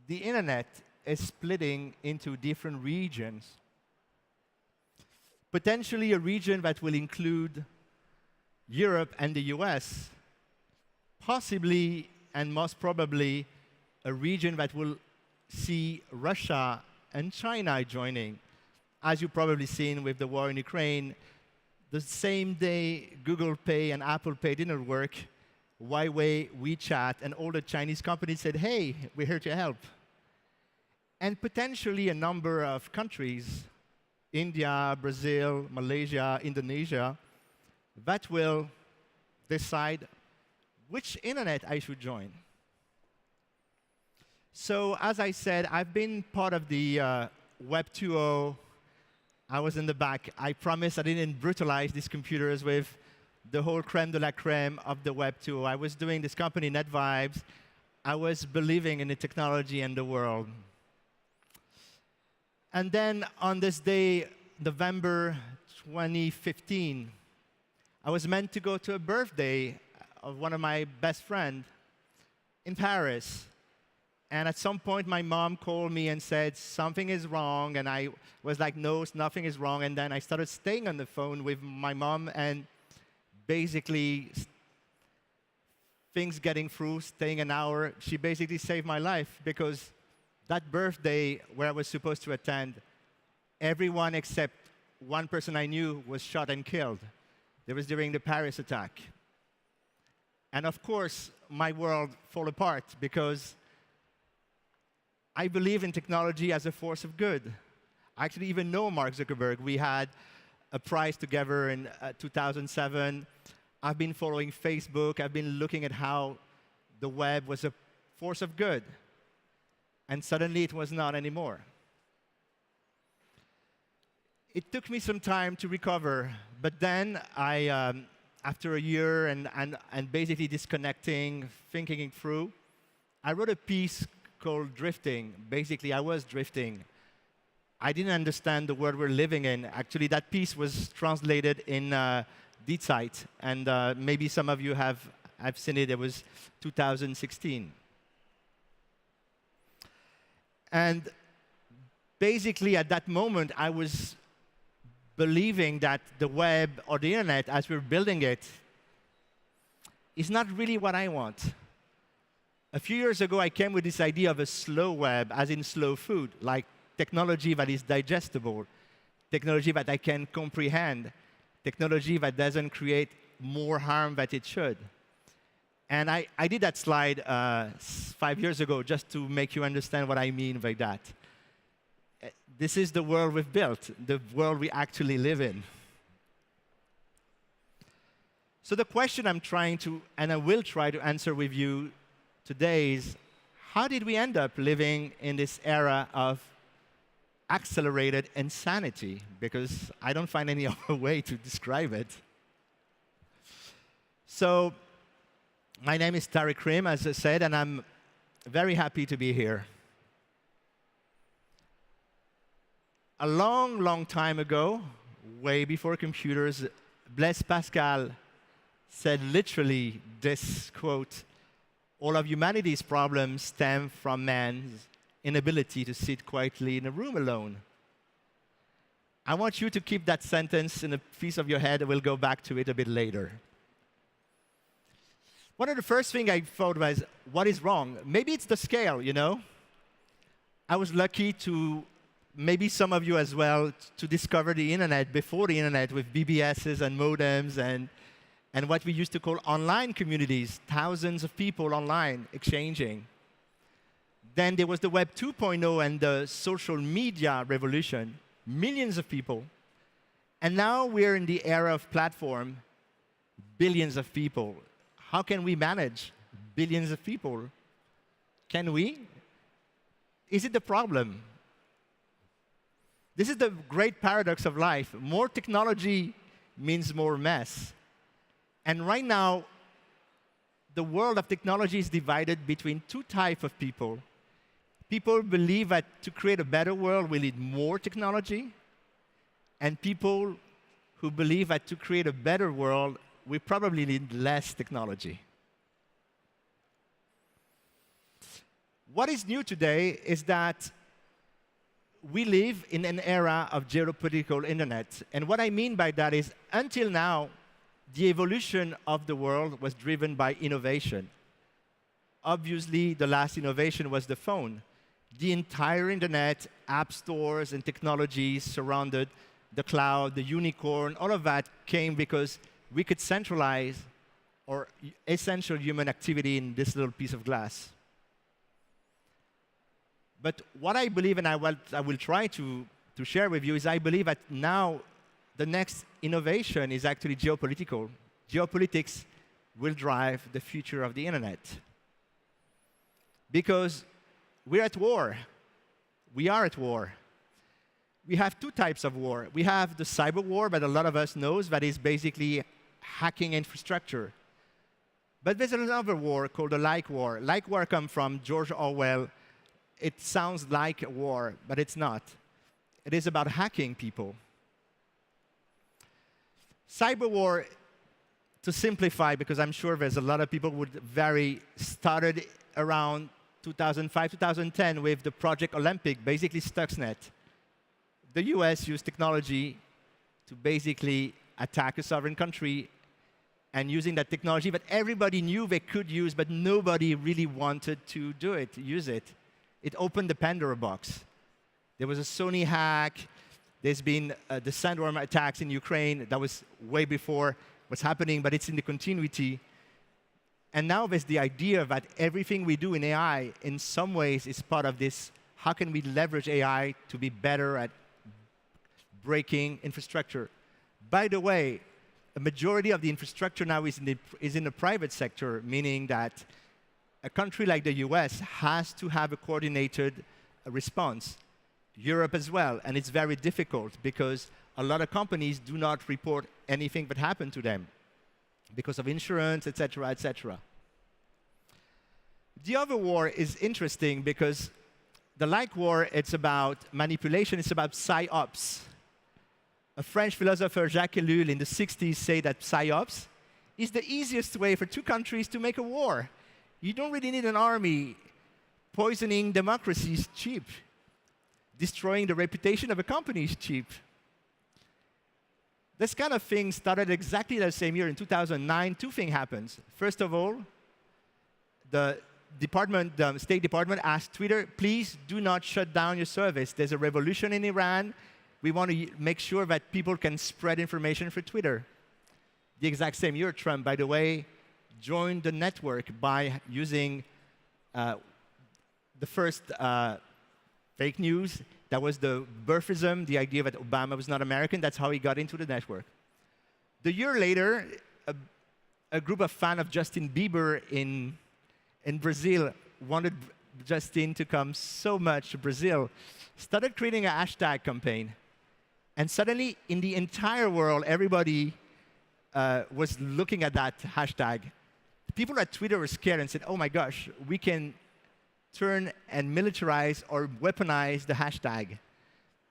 the internet is splitting into different regions. Potentially a region that will include Europe and the US, possibly and most probably a region that will see Russia and China joining. As you've probably seen with the war in Ukraine, the same day Google Pay and Apple Pay didn't work, Huawei, WeChat, and all the Chinese companies said, hey, we're here to help. And potentially a number of countries, India, Brazil, Malaysia, Indonesia, that will decide which internet I should join. So as I said, I've been part of the Web 2.0. I was in the back. I promise I didn't brutalize these computers with the whole creme de la creme of the Web 2.0. I was doing this company, NetVibes. I was believing in the technology and the world. And then on this day, November 2015, I was meant to go to a birthday of one of my best friends in Paris. And at some point, my mom called me and said, something is wrong. And I was like, no, nothing is wrong. And then I started staying on the phone with my mom and basically things getting through, staying an hour. She basically saved my life because that birthday where I was supposed to attend, everyone except one person I knew was shot and killed. It was during the Paris attack. And of course, my world fell apart because I believe in technology as a force of good. I actually even know Mark Zuckerberg. We had a prize together in 2007. I've been following Facebook. I've been looking at how the web was a force of good. And suddenly it was not anymore. It took me some time to recover. But then I, after a year and basically disconnecting, thinking it through, I wrote a piece called Drifting. Basically, I was drifting. I didn't understand the world we're living in. Actually, that piece was translated in Die Zeit, and maybe some of you have seen it. It was 2016. And basically, at that moment, I was believing that the web or the internet, as we're building it, is not really what I want. A few years ago, I came with this idea of a slow web, as in slow food, like technology that is digestible, technology that I can comprehend, technology that doesn't create more harm than it should. And I did that slide 5 years ago just to make you understand what I mean by that. This is the world we've built, the world we actually live in. So the question I'm trying to, and I will try to answer with you today is, how did we end up living in this era of accelerated insanity? Because I don't find any other way to describe it. So my name is Tariq Krim, as I said, and I'm very happy to be here. A long, long time ago, way before computers, Blaise Pascal said literally this quote, all of humanity's problems stem from man's inability to sit quietly in a room alone. I want you to keep that sentence in a piece of your head, and we'll go back to it a bit later. One of the first things I thought was, what is wrong? Maybe it's the scale, you know? I was lucky to, maybe some of you as well, to discover the internet before the internet with BBSs and modems and what we used to call online communities, thousands of people online exchanging. Then there was the Web 2.0 and the social media revolution, millions of people. And now we're in the era of platform, billions of people. How can we manage billions of people? Can we? Is it the problem? This is the great paradox of life. More technology means more mess. And right now, the world of technology is divided between two types of people. People believe that to create a better world, we need more technology. And people who believe that to create a better world, we probably need less technology. What is new today is that we live in an era of geopolitical internet. And what I mean by that is, until now, the evolution of the world was driven by innovation. Obviously, the last innovation was the phone. The entire internet, app stores, and technologies surrounded the cloud, the unicorn, all of that came because we could centralize or essential human activity in this little piece of glass. But what I believe, and I will try to share with you, is I believe that now the next innovation is actually geopolitical. Geopolitics will drive the future of the internet. Because we're at war. We are at war. We have two types of war. We have the cyber war that a lot of us knows, that is basically hacking infrastructure. But there's another war called the like war. Like war comes from George Orwell. It sounds like a war, but it's not. It is about hacking people. Cyber war, to simplify, because I'm sure there's a lot of people would vary, started around 2005, 2010 with the Project Olympic, basically Stuxnet. The US used technology to basically attack a sovereign country, and using that technology that everybody knew they could use, but nobody really wanted to do it, use it. It opened the Pandora box. There was a Sony hack. There's been the Sandworm attacks in Ukraine. That was way before what's happening, but it's in the continuity. And now there's the idea that everything we do in AI, in some ways, is part of this. How can we leverage AI to be better at breaking infrastructure? By the way, a majority of the infrastructure now is in the private sector, meaning that a country like the US has to have a coordinated response. Europe as well, and it's very difficult because a lot of companies do not report anything that happened to them because of insurance, et cetera, et cetera. The other war is interesting because the like war, it's about manipulation, it's about psyops. A French philosopher, Jacques Ellul, in the 60s said that psyops is the easiest way for two countries to make a war. You don't really need an army. Poisoning democracy is cheap. Destroying the reputation of a company is cheap. This kind of thing started exactly the same year in 2009. Two things happened. First of all, the State Department asked Twitter, please do not shut down your service. There's a revolution in Iran. We want to make sure that people can spread information for Twitter. The exact same year, Trump, by the way, joined the network by using the first fake news. That was the birthism, the idea that Obama was not American. That's how he got into the network. The year later, a group of fans of Justin Bieber in Brazil wanted Justin to come so much to Brazil, started creating a hashtag campaign. And suddenly, in the entire world, everybody was looking at that hashtag. People at Twitter were scared and said, oh my gosh, we can turn and militarize or weaponize the hashtag.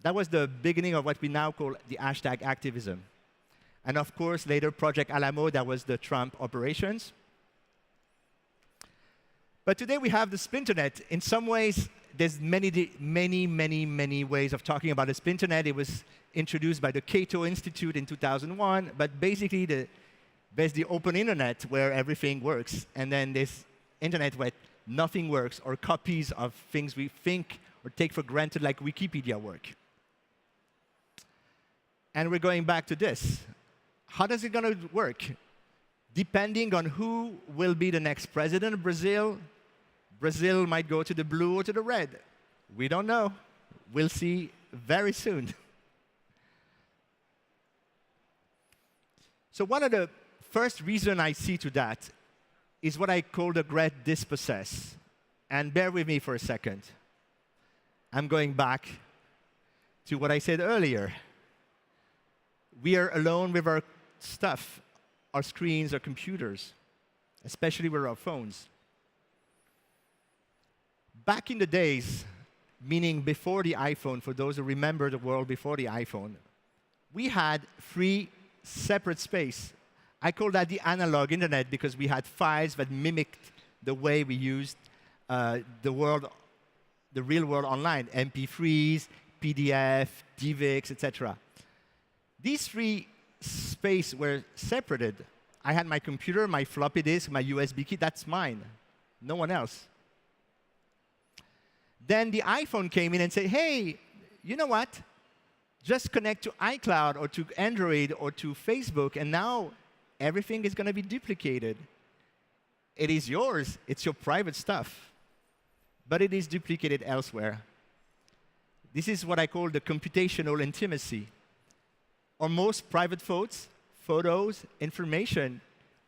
That was the beginning of what we now call the hashtag activism. And of course, later, Project Alamo, that was the Trump operations. But today we have the Splinternet. In some ways, there's many ways of talking about the Splinternet. It was introduced by the Cato Institute in 2001. But basically, there's the open internet where everything works. And then there's internet where nothing works, or copies of things we think or take for granted, like Wikipedia work. And we're going back to this. How is it going to work? Depending on who will be the next president of Brazil, Brazil might go to the blue or to the red. We don't know. We'll see very soon. So one of the first reasons I see to that is what I call the great dispossess. And bear with me for a second. I'm going back to what I said earlier. We are alone with our stuff, our screens, our computers, especially with our phones. Back in the days, meaning before the iPhone, for those who remember the world before the iPhone, we had 3 separate spaces. I call that the analog internet because we had files that mimicked the way we used the real world online, MP3s, PDF, DivX, etc. These 3 spaces were separated. I had my computer, my floppy disk, my USB key. That's mine. No one else. Then the iPhone came in and said, hey, you know what? Just connect to iCloud or to Android or to Facebook, and now everything is going to be duplicated. It is yours. It's your private stuff. But it is duplicated elsewhere. This is what I call the computational intimacy. Or most private photos, information,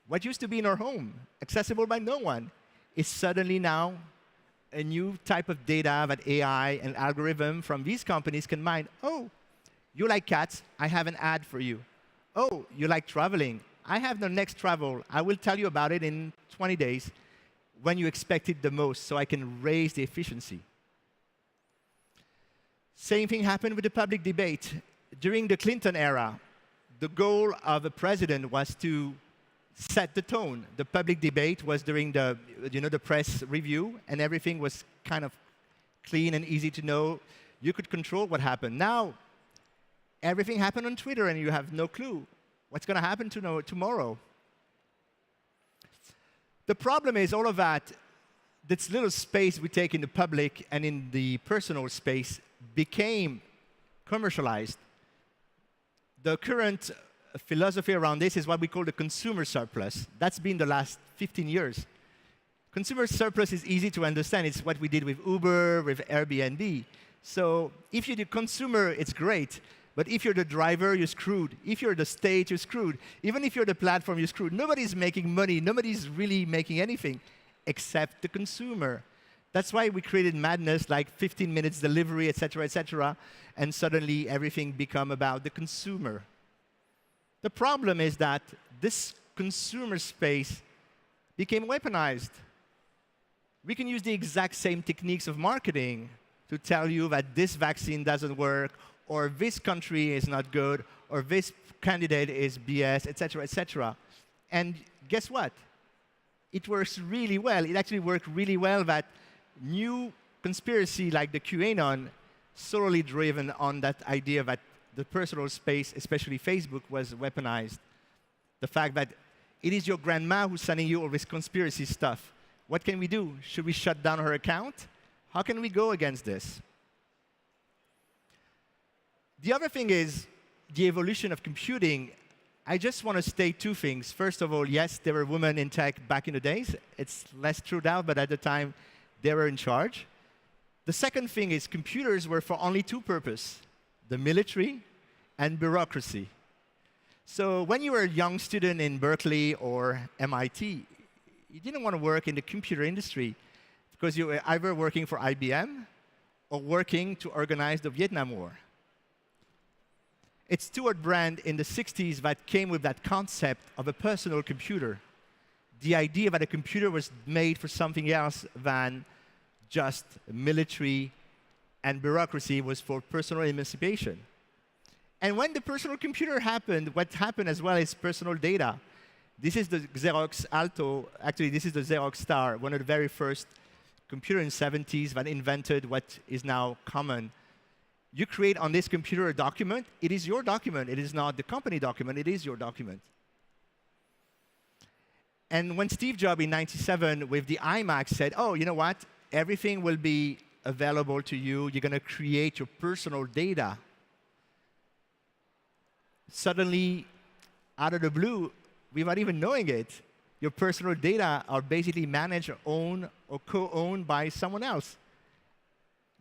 what used to be in our home, accessible by no one, is suddenly now a new type of data that AI and algorithm from these companies can mine. Oh, you like cats? I have an ad for you. Oh, you like traveling? I have the next travel. I will tell you about it in 20 days when you expect it the most, so I can raise the efficiency. Same thing happened with the public debate. During the Clinton era, the goal of a president was to set the tone. The public debate was during the, the press review, and everything was kind of clean and easy to know. You could control what happened. Now, everything happened on Twitter, and you have no clue what's going to happen tomorrow. The problem is all of that, this little space we take in the public and in the personal space became commercialized. The current philosophy around this is what we call the consumer surplus. That's been the last 15 years. Consumer surplus is easy to understand. It's what we did with Uber, with Airbnb. So if you're the consumer, it's great. But if you're the driver, you're screwed. If you're the state, you're screwed. Even if you're the platform, you're screwed. Nobody's making money. Nobody's really making anything except the consumer. That's why we created madness like 15 minutes delivery, et cetera, and suddenly everything become about the consumer. The problem is that this consumer space became weaponized. We can use the exact same techniques of marketing to tell you that this vaccine doesn't work, or this country is not good, or this candidate is BS, et cetera. And guess what? It works really well. It actually worked really well that new conspiracy like the QAnon, solely driven on that idea that the personal space, especially Facebook, was weaponized. The fact that it is your grandma who's sending you all this conspiracy stuff. What can we do? Should we shut down her account? How can we go against this? The other thing is the evolution of computing. I just want to state two things. First of all, yes, there were women in tech back in the days. It's less true now, but at the time, they were in charge. The second thing is computers were for only two purposes, the military and bureaucracy. So when you were a young student in Berkeley or MIT, you didn't want to work in the computer industry because you were either working for IBM or working to organize the Vietnam War. It's Stuart Brand in the 60s that came with that concept of a personal computer. The idea that a computer was made for something else than just military and bureaucracy, was for personal emancipation. And when the personal computer happened, what happened as well is personal data. This is the Xerox Alto. Actually, this is the Xerox Star, one of the very first computers in the 70s that invented what is now common. You create on this computer a document. It is your document. It is not the company document. It is your document. And when Steve Jobs in '97 with the iMac said, oh, you know what? Everything will be available to you. You're going to create your personal data. Suddenly, out of the blue, without even knowing it, your personal data are basically managed, owned, or co-owned by someone else.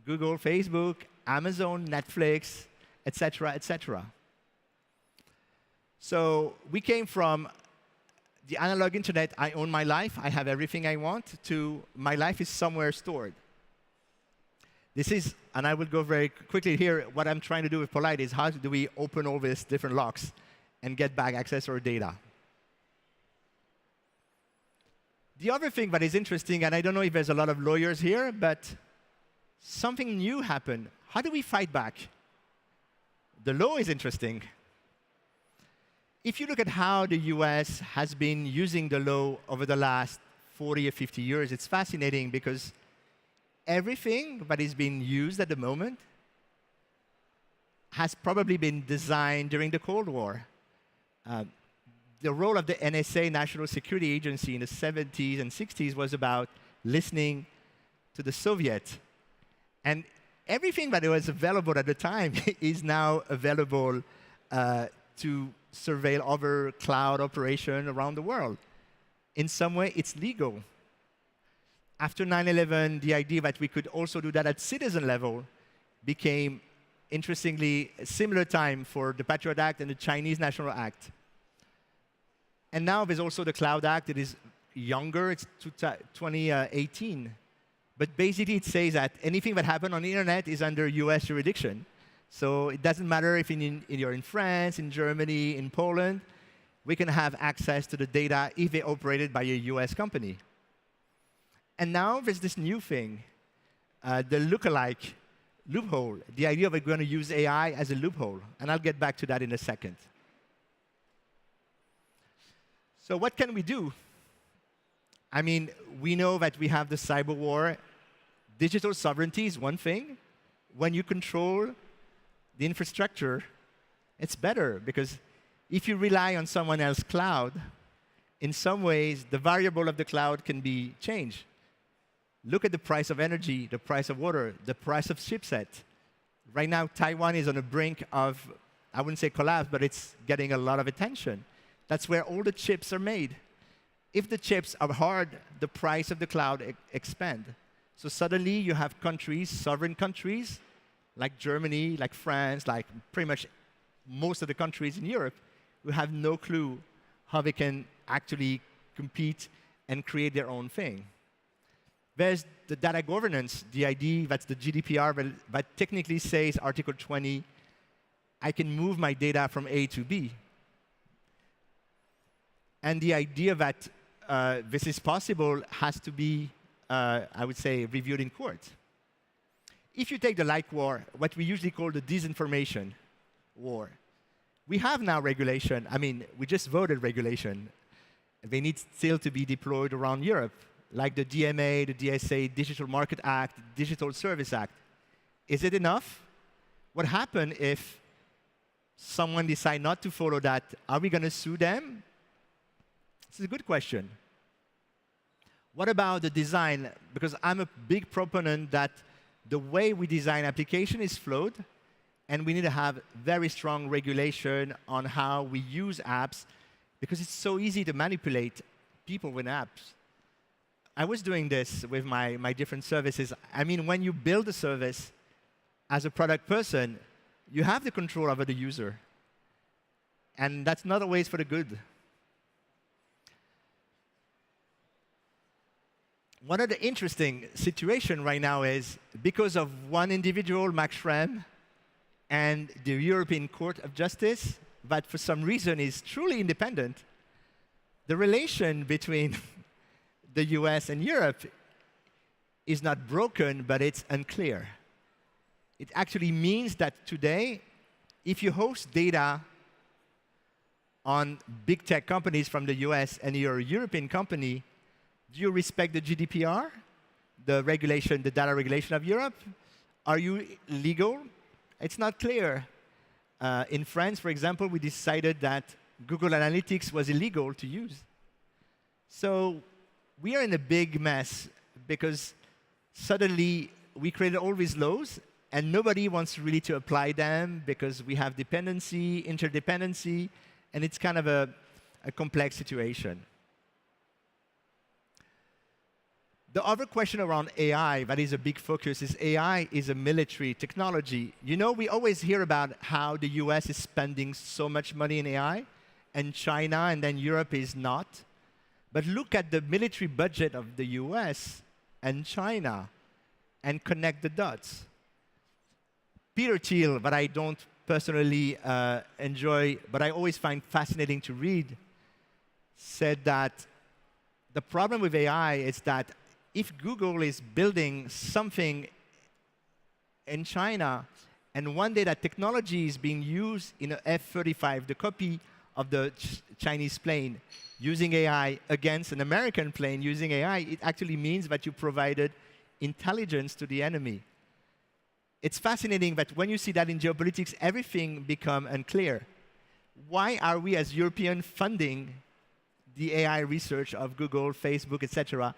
Google, Facebook, Amazon, Netflix, et cetera. So we came from the analog internet, I own my life, I have everything I want, to my life is somewhere stored. This is, and I will go very quickly here, what I'm trying to do with Polite is how do we open all these different locks and get back access to our data. The other thing that is interesting, and I don't know if there's a lot of lawyers here, but something new happened. How do we fight back? The law is interesting. If you look at how the US has been using the law over the last 40 or 50 years, it's fascinating because everything that is being used at the moment has probably been designed during the Cold War. The role of the NSA, National Security Agency, in the 70s and 60s was about listening to the Soviets. And everything that was available at the time is now available to surveil other cloud operation around the world. In some way, it's legal. After 9/11, the idea that we could also do that at citizen level became, interestingly, a similar time for the Patriot Act and the Chinese National Act. And now there's also the Cloud Act. It is younger. It's 2018. But basically, it says that anything that happened on the internet is under US jurisdiction. So it doesn't matter if you're in France, in Germany, in Poland, we can have access to the data if they're operated by a US company. And now there's this new thing, the lookalike loophole, the idea of we're going to use AI as a loophole. And I'll get back to that in a second. So what can we do? I mean, we know that we have the cyber war. Digital sovereignty is one thing. When you control the infrastructure, it's better, because if you rely on someone else's cloud, in some ways, the variable of the cloud can be changed. Look at the price of energy, the price of water, the price of chipset. Right now, Taiwan is on the brink of, I wouldn't say collapse, but it's getting a lot of attention. That's where all the chips are made. If the chips are hard, the price of the cloud expands. So suddenly, you have countries, sovereign countries, like Germany, like France, like pretty much most of the countries in Europe, who have no clue how they can actually compete and create their own thing. There's the data governance, the idea that's the GDPR, that technically says, Article 20, I can move my data from A to B. And the idea that this is possible has to be, I would say, reviewed in court. If you take the like war, what we usually call the disinformation war, we have now regulation. I mean, we just voted regulation. They need still to be deployed around Europe, like the DMA, the DSA, Digital Market Act, Digital Service Act. Is it enough? What happens if someone decides not to follow that? Are we going to sue them? This is a good question. What about the design? Because I'm a big proponent that the way we design application is flawed, and we need to have very strong regulation on how we use apps, because it's so easy to manipulate people with apps. I was doing this with my different services. I mean, when you build a service as a product person, you have the control over the user. And that's not always for the good. One of the interesting situations right now is, because of one individual, Max Schrems, and the European Court of Justice, that for some reason is truly independent, the relation between the US and Europe is not broken, but it's unclear. It actually means that today, if you host data on big tech companies from the US and you're a European company, do you respect the GDPR, the regulation, the data regulation of Europe? Are you legal? It's not clear. In France, for example, we decided that Google Analytics was illegal to use. So we are in a big mess, because suddenly we created all these laws, and nobody wants really to apply them, because we have dependency, interdependency, and it's kind of a complex situation. The other question around AI that is a big focus is AI is a military technology. You know, we always hear about how the US is spending so much money in AI, and China, and then Europe is not. But look at the military budget of the US and China and connect the dots. Peter Thiel, that I don't personally enjoy, but I always find fascinating to read, said that the problem with AI is that if Google is building something in China, and one day that technology is being used in an F-35, the copy of the Chinese plane, using AI against an American plane using AI, it actually means that you provided intelligence to the enemy. It's fascinating that when you see that in geopolitics, everything becomes unclear. Why are we as Europeans funding the AI research of Google, Facebook, etc.,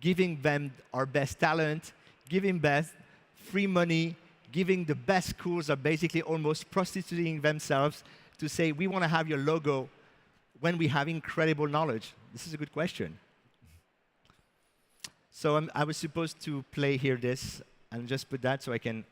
giving them our best talent, giving best free money, giving the best schools are basically almost prostituting themselves to say, we want to have your logo when we have incredible knowledge? This is a good question. So I was supposed to play here this, and just put that so I can.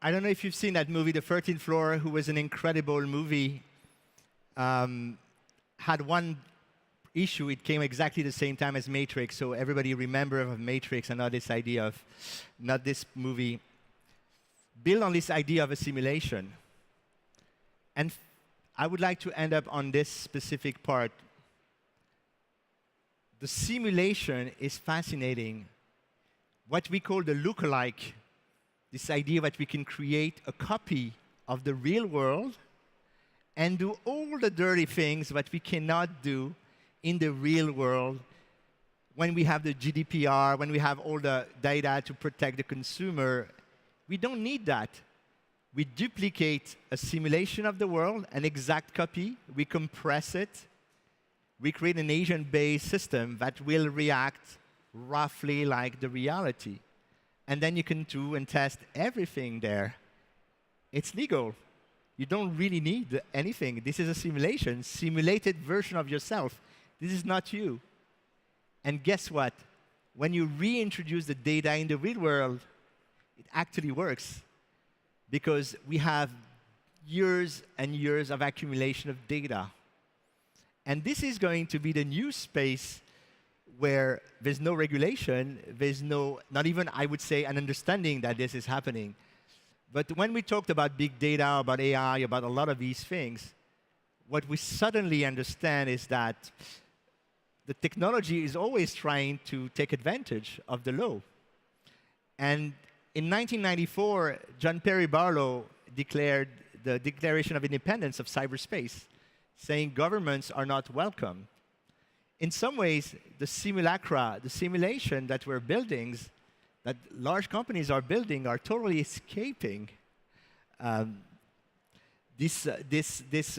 I don't know if you've seen that movie, The 13th Floor, who was an incredible movie. Had one issue, it came exactly the same time as Matrix, so everybody remember of Matrix and not this idea of, not this movie. Build on this idea of a simulation. And I would like to end up on this specific part. The simulation is fascinating. What we call the lookalike, this idea that we can create a copy of the real world and do all the dirty things that we cannot do in the real world when we have the GDPR, when we have all the data to protect the consumer. We don't need that. We duplicate a simulation of the world, an exact copy, we compress it, we create an Asian-based system that will react roughly like the reality. And then you can do and test everything there. It's legal. You don't really need anything. This is a simulation, simulated version of yourself. This is not you. And guess what? When you reintroduce the data in the real world, it actually works. Because we have years and years of accumulation of data. And this is going to be the new space where there's no regulation, there's not even, I would say, an understanding that this is happening. But when we talked about big data, about AI, about a lot of these things, what we suddenly understand is that the technology is always trying to take advantage of the law. And in 1994, John Perry Barlow declared the Declaration of Independence of cyberspace, saying governments are not welcome. In some ways, the simulacra, the simulation that we're building, that large companies are building, are totally escaping this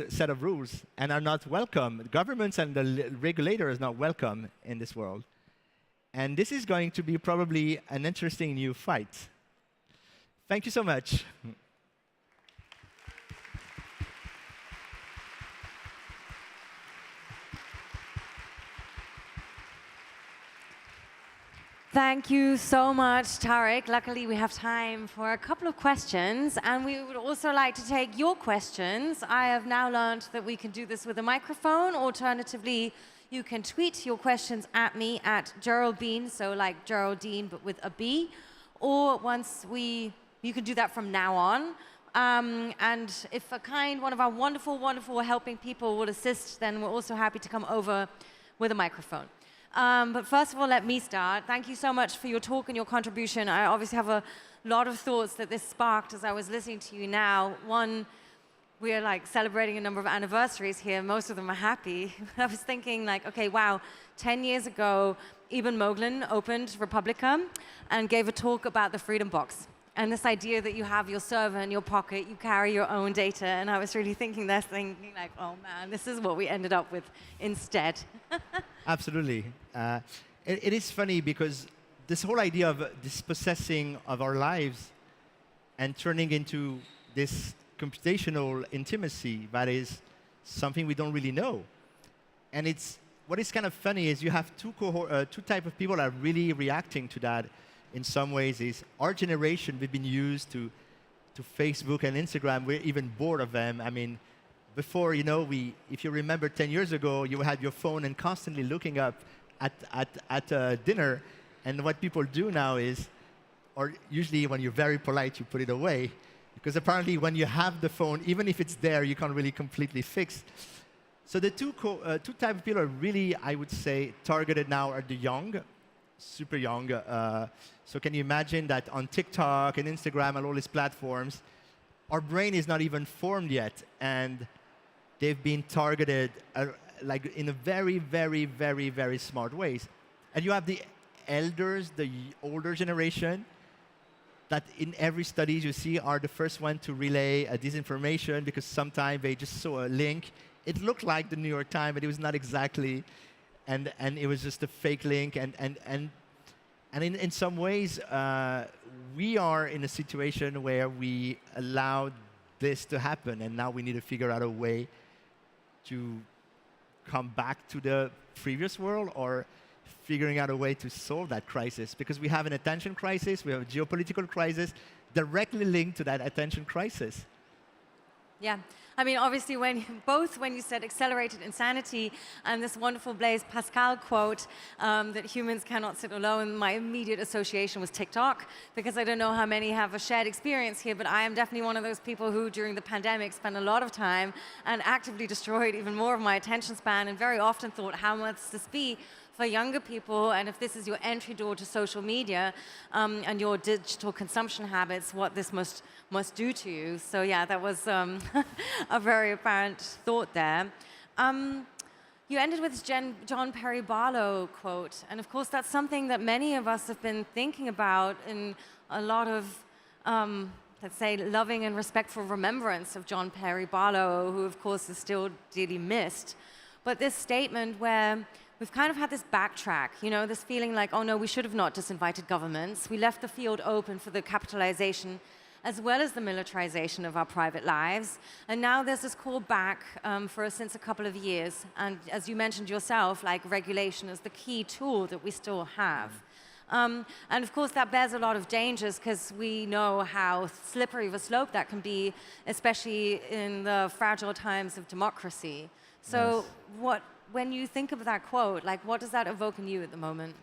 set of rules and are not welcome. Governments and the regulator is not welcome in this world. And this is going to be probably an interesting new fight. Thank you so much. Thank you so much, Tarek. Luckily, we have time for a couple of questions, and we would also like to take your questions. I have now learned that we can do this with a microphone. Alternatively, you can tweet your questions at me at Geraldine, so like Geraldine, but with a B. Or you can do that from now on. And if one of our wonderful helping people will assist, then we're also happy to come over with a microphone. But first of all, let me start. Thank you so much for your talk and your contribution. I obviously have a lot of thoughts that this sparked as I was listening to you now. One, we're like celebrating a number of anniversaries here. Most of them are happy. I was thinking like, okay, wow, 10 years ago, Eben Moglen opened Republica and gave a talk about the Freedom Box. And this idea that you have your server in your pocket, you carry your own data. And I was really thinking like, oh man, this is what we ended up with instead. Absolutely. It is funny because this whole idea of dispossessing of our lives and turning into this computational intimacy, that is something we don't really know. And what is kind of funny is you have two types of people that are really reacting to that. In some ways, is our generation, we've been used to Facebook and Instagram. We're even bored of them. I mean, before, if you remember 10 years ago, you had your phone and constantly looking up at dinner. And what people do now is, or usually when you're very polite, you put it away. Because apparently when you have the phone, even if it's there, you can't really completely fix. So the two types of people are really, I would say, targeted now are the young, super young. So can you imagine that on TikTok and Instagram and all these platforms, our brain is not even formed yet, and they've been targeted like in a very, very, very, very smart ways. And you have the elders, the older generation, that in every study you see are the first one to relay a disinformation because sometimes they just saw a link. It looked like the New York Times, but it was not exactly, and it was just a fake link. And in some ways, we are in a situation where we allowed this to happen, and now we need to figure out a way to come back to the previous world, or figuring out a way to solve that crisis, because we have an attention crisis, we have a geopolitical crisis directly linked to that attention crisis. Yeah, I mean, obviously, when you said accelerated insanity and this wonderful Blaise Pascal quote that humans cannot sit alone, my immediate association was TikTok, because I don't know how many have a shared experience here, but I am definitely one of those people who, during the pandemic, spent a lot of time and actively destroyed even more of my attention span, and very often thought, how must this be for younger people, and if this is your entry door to social media and your digital consumption habits, what this must do to you. So yeah, that was a very apparent thought there. You ended with this John Perry Barlow quote, and of course that's something that many of us have been thinking about in a lot of, let's say, loving and respectful remembrance of John Perry Barlow, who of course is still dearly missed. But this statement where we've kind of had this backtrack, this feeling like, oh no, we should have not disinvited governments. We left the field open for the capitalization as well as the militarization of our private lives. And now there's this call back since a couple of years. And as you mentioned yourself, like regulation is the key tool that we still have. And of course, that bears a lot of dangers because we know how slippery of a slope that can be, especially in the fragile times of democracy. So when you think of that quote, what does that evoke in you at the moment?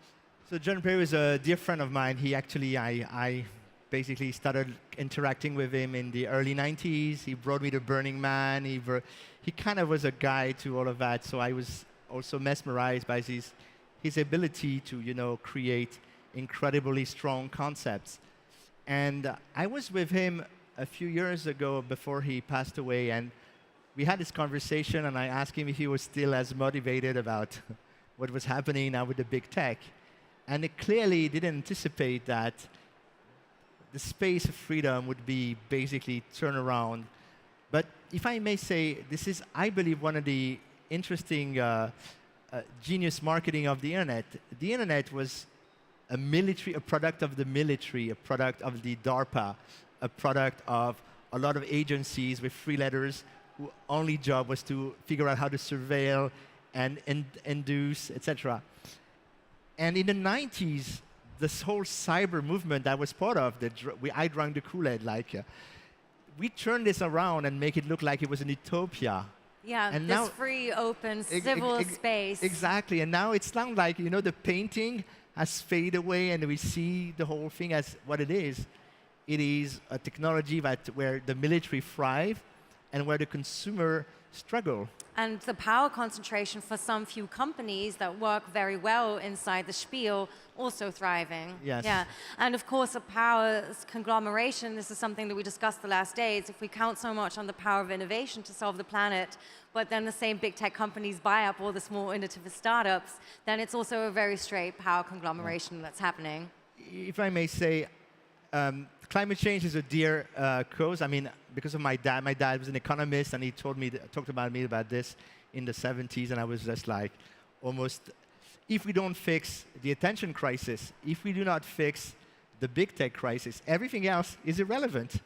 So John Perry was a dear friend of mine. He actually, I basically started interacting with him in the early 90s. He brought me to Burning Man. He kind of was a guide to all of that. So I was also mesmerized by his ability to, create incredibly strong concepts. And I was with him a few years ago before he passed away, and we had this conversation, and I asked him if he was still as motivated about what was happening now with the big tech. And it clearly didn't anticipate that the space of freedom would be basically turned around. But if I may say, this is, I believe, one of the interesting genius marketing of the internet. The internet was a product of the military, a product of the DARPA, a product of a lot of agencies with freeloaders whose only job was to figure out how to surveil and induce, etc. And in the 90s, this whole cyber movement that was part of, I drank the Kool-Aid, we turned this around and make it look like it was an utopia. Yeah, and this now, free, open, civil space. Exactly, and now it sounds like, the painting has faded away and we see the whole thing as what it is. It is a technology where the military thrive and where the consumer struggle. And the power concentration for some few companies that work very well inside the spiel also thriving. Yes. Yeah. And of course, a power conglomeration, this is something that we discussed the last days. If we count so much on the power of innovation to solve the planet, but then the same big tech companies buy up all the small innovative startups, then it's also a very straight power conglomeration that's happening. If I may say, climate change is a dear cause. I mean, because of my dad was an economist, and he talked about this in the 70s, and I was just like, almost, if we don't fix the attention crisis, if we do not fix the big tech crisis, everything else is irrelevant.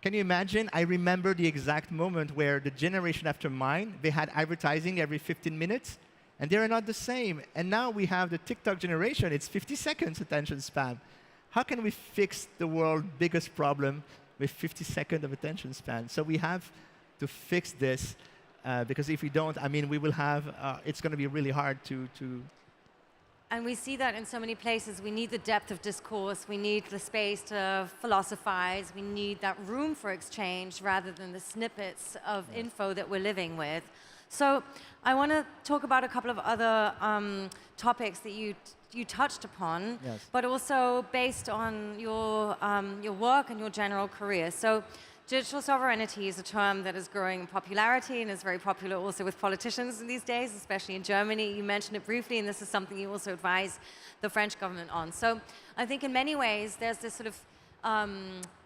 Can you imagine? I remember the exact moment where the generation after mine, they had advertising every 15 minutes, and they are not the same. And now we have the TikTok generation, it's 50 seconds attention span. How can we fix the world's biggest problem with 50 seconds of attention span? So we have to fix this because if we don't, I mean, we will have, it's going to be really hard to. And we see that in so many places. We need the depth of discourse. We need the space to philosophize. We need that room for exchange rather than the snippets of info that we're living with. So I want to talk about a couple of other topics that you touched upon, but also based on your work and your general career. So digital sovereignty is a term that is growing in popularity and is very popular also with politicians these days, especially in Germany. You mentioned it briefly, and this is something you also advise the French government on. So I think in many ways there's this sort of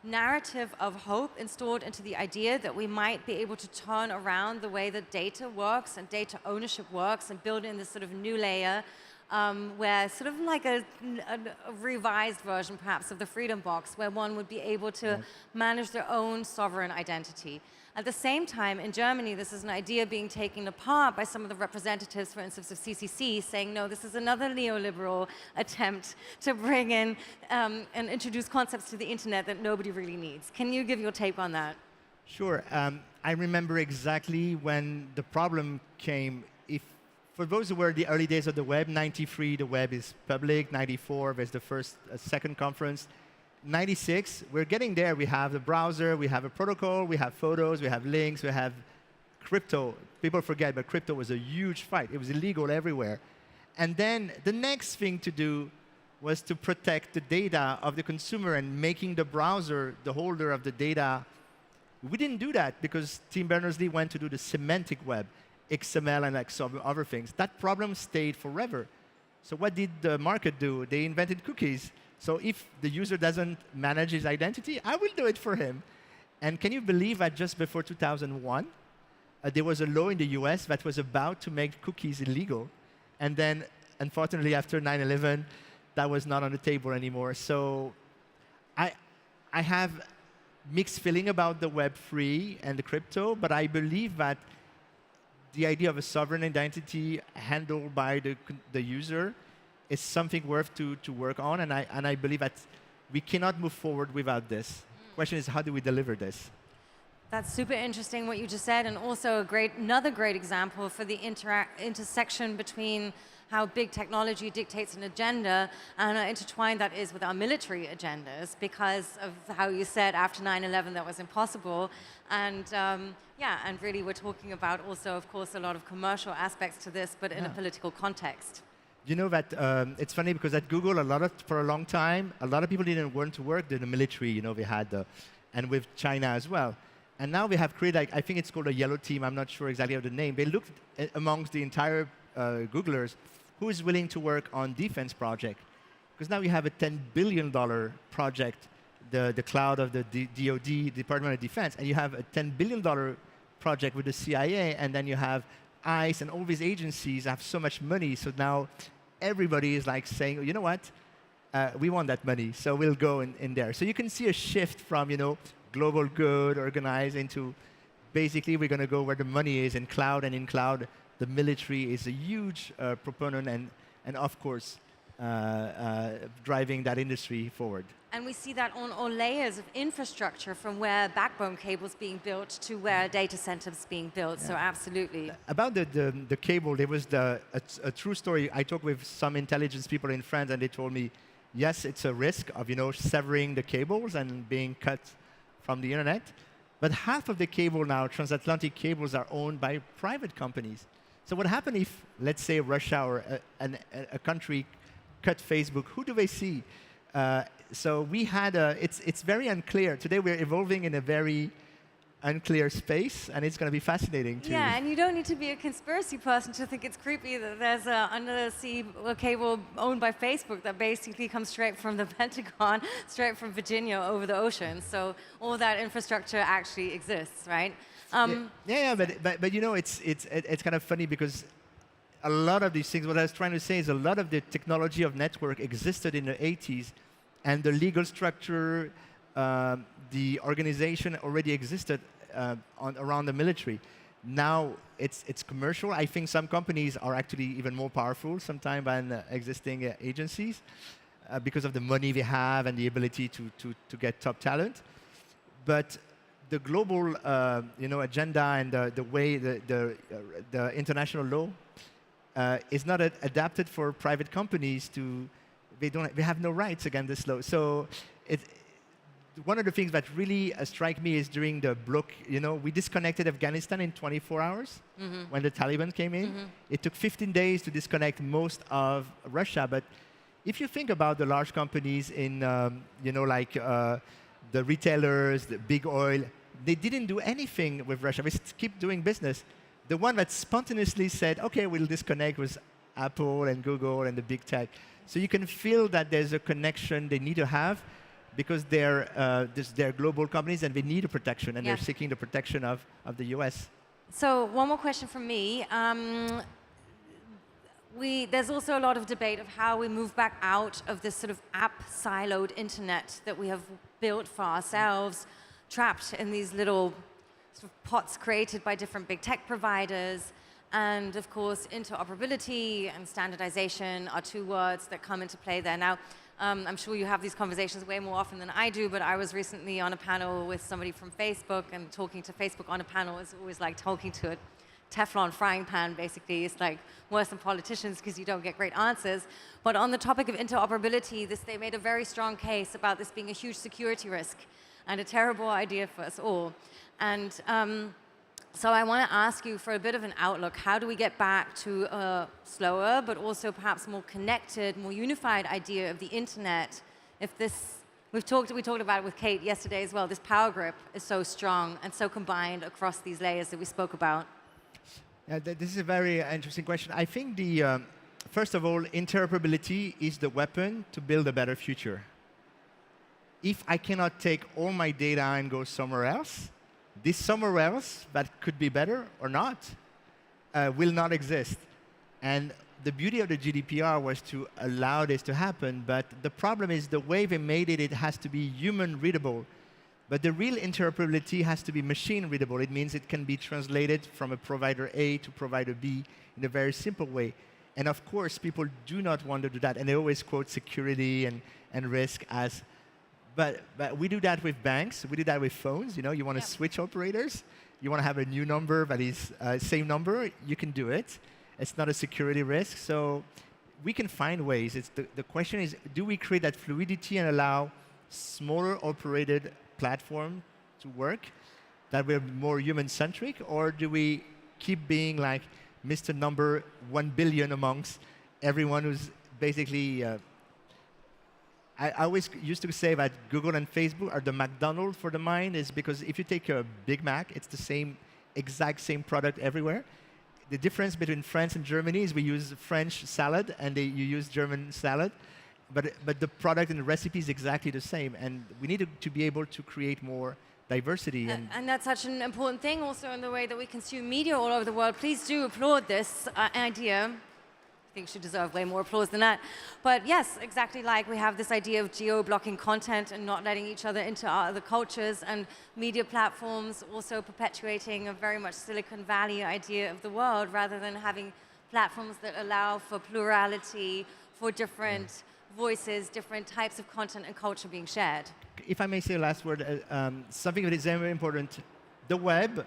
narrative of hope installed into the idea that we might be able to turn around the way that data works and data ownership works and build in this sort of new layer where sort of like a revised version perhaps of the freedom box, where one would be able to manage their own sovereign identity. At the same time, in Germany, this is an idea being taken apart by some of the representatives, for instance, of CCC, saying, no, this is another neoliberal attempt to bring in and introduce concepts to the internet that nobody really needs. Can you give your take on that? Sure. I remember exactly when the problem came. For those who were the early days of the web, 93, the web is public. 94, there's the second conference. 96, we're getting there. We have the browser, we have a protocol, we have photos, we have links, we have crypto. People forget, but crypto was a huge fight. It was illegal everywhere. And then the next thing to do was to protect the data of the consumer and making the browser the holder of the data. We didn't do that because Tim Berners-Lee went to do the semantic web, XML and like some other things. That problem stayed forever. So what did the market do? They invented cookies. So if the user doesn't manage his identity, I will do it for him. And can you believe that just before 2001, there was a law in the US that was about to make cookies illegal. And then, unfortunately, after 9/11, that was not on the table anymore. So I have mixed feeling about the Web3 and the crypto, but I believe that the idea of a sovereign identity handled by the user is something worth to work on, and I believe that we cannot move forward without this. Question is, how do we deliver this? That's super interesting what you just said, and also another great example for the intersection between how big technology dictates an agenda and how intertwined that is with our military agendas, because of how you said after 9/11 that was impossible. And and really we're talking about also, of course, a lot of commercial aspects to this, but in a political context. You know that it's funny because at Google, for a long time, a lot of people didn't want to work in the military. You know, we had and with China as well. And now we have created, I think it's called a yellow team. I'm not sure exactly of the name. They looked amongst the entire Googlers who is willing to work on defense project. Because now we have a $10 billion project, the cloud of the DoD, Department of Defense, and you have a $10 billion project with the CIA, and then you have ICE, and all these agencies have so much money. So now everybody is like saying, oh, you know what? We want that money, so we'll go in there. So you can see a shift from, global good, organized, into basically we're going to go where the money is in cloud, and in cloud, the military is a huge proponent and of course, driving that industry forward. And we see that on all layers of infrastructure, from where backbone cables being built to where data centers being built. Yeah. So absolutely. About the cable, there was a true story. I talked with some intelligence people in France, and they told me, yes, it's a risk of severing the cables and being cut from the internet. But half of the cable now, transatlantic cables, are owned by private companies. So what happened if, let's say, Russia or a country cut Facebook? Who do they see? So we had it's very unclear. Today we're evolving in a very unclear space, and it's going to be fascinating too. Yeah, and you don't need to be a conspiracy person to think it's creepy that there's an undersea cable owned by Facebook that basically comes straight from the Pentagon, straight from Virginia over the ocean. So all that infrastructure actually exists, right? But it's kind of funny because a lot of these things, what I was trying to say is a lot of the technology of network existed in the 80s, and the legal structure, the organization already existed around the military. Now it's commercial. I think some companies are actually even more powerful sometimes than existing agencies because of the money they have and the ability to get top talent. But the global agenda and the way the international law is not adapted for private companies to. They have no rights against this law. So one of the things that really strike me is during the block, we disconnected Afghanistan in 24 hours when the Taliban came in. It took 15 days to disconnect most of Russia. But if you think about the large companies in, like the retailers, the big oil, they didn't do anything with Russia. They keep doing business. The one that spontaneously said, OK, we'll disconnect was Apple and Google and the big tech. So you can feel that there's a connection they need to have because they're global companies and they need a protection, and they're seeking the protection of the US. So one more question from me. There's also a lot of debate of how we move back out of this sort of app-siloed internet that we have built for ourselves, trapped in these little sort of pots created by different big tech providers. And of course, interoperability and standardization are two words that come into play there. Now, I'm sure you have these conversations way more often than I do, but I was recently on a panel with somebody from Facebook, and talking to Facebook on a panel is always like talking to a Teflon frying pan, basically. It's like worse than politicians because you don't get great answers. But on the topic of interoperability, they made a very strong case about this being a huge security risk and a terrible idea for us all. And so I want to ask you for a bit of an outlook. How do we get back to a slower, but also perhaps more connected, more unified idea of the internet? If this, we talked about it with Kate yesterday as well, this power grip is so strong and so combined across these layers that we spoke about. Yeah, this is a very interesting question. I think first of all, interoperability is the weapon to build a better future. If I cannot take all my data and go somewhere else, this somewhere else that could be better or not will not exist. And the beauty of the GDPR was to allow this to happen, but the problem is the way they made it, it has to be human readable. But the real interoperability has to be machine readable. It means it can be translated from a provider A to provider B in a very simple way. And of course, people do not want to do that, and they always quote security and risk as. But we do that with banks. We do that with phones. You want to switch operators. You want to have a new number that is same number. You can do it. It's not a security risk. So we can find ways. The question is, do we create that fluidity and allow smaller operated platform to work that we're more human-centric, or do we keep being like Mr. Number 1 billion amongst everyone who's basically I always used to say that Google and Facebook are the McDonald's for the mind, is because if you take a Big Mac, it's the exact same product everywhere. The difference between France and Germany is we use French salad and you use German salad, but the product and the recipe is exactly the same. And we need to be able to create more diversity. And that's such an important thing also in the way that we consume media all over the world. Please do applaud this idea. I think should deserve way more applause than that. But yes, exactly, like we have this idea of geo-blocking content and not letting each other into our other cultures, and media platforms also perpetuating a very much Silicon Valley idea of the world, rather than having platforms that allow for plurality, for different voices, different types of content and culture being shared. If I may say a last word, something that is very important. The web,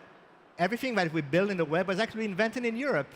everything that we build in the web was actually invented in Europe.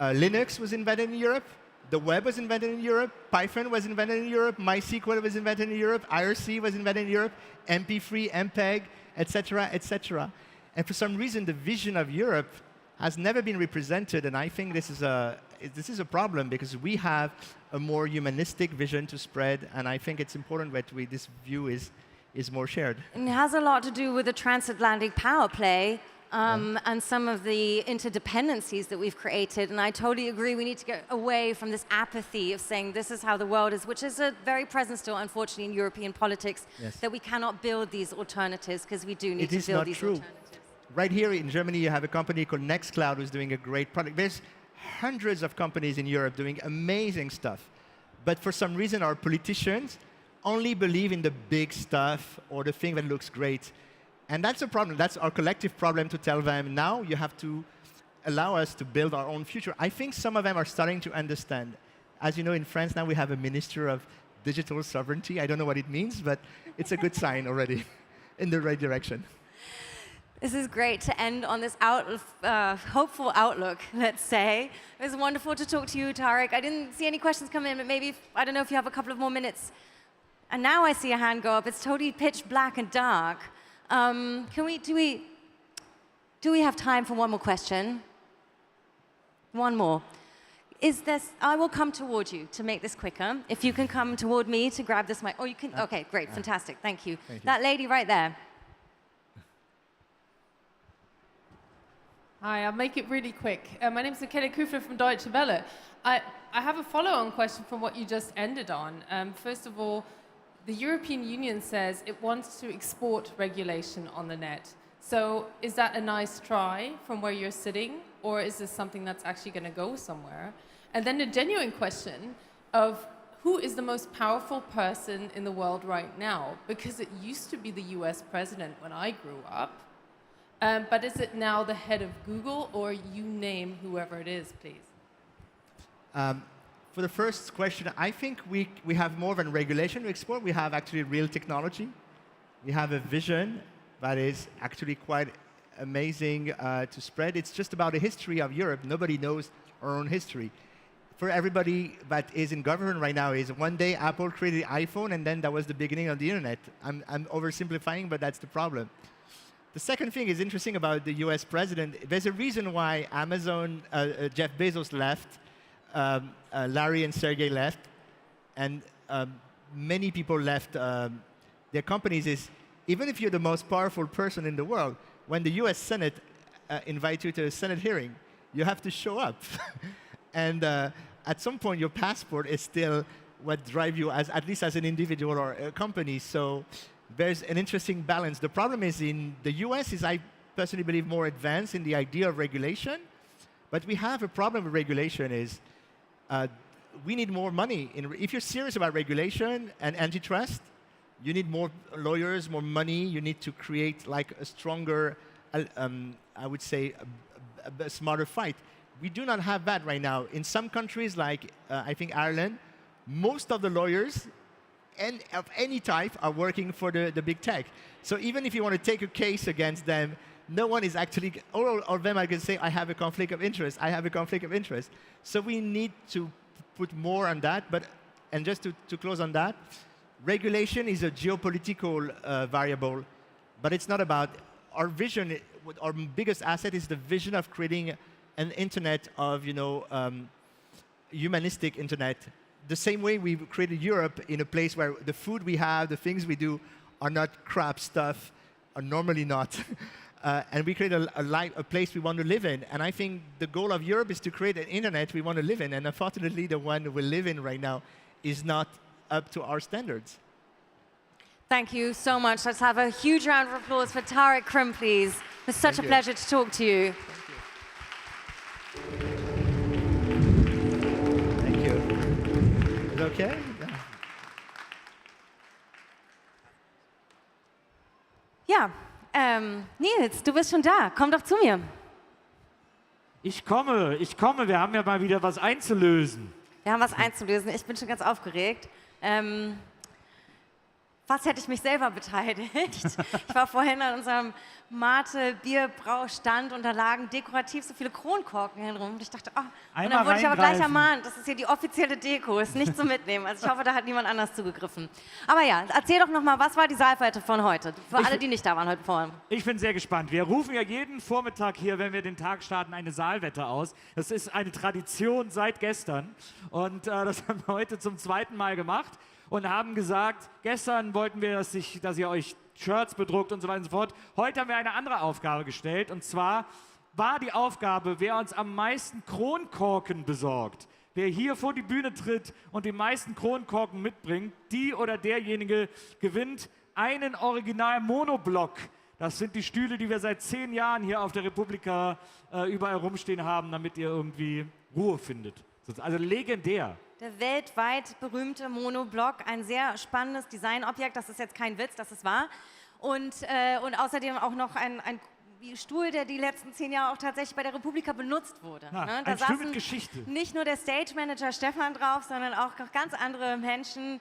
Linux was invented in Europe. The web was invented in Europe. Python was invented in Europe. MySQL was invented in Europe. IRC was invented in Europe. MP3, MPEG, etc., etc. And for some reason, the vision of Europe has never been represented. And I think this is a problem, because we have a more humanistic vision to spread. And I think it's important that this view is more shared. And it has a lot to do with the transatlantic power play. And some of the interdependencies that we've created. And I totally agree, we need to get away from this apathy of saying this is how the world is, which is very present still, unfortunately, in European politics, that we cannot build these alternatives, because we do need to build these alternatives. Right here in Germany, you have a company called Nextcloud who's doing a great product. There's hundreds of companies in Europe doing amazing stuff. But for some reason, our politicians only believe in the big stuff or the thing that looks great. And that's a problem. That's our collective problem, to tell them, now you have to allow us to build our own future. I think some of them are starting to understand. As you know, in France now we have a Minister of Digital Sovereignty. I don't know what it means, but it's a good sign already in the right direction. This is great to end on this hopeful outlook, let's say. It was wonderful to talk to you, Tarek. I didn't see any questions come in, but maybe, I don't know if you have a couple of more minutes. And now I see a hand go up. It's totally pitch black and dark. Do we have time for one more question? One more. I will come toward you to make this quicker. If you can come toward me to grab this mic. Oh, you can, okay, great, fantastic, thank you. That lady right there. Hi, I'll make it really quick. My name is Michaela Kufler from Deutsche Welle. I have a follow-on question from what you just ended on. First of all, the European Union says it wants to export regulation on the net. So is that a nice try from where you're sitting, or is this something that's actually going to go somewhere? And then a genuine question of who is the most powerful person in the world right now? Because it used to be the US president when I grew up. But is it now the head of Google, or you name whoever it is, please? For the first question, I think we have more than regulation to export. We have actually real technology. We have a vision that is actually quite amazing to spread. It's just about the history of Europe. Nobody knows our own history. For everybody that is in government right now, is one day Apple created the iPhone, and then that was the beginning of the internet. I'm oversimplifying, but that's the problem. The second thing is interesting about the US president. There's a reason why Amazon, Jeff Bezos left, Larry and Sergey left, and many people left their companies. Is even if you're the most powerful person in the world, when the US Senate invites you to a Senate hearing, you have to show up. And at some point, your passport is still what drives you, at least as an individual or a company. So there's an interesting balance. The problem is in the US is, I personally believe, more advanced in the idea of regulation. But we have a problem with regulation is we need more money. If you're serious about regulation and antitrust, you need more lawyers, more money. You need to create like a stronger, I would say, a smarter fight. We do not have that right now. In some countries, like I think Ireland, most of the lawyers of any type are working for the big tech. So even if you want to take a case against them, no one is actually, all of them are going to say, I have a conflict of interest, I have a conflict of interest. So we need to put more on that. And just to close on that, regulation is a geopolitical variable, but it's not about our vision. Our biggest asset is the vision of creating an internet of, humanistic internet. The same way we've created Europe in a place where the food we have, the things we do are not crap stuff, are normally not. And we create a place we want to live in. And I think the goal of Europe is to create an internet we want to live in. And unfortunately, the one we live in right now is not up to our standards. Thank you so much. Let's have a huge round of applause for Tarek Krim, please. It's such a pleasure to talk to you. Thank you. Is it okay? Ja, Nils, du bist schon da. Komm doch zu mir. Ich komme. Wir haben ja mal wieder was einzulösen. Wir haben was einzulösen. Ich bin schon ganz aufgeregt. Fast hätte ich mich selber beteiligt. Ich war vorhin an unserem Mate-Bierbraustand und da lagen dekorativ so viele Kronkorken herum. Und ich dachte, und dann wurde ich aber gleich ermahnt, das ist hier die offizielle Deko, ist nicht zum Mitnehmen. Also ich hoffe, da hat niemand anders zugegriffen. Aber ja, erzähl doch noch mal, was war die Saalwette von heute? Für alle, die nicht da waren heute Morgen. Ich bin sehr gespannt. Wir rufen ja jeden Vormittag hier, wenn wir den Tag starten, eine Saalwette aus. Das ist eine Tradition seit gestern. Und das haben wir heute zum zweiten Mal gemacht. Und haben gesagt, gestern wollten wir, dass ihr euch Shirts bedruckt und so weiter und so fort. Heute haben wir eine andere Aufgabe gestellt. Und zwar war die Aufgabe, wer uns am meisten Kronkorken besorgt. Wer hier vor die Bühne tritt und die meisten Kronkorken mitbringt, die oder derjenige gewinnt einen Original-Monoblock. Das sind die Stühle, die wir seit 10 Jahren hier auf der Republika überall rumstehen haben, damit ihr irgendwie Ruhe findet. Also legendär. Der weltweit berühmte Monoblock, ein sehr spannendes Designobjekt, das ist jetzt kein Witz, das ist wahr. Und außerdem auch noch ein Stuhl, der die letzten 10 Jahre auch tatsächlich bei der Republika benutzt wurde. Ne? Da ein Stuhl mit Geschichte. Nicht nur der Stage Manager Stefan drauf, sondern auch noch ganz andere Menschen,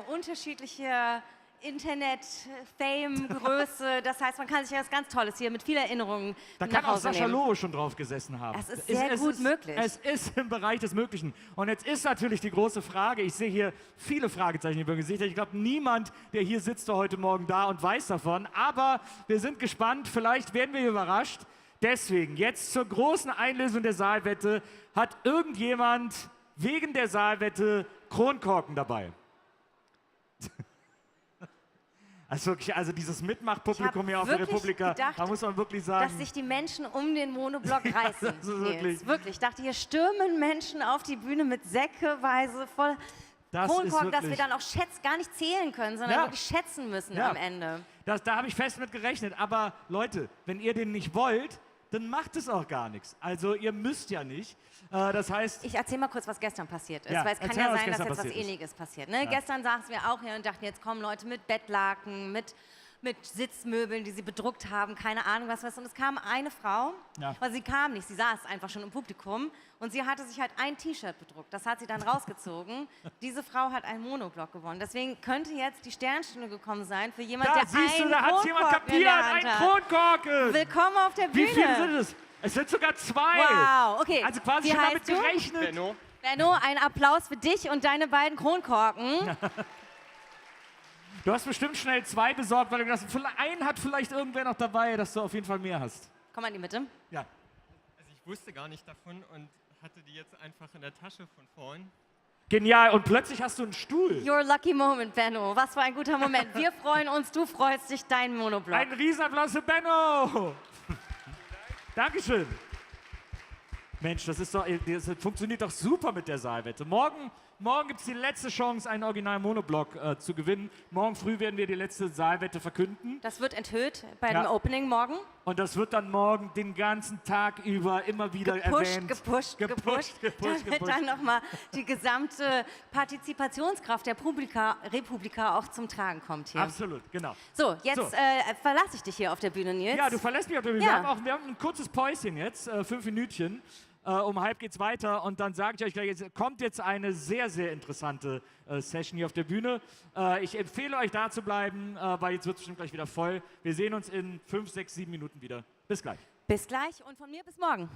unterschiedliche Internet-Fame-Größe. Das heißt, man kann sich was ganz Tolles hier mit viel Erinnerungen Da nach kann auch Hause Sascha nehmen. Lobo schon drauf gesessen haben. Das ist sehr gut möglich. Es ist im Bereich des Möglichen. Und jetzt ist natürlich die große Frage, ich sehe hier viele Fragezeichen über Gesichter. Ich glaube, niemand, der hier sitzt, heute Morgen da und weiß davon. Aber wir sind gespannt, vielleicht werden wir überrascht. Deswegen, jetzt zur großen Einlösung der Saalwette, hat irgendjemand wegen der Saalwette Kronkorken dabei? Also wirklich, also dieses Mitmachpublikum hier auf der Republika, da muss man wirklich sagen, dass sich die Menschen um den Monoblock reißen. das ist wirklich. Wirklich. Ich dachte, hier stürmen Menschen auf die Bühne mit säckeweise voll Kronkorken, dass wir dann auch gar nicht zählen können, sondern wirklich schätzen müssen am Ende. Da habe ich fest mit gerechnet. Aber Leute, wenn ihr den nicht wollt, dann macht es auch gar nichts. Also ihr müsst ja nicht. Das heißt... Ich erzähle mal kurz, was gestern passiert ist, Ja, weil es kann erzähl ja mal, was sein, dass gestern jetzt was passiert ist. Ähnliches passiert. Ne? Ja. Gestern saßen wir auch hier und dachten, jetzt kommen Leute mit Bettlaken, mit Sitzmöbeln, die sie bedruckt haben, keine Ahnung was. Und es kam eine Frau, aber sie kam nicht, sie saß einfach schon im Publikum und sie hatte sich halt ein T-Shirt bedruckt. Das hat sie dann rausgezogen. Diese Frau hat einen Monoblock gewonnen. Deswegen könnte jetzt die Sternstunde gekommen sein für jemanden, der siehst du, einen da hat's jemand Kronkorken in der kapiert, Hand ein hat. Kronkorken! Willkommen auf der Bühne. Wie viele sind es? Es sind sogar 2. Wow, okay. Also quasi Wie schon damit heißt du? gerechnet. Benno, ein Applaus für dich und deine beiden Kronkorken. Du hast bestimmt schnell 2 besorgt, weil du gedacht hast, einen hat vielleicht irgendwer noch dabei, dass du auf jeden Fall mehr hast. Komm mal in die Mitte. Ja. Also ich wusste gar nicht davon und hatte die jetzt einfach in der Tasche von vorn. Genial, und plötzlich hast du einen Stuhl. Your lucky moment, Benno. Was für ein guter Moment. Wir freuen uns, du freust dich, dein Monoblock. Ein Riesenapplaus für Benno. Dankeschön. Mensch, das funktioniert doch super mit der Saalwette. Morgen gibt es die letzte Chance, einen originalen Monoblock zu gewinnen. Morgen früh werden wir die letzte Saalwette verkünden. Das wird enthüllt bei dem Opening morgen. Und das wird dann morgen den ganzen Tag über immer wieder erwähnt. Gepusht. Damit dann nochmal die gesamte Partizipationskraft der Republika auch zum Tragen kommt hier. Absolut, genau. So, jetzt verlasse ich dich hier auf der Bühne, Nils. Ja, du verlässt mich auf der Bühne. Ja. Wir haben ein kurzes Päuschen jetzt, 5 Minütchen. Um 12:30 geht's weiter und dann sage ich euch gleich, kommt jetzt eine sehr, sehr interessante Session hier auf der Bühne. Ich empfehle euch da zu bleiben, weil jetzt wird es bestimmt gleich wieder voll. Wir sehen uns in 5, 6, 7 Minuten wieder. Bis gleich. Bis gleich und von mir bis morgen.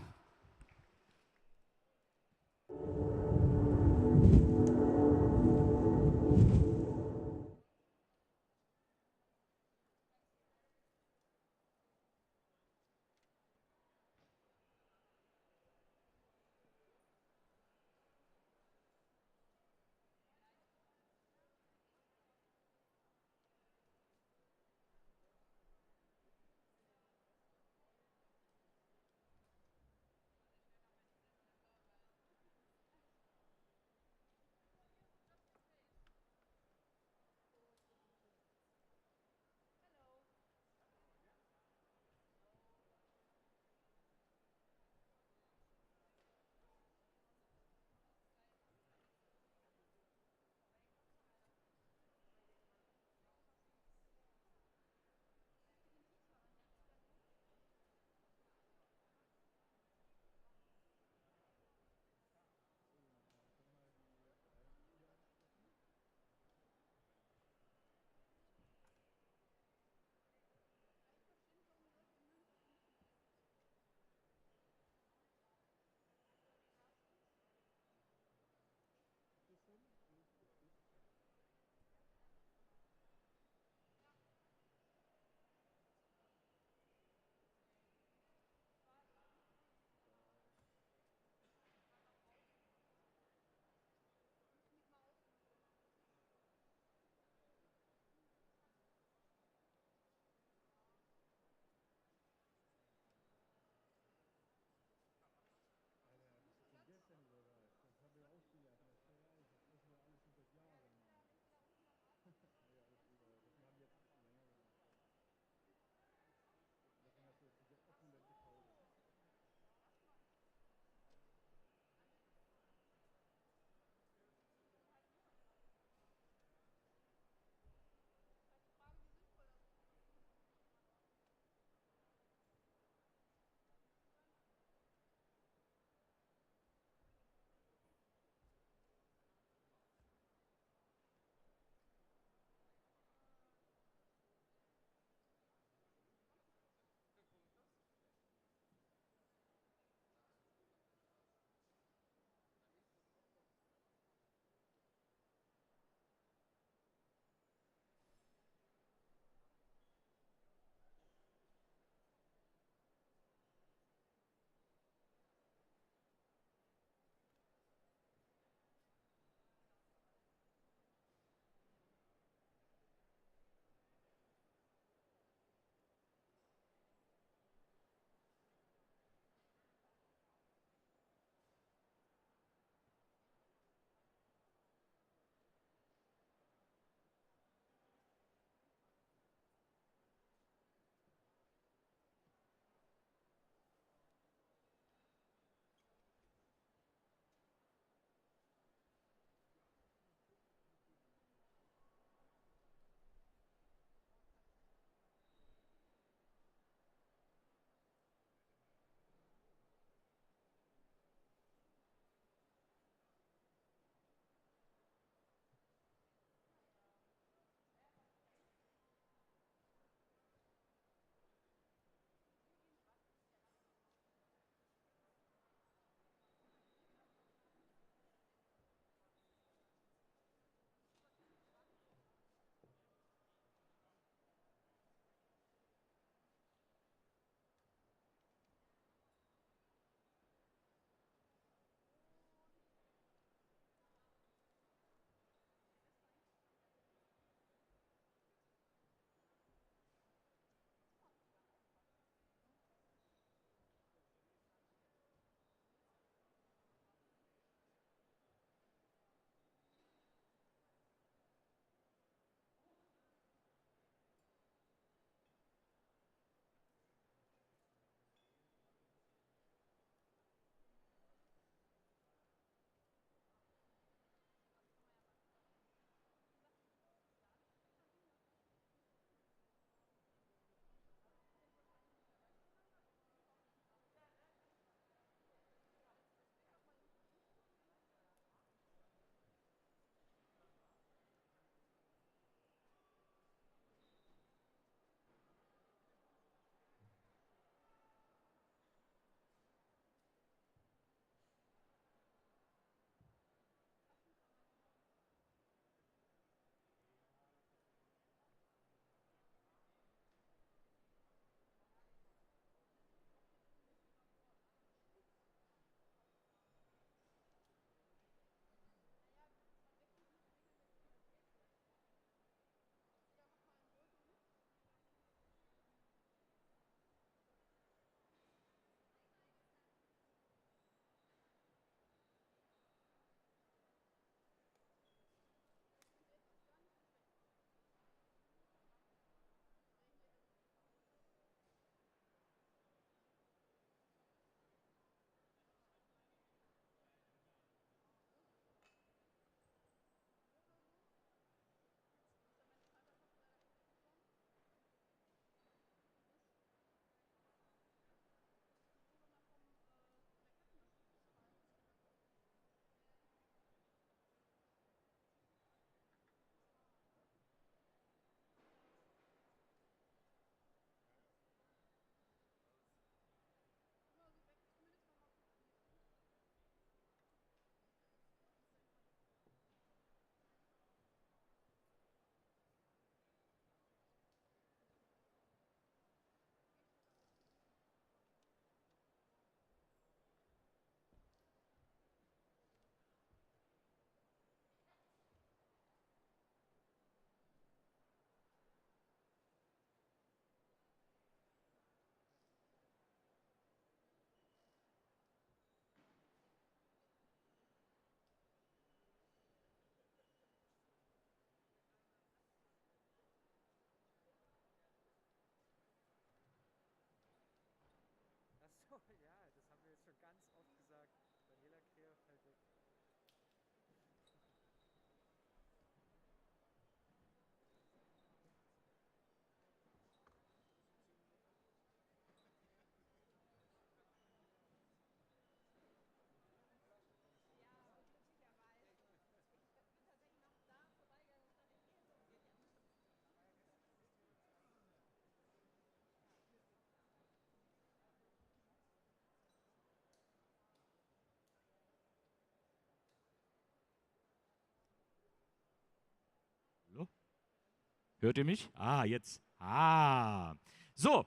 Hört ihr mich? Ah, jetzt. Ah. So,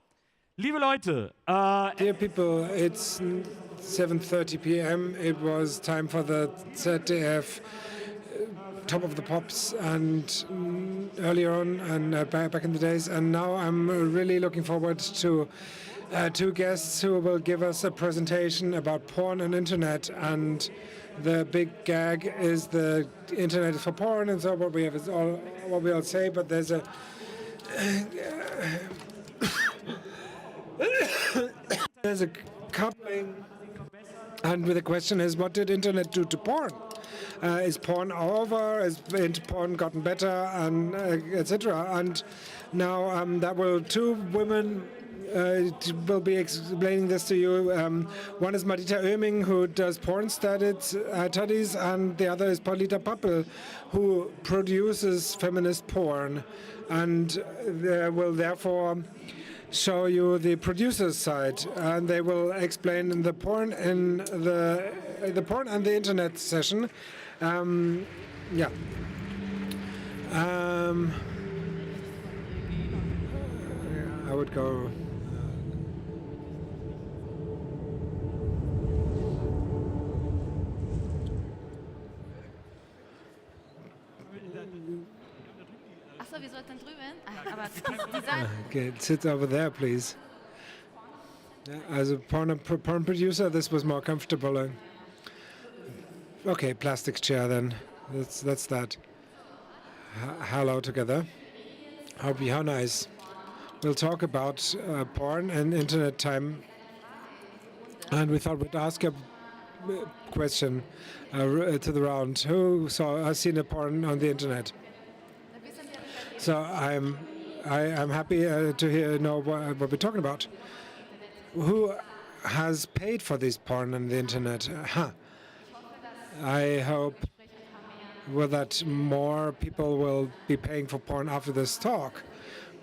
liebe Leute. Dear people, it's 7:30 p.m. It was time for the ZDF Top of the Pops and earlier on and back in the days. And now I'm really looking forward to two guests who will give us a presentation about porn and internet. And the big gag is the internet is for porn, and so what we have is all what we all say. But there's a there's a coupling, and the question is, what did internet do to porn? Is porn over? Is porn gotten better? And etc. And now that will two women will be explaining this to you. One is Madita Oeming, who does porn studies, and the other is Paulita Pappel, who produces feminist porn, and they will therefore show you the producer's side, and they will explain the porn in the porn and the internet session. Yeah. I would go. Achso, wir sollten drüben. Aber dieser. Okay, sit over there, please. As a porn producer, this was more comfortable. Okay, plastic chair then. That's that. Hello together. How nice. We'll talk about porn and internet time. And we thought we'd ask a question to the round. Who has seen a porn on the internet? So I'm happy to know what we're talking about. Who has paid for this porn on the internet? I hope that more people will be paying for porn after this talk.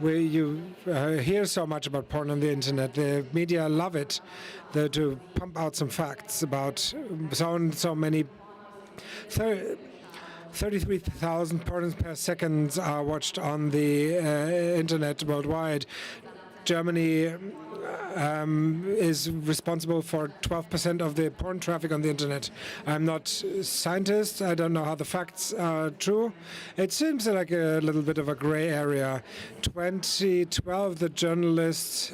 You hear so much about porn on the internet. The media love it. To pump out some facts about so many. 33,000 porns per second are watched on the internet worldwide. Germany is responsible for 12% of the porn traffic on the internet. I'm not a scientist. I don't know how the facts are true. It seems like a little bit of a gray area. 2012, the journalist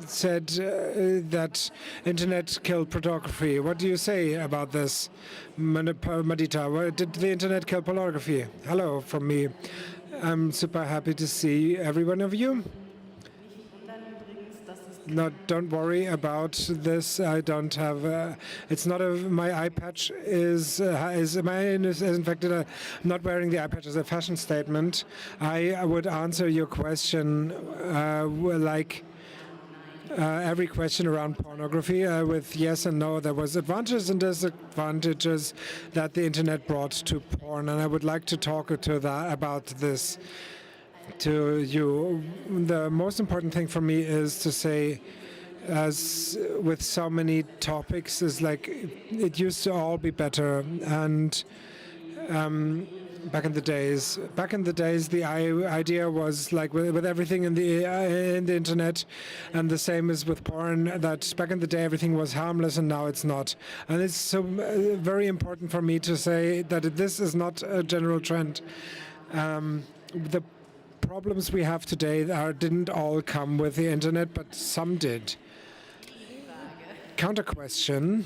said that internet killed pornography. What do you say about this, Madita? Did the internet kill pornography? Hello from me. I'm super happy to see every one of you. No, don't worry about this. I don't have. It's not my eye patch is mine is infected. I'm not wearing the eye patch as a fashion statement. I would answer your question like every question around pornography with yes and no. There was advantages and disadvantages that the internet brought to porn, and I would like to talk about this to you. The most important thing for me is to say, as with so many topics, is like it used to all be better, and back in the days, the idea was like with everything in the internet, and the same is with porn. That back in the day everything was harmless, and now it's not. And it's so very important for me to say that this is not a general trend. The problems we have today didn't all come with the internet, but some did. Counter question: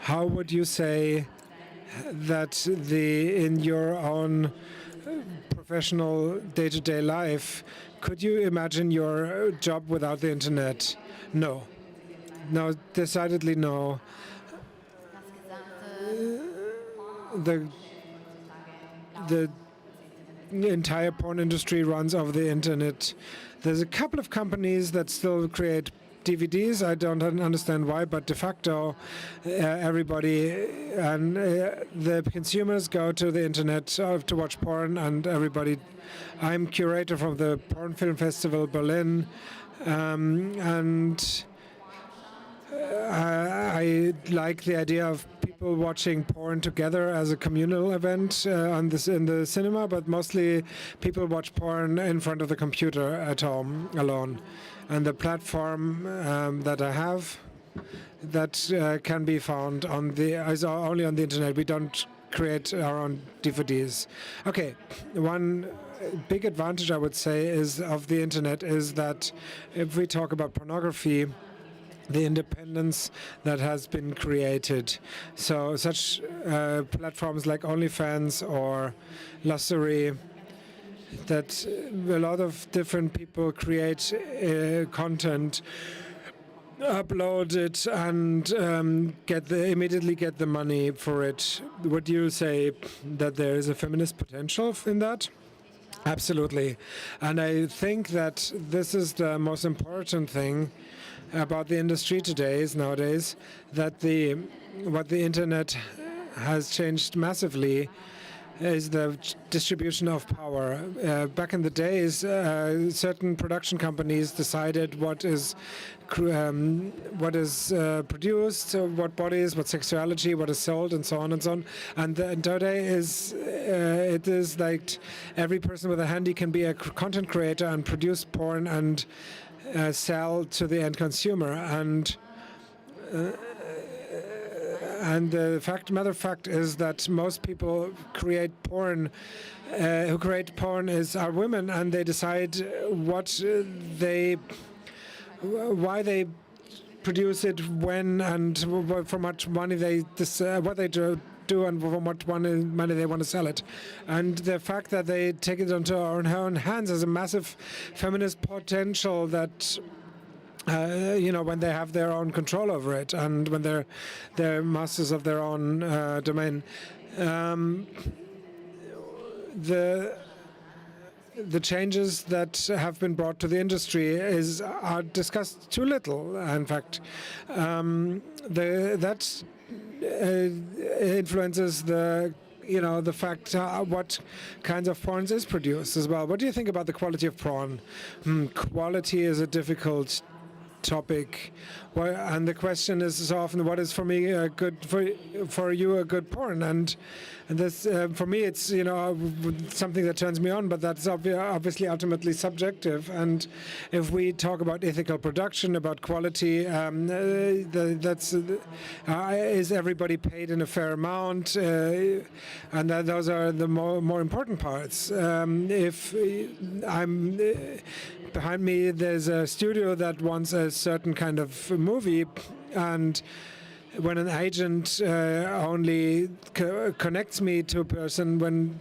how would you say that in your own professional day-to-day life, could you imagine your job without the internet? No. No, decidedly no. The entire porn industry runs over the internet. There's a couple of companies that still create DVDs. I don't understand why, but de facto, everybody and the consumers go to the internet to watch porn, and everybody. I'm curator from the Porn Film Festival Berlin, and I like the idea of people watching porn together as a communal event in the cinema, but mostly people watch porn in front of the computer at home alone. And the platform that I have that can be found is only on the internet. We don't create our own DVDs. Okay, one big advantage I would say of the internet is that if we talk about pornography, the independence that has been created. So such platforms like OnlyFans or Lustery, that a lot of different people create content, upload it, and immediately get the money for it. Would you say that there is a feminist potential in that? Absolutely. And I think that this is the most important thing about the industry nowadays, that what the internet has changed massively is the distribution of power. Back in the days, certain production companies decided what is produced, what bodies, what sexuality, what is sold, and so on and so on. And today it is like every person with a handy can be a content creator and produce porn and sell to the end consumer. And the matter of fact is that most people who create porn are women, and they decide why they produce it, when, and for much money what they do and for what money they want to sell it. And the fact that they take it into our own hands has a massive feminist potential that when they have their own control over it and when they're masters of their own domain. The changes that have been brought to the industry are discussed too little. In fact, that influences the fact what kinds of porn is produced as well. What do you think about the quality of porn? Quality is a difficult topic, and the question is so often, what is for me a good for you a good porn? And this for me it's something that turns me on, but that's obviously ultimately subjective. And if we talk about ethical production, about quality, is everybody paid in a fair amount? And those are the more important parts. If I'm behind me, there's a studio that wants a certain kind of movie, and when an agent only connects me to a person, when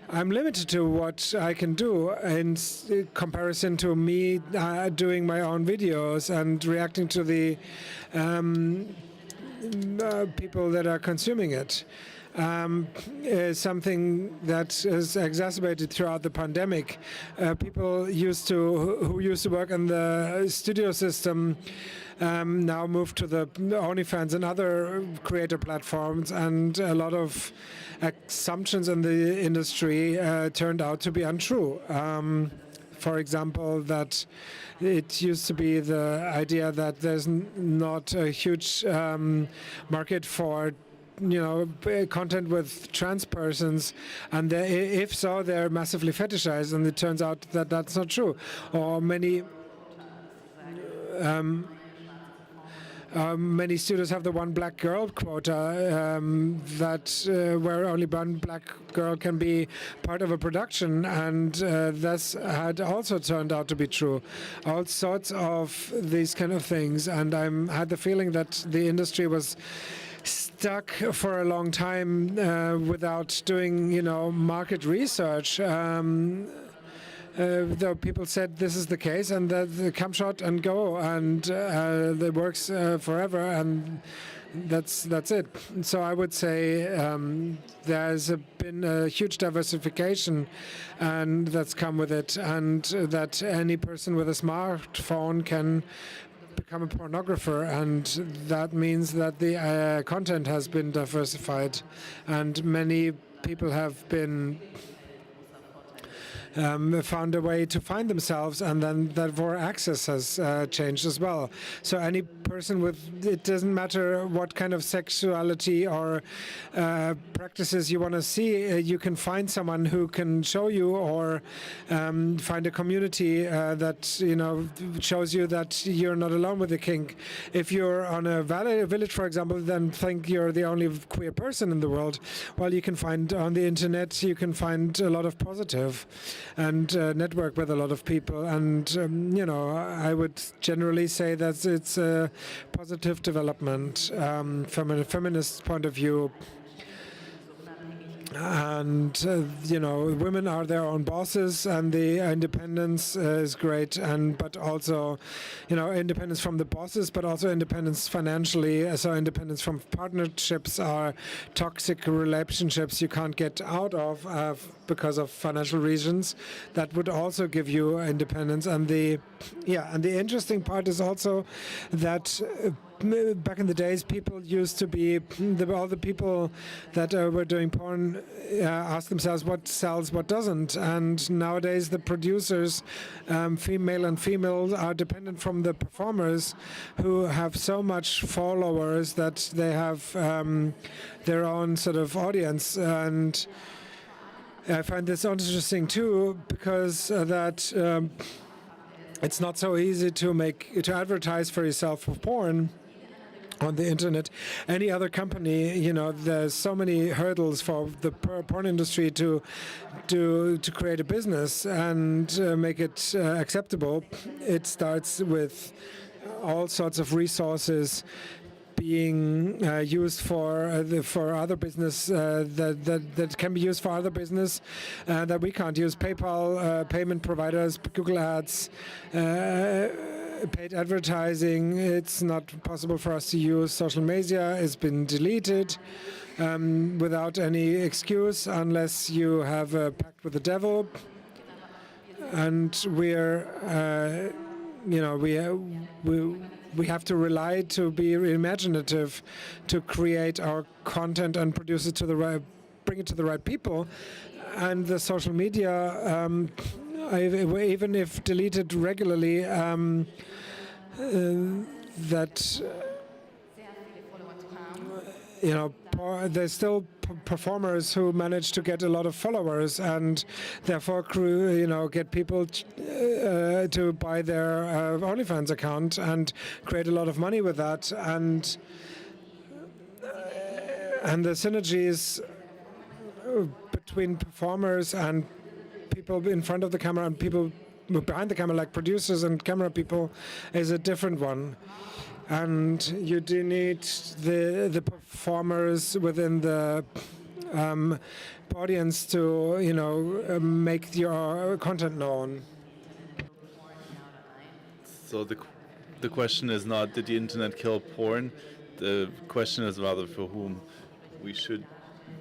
I'm limited to what I can do in comparison to me doing my own videos and reacting to the people that are consuming it. Is something that is exacerbated throughout the pandemic. People who used to work in the studio system now move to the OnlyFans and other creator platforms, and a lot of assumptions in the industry turned out to be untrue. For example, that it used to be the idea that there's not a huge market for content with trans persons, and if so, they're massively fetishized, and it turns out that that's not true. Or many studios have the one black girl quota where only one black girl can be part of a production, and this had also turned out to be true. All sorts of these kind of things, and I had the feeling that the industry was stuck for a long time without doing, market research. Though people said this is the case, and that come shot and go, and it works forever, and that's it. So I would say there's been a huge diversification, and that's come with it, and that any person with a smartphone can become a pornographer, and that means that the content has been diversified, and many people have been found a way to find themselves, and then therefore access has changed as well. So any person it doesn't matter what kind of sexuality or practices you want to see, you can find someone who can show you, or find a community that shows you that you're not alone with the kink. If you're on a village, for example, then think you're the only queer person in the world. Well, you can find on the internet, you can find a lot of positive and network with a lot of people. And, I would generally say that it's a positive development from a feminist point of view. And women are their own bosses, and the independence is great. But also, independence from the bosses, but also independence financially. So independence from partnerships are toxic relationships you can't get out of because of financial reasons. That would also give you independence. And the interesting part is also that. Back in the days, people used to be, all the people that were doing porn asked themselves what sells, what doesn't. And nowadays the producers, male and female, are dependent from the performers who have so much followers that they have their own sort of audience. And I find this interesting too, because it's not so easy to advertise for yourself for porn on the internet. Any other company, there's so many hurdles for the porn industry to create a business and make it acceptable. It starts with all sorts of resources being used for other business that can be used for other business that we can't use. PayPal, payment providers, Google Ads, paid advertising. It's not possible for us to use social media. It's been deleted without any excuse, unless you have a pact with the devil. And we have to rely to be imaginative to create our content and produce it bring it to the right people. And the social media, even if deleted regularly, there's still performers who manage to get a lot of followers, and therefore get people to buy their OnlyFans account and create a lot of money with that. And the synergies between performers and people in front of the camera and people behind the camera, like producers and camera people, is a different one. And you do need the performers within the audience to, make your content known. So the question is not, did the internet kill porn? The question is rather for whom we should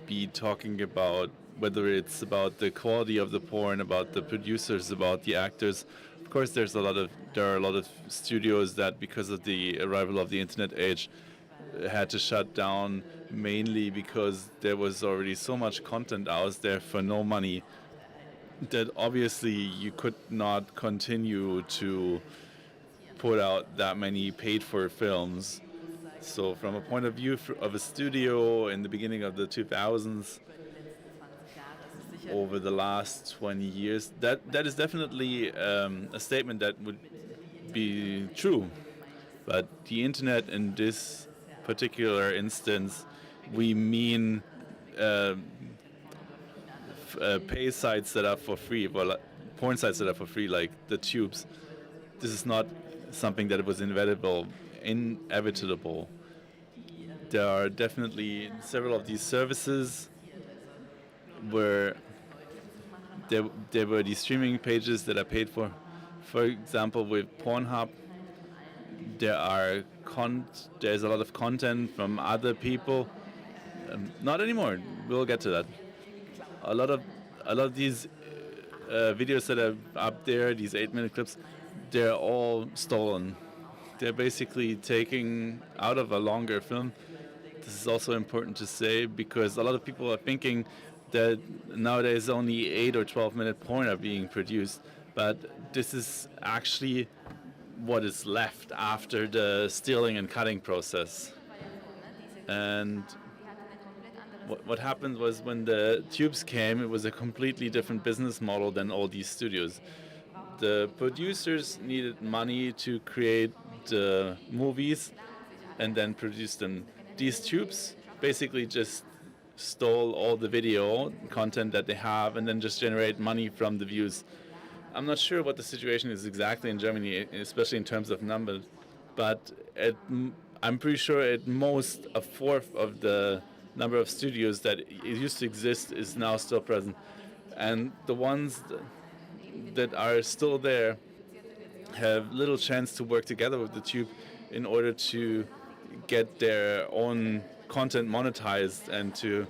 be talking about, whether it's about the quality of the porn, about the producers, about the actors. Of course, there are a lot of studios that, because of the arrival of the internet age, had to shut down, mainly because there was already so much content out there for no money that obviously you could not continue to put out that many paid-for films. So from a point of view of a studio in the beginning of the 2000s, over the last 20 years, that is definitely a statement that would be true. But the internet, in this particular instance, we mean pay sites that are for free, well, porn sites that are for free, like the tubes. This is not something that was inevitable. There are definitely several of these services where there were these streaming pages that are paid for. For example, with Pornhub, there's a lot of content from other people. Not anymore. We'll get to that. A lot of these videos that are up there, these 8-minute clips, they're all stolen. They're basically taken out of a longer film. This is also important to say, because a lot of people are thinking that nowadays only 8 or 12-minute porn are being produced, but this is actually what is left after the stealing and cutting process. And what happened was when the tubes came, it was a completely different business model than all these studios. The producers needed money to create the movies and then produce them. These tubes basically just stole all the video content that they have and then just generate money from the views. I'm not sure what the situation is exactly in Germany, especially in terms of numbers, but I'm pretty sure at most a fourth of the number of studios that used to exist is now still present. And the ones that are still there have little chance to work together with the tube in order to get their own content monetized and to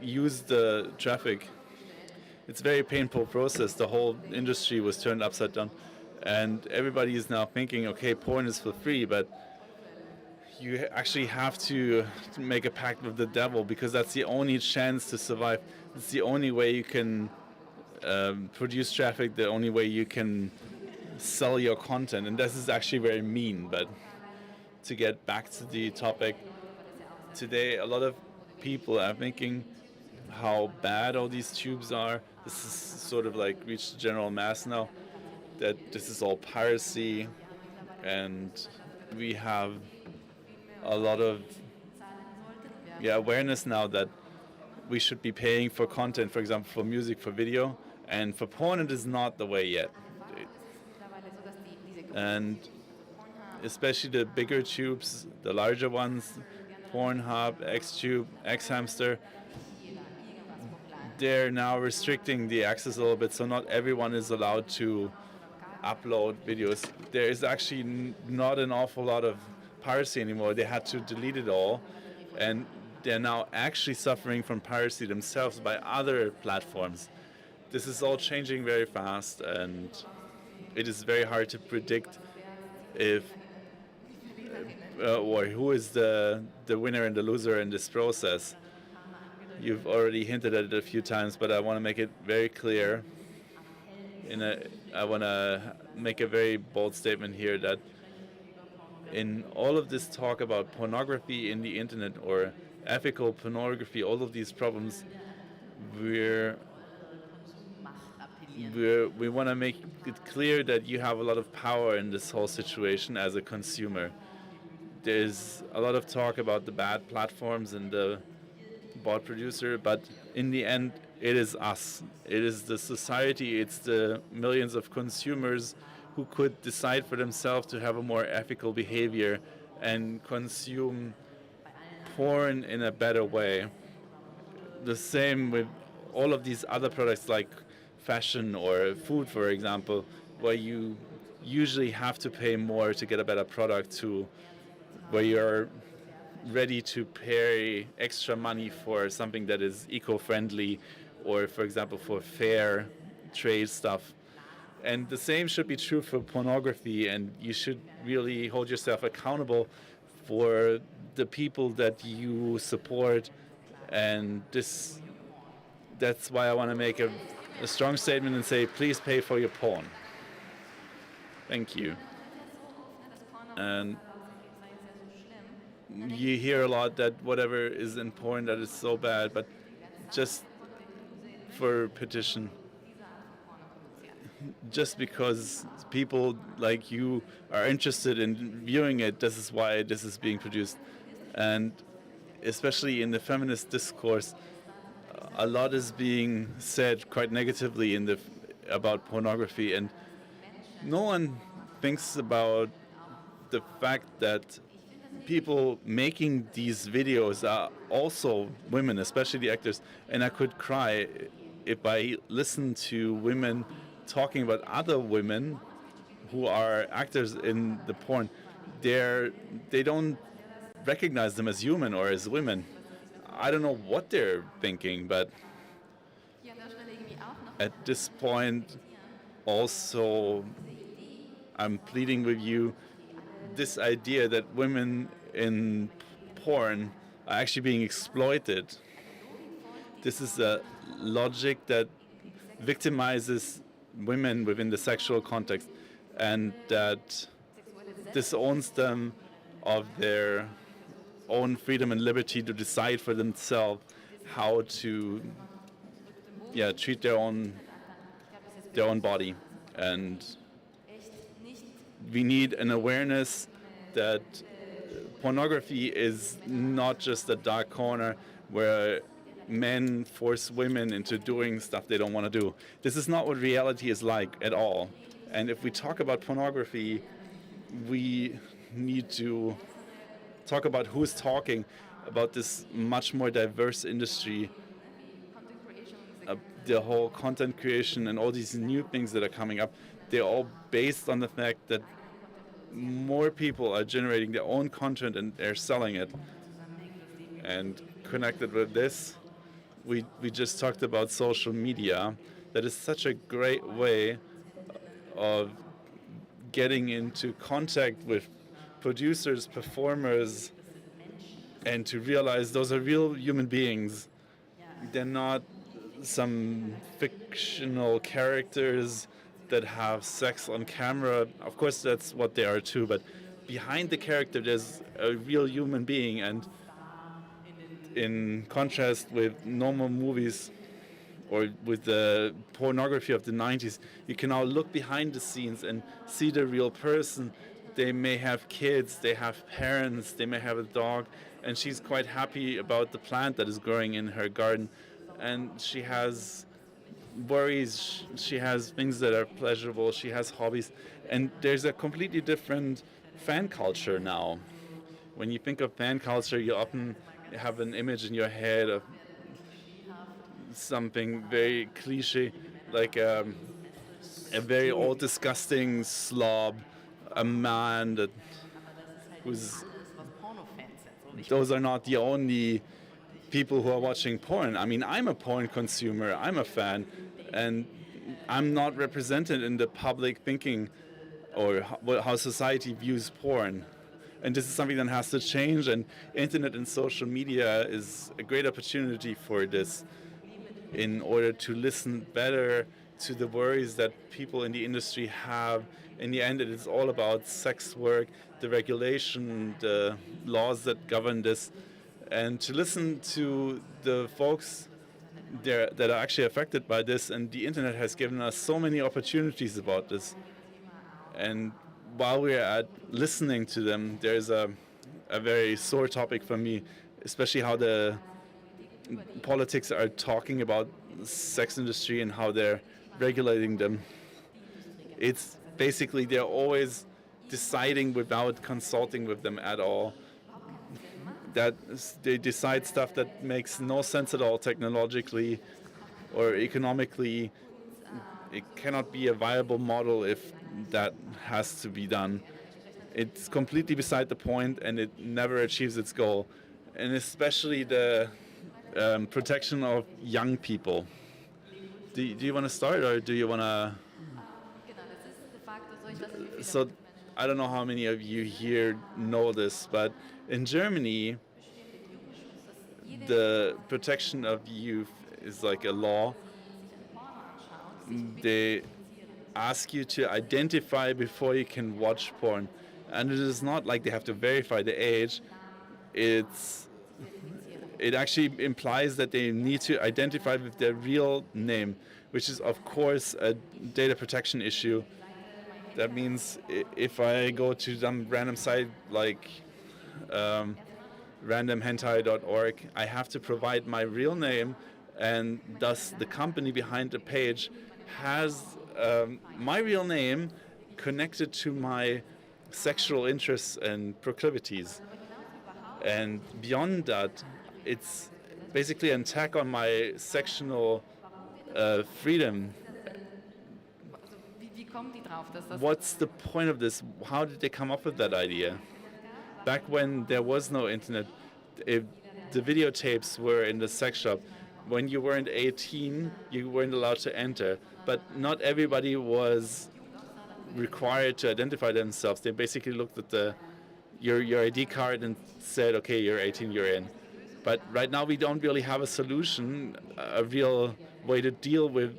use the traffic. It's a very painful process. The whole industry was turned upside down, and everybody is now thinking, okay, porn is for free, but you actually have to make a pact with the devil, because that's the only chance to survive. It's the only way you can produce traffic, the only way you can sell your content, and this is actually very mean. But to get back to the topic, today a lot of people are thinking how bad all these tubes are. This is sort of like reached the general mass now, that this is all piracy, and we have a lot of awareness now that we should be paying for content, for example, for music, for video, and for porn it is not the way yet. And especially the bigger tubes, the larger ones, Pornhub, Xtube, Xhamster, they're now restricting the access a little bit, so not everyone is allowed to upload videos. There is actually not an awful lot of piracy anymore. They had to delete it all, and they're now actually suffering from piracy themselves by other platforms. This is all changing very fast, and it is very hard to predict if or who is the winner and the loser in this process. You've already hinted at it a few times, but I want to make it very clear. I want to make a very bold statement here that in all of this talk about pornography in the internet or ethical pornography, all of these problems, we want to make it clear that you have a lot of power in this whole situation as a consumer. There's a lot of talk about the bad platforms and the bot producer, but in the end, it is us. It is the society. It's the millions of consumers who could decide for themselves to have a more ethical behavior and consume porn in a better way. The same with all of these other products like fashion or food, for example, where you usually have to pay more to get a better product, to where you're ready to pay extra money for something that is eco-friendly or, for example, for fair trade stuff. And the same should be true for pornography, and you should really hold yourself accountable for the people that you support. And that's why I want to make a strong statement and say, please pay for your porn. Thank you. And you hear a lot that whatever is in porn that is so bad, but just for petition, just because people like you are interested in viewing it, this is why this is being produced. And especially in the feminist discourse, a lot is being said quite negatively about pornography, and no one thinks about the fact that people making these videos are also women, especially the actors. And I could cry if I listen to women talking about other women who are actors in the porn. They don't recognize them as human or as women. I don't know what they're thinking, but at this point, also, I'm pleading with you, this idea that women in porn are actually being exploited. This is a logic that victimizes women within the sexual context and that disowns them of their own freedom and liberty to decide for themselves how to treat their own body. And we need an awareness that pornography is not just a dark corner where men force women into doing stuff they don't want to do. This is not what reality is like at all. And if we talk about pornography, we need to talk about who's talking about this much more diverse industry. The whole content creation and all these new things that are coming up, they're all based on the fact that more people are generating their own content and they're selling it. And connected with this, we just talked about social media. That is such a great way of getting into contact with producers, performers, and to realize those are real human beings. They're not some fictional characters that have sex on camera. Of course, that's what they are too, but behind the character, there's a real human being. And in contrast with normal movies or with the pornography of the 90s, you can now look behind the scenes and see the real person. They may have kids, they have parents, they may have a dog, and she's quite happy about the plant that is growing in her garden. And she has worries, she has things that are pleasurable, she has hobbies, and there's a completely different fan culture now. When you think of fan culture, you often have an image in your head of something very cliche, like a very old, disgusting slob, a man that who's... Those are not the only people who are watching porn. I mean, I'm a porn consumer, I'm a fan, and I'm not represented in the public thinking or how society views porn. And this is something that has to change, and internet and social media is a great opportunity for this in order to listen better to the worries that people in the industry have. In the end, it is all about sex work, the regulation, the laws that govern this, and to listen to the folks there that are actually affected by this. And the internet has given us so many opportunities about this. And while we're at listening to them, there's a very sore topic for me, especially how the politics are talking about sex industry and how they're regulating them. It's basically they're always deciding without consulting with them at all. That they decide stuff that makes no sense at all technologically or economically. It cannot be a viable model if that has to be done. It's completely beside the point, and it never achieves its goal. And especially the protection of young people. Do you want to start, or do you want to... So I don't know how many of you here know this, but in Germany, the protection of youth is like a law. They ask you to identify before you can watch porn. And it is not like they have to verify the age. It actually implies that they need to identify with their real name, which is, of course, a data protection issue. That means if I go to some random site like randomhentai.org, I have to provide my real name, and thus the company behind the page has my real name connected to my sexual interests and proclivities. And beyond that, it's basically an attack on my sexual freedom. What's the point of this? How did they come up with that idea? Back when there was no internet, the videotapes were in the sex shop. When you weren't 18, you weren't allowed to enter. But not everybody was required to identify themselves. They basically looked at your ID card and said, okay, you're 18, you're in. But right now we don't really have a solution, a real way to deal with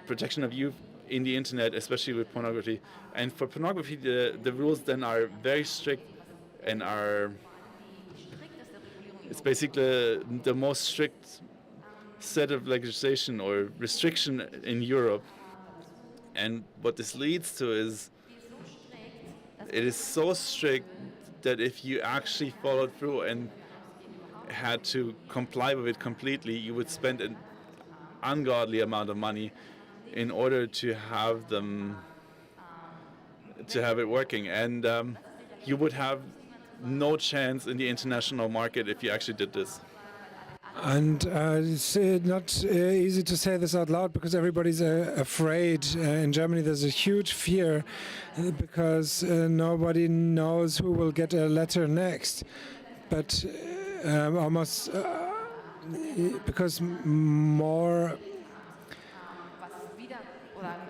protection of youth in the internet, especially with pornography. And for pornography, the rules then are very strict and it's basically the most strict set of legislation or restriction in Europe. And what this leads to is it is so strict that if you actually followed through and had to comply with it completely, you would spend an ungodly amount of money in order to have it working. And you would have no chance in the international market if you actually did this. And it's not easy to say this out loud because everybody's afraid. In Germany, there's a huge fear because nobody knows who will get a letter next. But almost because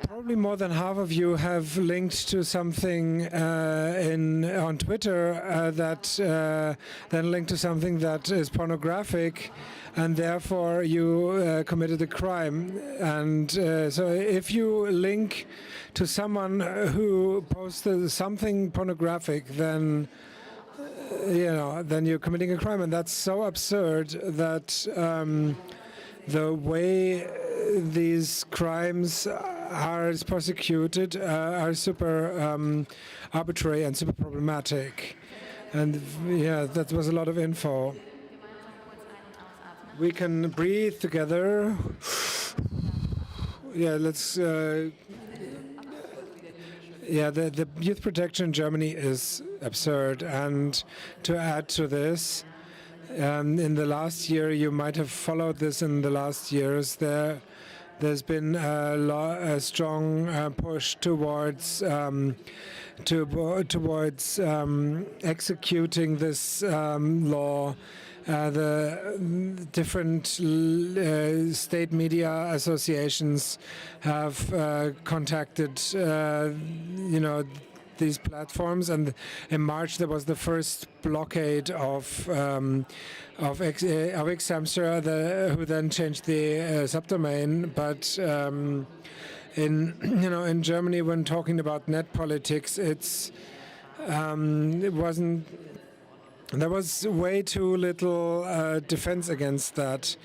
probably more than half of you have linked to something on Twitter that then linked to something that is pornographic, and therefore you committed a crime. And so if you link to someone who posted something pornographic, then then you're committing a crime, and that's so absurd that the way these crimes are prosecuted are super arbitrary and super problematic. And yeah, that was a lot of info. We can breathe together. Yeah, let's. The youth protection in Germany is absurd. And to add to this, in the last year, you might have followed this in the last years, there's been a strong push towards executing this law. The different state media associations have contacted, these platforms, and in March there was the first blockade of Xhamster, who then changed the subdomain. But in Germany, when talking about net politics, there was way too little defense against that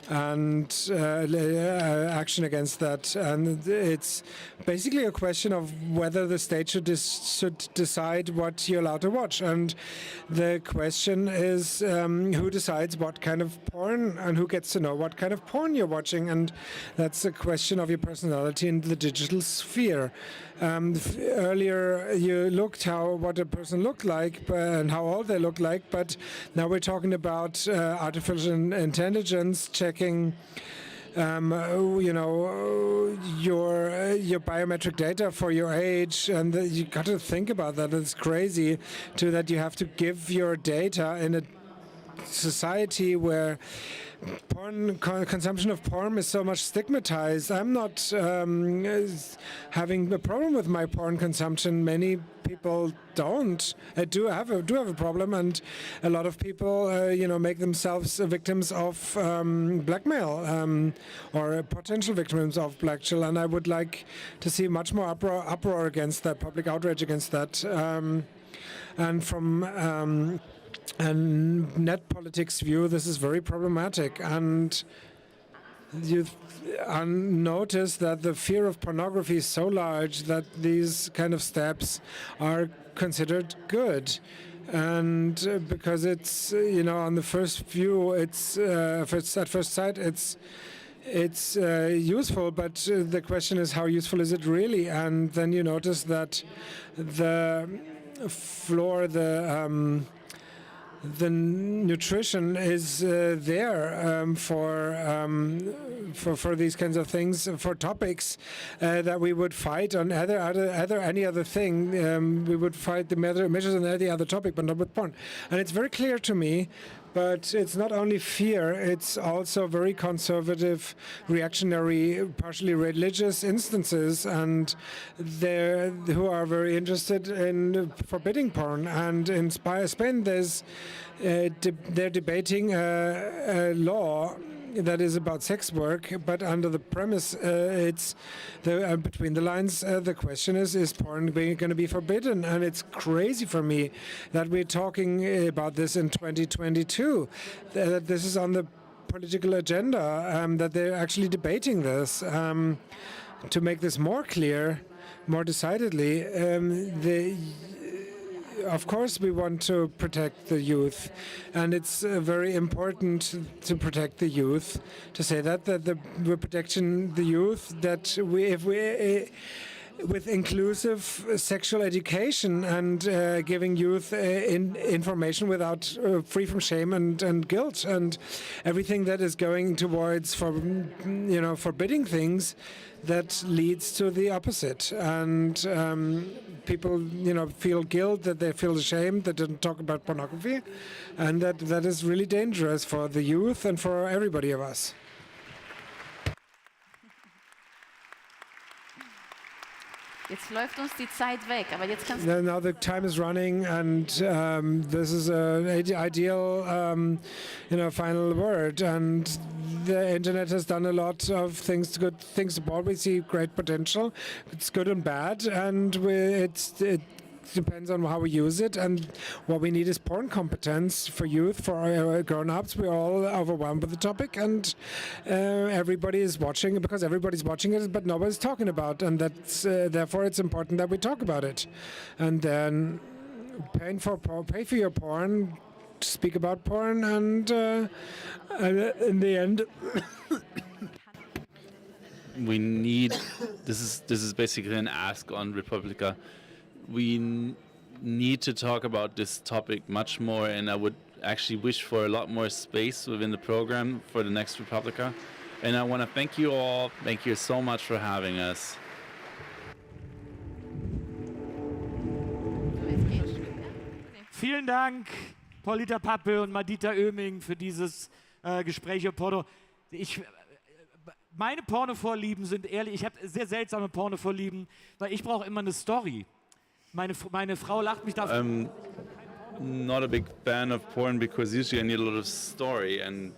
and action against that. And it's basically a question of whether the state should decide what you're allowed to watch. And the question is who decides what kind of porn and who gets to know what kind of porn you're watching. And that's a question of your personality in the digital sphere. Earlier you looked what a person looked like and how old they looked like, but now we're talking about artificial intelligence checking your biometric data for your age, and you got to think about that. It's crazy that you have to give your data in a society where consumption of porn is so much stigmatized. I'm not having a problem with my porn consumption. Many people don't. I do have a problem, and a lot of people, make themselves victims of blackmail or potential victims of blackmail. And I would like to see much more uproar against that, public outrage against that, and from. And net politics view, this is very problematic, and you notice that the fear of pornography is so large that these kind of steps are considered good. And because it's, on the first view, it's at first sight, it's useful, but the question is, how useful is it really? And then you notice that the nutrition is there for these kinds of things, for topics that we would fight on any other thing. We would fight the measures on any other topic, but not with porn. And it's very clear to me But it's not only fear, it's also very conservative, reactionary, partially religious instances, and who are very interested in forbidding porn. And in Spain, they're debating a law that is about sex work, but under the premise, between the lines, the question is porn going to be forbidden? And it's crazy for me that we're talking about this in 2022, that this is on the political agenda, that they're actually debating this. To make this more clear, more decidedly, of course we want to protect the youth, and it's very important to protect the youth, to say that we're protecting the youth, that with inclusive sexual education and giving youth information without free from shame and guilt, and everything that is going towards forbidding things that leads to the opposite. And people feel guilt, that they feel ashamed, that they don't talk about pornography, and that is really dangerous for the youth and for everybody of us. Jetzt läuft uns die Zeit weg, aber jetzt kannst Now the time is running, and this is an ideal, final word. And the internet has done a lot of good things about. We see great potential. It's good and bad, and it depends on how we use it. And what we need is porn competence for youth, for grown-ups. We're all overwhelmed with the topic, and everybody is watching because everybody's watching it, but nobody's talking about. And that's therefore it's important that we talk about it. And then pay for your porn, speak about porn, and in the end. We need, this is basically an ask on Republica. We need to talk about this topic much more, and I would actually wish for a lot more space within the program for the next Republica. And I want to thank you all. Thank you so much for having us. Vielen Dank, Paulita Pappe und Madita Oeming, für dieses Gespräch. Porno. Meine Pornovorlieben sind ehrlich, ich habe sehr seltsame Pornovorlieben, weil ich brauche immer eine Story. Meine Frau lacht mich dafür. I'm not a big fan of porn because usually I need a lot of story, and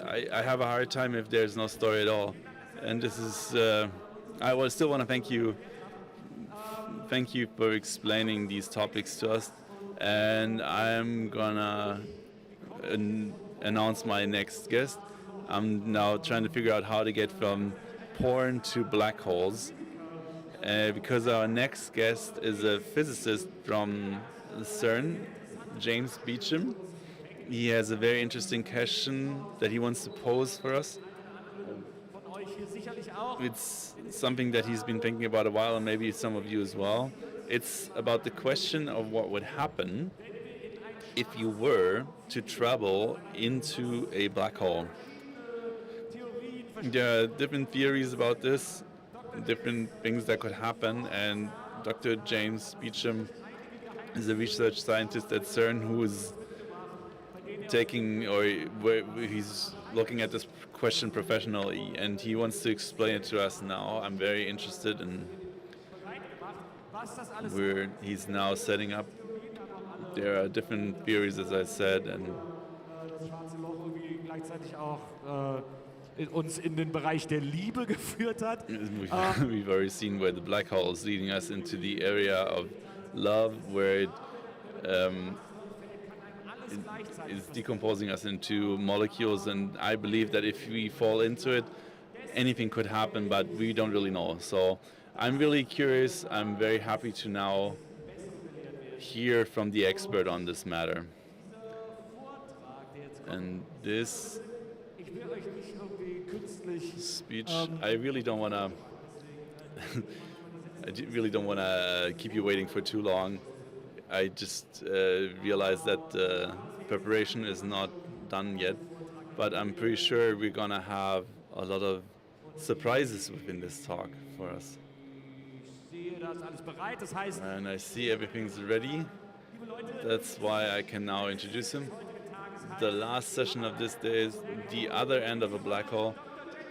I have a hard time if there's no story at all. And this is, I still want to thank you for explaining these topics to us. And I'm gonna announce my next guest. I'm now trying to figure out how to get from porn to black holes. Because our next guest is a physicist from CERN, James Beecham. He has a very interesting question that he wants to pose for us. It's something that he's been thinking about a while, and maybe some of you as well. It's about the question of what would happen if you were to travel into a black hole. There are different theories about this, different things that could happen, and Dr. James Beecham is a research scientist at CERN who is he's looking at this question professionally, and he wants to explain it to us now. I'm very interested, and he's now setting up. There are different theories, as I said, and uns in den Bereich der Liebe geführt hat. We've already seen where the black hole is leading us into the area of love, where it is decomposing us into molecules, and I believe that if we fall into it, anything could happen, but we don't really know. So I'm really curious. I'm very happy to now hear from the expert on this matter. And this speech, I really don't want to keep you waiting for too long. I just realized that the preparation is not done yet, but I'm pretty sure we're gonna have a lot of surprises within this talk for us. And I see everything's ready. That's why I can now introduce him. the last session of this day is The Other End of a Black Hole.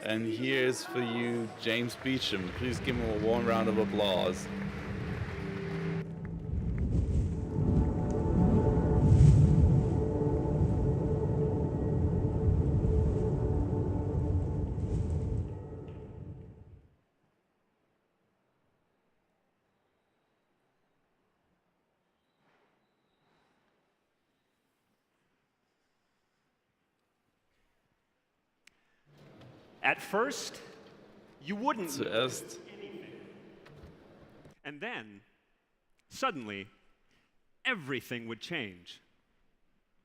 And here is for you James Beecham. Please give him a warm round of applause. At first, you wouldn't. Zuerst. And then, suddenly, everything would change.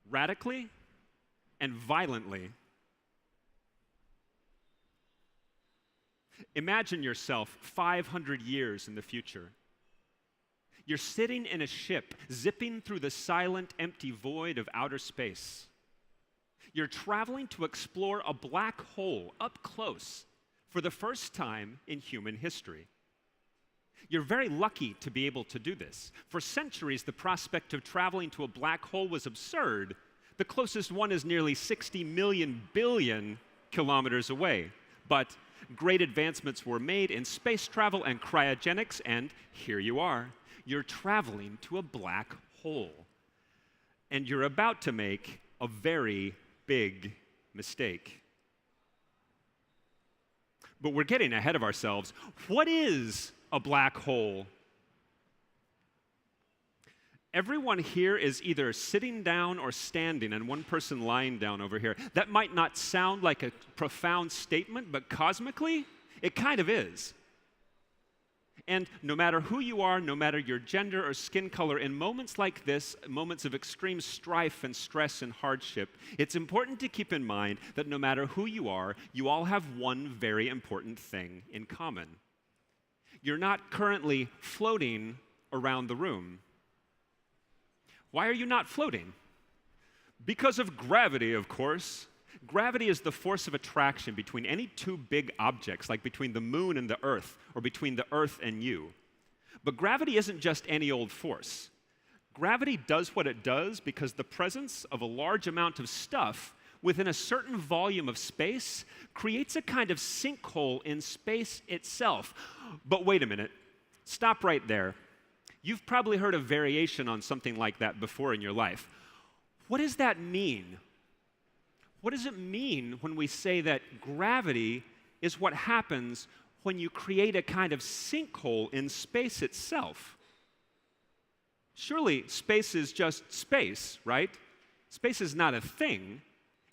Radically and violently. Imagine yourself 500 years in the future. You're sitting in a ship, zipping through the silent, empty void of outer space. You're traveling to explore a black hole up close for the first time in human history. You're very lucky to be able to do this. For centuries, the prospect of traveling to a black hole was absurd. The closest one is nearly 60 million billion kilometers away. But great advancements were made in space travel and cryogenics, and here you are. You're traveling to a black hole. And you're about to make a very big mistake. But we're getting ahead of ourselves. What is a black hole? Everyone here is either sitting down or standing, and one person lying down over here. That might not sound like a profound statement, but cosmically, it kind of is. And no matter who you are, no matter your gender or skin color, in moments like this, moments of extreme strife and stress and hardship, it's important to keep in mind that no matter who you are, you all have one very important thing in common. You're not currently floating around the room. Why are you not floating? Because of gravity, of course. Gravity is the force of attraction between any two big objects, like between the moon and the Earth, or between the Earth and you. But gravity isn't just any old force. Gravity does what it does because the presence of a large amount of stuff within a certain volume of space creates a kind of sinkhole in space itself. But wait a minute. Stop right there. You've probably heard a variation on something like that before in your life. What does that mean? What does it mean when we say that gravity is what happens when you create a kind of sinkhole in space itself? Surely space is just space, right? Space is not a thing.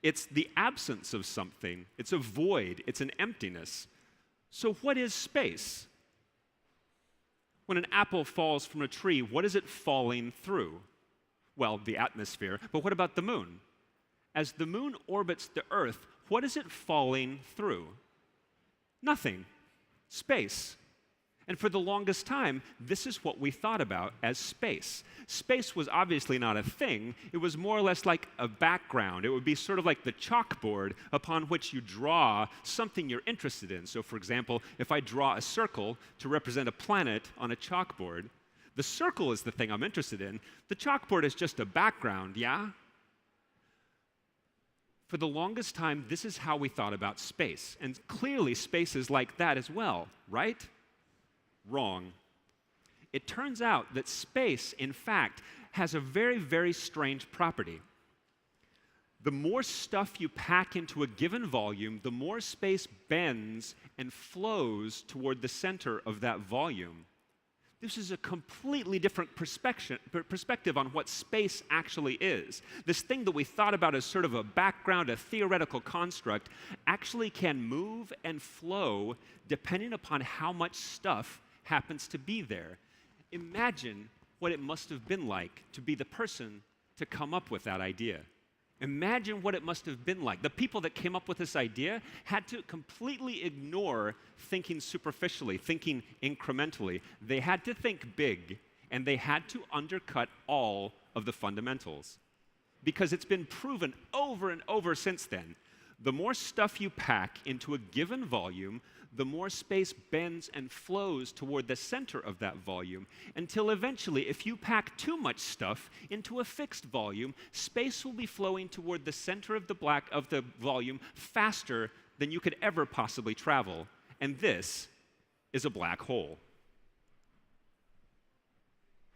It's the absence of something. It's a void. It's an emptiness. So what is space? When an apple falls from a tree, what is it falling through? Well, the atmosphere. But what about the moon? As the moon orbits the Earth, what is it falling through? Nothing. Space. And for the longest time, this is what we thought about as space. Space was obviously not a thing. It was more or less like a background. It would be sort of like the chalkboard upon which you draw something you're interested in. So, for example, if I draw a circle to represent a planet on a chalkboard, the circle is the thing I'm interested in. The chalkboard is just a background, yeah? For the longest time, this is how we thought about space. And clearly, space is like that as well, right? Wrong. It turns out that space, in fact, has a very, very strange property. The more stuff you pack into a given volume, the more space bends and flows toward the center of that volume. This is a completely different perspective on what space actually is. This thing that we thought about as sort of a background, a theoretical construct, actually can move and flow depending upon how much stuff happens to be there. Imagine what it must have been like to be the person to come up with that idea. Imagine what it must have been like. The people that came up with this idea had to completely ignore thinking superficially, thinking incrementally. They had to think big, and they had to undercut all of the fundamentals. Because it's been proven over and over since then. The more stuff you pack into a given volume, the more space bends and flows toward the center of that volume, until eventually, if you pack too much stuff into a fixed volume, space will be flowing toward the center of the volume faster than you could ever possibly travel. And this is a black hole.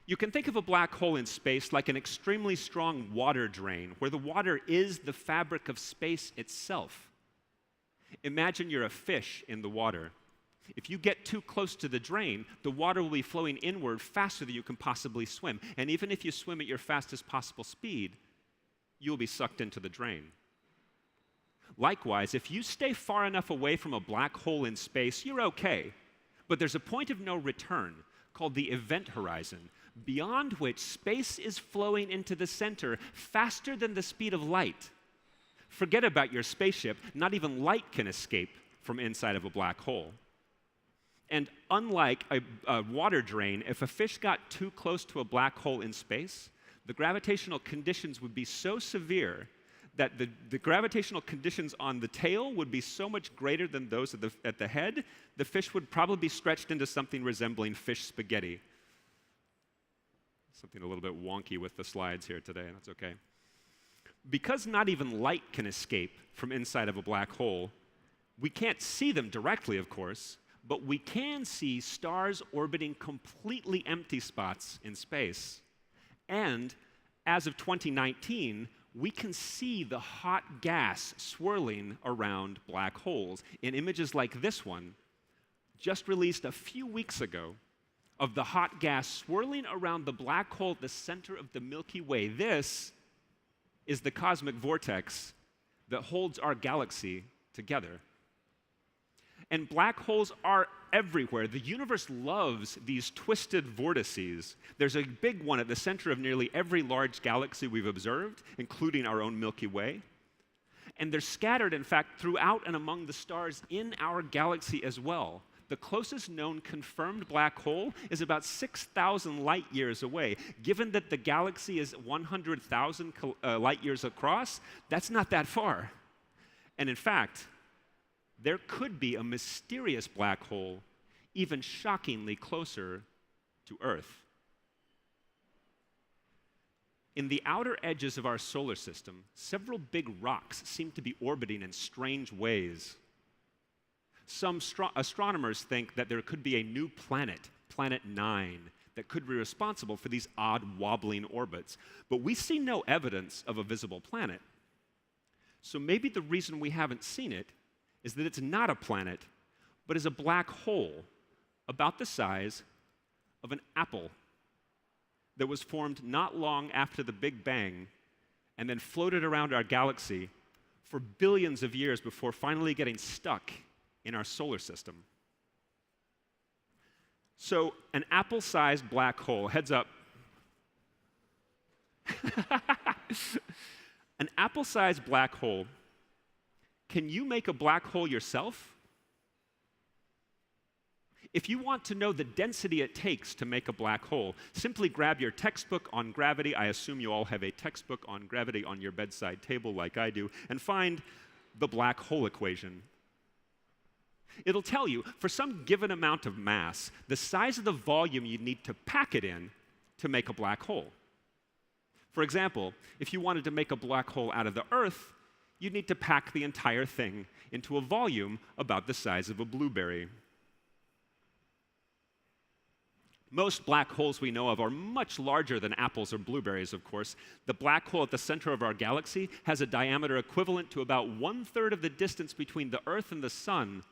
You can think of a black hole in space like an extremely strong water drain, where the water is the fabric of space itself. Imagine you're a fish in the water. If you get too close to the drain, the water will be flowing inward faster than you can possibly swim. And even if you swim at your fastest possible speed, you'll be sucked into the drain. Likewise, if you stay far enough away from a black hole in space, you're okay. But there's a point of no return called the event horizon, beyond which space is flowing into the center faster than the speed of light. Forget about your spaceship. Not even light can escape from inside of a black hole. And unlike a water drain, if a fish got too close to a black hole in space, the gravitational conditions would be so severe that the gravitational conditions on the tail would be so much greater than those at the head, the fish would probably be stretched into something resembling fish spaghetti. Something a little bit wonky with the slides here today, that's okay. Because not even light can escape from inside of a black hole, we can't see them directly, of course, but we can see stars orbiting completely empty spots in space. And as of 2019, we can see the hot gas swirling around black holes in images like this one, just released a few weeks ago, of the hot gas swirling around the black hole at the center of the Milky Way. This is the cosmic vortex that holds our galaxy together. And black holes are everywhere. The universe loves these twisted vortices. There's a big one at the center of nearly every large galaxy we've observed, including our own Milky Way. And they're scattered, in fact, throughout and among the stars in our galaxy as well. The closest known confirmed black hole is about 6,000 light years away. Given that the galaxy is 100,000 light years across, that's not that far. And in fact, there could be a mysterious black hole even shockingly closer to Earth. In the outer edges of our solar system, several big rocks seem to be orbiting in strange ways. Some astronomers think that there could be a new planet, Planet 9, that could be responsible for these odd wobbling orbits. But we see no evidence of a visible planet. So maybe the reason we haven't seen it is that it's not a planet, but is a black hole about the size of an apple that was formed not long after the Big Bang and then floated around our galaxy for billions of years before finally getting stuck in our solar system. So an apple-sized black hole, heads up. An apple-sized black hole. Can you make a black hole yourself? If you want to know the density it takes to make a black hole, simply grab your textbook on gravity. I assume you all have a textbook on gravity on your bedside table like I do, and find the black hole equation. It'll tell you, for some given amount of mass, the size of the volume you need to pack it in to make a black hole. For example, if you wanted to make a black hole out of the Earth, you'd need to pack the entire thing into a volume about the size of a blueberry. Most black holes we know of are much larger than apples or blueberries, of course. The black hole at the center of our galaxy has a diameter equivalent to about 1/3 of the distance between the Earth and the Sun,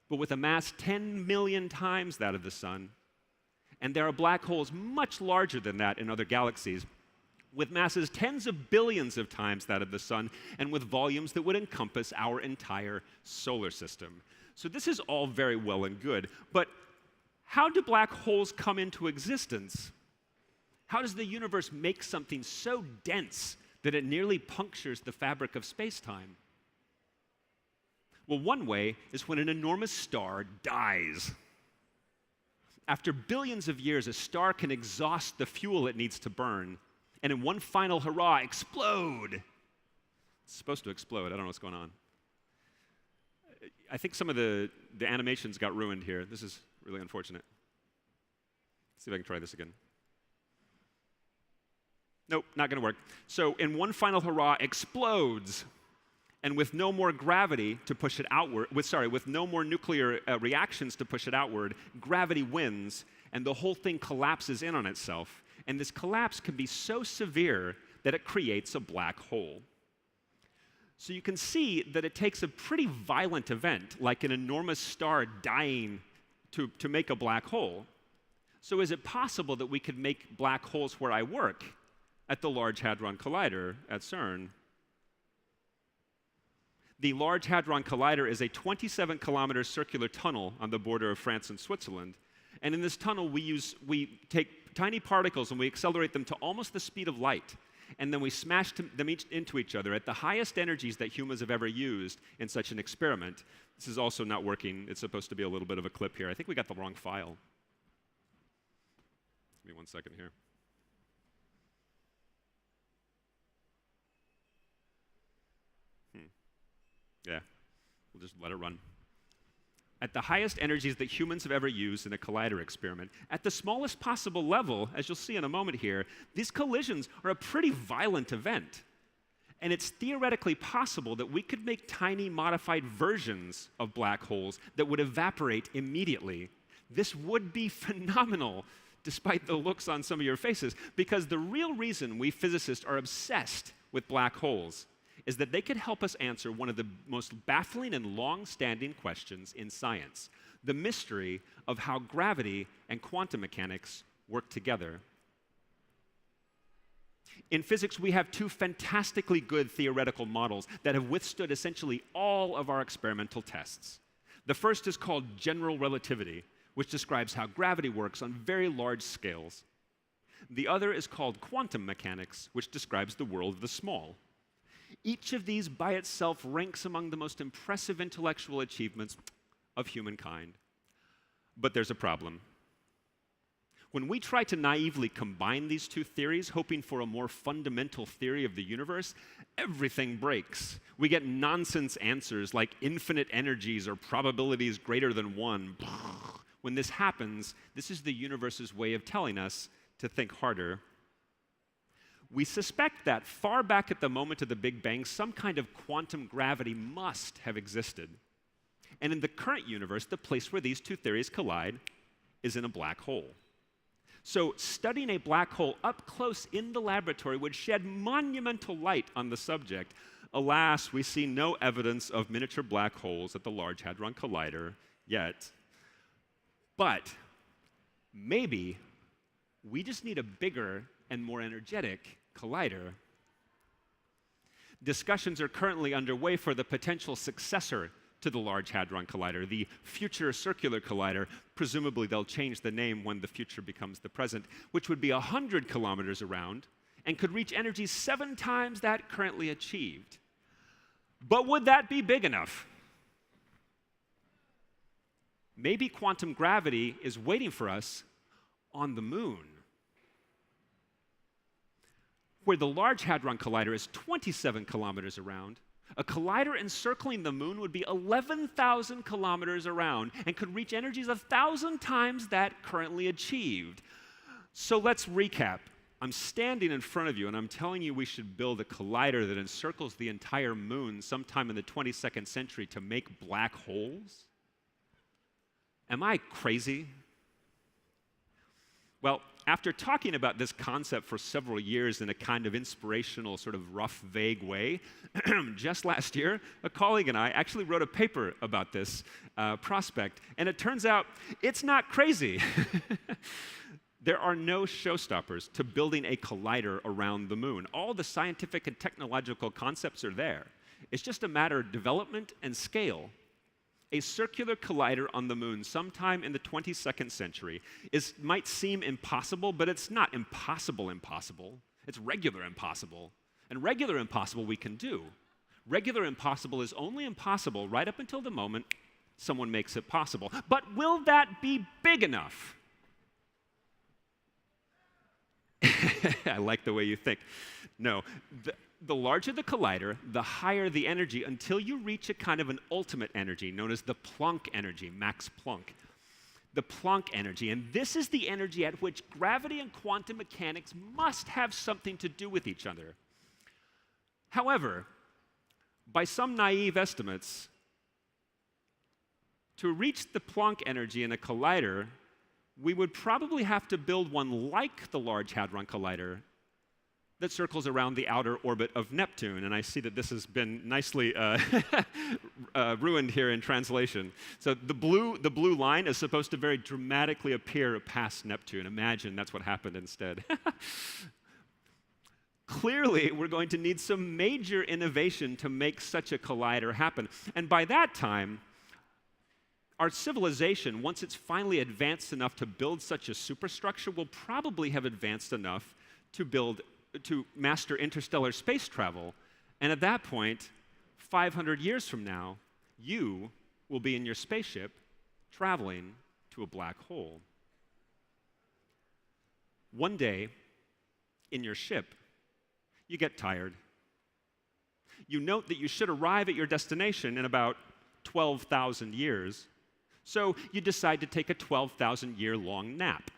but with a mass 10 million times that of the Sun. And there are black holes much larger than that in other galaxies, with masses tens of billions of times that of the Sun, and with volumes that would encompass our entire solar system. So this is all very well and good, but how do black holes come into existence? How does the universe make something so dense that it nearly punctures the fabric of space-time? Well, one way is when an enormous star dies. After billions of years, a star can exhaust the fuel it needs to burn, and in one final hurrah, explode. It's supposed to explode. I don't know what's going on. I think some of the animations got ruined here. This is really unfortunate. Let's see if I can try this again. Nope, not going to work. So in one final hurrah, explodes. And with no more gravity to push it outward, with no more nuclear reactions to push it outward, gravity wins, and the whole thing collapses in on itself. And this collapse can be so severe that it creates a black hole. So you can see that it takes a pretty violent event, like an enormous star dying to make a black hole. So is it possible that we could make black holes where I work, at the Large Hadron Collider at CERN? The Large Hadron Collider is a 27-kilometer circular tunnel on the border of France and Switzerland. And in this tunnel, we take tiny particles and we accelerate them to almost the speed of light. And then we smash them into each other at the highest energies that humans have ever used in such an experiment. This is also not working. It's supposed to be a little bit of a clip here. I think we got the wrong file. Give me 1 second here. Yeah, we'll just let it run. At the highest energies that humans have ever used in a collider experiment, at the smallest possible level, as you'll see in a moment here, these collisions are a pretty violent event. And it's theoretically possible that we could make tiny modified versions of black holes that would evaporate immediately. This would be phenomenal, despite the looks on some of your faces, because the real reason we physicists are obsessed with black holes is that they could help us answer one of the most baffling and long-standing questions in science, the mystery of how gravity and quantum mechanics work together. In physics, we have two fantastically good theoretical models that have withstood essentially all of our experimental tests. The first is called general relativity, which describes how gravity works on very large scales. The other is called quantum mechanics, which describes the world of the small. Each of these by itself ranks among the most impressive intellectual achievements of humankind. But there's a problem. When we try to naively combine these two theories, hoping for a more fundamental theory of the universe, everything breaks. We get nonsense answers like infinite energies or probabilities greater than 1. When this happens, this is the universe's way of telling us to think harder. We suspect that far back at the moment of the Big Bang, some kind of quantum gravity must have existed. And in the current universe, the place where these two theories collide is in a black hole. So studying a black hole up close in the laboratory would shed monumental light on the subject. Alas, we see no evidence of miniature black holes at the Large Hadron Collider yet. But maybe we just need a bigger and more energetic collider. Discussions are currently underway for the potential successor to the Large Hadron Collider, the Future Circular Collider. Presumably they'll change the name when the future becomes the present, which would be 100 kilometers around and could reach energies 7 times that currently achieved. But would that be big enough? Maybe quantum gravity is waiting for us on the moon, where the Large Hadron Collider is 27 kilometers around. A collider encircling the moon would be 11,000 kilometers around and could reach energies 1,000 times that currently achieved. So let's recap. I'm standing in front of you and I'm telling you we should build a collider that encircles the entire moon sometime in the 22nd century to make black holes? Am I crazy? Well, after talking about this concept for several years in a kind of inspirational, sort of rough, vague way, just last year, a colleague and I actually wrote a paper about this prospect, and it turns out it's not crazy. There are no showstoppers to building a collider around the moon. All the scientific and technological concepts are there. It's just a matter of development and scale. A circular collider on the moon sometime in the 22nd century might seem impossible, but it's not impossible. It's regular impossible. And regular impossible we can do. Regular impossible is only impossible right up until the moment someone makes it possible. But will that be big enough? I like the way you think. No. the larger the collider, the higher the energy, until you reach a kind of an ultimate energy known as the Planck energy, Max Planck. The Planck energy, and this is the energy at which gravity and quantum mechanics must have something to do with each other. However, by some naive estimates, to reach the Planck energy in a collider, we would probably have to build one like the Large Hadron Collider that circles around the outer orbit of Neptune. And I see that this has been nicely ruined here in translation. So the blue line is supposed to very dramatically appear past Neptune. Imagine that's what happened instead. Clearly, we're going to need some major innovation to make such a collider happen. And by that time, our civilization, once it's finally advanced enough to build such a superstructure, will probably have advanced enough to master interstellar space travel. And at that point, 500 years from now, you will be in your spaceship traveling to a black hole. One day, in your ship, you get tired. You note that you should arrive at your destination in about 12,000 years, so you decide to take a 12,000-year-long nap.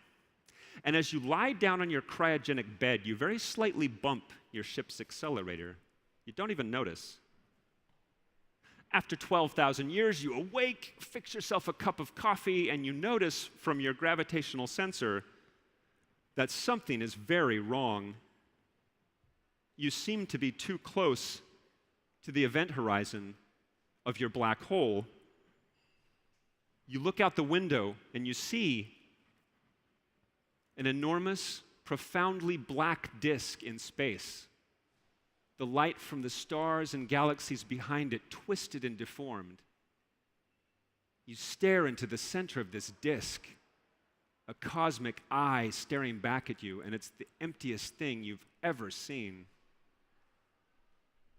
And as you lie down on your cryogenic bed, you very slightly bump your ship's accelerator. You don't even notice. After 12,000 years, you awake, fix yourself a cup of coffee, and you notice from your gravitational sensor that something is very wrong. You seem to be too close to the event horizon of your black hole. You look out the window and you see an enormous, profoundly black disk in space. The light from the stars and galaxies behind it twisted and deformed. You stare into the center of this disk, a cosmic eye staring back at you, and it's the emptiest thing you've ever seen.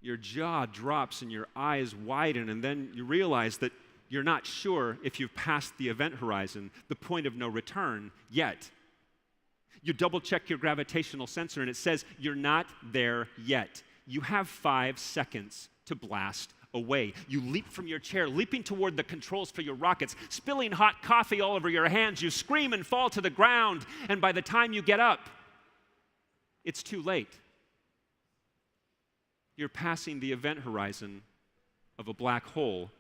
Your jaw drops and your eyes widen, and then you realize that you're not sure if you've passed the event horizon, the point of no return, yet. You double-check your gravitational sensor, and it says you're not there yet. You have 5 seconds to blast away. You leap from your chair, leaping toward the controls for your rockets, spilling hot coffee all over your hands. You scream and fall to the ground, and by the time you get up, it's too late. You're passing the event horizon of a black hole.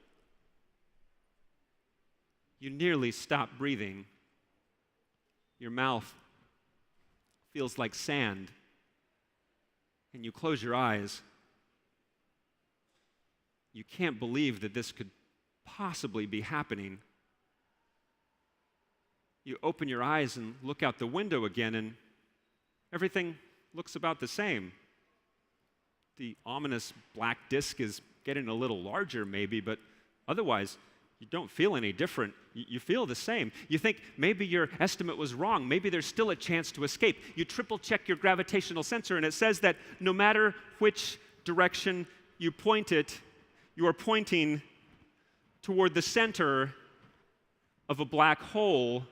You nearly stop breathing. Your mouth feels like sand, and you close your eyes. You can't believe that this could possibly be happening. You open your eyes and look out the window again, and everything looks about the same. The ominous black disk is getting a little larger maybe, but otherwise, you don't feel any different. You feel the same. You think maybe your estimate was wrong. Maybe there's still a chance to escape. You triple-check your gravitational sensor, and it says that no matter which direction you point it, you are pointing toward the center of a black hole,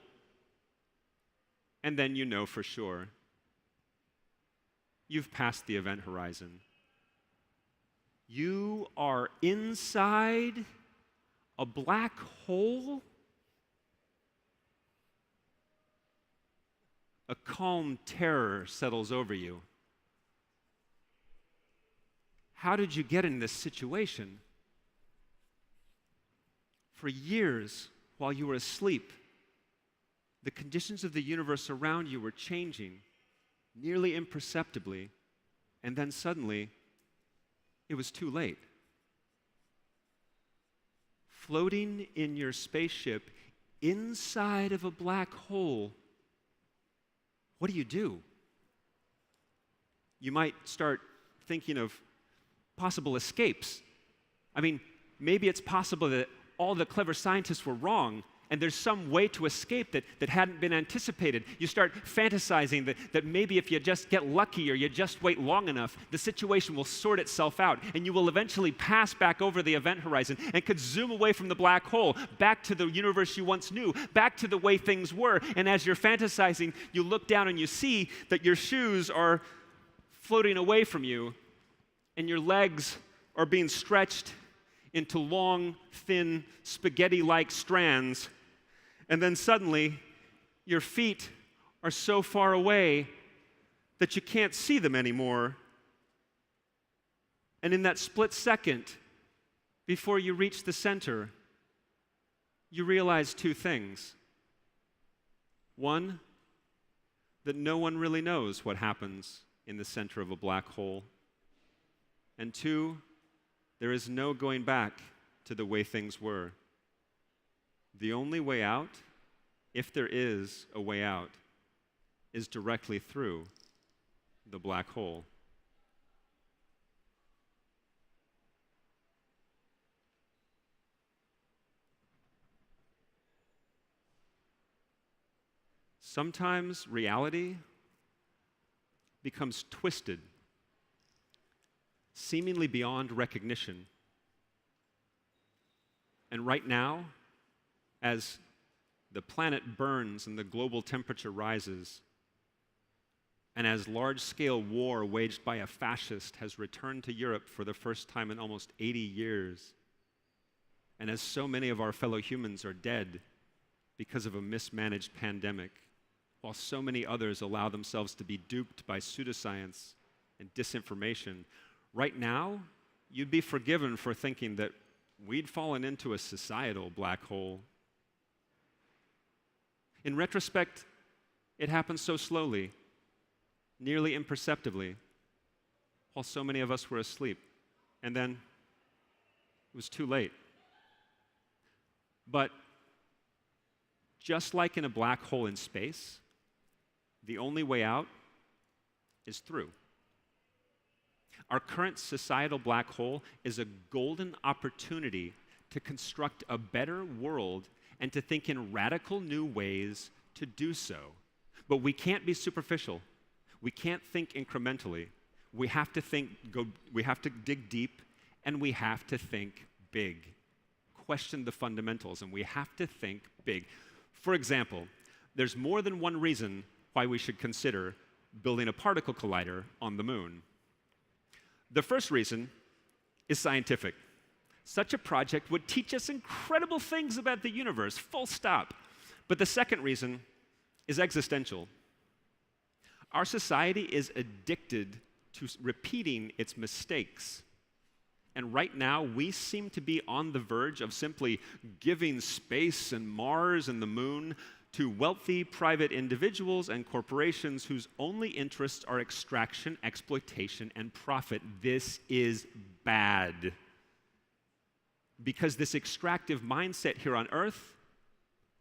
and then you know for sure. You've passed the event horizon. You are inside a black hole? A calm terror settles over you. How did you get in this situation? For years, while you were asleep, the conditions of the universe around you were changing, nearly imperceptibly, and then suddenly, it was too late. Floating in your spaceship inside of a black hole, what do? You might start thinking of possible escapes. I mean, maybe it's possible that all the clever scientists were wrong, and there's some way to escape that hadn't been anticipated. You start fantasizing that maybe if you just get lucky or you just wait long enough, the situation will sort itself out, and you will eventually pass back over the event horizon and could zoom away from the black hole, back to the universe you once knew, back to the way things were. And as you're fantasizing, you look down and you see that your shoes are floating away from you, and your legs are being stretched into long, thin, spaghetti-like strands, and then suddenly your feet are so far away that you can't see them anymore. And in that split second, before you reach the center, you realize two things. One, that no one really knows what happens in the center of a black hole. And two, there is no going back to the way things were. The only way out, if there is a way out, is directly through the black hole. Sometimes reality becomes twisted, seemingly beyond recognition. And right now, as the planet burns and the global temperature rises, and as large-scale war waged by a fascist has returned to Europe for the first time in almost 80 years, and as so many of our fellow humans are dead because of a mismanaged pandemic, while so many others allow themselves to be duped by pseudoscience and disinformation, right now, you'd be forgiven for thinking that we'd fallen into a societal black hole. In retrospect, it happened so slowly, nearly imperceptibly, while so many of us were asleep. And then it was too late. But just like in a black hole in space, the only way out is through. Our current societal black hole is a golden opportunity to construct a better world and to think in radical new ways to do so. But we can't be superficial. We can't think incrementally. We have to we have to dig deep, and we have to think big. Question the fundamentals, and we have to think big. For example, there's more than one reason why we should consider building a particle collider on the moon. The first reason is scientific. Such a project would teach us incredible things about the universe, full stop. But the second reason is existential. Our society is addicted to repeating its mistakes. And right now, we seem to be on the verge of simply giving space and Mars and the moon to wealthy private individuals and corporations whose only interests are extraction, exploitation, and profit. This is bad. Because this extractive mindset here on Earth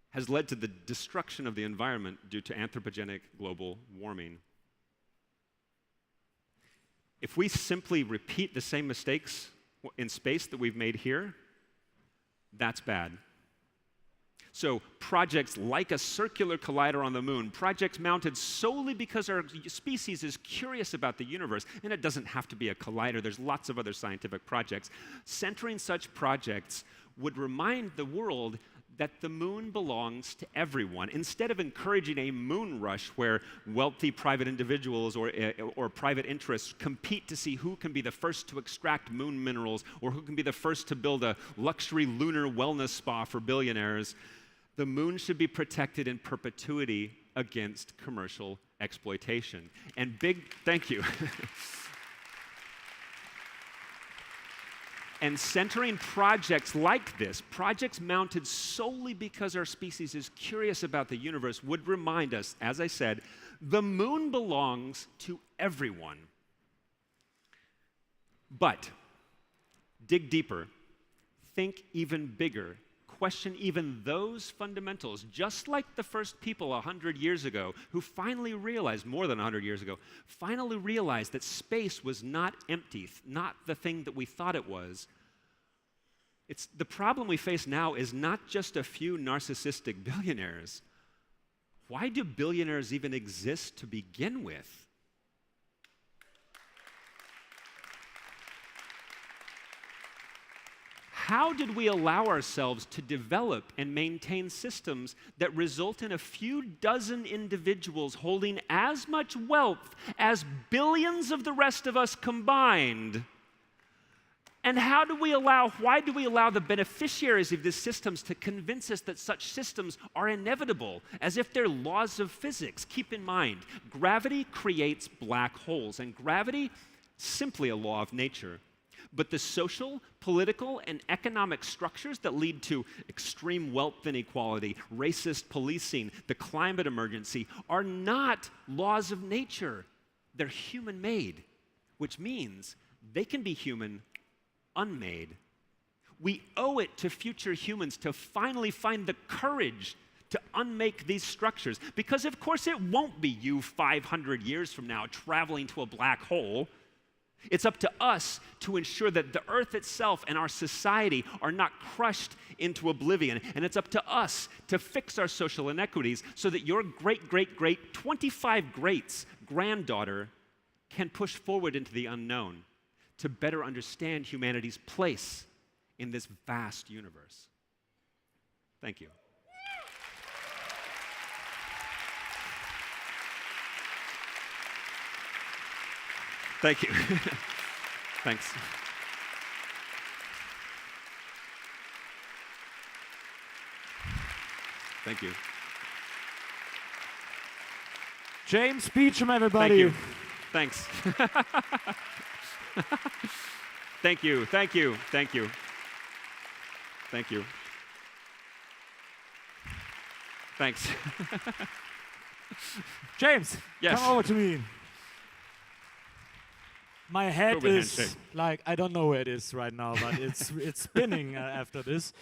has led to the destruction of the environment due to anthropogenic global warming. If we simply repeat the same mistakes in space that we've made here, that's bad. So projects like a circular collider on the moon, projects mounted solely because our species is curious about the universe, and it doesn't have to be a collider, there's lots of other scientific projects. Centering such projects would remind the world that the moon belongs to everyone, instead of encouraging a moon rush where wealthy private individuals or private interests compete to see who can be the first to extract moon minerals or who can be the first to build a luxury lunar wellness spa for billionaires. The moon should be protected in perpetuity against commercial exploitation. And thank you. And centering projects like this, projects mounted solely because our species is curious about the universe, would remind us, as I said, the moon belongs to everyone. But dig deeper, think even bigger, question even those fundamentals, just like the first people 100 years ago who finally realized, more than 100 years ago, finally realized that space was not empty, not the thing that we thought it was. The problem we face now is not just a few narcissistic billionaires. Why do billionaires even exist to begin with? How did we allow ourselves to develop and maintain systems that result in a few dozen individuals holding as much wealth as billions of the rest of us combined? And why do we allow the beneficiaries of these systems to convince us that such systems are inevitable, as if they're laws of physics? Keep in mind, gravity creates black holes, and gravity, simply a law of nature. But the social, political, and economic structures that lead to extreme wealth inequality, racist policing, the climate emergency, are not laws of nature. They're human-made, which means they can be human unmade. We owe it to future humans to finally find the courage to unmake these structures, because of course it won't be you 500 years from now traveling to a black hole. It's up to us to ensure that the Earth itself and our society are not crushed into oblivion. And it's up to us to fix our social inequities so that your great 25 greats granddaughter can push forward into the unknown to better understand humanity's place in this vast universe. Thank you. Thank you. Thanks. Thank you. James Beecham, everybody. Thank you. Thanks. Thank you. Thank you. Thank you. Thank you. Thanks. James, yes. Come over to me. My head COVID is handshake. like, I don't know where it is right now, but it's spinning after this.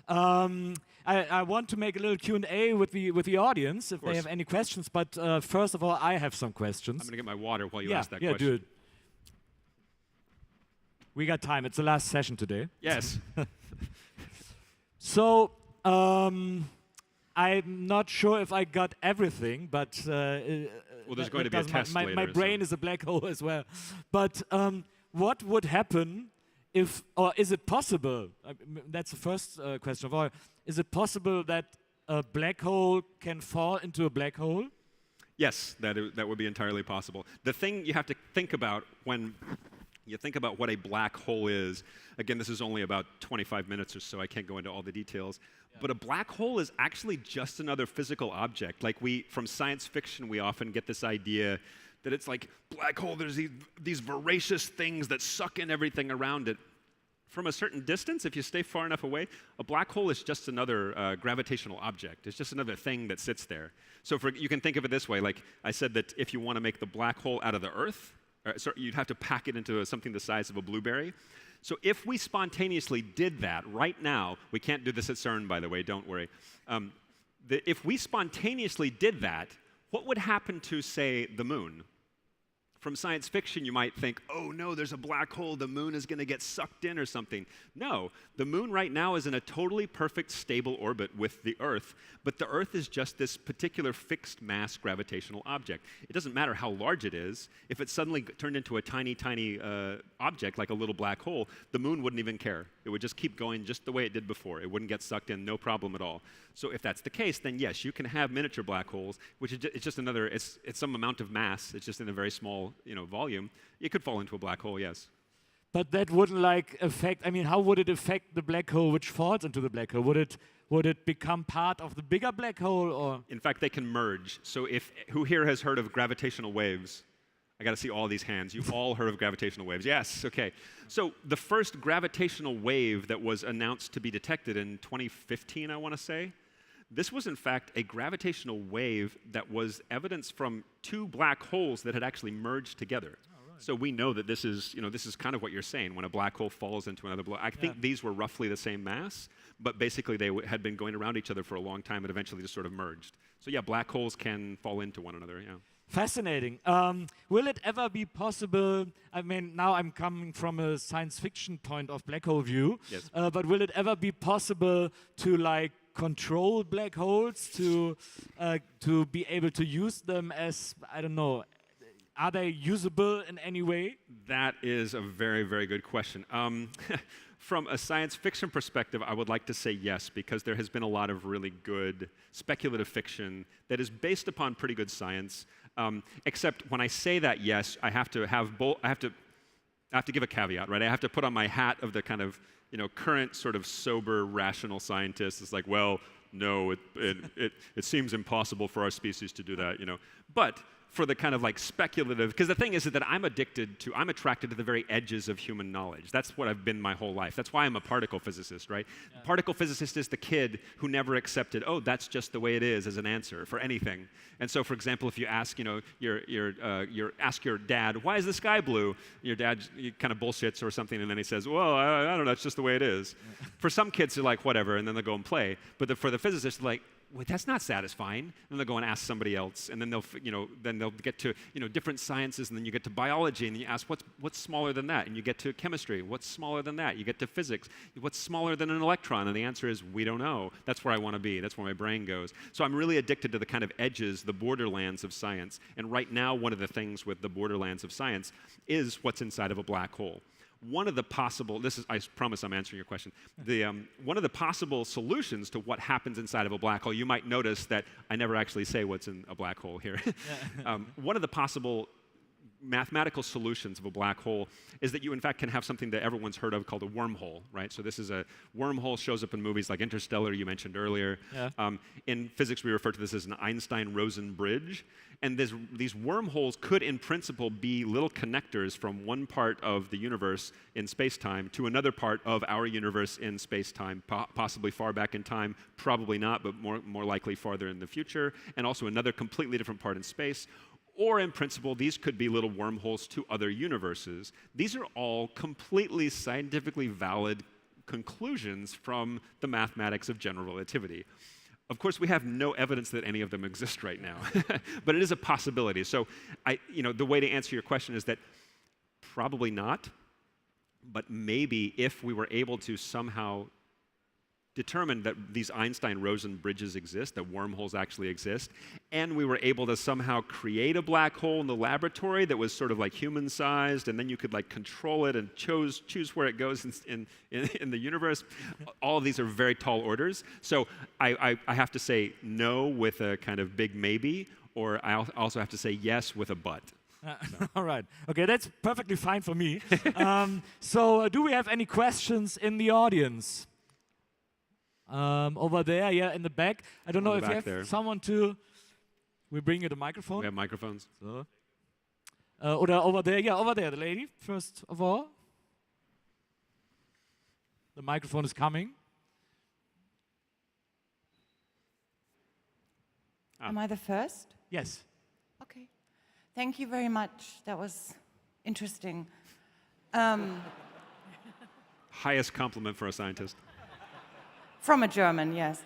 I want to make a little Q&A with the audience if they have any questions, but first of all, I have some questions. I'm going to get my water while you ask that question. Yeah, do it. We got time. It's the last session today. Yes. So, I'm not sure if I got everything, but well, there's going to be a test later. My brain is a black hole as well. But what would happen if, or is it possible? That's the first question of all. Is it possible that a black hole can fall into a black hole? Yes, that would be entirely possible. The thing you have to think about when you think about what a black hole is, again, this is only about 25 minutes or so, I can't go into all the details, but a black hole is actually just another physical object. Like from science fiction, we often get this idea that it's like, black hole, there's these voracious things that suck in everything around it. From a certain distance, if you stay far enough away, a black hole is just another gravitational object. It's just another thing that sits there. So you can think of it this way, like I said that if you want to make the black hole out of the Earth, you'd have to pack it into something the size of a blueberry. So if we spontaneously did that right now, we can't do this at CERN, by the way, don't worry. If we spontaneously did that, what would happen to, say, the moon? From science fiction, you might think, oh no, there's a black hole, the moon is going to get sucked in or something. No, the moon right now is in a totally perfect, stable orbit with the Earth, but the Earth is just this particular fixed mass gravitational object. It doesn't matter how large it is. If it suddenly turned into a tiny object, like a little black hole, the moon wouldn't even care. It would just keep going just the way it did before. It wouldn't get sucked in, no problem at all. So if that's the case, then yes, you can have miniature black holes, which is it's just another, it's some amount of mass, it's just in a very small volume. It could fall into a black hole, yes. But that wouldn't affect, I mean, how would it affect the black hole which falls into the black hole? Would it become part of the bigger black hole, or? In fact, they can merge. So who here has heard of gravitational waves? I got to see all these hands. You've all heard of gravitational waves. Yes, okay. So the first gravitational wave that was announced to be detected in 2015, I want to say, this was in fact a gravitational wave that was evidence from two black holes that had actually merged together. Oh, right. So we know that this is kind of what you're saying, when a black hole falls into another black. I think these were roughly the same mass, but basically they had been going around each other for a long time and eventually just sort of merged. So yeah, black holes can fall into one another, yeah. Fascinating. Will it ever be possible, I mean, now I'm coming from a science fiction point of black hole view, yes. But will it ever be possible to control black holes, to be able to use them as, I don't know, are they usable in any way? That is a very, very good question. From a science fiction perspective, I would like to say yes, because there has been a lot of really good speculative fiction that is based upon pretty good science. Except when I say that yes, I have to I have to give a caveat, right? I have to put on my hat of the kind of, current sort of sober, rational scientist. It's like, well, no, it seems impossible for our species to do that, But for the kind of like speculative, because the thing is that I'm attracted to the very edges of human knowledge. That's what I've been my whole life. That's why I'm a particle physicist, right? Yeah. Particle physicist is the kid who never accepted, oh, that's just the way it is as an answer for anything. And so, for example, if you ask, ask your dad, why is the sky blue? Your dad kind of bullshits or something, and then he says, well, I don't know, it's just the way it is. Yeah. For some kids, they're like, whatever, and then they'll go and play. But for the physicists, they're like, wait, that's not satisfying. And they'll go and ask somebody else, and then they'll get to different sciences, and then you get to biology, and you ask what's smaller than that, and you get to chemistry. What's smaller than that? You get to physics. What's smaller than an electron? And the answer is we don't know. That's where I want to be. That's where my brain goes. So I'm really addicted to the kind of edges, the borderlands of science. And right now, one of the things with the borderlands of science is what's inside of a black hole. One of the possible, I promise I'm answering your question. One of the possible solutions to what happens inside of a black hole, you might notice that I never actually say what's in a black hole here. One of the possible mathematical solutions of a black hole is that you in fact can have something that everyone's heard of called a wormhole, right? So this is a wormhole, shows up in movies like Interstellar you mentioned earlier. Yeah. In physics we refer to this as an Einstein-Rosen bridge. And these wormholes could, in principle, be little connectors from one part of the universe in space-time to another part of our universe in space-time, possibly far back in time, probably not, but more likely farther in the future, and also another completely different part in space. Or, in principle, these could be little wormholes to other universes. These are all completely scientifically valid conclusions from the mathematics of general relativity. Of course, we have no evidence that any of them exist right now, but it is a possibility. So, the way to answer your question is that probably not, but maybe if we were able to somehow determine that these Einstein-Rosen bridges exist, that wormholes actually exist, and we were able to somehow create a black hole in the laboratory that was sort of like human-sized, and then you could like control it and choose where it goes in the universe. All of these are very tall orders. So I have to say no with a kind of big maybe, or I also have to say yes with a but. All right. Okay, that's perfectly fine for me. So do we have any questions in the audience? Over there, yeah, in the back. I don't know if you have someone to... We bring you the microphone. We have microphones. So. Or over there, yeah, over there, the lady, first of all. The microphone is coming. Am I the first? Yes. Okay. Thank you very much. That was interesting. Highest compliment for a scientist. From a German, yes.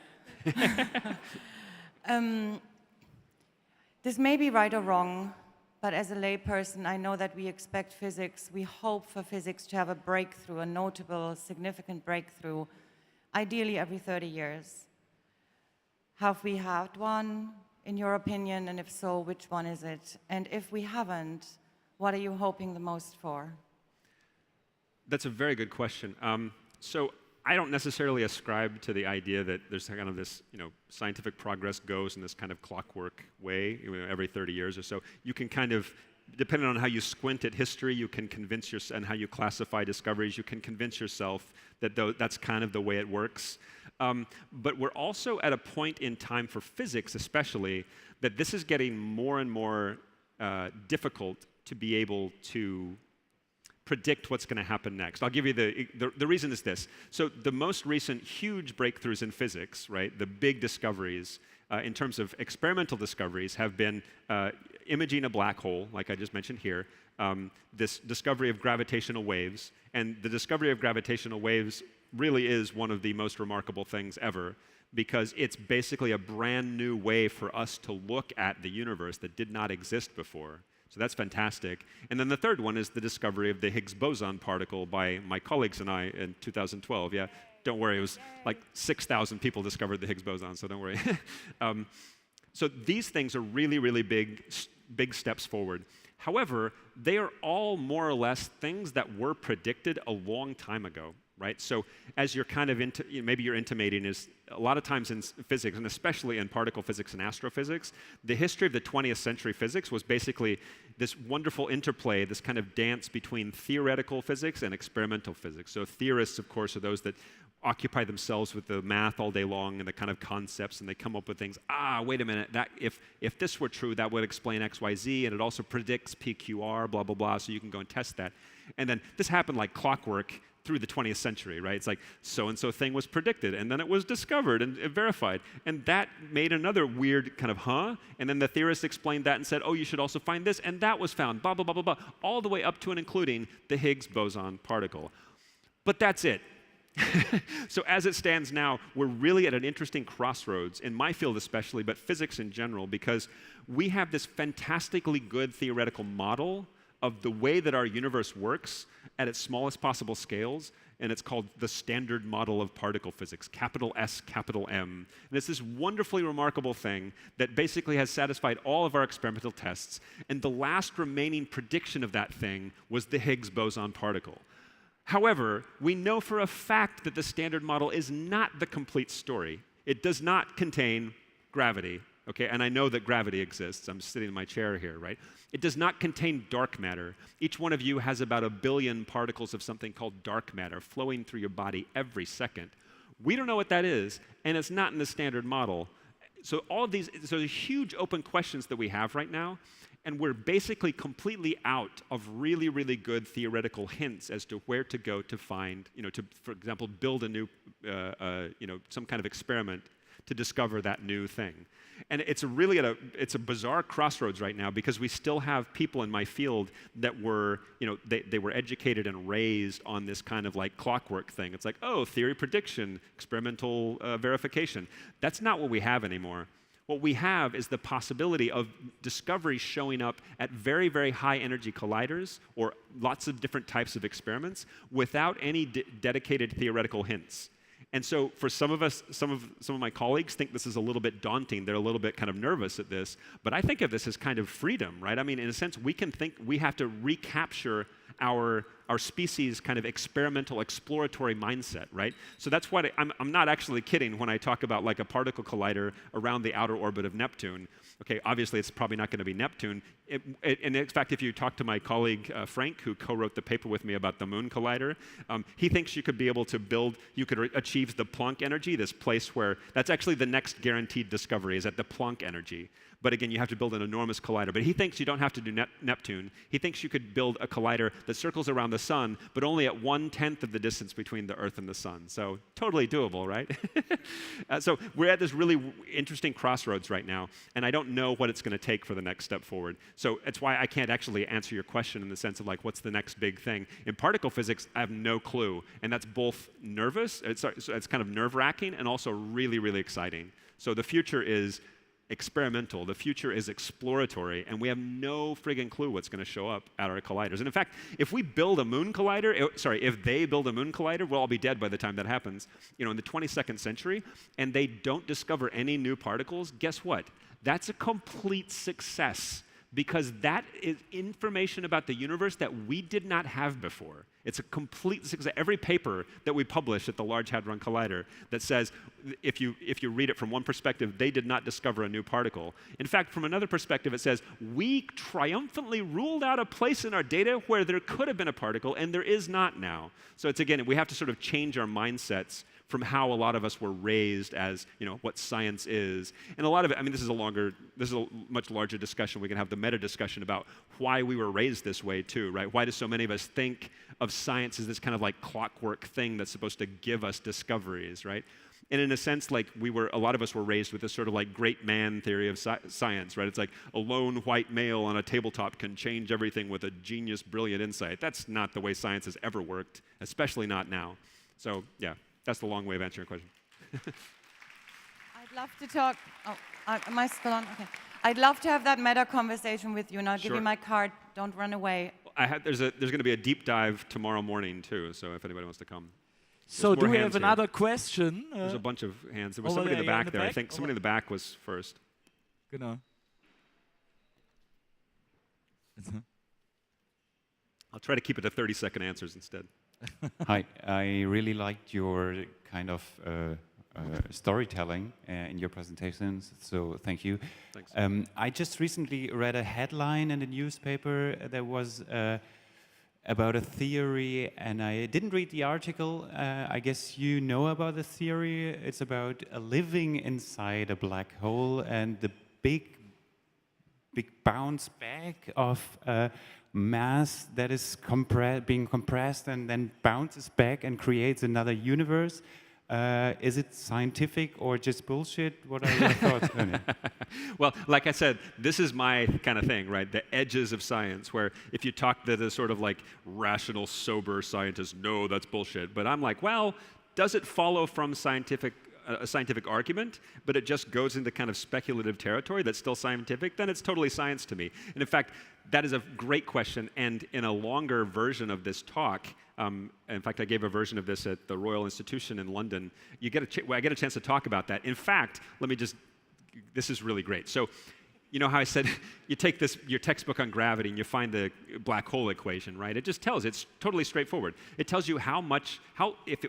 This may be right or wrong, but as a layperson, I know that we expect physics, we hope for physics to have a breakthrough, a notable, significant breakthrough, ideally every 30 years. Have we had one, in your opinion, and if so, which one is it? And if we haven't, what are you hoping the most for? That's a very good question. So I don't necessarily ascribe to the idea that there's kind of this, scientific progress goes in this kind of clockwork way, every 30 years or so. You can kind of, depending on how you squint at history, you can convince yourself, and how you classify discoveries, you can convince yourself that that's kind of the way it works. But we're also at a point in time for physics, especially, that this is getting more and more difficult to be able to predict what's going to happen next. I'll give you the reason is this. So the most recent huge breakthroughs in physics, right, the big discoveries in terms of experimental discoveries have been imaging a black hole, like I just mentioned here, this discovery of gravitational waves, and the discovery of gravitational waves really is one of the most remarkable things ever, because it's basically a brand new way for us to look at the universe that did not exist before. So that's fantastic. And then the third one is the discovery of the Higgs boson particle by my colleagues and I in 2012. Yeah, don't worry, it was like 6,000 people discovered the Higgs boson, so don't worry. So these things are really, really big steps forward. However, they are all more or less things that were predicted a long time ago. right? So as you're kind of maybe you're intimating is a lot of times in physics, and especially in particle physics and astrophysics, the history of the 20th century physics was basically this wonderful interplay, this kind of dance between theoretical physics and experimental physics. So theorists, of course, are those that occupy themselves with the math all day long and the kind of concepts, and they come up with things. Wait a minute, that if this were true, that would explain X, Y, Z, and it also predicts PQR, blah, blah, blah, so you can go and test that. And then this happened like clockwork through the 20th century, right? It's like so-and-so thing was predicted, and then it was discovered and verified. And that made another weird kind of and then the theorists explained that and said, oh, you should also find this, and that was found, blah, blah, blah, blah, blah, all the way up to and including the Higgs boson particle. But that's it. So as it stands now, we're really at an interesting crossroads, in my field especially, but physics in general, because we have this fantastically good theoretical model of the way that our universe works at its smallest possible scales, and it's called the Standard Model of Particle Physics, capital S, capital M. And it's this wonderfully remarkable thing that basically has satisfied all of our experimental tests, and the last remaining prediction of that thing was the Higgs boson particle. However, we know for a fact that the Standard Model is not the complete story. It does not contain gravity, okay? And I know that gravity exists. I'm sitting in my chair here, right? It does not contain dark matter. Each one of you has about 1 billion particles of something called dark matter flowing through your body every second. We don't know what that is, and it's not in the Standard Model. So all of these, so the huge open questions that we have right now, and we're basically completely out of really, really good theoretical hints as to where to go to find, to, for example, build a new, some kind of experiment to discover that new thing. And it's really it's a bizarre crossroads right now, because we still have people in my field that were, they were educated and raised on this kind of like clockwork thing. It's like, oh, theory prediction, experimental verification. That's not what we have anymore. What we have is the possibility of discoveries showing up at very, very high energy colliders or lots of different types of experiments without any dedicated theoretical hints. And so for some of us, some of my colleagues think this is a little bit daunting. They're a little bit kind of nervous at this. But I think of this as kind of freedom, right? I mean, in a sense, we can think we have to recapture our species' kind of experimental, exploratory mindset, right? So that's why I'm not actually kidding when I talk about like a particle collider around the outer orbit of Neptune. Okay, obviously it's probably not going to be Neptune. And in fact, if you talk to my colleague Frank, who co-wrote the paper with me about the Moon Collider, he thinks you could be able to achieve the Planck energy, this place where, that's actually the next guaranteed discovery, is at the Planck energy. But again, you have to build an enormous collider. But he thinks you don't have to do Neptune. He thinks you could build a collider that circles around the sun, but only at 1/10 of the distance between the Earth and the sun. So totally doable, right? So we're at this really interesting crossroads right now, and I don't know what it's going to take for the next step forward. So it's why I can't actually answer your question in the sense of like, what's the next big thing? In particle physics, I have no clue, and that's both it's kind of nerve-wracking and also really, really exciting. So the future is experimental, the future is exploratory, and we have no friggin' clue what's going to show up at our colliders. And in fact, if we build a moon collider, if they build a moon collider, we'll all be dead by the time that happens. In the 22nd century, and they don't discover any new particles, guess what? That's a complete success, because that is information about the universe that we did not have before. It's a complete success. Every paper that we publish at the Large Hadron Collider that says, if you read it from one perspective, they did not discover a new particle. In fact, from another perspective, it says, we triumphantly ruled out a place in our data where there could have been a particle, and there is not now. So it's, again, we have to sort of change our mindsets from how a lot of us were raised as, what science is. And a lot of it, I mean, this is a much larger discussion. We can have the meta discussion about why we were raised this way too, right? Why do so many of us think of science as this kind of like clockwork thing that's supposed to give us discoveries, right? And in a sense, like a lot of us were raised with this sort of like great man theory of science, right? It's like a lone white male on a tabletop can change everything with a genius, brilliant insight. That's not the way science has ever worked, especially not now. So yeah, that's the long way of answering your question. I'd love to talk. Oh, am I still on? Okay. I'd love to have that meta conversation with you, and I'll give you my card. Don't run away. There's going to be a deep dive tomorrow morning too, so if anybody wants to come. So do we have another question? There's a bunch of hands. There was somebody in the back there. I think somebody in the back was first. Genau. I'll try to keep it to 30-second answers instead. Hi, I really liked your kind of storytelling in your presentations, so thank you. Thanks. I just recently read a headline in the newspaper that was about a theory, and I didn't read the article. I guess you know about the theory. It's about living inside a black hole and the big bounce back of mass that is being compressed and then bounces back and creates another universe. Is it scientific or just bullshit? What are your thoughts on it? Well, like I said, this is my kind of thing, right? The edges of science, where if you talk to the sort of like rational, sober scientist, no, that's bullshit. But I'm like, well, does it follow from a scientific argument, but it just goes into kind of speculative territory that's still scientific, then it's totally science to me. And in fact, that is a great question. And in a longer version of this talk, in fact, I gave a version of this at the Royal Institution in London. I get a chance to talk about that. In fact, this is really great. So, you know how I said you take your textbook on gravity and you find the black hole equation, right? It just tells, it's totally straightforward. It tells you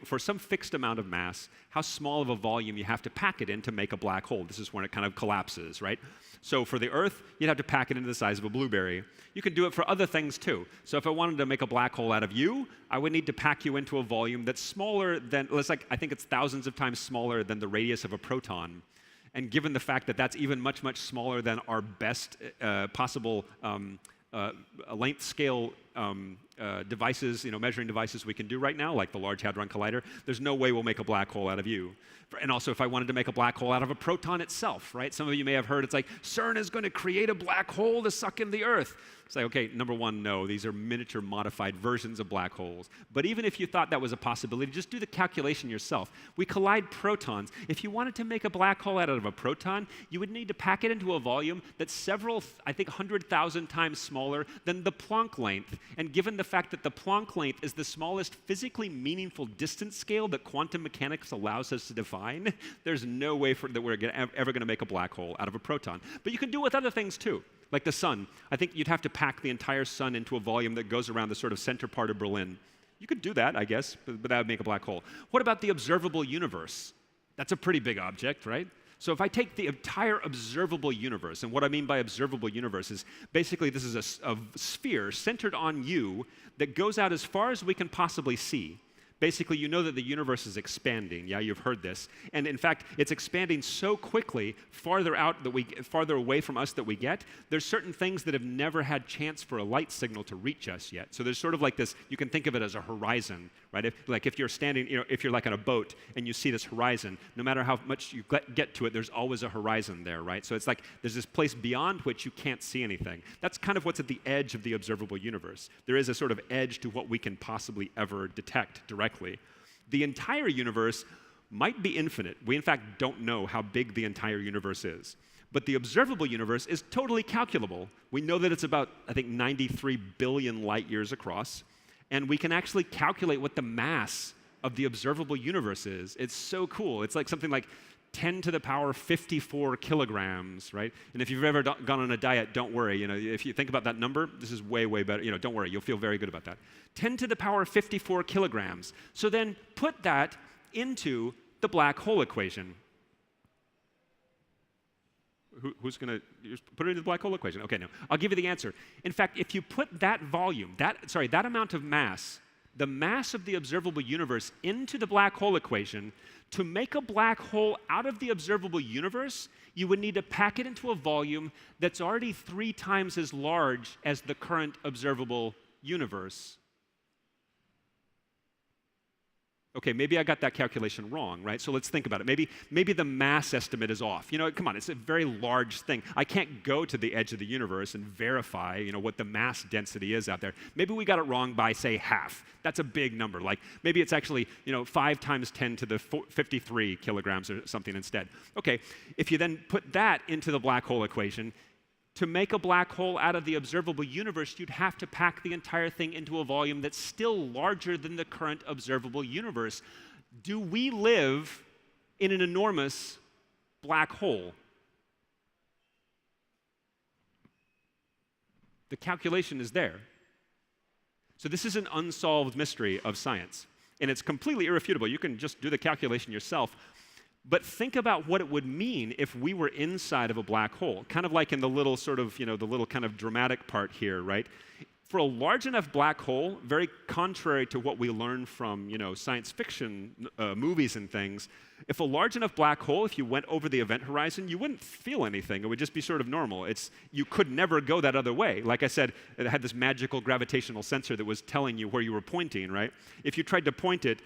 for some fixed amount of mass, how small of a volume you have to pack it in to make a black hole. This is when it kind of collapses, right? So for the Earth, you'd have to pack it into the size of a blueberry. You can do it for other things too. So if I wanted to make a black hole out of you, I would need to pack you into a volume that's smaller than, I think it's thousands of times smaller than the radius of a proton. And given the fact that that's even much, much smaller than our best possible length scale devices, measuring devices we can do right now, like the Large Hadron Collider, there's no way we'll make a black hole out of you. And also, if I wanted to make a black hole out of a proton itself, right? Some of you may have heard it's like, CERN is going to create a black hole to suck in the Earth. It's like, okay, number one, no, these are miniature modified versions of black holes. But even if you thought that was a possibility, just do the calculation yourself. We collide protons. If you wanted to make a black hole out of a proton, you would need to pack it into a volume that's several, I think 100,000 times smaller than the Planck length. And given the fact that the Planck length is the smallest physically meaningful distance scale that quantum mechanics allows us to define, there's no way that we're ever going to make a black hole out of a proton. But you can do it with other things too. Like the sun. I think you'd have to pack the entire sun into a volume that goes around the sort of center part of Berlin. You could do that, I guess, but that would make a black hole. What about the observable universe? That's a pretty big object, right? So if I take the entire observable universe, and what I mean by observable universe is basically this is a sphere centered on you that goes out as far as we can possibly see. Basically, you know that the universe is expanding. Yeah, you've heard this. And in fact, it's expanding so quickly, farther away from us that we get, there's certain things that have never had chance for a light signal to reach us yet. So there's sort of like this, you can think of it as a horizon, right? If you're standing, if you're like on a boat and you see this horizon, no matter how much you get to it, there's always a horizon there, right? So it's like there's this place beyond which you can't see anything. That's kind of what's at the edge of the observable universe. There is a sort of edge to what we can possibly ever detect directly. The entire universe might be infinite. We, in fact, don't know how big the entire universe is. But the observable universe is totally calculable. We know that it's about, I think, 93 billion light years across. And we can actually calculate what the mass of the observable universe is. It's so cool. It's like something like 10 to the power 54 kilograms, right? And if you've ever gone on a diet, don't worry. If you think about that number, this is way, way better. Don't worry. You'll feel very good about that. 10 to the power 54 kilograms. So then put that into the black hole equation. Who's going to put it into the black hole equation? Okay, no. I'll give you the answer. In fact, if you put that volume, that amount of mass, the mass of the observable universe into the black hole equation, to make a black hole out of the observable universe, you would need to pack it into a volume that's already 3 times as large as the current observable universe. Okay, maybe I got that calculation wrong, right? So let's think about it. Maybe the mass estimate is off. Come on, it's a very large thing. I can't go to the edge of the universe and verify, what the mass density is out there. Maybe we got it wrong by, say, half. That's a big number. Like, maybe it's actually, 5 times 10 to the 53 kilograms or something instead. Okay, if you then put that into the black hole equation, to make a black hole out of the observable universe, you'd have to pack the entire thing into a volume that's still larger than the current observable universe. Do we live in an enormous black hole? The calculation is there. So this is an unsolved mystery of science. And it's completely irrefutable. You can just do the calculation yourself. But think about what it would mean if we were inside of a black hole, kind of like in the little sort of, the little kind of dramatic part here, right? For a large enough black hole, very contrary to what we learn from, science fiction movies and things, if a large enough black hole, if you went over the event horizon, you wouldn't feel anything. It would just be sort of normal. You could never go that other way. Like I said, it had this magical gravitational sensor that was telling you where you were pointing, right? If you tried to point it,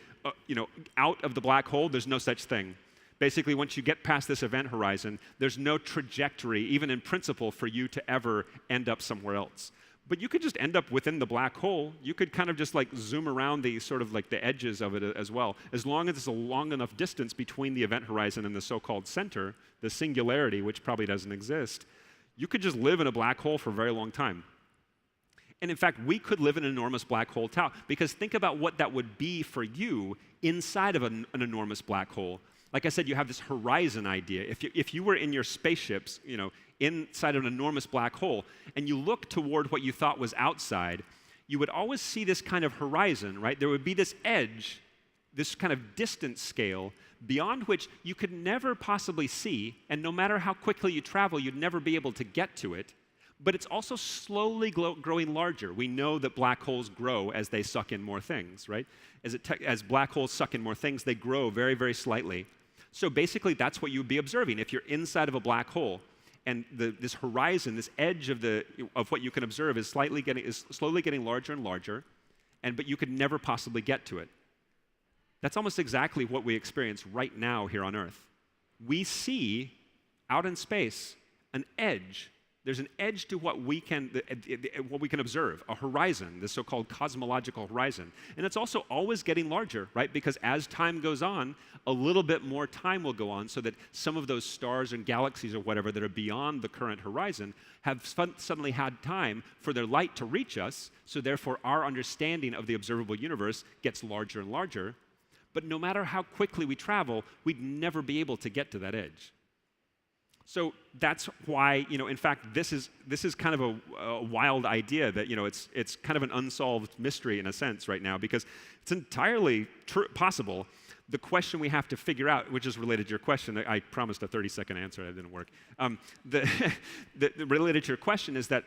out of the black hole, there's no such thing. Basically, once you get past this event horizon, there's no trajectory, even in principle, for you to ever end up somewhere else. But you could just end up within the black hole. You could kind of just like zoom around the sort of like the edges of it as well. As long as it's a long enough distance between the event horizon and the so-called center, the singularity, which probably doesn't exist, you could just live in a black hole for a very long time. And in fact, we could live in an enormous black hole too, because think about what that would be for you inside of an enormous black hole. Like I said, you have this horizon idea. If you were in your spaceships, inside of an enormous black hole, and you look toward what you thought was outside, you would always see this kind of horizon, right? There would be this edge, this kind of distance scale, beyond which you could never possibly see, and no matter how quickly you travel, you'd never be able to get to it. But it's also slowly growing larger. We know that black holes grow as they suck in more things, right? As black holes suck in more things, they grow very, very slightly. So basically, that's what you'd be observing. If you're inside of a black hole, and this horizon, this edge of what you can observe is slowly getting larger and larger, but you could never possibly get to it. That's almost exactly what we experience right now here on Earth. We see out in space an edge. There's an edge to what we can observe, a horizon, the so-called cosmological horizon. And it's also always getting larger, right? Because as time goes on, a little bit more time will go on so that some of those stars and galaxies or whatever that are beyond the current horizon have suddenly had time for their light to reach us, so therefore our understanding of the observable universe gets larger and larger. But no matter how quickly we travel, we'd never be able to get to that edge. So that's why, in fact, this is kind of a wild idea that, it's kind of an unsolved mystery in a sense right now, because it's entirely possible. The question we have to figure out, which is related to your question, I promised a 30-second answer, that didn't work. The related to your question is that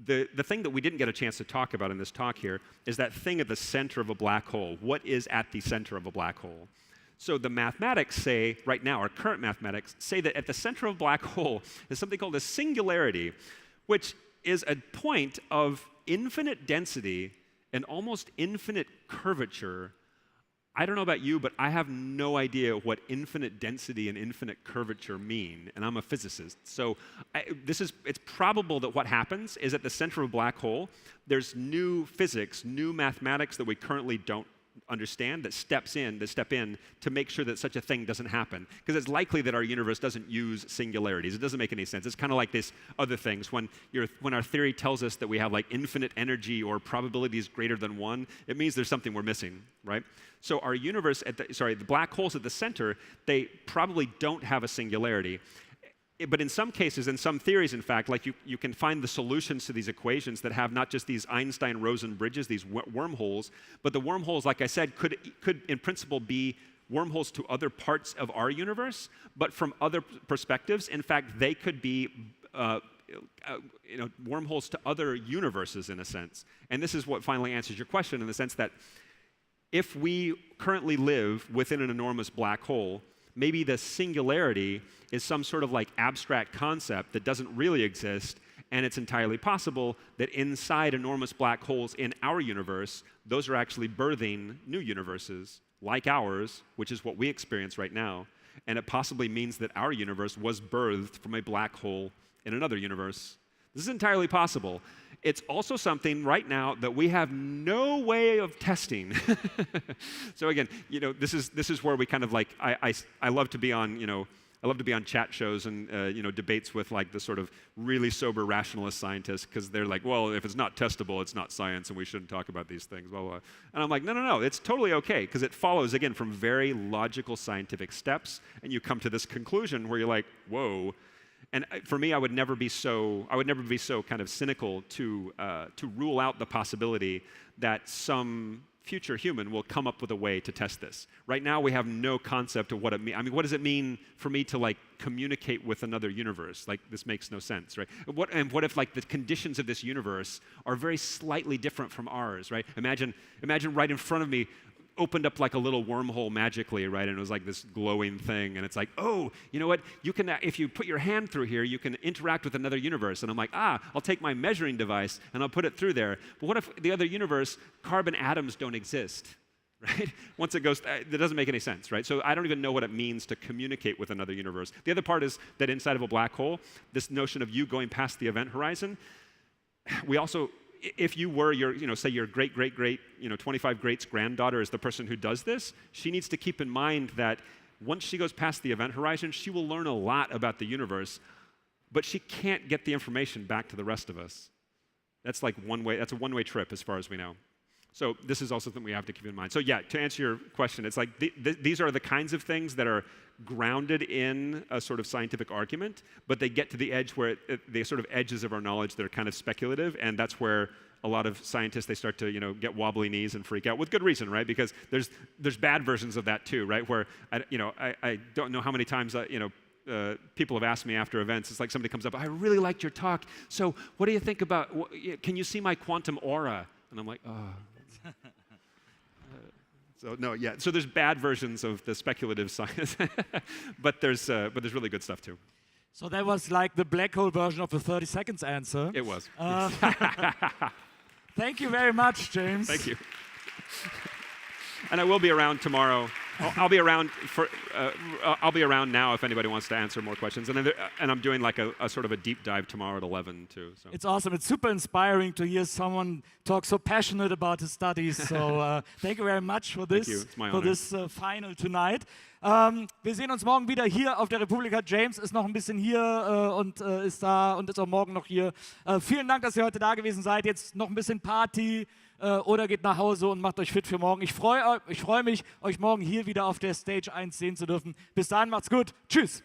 the thing that we didn't get a chance to talk about in this talk here is that thing at the center of a black hole. What is at the center of a black hole? So the mathematics say, right now, our current mathematics say that at the center of a black hole is something called a singularity, which is a point of infinite density and almost infinite curvature. I don't know about you, but I have no idea what infinite density and infinite curvature mean, and I'm a physicist. So it's probable that what happens is at the center of a black hole, there's new physics, new mathematics that we currently don't understand that step in to make sure that such a thing doesn't happen. Because it's likely that our universe doesn't use singularities. It doesn't make any sense. It's kind of like these other things. When our theory tells us that we have like infinite energy or probabilities greater than 1, it means there's something we're missing, right? So our universe, the black holes at the center, they probably don't have a singularity. But in some cases, in some theories, in fact, like you can find the solutions to these equations that have not just these Einstein-Rosen bridges, these wormholes, but the wormholes, like I said, could in principle be wormholes to other parts of our universe, but from other perspectives, in fact, they could be wormholes to other universes in a sense. And this is what finally answers your question in the sense that if we currently live within an enormous black hole, maybe the singularity is some sort of like abstract concept that doesn't really exist, and it's entirely possible that inside enormous black holes in our universe, those are actually birthing new universes like ours, which is what we experience right now. And it possibly means that our universe was birthed from a black hole in another universe. This is entirely possible. It's also something right now that we have no way of testing. So again, this is where we kind of like I love to be on chat shows and debates with like the sort of really sober rationalist scientists, because they're like, well, if it's not testable, it's not science, and we shouldn't talk about these things, blah, blah. And I'm like, no, it's totally okay, because it follows again from very logical scientific steps, and you come to this conclusion where you're like, whoa. And for me, I would never be so kind of cynical to rule out the possibility that some future human will come up with a way to test this. Right now, we have no concept of what it means. I mean, what does it mean for me to like communicate with another universe? Like, this makes no sense, right? What if like the conditions of this universe are very slightly different from ours, right? Imagine right in front of me opened up like a little wormhole magically, right? And it was like this glowing thing, and it's like, oh, you know what? You can, if you put your hand through here, you can interact with another universe. And I'm like, I'll take my measuring device and I'll put it through there. But what if the other universe, carbon atoms don't exist, right? Once it goes, that doesn't make any sense, right? So I don't even know what it means to communicate with another universe. The other part is that inside of a black hole, this notion of you going past the event horizon, we also, if you were say your great, 25 greats granddaughter is the person who does this, she needs to keep in mind that once she goes past the event horizon, she will learn a lot about the universe, but she can't get the information back to the rest of us. That's like that's a one-way trip as far as we know. So this is also something we have to keep in mind. So yeah, to answer your question, it's like these are the kinds of things that are grounded in a sort of scientific argument, but they get to the edge where the sort of edges of our knowledge that are kind of speculative, and that's where a lot of scientists, they start to get wobbly knees and freak out with good reason, right? Because there's bad versions of that too, right? Where I don't know how many times people have asked me after events. It's like somebody comes up, I really liked your talk. So what do you think about? Can you see my quantum aura? And I'm like, oh. So no, yeah. So there's bad versions of the speculative science, but there's really good stuff too. So that was like the black hole version of the 30 seconds answer. It was. Thank you very much, James. Thank you. And I will be around tomorrow. I'll be around I'll be around now if anybody wants to answer more questions. And I'm doing like a sort of a deep dive tomorrow at 11 too. So. It's awesome. It's super inspiring to hear someone talk so passionate about his studies. So thank you very much for this, final tonight. Wir sehen uns morgen wieder hier auf der Republika. James ist noch ein bisschen hier und ist da und ist auch morgen noch hier. Vielen Dank, dass ihr heute da gewesen seid. Jetzt noch ein bisschen Party. Oder geht nach Hause und macht euch fit für morgen. Ich freue mich, euch morgen hier wieder auf der Stage 1 sehen zu dürfen. Bis dahin, macht's gut. Tschüss.